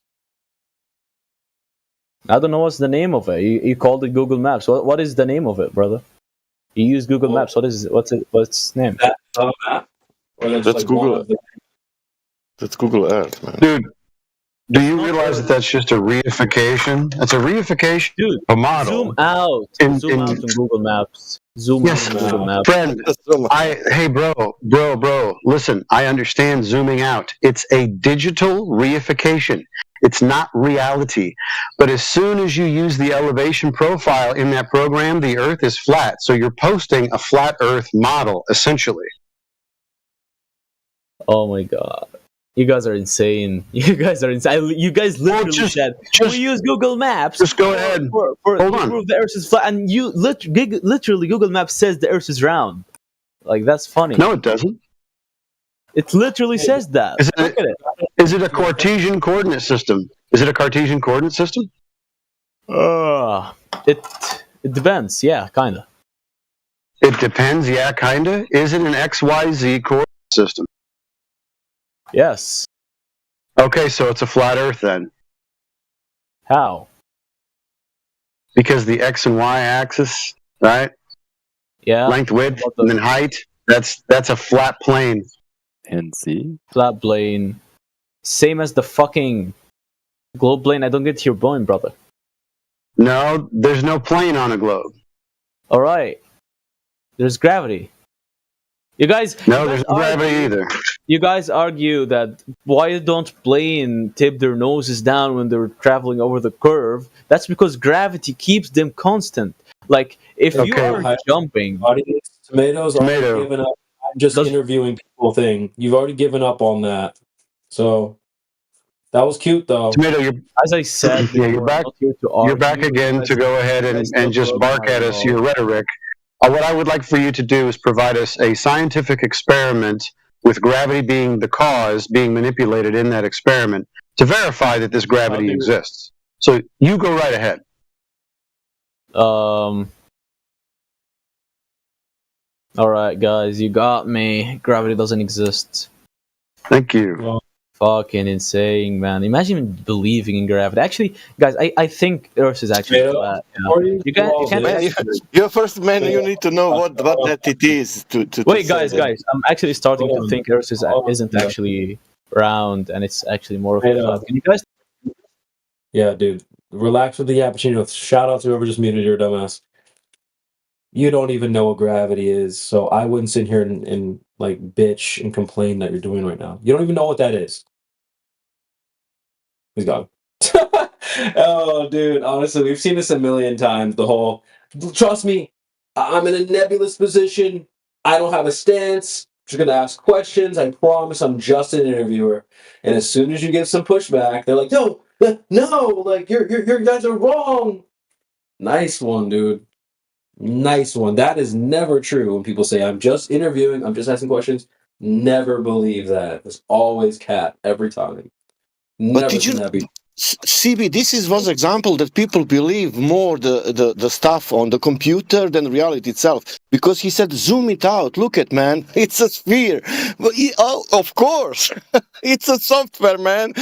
I don't know what's the name of it. You called it Google Maps. What is the name of it, brother? You use Google Maps. What's its name? That's a map? Or that's That's like one Google. of the... That's Google Earth, man. Dude, do you realize that that's just a reification? That's a reification Dude, of a model. zoom out. Zoom out on Google Maps. Zoom Yes, out on Google Maps. friend. Hey, bro. Listen, I understand zooming out. It's a digital reification. It's not reality. But as soon as you use the elevation profile in that program, the Earth is flat. So you're posting a flat Earth model, essentially. Oh my god. You guys are insane. You guys are insane. You guys literally said we use Google Maps. Just go ahead. For Hold to on. prove the Earth is flat, and you literally Google Maps says the Earth is round. Like that's funny. No, it doesn't. It literally says that. Look at it. Is it a Cartesian coordinate system? Is it a Cartesian coordinate system? It depends. Yeah, kinda. It depends. Yeah, kinda. Is it an XYZ coordinate system? Yes. Okay, so it's a flat Earth then. How? Because the X and Y axis, right? Yeah. Length, width, and then height. That's a flat plane. And see? Flat plane. Same as the fucking globe plane. I don't get your point, brother. No, there's no plane on a globe. All right. There's gravity. You guys. No, there's no gravity either. You guys argue that why don't plane tip their noses down when they're traveling over the curve? That's because gravity keeps them constant. Like if you are jumping, Audience, tomatoes already given up. I'm just interviewing people thing. You've already given up on that. So that was cute though. Tomato, as I said, yeah, you're back. You're back again to go ahead and just bark at us your rhetoric. What I would like for you to do is provide us a scientific experiment with gravity being the cause being manipulated in that experiment to verify that this gravity exists. So you go right ahead. All right, guys, you got me. Gravity doesn't exist. Thank you. Fucking insane, man. Imagine believing in gravity. Actually, guys, I think Earth is actually flat. You can't. You're first, man. You need to know what that it is. Wait, guys. I'm actually starting to think Earth isn't actually round, and it's actually more of a flat. Can you guys? Yeah, dude. Relax with the cappuccino. Shout out to whoever just muted your dumbass. You don't even know what gravity is, so I wouldn't sit here and like bitch and complain that you're doing right now. You don't even know what that is. He's gone. Oh, dude. Honestly, we've seen this a million times. The whole, trust me, I'm in a nebulous position. I don't have a stance. I'm just gonna ask questions. I promise I'm just an interviewer. And as soon as you give some pushback, they're like, no, like you guys are wrong. Nice one, dude. Nice one. That is never true when people say, I'm just interviewing, I'm just asking questions. Never believe that. It's always cat every time. But did you, CB? This was example that people believe more the stuff on the computer than reality itself, because he said, "Zoom it out. Look at man, it's a sphere." But of course, it's a software, man.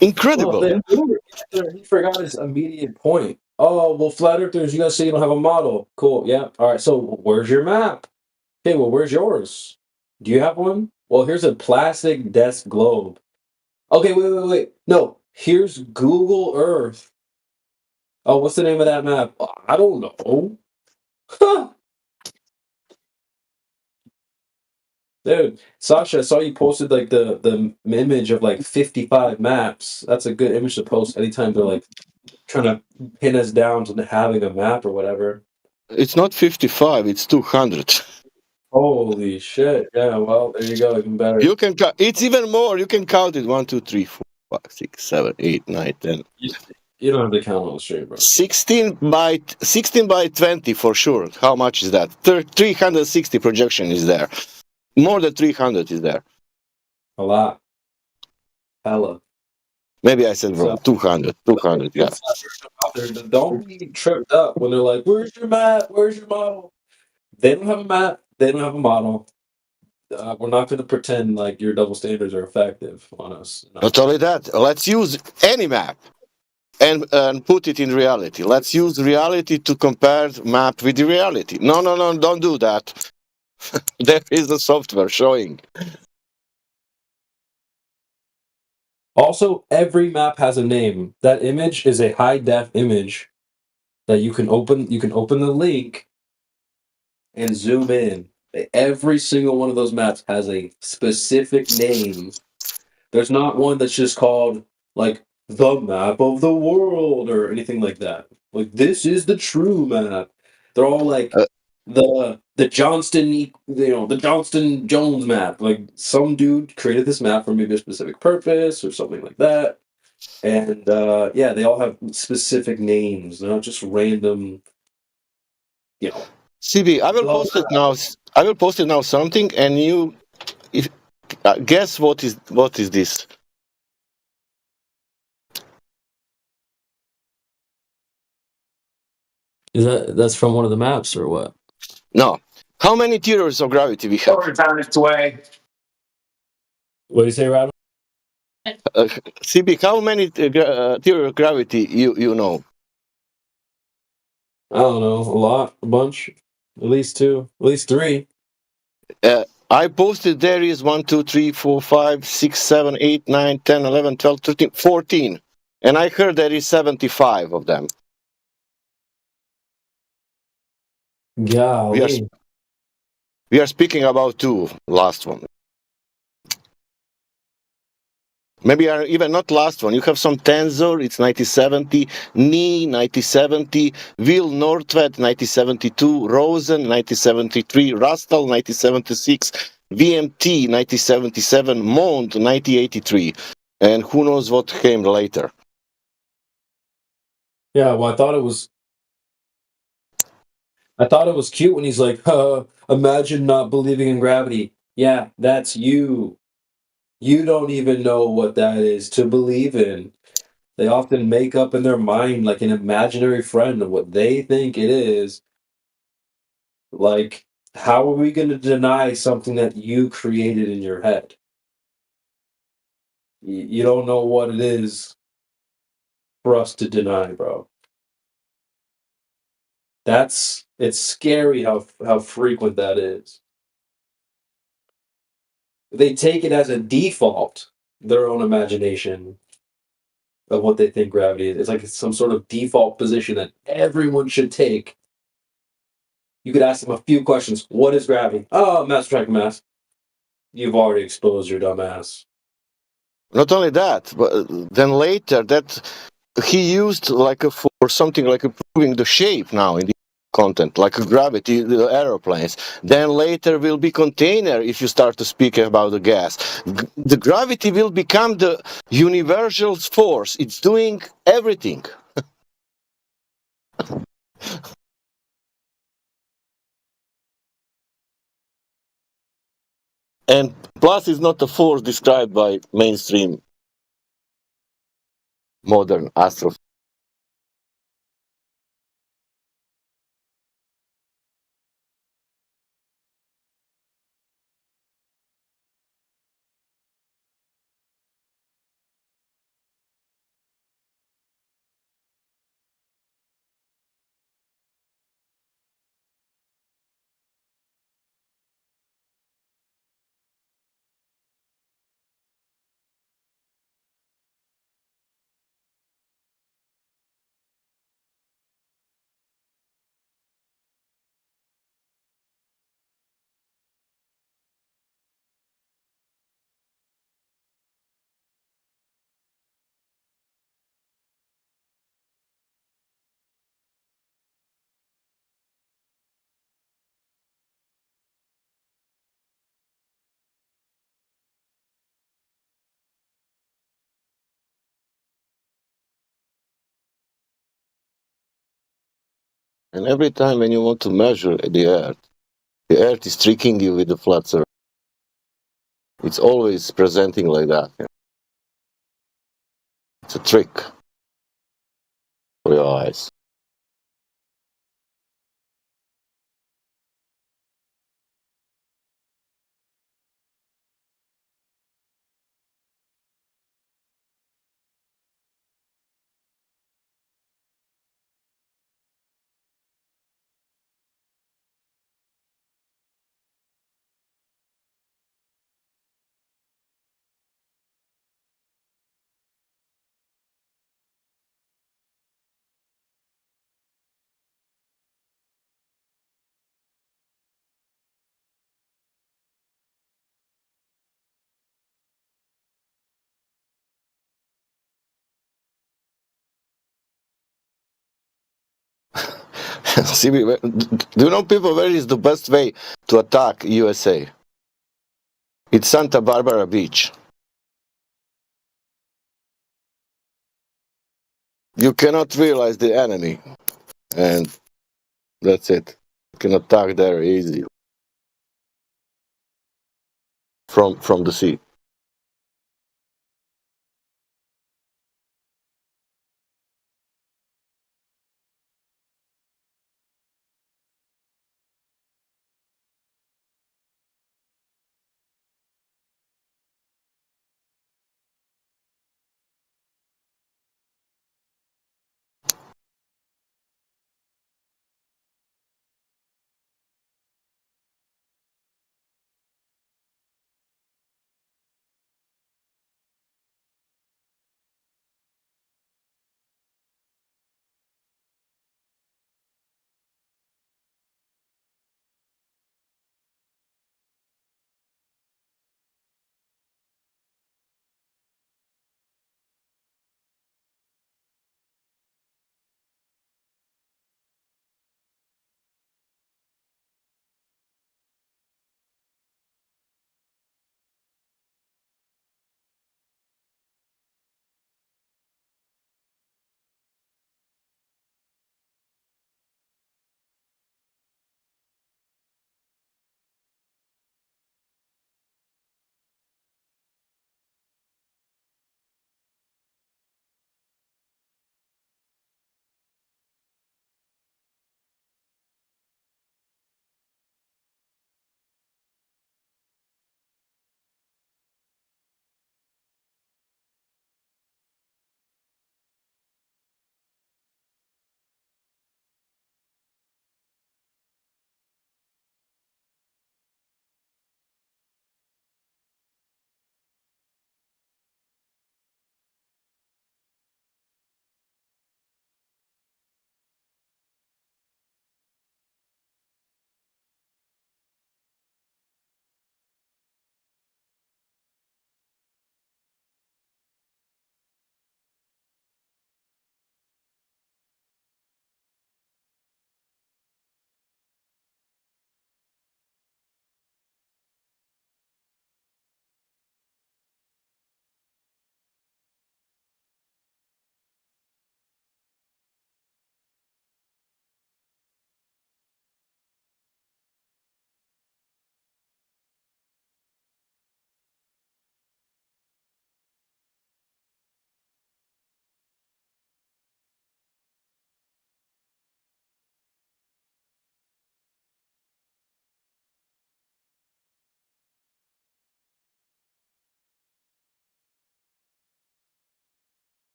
Incredible. Well, he forgot his immediate point. Oh, well, flat earthers, you guys say you don't have a model. Cool. Yeah. All right. So where's your map? Okay. Well, where's yours? Do you have one? Well, here's a plastic desk globe. Okay. Wait. No. Here's Google Earth. Oh, what's the name of that map? I don't know. Huh. Dude, Sasha, I saw you posted like the image of like 55 maps. That's a good image to post anytime they're like trying to pin us down to having a map or whatever. It's not 55, it's 200. Holy shit. Yeah, well, there you go. Even better. You can it's even more. You can count it 1, 2, 3, 4, 5, 6, 7, 8, 9, 10. You don't have to count on the stream, bro. 16 by 20 for sure. How much is that? 360 projection is there. More than 300 is there. A lot. Hella. Maybe I said wrong. 200. 200, yeah. Don't be tripped up when they're like, where's your map? Where's your model? They don't have a map. They don't have a model. We're not going to pretend like your double standards are effective on us. No. Not only that, let's use any map and put it in reality. Let's use reality to compare map with the reality. No, don't do that. There is the software showing. Also, every map has a name. That image is a high def image that you can open. You can open the link and zoom in. Every single one of those maps has a specific name. There's not one that's just called like the map of the world or anything like that. Like this is the true map. They're all like the Johnston, the Johnston Jones map. Like some dude created this map for maybe a specific purpose or something like that. And yeah, they all have specific names. They're not just random, CB, I will post it now. I will post it now something, and you, if guess what is this? That's from one of the maps or what? No. How many theories of gravity we have? Time its way. What do you say, Rado? CB, how many theory of gravity you know? I don't know, a lot, a bunch, at least 2, at least 3. I posted there is 1, 2, 3, 4, 5, 6, 7, 8, 9, 10, 11, 12, 13, 14. And I heard there is 75 of them. Golly. We are speaking about 2, last one. Maybe even not last one. You have some Tensor, it's 9070, Ni 9070, Will Northwest 9072, Rosen 9073, Rastal 9076, VMT 9077, Mond 9083, and who knows what came later. Yeah, well, I thought it was cute when he's like, imagine not believing in gravity. Yeah, that's you. You don't even know what that is to believe in. They often make up in their mind like an imaginary friend of what they think it is. Like, how are we going to deny something that you created in your head? You don't know what it is for us to deny, bro. It's scary how frequent that is. They take it as a default, their own imagination of what they think gravity is. It's like it's some sort of default position that everyone should take. You could ask them a few questions. What is gravity? Oh, mass attracting mass. You've already exposed your dumb ass. Not only that, but then later that he used like for something like improving the shape now in the content, like gravity, the aeroplanes. Then later will be container if you start to speak about the gas. The gravity will become the universal force. It's doing everything. And plus is not a force described by mainstream modern astrophysics. And every time when you want to measure the Earth is tricking you with the flat surface. It's always presenting like that. It's a trick for your eyes. See, do you know, people, where is the best way to attack USA? It's Santa Barbara Beach. You cannot realize the enemy, and that's it. You can attack there easy from the sea.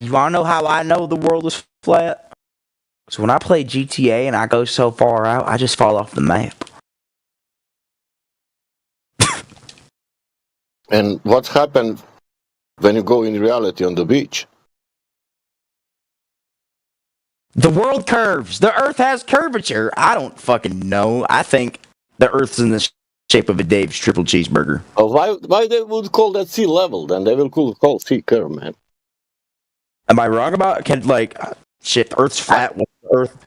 You want to know how I know the world is flat? So when I play GTA and I go so far out, I just fall off the map. And what happened when you go in reality on the beach? The world curves. The Earth has curvature. I don't fucking know. I think the Earth's in the shape of a Dave's triple cheeseburger. Oh, why they would call that sea level? Then they will call sea curve, man. Am I wrong about shit? The Earth's flat. With the Earth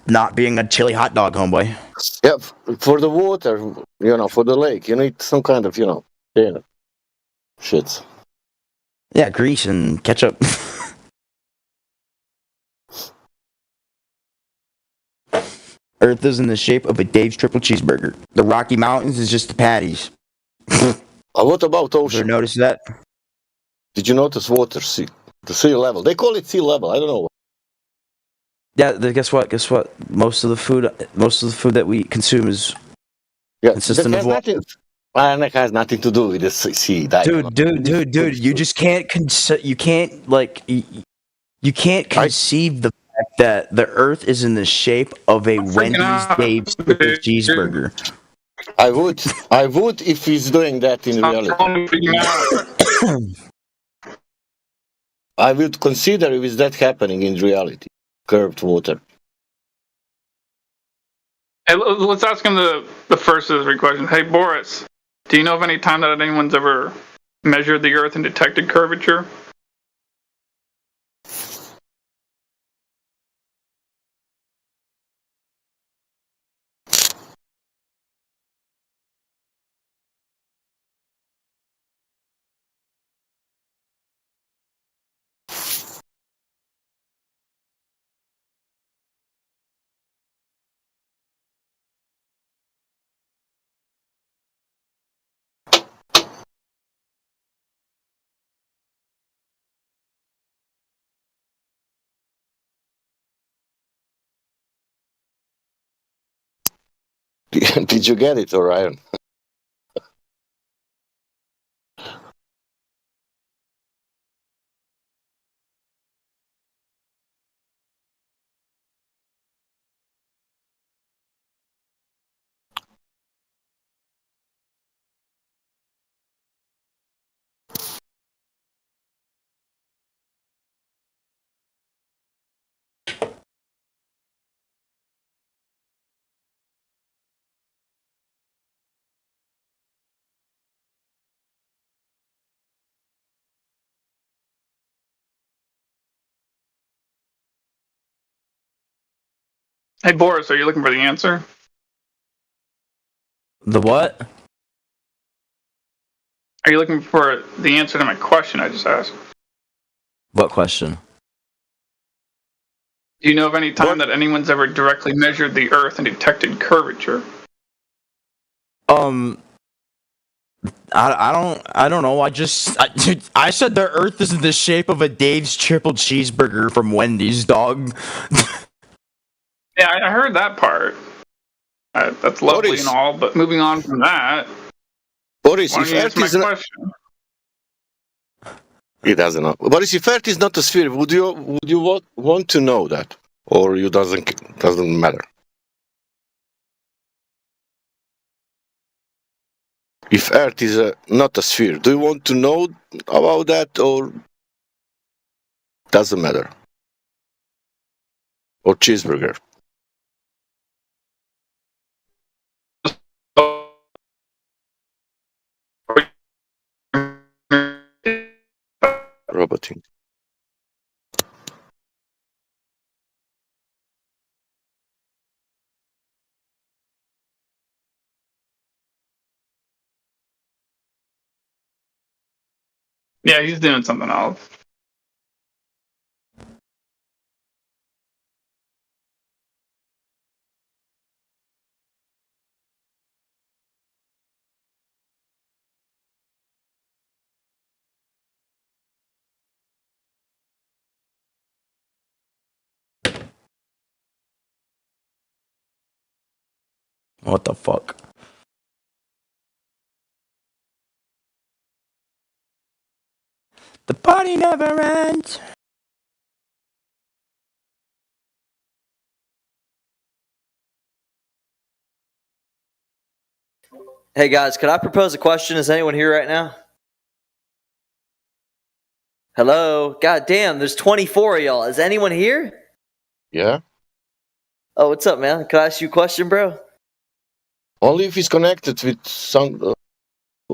not being a chili hot dog, homeboy. Yeah, for the water, for the lake, you need some kind of, shit. Yeah, grease and ketchup. Earth is in the shape of a Dave's triple cheeseburger. The Rocky Mountains is just the patties. What about ocean? Ever notice that? Did you notice water, the sea level? They call it sea level. I don't know. Yeah, guess what? Most of the food that we consume is consistent of water. That has nothing to do with the sea. Dude, you just can't you can't conceive the fact that the Earth is in the shape of a Wendy's Dave's triple cheeseburger. I would if he's doing that in reality. I would consider if is that happening in reality. Curved water. Hey, let's ask him the first of the three questions. Hey, Boris, do you know of any time that anyone's ever measured the Earth and detected curvature? Did you get it, Orion? Hey, Boris, are you looking for the answer? The what? Are you looking for the answer to my question I just asked? What question? Do you know of any time that anyone's ever directly measured the Earth and detected curvature? I don't know. I said the Earth is in the shape of a Dave's triple cheeseburger from Wendy's, dog. Yeah, I heard that part. That's lovely and all, but moving on from that, Boris, why if don't you Earth answer my is not, question? he doesn't know. Boris, if Earth is not a sphere, would you want to know that, or you doesn't matter? If Earth is not a sphere, do you want to know about that, or doesn't matter? Or cheeseburger? Roboting. Yeah, he's doing something else. What the fuck? The party never ends. Hey guys, could I propose a question? Is anyone here right now? Hello? God damn, there's 24 of y'all. Is anyone here? Yeah. Oh, what's up, man? Can I ask you a question, bro? Only if he's connected with some.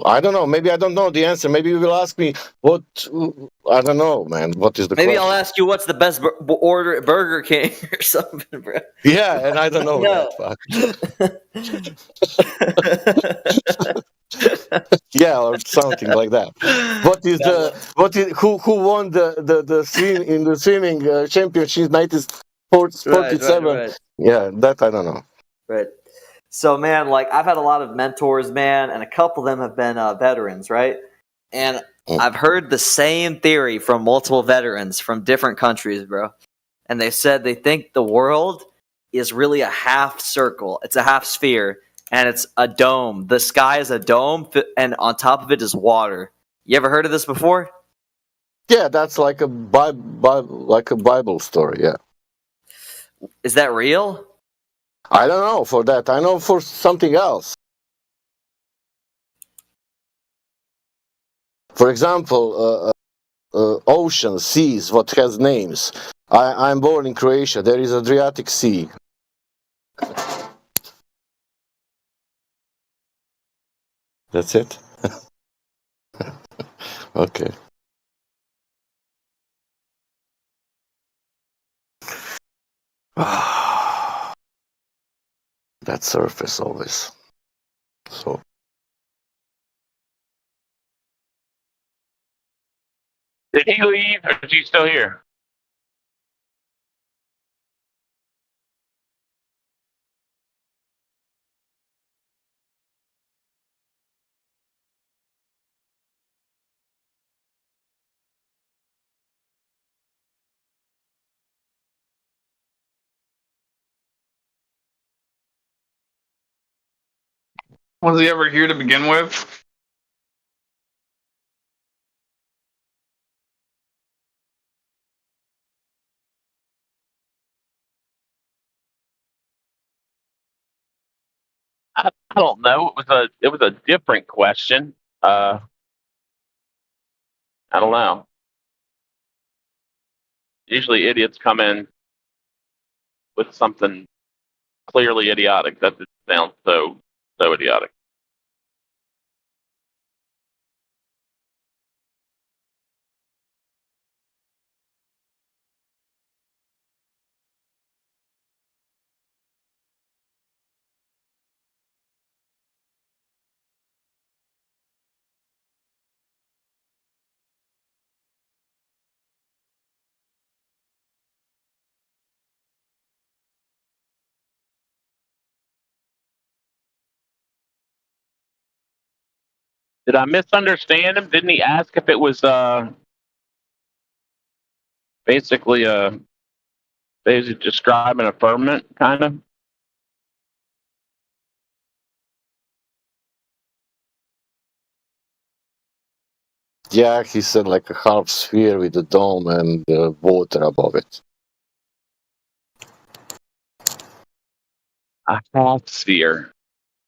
I don't know. Maybe I don't know the answer. Maybe you will ask me what. I don't know, man. What is the Maybe question? I'll ask you what's the best order at Burger King or something, bro. Yeah, and I don't know No. that. Yeah, or something like that. What is who won the swim in the swimming championship 1947? Right. Yeah, that I don't know. Right. So, man, like I've had a lot of mentors, man, and a couple of them have been veterans, right? And I've heard the same theory from multiple veterans from different countries, bro. And they said they think the world is really a half circle. It's a half sphere, and it's a dome. The sky is a dome, and on top of it is water. You ever heard of this before? Yeah, that's like a Bible story. Yeah. Is that real? I don't know for that. I know for something else. For example, ocean, seas, what has names. I'm born in Croatia. There is Adriatic Sea. That's it? Okay. That surface always. So. Did he leave or is he still here? Was he ever here to begin with? I don't know. It was a different question. I don't know. Usually idiots come in with something clearly idiotic. That just sounds so idiotic. Did I misunderstand him? Didn't he ask if it was basically describing a firmament kind of? Yeah, he said like a half sphere with a dome and water above it. A half sphere.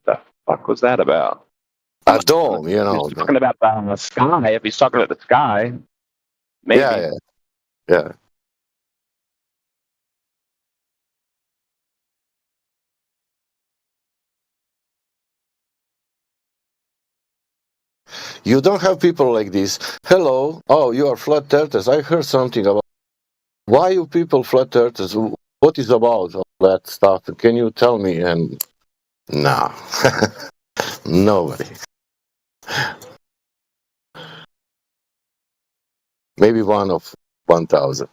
The fuck was that about? A dome, you know. He's talking about the sky. If he's talking about the sky, maybe. Yeah. You don't have people like this. Hello. Oh, you are flat earthers. I heard something about why you people flat earthers. What is about all that stuff? Can you tell me? And no, nobody. Maybe one of 1,000.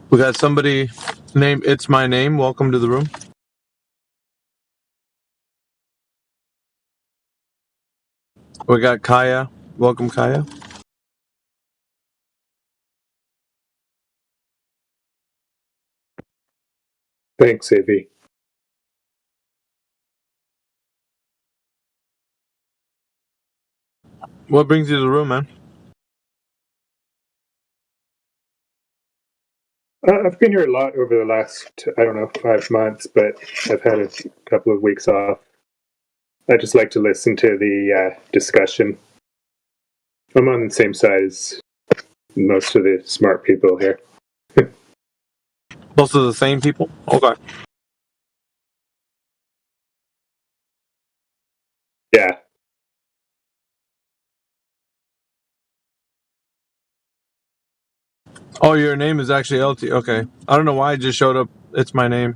We got somebody named It's My Name. Welcome to the room. We got Kaya. Welcome, Kaya. Thanks, AV. What brings you to the room, man? I've been here a lot over the last, 5 months, but I've had a couple of weeks off. I just like to listen to the discussion. I'm on the same side as most of the smart people here. Most of the same people? Okay. Yeah. Oh, your name is actually LT. Okay. I don't know why it just showed up. It's My Name.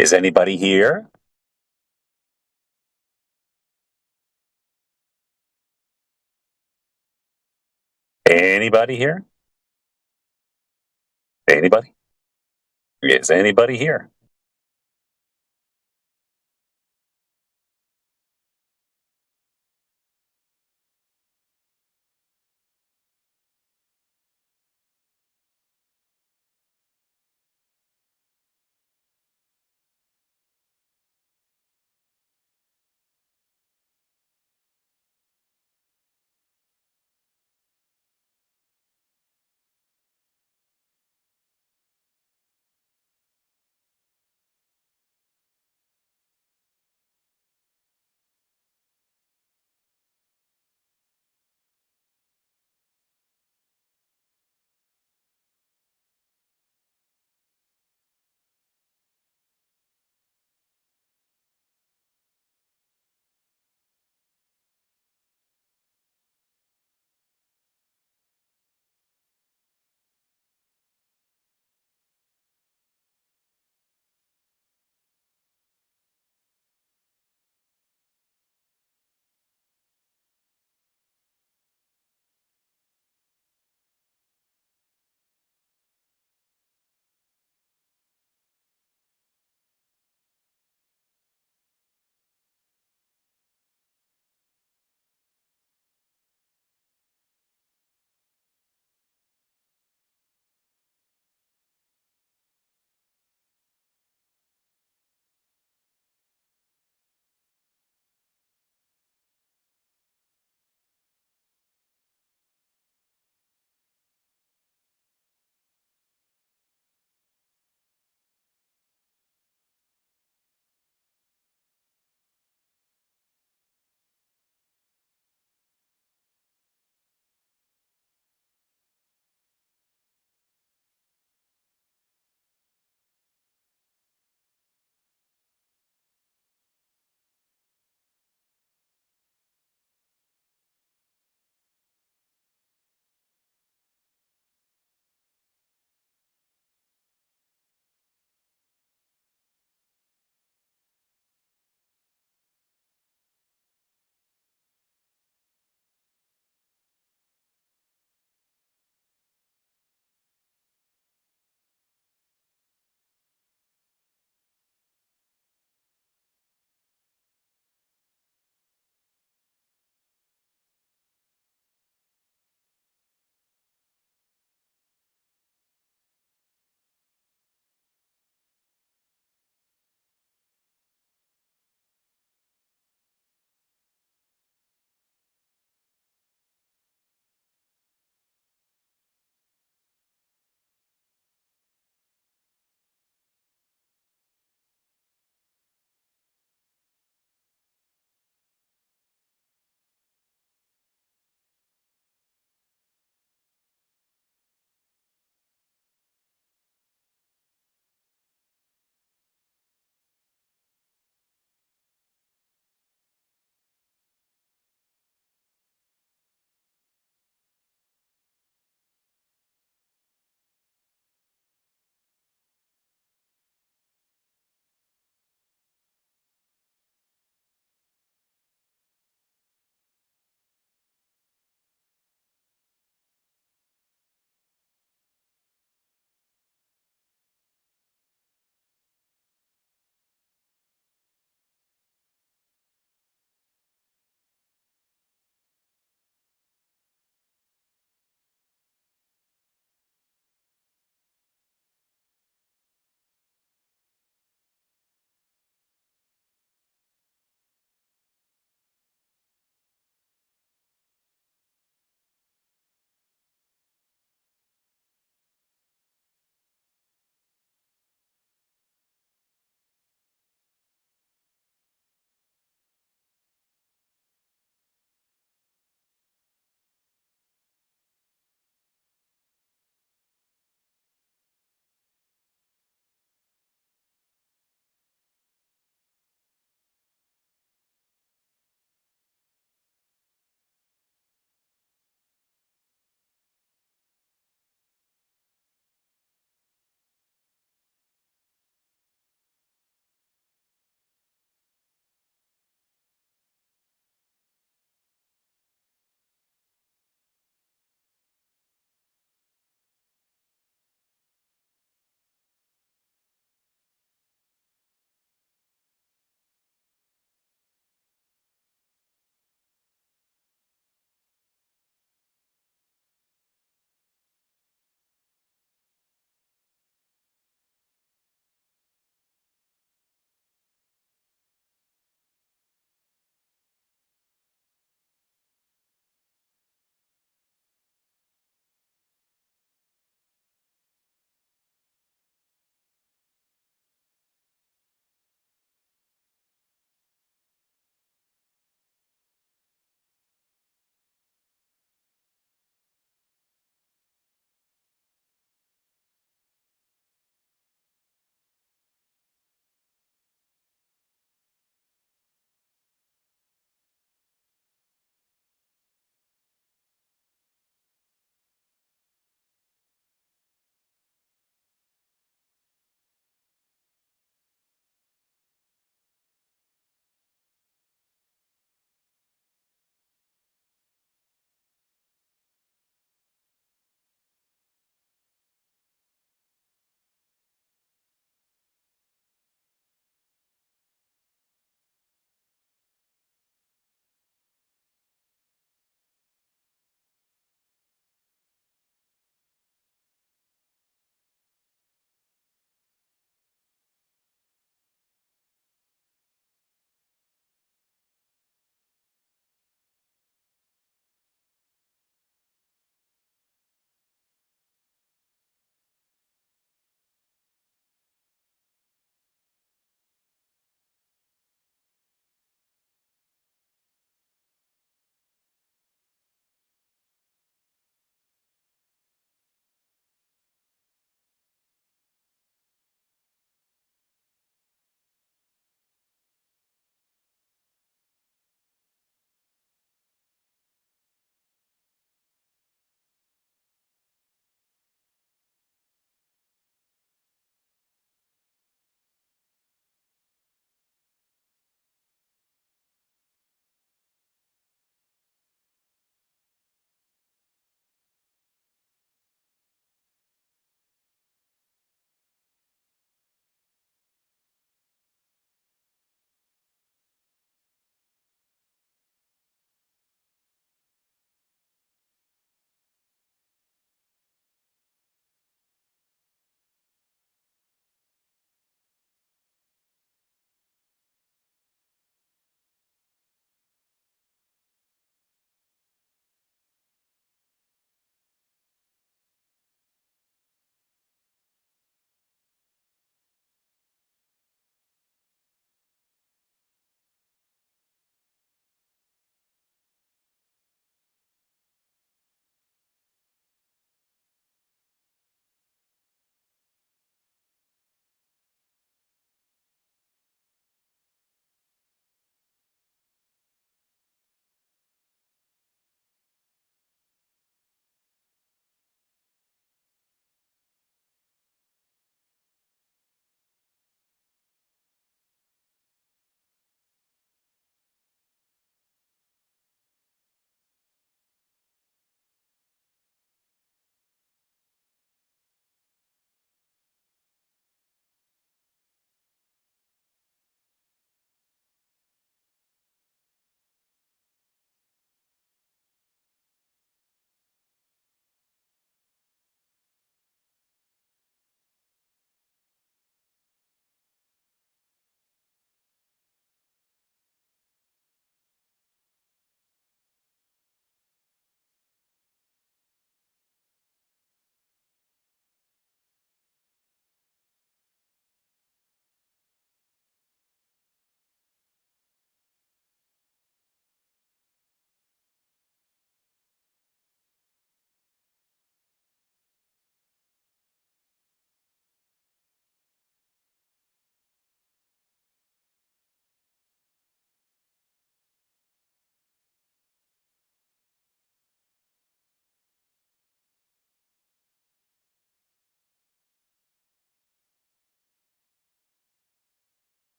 Is anybody here? Anybody here? Anybody? Is anybody here?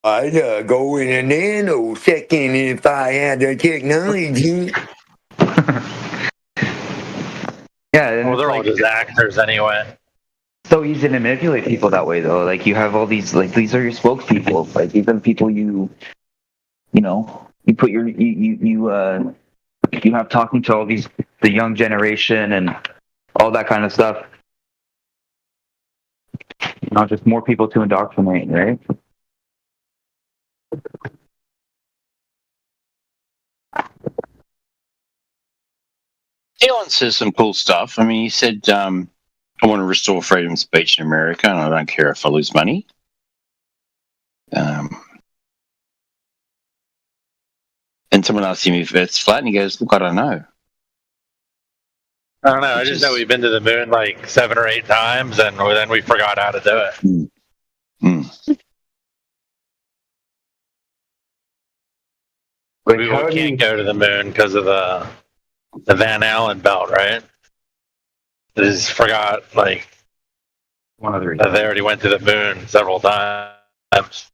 I'd go in a nanosecond if I had the technology. Yeah, and Well, it's they're all like just actors anyway. so easy to manipulate people that way, though. Like you have all these, like these are your spokespeople. Like these are the people you know, you put your you have talking to all these the young generation and all that kind of stuff. Not just more people to indoctrinate, right? Elon says some cool stuff. I mean, he said, I want to restore freedom of speech in America, and I don't care if I lose money. And someone asked him if it's flat, and he goes, look, I don't know. I don't know. I just know we've been to the moon like 7 or 8 times, and then we forgot how to do it. We can't go to the moon because of the Van Allen belt, right? They just forgot, like, one of the that they already went to the moon several times. It's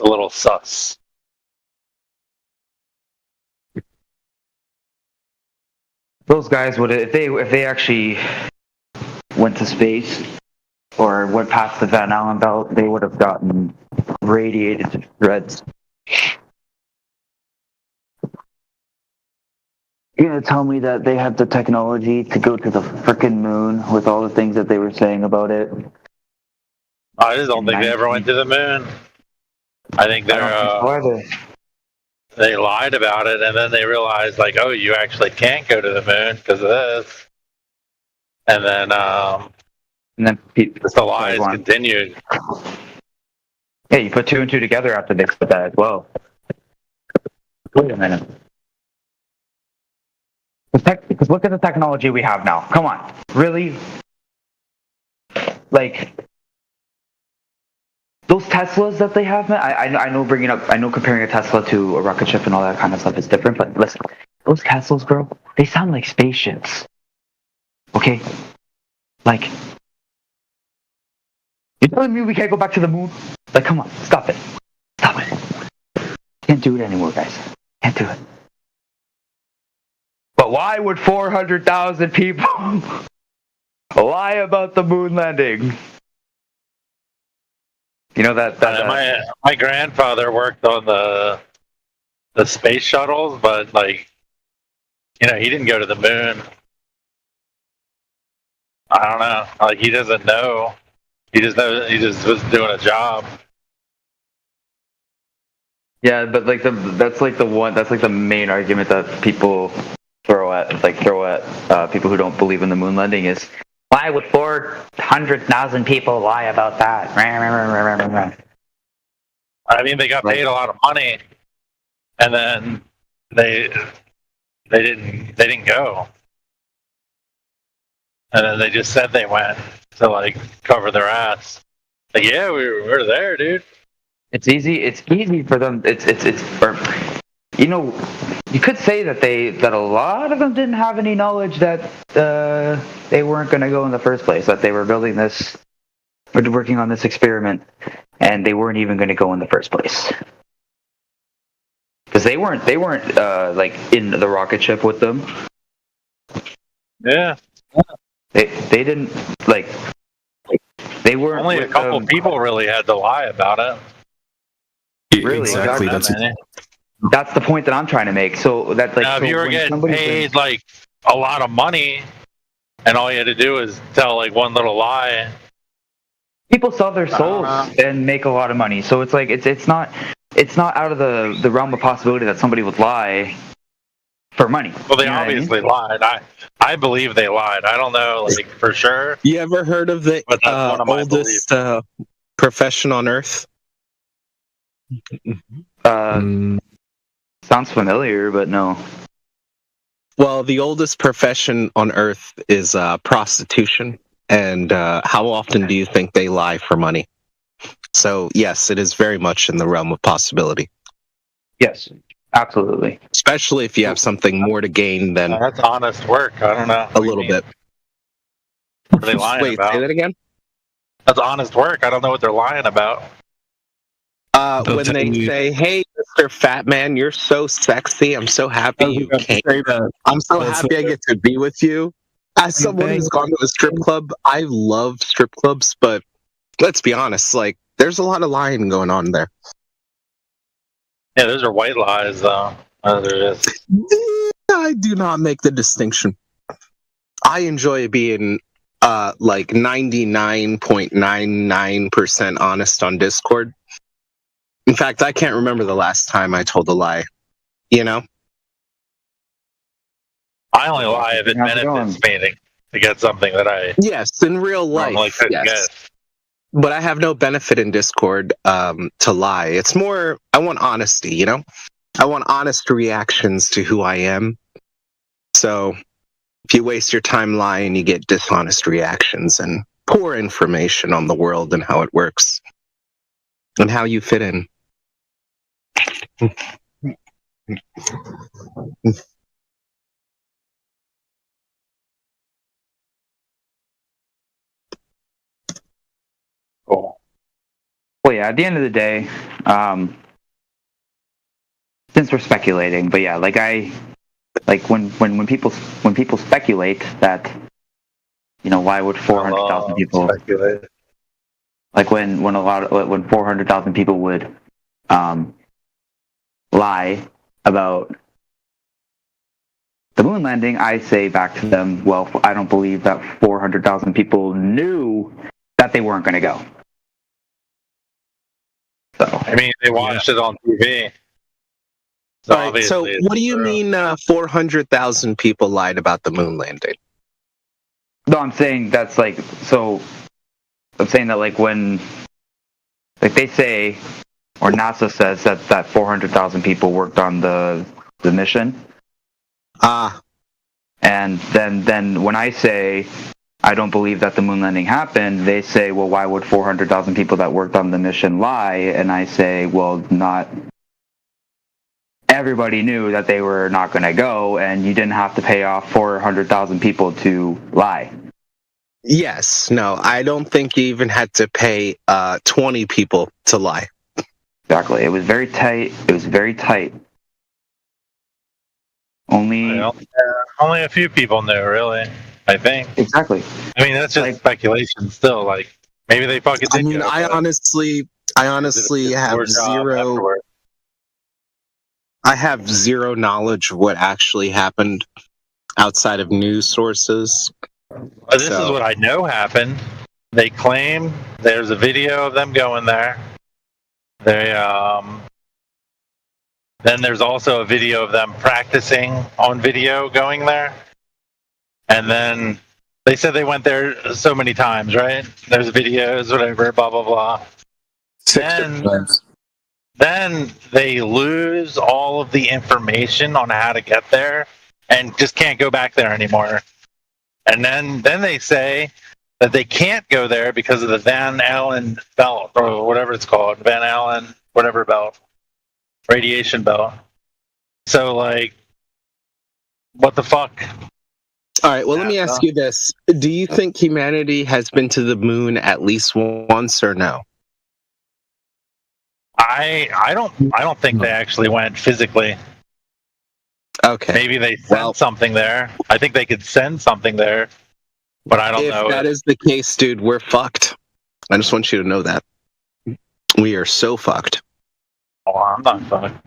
a little sus. Those guys would, if they actually went to space or went past the Van Allen belt, they would have gotten radiated to shreds. You're gonna tell me that they have the technology to go to the frickin' moon with all the things that they were saying about it? I just don't think they ever went to the moon. I think they lied about it, and then they realized, like, oh, you actually can't go to the moon because of this. And then the lies continued. Yeah, you put 2 and 2 together after they said that as well. Wait a minute. Because look at the technology we have now. Come on. Really? Like, those Teslas that they have, man, I know comparing a Tesla to a rocket ship and all that kind of stuff is different, but listen, those Teslas, bro, they sound like spaceships. Okay? Like, you're telling me we can't go back to the moon? Like, come on, stop it. Stop it. Can't do it anymore, guys. Can't do it. But why would 400,000 people lie about the moon landing? You know that my grandfather worked on the space shuttles, but, like, you know, he didn't go to the moon. I don't know. Like, he doesn't know. He just was doing a job. Yeah, but like that's the main argument that people throw at people who don't believe in the moon landing is, why would 400,000 people lie about that? I mean, they got paid a lot of money, and then they didn't go, and then they just said they went to, like, cover their ass. Like, yeah, we're there, dude. It's easy for them. You know, you could say that a lot of them didn't have any knowledge that they weren't going to go in the first place, that they were building this, or working on this experiment, and they weren't even going to go in the first place. Because they weren't like in the rocket ship with them. Yeah. They didn't, like, they weren't. Only a couple people really had to lie about it. Really, exactly. That's the point that I'm trying to make. So that's like, now, if you were getting paid like a lot of money, and all you had to do is tell, like, one little lie. People sell their souls and make a lot of money. So it's like it's not out of the realm of possibility that somebody would lie for money. Well, they obviously lied. I believe they lied. I don't know, like, for sure. You ever heard of the oldest profession on Earth? Sounds familiar, but no. Well, the oldest profession on Earth is prostitution. And how often do you think they lie for money? So, yes, it is very much in the realm of possibility. Yes, absolutely. Especially if you have something more to gain than... That's honest work. I don't know. A little bit. What are they lying Wait, about? say that again. That's honest work. I don't know what they're lying about. When they say, "Hey, Mr. Fat Man, you're so sexy. I'm so happy you came. I'm so happy I get to be with you." As someone who's gone to a strip club, I love strip clubs, but let's be honest, like there's a lot of lying going on there. Yeah, those are white lies, though. I do not make the distinction. I enjoy being like 99.99% honest on Discord. In fact, I can't remember the last time I told a lie. You know? I only lie if it benefits me to get something that I Yes, in real life, couldn't yes. get. But I have no benefit in Discord to lie. It's more, I want honesty, you know? I want honest reactions to who I am. So if you waste your time lying, you get dishonest reactions and poor information on the world and how it works and how you fit in. Well, yeah, at the end of the day, since we're speculating, but yeah, like when people speculate that, you know, why would 400,000 people speculate? Like when 400,000 people would lie about the moon landing, I say back to them, well, I don't believe that 400,000 people knew that they weren't going to go. So I mean, they watched it on TV. So All right, so what do you mean 400,000 people lied about the moon landing? No, I'm saying that's like, so I'm saying that like when, like they say, or NASA says that 400,000 people worked on the mission. And then when I say I don't believe that the moon landing happened, they say, well, why would 400,000 people that worked on the mission lie? And I say, well, not everybody knew that they were not going to go, and you didn't have to pay off 400,000 people to lie. Yes, no, I don't think you even had to pay 20 people to lie. Exactly. It was very tight. Only a few people knew, really. I think. Exactly. I mean, that's just speculation. Still, like maybe they fucking. I mean, I honestly have zero. I have zero knowledge of what actually happened outside of news sources. This is what I know happened. They claim there's a video of them going there. Then there's also a video of them practicing on video going there. And then they said they went there so many times, right? There's videos, whatever, blah, blah, blah. Then they lose all of the information on how to get there and just can't go back there anymore. And then they say that they can't go there because of the Van Allen belt, or whatever it's called. Van Allen, whatever belt. Radiation belt. So, like, what the fuck? All right, well, let me ask you this. Do you think humanity has been to the moon at least once or no? I don't think they actually went physically. Okay. Maybe they sent something there. I think they could send something there, but I don't know. If that is the case, dude, we're fucked. I just want you to know that. We are so fucked. Oh, I'm not fucked.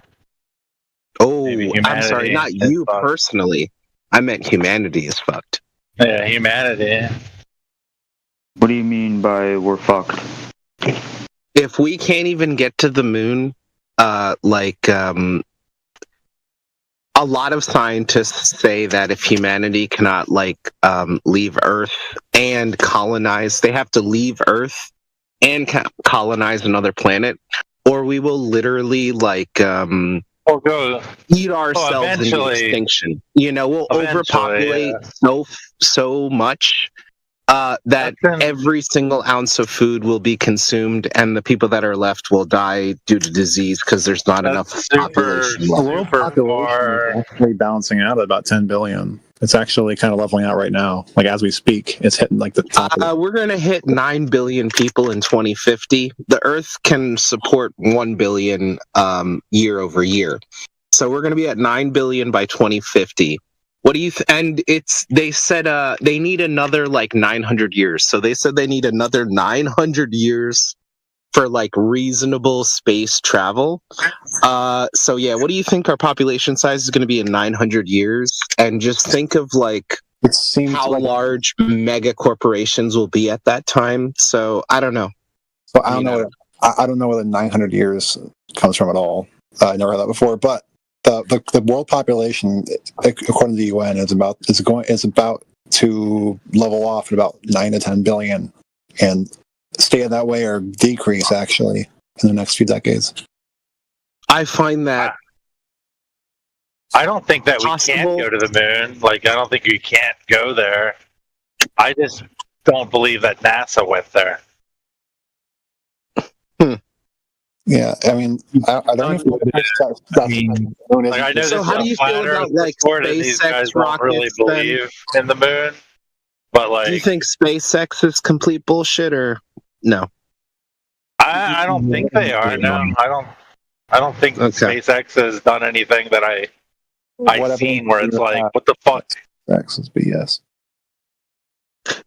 Oh, I'm sorry, not you personally. I meant humanity is fucked. Yeah, humanity. What do you mean by we're fucked? If we can't even get to the moon, a lot of scientists say that if humanity cannot leave Earth and colonize, they have to leave Earth and colonize another planet, or we will literally eat ourselves into extinction. You know, we'll overpopulate so much That every single ounce of food will be consumed, and the people that are left will die due to disease because there's not enough population The left. world population is actually balancing out at about 10 billion. It's actually kind of leveling out right now. Like as we speak, it's hitting like the top. We're going to hit 9 billion people in 2050. The Earth can support 1 billion year over year. So we're going to be at 9 billion by 2050. What do you and they said they need another like 900 years. So they said they need another 900 years for like reasonable space travel. So yeah, what do you think our population size is going to be in 900 years? And just think of like how large mega corporations will be at that time. So I don't know. So I don't know. I don't know where the 900 years comes from at all. I never heard that before. But the world population, according to the UN, is about to level off at about 9 to 10 billion, and stay that way or decrease actually in the next few decades. I find that I don't think that we can't go to the moon. Like, I don't think we can't go there. I just don't believe that NASA went there. Yeah, I mean, I don't know if I know so how do you feel about like these guys SpaceX don't really rockets? believe in the moon, but like, Do you think SpaceX is complete bullshit or no? I don't think they are. No, I don't think SpaceX has done anything that I've seen where it's like, what the fuck? SpaceX is BS.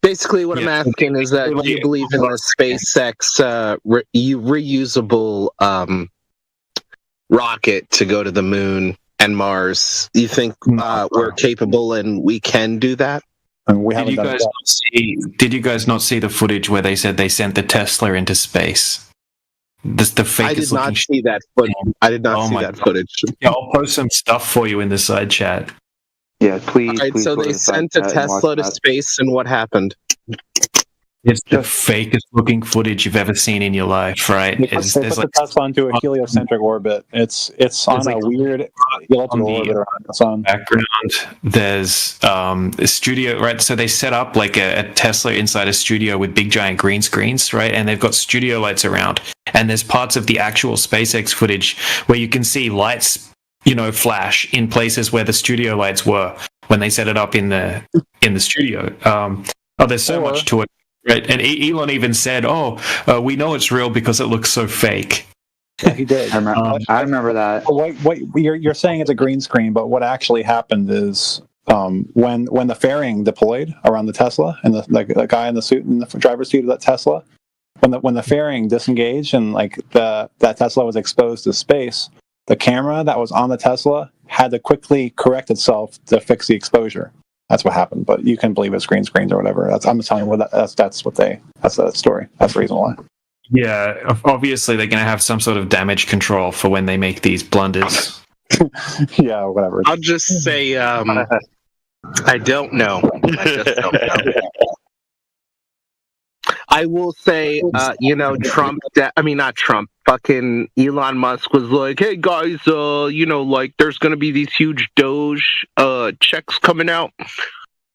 Basically, what I'm asking is that do you believe in the SpaceX reusable rocket to go to the moon and Mars? You think we're capable and we can do that? Did you guys not see the footage where they said they sent the Tesla into space? The fakest I did not looking see that footage. I did not see that footage. Yeah, I'll post some stuff for you in the side chat. Yeah, please. All right, so they sent a Tesla to space, and what happened? It's the fakest looking footage you've ever seen in your life, right? They put the Tesla into a heliocentric orbit. It's on like a weird elliptical orbit around the sun. Background, there's a studio, right? So they set up like a Tesla inside a studio with big giant green screens, right? And they've got studio lights around. And there's parts of the actual SpaceX footage where you can see lights, flash in places where the studio lights were when they set it up in the studio. There's so much to it, right? And Elon even said, we know it's real because it looks so fake. Yeah, he did. I remember that. What you're saying it's a green screen, but what actually happened is when the fairing deployed around the Tesla and the guy in the suit in the driver's seat of that Tesla, when the fairing disengaged and that Tesla was exposed to space, the camera that was on the Tesla had to quickly correct itself to fix the exposure. That's what happened. But you can believe it's green screens or whatever. I'm just telling you that's the story. That's the reason why. Yeah, obviously they're going to have some sort of damage control for when they make these blunders. Yeah, whatever. I'll just say, I don't know. I just don't know. I will say, Trump, not Trump, fucking Elon Musk was like, hey guys, there's going to be these huge Doge checks coming out,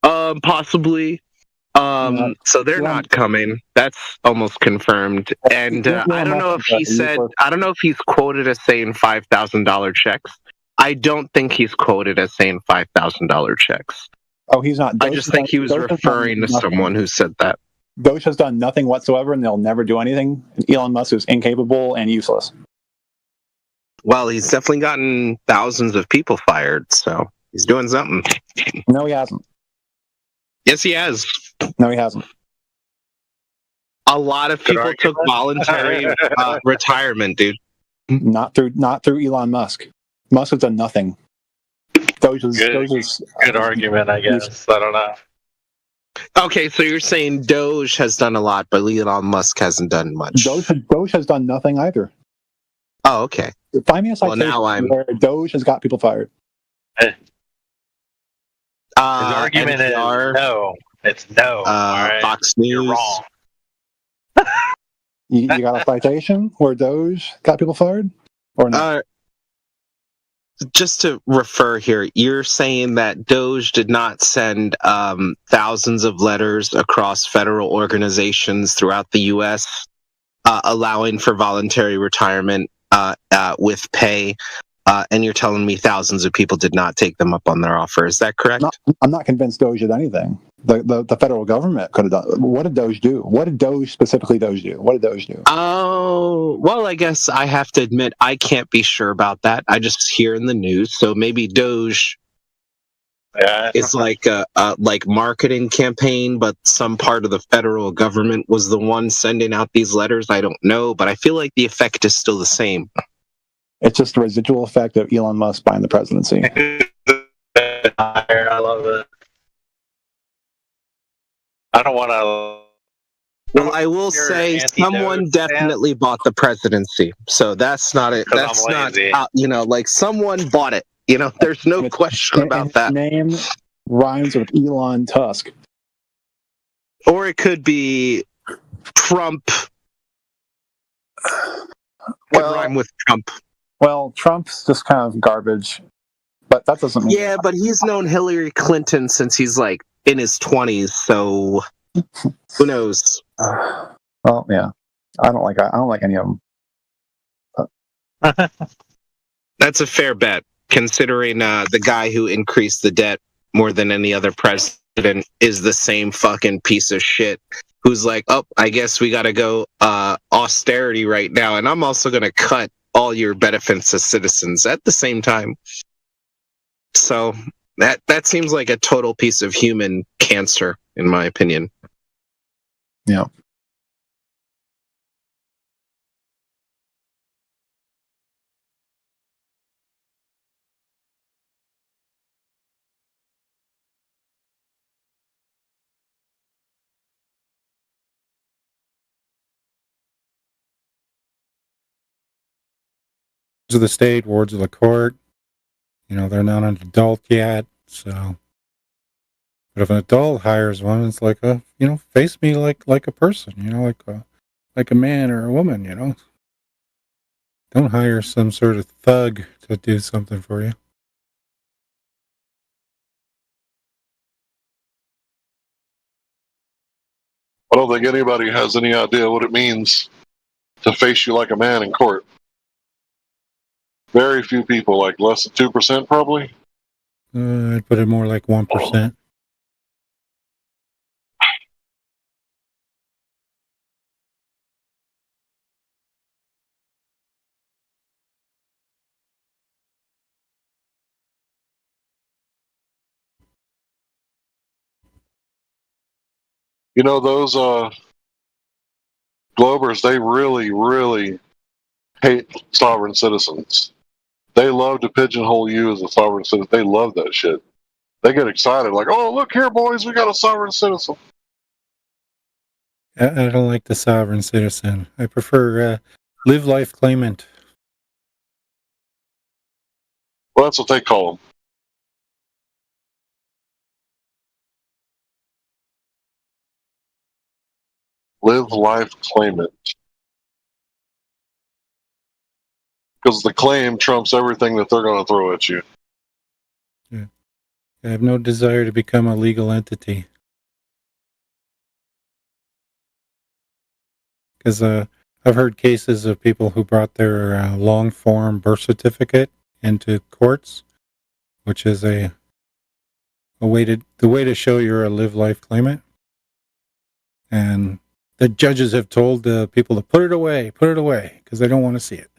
possibly. So they're not coming. That's almost confirmed. And I don't know if he's quoted as saying $5,000 checks. I don't think he's quoted as saying $5,000 checks. Oh, he's not. I just think he was referring to someone who said that. Doge has done nothing whatsoever, and they'll never do anything. Elon Musk is incapable and useless. Well, he's definitely gotten thousands of people fired, so he's doing something. No, he hasn't. Yes, he has. No, he hasn't. A lot of people took voluntary retirement, dude. Not through Elon Musk. Musk has done nothing. Doge is good argument, I guess. I don't know. Okay, so you're saying Doge has done a lot, but Elon Musk hasn't done much. Doge has done nothing either. Oh, okay. Find me a citation where Doge has got people fired. His argument is no. It's no. Right? Fox News. You're wrong. You got a citation where Doge got people fired? Or no? just to refer here, you're saying that Doge did not send thousands of letters across federal organizations throughout the U.S. Allowing for voluntary retirement with pay, and you're telling me thousands of people did not take them up on their offer. Is that correct? I'm not convinced Doge did anything. The federal government could have done. What did Doge do? What did Doge specifically do? What did Doge do? Oh, well, I guess I have to admit I can't be sure about that. I just hear in the news, so maybe Doge is like a marketing campaign, but some part of the federal government was the one sending out these letters. I don't know, but I feel like the effect is still the same. It's just a residual effect of Elon Musk buying the presidency. I love it. I don't want to. Well, I will say someone definitely bought the presidency, so that's not it. That's not, like someone bought it. There's no question about that. Name rhymes with Elon Tusk. Or it could be Trump. Well, rhyme with Trump. Well, Trump's just kind of garbage, but that doesn't mean... Yeah, but he's known Hillary Clinton since he's like in his 20s, so who knows? Well, yeah, I don't like any of them. That's a fair bet, considering the guy who increased the debt more than any other president is the same fucking piece of shit who's like, oh, I guess we gotta go austerity right now, and I'm also gonna cut all your benefits as citizens at the same time. So that seems like a total piece of human cancer, in my opinion. Yeah. Of the state, wards of the court. They're not an adult yet, so. But if an adult hires one, it's like face me like a person, like a man or a woman, Don't hire some sort of thug to do something for you. I don't think anybody has any idea what it means to face you like a man in court. Very few people, like less than 2% probably. I'd put it more like 1%. Those Globers, they really, really hate sovereign citizens. They love to pigeonhole you as a sovereign citizen. They love that shit. They get excited, like, oh, look here, boys, we got a sovereign citizen. I don't like the sovereign citizen. I prefer live life claimant. Well, that's what they call them. Live life claimant. Because the claim trumps everything that they're going to throw at you. Yeah. I have no desire to become a legal entity. Because I've heard cases of people who brought their long form birth certificate into courts, which is the way to show you're a live life claimant. And the judges have told the people to put it away, because they don't want to see it.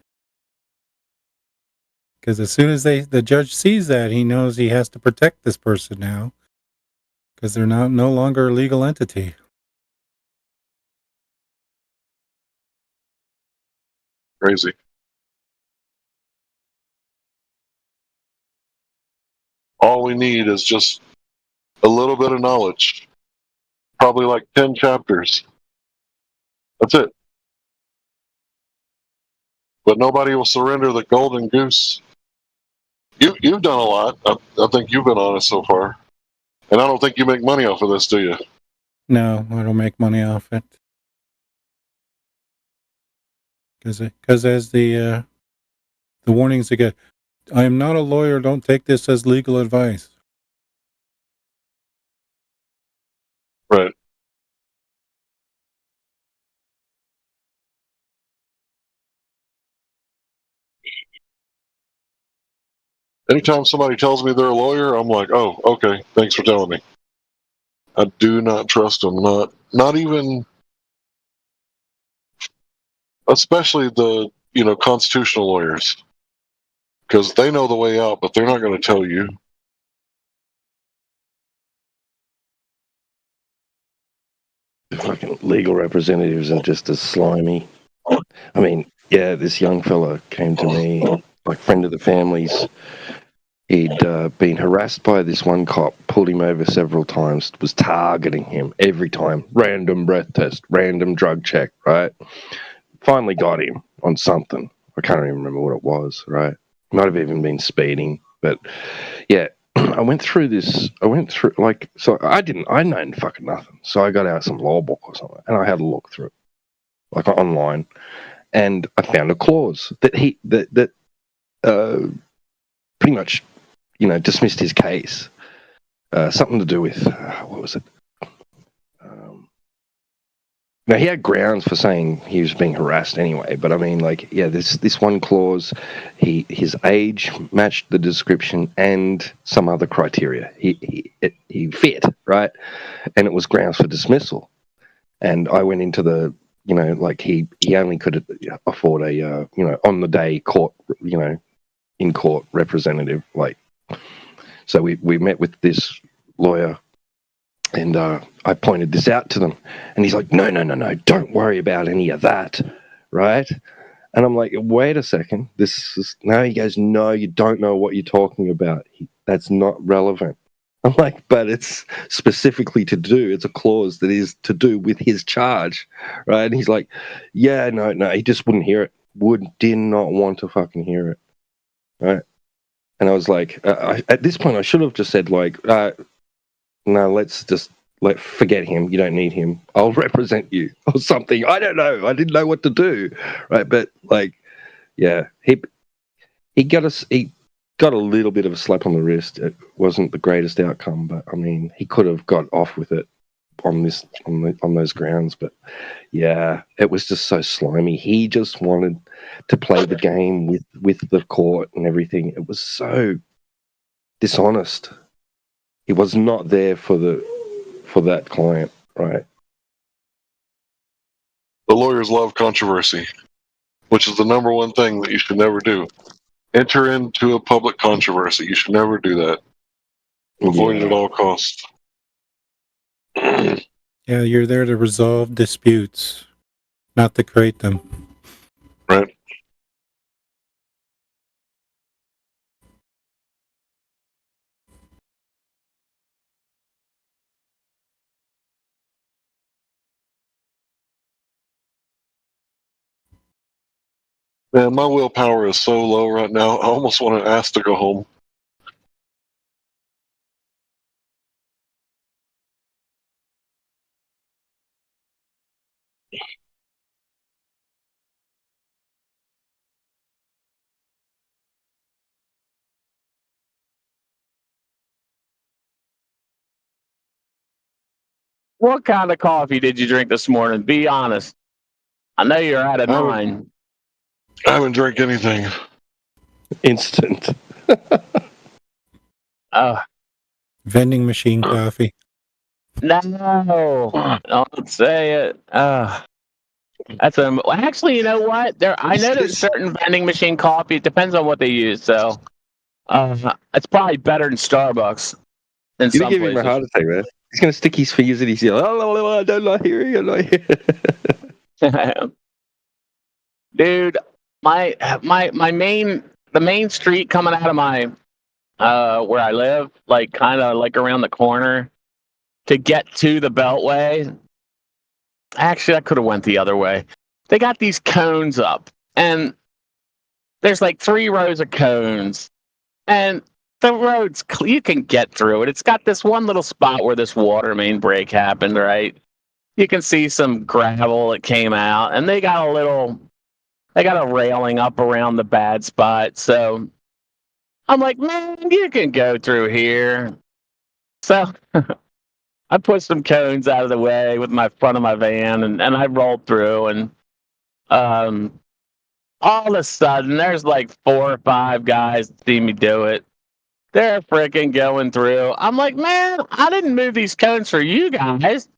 Because as soon as the judge sees that, he knows he has to protect this person now, because they're no longer a legal entity. Crazy. All we need is just a little bit of knowledge. Probably like 10 chapters. That's it. But nobody will surrender the golden goose. You've done a lot. I think you've been honest so far. And I don't think you make money off of this, do you? No, I don't make money off it. Because as the warnings again, I am not a lawyer. Don't take this as legal advice. Right. Anytime somebody tells me they're a lawyer, I'm like, oh, okay, thanks for telling me. I do not trust them. Not even, especially the constitutional lawyers, because they know the way out, but they're not going to tell you. Fucking legal representatives are just as slimy. I mean, yeah, this young fella came to me, like friend of the family's. He'd been harassed by this one cop, pulled him over several times, was targeting him every time. Random breath test, random drug check, right? Finally got him on something. I can't even remember what it was, right? Might have even been speeding, but yeah. I went through, so I known fucking nothing. So I got out some law book or something, and I had a look through it, like online, and I found a clause that pretty much, dismissed his case. Something to do with what was it? Now he had grounds for saying he was being harassed anyway, but I mean, this one clause, his age matched the description and some other criteria. He fit, right, and it was grounds for dismissal. And I went into the, he only could afford a on the day court, in court representative, so we met with this lawyer. And I pointed this out to them, and he's like, no, don't worry about any of that, right? And I'm like, wait a second, now he goes, no, you don't know what you're talking about. That's not relevant. I'm like, but it's specifically it's a clause that is to do with his charge, right? And he's like, yeah, no, he just wouldn't hear it, did not want to fucking hear it, right? And I was like, at this point, I should have just said, no, let's just forget him. You don't need him. I'll represent you or something. I don't know. I didn't know what to do, right? But yeah, he got a little bit of a slap on the wrist. It wasn't the greatest outcome, but I mean, he could have got off with it on those grounds. But yeah, it was just so slimy. He just wanted to play the game with the court and everything. It was so dishonest. He was not there for that client, right? The lawyers love controversy, which is the number one thing that you should never do. Enter into a public controversy. You should never do that. Avoid it at all costs. Yeah, you're there to resolve disputes, not to create them. Right. Man, my willpower is so low right now, I almost want to ask to go home. What kind of coffee did you drink this morning? Be honest. I know you're out of nine. I haven't drank anything. Instant. Vending machine coffee. No, don't say it. That's actually, you know what? I know there's certain vending machine coffee. It depends on what they use. So, it's probably better than Starbucks. You're giving him a heart attack, man. He's gonna stick his fingers in his ear. Oh, I don't like hearing. I'm not hearing. Dude, the main street coming out of my where I live, kind of around the corner to get to the Beltway. Actually, I could have went the other way. They got these cones up, and there's 3 rows of cones, and the road's you can get through it. It's got this one little spot where this water main break happened, right? You can see some gravel that came out, and they got a railing up around the bad spot. So I'm like, man, you can go through here. So I pushed some cones out of the way with my front of my van, and I rolled through, and all of a sudden, there's like 4 or 5 guys that see me do it. They're freaking going through. I'm like, man, I didn't move these cones for you guys.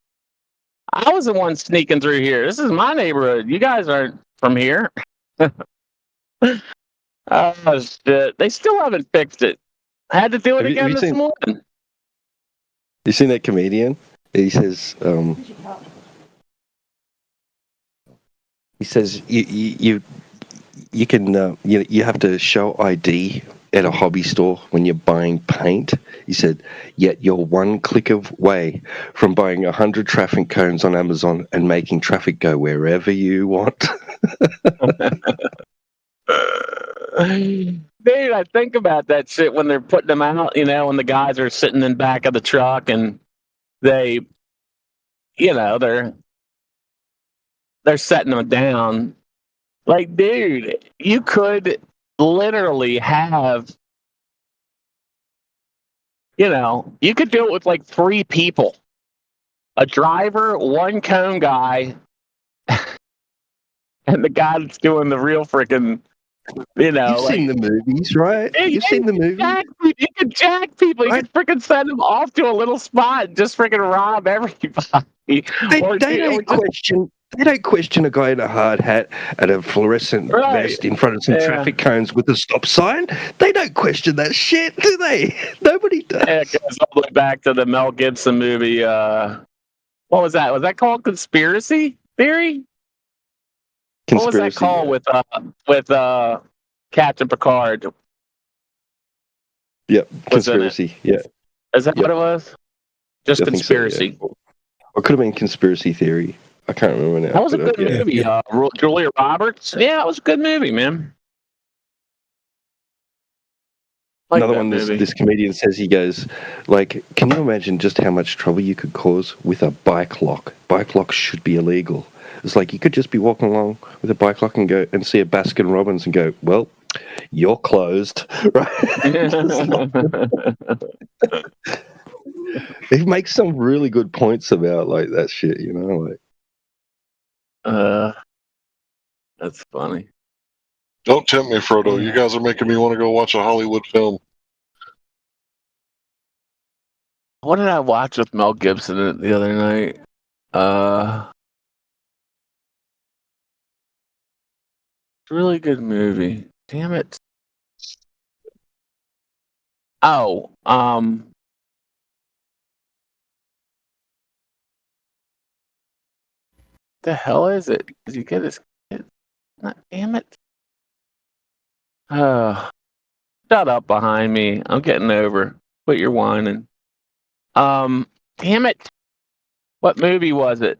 I was the one sneaking through here. This is my neighborhood. You guys aren't from here. Oh, shit. They still haven't fixed it. I had to do it again this morning. You seen that comedian? He says, you can you have to show ID at a hobby store when you're buying paint. He said, yet you're one click away from buying 100 traffic cones on Amazon and making traffic go wherever you want. Dude, I think about that shit when they're putting them out, when the guys are sitting in back of the truck and they, they're setting them down. Like, dude, you could literally have, you could do it with like 3 people. A driver, 1 cone guy, and the guy that's doing the real freaking, You've seen the movies, right? You've seen the movies. You can jack people. You can freaking send them off to a little spot and just freaking rob everybody. They don't question a guy in a hard hat and a fluorescent vest in front of some traffic cones with a stop sign. They don't question that shit, do they? Nobody does. Yeah, it goes all the way back to the Mel Gibson movie. What was that? Was that called Conspiracy Theory? What was that called with Captain Picard? Yep, Conspiracy. Yeah. Is that what it was? Just Conspiracy. So, yeah. Or it could have been Conspiracy Theory. I can't remember now. That was a good movie. Yeah. Julia Roberts. Yeah, it was a good movie, man. Another one, this comedian says, he goes, like, can you imagine just how much trouble you could cause with a bike lock? Bike locks should be illegal. It's like you could just be walking along with a bike lock and go and see a Baskin Robbins and go, well, you're closed, right? He makes some really good points about like that shit, like. That's funny. Don't tempt me, Frodo. You guys are making me want to go watch a Hollywood film. What did I watch with Mel Gibson the other night? Really good movie. Damn it. Oh, the hell is it? Did you get his kid? Damn it. Shut up behind me. I'm getting over. Quit your whining. Damn it. What movie was it?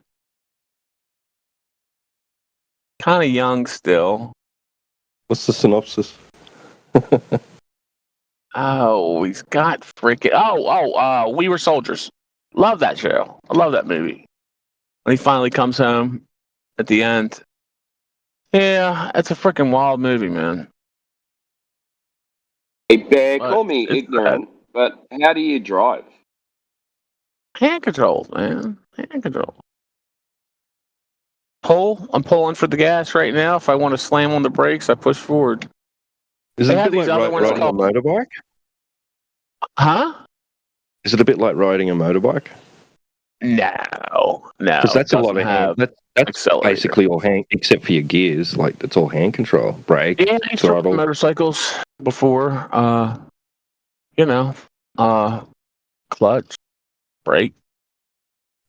Kind of young still. What's the synopsis? Oh, he's got freaking. We Were Soldiers. Love that show. I love that movie. When he finally comes home at the end. Yeah, it's a freaking wild movie, man. Hey, call me ignorant, but how do you drive? Hand controls, man. Hand controls. I'm pulling for the gas right now. If I want to slam on the brakes, I push forward. Is it a bit like riding a motorbike? Huh? Is it a bit like riding a motorbike? No. Because that's a lot of hand. That's basically all hand, except for your gears. Like, it's all hand control. Brake, yeah, I used to ride motorcycles before. Clutch, brake.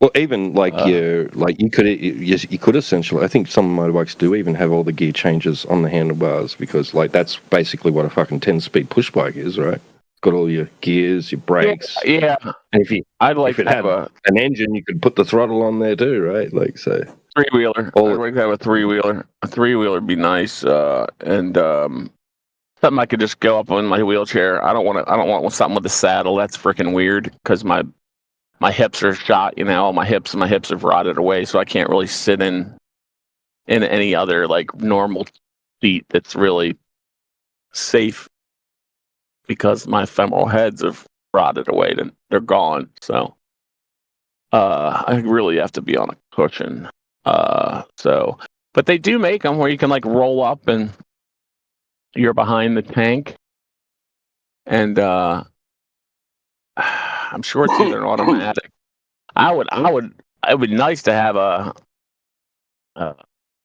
Well, even like you could essentially. I think some motorbikes do even have all the gear changes on the handlebars because, like, that's basically what a fucking 10-speed push bike is, right? Got all your gears, your brakes. Yeah. And if it had an engine, you could put the throttle on there too, right? Like, so. 3-wheeler. I'd like to have a 3-wheeler. A 3-wheeler would be nice, and something I could just go up on my wheelchair. I don't want something with a saddle. That's freaking weird because my hips are shot. My hips have rotted away, so I can't really sit in any other like normal seat that's really safe. because my femoral heads have rotted away and they're gone. So I really have to be on a cushion. But they do make them where you can like roll up and you're behind the tank, and I'm sure it's either an automatic. It would be nice to have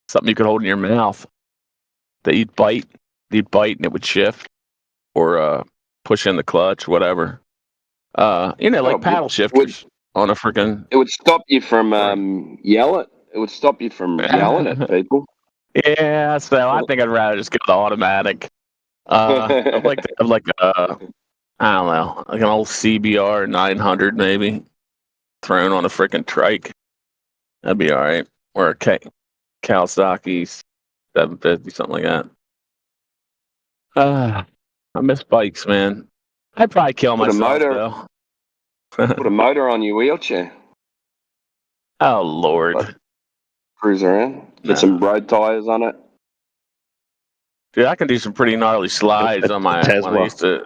something you could hold in your mouth that you'd bite and it would shift, or push in the clutch, whatever. Like paddle shifters on a freaking. It would stop you from yelling. It would stop you from yelling at people. Yeah, so I think I'd rather just go the automatic. I'd like to have like I don't know, like an old CBR 900 maybe, thrown on a freaking trike. That'd be all right. Or a Kawasaki 750, something like that. I miss bikes, man. I'd probably kill myself though. Put a motor on your wheelchair. Oh Lord. Cruise around. Put some road tires on it. Dude, I can do some pretty gnarly slides on my when I used to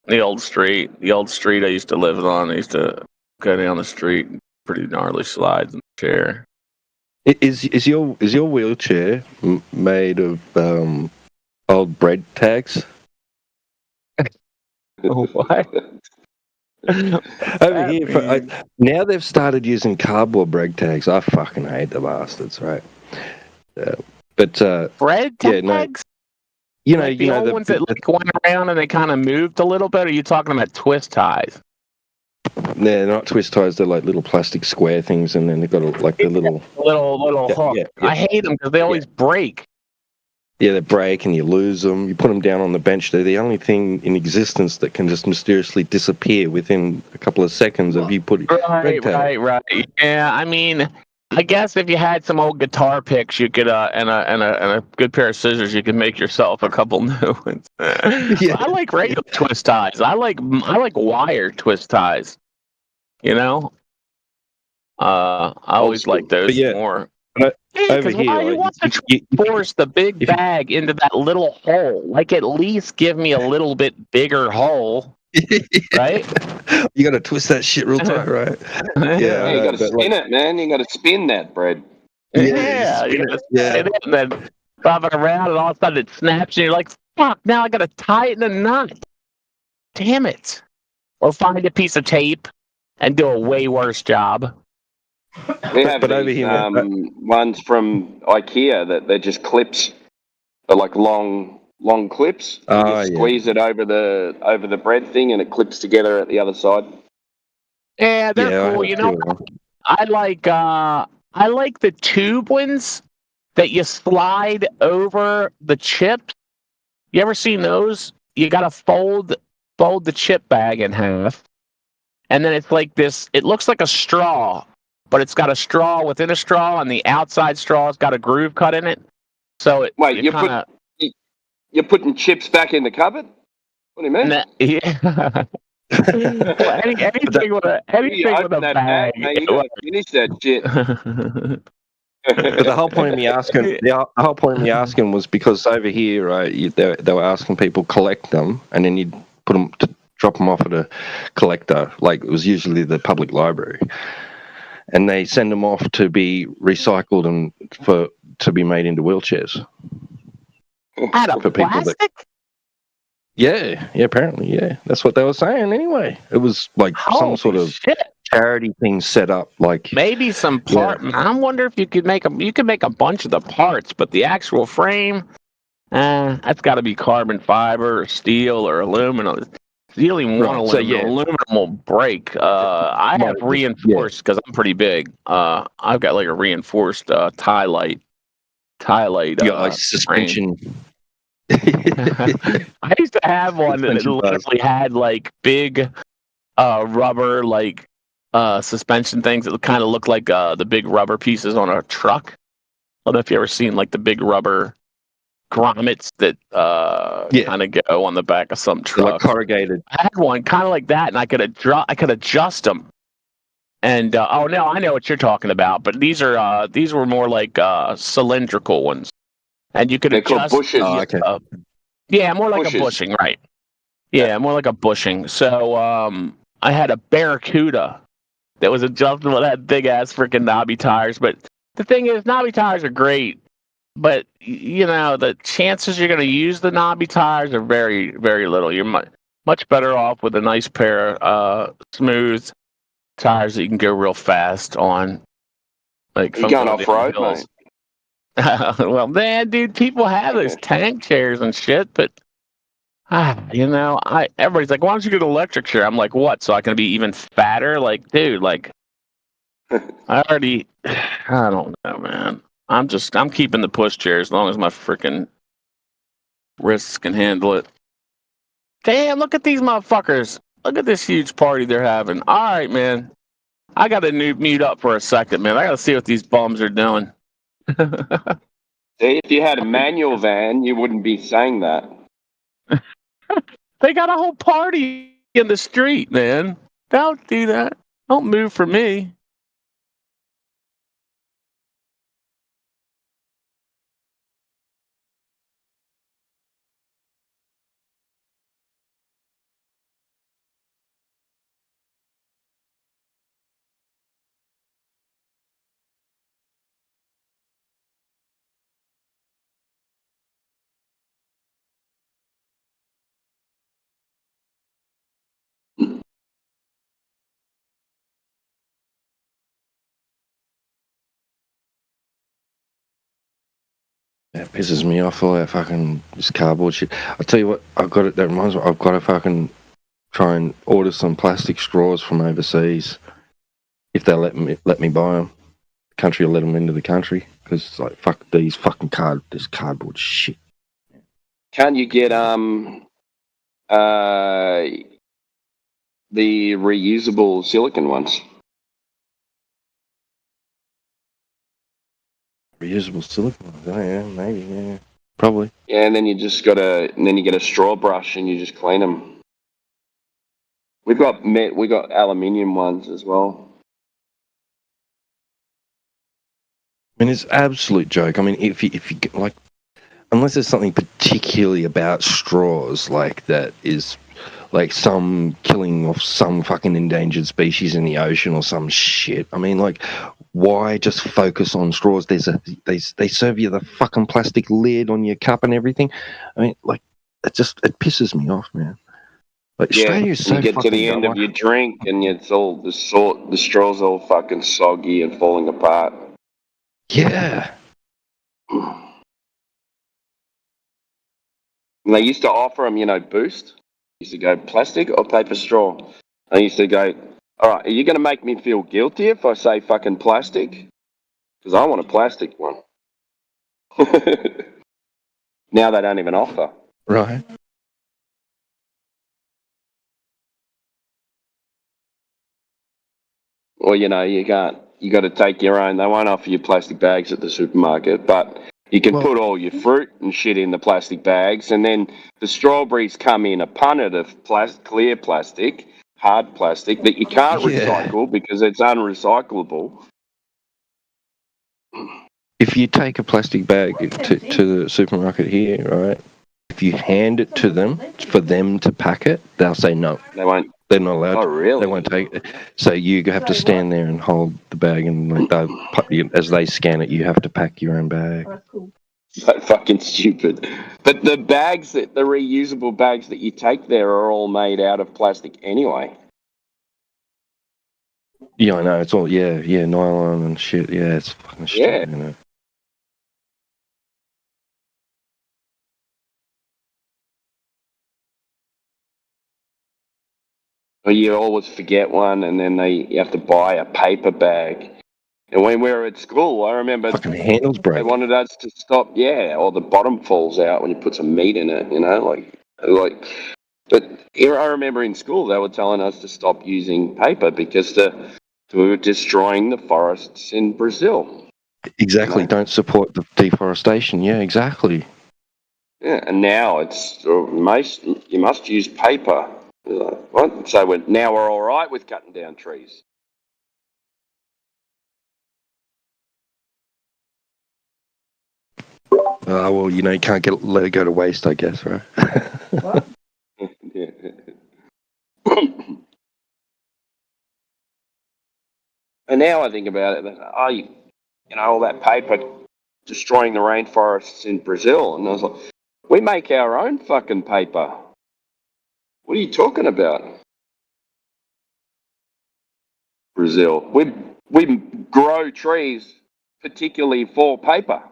the old street I used to live on. I used to go down the street, pretty gnarly slides in the chair. Is your wheelchair made of old bread tags? What? Over here, now they've started using cardboard brake tags. I fucking hate the bastards, right? But bread tags? No, you know, like the old ones that like went around and they kind of moved a little bit. Or are you talking about twist ties? They're not twist ties. They're like little plastic square things, and then they've got the little hook. Yeah. I hate them because they always break. Yeah, they break and you lose them. You put them down on the bench. They're the only thing in existence that can just mysteriously disappear within a couple of seconds of you putting. Right. Yeah, I mean, I guess if you had some old guitar picks, you could and a good pair of scissors, you could make yourself a couple new ones. Yeah. I like regular twist ties. I like wire twist ties. You know, I always like those more. Because why you want to force the big bag into that little hole? Like, at least give me a little bit bigger hole, right? You got to twist that shit real tight, right? Yeah, you got to spin it, man. You got to spin that bread. Yeah, you got to spin it and then bob it around, and all of a sudden it snaps, and you're like, "Fuck! Now I got to tie it in a knot." Damn it! Or find a piece of tape and do a way worse job. We have these, ones from IKEA that they're just clips. They're like long clips. You just squeeze it over the bread thing, and it clips together at the other side. Yeah, they're cool. You know, I like the tube ones that you slide over the chips. You ever seen those? You gotta fold the chip bag in half, and then it's like this. It looks like a straw, but it's got a straw within a straw, and the outside straw's got a groove cut in it. So you're putting chips back in the cupboard? What do you mean? Yeah. Well, anything with a bag. Man, you got to finish that shit. But the whole point of me asking, was because over here, right, they were asking people collect them, and then you'd put them drop them off at a collector, like it was usually the public library. And they send them off to be recycled and to be made into wheelchairs. Out of plastic? Yeah, apparently, yeah. That's what they were saying anyway. It was like some sort of charity thing set up, like maybe some part. Yeah. I wonder if you could make a bunch of the parts, but the actual frame, that's got to be carbon fiber or steel or aluminum. You only want aluminum will break. I have reinforced because I'm pretty big. I've got like a reinforced tie light. You got like suspension. I used to have one that literally had like big rubber like suspension things that kind of look like the big rubber pieces on a truck. I don't know if you ever seen like the big rubber grommets that kind of go on the back of some truck. Like corrugated. I had one kind of like that, and I could adjust them. And no, I know what you're talking about, but these were more like cylindrical ones, and you could adjust. Bushing. Yeah, more like a bushing, right? Yeah, more like a bushing. So I had a Barracuda that was adjustable, that had big ass freaking knobby tires. But the thing is, knobby tires are great, but you know the chances you're going to use the knobby tires are very, very little. You're much better off with a nice pair of smooth tires that you can go real fast on. Like You're going off road, mate. Well, man, dude, people have those tank chairs and shit, but you know, everybody's like, why don't you get an electric chair? I'm like, what? So I can be even fatter? Like, dude, like, I don't know, man. I'm keeping the push chair as long as my freaking wrists can handle it. Damn, look at these motherfuckers. Look at this huge party they're having. All right, man. I got to mute up for a second, man. I got to see what these bums are doing. See, if you had a manual van, you wouldn't be saying that. They got a whole party in the street, man. Don't do that. Don't move for me. That pisses me off, all that fucking this cardboard shit. I tell you what, that reminds me, I've got to fucking try and order some plastic straws from overseas. If they'll let me buy them. The country will let them into the country. Because it's like, fuck these fucking this cardboard shit. Can't you get the reusable silicone ones? Reusable silicone? Oh, yeah, maybe, yeah. Probably. Yeah, and then you get a straw brush and you just clean them. We got aluminium ones as well. I mean, it's an absolute joke. I mean, if you like, unless there's something particularly about straws, like that is like some killing of some fucking endangered species in the ocean or some shit. I mean, like, why just focus on straws? They serve you the fucking plastic lid on your cup and everything. I mean, like, it pisses me off, man. Like, Australia is so you get to the end of your drink and it's all the straw's all fucking soggy and falling apart. Yeah. And they used to offer them, Boost. Used to go plastic or paper straw. I used to go, all right, are you going to make me feel guilty if I say fucking plastic? Because I want a plastic one. Now they don't even offer. Right. Well, you can't. You got to take your own. They won't offer you plastic bags at the supermarket, but you can put all your fruit and shit in the plastic bags, and then the strawberries come in a punnet of clear plastic, hard plastic that you can't recycle because it's unrecyclable. If you take a plastic bag to the supermarket here, right? If you hand it to them for them to pack it, they'll say no. They won't. They're not allowed. Oh, really? They won't take it. So you have to stand there and hold the bag, and like as they scan it, you have to pack your own bag. So fucking stupid. But the reusable bags that you take there are all made out of plastic anyway. Yeah, I know. It's all nylon and shit. Yeah, it's fucking shit. Yeah. Well, you always forget one, and then you have to buy a paper bag. And when we were at school, I remember fucking handles break. They wanted us to stop. Yeah, or the bottom falls out when you put some meat in it. But here I remember in school they were telling us to stop using paper because we were destroying the forests in Brazil. Exactly. Don't support the deforestation. Yeah, exactly. Yeah, and now you must use paper. What? So now we're all right with cutting down trees. Well, you can't let it go to waste, I guess, right? Yeah. And now I think about it, all that paper destroying the rainforests in Brazil, and I was like, we make our own fucking paper. What are you talking about? Brazil. We grow trees particularly for paper.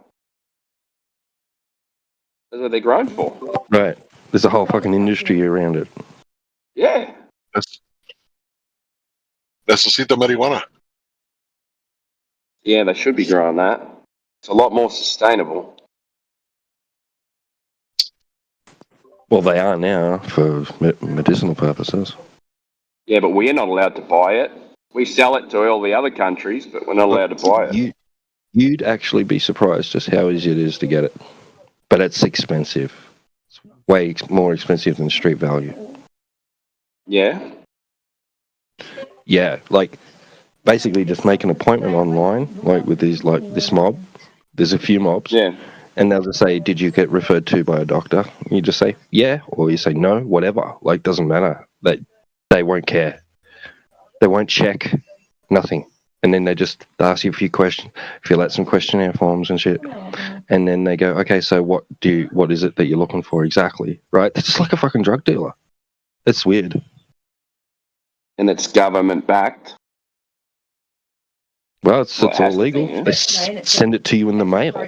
That's what they're grown for. Right. There's a whole fucking industry around it. Yeah. Necesita marijuana. Yeah, they should be growing that. It's a lot more sustainable. Well, they are now for medicinal purposes. Yeah, but we're not allowed to buy it. We sell it to all the other countries, but we're not allowed to buy it. You'd actually be surprised just how easy it is to get it. But it's expensive. It's way more expensive than street value. Yeah? Yeah, like basically just make an appointment online, like with these, like this mob. There's a few mobs. Yeah. And they'll just say, did you get referred to by a doctor? You just say, yeah, or you say no, whatever. Like, doesn't matter. They won't care. They won't check, nothing. And then they just ask you a few questions, fill out some questionnaire forms and shit. And then they go, okay, so what is it that you're looking for exactly? Right? It's just like a fucking drug dealer. It's weird. And it's government backed. Well, it's all legal. Yeah. They send it to you in the mail.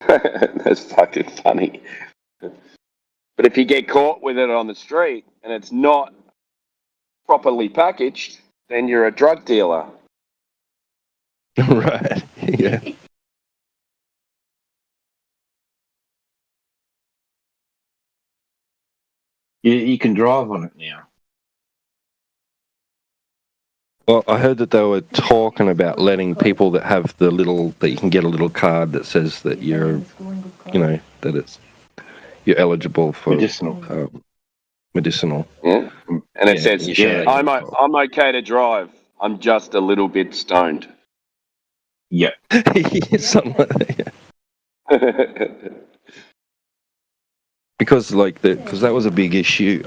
That's fucking funny. But if you get caught with it on the street and it's not properly packaged, then you're a drug dealer. Right. Yeah. You can drive on it now. Well, I heard that they were talking about letting people that have that you can get a little card that says that you're eligible for medicinal. Yeah. And it says, I'm okay to drive. I'm just a little bit stoned. Yeah. Something like that, yeah. Because that was a big issue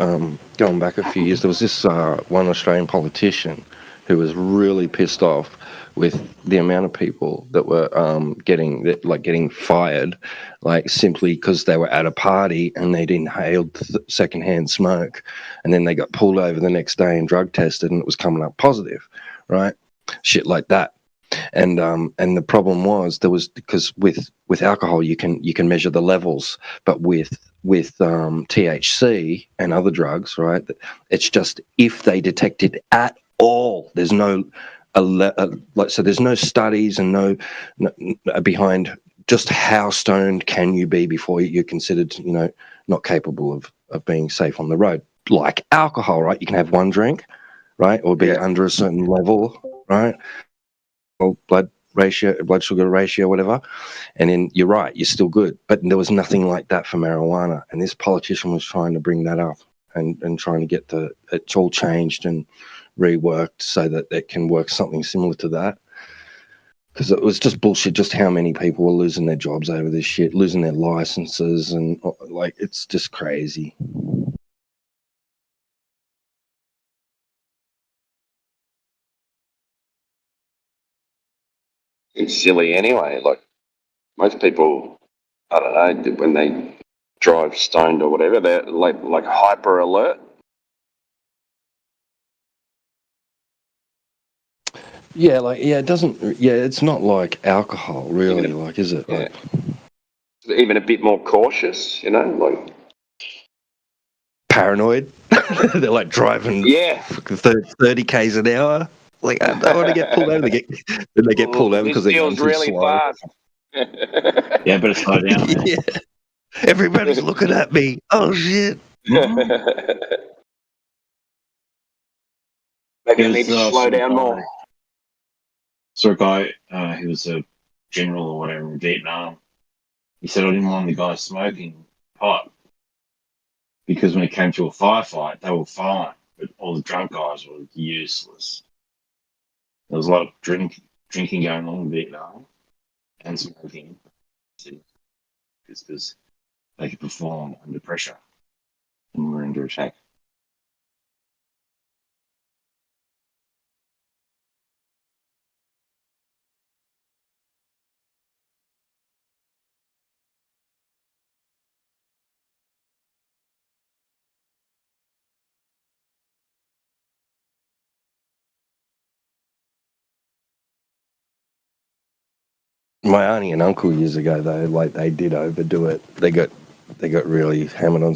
going back a few years. There was this one Australian politician who was really pissed off with the amount of people that were getting fired, like simply because they were at a party and they'd inhaled secondhand smoke, and then they got pulled over the next day and drug tested and it was coming up positive, right? Shit like that. And the problem was because with alcohol you can measure the levels, but with THC and other drugs, right? It's just if they detect it at all, there's no there's no studies and no behind just how stoned can you be before you're considered not capable of being safe on the road. Like alcohol, right? You can have one drink, right, or be under a certain level, right? Or blood sugar ratio, whatever, and then you're right, you're still good. But there was nothing like that for marijuana, and this politician was trying to bring that up and trying to get it's all changed and reworked so that it can work something similar to that. Because it was just bullshit, just how many people were losing their jobs over this shit, losing their licenses, and it's just crazy. It's silly anyway. Like most people, I don't know, when they drive stoned or whatever, they're like hyper alert. Yeah, it's not like alcohol, really, is it? Yeah. Even a bit more cautious, like paranoid. They're like driving 30 k's an hour. Like, I don't want to get pulled over. Then they get pulled over because they're going too really slow. Fast. Yeah, better slow down. Man. Yeah. Everybody's looking at me. Oh shit. Maybe I need to slow down more. So a guy who was a general or whatever in Vietnam, he said I didn't want the guys smoking pot because when it came to a firefight, they were fine, but all the drunk guys were useless. There was a lot of drinking going on in Vietnam and smoking because they could perform under pressure when we were under attack. My auntie and uncle years ago, though, like they did overdo it. They got really hammered on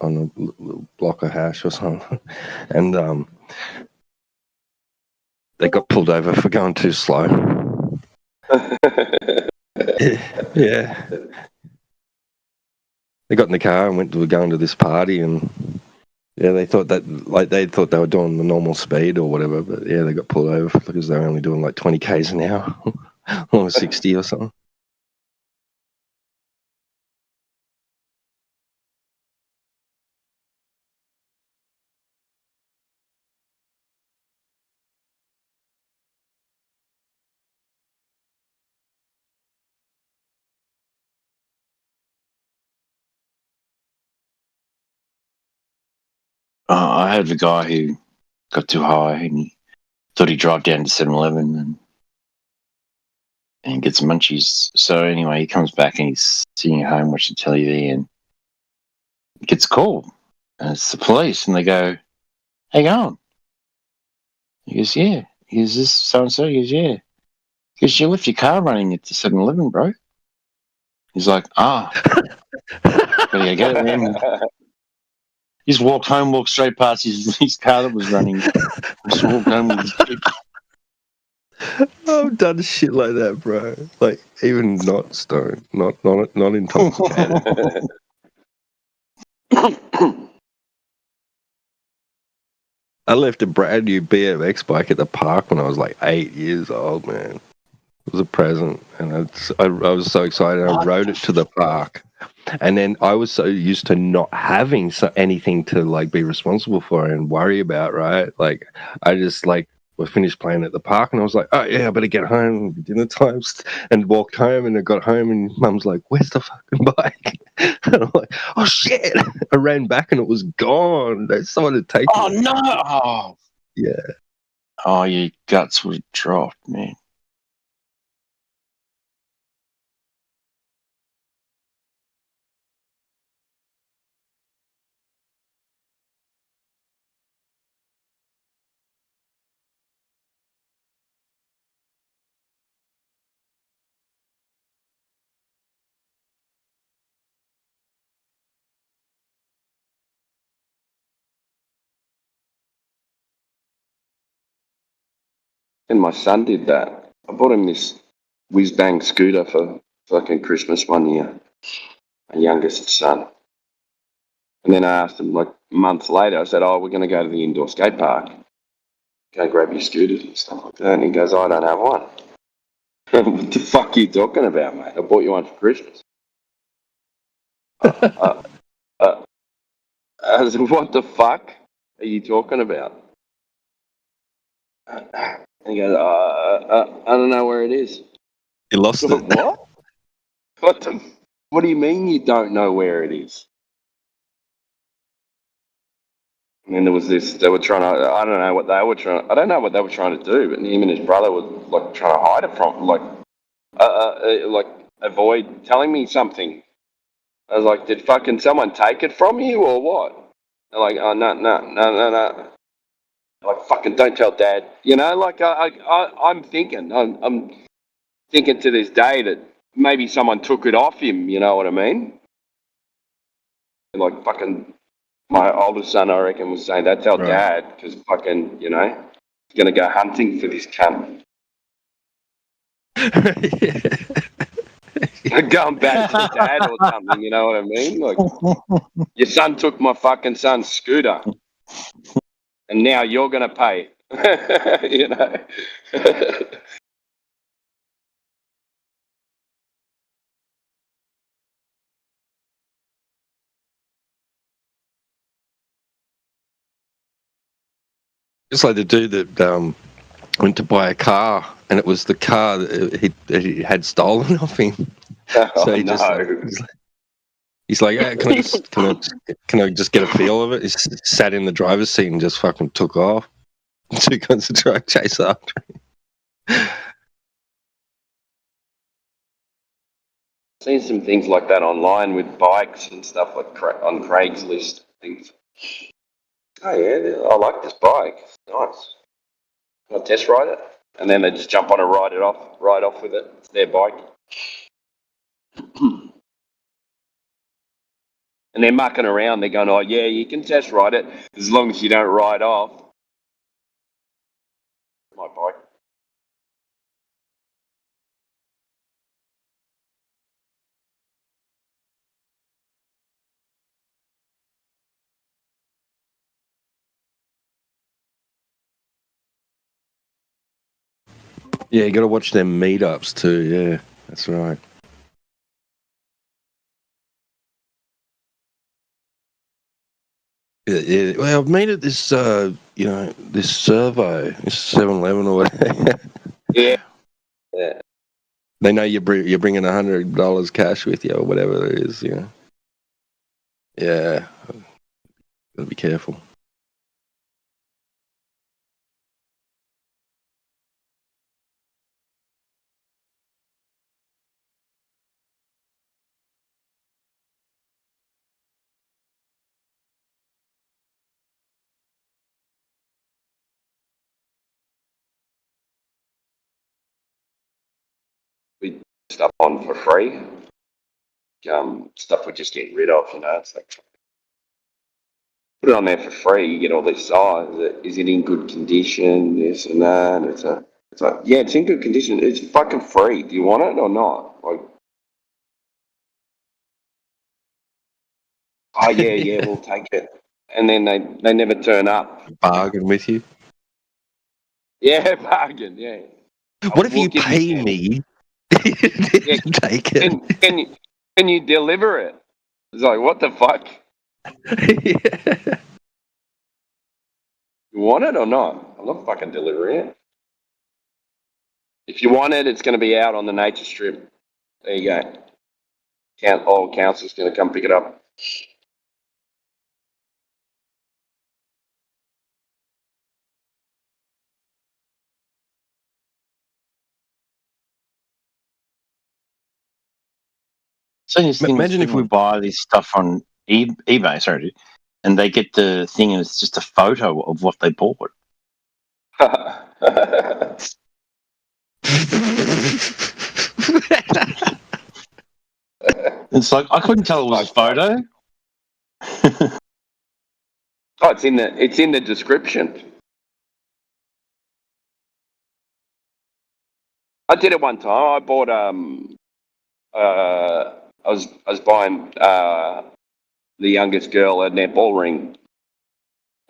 a little block of hash or something, and they got pulled over for going too slow. Yeah. They got in the car and went to going to this party, and yeah, they thought they were doing the normal speed or whatever, but yeah, they got pulled over because they were only doing like 20 k's an hour or 60 or something. I heard of a guy who got too high and he thought he'd drive down to 7-Eleven and get some munchies. So anyway, he comes back and he's sitting at home watching TV and gets a call. And it's the police, and they go, "How you going?" He goes, "Yeah." He goes, "This so-and-so?" He goes, "Yeah." He goes, "You left your car running at the 7-Eleven, bro." He's like, "Ah." But yeah, go in. He just walked home, walked straight past his car that was running. Just walked home with his kids. I've done shit like that, bro. Like even not stoned, not intoxicated. I left a brand new BMX bike at the park when I was like 8 years old, man. It was a present, and I was so excited. I rode it to the park, and then I was so used to not having anything to like be responsible for and worry about, right? Like I just like we finished playing at the park, and I was like, "Oh yeah, I better get home. Dinner times," and walked home, and I got home, and Mum's like, "Where's the fucking bike?" And I'm like, "Oh shit!" I ran back, and it was gone. Someone had taken it. Oh no! Oh. Yeah. Oh, your guts would have dropped, man. And my son did that. I bought him this whiz bang scooter for fucking Christmas one year. My youngest son. And then I asked him like a month later, I said, "Oh, we're going to go to the indoor skate park. Go grab your scooters and stuff like that." And he goes, "I don't have one." What the fuck are you talking about, mate? I bought you one for Christmas. I said, "What the fuck are you talking about?" And he goes, I don't know where it is." You lost it. What? What do you mean you don't know where it is? And then there was this, they were trying to, I don't know what they were trying to do, but him and his brother were like trying to hide it from, like avoid telling me something. I was like, "Did fucking someone take it from you or what?" They're like, "Oh, no. Like, fucking don't tell Dad." You know, like I'm thinking to this day that maybe someone took it off him, you know what I mean? Like fucking my oldest son, I reckon, was saying, "Don't tell Dad, because fucking, you know, he's going to go hunting for this cunt." Going back to Dad or something, you know what I mean? Like, your son took my fucking son's scooter, and now you're going to pay, you know? It's like the dude that went to buy a car, and it was the car that he had stolen off him. So he he's like, "Hey, can I just get a feel of it?" He sat in the driver's seat and just fucking took off. Two guns to try to chase after him. Seen some things like that online with bikes and stuff, like on Craigslist things. Oh yeah, I like this bike. It's nice. Can I test ride it? And then they just jump on and ride off with it. It's their bike. And they're mucking around. They're going, oh, yeah, you can test ride it as long as you don't ride off. My bike. Yeah, you got to watch them meetups too. Yeah, that's right. Yeah. Well, I've made it this, this servo, this 7-Eleven or whatever. Yeah. Yeah. They know you're bringing $100 cash with you or whatever it is. Yeah. Gotta be careful. We stuff on for free. Stuff we're just getting rid of, It's like put it on there for free. You get all this size. Is it in good condition? This and that. It's like, yeah, it's in good condition. It's fucking free. Do you want it or not? Like, oh yeah, we'll take it. And then they never turn up. Bargain with you. Yeah, bargain. Yeah. What if you pay me? Take it. Can you deliver it? It's like, what the fuck? You want it or not? I'm not fucking delivering it. If you want it, it's going to be out on the nature strip. There you go. Council's going to come pick it up. So imagine if we buy this stuff on eBay, sorry, and they get the thing and it's just a photo of what they bought. It's like I couldn't tell it was a photo. Oh, it's in the description. I did it one time. I bought I was buying the youngest girl a netball ring,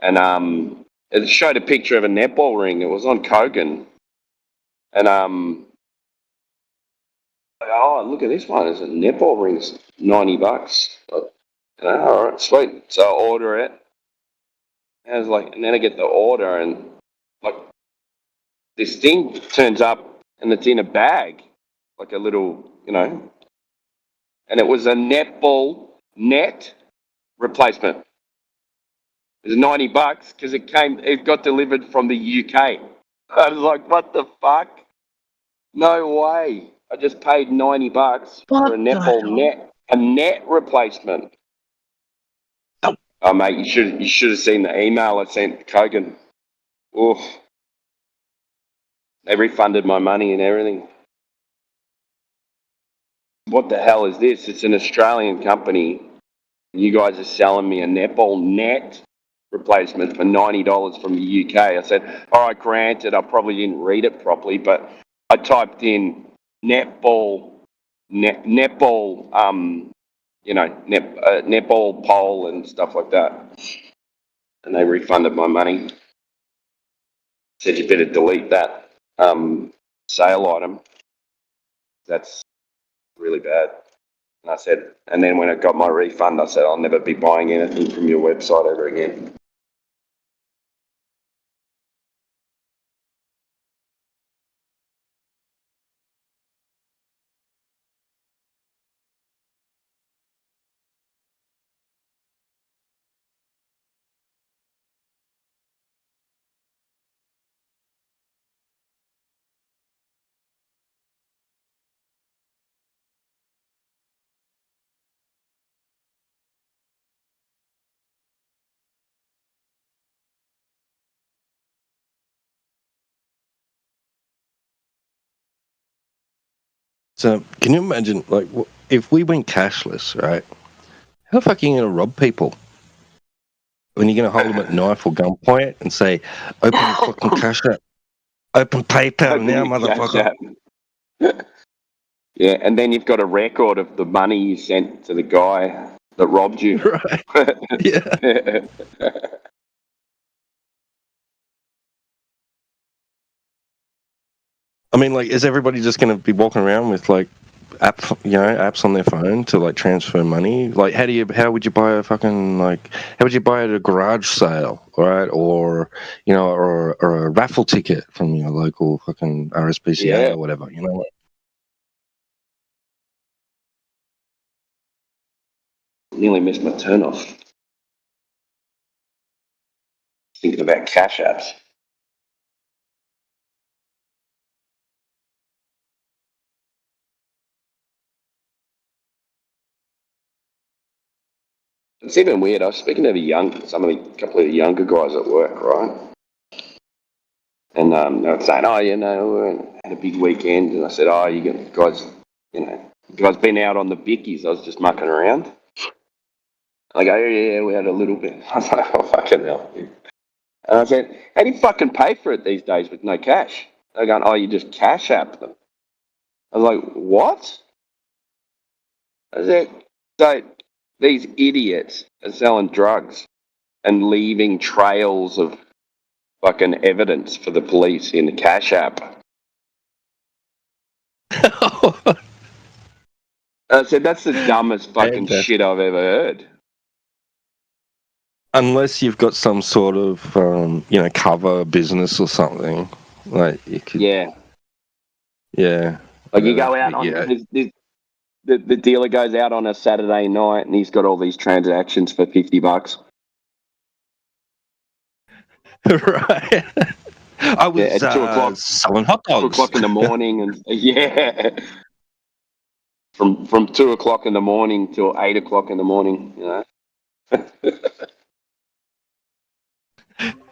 and it showed a picture of a netball ring. It was on Kogan, and oh, look at this one. It's a netball ring's $90. All right, sweet. So I order it. And I was like, and then I get the order, and like this thing turns up, and it's in a bag, like a little, and it was a netball net replacement. It was $90 because it got delivered from the UK. I was like, what the fuck? No way. I just paid $90 for a netball a net replacement. Oh mate, you should have seen the email I sent Kogan. Oof. They refunded my money and everything. What the hell is this? It's an Australian company. You guys are selling me a netball net replacement for $90 from the UK. I said, all right, granted, I probably didn't read it properly, but I typed in netball, netball pole and stuff like that. And they refunded my money. Said you better delete that sale item. That's really bad. And I said, and then when I got my refund, I said, I'll never be buying anything from your website ever again. So, can you imagine, like, if we went cashless, right? How the fuck are you going to rob people? When you're going to hold them at knife or gunpoint and say, open your fucking cash app. Open PayPal Open now, your Cash motherfucker. App. Yeah, and then you've got a record of the money you sent to the guy that robbed you. Right. Yeah. I mean, like, is everybody just going to be walking around with, like, apps on their phone to, like, transfer money? Like, how would you buy a fucking, like, how would you buy it at a garage sale, right? Or, you know, or a raffle ticket from your local fucking RSPCA or whatever, you know? Nearly missed my turn off. Thinking about cash apps. It's even weird. I was speaking to a couple of the younger guys at work, right? And they were saying, "Oh, you know, we had a big weekend." And I said, "Oh, you guys been out on the bickies?" I was just mucking around. I go, "Yeah, we had a little bit." I was like, "Oh, fucking hell." And I said, "How do you fucking pay for it these days with no cash?" They're going, "Oh, you just cash app them." I was like, "What?" I said, "So these idiots are selling drugs and leaving trails of fucking evidence for the police in the cash app." I said, "That's the dumbest fucking shit I've ever heard." Unless you've got some sort of, you know, cover business or something. Like, you could... Yeah. Yeah. Like, you go out on... The dealer goes out on a Saturday night and he's got all these transactions for $50. Right. I was at 2 o'clock, selling hot dogs. 2 o'clock in the morning, and from 2 o'clock in the morning till 8 o'clock in the morning, you know.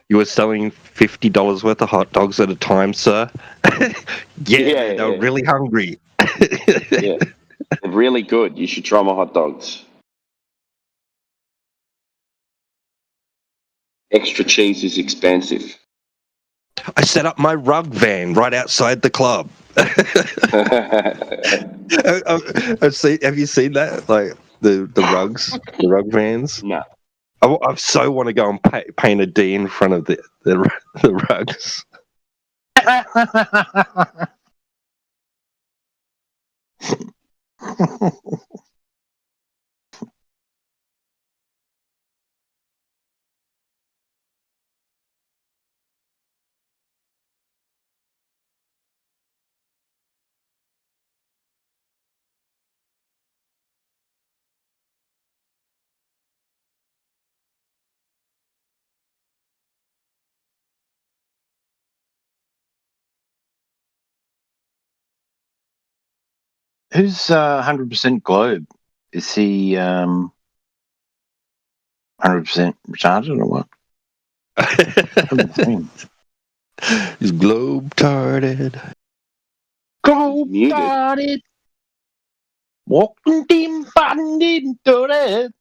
You were selling $50 worth of hot dogs at a time, sir? Yeah, they were really hungry. Yeah, they're really good. You should try my hot dogs. Extra cheese is expensive. I set up my rug van right outside the club. Have you seen that? Like the rugs, the rug vans? No. I so want to go and paint a D in front of the rugs. Who's 100% Globe? Is he 100% retarded or what? He's globe-tarded. Globe-tarded. Walking dim banded into it.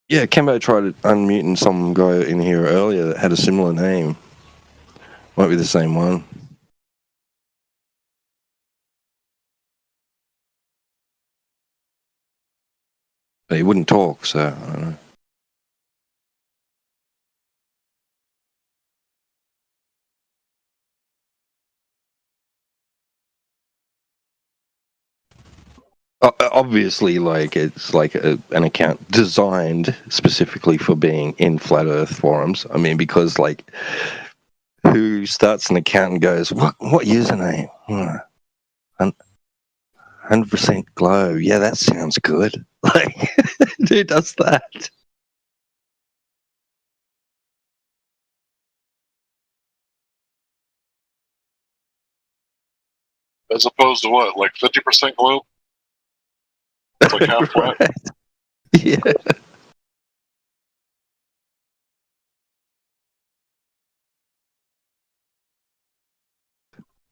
Yeah, Kembo tried unmuting some guy in here earlier that had a similar name. Might be the same one. But he wouldn't talk, so I don't know. Obviously, like, it's like an account designed specifically for being in flat Earth forums. I mean, because, like, who starts an account and goes, what username? 100% glow. Yeah, that sounds good. Like, who does that? as opposed to what, like 50% globe? It's like half flat. Yeah.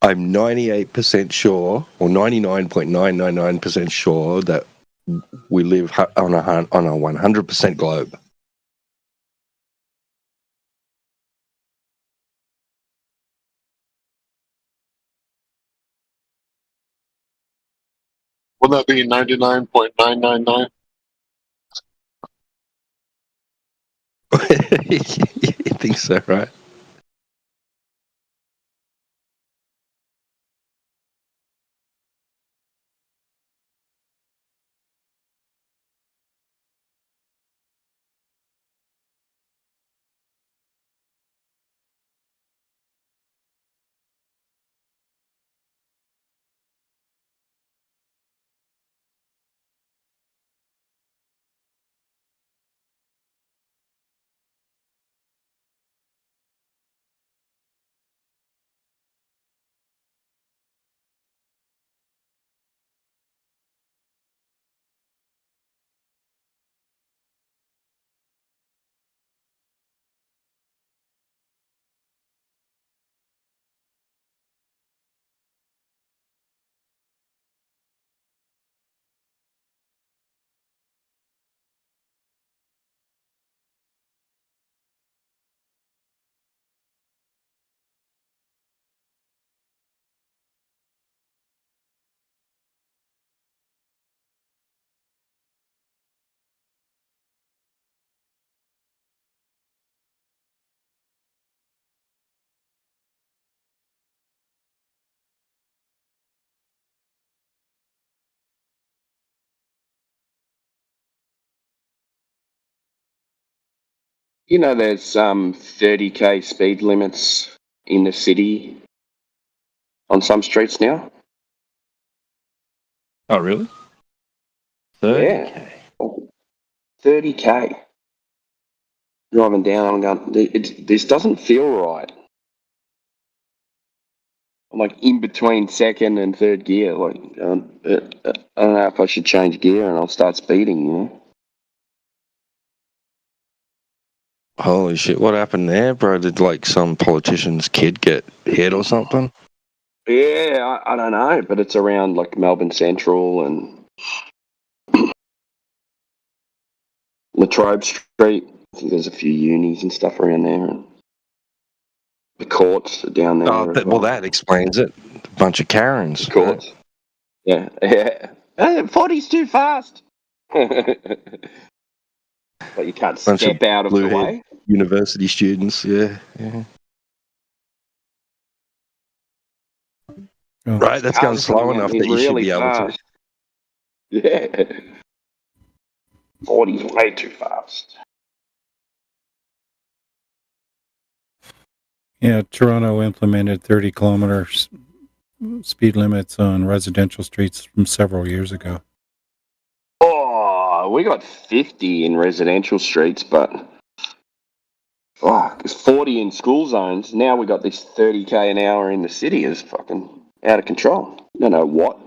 I'm 98% sure, or 99.999% sure that we live on a 100% globe. Wouldn't that be 99.999? You think so, right? You know, there's 30k speed limits in the city on some streets now. Oh, really? 30K? Yeah. 30k. Driving down, I'm going, this doesn't feel right. I'm like in between second and third gear. Like, I don't know if I should change gear and I'll start speeding, you know? Holy shit, what happened there, bro? Did like some politician's kid get hit or something? Yeah, I don't know, but it's around like Melbourne Central and Latrobe Street. I think there's a few unis and stuff around there. And the courts are down there. Oh, well, that explains it. A bunch of Karens. The courts. Yeah, yeah. 40's too fast. But you can't Bunch step out of the way. University students, yeah. Oh. Right, that's going slow enough that you should be able to. Yeah. 40's way too fast. Yeah, Toronto implemented 30-kilometer speed limits on residential streets from several years ago. Oh, we got 50 in residential streets, but it's 40 in school zones. Now we got this 30k an hour in the city is fucking out of control. I don't know what.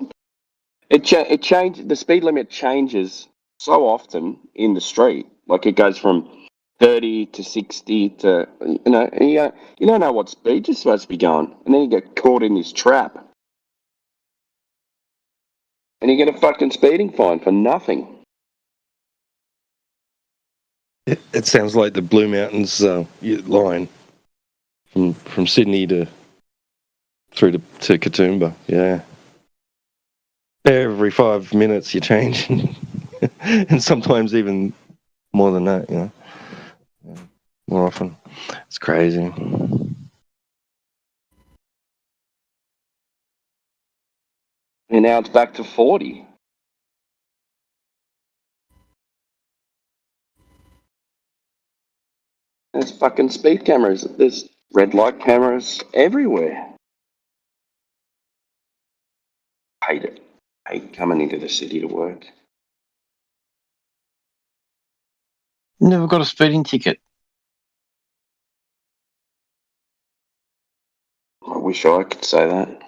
It changed. The speed limit changes so often in the street. Like it goes from 30 to 60 to, you don't know what speed you're supposed to be going. And then you get caught in this trap. And you get a fucking speeding fine for nothing. It sounds like the Blue Mountains line from Sydney through to Katoomba. Yeah. Every 5 minutes you change, and sometimes even more than that. You know, more often. It's crazy. And now it's back to 40. There's fucking speed cameras. There's red light cameras everywhere. I hate it. I hate coming into the city to work. Never got a speeding ticket. I wish I could say that.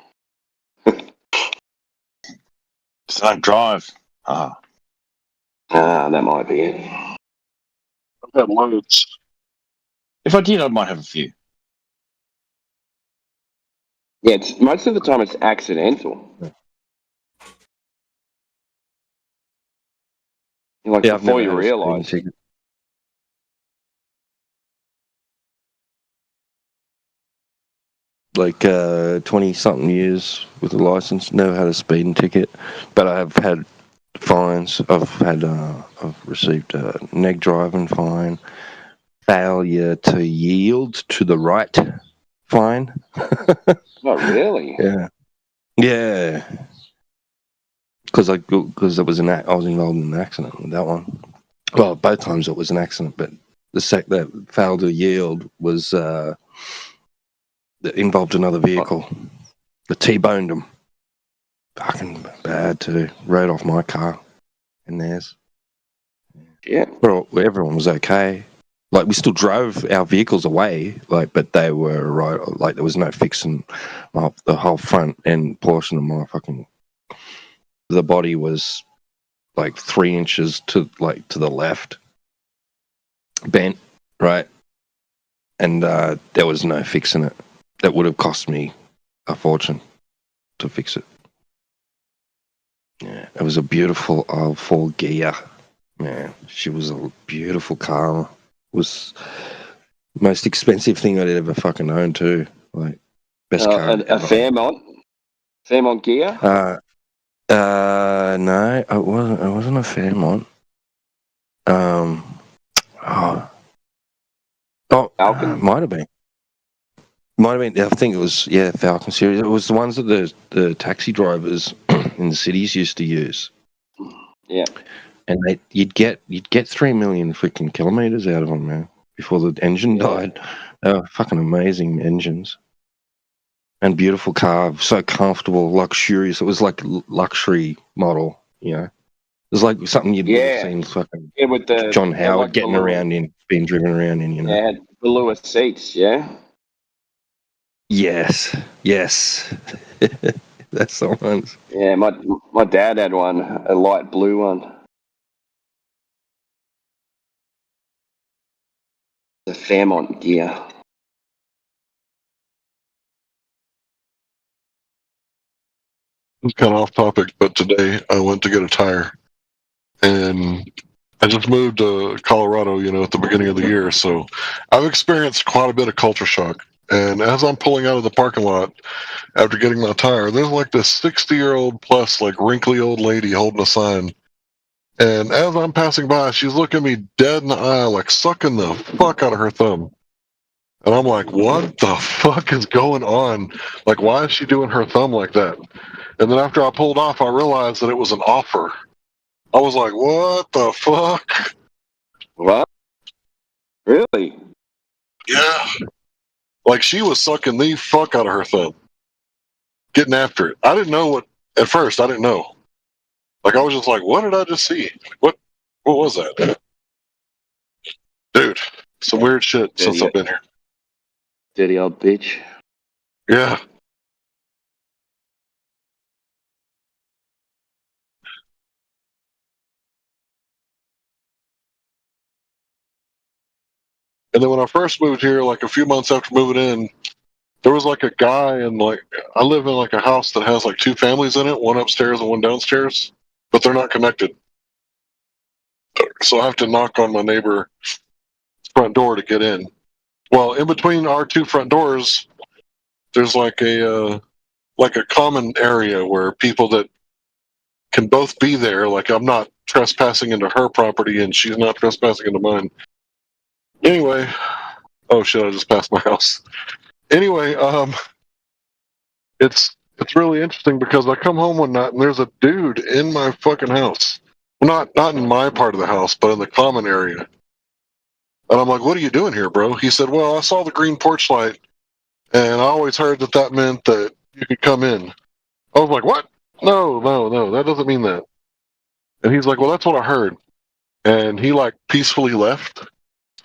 So I drive. That might be it. I've had loads. If I did, I might have a few. Yeah, most of the time it's accidental. Like before you realise. Like 20-something years with a license, never had a speeding ticket, but I have had fines. I've received a neg driving fine, failure to yield to the right fine. Not really. Yeah. Because I was involved in an accident with that one. Well, both times it was an accident, but the sec that failed to yield was that involved another vehicle. The T-boned them. Fucking bad too. Rode off my car and theirs. Yeah. Well, everyone was okay. Like, we still drove our vehicles away, but they were right. Like, there was no fixing the whole front end portion of my fucking. The body was like 3 inches to the left, bent, right, and there was no fixing it. That would have cost me a fortune to fix it. Yeah, it was a beautiful old Ford Gia. Man, she was a beautiful car. It was the most expensive thing I'd ever fucking owned too. Like, best car. A Fairmont Gia? No, it wasn't a Fairmont. Might have been. I think it was Falcon series. It was the ones that the taxi drivers in the cities used to use. Yeah. And you'd get 3 million freaking kilometers out of them, man, before the engine died. They were fucking amazing engines. And beautiful car, so comfortable, luxurious. It was like luxury model, you know. It was like something you'd have seen fucking with the John Howard getting around in, being driven around in, you know. Yeah, the Lewis seats, yeah? Yes. That's the ones. Yeah, my dad had one, a light blue one. The Fairmont Gia. It's kind of off topic, but today I went to get a tire, and I just moved to Colorado, at the beginning of the year, so I've experienced quite a bit of culture shock. And as I'm pulling out of the parking lot after getting my tire, there's like this 60-year-old plus, like, wrinkly old lady holding a sign. And as I'm passing by, she's looking me dead in the eye, like sucking the fuck out of her thumb. And I'm like, what the fuck is going on? Like, why is she doing her thumb like that? And then after I pulled off, I realized that it was an offer. I was like, what the fuck? What? Really? Yeah. Like, she was sucking the fuck out of her thumb. Getting after it. I didn't know at first, I didn't know. Like, I was just like, what did I just see? What was that? Dude, some weird shit since I've been here. Dirty old bitch. Yeah. And then when I first moved here, like a few months after moving in, there was like a guy, and like, I live in like a house that has like 2 families in it, one upstairs and one downstairs, but they're not connected. So I have to knock on my neighbor's front door to get in. Well, in between our 2 front doors, there's like a common area where people that can both be there, like, I'm not trespassing into her property and she's not trespassing into mine. Anyway, oh shit, I just passed my house. Anyway, it's really interesting because I come home one night and there's a dude in my fucking house. Not in my part of the house, but in the common area. And I'm like, what are you doing here, bro? He said, well, I saw the green porch light and I always heard that meant that you could come in. I was like, what? No, that doesn't mean that. And he's like, well, that's what I heard. And he like peacefully left.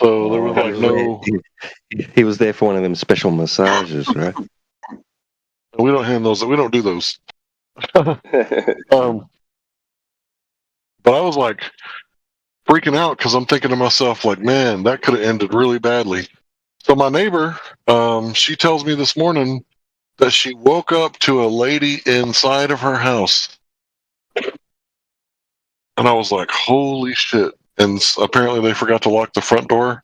So there was like no. He was there for one of them special massages, right? We don't hand those. We don't do those. But I was like freaking out because I'm thinking to myself, like, man, that could have ended really badly. So my neighbor, she tells me this morning that she woke up to a lady inside of her house. And I was like, holy shit. And apparently they forgot to lock the front door.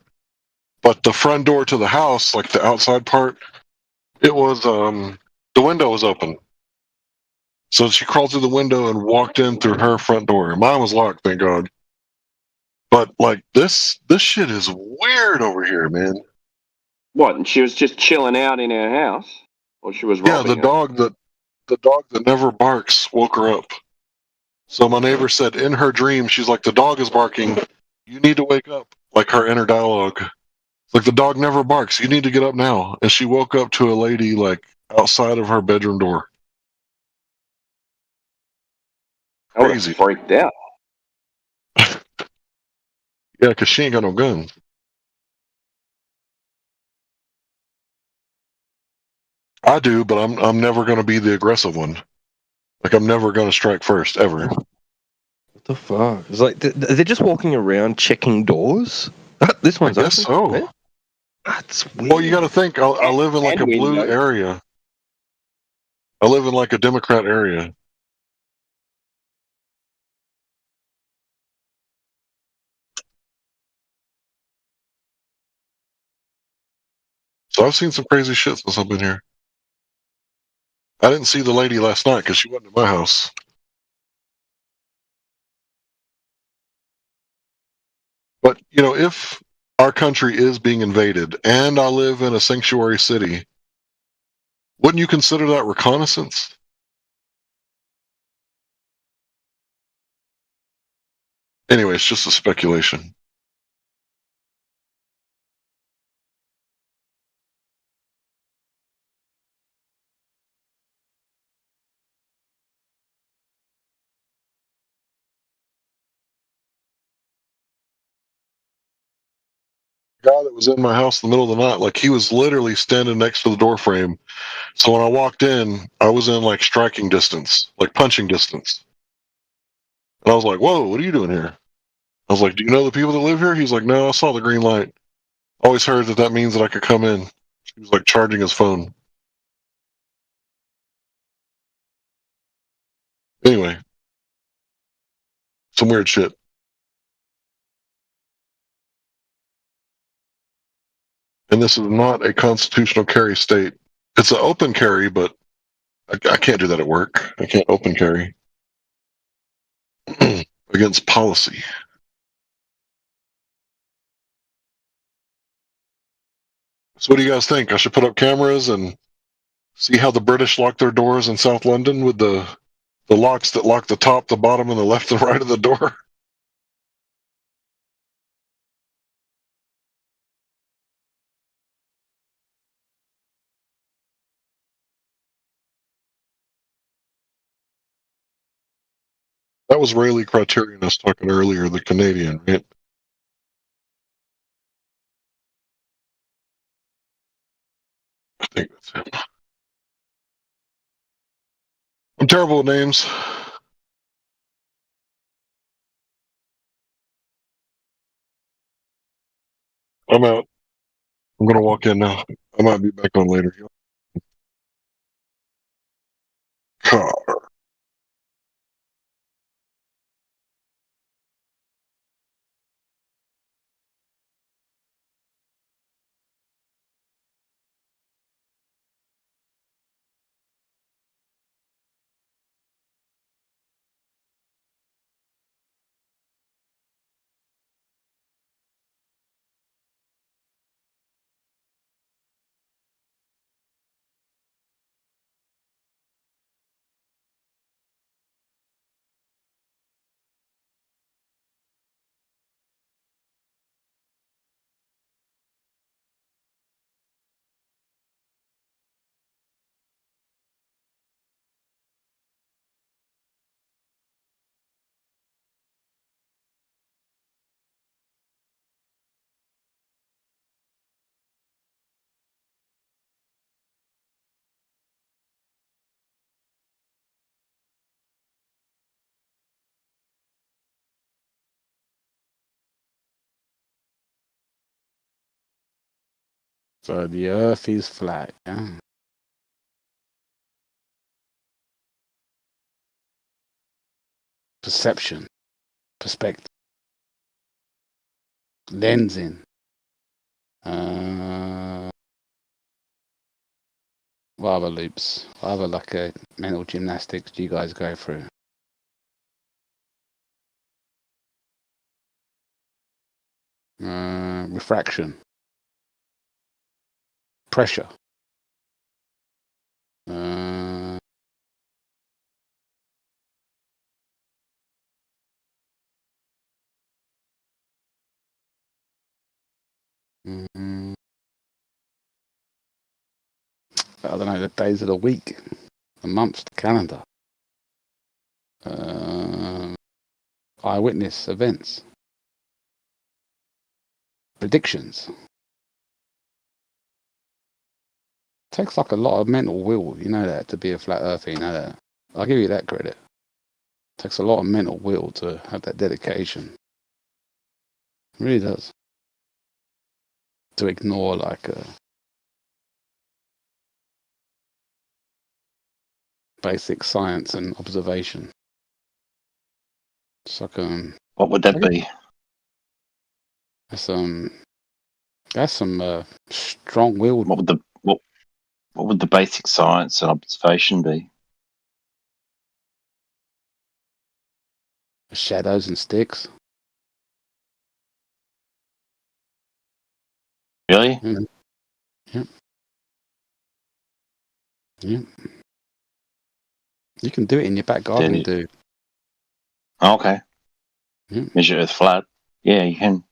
But the front door to the house, like the outside part, it was, the window was open. So she crawled through the window and walked in through her front door. Mine was locked, thank God. But like this shit is weird over here, man. What? And she was just chilling out in her house, or she was Yeah, robbing the her? dog that never barks woke her up. So my neighbor said in her dream, she's like, the dog is barking. You need to wake up. Like her inner dialogue. It's like the dog never barks. You need to get up now. And she woke up to a lady like outside of her bedroom door. I was freaked out. Yeah, because she ain't got no gun. I do, but I'm never going to be the aggressive one. Like I'm never going to strike first ever. What the fuck? It's like they're just walking around checking doors. This one's I guess open. so. Yeah. That's weird. Well, you got to think. I live in like a blue area. I live in like a Democrat area. So I've seen some crazy shit since I've been here. I didn't see the lady last night because she wasn't in my house. But, you know, if our country is being invaded and I live in a sanctuary city, wouldn't you consider that reconnaissance? Anyway, it's just a speculation. The guy that was in my house in the middle of the night, like he was literally standing next to the door frame. So when I walked in, I was in like striking distance, like punching distance. And I was like, whoa, what are you doing here? I was like, do you know the people that live here? He's like, no, I saw the green light. Always heard that means that I could come in. He was like charging his phone. Anyway, some weird shit. And this is not a constitutional carry state. It's an open carry, but I can't do that at work. I can't open carry against policy. So what do you guys think? I should put up cameras and see how the British lock their doors in South London with the locks that lock the top, the bottom, and the left and right of the door? That was Rayleigh Criterion I was talking earlier, the Canadian, right? I think that's him. I'm terrible with names. I'm out. I'm gonna walk in now. I might be back on later. God. So the Earth is flat. Yeah. Perception, perspective, lensing. What other loops? What other like mental gymnastics do you guys go through? Refraction, pressure. I don't know, the days of the week, the months, the calendar. Eyewitness events. Predictions. Takes like a lot of mental will, you know that, to be a flat earther, you know that. I'll give you that credit. Takes a lot of mental will to have that dedication. It really does. To ignore like basic science and observation. It's like what would that be? That's some strong-willed. What would the basic science and observation be? Shadows and sticks. Really? Yep. Yep. You can do it in your back garden, dude. Okay. Yep. Measure Earth flat. Yeah, you can.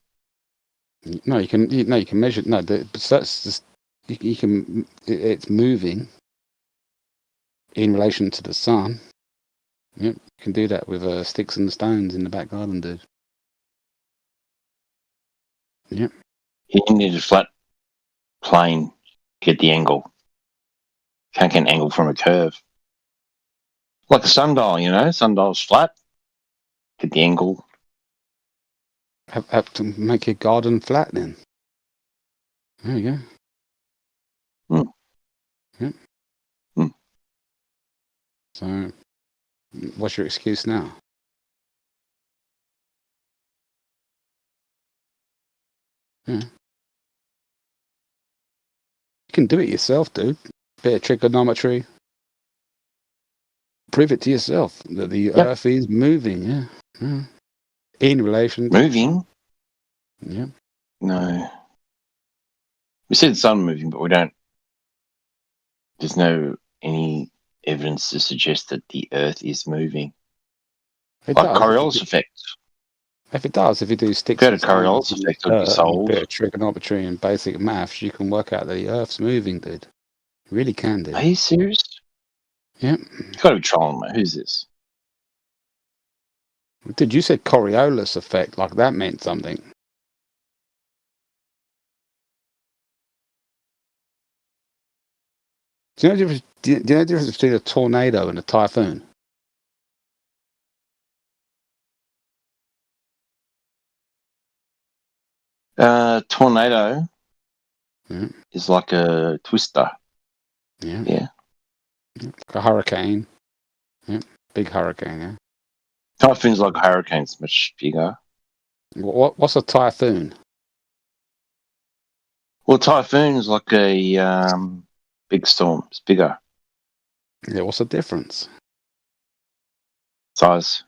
No, you can. No, you can measure. No, but that's just you can. It's moving in relation to the sun. Yep, you can do that with sticks and stones in the back garden, dude. Yep. You need a flat plane to get the angle. Can't get an angle from a curve. Like a sundial, you know? Sundial's flat. Get the angle. Have to make your garden flat then. There you go. Yep. So, what's your excuse now? Yeah. You can do it yourself, dude. Bit of trigonometry. Prove it to yourself that the Earth is moving, yeah. In relation to... Moving? Yeah. No. We see the sun moving, but we don't... There's no any evidence to suggest that the Earth is moving. It like does. Coriolis effect. If it does, if you do sticks... If you had a Coriolis effect, it would be solved. A bit of trigonometry and basic maths, you can work out that the Earth's moving, dude. You really can, dude. Are you serious? Yeah. You've got to be trolling me. Who's this? Dude, you said Coriolis effect, like that meant something. Do you know the difference between a tornado and a typhoon? Tornado is like a twister. Yeah. Yeah. Like a hurricane. Yeah. Big hurricane, yeah. Typhoon's like hurricanes, much bigger. What's a typhoon? Well, typhoon is like a big storm. It's bigger. Yeah, what's the difference? Size.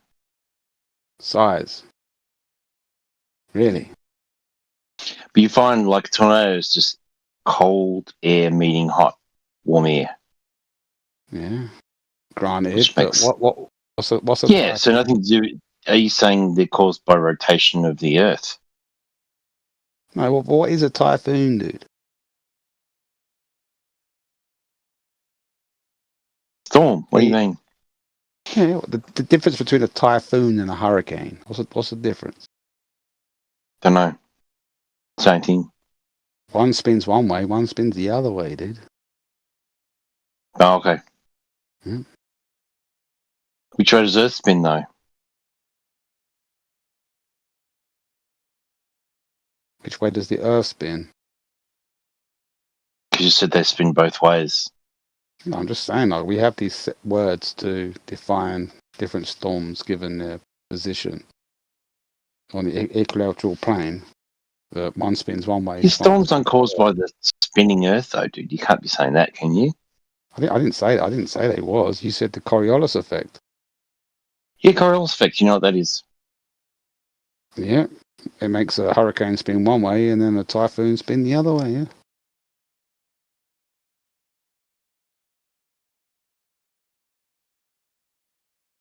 Really? But you find like a tornado is just cold air meeting hot, warm air. Yeah. Granted, Which makes... what's a yeah, typhoon? so nothing to do... Are you saying they're caused by rotation of the Earth? No, what is a typhoon, dude? Storm. What do you mean? Yeah, the difference between a typhoon and a hurricane. What's the difference? Don't know. Same thing. One spins one way, one spins the other way, dude. Oh, okay. Hmm. Which way does Earth spin, though? Which way does the Earth spin? Because you said they spin both ways. No, I'm just saying, like, we have these set words to define different storms given their position on the equilateral plane. One spins one way. Your storms aren't caused by the spinning Earth, though, dude. You can't be saying that, can you? I didn't say that. I didn't say that it was. You said the Coriolis effect. Yeah, Coriolis effect. You know what that is? Yeah, it makes a hurricane spin one way and then a typhoon spin the other way. Yeah.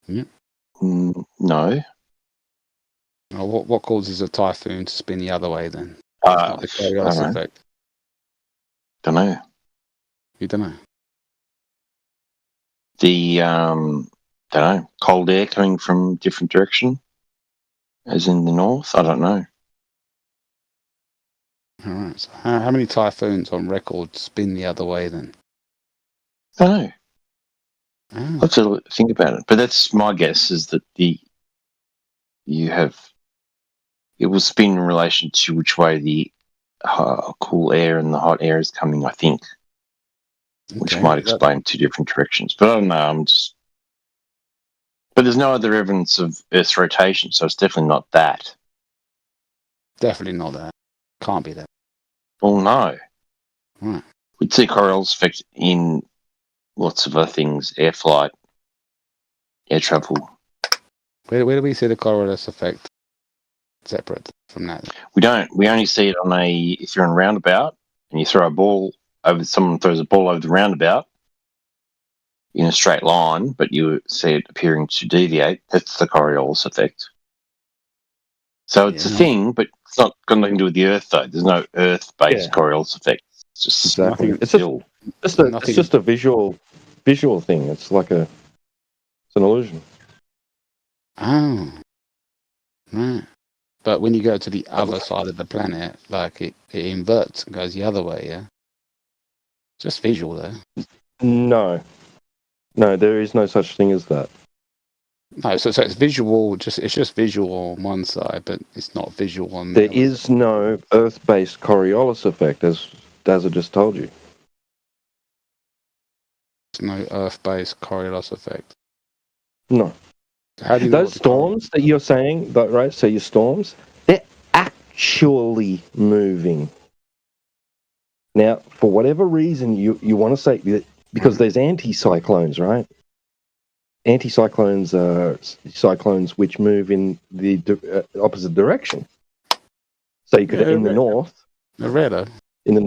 Yeah. No. Oh, what causes a typhoon to spin the other way then? Not the Coriolis I effect. don't know. You don't know. The don't know, cold air coming from different direction, as in the north. I don't know. All right. So how many typhoons on record spin the other way then? I don't know. Oh. Let's think about it. But that's my guess, is that it will spin in relation to which way the cool air and the hot air is coming, I think, which might explain two different directions. But I don't know. But there's no other evidence of Earth's rotation, so it's definitely not that. Definitely not that. Can't be that. Well, no. Right. We'd see Coriolis effect in lots of other things: air flight, air travel. Where do we see the Coriolis effect separate from that? We don't. We only see it if you're on a roundabout and you throw a ball over, someone throws a ball over the roundabout in a straight line, but you see it appearing to deviate. That's the Coriolis effect. So it's a thing, but it's not got nothing to do with the Earth, though. There's no Earth-based Coriolis effect. It's just Exactly. It's still. just a visual thing. It's like it's an illusion. Oh. Right. But when you go to the other side of the planet, like it inverts and goes the other way, yeah? Just visual, though. No, there is no such thing as that. No, so it's visual. It's just visual on one side, but it's not visual on. There is no Earth-based Coriolis effect, as Dazza just told you. There's no Earth-based Coriolis effect. No. How do you know Those storms that you're saying, right? So your storms, they're actually moving. Now, for whatever reason, you want to say that because there's anticyclones, right? Anticyclones are cyclones which move in the opposite direction. So you could in the north. They're rare though. In the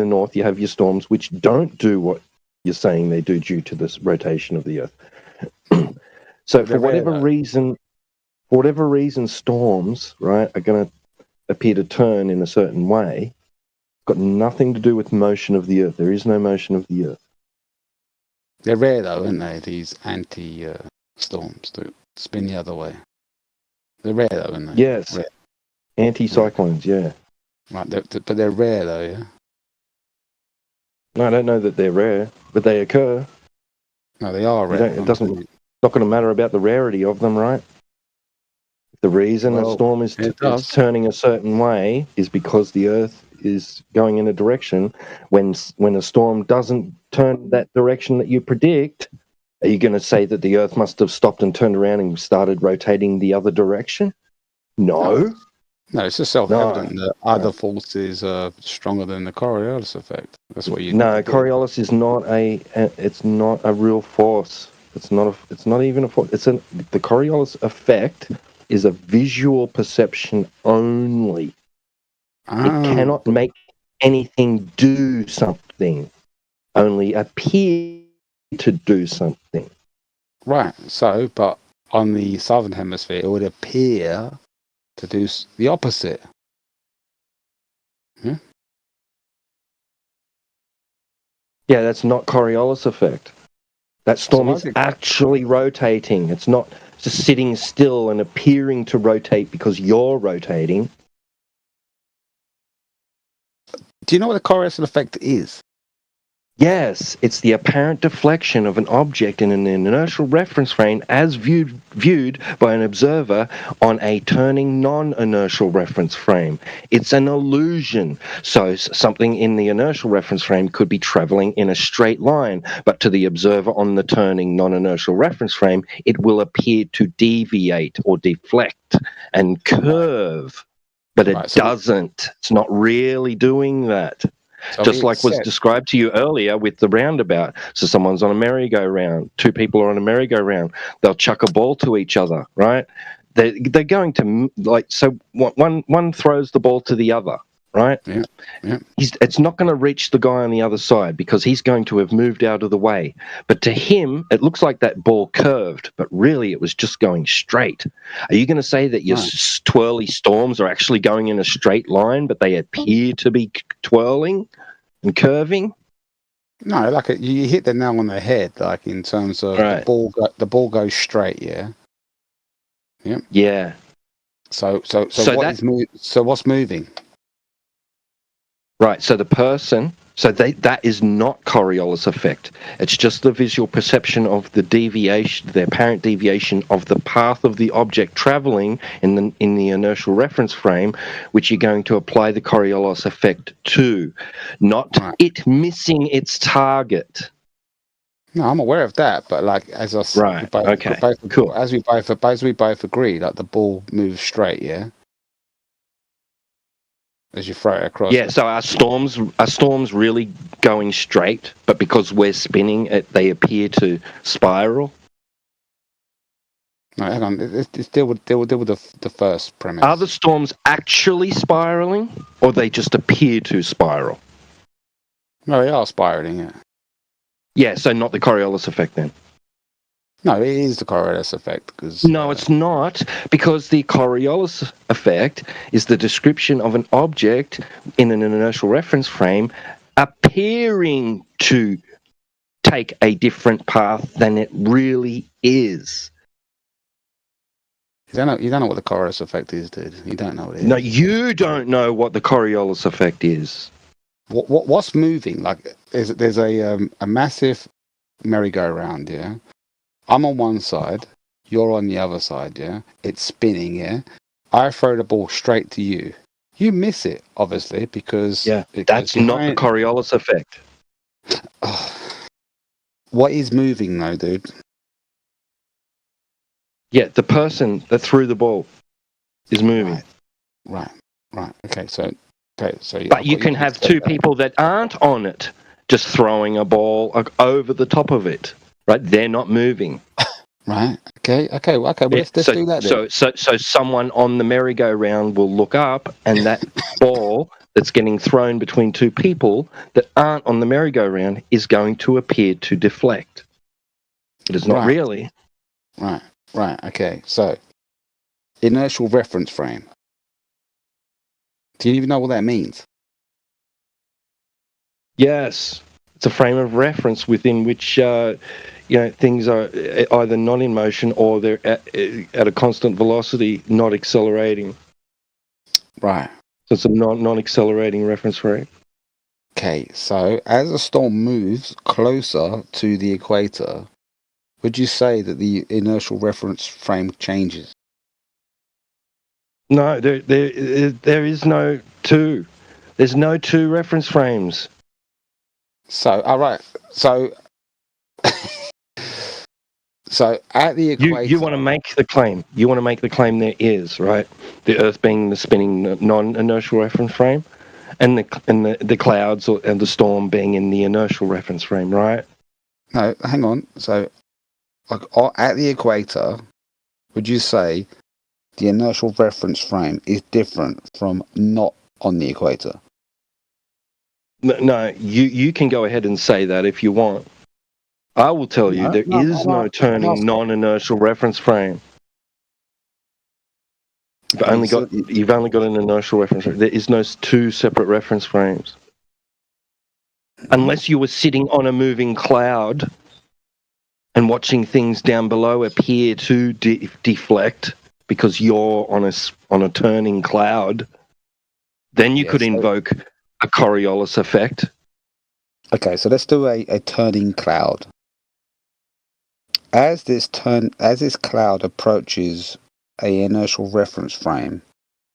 north, you have your storms which don't do what you're saying they do due to this rotation of the Earth. So for whatever reason, storms, right, are going to appear to turn in a certain way. Got nothing to do with motion of the Earth. There is no motion of the Earth. They're rare though, aren't they? These storms that spin the other way. They're rare though, aren't they? Yes. Rare. Anticyclones, yeah. Right, but they're rare though, yeah. No, I don't know that they're rare, but they occur. No, they are rare. It's not going to matter about the rarity of them, right? The reason a storm is turning a certain way is because the Earth is going in a direction. When a storm doesn't turn that direction that you predict, are you going to say that the Earth must have stopped and turned around and started rotating the other direction? No. No, it's just self-evident that other forces are stronger than the Coriolis effect. That's what you. No, Coriolis is not it's not a real force. It's not even a force. The Coriolis effect is a visual perception only. It cannot make anything do something, only appear to do something. Right. So, but on the southern hemisphere, it would appear to do the opposite. Yeah, that's not Coriolis effect. That storm is actually rotating. It's not just sitting still and appearing to rotate because you're rotating. Do you know what the Coriolis effect is? Yes, it's the apparent deflection of an object in an inertial reference frame as viewed by an observer on a turning non-inertial reference frame. It's an illusion. So something in the inertial reference frame could be traveling in a straight line, but to the observer on the turning non-inertial reference frame, it will appear to deviate or deflect and curve. But it doesn't. It's not really doing that. So Just like was described to you earlier with the roundabout. So someone's on a merry-go-round. Two people are on a merry-go-round. They'll chuck a ball to each other, right? They're going to, like, so one throws the ball to the other, right? Yeah, yeah. It's not going to reach the guy on the other side because he's going to have moved out of the way. But to him, it looks like that ball curved, but really it was just going straight. Are you going to say that your twirly storms are actually going in a straight line, but they appear to be twirling and curving? No, like you hit the nail on the head, like in terms of the ball goes straight, yeah. Yeah. Yeah. So what's moving? Right, so the person, that is not Coriolis effect. It's just the visual perception of the deviation, the apparent deviation of the path of the object traveling in the inertial reference frame, which you're going to apply the Coriolis effect to, not it missing its target. No, I'm aware of that, but like as I said, cool. As we both agree that the ball moves straight, yeah. As you throw it across. Yeah, so our storms really going straight, but because we're spinning it, they appear to spiral? No, hang on. It's deal with the first premise. Are the storms actually spiraling, or they just appear to spiral? No, they are spiraling, yeah. Yeah, so not the Coriolis effect then? No, it is the Coriolis effect. No, it's not, because the Coriolis effect is the description of an object in an inertial reference frame appearing to take a different path than it really is. You don't know what the Coriolis effect is, dude. You don't know what it is. No, you don't know what the Coriolis effect is. What's moving? Like, there's a massive merry-go-round, yeah? I'm on one side, you're on the other side, yeah? It's spinning, yeah? I throw the ball straight to you. You miss it, obviously, because... Yeah, that's not the Coriolis effect. What is moving, though, dude? Yeah, the person that threw the ball is moving. Right. Okay, so but you can have two people that aren't on it just throwing a ball over the top of it. Right, they're not moving. Right. Okay. Well, let's do that. Then. So someone on the merry-go-round will look up, and that ball that's getting thrown between two people that aren't on the merry-go-round is going to appear to deflect. It is not really. Right. Okay. So, inertial reference frame. Do you even know what that means? Yes. It's a frame of reference within which things are either not in motion or they're at a constant velocity, not accelerating. Right. So it's a non-accelerating reference frame. Okay, so as a storm moves closer to the equator, would you say that the inertial reference frame changes? No, there is no two. There's no two reference frames. So, all right. So at the equator... You want to make the claim. You want to make the claim there is, right? The Earth being the spinning non-inertial reference frame, and the clouds and the storm being in the inertial reference frame, right? No, hang on. So, like at the equator, would you say the inertial reference frame is different from not on the equator? No, you can go ahead and say that if you want. I will tell you there is no turning non-inertial reference frame. You've only got an inertial reference frame. There is no two separate reference frames. Unless you were sitting on a moving cloud and watching things down below appear to deflect because you're on a turning cloud, then you could invoke a Coriolis effect. Okay, so let's do a turning cloud. As this cloud approaches a inertial reference frame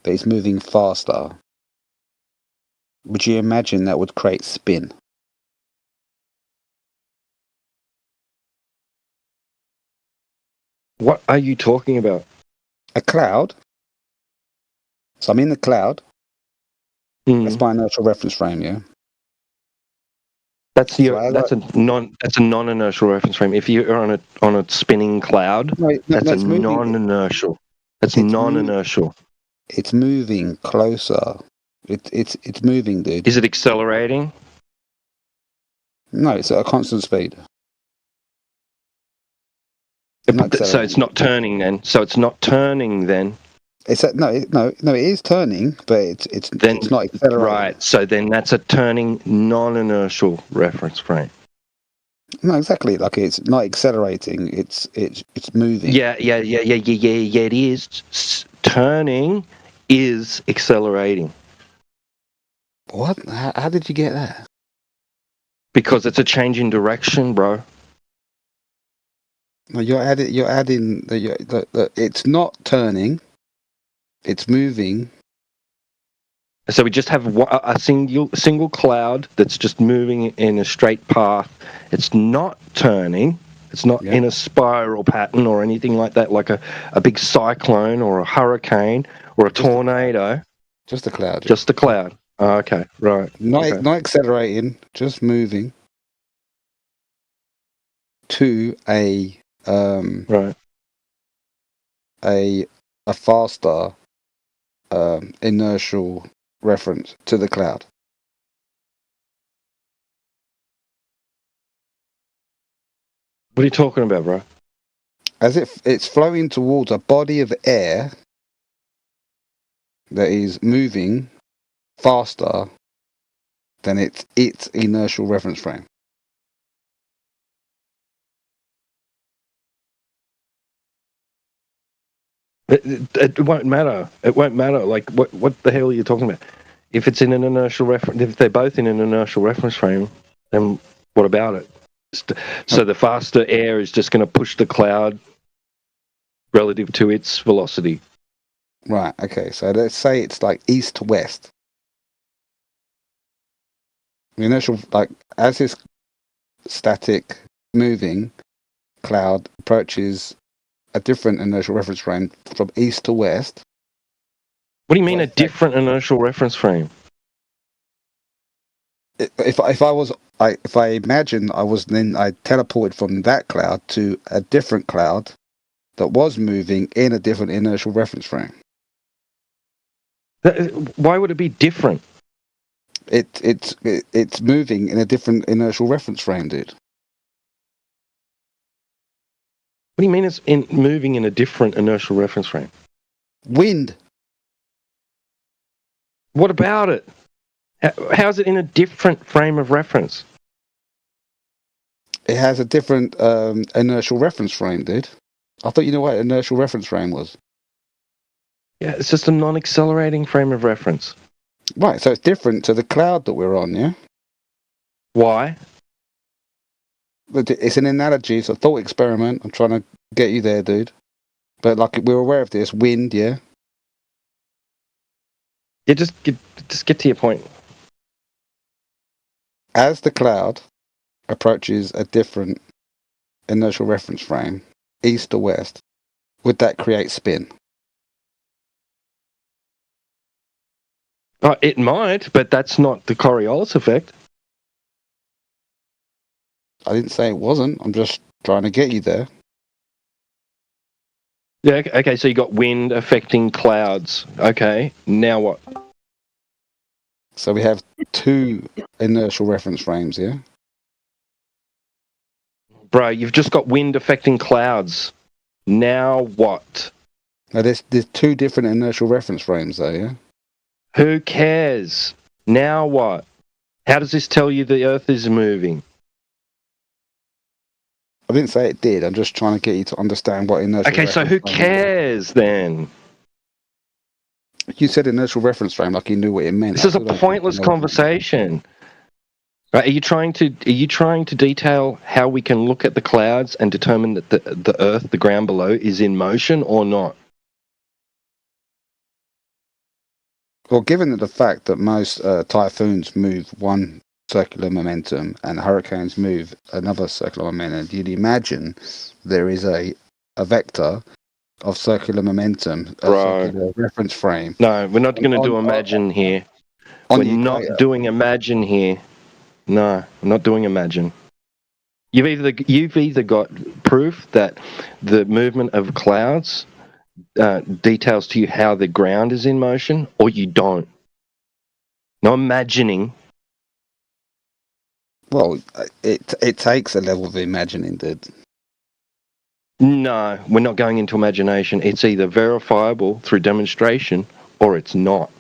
that is moving faster, would you imagine that would create spin? What are you talking about? A cloud. So I'm in the cloud. That's my inertial reference frame, yeah. That's a non-inertial reference frame. If you're on a spinning cloud, that's a non-inertial. That's non-inertial. It's moving closer. It's moving, dude. Is it accelerating? No, it's at a constant speed. So it's not turning then. It is turning, but it's not accelerating. Right. So then that's a turning non-inertial reference frame. No, exactly. Like it's not accelerating. It's moving. Yeah. It is. Turning is accelerating. What? How did you get that? Because it's a change in direction, bro. No, you're adding the it's not turning. It's moving. So we just have a single cloud that's just moving in a straight path. It's not turning. It's not in a spiral pattern or anything like that, like a big cyclone or a hurricane or a tornado. Just a cloud. Just a cloud. Oh, okay, right. Not accelerating, just moving to a faster inertial reference to the cloud. What are you talking about, bro? As if it's flowing towards a body of air that is moving faster than its inertial reference frame. It won't matter. It won't matter. Like, what the hell are you talking about? If it's in an inertial reference, if they're both in an inertial reference frame, then what about it? So the faster air is just going to push the cloud relative to its velocity. Right. Okay. So let's say it's like east to west. The inertial, like as this static moving cloud approaches a different inertial reference frame from east to west. What do you mean a different inertial reference frame? If I imagine I teleported from that cloud to a different cloud that was moving in a different inertial reference frame. Why would it be different? It's moving in a different inertial reference frame, dude. What do you mean it's moving in a different inertial reference frame? Wind. What about it? How is it in a different frame of reference? It has a different inertial reference frame, dude. I thought you knew what inertial reference frame was. Yeah, it's just a non-accelerating frame of reference. Right, so it's different to the cloud that we're on, yeah? Why? It's an analogy, it's a thought experiment. I'm trying to get you there, dude. But like we're aware of this, wind, yeah? Yeah, just get to your point. As the cloud approaches a different inertial reference frame, east or west, would that create spin? It might, but that's not the Coriolis effect. I didn't say it wasn't. I'm just trying to get you there. Yeah, okay, so you got wind affecting clouds. Okay, now what? So we have two inertial reference frames, yeah? Bro, you've just got wind affecting clouds. Now what? Now there's two different inertial reference frames though, yeah? Who cares? Now what? How does this tell you the Earth is moving? I didn't say it did. I'm just trying to get you to understand what inertial Okay, so who cares then? You said inertial reference frame like you knew what it meant. This is a pointless conversation. Right, are you trying to detail how we can look at the clouds and determine that the Earth, the ground below, is in motion or not? Well, given the fact that most typhoons move one circular momentum and hurricanes move another circular momentum, you'd imagine there is a vector of circular momentum, a circular reference frame. No, we're not going to do imagine here. We're not doing imagine here. No, I'm not doing imagine. You've either got proof that the movement of clouds details to you how the ground is in motion, or you don't. No imagining. Well, it takes a level of imagining, dude. No, we're not going into imagination. It's either verifiable through demonstration or it's not.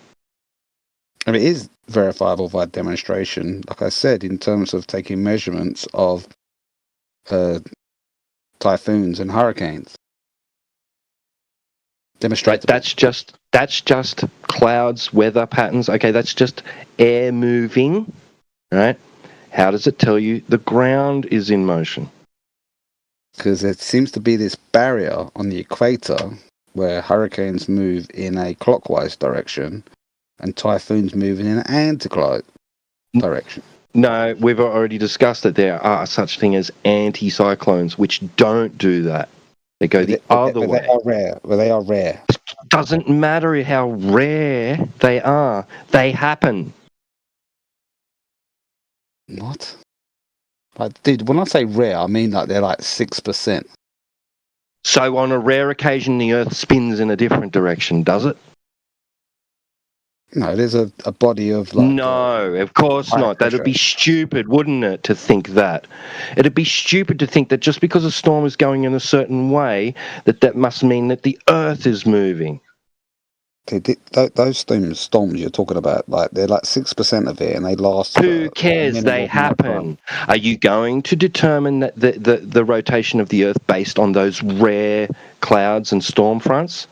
I mean, it is verifiable by demonstration, like I said, in terms of taking measurements of typhoons and hurricanes. Right, that's just clouds, weather patterns. Okay, that's just air moving, right? How does it tell you the ground is in motion? Because there seems to be this barrier on the equator where hurricanes move in a clockwise direction and typhoons move in an anti-clockwise direction. No, we've already discussed that there are such thing as anticyclones, which don't do that. They go the other way. They are rare. Well, they are rare. Doesn't matter how rare they are. They happen. What? Like, dude, when I say rare, I mean like they're like 6%. So on a rare occasion, the Earth spins in a different direction, does it? No, there's a body of like... No, of course not. That'd be stupid, wouldn't it, to think that? It'd be stupid to think that just because a storm is going in a certain way, that must mean that the Earth is moving. Okay, those storms you're talking about, like they're like 6% of it, and they last. Who cares? They happen. Are you going to determine that the rotation of the Earth based on those rare clouds and storm fronts?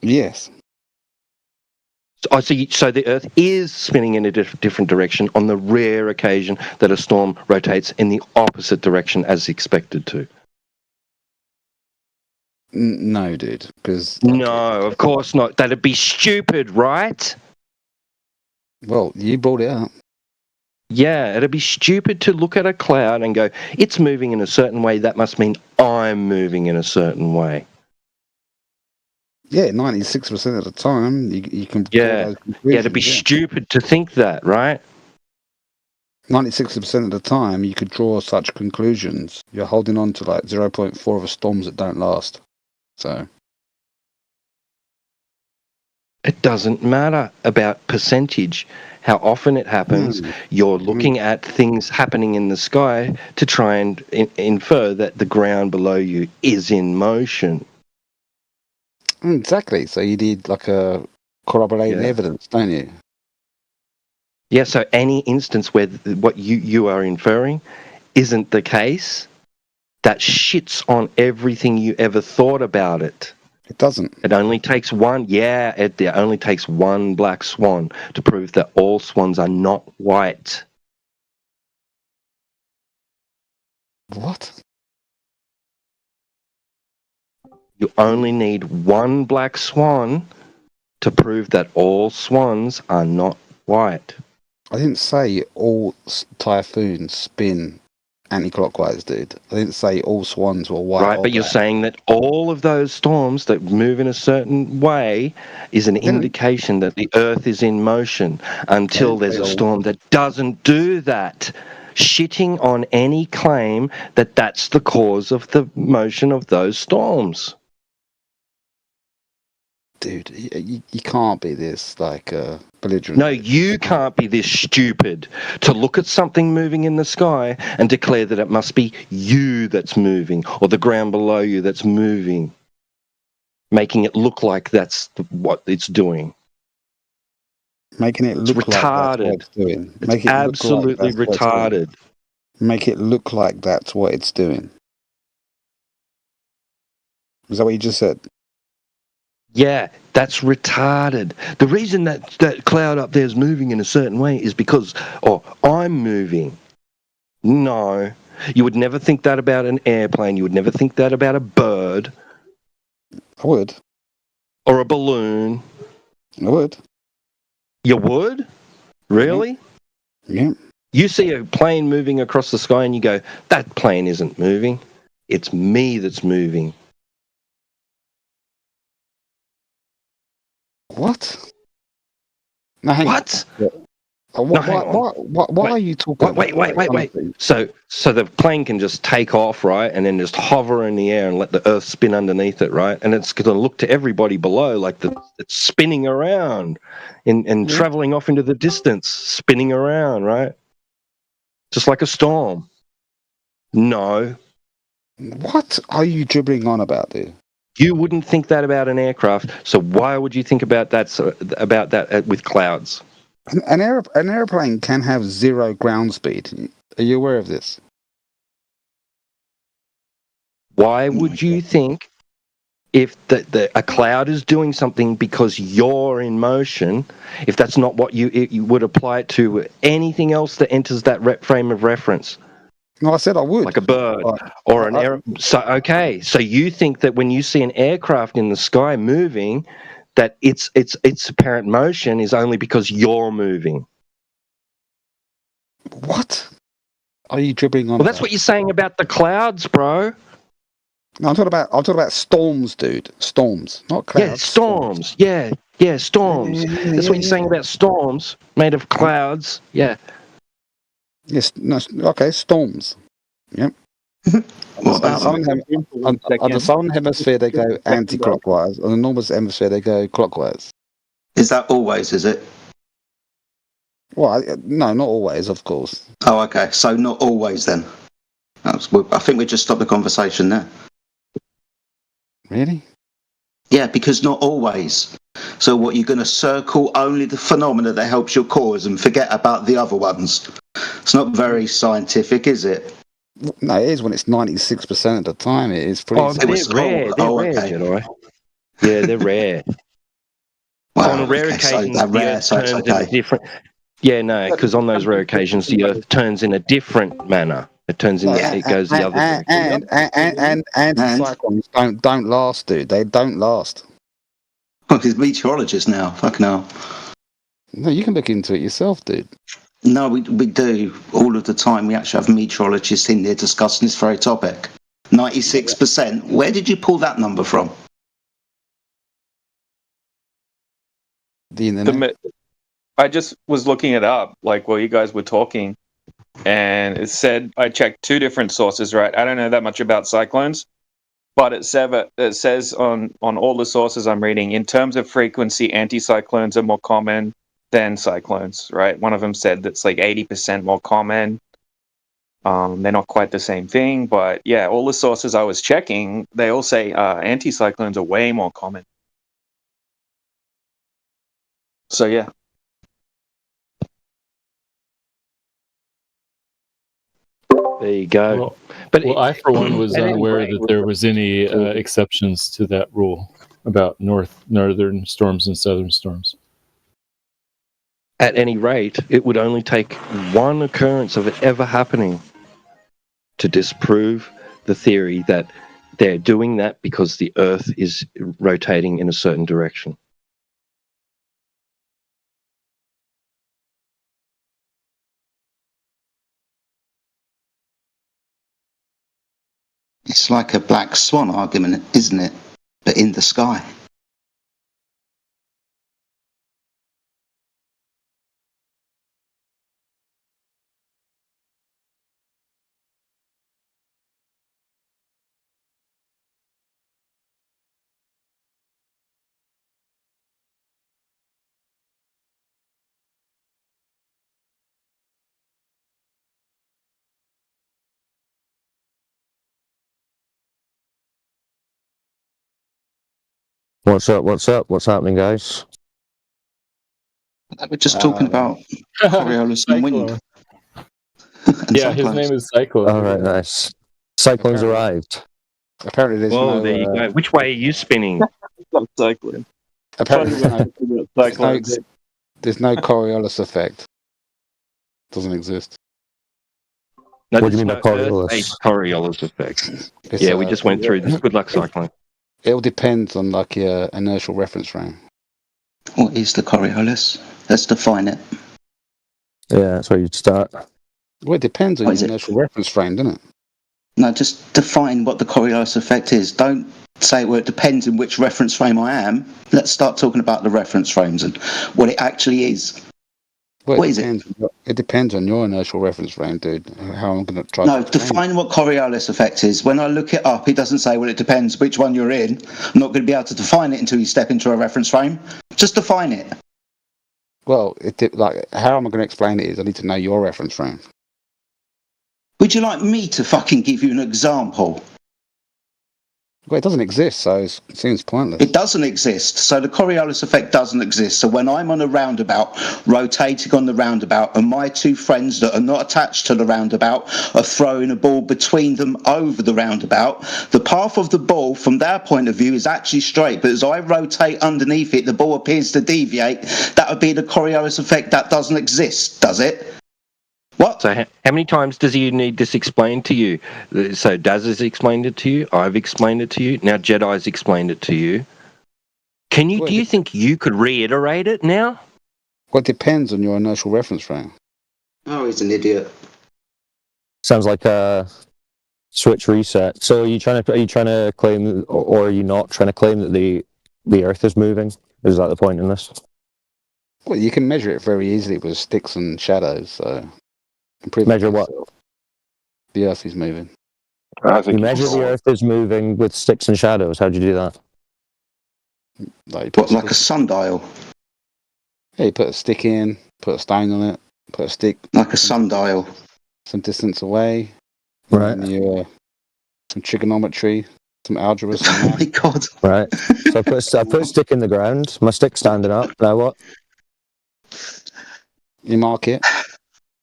Yes. So the Earth is spinning in a different direction on the rare occasion that a storm rotates in the opposite direction as expected to. No, dude, because... No, of course not. That'd be stupid, right? Well, you brought it up. Yeah, it'd be stupid to look at a cloud and go, it's moving in a certain way, that must mean I'm moving in a certain way. Yeah, 96% of the time, you can... Yeah, it'd be stupid to think that, right? 96% of the time, you could draw such conclusions. You're holding on to like 0.4 of a storms that don't last. So it doesn't matter about percentage, how often it happens. You're looking at things happening in the sky to try and infer that the ground below you is in motion. Exactly. So you need like a corroborating evidence, don't you? Yeah, so any instance where what you are inferring isn't the case, that shits on everything you ever thought about it. It doesn't. It only takes one. Yeah, it only takes one black swan to prove that all swans are not white. What? You only need one black swan to prove that all swans are not white. I didn't say all typhoons spin anti-clockwise, dude. I didn't say all swans were white. Right, but you're saying that all of those storms that move in a certain way is an indication that the Earth is in motion until there's a storm that doesn't do that. Shitting on any claim that that's the cause of the motion of those storms. Dude, you can't be this, like, belligerent. No, you can't be this stupid to look at something moving in the sky and declare that it must be you that's moving or the ground below you that's moving, making it look like that's what it's doing. Making it look like that's what it's doing. It's absolutely retarded. Make it look like that's what it's doing. Is that what you just said? Yeah, that's retarded. The reason that cloud up there is moving in a certain way is because, I'm moving. No. You would never think that about an airplane. You would never think that about a bird. I would. Or a balloon. I would. You would? Really? Yeah. You see a plane moving across the sky and you go, that plane isn't moving. It's me that's moving. What? No, hang what? On. Why are you talking? Wait. So the plane can just take off, right, and then just hover in the air and let the Earth spin underneath it, right? And it's going to look to everybody below like it's spinning around and traveling off into the distance, spinning around, right? Just like a storm. No. What are you dribbling on about there? You wouldn't think that about an aircraft, so why would you think about that with clouds? An airplane can have 0 ground speed. Are you aware of this? Why would you think if a cloud is doing something because you're in motion, if that's not what you would apply it to anything else that enters that frame of reference? No, I said I would. Like a bird or an air. So you think that when you see an aircraft in the sky moving, that its apparent motion is only because you're moving? What are you dribbling on? Well, that's what you're saying about the clouds, bro. No, I'm talking about storms, dude. Storms, not clouds. Yeah, storms. Yeah, storms. That's what you're saying about storms made of clouds. Yeah. Yes. No. Okay. Storms. Yep. On the southern hemisphere, they go anti-clockwise. On the northern hemisphere, they go clockwise. Is that always? Is it? Well, no, not always, of course. Oh, okay. So not always then. I think we just stopped the conversation there. Really? Yeah, because not always. So what, you're going to circle only the phenomena that helps your cause and forget about the other ones? It's not very scientific, is it? No, it is when it's 96% of the time. It is pretty. They're rare. Jedi. Yeah, they're rare. Well, on rare occasions, the Earth turns in a different. Yeah, no, because on those rare occasions, the Earth turns in a different manner. It turns in. It goes the other direction. And anticyclones don't last, dude. They don't last. Well, because meteorologists now. Fuck no. No, you can look into it yourself, dude. No, we do all of the time. We actually have meteorologists in there discussing this very topic. 96%. Where did you pull that number from? The internet. I just was looking it up, like while you guys were talking, and it said I checked 2 different sources. Right, I don't know that much about cyclones, but it says on all the sources I'm reading, in terms of frequency, anticyclones are more common than cyclones, right? One of them said that's like 80% more common. They're not quite the same thing, but yeah, all the sources I was checking, they all say anticyclones are way more common. So yeah. There you go. Well, I for one was unaware that there was any exceptions to that rule about northern storms and southern storms. At any rate, it would only take one occurrence of it ever happening to disprove the theory that they're doing that because the Earth is rotating in a certain direction. It's like a black swan argument, isn't it? But in the sky. What's up? What's happening, guys? We're just talking about Coriolis and wind. Yeah, his name is Cyclone. All right, nice. Cyclones arrived. Apparently, there's there you go. Which way are you spinning? Not cycling. Apparently, Cyclones. there's no Coriolis effect. Doesn't exist. No, What do you mean there's by no Coriolis? Earth-based Coriolis effect. It's, Yeah, we just went through this. Good luck cycling. It all depends on like your inertial reference frame. What is the Coriolis? Let's define it. Yeah, that's where you'd start. Well, it depends on What your is it? inertial reference frame, doesn't it? No, just define what the Coriolis effect is. Don't say, well, it depends in which reference frame I am. Let's start talking about the reference frames and what it actually is. Well, What is it? It depends on your inertial reference frame, dude. How I'm going to try. No, to explain define what Coriolis effect is. When I look it up, it doesn't say, well, it depends which one you're in. I'm not going to be able to define it until you step into a reference frame. Just define it. Well, how am I going to explain it is I need to know your reference frame. Would you like me to fucking give you an example? Well, it doesn't exist, so it seems pointless. It doesn't exist. So the Coriolis effect doesn't exist. So when I'm on a roundabout, rotating on the roundabout, and my two friends that are not attached to the roundabout are throwing a ball between them over the roundabout, the path of the ball from their point of view is actually straight, but as I rotate underneath it, the ball appears to deviate. That would be the Coriolis effect. That doesn't exist, does it? What? So how many times does he need this explained to you? So Daz has explained it to you. I've explained it to you. Now Jedi's explained it to you. Do you think you could reiterate it now? Well, it depends on your inertial reference frame. Oh, he's an idiot. Sounds like a switch reset. So are you trying to claim, or are you not trying to claim that the Earth is moving? Is that the point in this? Well, you can measure it very easily with sticks and shadows. So measure what? The Earth is moving. You measure the Earth is moving with sticks and shadows. How'd you do that? Like a sundial? Yeah, you put a stick in, put a stone on it, put a stick. Like a sundial. Some distance away. Right. And you, some trigonometry, some algebra. Oh my God. Right. So I put a stick in the ground. My stick's standing up. Now what? You mark it.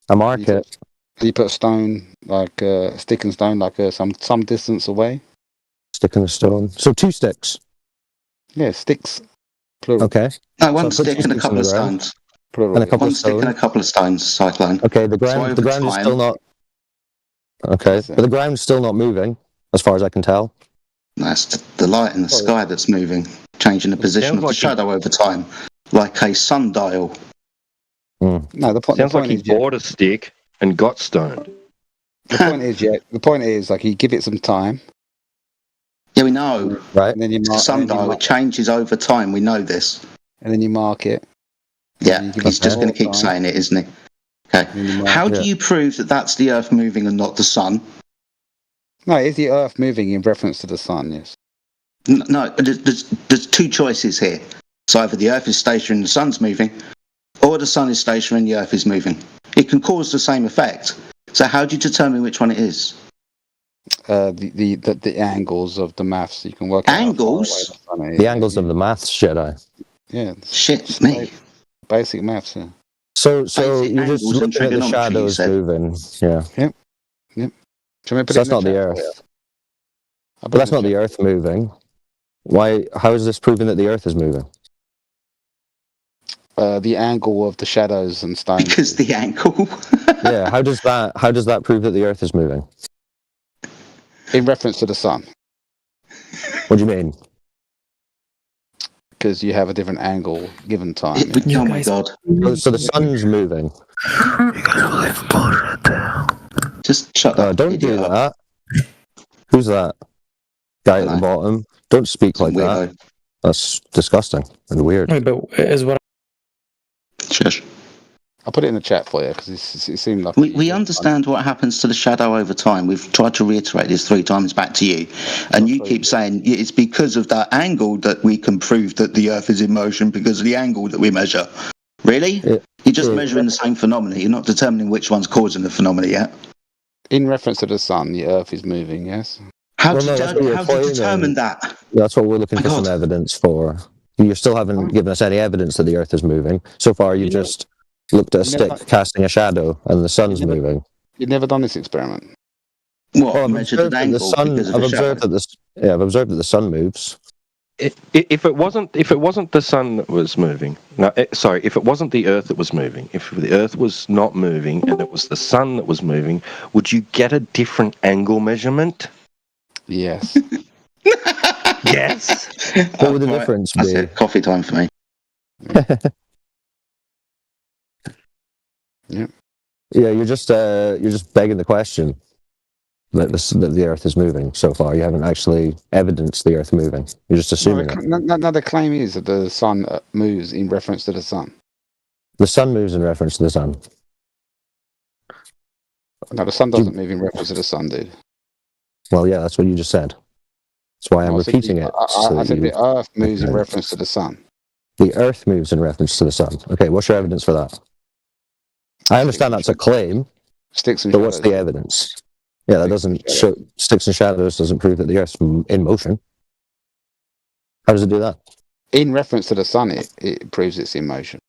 I mark it. You put a stone, like a stick and stone, like some distance away. Stick and a stone. So 2 sticks. Yeah, sticks. Plural. Okay. No, one stick and a couple of stones. Plural. And a couple One of stick stones. and a couple of stones. Cyclone. Okay. The ground is still not. Okay, but the ground's still not moving, as far as I can tell. That's the light in the sky that's moving, changing the position of the shadow over time, like a sundial. No, the point. Sounds like he bought a stick and got stoned. The point is, like, you give it some time. Yeah, we know. Right. And then you mark, sundial, it changes over time. We know this. And then you mark it. Yeah, he's just going to keep saying it, isn't he? Okay. How do you prove that that's the Earth moving and not the sun? No, is the Earth moving in reference to the sun? Yes. No, there's 2 choices here. So either the Earth is stationary and the sun's moving, or the sun is stationary and the Earth is moving. It can cause the same effect. So how do you determine which one it is? The angles of the maths, you can work out. Angles? The angles of the maths, Jedi. Yeah. Shit, me. Basic maths, yeah. So Basic you're just angles and looking at the trigonometry, shadows moving. Yeah. Yep. So that's not the Earth. But that's not the Earth moving. Why? How is this proving that the Earth is moving? The angle of the shadows and stones. Because the angle. Yeah. How does that prove that the Earth is moving? In reference to the sun. What do you mean? Because you have a different angle given time. Oh my God. So the sun's moving. Just shut up. Don't do that. Who's that? Guy at the bottom. Don't speak like that. That's disgusting and weird. Wait, but is what? Shush. I'll put it in the chat for you because it seemed like we understand what happens to the shadow over time. We've tried to reiterate this 3 times back to you, and you keep saying it's because of that angle that we can prove that the Earth is in motion because of the angle that we measure. Really? You're just measuring the same phenomena. You're not determining which one's causing the phenomena yet. In reference to the sun, the Earth is moving. Yes. How do you determine that? That's what we're looking for some evidence for. You still haven't given us any evidence that the Earth is moving. So far, you've just looked at a stick casting a shadow and the sun's moving. You've never done this experiment. What? I've observed that the sun moves. if it wasn't the sun that was moving, if it wasn't the Earth that was moving, if the Earth was not moving and it was the sun that was moving, would you get a different angle measurement? Yes. Yes. What would the difference That's be? it. Coffee time for me. Yeah. Yeah, you're just begging the question that the Earth is moving so far. You haven't actually evidenced the Earth moving. You're just assuming it. No, the claim is that the sun moves in reference to the sun. The sun moves in reference to the sun. No, the sun doesn't move in reference to the sun, dude. Well, yeah, that's what you just said. That's why I'm repeating it. I said the Earth moves in reference to the sun. The Earth moves in reference to the sun. Okay, what's your evidence for that? I understand that's a claim, Sticks and but shadows. what's the evidence? Yeah, that doesn't show sticks and shadows doesn't prove that the Earth's in motion. How does it do that? In reference to the sun, it proves it's in motion.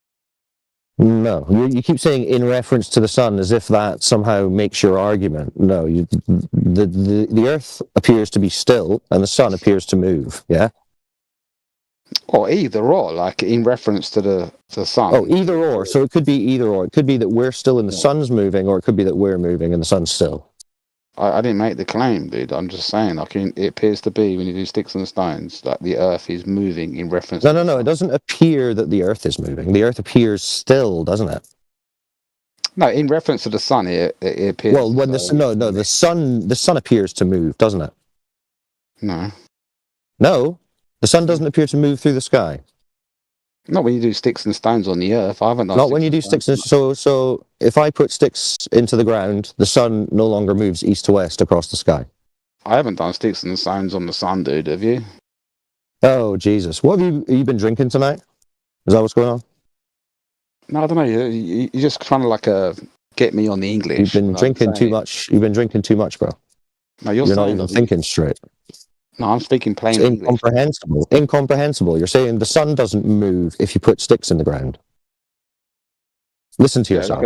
No, you keep saying in reference to the sun as if that somehow makes your argument. No, the Earth appears to be still and the sun appears to move. Yeah. Or either or, like in reference to the sun. Oh, either or. So it could be either or. It could be that we're still and the sun's moving, or it could be that we're moving and the sun's still. I didn't make the claim, dude. I'm just saying, like, it appears to be when you do sticks and stones, like the Earth is moving in reference. No. It doesn't appear that the Earth is moving. The Earth appears still, doesn't it? No, in reference to the sun, it appears. Well, when the sun appears to move, doesn't it? No. No, the sun doesn't appear to move through the sky. Not when you do sticks and stones on the Earth. I haven't done. Not when you do sticks and so if I put sticks into the ground, the sun no longer moves east to west across the sky. I haven't done sticks and stones on the sun, dude. Have you? Oh Jesus! What have you been drinking tonight? Is that what's going on? No, I don't know. You're just trying to like get me on the English. You've been drinking too much. You've been drinking too much, bro. No, you're not even thinking straight. No, I'm speaking plain It's English. incomprehensible. Incomprehensible. You're saying the sun doesn't move if you put sticks in the ground. Listen to yourself.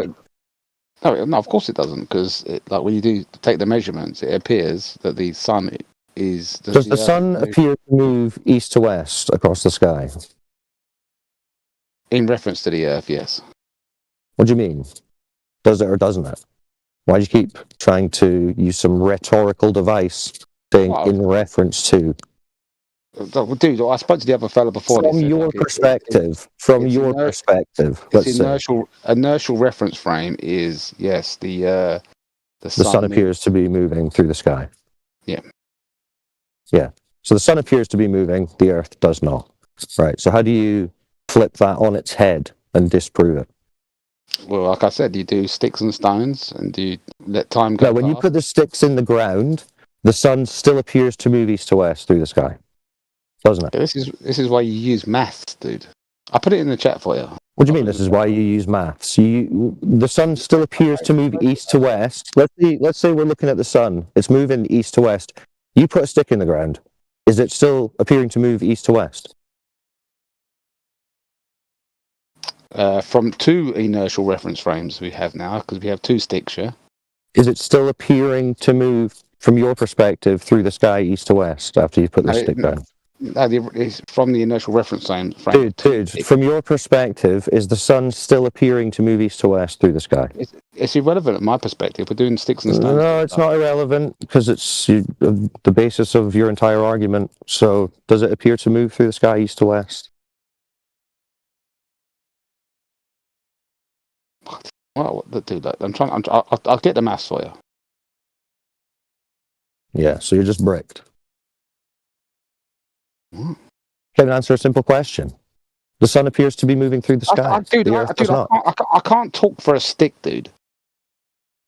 No, of course it doesn't, because like when you do take the measurements, it appears that the sun is. Does the sun appear to move east to west across the sky? In reference to the Earth, yes. What do you mean? Does it or doesn't it? Why do you keep trying to use some rhetorical device saying in reference to? Dude, I spoke to the other fella before. From your perspective, inertial reference frame is yes. The sun appears to be moving through the sky. Yeah. Yeah. So the sun appears to be moving. The Earth does not. Right. So how do you flip that on its head and disprove it? Well, like I said, you do sticks and stones, and you let time go. No, when you put the sticks in the ground, the sun still appears to move east to west through the sky, doesn't it? This is why you use maths, dude. I put it in the chat for you. What do you mean? This is why you use maths. The sun still appears to move east to west. Let's say we're looking at the sun. It's moving east to west. You put a stick in the ground. Is it still appearing to move east to west? From two inertial reference frames we have now, because we have two sticks here. Is it still appearing to move, from your perspective, through the sky east to west after you put the stick down? No, it's from the inertial reference frame. Dude, from your perspective, is the sun still appearing to move east to west through the sky? It's irrelevant in my perspective. We're doing sticks and stones. No, it's not irrelevant, because it's the basis of your entire argument. So, does it appear to move through the sky east to west? Well, dude, I'll get the maths for you. Yeah, so you're just bricked. Can answer a simple question. The sun appears to be moving through the sky. I can't talk for a stick, dude.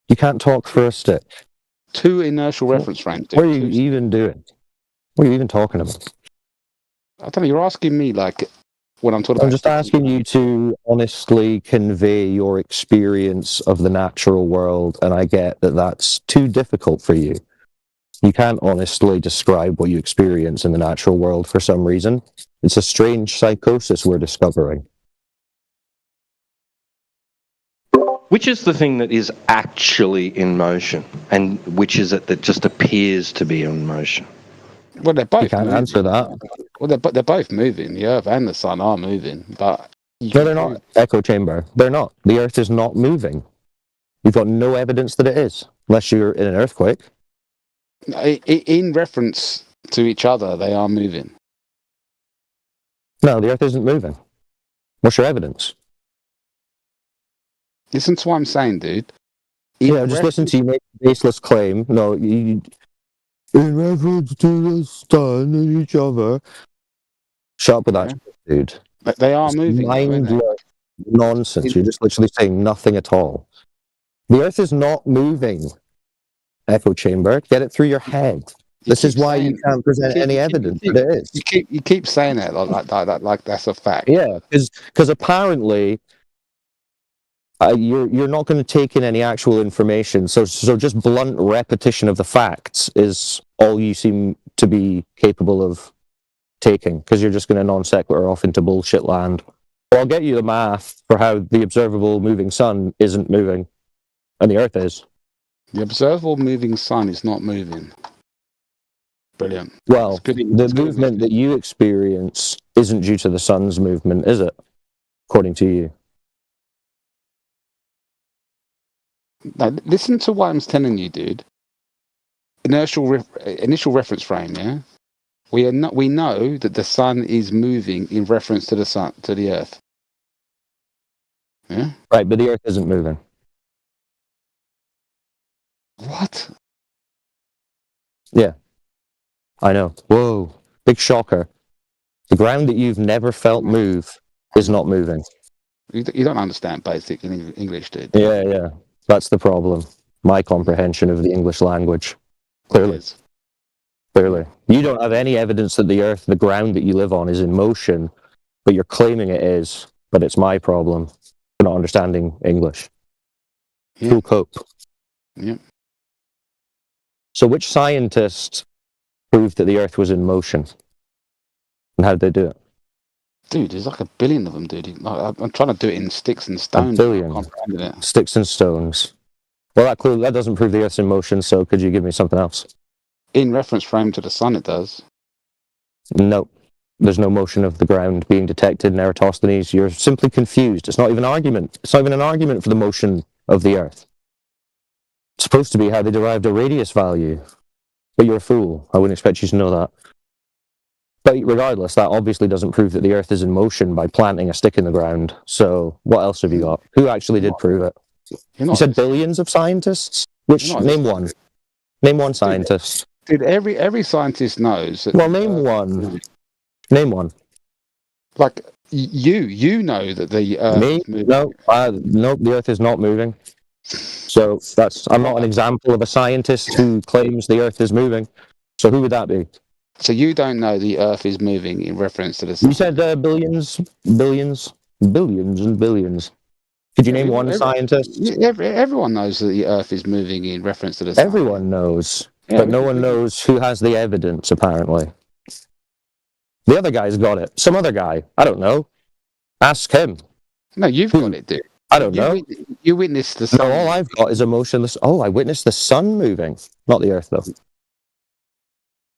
You can't talk for a stick. Two inertial reference frames. Dude. What are you even doing? What are you even talking about? I don't know. You're asking me like when I'm talking about. I'm just asking you to honestly convey your experience of the natural world, and I get that that's too difficult for you. You can't honestly describe what you experience in the natural world for some reason. It's a strange psychosis we're discovering. Which is the thing that is actually in motion, and which is it that just appears to be in motion? Well, they're both. You can't moving. answer that. Well, they're both moving. The Earth and the Sun are moving, but No, they're not. Echo chamber. They're not. The Earth is not moving. You've got no evidence that it is, unless you're in an earthquake. In reference to each other, they are moving. No, the Earth isn't moving. What's your evidence? Listen to what I'm saying, dude. Just listen to you make a baseless claim. No, in reference to the sun and each other. Shut up with that, dude. But they are moving. Mindless nonsense. You're just literally saying nothing at all. The Earth is not moving. Echo chamber. Get it through your head. This is why you can't present any evidence that it is. You keep saying that like that's a fact. Yeah, because apparently you're not going to take in any actual information. So just blunt repetition of the facts is all you seem to be capable of taking, because you're just going to non sequitur off into bullshit land. Well, I'll get you the math for how the observable moving sun isn't moving, and the Earth is. The observable moving sun is not moving. Brilliant. Well, the movement that you experience isn't due to the sun's movement, is it? According to you. Now, listen to what I'm telling you, dude. Initial reference frame, yeah? We know that the sun is moving in reference to the Earth. Yeah? Right, but the Earth isn't moving. What? Yeah. I know. Whoa. Big shocker. The ground that you've never felt move is not moving. You don't understand basic English, dude. Yeah. That's the problem. My comprehension of the English language. Clearly. You don't have any evidence that the Earth, the ground that you live on, is in motion, but you're claiming it is. But it's my problem for not understanding English. Yeah. Cool cope. Yeah. So which scientist proved that the Earth was in motion? And how did they do it? Dude, there's like a billion of them, dude. I'm trying to do it in sticks and stones. A billion. Sticks and stones. Well, that doesn't prove the Earth's in motion, so could you give me something else? In reference frame to the sun, it does. No. There's no motion of the ground being detected in Eratosthenes. You're simply confused. It's not even an argument. It's not even an argument for the motion of the Earth. It's supposed to be how they derived a radius value. But you're a fool. I wouldn't expect you to know that. But regardless, that obviously doesn't prove that the Earth is in motion by planting a stick in the ground. So what else have you got? Who actually did prove it? You said billions of scientists? Name one. Name one scientist. Dude, every scientist knows that. Well, name one. Name one. Like you know that the Earth is moving. No, the Earth is not moving. So I'm not an example of a scientist who claims the Earth is moving. So who would that be? So you don't know the Earth is moving in reference to the sun? You said billions and billions. Could you name one scientist? Everyone knows that the Earth is moving in reference to the sun. Everyone knows, but no one knows who has the evidence, apparently. The other guy's got it. Some other guy. I don't know. Ask him. No, you've got it, dude. I don't know. You witnessed the sun. No, all I've got is a motionless... Oh, I witnessed the sun moving. Not the Earth, though.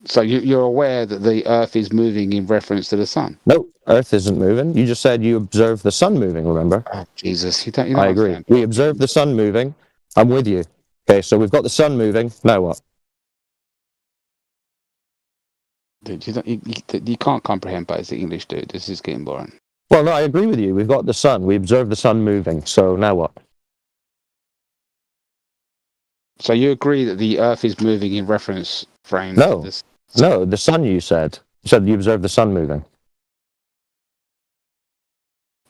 So you're aware that the Earth is moving in reference to the sun? No, Earth isn't moving. You just said you observed the sun moving, remember? Oh, Jesus. You don't I agree. We observed the sun moving. I'm with you. Okay, so we've got the sun moving. Now what? Dude, you can't comprehend basic English, dude. This is getting boring. Well, no, I agree with you. We've got the sun. We observed the sun moving. So now what? So you agree that the Earth is moving in reference frame? No. No, the sun you said. You said you observed the sun moving.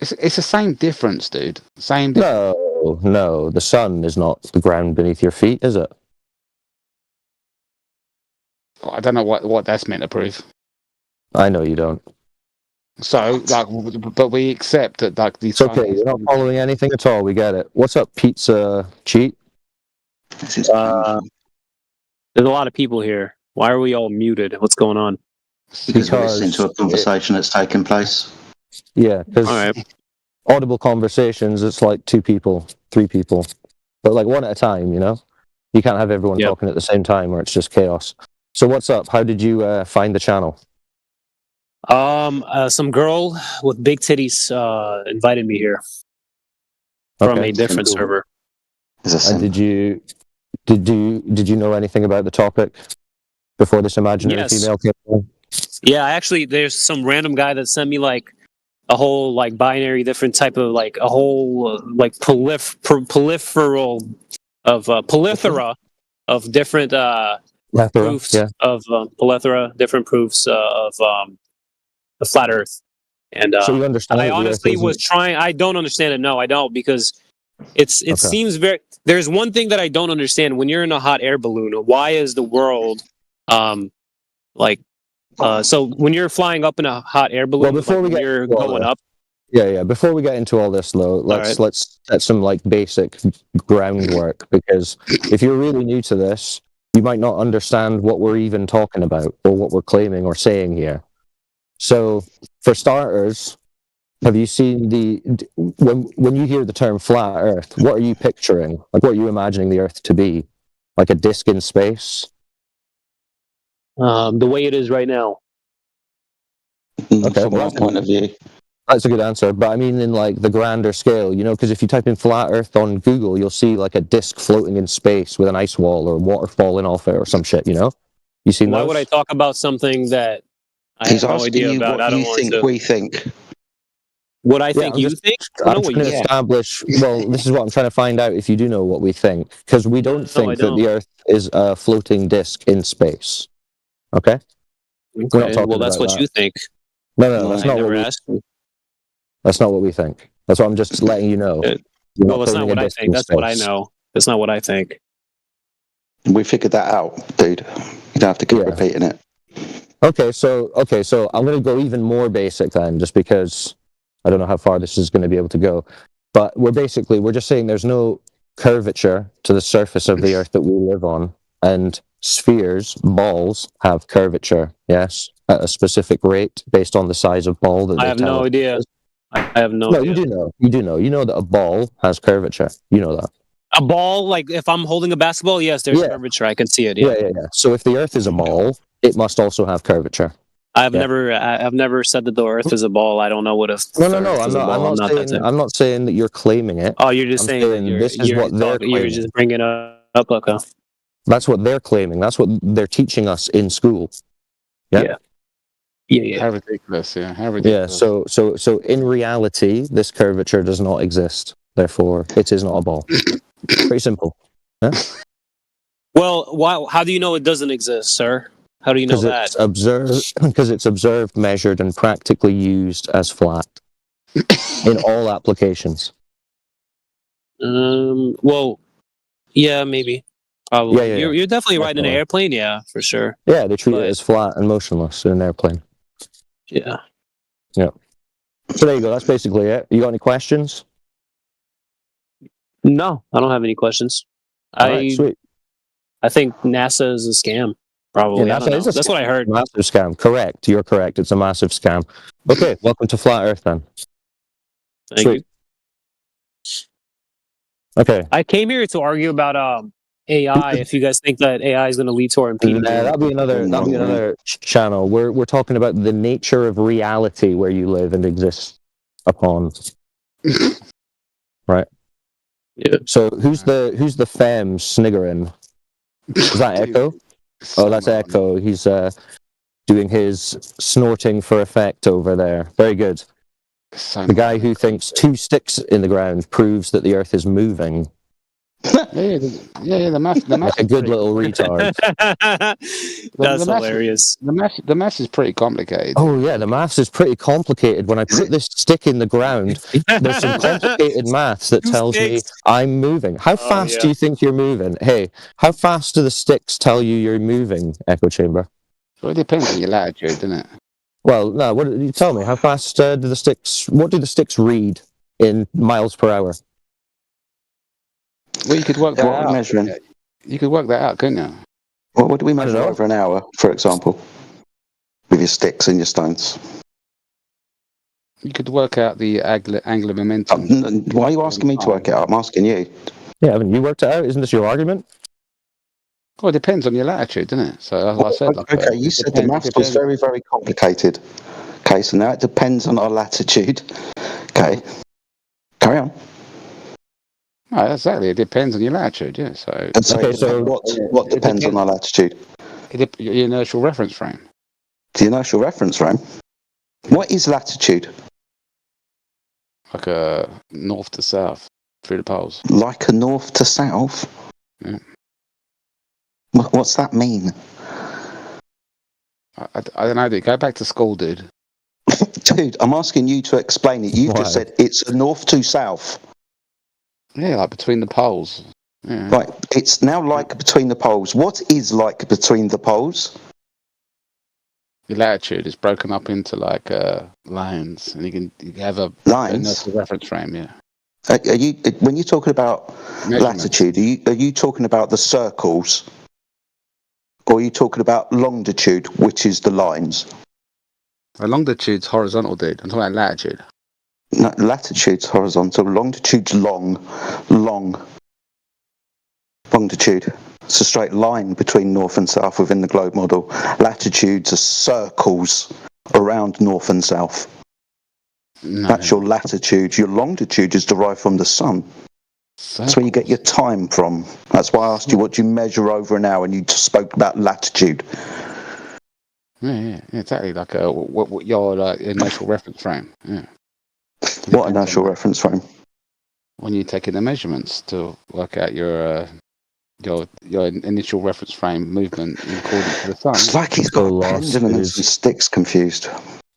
It's the same difference, dude. No, the sun is not the ground beneath your feet, is it? I don't know what that's meant to prove. I know you don't. So, but we accept that, these. It's okay. You're not following anything at all. We get it. What's up, Pizza Cheat? There's a lot of people here. Why are we all muted? What's going on? Because we're listening to a conversation that's taken place. Yeah, because audible conversations, it's like 2 people, 3 people, but like one at a time. You know, you can't have everyone talking at the same time, or it's just chaos. So what's up? How did you find the channel? Some girl with big titties invited me here from a different server. And did you know anything about the topic before this imaginary Yes. female came on? Yeah, actually, there's some random guy that sent me like a whole like binary different type of like a whole like polyphera of different proofs of plethora different proofs of the flat Earth. And So you understand I that the Earth honestly was isn't- trying. I don't understand it. No, I don't, because it seems very. There's one thing that I don't understand. When you're in a hot air balloon, why is the world so when you're flying up in a hot air balloon, you're going up. Yeah. Before we get into all this, though, let's set some like basic groundwork, because if you're really new to this, you might not understand what we're even talking about or what we're claiming or saying here. So, for starters, have you seen when you hear the term flat Earth, what are you picturing? Like, what are you imagining the Earth to be? Like a disc in space? The way it is right now. Okay, From my point of view. That's a good answer, but I mean in like the grander scale, you know, because if you type in flat Earth on Google, you'll see like a disc floating in space with an ice wall or water falling off it or some shit, you know? You seen Why those? would I talk about something that I He's have no asking idea you about? what I don't you want think to. we think. What I think I'm you just- think? I I'm don't know trying what to you think. establish. Well, this is what I'm trying to find out if you do know what we think, because we don't think that the Earth is a floating disc in space. Okay. We're not Okay, talking well, that's about what that. you think. No, that's I not never what we. asked you. That's not what we think. That's what I'm just letting you know. You're Well, that's not floating what a I disc think. in That's what I space. know. That's not what I think. We figured that out, dude. You don't have to keep repeating it. Okay, so I'm going to go even more basic then, just because I don't know how far this is going to be able to go. But we're just saying there's no curvature to the surface of the Earth that we live on, and spheres, balls, have curvature. Yes, at a specific rate based on the size of ball that I they have tell no us. idea. I have no No, idea. you do know. You know that a ball has curvature. You know that. A ball, like if I'm holding a basketball, yes, there's curvature. I can see it. Yeah. Yeah. So if the Earth is a ball, it must also have curvature. I've never said that the Earth is a ball. I don't know what a No. Earth is a ball. I'm not saying that you're claiming it. Oh, you're just I'm saying that this is what they're claiming. you're just bringing it up. Okay. That's what they're claiming. That's what they're teaching us in school. Yeah. How ridiculous! Yeah, how ridiculous. Yeah. So in reality, this curvature does not exist. Therefore, it is not a ball. Pretty simple. Yeah? Well, how do you know it doesn't exist, sir? How do you know that? Because it's observed, measured, and practically used as flat in all applications. Well, yeah, maybe. Probably. Yeah. You're definitely riding an airplane, yeah, for sure. Yeah, they treat it as flat and motionless in an airplane. Yeah. Yeah. So there you go. That's basically it. You got any questions? No, I don't have any questions. All right, sweet. I think NASA is a scam. Probably. Yeah, I don't know. NASA is a That's what I heard. Massive scam. Correct. You're correct. It's a massive scam. Okay, welcome to Flat Earth then. Thank you. Okay. I came here to argue about AI. If you guys think that AI is going to lead to our impediment, That'll be another channel. We're talking about the nature of reality where you live and exist upon. Right. Yeah. So who's the femme sniggering? Is that Echo? Oh, that's Echo. He's doing his snorting for effect over there. Very good. The guy who thinks 2 sticks in the ground proves that the Earth is moving. The math. Like a good little retard. That's hilarious. The math is pretty complicated. Oh yeah, the maths is pretty complicated. When I put this stick in the ground, there's some complicated maths that tells me I'm moving. How fast do you think you're moving? Hey, how fast do the sticks tell you you're moving, Echo Chamber? Well, it depends on your latitude, doesn't it? Well, no. What you tell me? How fast do the sticks? What do the sticks read in miles per hour? Well, you could work that out. Measuring. You could work that out, couldn't you? What do we measure over an hour, for example, with your sticks and your stones? You could work out the angular momentum. Why are you asking me to work it out? I'm asking you. Yeah, haven't you worked it out? Isn't this your argument? Well, it depends on your latitude, doesn't it? So, as I said, Okay, you said the maths was very, very complicated. Okay, so now it depends on our latitude. Okay, carry on. No, exactly. It depends on your latitude, yeah. So, What depends on our latitude? Your inertial reference frame. The inertial reference frame. What is latitude? Like a north to south through the poles. Like a north to south? Yeah. What's that mean? I don't know, dude. Go back to school, dude. Dude, I'm asking you to explain it. You've just said it's a north to south. Yeah, like between the poles. Yeah. Right, it's now like between the poles. What is like between the poles? Your latitude is broken up into like lines, and you can have a inertial reference frame. Yeah. Are you when you're talking about latitude? Are you talking about the circles, or are you talking about longitude, which is the lines? Longitude's horizontal, dude. I'm talking about latitude. No, latitude's horizontal. Longitude's long. Longitude. It's a straight line between north and south within the globe model. Latitudes are circles around north and south. No. That's your latitude. Your longitude is derived from the sun. That's where you get your time from. That's why I asked you what do you measure over an hour, and you just spoke about latitude. Yeah, exactly. Like what your inertial reference frame. Yeah. What inertial reference frame? When you're taking the measurements to work out your initial reference frame movement in accordance to the sun. It's like he's got a pendulum and some sticks confused.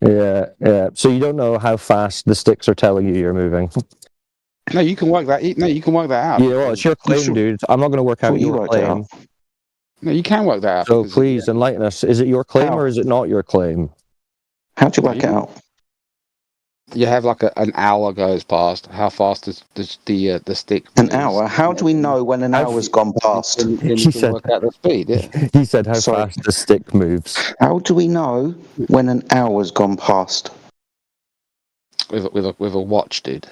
Yeah. So you don't know how fast the sticks are telling you you're moving. No, you can work that. No, you can work that out. Yeah, well, it's your claim, dude. I'm not going to work out your claim. No, you can work that out. So please enlighten us. Is it your claim or is it not your claim? How'd you work it out? You have like an hour goes past. How fast does the stick? An hour? How do we know when an hour's gone past? You can work out the speed. Yeah. He said how fast the stick moves. How do we know when an hour's gone past? With a watch, dude.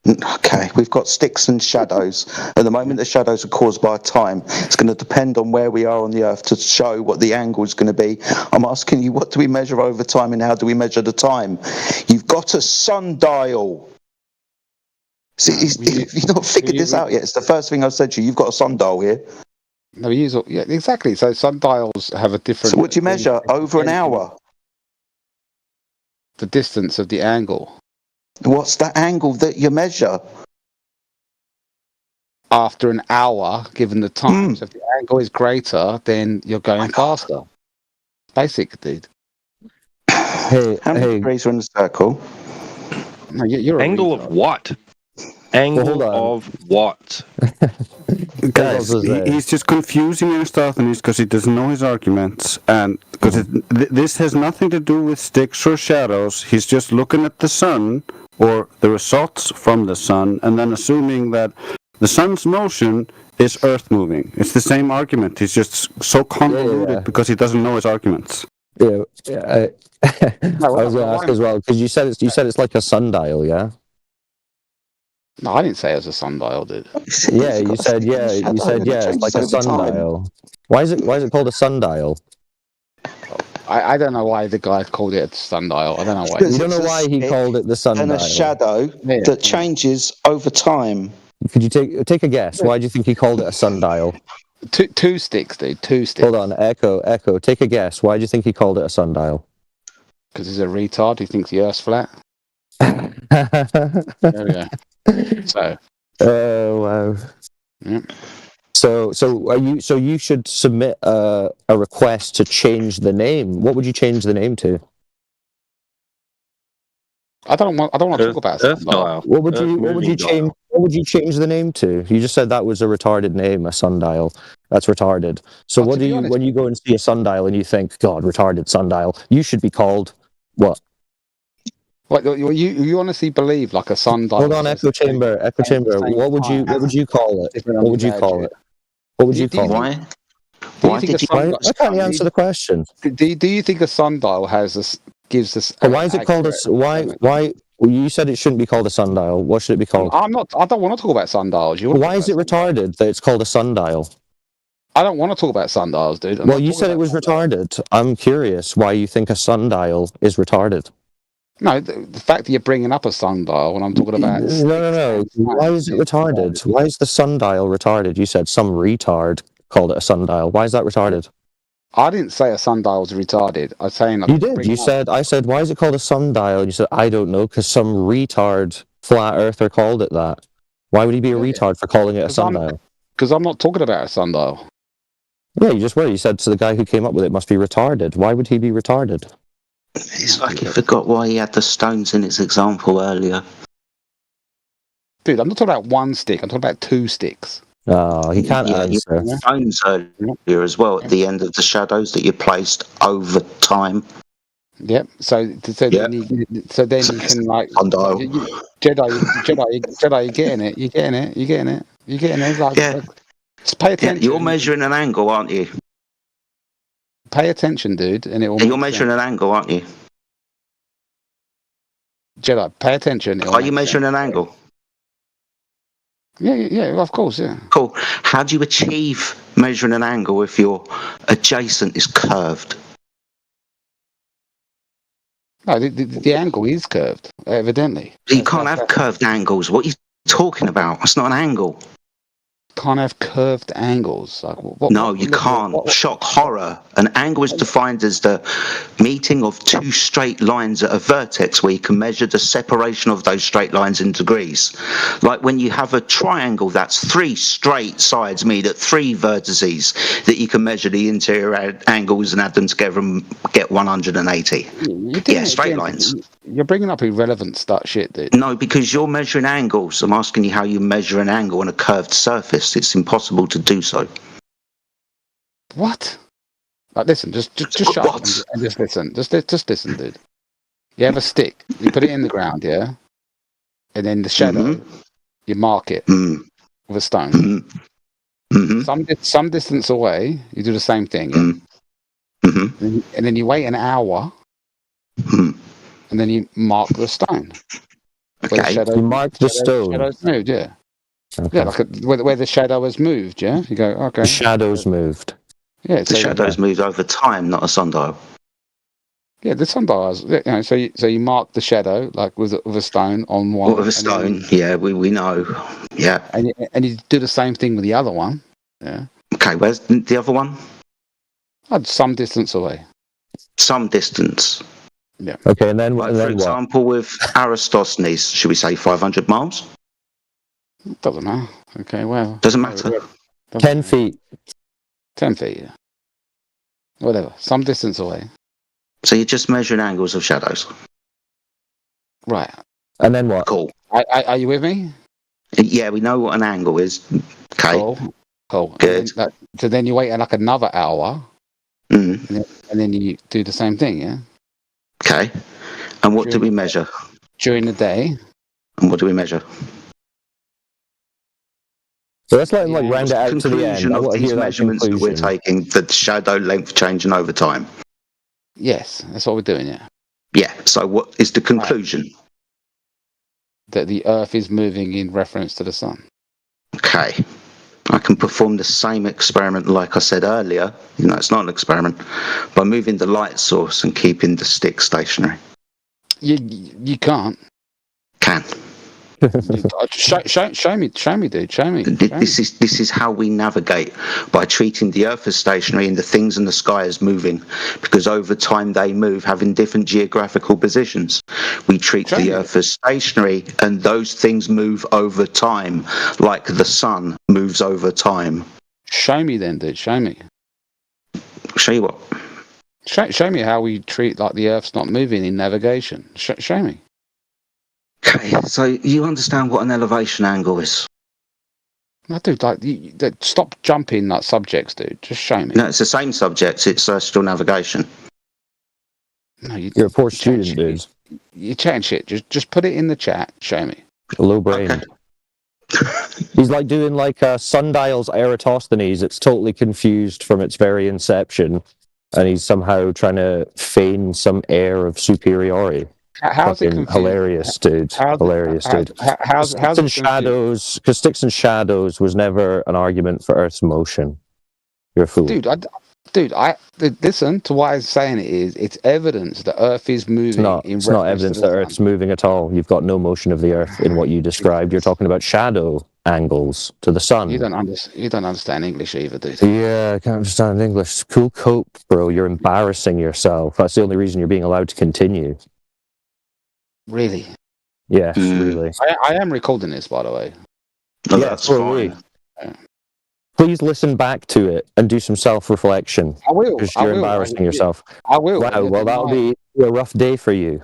Okay, we've got sticks and shadows. At the moment, the shadows are caused by time. It's going to depend on where we are on the Earth to show what the angle is going to be. I'm asking you, what do we measure over time and how do we measure the time? You've got a sundial. See, you've not figured this out yet. It's the first thing I've said to you. You've got a sundial here. No, we use yeah, exactly. So sundials have a different. So what do you measure over an hour? The distance of the angle. What's the angle that you measure? After an hour, given the time. So if the angle is greater, then you're going faster. Basic, dude. How many degrees are in the circle? No, you're angle of what? Angle of what? Guys, he's just confusing Aristophanes because he doesn't know his arguments, and because this has nothing to do with sticks or shadows. He's just looking at the sun or the results from the sun, and then assuming that the sun's motion is Earth moving. It's the same argument. He's just so convoluted because he doesn't know his arguments. Yeah. I was going to ask as well because you said it's like a sundial, yeah. No, I didn't say it was a sundial, dude. Yeah, you said it's like a sundial. Why is it called a sundial? I don't know why the guy called it a sundial. I don't know why. You don't know why he called it the sundial. And a shadow that changes over time. Could you take a guess? Why do you think he called it a sundial? Two sticks, dude. 2 sticks. Hold on, Echo. Take a guess. Why do you think he called it a sundial? Because he's a retard. He thinks the Earth's flat. There we go. So. Oh wow. Yeah. So you should submit a request to change the name. What would you change the name to? I don't want to talk about sundial. What would you change the name to? You just said that was a retarded name, a sundial. That's retarded. So when you go and see a sundial and you think, God, retarded sundial, you should be called what? What you honestly believe like a sundial? Hold on, Echo Chamber. What would you call it? What would you call it? Why? I can't answer the question. Do you think a sundial gives us? Why is it called a why? Well, you said it shouldn't be called a sundial. What should it be called? I don't want to talk about sundials. Why is it retarded that it's called a sundial? I don't want to talk about sundials, dude. Well, you said it was retarded. I'm curious why you think a sundial is retarded. No, the fact that you're bringing up a sundial when I'm talking about... No. Why is it retarded? Why is the sundial retarded? You said some retard called it a sundial. Why is that retarded? I didn't say a sundial was retarded. I was saying... You did. I said, why is it called a sundial? And you said, I don't know, because some retard flat earther called it that. Why would he be a retard for calling it a sundial? Because I'm not talking about a sundial. Yeah, you just were. You said, so the guy who came up with it must be retarded. Why would he be retarded? It's like he forgot why he had the stones in his example earlier. Dude, I'm not talking about one stick. I'm talking about 2 sticks. Oh, he can't answer. You had stones earlier as well at the end of the shadows that you placed over time. Yep. So then you can like Jedi. You're getting it. You're getting it. You're getting it. You're getting it. Like, just pay attention. You're measuring an angle, aren't you? Pay attention, dude, and it will. You're measuring an angle, aren't you? Jedi, pay attention. Are you measuring an angle? Yeah, of course, yeah. Cool. How do you achieve measuring an angle if your adjacent is curved? No, the angle is curved, evidently. You can't have curved angles. What are you talking about? It's not an angle. Can't have curved angles. Like, you can't. Shock horror. An angle is defined as the meeting of 2 straight lines at a vertex where you can measure the separation of those straight lines in degrees. Like when you have a triangle, that's 3 straight sides meet at 3 vertices that you can measure the interior angles and add them together and get 180. Straight lines. You're bringing up irrelevant shit, dude. No, because you're measuring angles. I'm asking you how you measure an angle on a curved surface. It's impossible to do so. What? Like, listen, just shut up and just listen. Just listen, dude. You have a stick. You put it in the ground, yeah? And then the shadow, you mark it with a stone. Some distance away, you do the same thing. Yeah? And then you wait an hour, and then you mark the stone. Okay. You mark the stone. Shadow's moved, yeah. Okay. Yeah, like where the shadow has moved, yeah? You go, okay. The shadow's moved. Yeah, the shadow's moved over time, not a sundial. Yeah, the sundials. You know, so you mark the shadow like with a stone on one. With a stone, we know. Yeah. And you do the same thing with the other one. Yeah. Okay, where's the other one? Some distance away. Some distance. Yeah. Okay, and then for example, with Eratosthenes, should we say 500 miles? Doesn't matter. Okay, well. Doesn't matter. 10 feet. 10 feet, yeah. Whatever. Some distance away. So you're just measuring angles of shadows. Right. And then what? Cool. Are you with me? Yeah, we know what an angle is. Okay. Cool. Good. So then you wait like another hour. And then you do the same thing, yeah? Okay. And what do we measure? During the day. And what do we measure? So let's let him round it out to the end. I want to hear that measurements that we're taking, the shadow length changing over time. Yes, that's what we're doing, yeah. Yeah, so what is the conclusion? That the Earth is moving in reference to the sun. Okay. I can perform the same experiment like I said earlier. It's not an experiment. By moving the light source and keeping the stick stationary. You can't. Can. Show me, dude. Show me. This is how we navigate, by treating the Earth as stationary and the things in the sky as moving, because over time they move, having different geographical positions. We treat the Earth as stationary, and those things move over time, like the sun moves over time. Show me then, dude. Show me. Show you what? Show me how we treat like the Earth's not moving in navigation. Show me. Okay, so you understand what an elevation angle is? No, dude, stop jumping like subjects, dude. Just show me. No, it's the same subject. It's celestial navigation. No, you're a poor student, dude. You're chatting shit. Just put it in the chat. Show me. Low brain. Okay. He's like doing Sundial's Eratosthenes. It's totally confused from its very inception, and he's somehow trying to feign some air of superiority. How's it confused? Hilarious, dude. Hilarious, dude. How's Sticks and Shadows? Because Sticks and Shadows was never an argument for Earth's motion. You're a fool. Listen to why I'm saying it is. It's evidence the Earth is moving. It's not evidence that Earth's moving at all. You've got no motion of the Earth in what you described. You're talking about shadow angles to the sun. You don't understand English either, dude. Yeah, I can't understand English. Cool cope, bro. You're embarrassing yourself. That's the only reason you're being allowed to continue. Really? Yes, really. I am recording this, by the way. No, that's fine. Please listen back to it and do some self-reflection. I will. Because you're embarrassing yourself. I will. Wow, well, that'll be a rough day for you.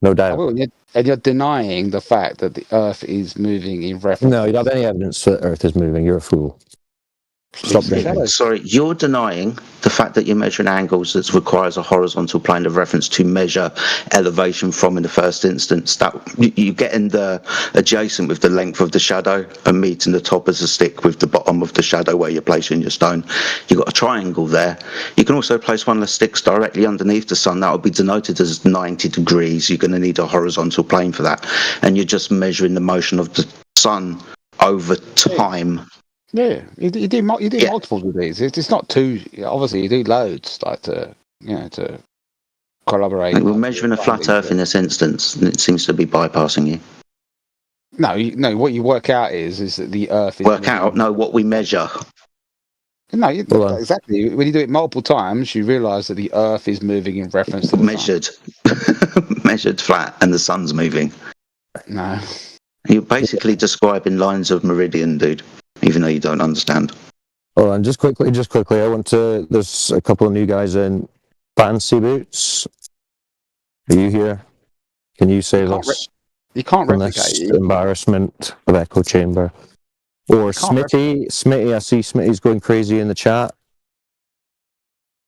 No doubt. I will. And you're denying the fact that the Earth is moving in reference. No, you don't have any evidence that Earth is moving. You're a fool. Stop thinking. Sorry, you're denying the fact that you're measuring angles that requires a horizontal plane of reference to measure elevation from in the first instance. That you getting the adjacent with the length of the shadow and meeting the top as a stick with the bottom of the shadow where you're placing your stone. You've got a triangle there. You can also place one of the sticks directly underneath the sun. That will be denoted as 90 degrees. You're going to need a horizontal plane for that. And you're just measuring the motion of the sun over time. Yeah, you do multiple of these. It's not too. Obviously, you do loads to collaborate. We're measuring a flat Earth in this instance, and it seems to be bypassing you. No. What you work out is that the Earth is what we measure. No, exactly. When you do it multiple times, you realise that the Earth is moving in reference to the measured, measured flat, and the sun's moving. No, you're basically describing lines of meridian, dude. Even though you don't understand. Hold on, just quickly. There's a couple of new guys in fancy boots. Are you here? Can you save us? You can't from replicate this embarrassment of Echo Chamber. Or Smitty. Smitty, I see Smitty's going crazy in the chat.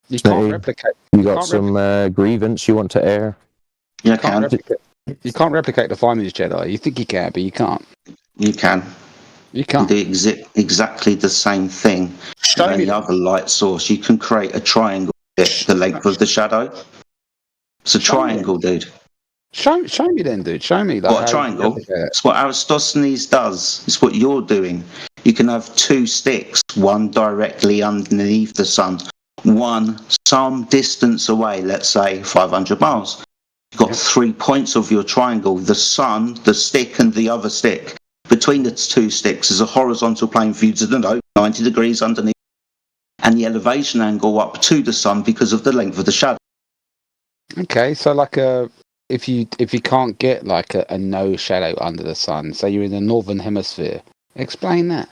You can't replicate. You got some grievance you want to air? Yeah, I can. You can't replicate the Finders Jedi. You think you can, but you can't. You can. You can't do exactly the same thing. Any other light source, you can create a triangle with the length of the shadow. It's a triangle, dude. Show me then, dude. Show me. What a triangle? It's what Aristosthenes does. It's what you're doing. You can have two sticks, one directly underneath the sun, one some distance away, let's say 500 miles. You've got 3 points of your triangle, the sun, the stick, and the other stick. Between the two sticks is a horizontal plane for you to know 90 degrees underneath, and the elevation angle up to the sun because of the length of the shadow. Okay, so if you can't get a no shadow under the sun, say you're in the northern hemisphere, explain that.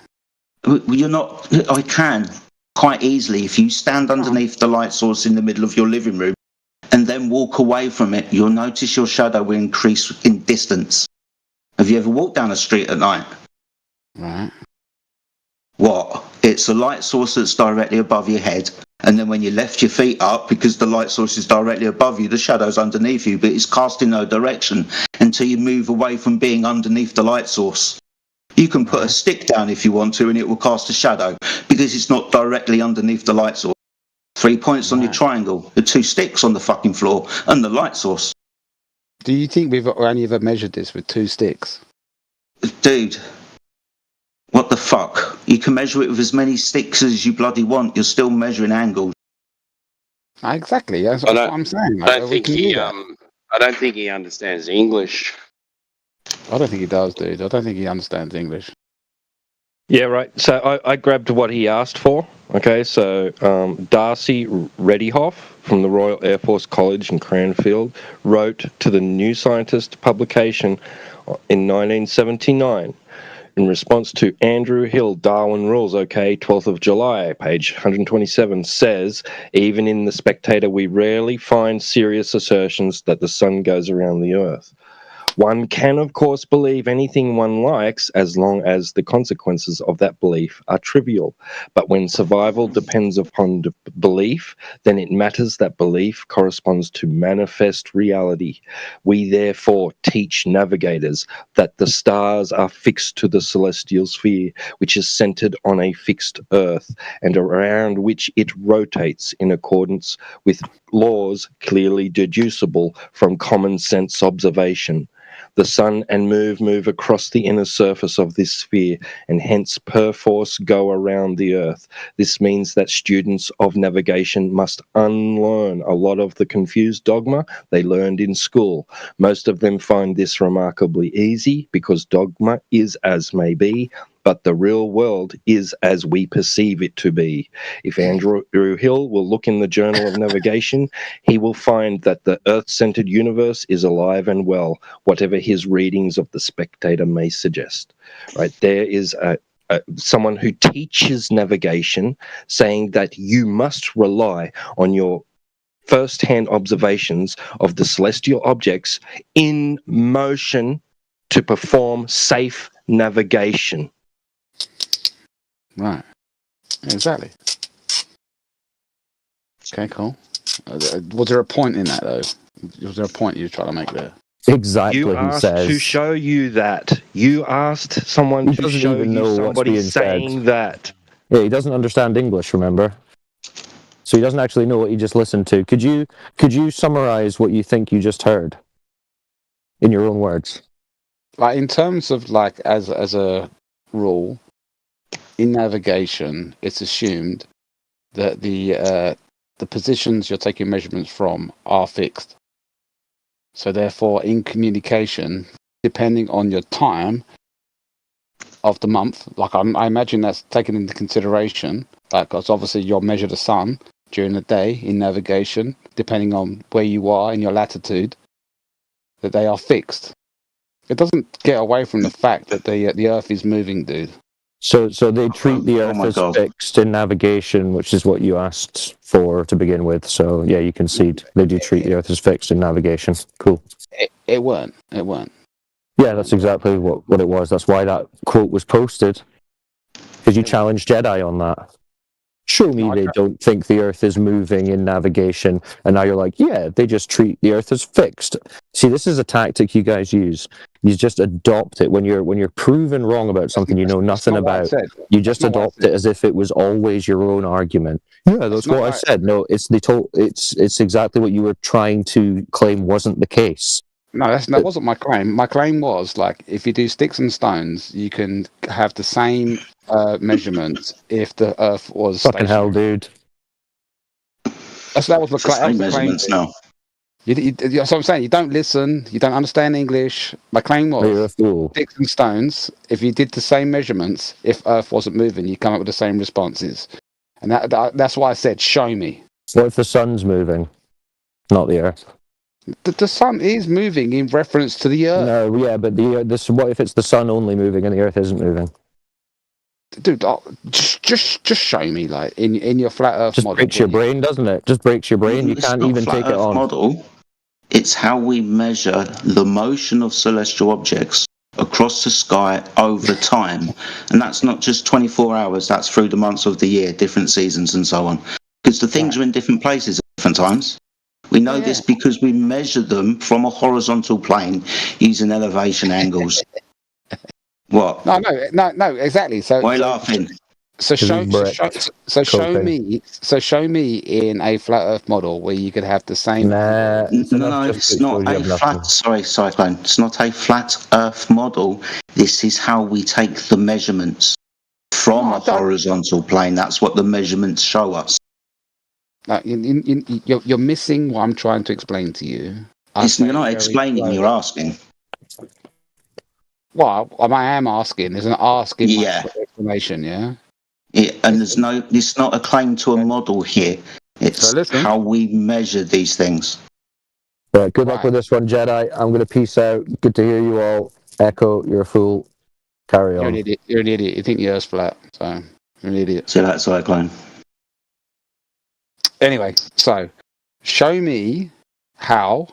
You're not. I can quite easily. If you stand underneath the light source in the middle of your living room and then walk away from it, you'll notice your shadow will increase in distance. Have you ever walked down a street at night? Right. What? It's a light source that's directly above your head, and then when you lift your feet up, because the light source is directly above you, the shadow's underneath you, but it's cast in no direction until you move away from being underneath the light source. You can put a stick down if you want to, and it will cast a shadow, because it's not directly underneath the light source. 3 points on your triangle, the two sticks on the fucking floor, and the light source. Do you think we've only ever measured this with two sticks? Dude, what the fuck? You can measure it with as many sticks as you bloody want. You're still measuring angles. Exactly. That's what I'm saying. I don't think he understands English. I don't think he does, dude. I don't think he understands English. Yeah, right. So I grabbed what he asked for. Okay, so Darcy Reddyhoff from the Royal Air Force College in Cranfield wrote to the New Scientist publication in 1979 in response to Andrew Hill, Darwin Rules, okay, 12th of July, page 127, says, even in The Spectator, we rarely find serious assertions that the sun goes around the Earth. One can, of course, believe anything one likes as long as the consequences of that belief are trivial. But when survival depends upon belief, then it matters that belief corresponds to manifest reality. We therefore teach navigators that the stars are fixed to the celestial sphere, which is centered on a fixed Earth, and around which it rotates in accordance with laws clearly deducible from common sense observation. the sun and move across the inner surface of this sphere, and hence perforce go around the Earth. This means that students of navigation must unlearn a lot of the confused dogma they learned in school. Most of them find this remarkably easy because dogma is as may be, but the real world is as we perceive it to be. If Andrew Hill will look in the Journal of Navigation, he will find that the Earth-centered universe is alive and well, whatever his readings of The Spectator may suggest. Right, there is someone who teaches navigation saying that you must rely on your first-hand observations of the celestial objects in motion to perform safe navigation. Right. Exactly. Okay, cool. Was there a point in that, though? Was there a point you were trying to make there? Exactly, you he asked says. to show you that. You asked someone He to doesn't show even you know what's somebody being saying said. that. Yeah, he doesn't understand English, remember? So he doesn't actually know what he just listened to. Could you summarize what you think you just heard in your own words? Like, in terms of, like, as a rule, in navigation, it's assumed that the positions you're taking measurements from are fixed. So therefore, in communication, depending on your time of the month, like I imagine that's taken into consideration, because obviously you'll measure the sun during the day in navigation, depending on where you are in your latitude, that they are fixed. It doesn't get away from the fact that the Earth is moving, dude. So they treat the Earth as fixed in navigation, which is what you asked for to begin with. So yeah, you concede they do treat the Earth as fixed in navigation. Cool. It weren't. Yeah, that's exactly what it was. That's why that quote was posted. Because you challenged Jedi on that. Show me they don't think the Earth is moving in navigation. And now you're like, yeah, they just treat the Earth as fixed. See, this is a tactic you guys use. You just adopt it when you're proven wrong about something you know nothing about. You just adopt it as if it was always your own argument. Yeah, that's what I said. No, it's exactly what you were trying to claim wasn't the case. No, that wasn't my claim. My claim was, like, if you do sticks and stones, you can have the same measurements if the Earth was fucking hell, dude. That was the claim. Measurements now. That's what I'm saying. You don't listen. You don't understand English. My claim was sticks and stones. If you did the same measurements, if Earth wasn't moving, you come up with the same responses. And that's why I said, show me. What if the sun's moving, not the Earth? The sun is moving in reference to the Earth. No, yeah, but what if it's the sun only moving and the Earth isn't moving? Dude, just show me, like, in your flat Earth model. Just breaks your brain, doesn't it? Just breaks your brain. You can't even take it on. Model. It's how we measure the motion of celestial objects across the sky over time. And that's not just 24 hours, that's through the months of the year, different seasons and so on. Because the things are in different places at different times. We know this because we measure them from a horizontal plane using elevation angles. What? No, exactly. So why are you laughing? So show me in a flat Earth model where you could have the same. No, it's not a flat. Sorry, Cyclone. It's not a flat Earth model. This is how we take the measurements from a horizontal plane. That's what the measurements show us. You're missing what I'm trying to explain to you. You're not explaining. You're asking. Well, I am asking. There's an asking explanation. Yeah. Yeah, and it's not a claim to a model here. It's how we measure these things. Right, good luck with this one, Jedi. I'm going to peace out. Good to hear you all. Echo, you're a fool. Carry on. You're an idiot. You think the Earth's flat, so you're an idiot. So that's Cyclone. Anyway, so show me how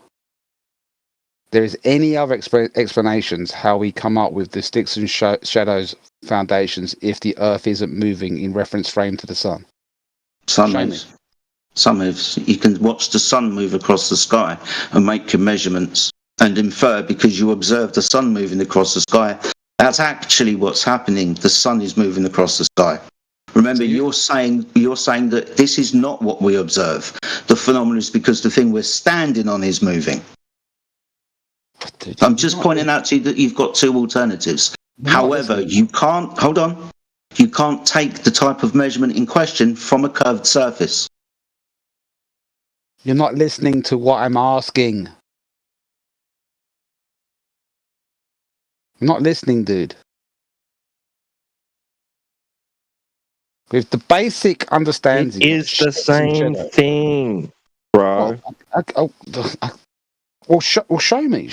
there is any other explanations how we come up with the sticks and shadows foundations if the Earth isn't moving in reference frame to the sun. Sun moves. You can watch the sun move across the sky and make your measurements and infer because you observe the sun moving across the sky. That's actually what's happening. The sun is moving across the sky. Remember, you're saying that this is not what we observe. The phenomenon is because the thing we're standing on is moving. I'm just pointing out to you that you've got two alternatives. However, you can't, hold on, you can't take the type of measurement in question from a curved surface. You're not listening to what I'm asking. I'm not listening, dude. With the basic understanding, it is the same thing, bro. Well, show me.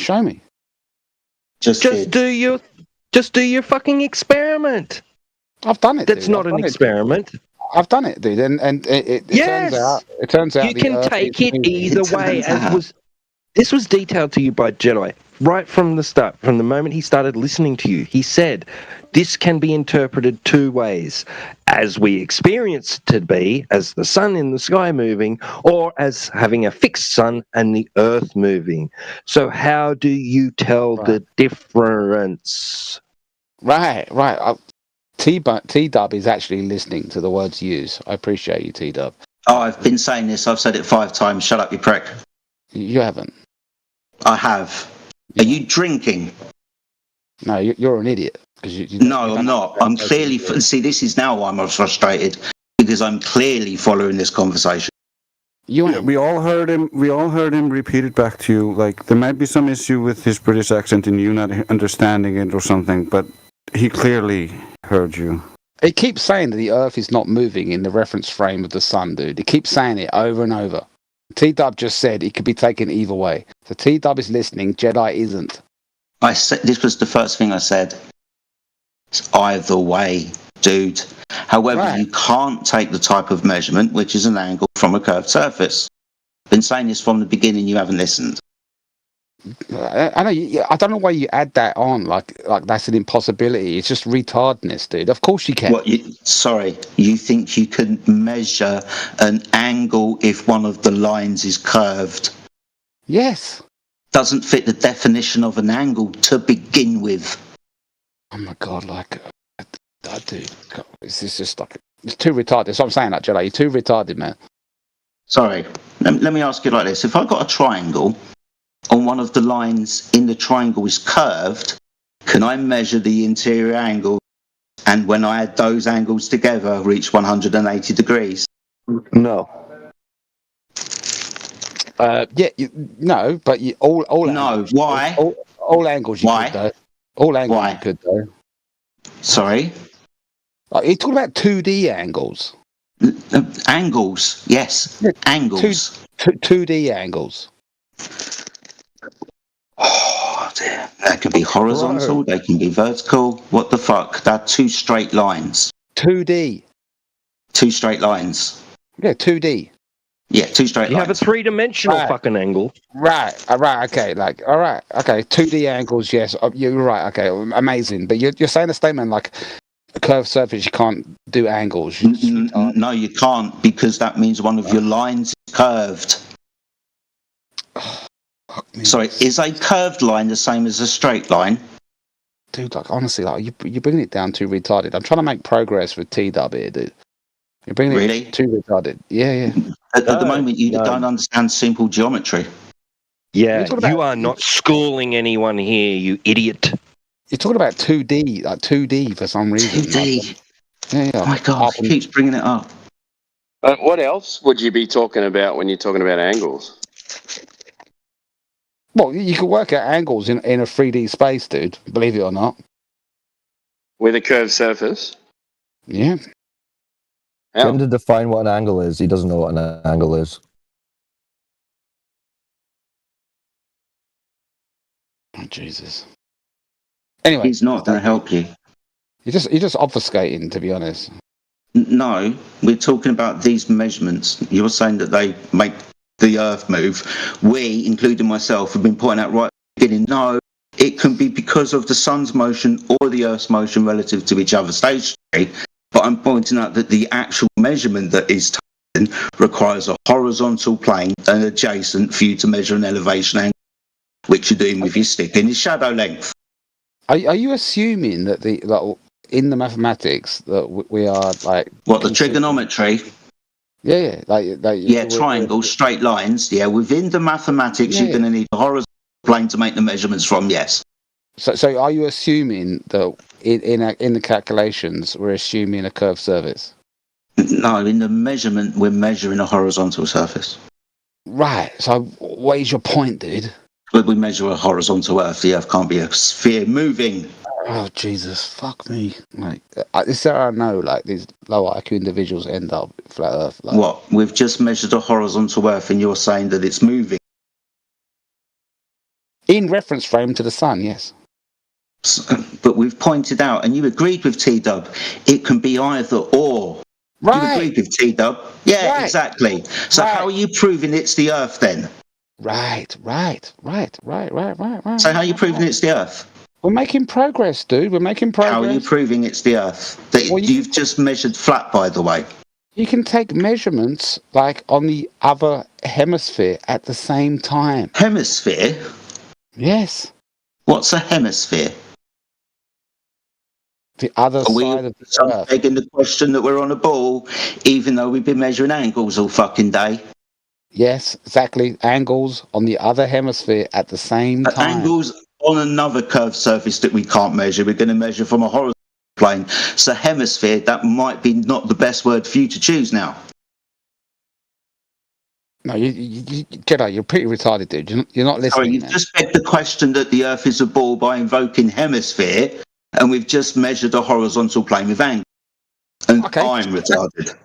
Just do your fucking experiment. I've done it. That's dude. not an experiment. I've done it, dude, and it turns out you can take it either way. This was detailed to you by Jedi right from the start, from the moment he started listening to you. He said, this can be interpreted two ways, as we experience it to be, as the sun in the sky moving, or as having a fixed sun and the earth moving. So how do you tell the difference? Right. T-Dub is actually listening to the words used. I appreciate you, T-Dub. Oh, I've been saying this. I've said it 5 times. Shut up, you prick. You haven't. I have. Are you drinking? No, you're an idiot. No, I'm not. I'm clearly... See, this is now why I'm frustrated, because I'm clearly following this conversation. We all heard him repeat it back to you. Like, there might be some issue with his British accent and you not understanding it or something, but he clearly heard you. It keeps saying that the Earth is not moving in the reference frame of the sun, dude. It keeps saying it over and over. T-Dub just said it could be taken either way. So T-Dub is listening, Jedi isn't. I said this was the first thing I said. It's either way, dude. However, you can't take the type of measurement, which is an angle, from a curved surface. I've been saying this from the beginning, you haven't listened. I know. I don't know why you add that on. Like that's an impossibility. It's just retardedness, dude. Of course you can. You think you can measure an angle if one of the lines is curved? Yes. Doesn't fit the definition of an angle to begin with. Oh my god! Dude, this is just like it's too retarded. So I'm saying that, Jedi. You're too retarded, man. Sorry. Let me ask you like this: if I got a triangle, and one of the lines in the triangle is curved, can I measure the interior angle, and when I add those angles together, reach 180 degrees? No. No, but all no. Angles, why? All angles you could though. All angles you could though. Sorry. You're talking about 2D angles. Angles, yes. Angles. 2D angles. Oh dear. They can be horizontal, they can be vertical. What the fuck? They're two straight lines. 2D. Two straight lines. Yeah, 2D. Yeah, two straight lines. You have a three-dimensional fucking angle. Right, okay, all right, okay, 2D angles, yes, you're right, okay, amazing. But you're saying a statement like a curved surface, you can't do angles. No, you can't, because that means one of your lines is curved. Sorry, is a curved line the same as a straight line? Dude, honestly, you're bringing it down too retarded. I'm trying to make progress with T-Dub here, dude. You're bringing it too retarded. Yeah. At the moment, you don't understand simple geometry. Yeah, you are not schooling anyone here, you idiot. You're talking about 2D, like 2D for some reason. 2D. Yeah. Oh my God, he keeps bringing it up. What else would you be talking about when you're talking about angles? Well, you can work out angles in a 3D space, dude. Believe it or not. With a curved surface? Yeah. Get him to define what an angle is. He doesn't know what an angle is. Oh, Jesus. Anyway, he's not going to help you. You're just obfuscating, to be honest. No, we're talking about these measurements. You're saying that they make the Earth move. We, including myself, have been pointing out right at the beginning. No, it can be because of the sun's motion or the Earth's motion relative to each other stationary. But I'm pointing out that the actual measurement that is taken requires a horizontal plane and adjacent for you to measure an elevation angle, which you're doing with your stick in its shadow length. Are you assuming that in the mathematics that we are like what the trigonometry? Yeah, triangles, straight lines. Yeah, within the mathematics, you're going to need a horizontal plane to make the measurements from, yes. So are you assuming that in the calculations we're assuming a curved surface? No, in the measurement we're measuring a horizontal surface. Right. So what is your point, dude? When we measure a horizontal Earth, the Earth can't be a sphere moving. Oh Jesus, fuck me! Like, this is how I know, like, these low IQ individuals end up flat Earth. Like. What? We've just measured a horizontal Earth, and you're saying that it's moving in reference frame to the sun? Yes. But we've pointed out, and you agreed with T-Dub, it can be either or. Right. You agreed with T-Dub? Yeah, right. Exactly. So how are you proving it's the Earth then? Right. So how are you proving it's the Earth? We're making progress, dude. We're making progress. How are you proving it's the Earth? That you've just measured flat, by the way. You can take measurements, like, on the other hemisphere at the same time. Hemisphere? Yes. What's a hemisphere? The other side of the Earth. Begging the question that we're on a ball, even though we've been measuring angles all fucking day. Yes, exactly. Angles on the other hemisphere at the same time. Angles on another curved surface that we can't measure. We're going to measure from a horizontal plane. So hemisphere, that might be not the best word for you to choose now. No, Jedi, you're pretty retarded, dude. You're not listening. Sorry, you've just begged the question that the Earth is a ball by invoking hemisphere, and we've just measured a horizontal plane with angle. And I'm retarded.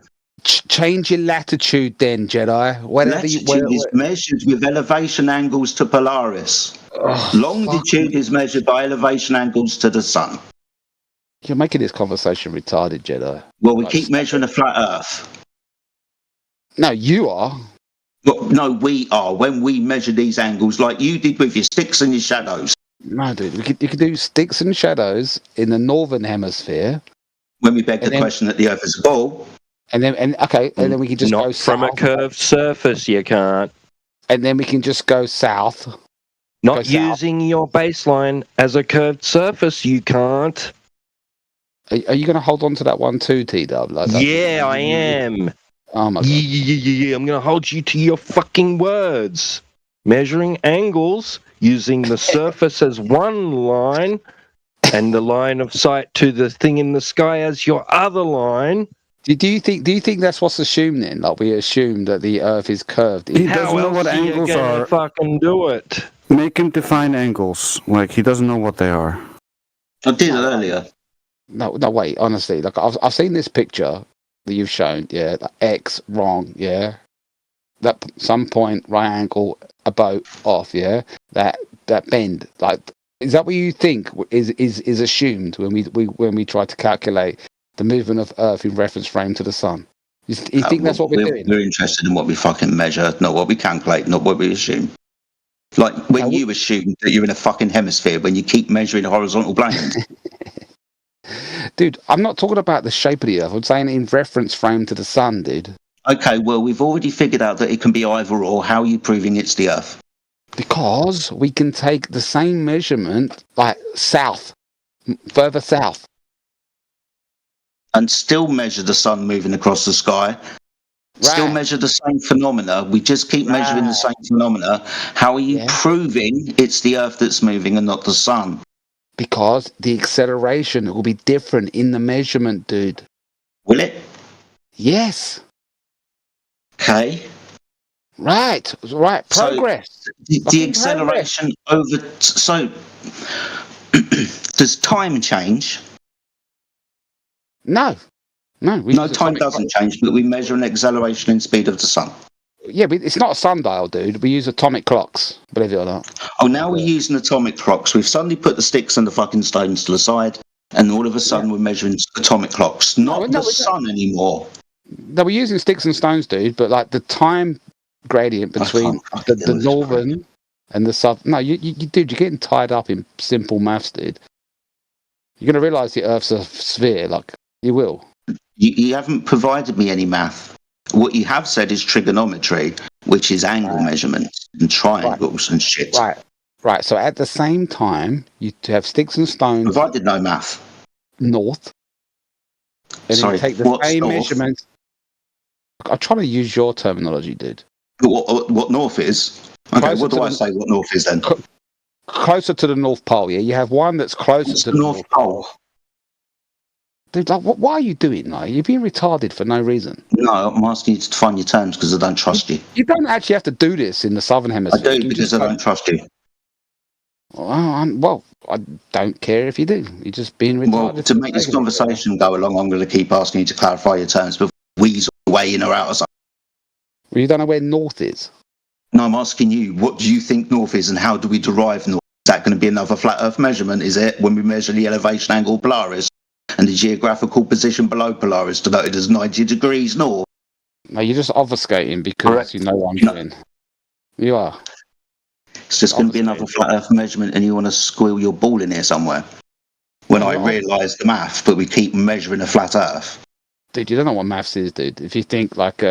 Change your latitude then, Jedi. Latitude is measured with elevation angles to Polaris. Longitude is measured by elevation angles to the sun. You're making this conversation retarded, Jedi. Well, we keep measuring a flat Earth. No, you are. Well, no, we are. When we measure these angles, like you did with your sticks and your shadows. No, dude. You can do sticks and shadows in the northern hemisphere. When we beg the question that the Earth is a ball. And then we can just go south. From a curved surface, you can't. And then we can just go south. Not using your baseline as a curved surface, you can't. Are you going to hold on to that one too, T-Dub? Yeah, I am. Oh my God. Yeah, I'm going to hold you to your fucking words. Measuring angles using the surface as one line and the line of sight to the thing in the sky as your other line. Do you think that's what's assumed then? Like, we assume that the Earth is curved. He doesn't know what angles are. Fucking do it. Make him define angles. Like, he doesn't know what they are. I did it earlier. No, wait. Honestly, like, I've seen this picture that you've shown. Yeah, like X wrong. Yeah, that some point right angle about off. Yeah, that bend. Like, is that what you think is assumed when we try to calculate the movement of Earth in reference frame to the sun? You think that's what we're doing? We're interested in what we fucking measure, not what we calculate, not what we assume. Like when you assume that you're in a fucking hemisphere when you keep measuring horizontal planes. Dude, I'm not talking about the shape of the Earth. I'm saying in reference frame to the sun, dude. Okay, well, we've already figured out that it can be either or. How are you proving it's the Earth? Because we can take the same measurement, like south, further south. And still measure the sun moving across the sky. Right. Still measure the same phenomena. We just keep measuring the same phenomena. How are you proving it's the Earth that's moving and not the sun? Because the acceleration will be different in the measurement, dude. Will it? Yes. Okay. Right. Progress. So the acceleration over... So, does time change? No. No, time doesn't change, but we measure an acceleration in speed of the sun. Yeah, but it's not a sundial, dude. We use atomic clocks, believe it or not. Oh, now we're using atomic clocks. We've suddenly put the sticks and the fucking stones to the side, and all of a sudden we're measuring atomic clocks, not the sun anymore. No, we're using sticks and stones, dude, but like the time gradient between the northern and the south. No, dude, you're getting tied up in simple maths, dude. You're going to realise the Earth's a sphere, like, you will. You haven't provided me any math. What you have said is trigonometry, which is angle measurements and triangles and shit. Right. So at the same time, you have sticks and stones. Provided no math. North. And Sorry, you take the same measurements. I'm trying to use your terminology, dude. What north is? Okay, what do I say what north is then? closer to the North Pole. Yeah, you have one that's closer to the North Pole. Dude, like, why are you doing that? You're being retarded for no reason. No, I'm asking you to define your terms because I don't trust you. You don't actually have to do this in the Southern Hemisphere. I do because I don't trust you. Well, I don't care if you do. You're just being retarded. Well, to make this conversation go along, I'm going to keep asking you to clarify your terms before we weasel away in or out or something. Well, you don't know where north is. No, I'm asking you, what do you think north is and how do we derive north? Is that going to be another flat earth measurement, is it, when we measure the elevation angle Polaris and the geographical position below Polaris denoted as 90 degrees north? No, you're just obfuscating because you know what I'm doing. You are. It's just going to be another flat earth measurement and you want to squill your ball in here somewhere. When I realise the math, but we keep measuring a flat earth. Dude, you don't know what maths is, dude. If you think like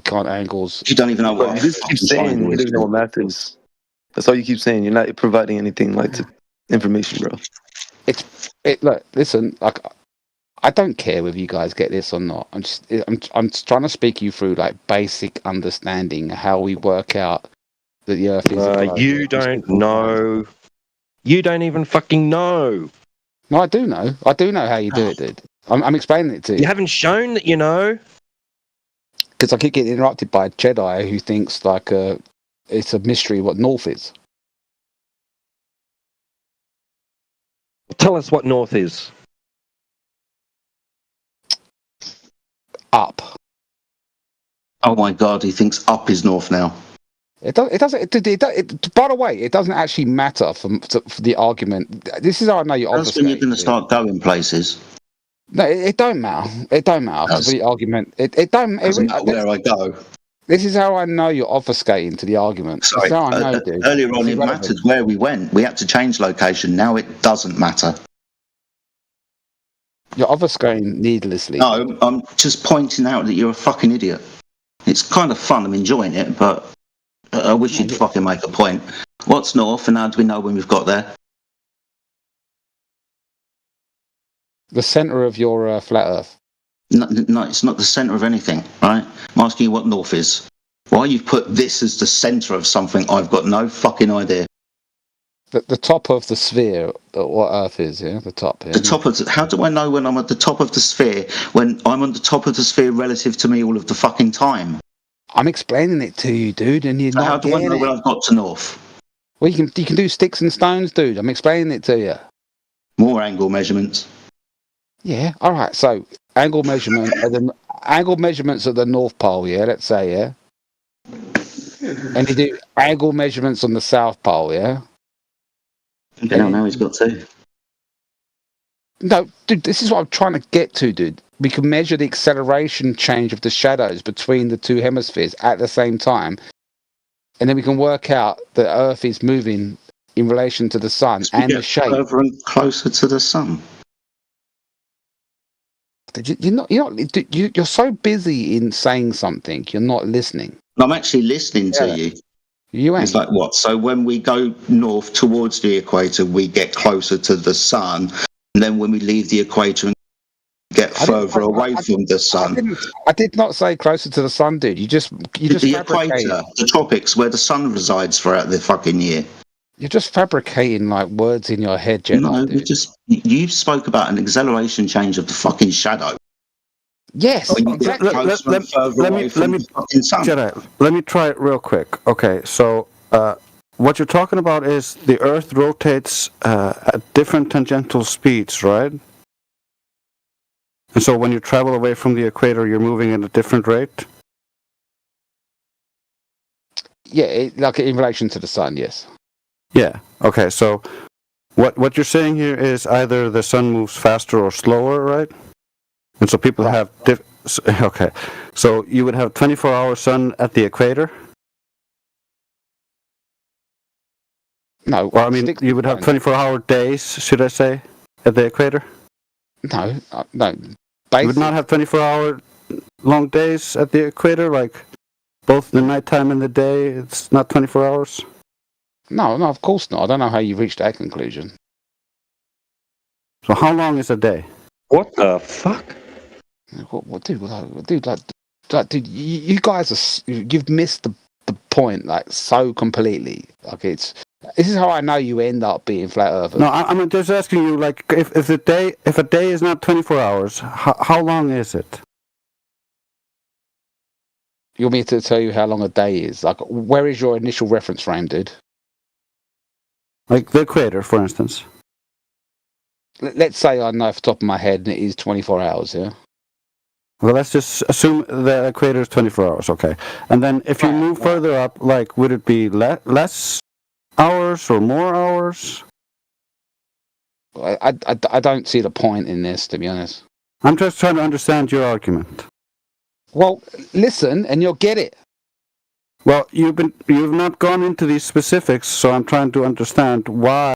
can't angles... You don't even know what... You just keep saying you don't even know what math is. That's all you keep saying. You're not providing anything like information, bro. Look, listen, like, I don't care whether you guys get this or not. I'm just trying to speak you through like basic understanding how we work out that the Earth is. You don't know. You don't even fucking know. No, I do know. I do know how you do it, dude. I'm explaining it to you. You haven't shown that you know. Because I keep getting interrupted by a Jedi who thinks like it's a mystery what North is. Tell us what North is. Up. Oh my God, he thinks up is north now. It doesn't. By the way, it doesn't actually matter for the argument. This is how I know you're. That's when you're going to start going places. No, it don't matter. It don't matter for the argument. It don't matter where I go. This is how I know you're obfuscating to the argument. Sorry, how I know, dude. Earlier on it mattered where we went. We had to change location. Now it doesn't matter. You're obfuscating needlessly. No, I'm just pointing out that you're a fucking idiot. It's kind of fun. I'm enjoying it, but I wish you'd fucking make a point. What's north and how do we know when we've got there? The centre of your flat Earth. No, it's not the centre of anything, right? I'm asking you what north is. Why you've put this as the centre of something, I've got no fucking idea. The top of the sphere, what Earth is, yeah? The top. Yeah? The top of how do I know when I'm at the top of the sphere, when I'm on the top of the sphere relative to me all of the fucking time? I'm explaining it to you, dude, and you're not how do I know when I've got to north? Well, you can do sticks and stones, dude. I'm explaining it to you. More angle measurements. Yeah, all right. So angle measurements at the North Pole, yeah. Let's say, yeah. And you do angle measurements on the South Pole, yeah. Okay, now he's got two. No, dude, this is what I'm trying to get to, dude. We can measure the acceleration change of the shadows between the two hemispheres at the same time, and then we can work out that Earth is moving in relation to the sun and the shape. Further and closer to the sun. You're so busy in saying something, you're not listening. I'm actually listening to you. You ain't. It's like what? So when we go north towards the equator, we get closer to the sun, and then when we leave the equator and get further away from the sun. I did not say closer to the sun, dude. You just the equator, the tropics, where the sun resides throughout the fucking year. You're just fabricating like words in your head, Jedi. No, you spoke about an acceleration change of the fucking shadow. Yes, exactly. Let me try it real quick. Okay, so what you're talking about is the Earth rotates at different tangential speeds, right? And so when you travel away from the equator, you're moving at a different rate? Yeah, like in relation to the sun, yes. Yeah, okay, so what you're saying here is either the sun moves faster or slower, right? And so people have okay. So you would have 24-hour sun at the equator? No. Or I mean, you would have 24-hour days, should I say, at the equator? No, no. You would not have 24-hour long days at the equator, like both the nighttime and the day. It's not 24 hours. No, of course not. I don't know how you reached that conclusion. So how long is a day? What the fuck? What dude, you guys you've missed the point like so completely. Like it's This is how I know you end up being flat earthers. No, I'm just asking you, like, if a day is not 24 hours, how long is it? You want me to tell you how long a day is? Like, where is your initial reference frame, dude? Like the equator, for instance. Let's say I know off the top of my head and it is 24 hours, yeah? Well, let's just assume the equator is 24 hours, okay. And then if you move further up, like, would it be less hours or more hours? I don't see the point in this, to be honest. I'm just trying to understand your argument. Well, listen, and you'll get it. Well, you've not gone into these specifics, so I'm trying to understand why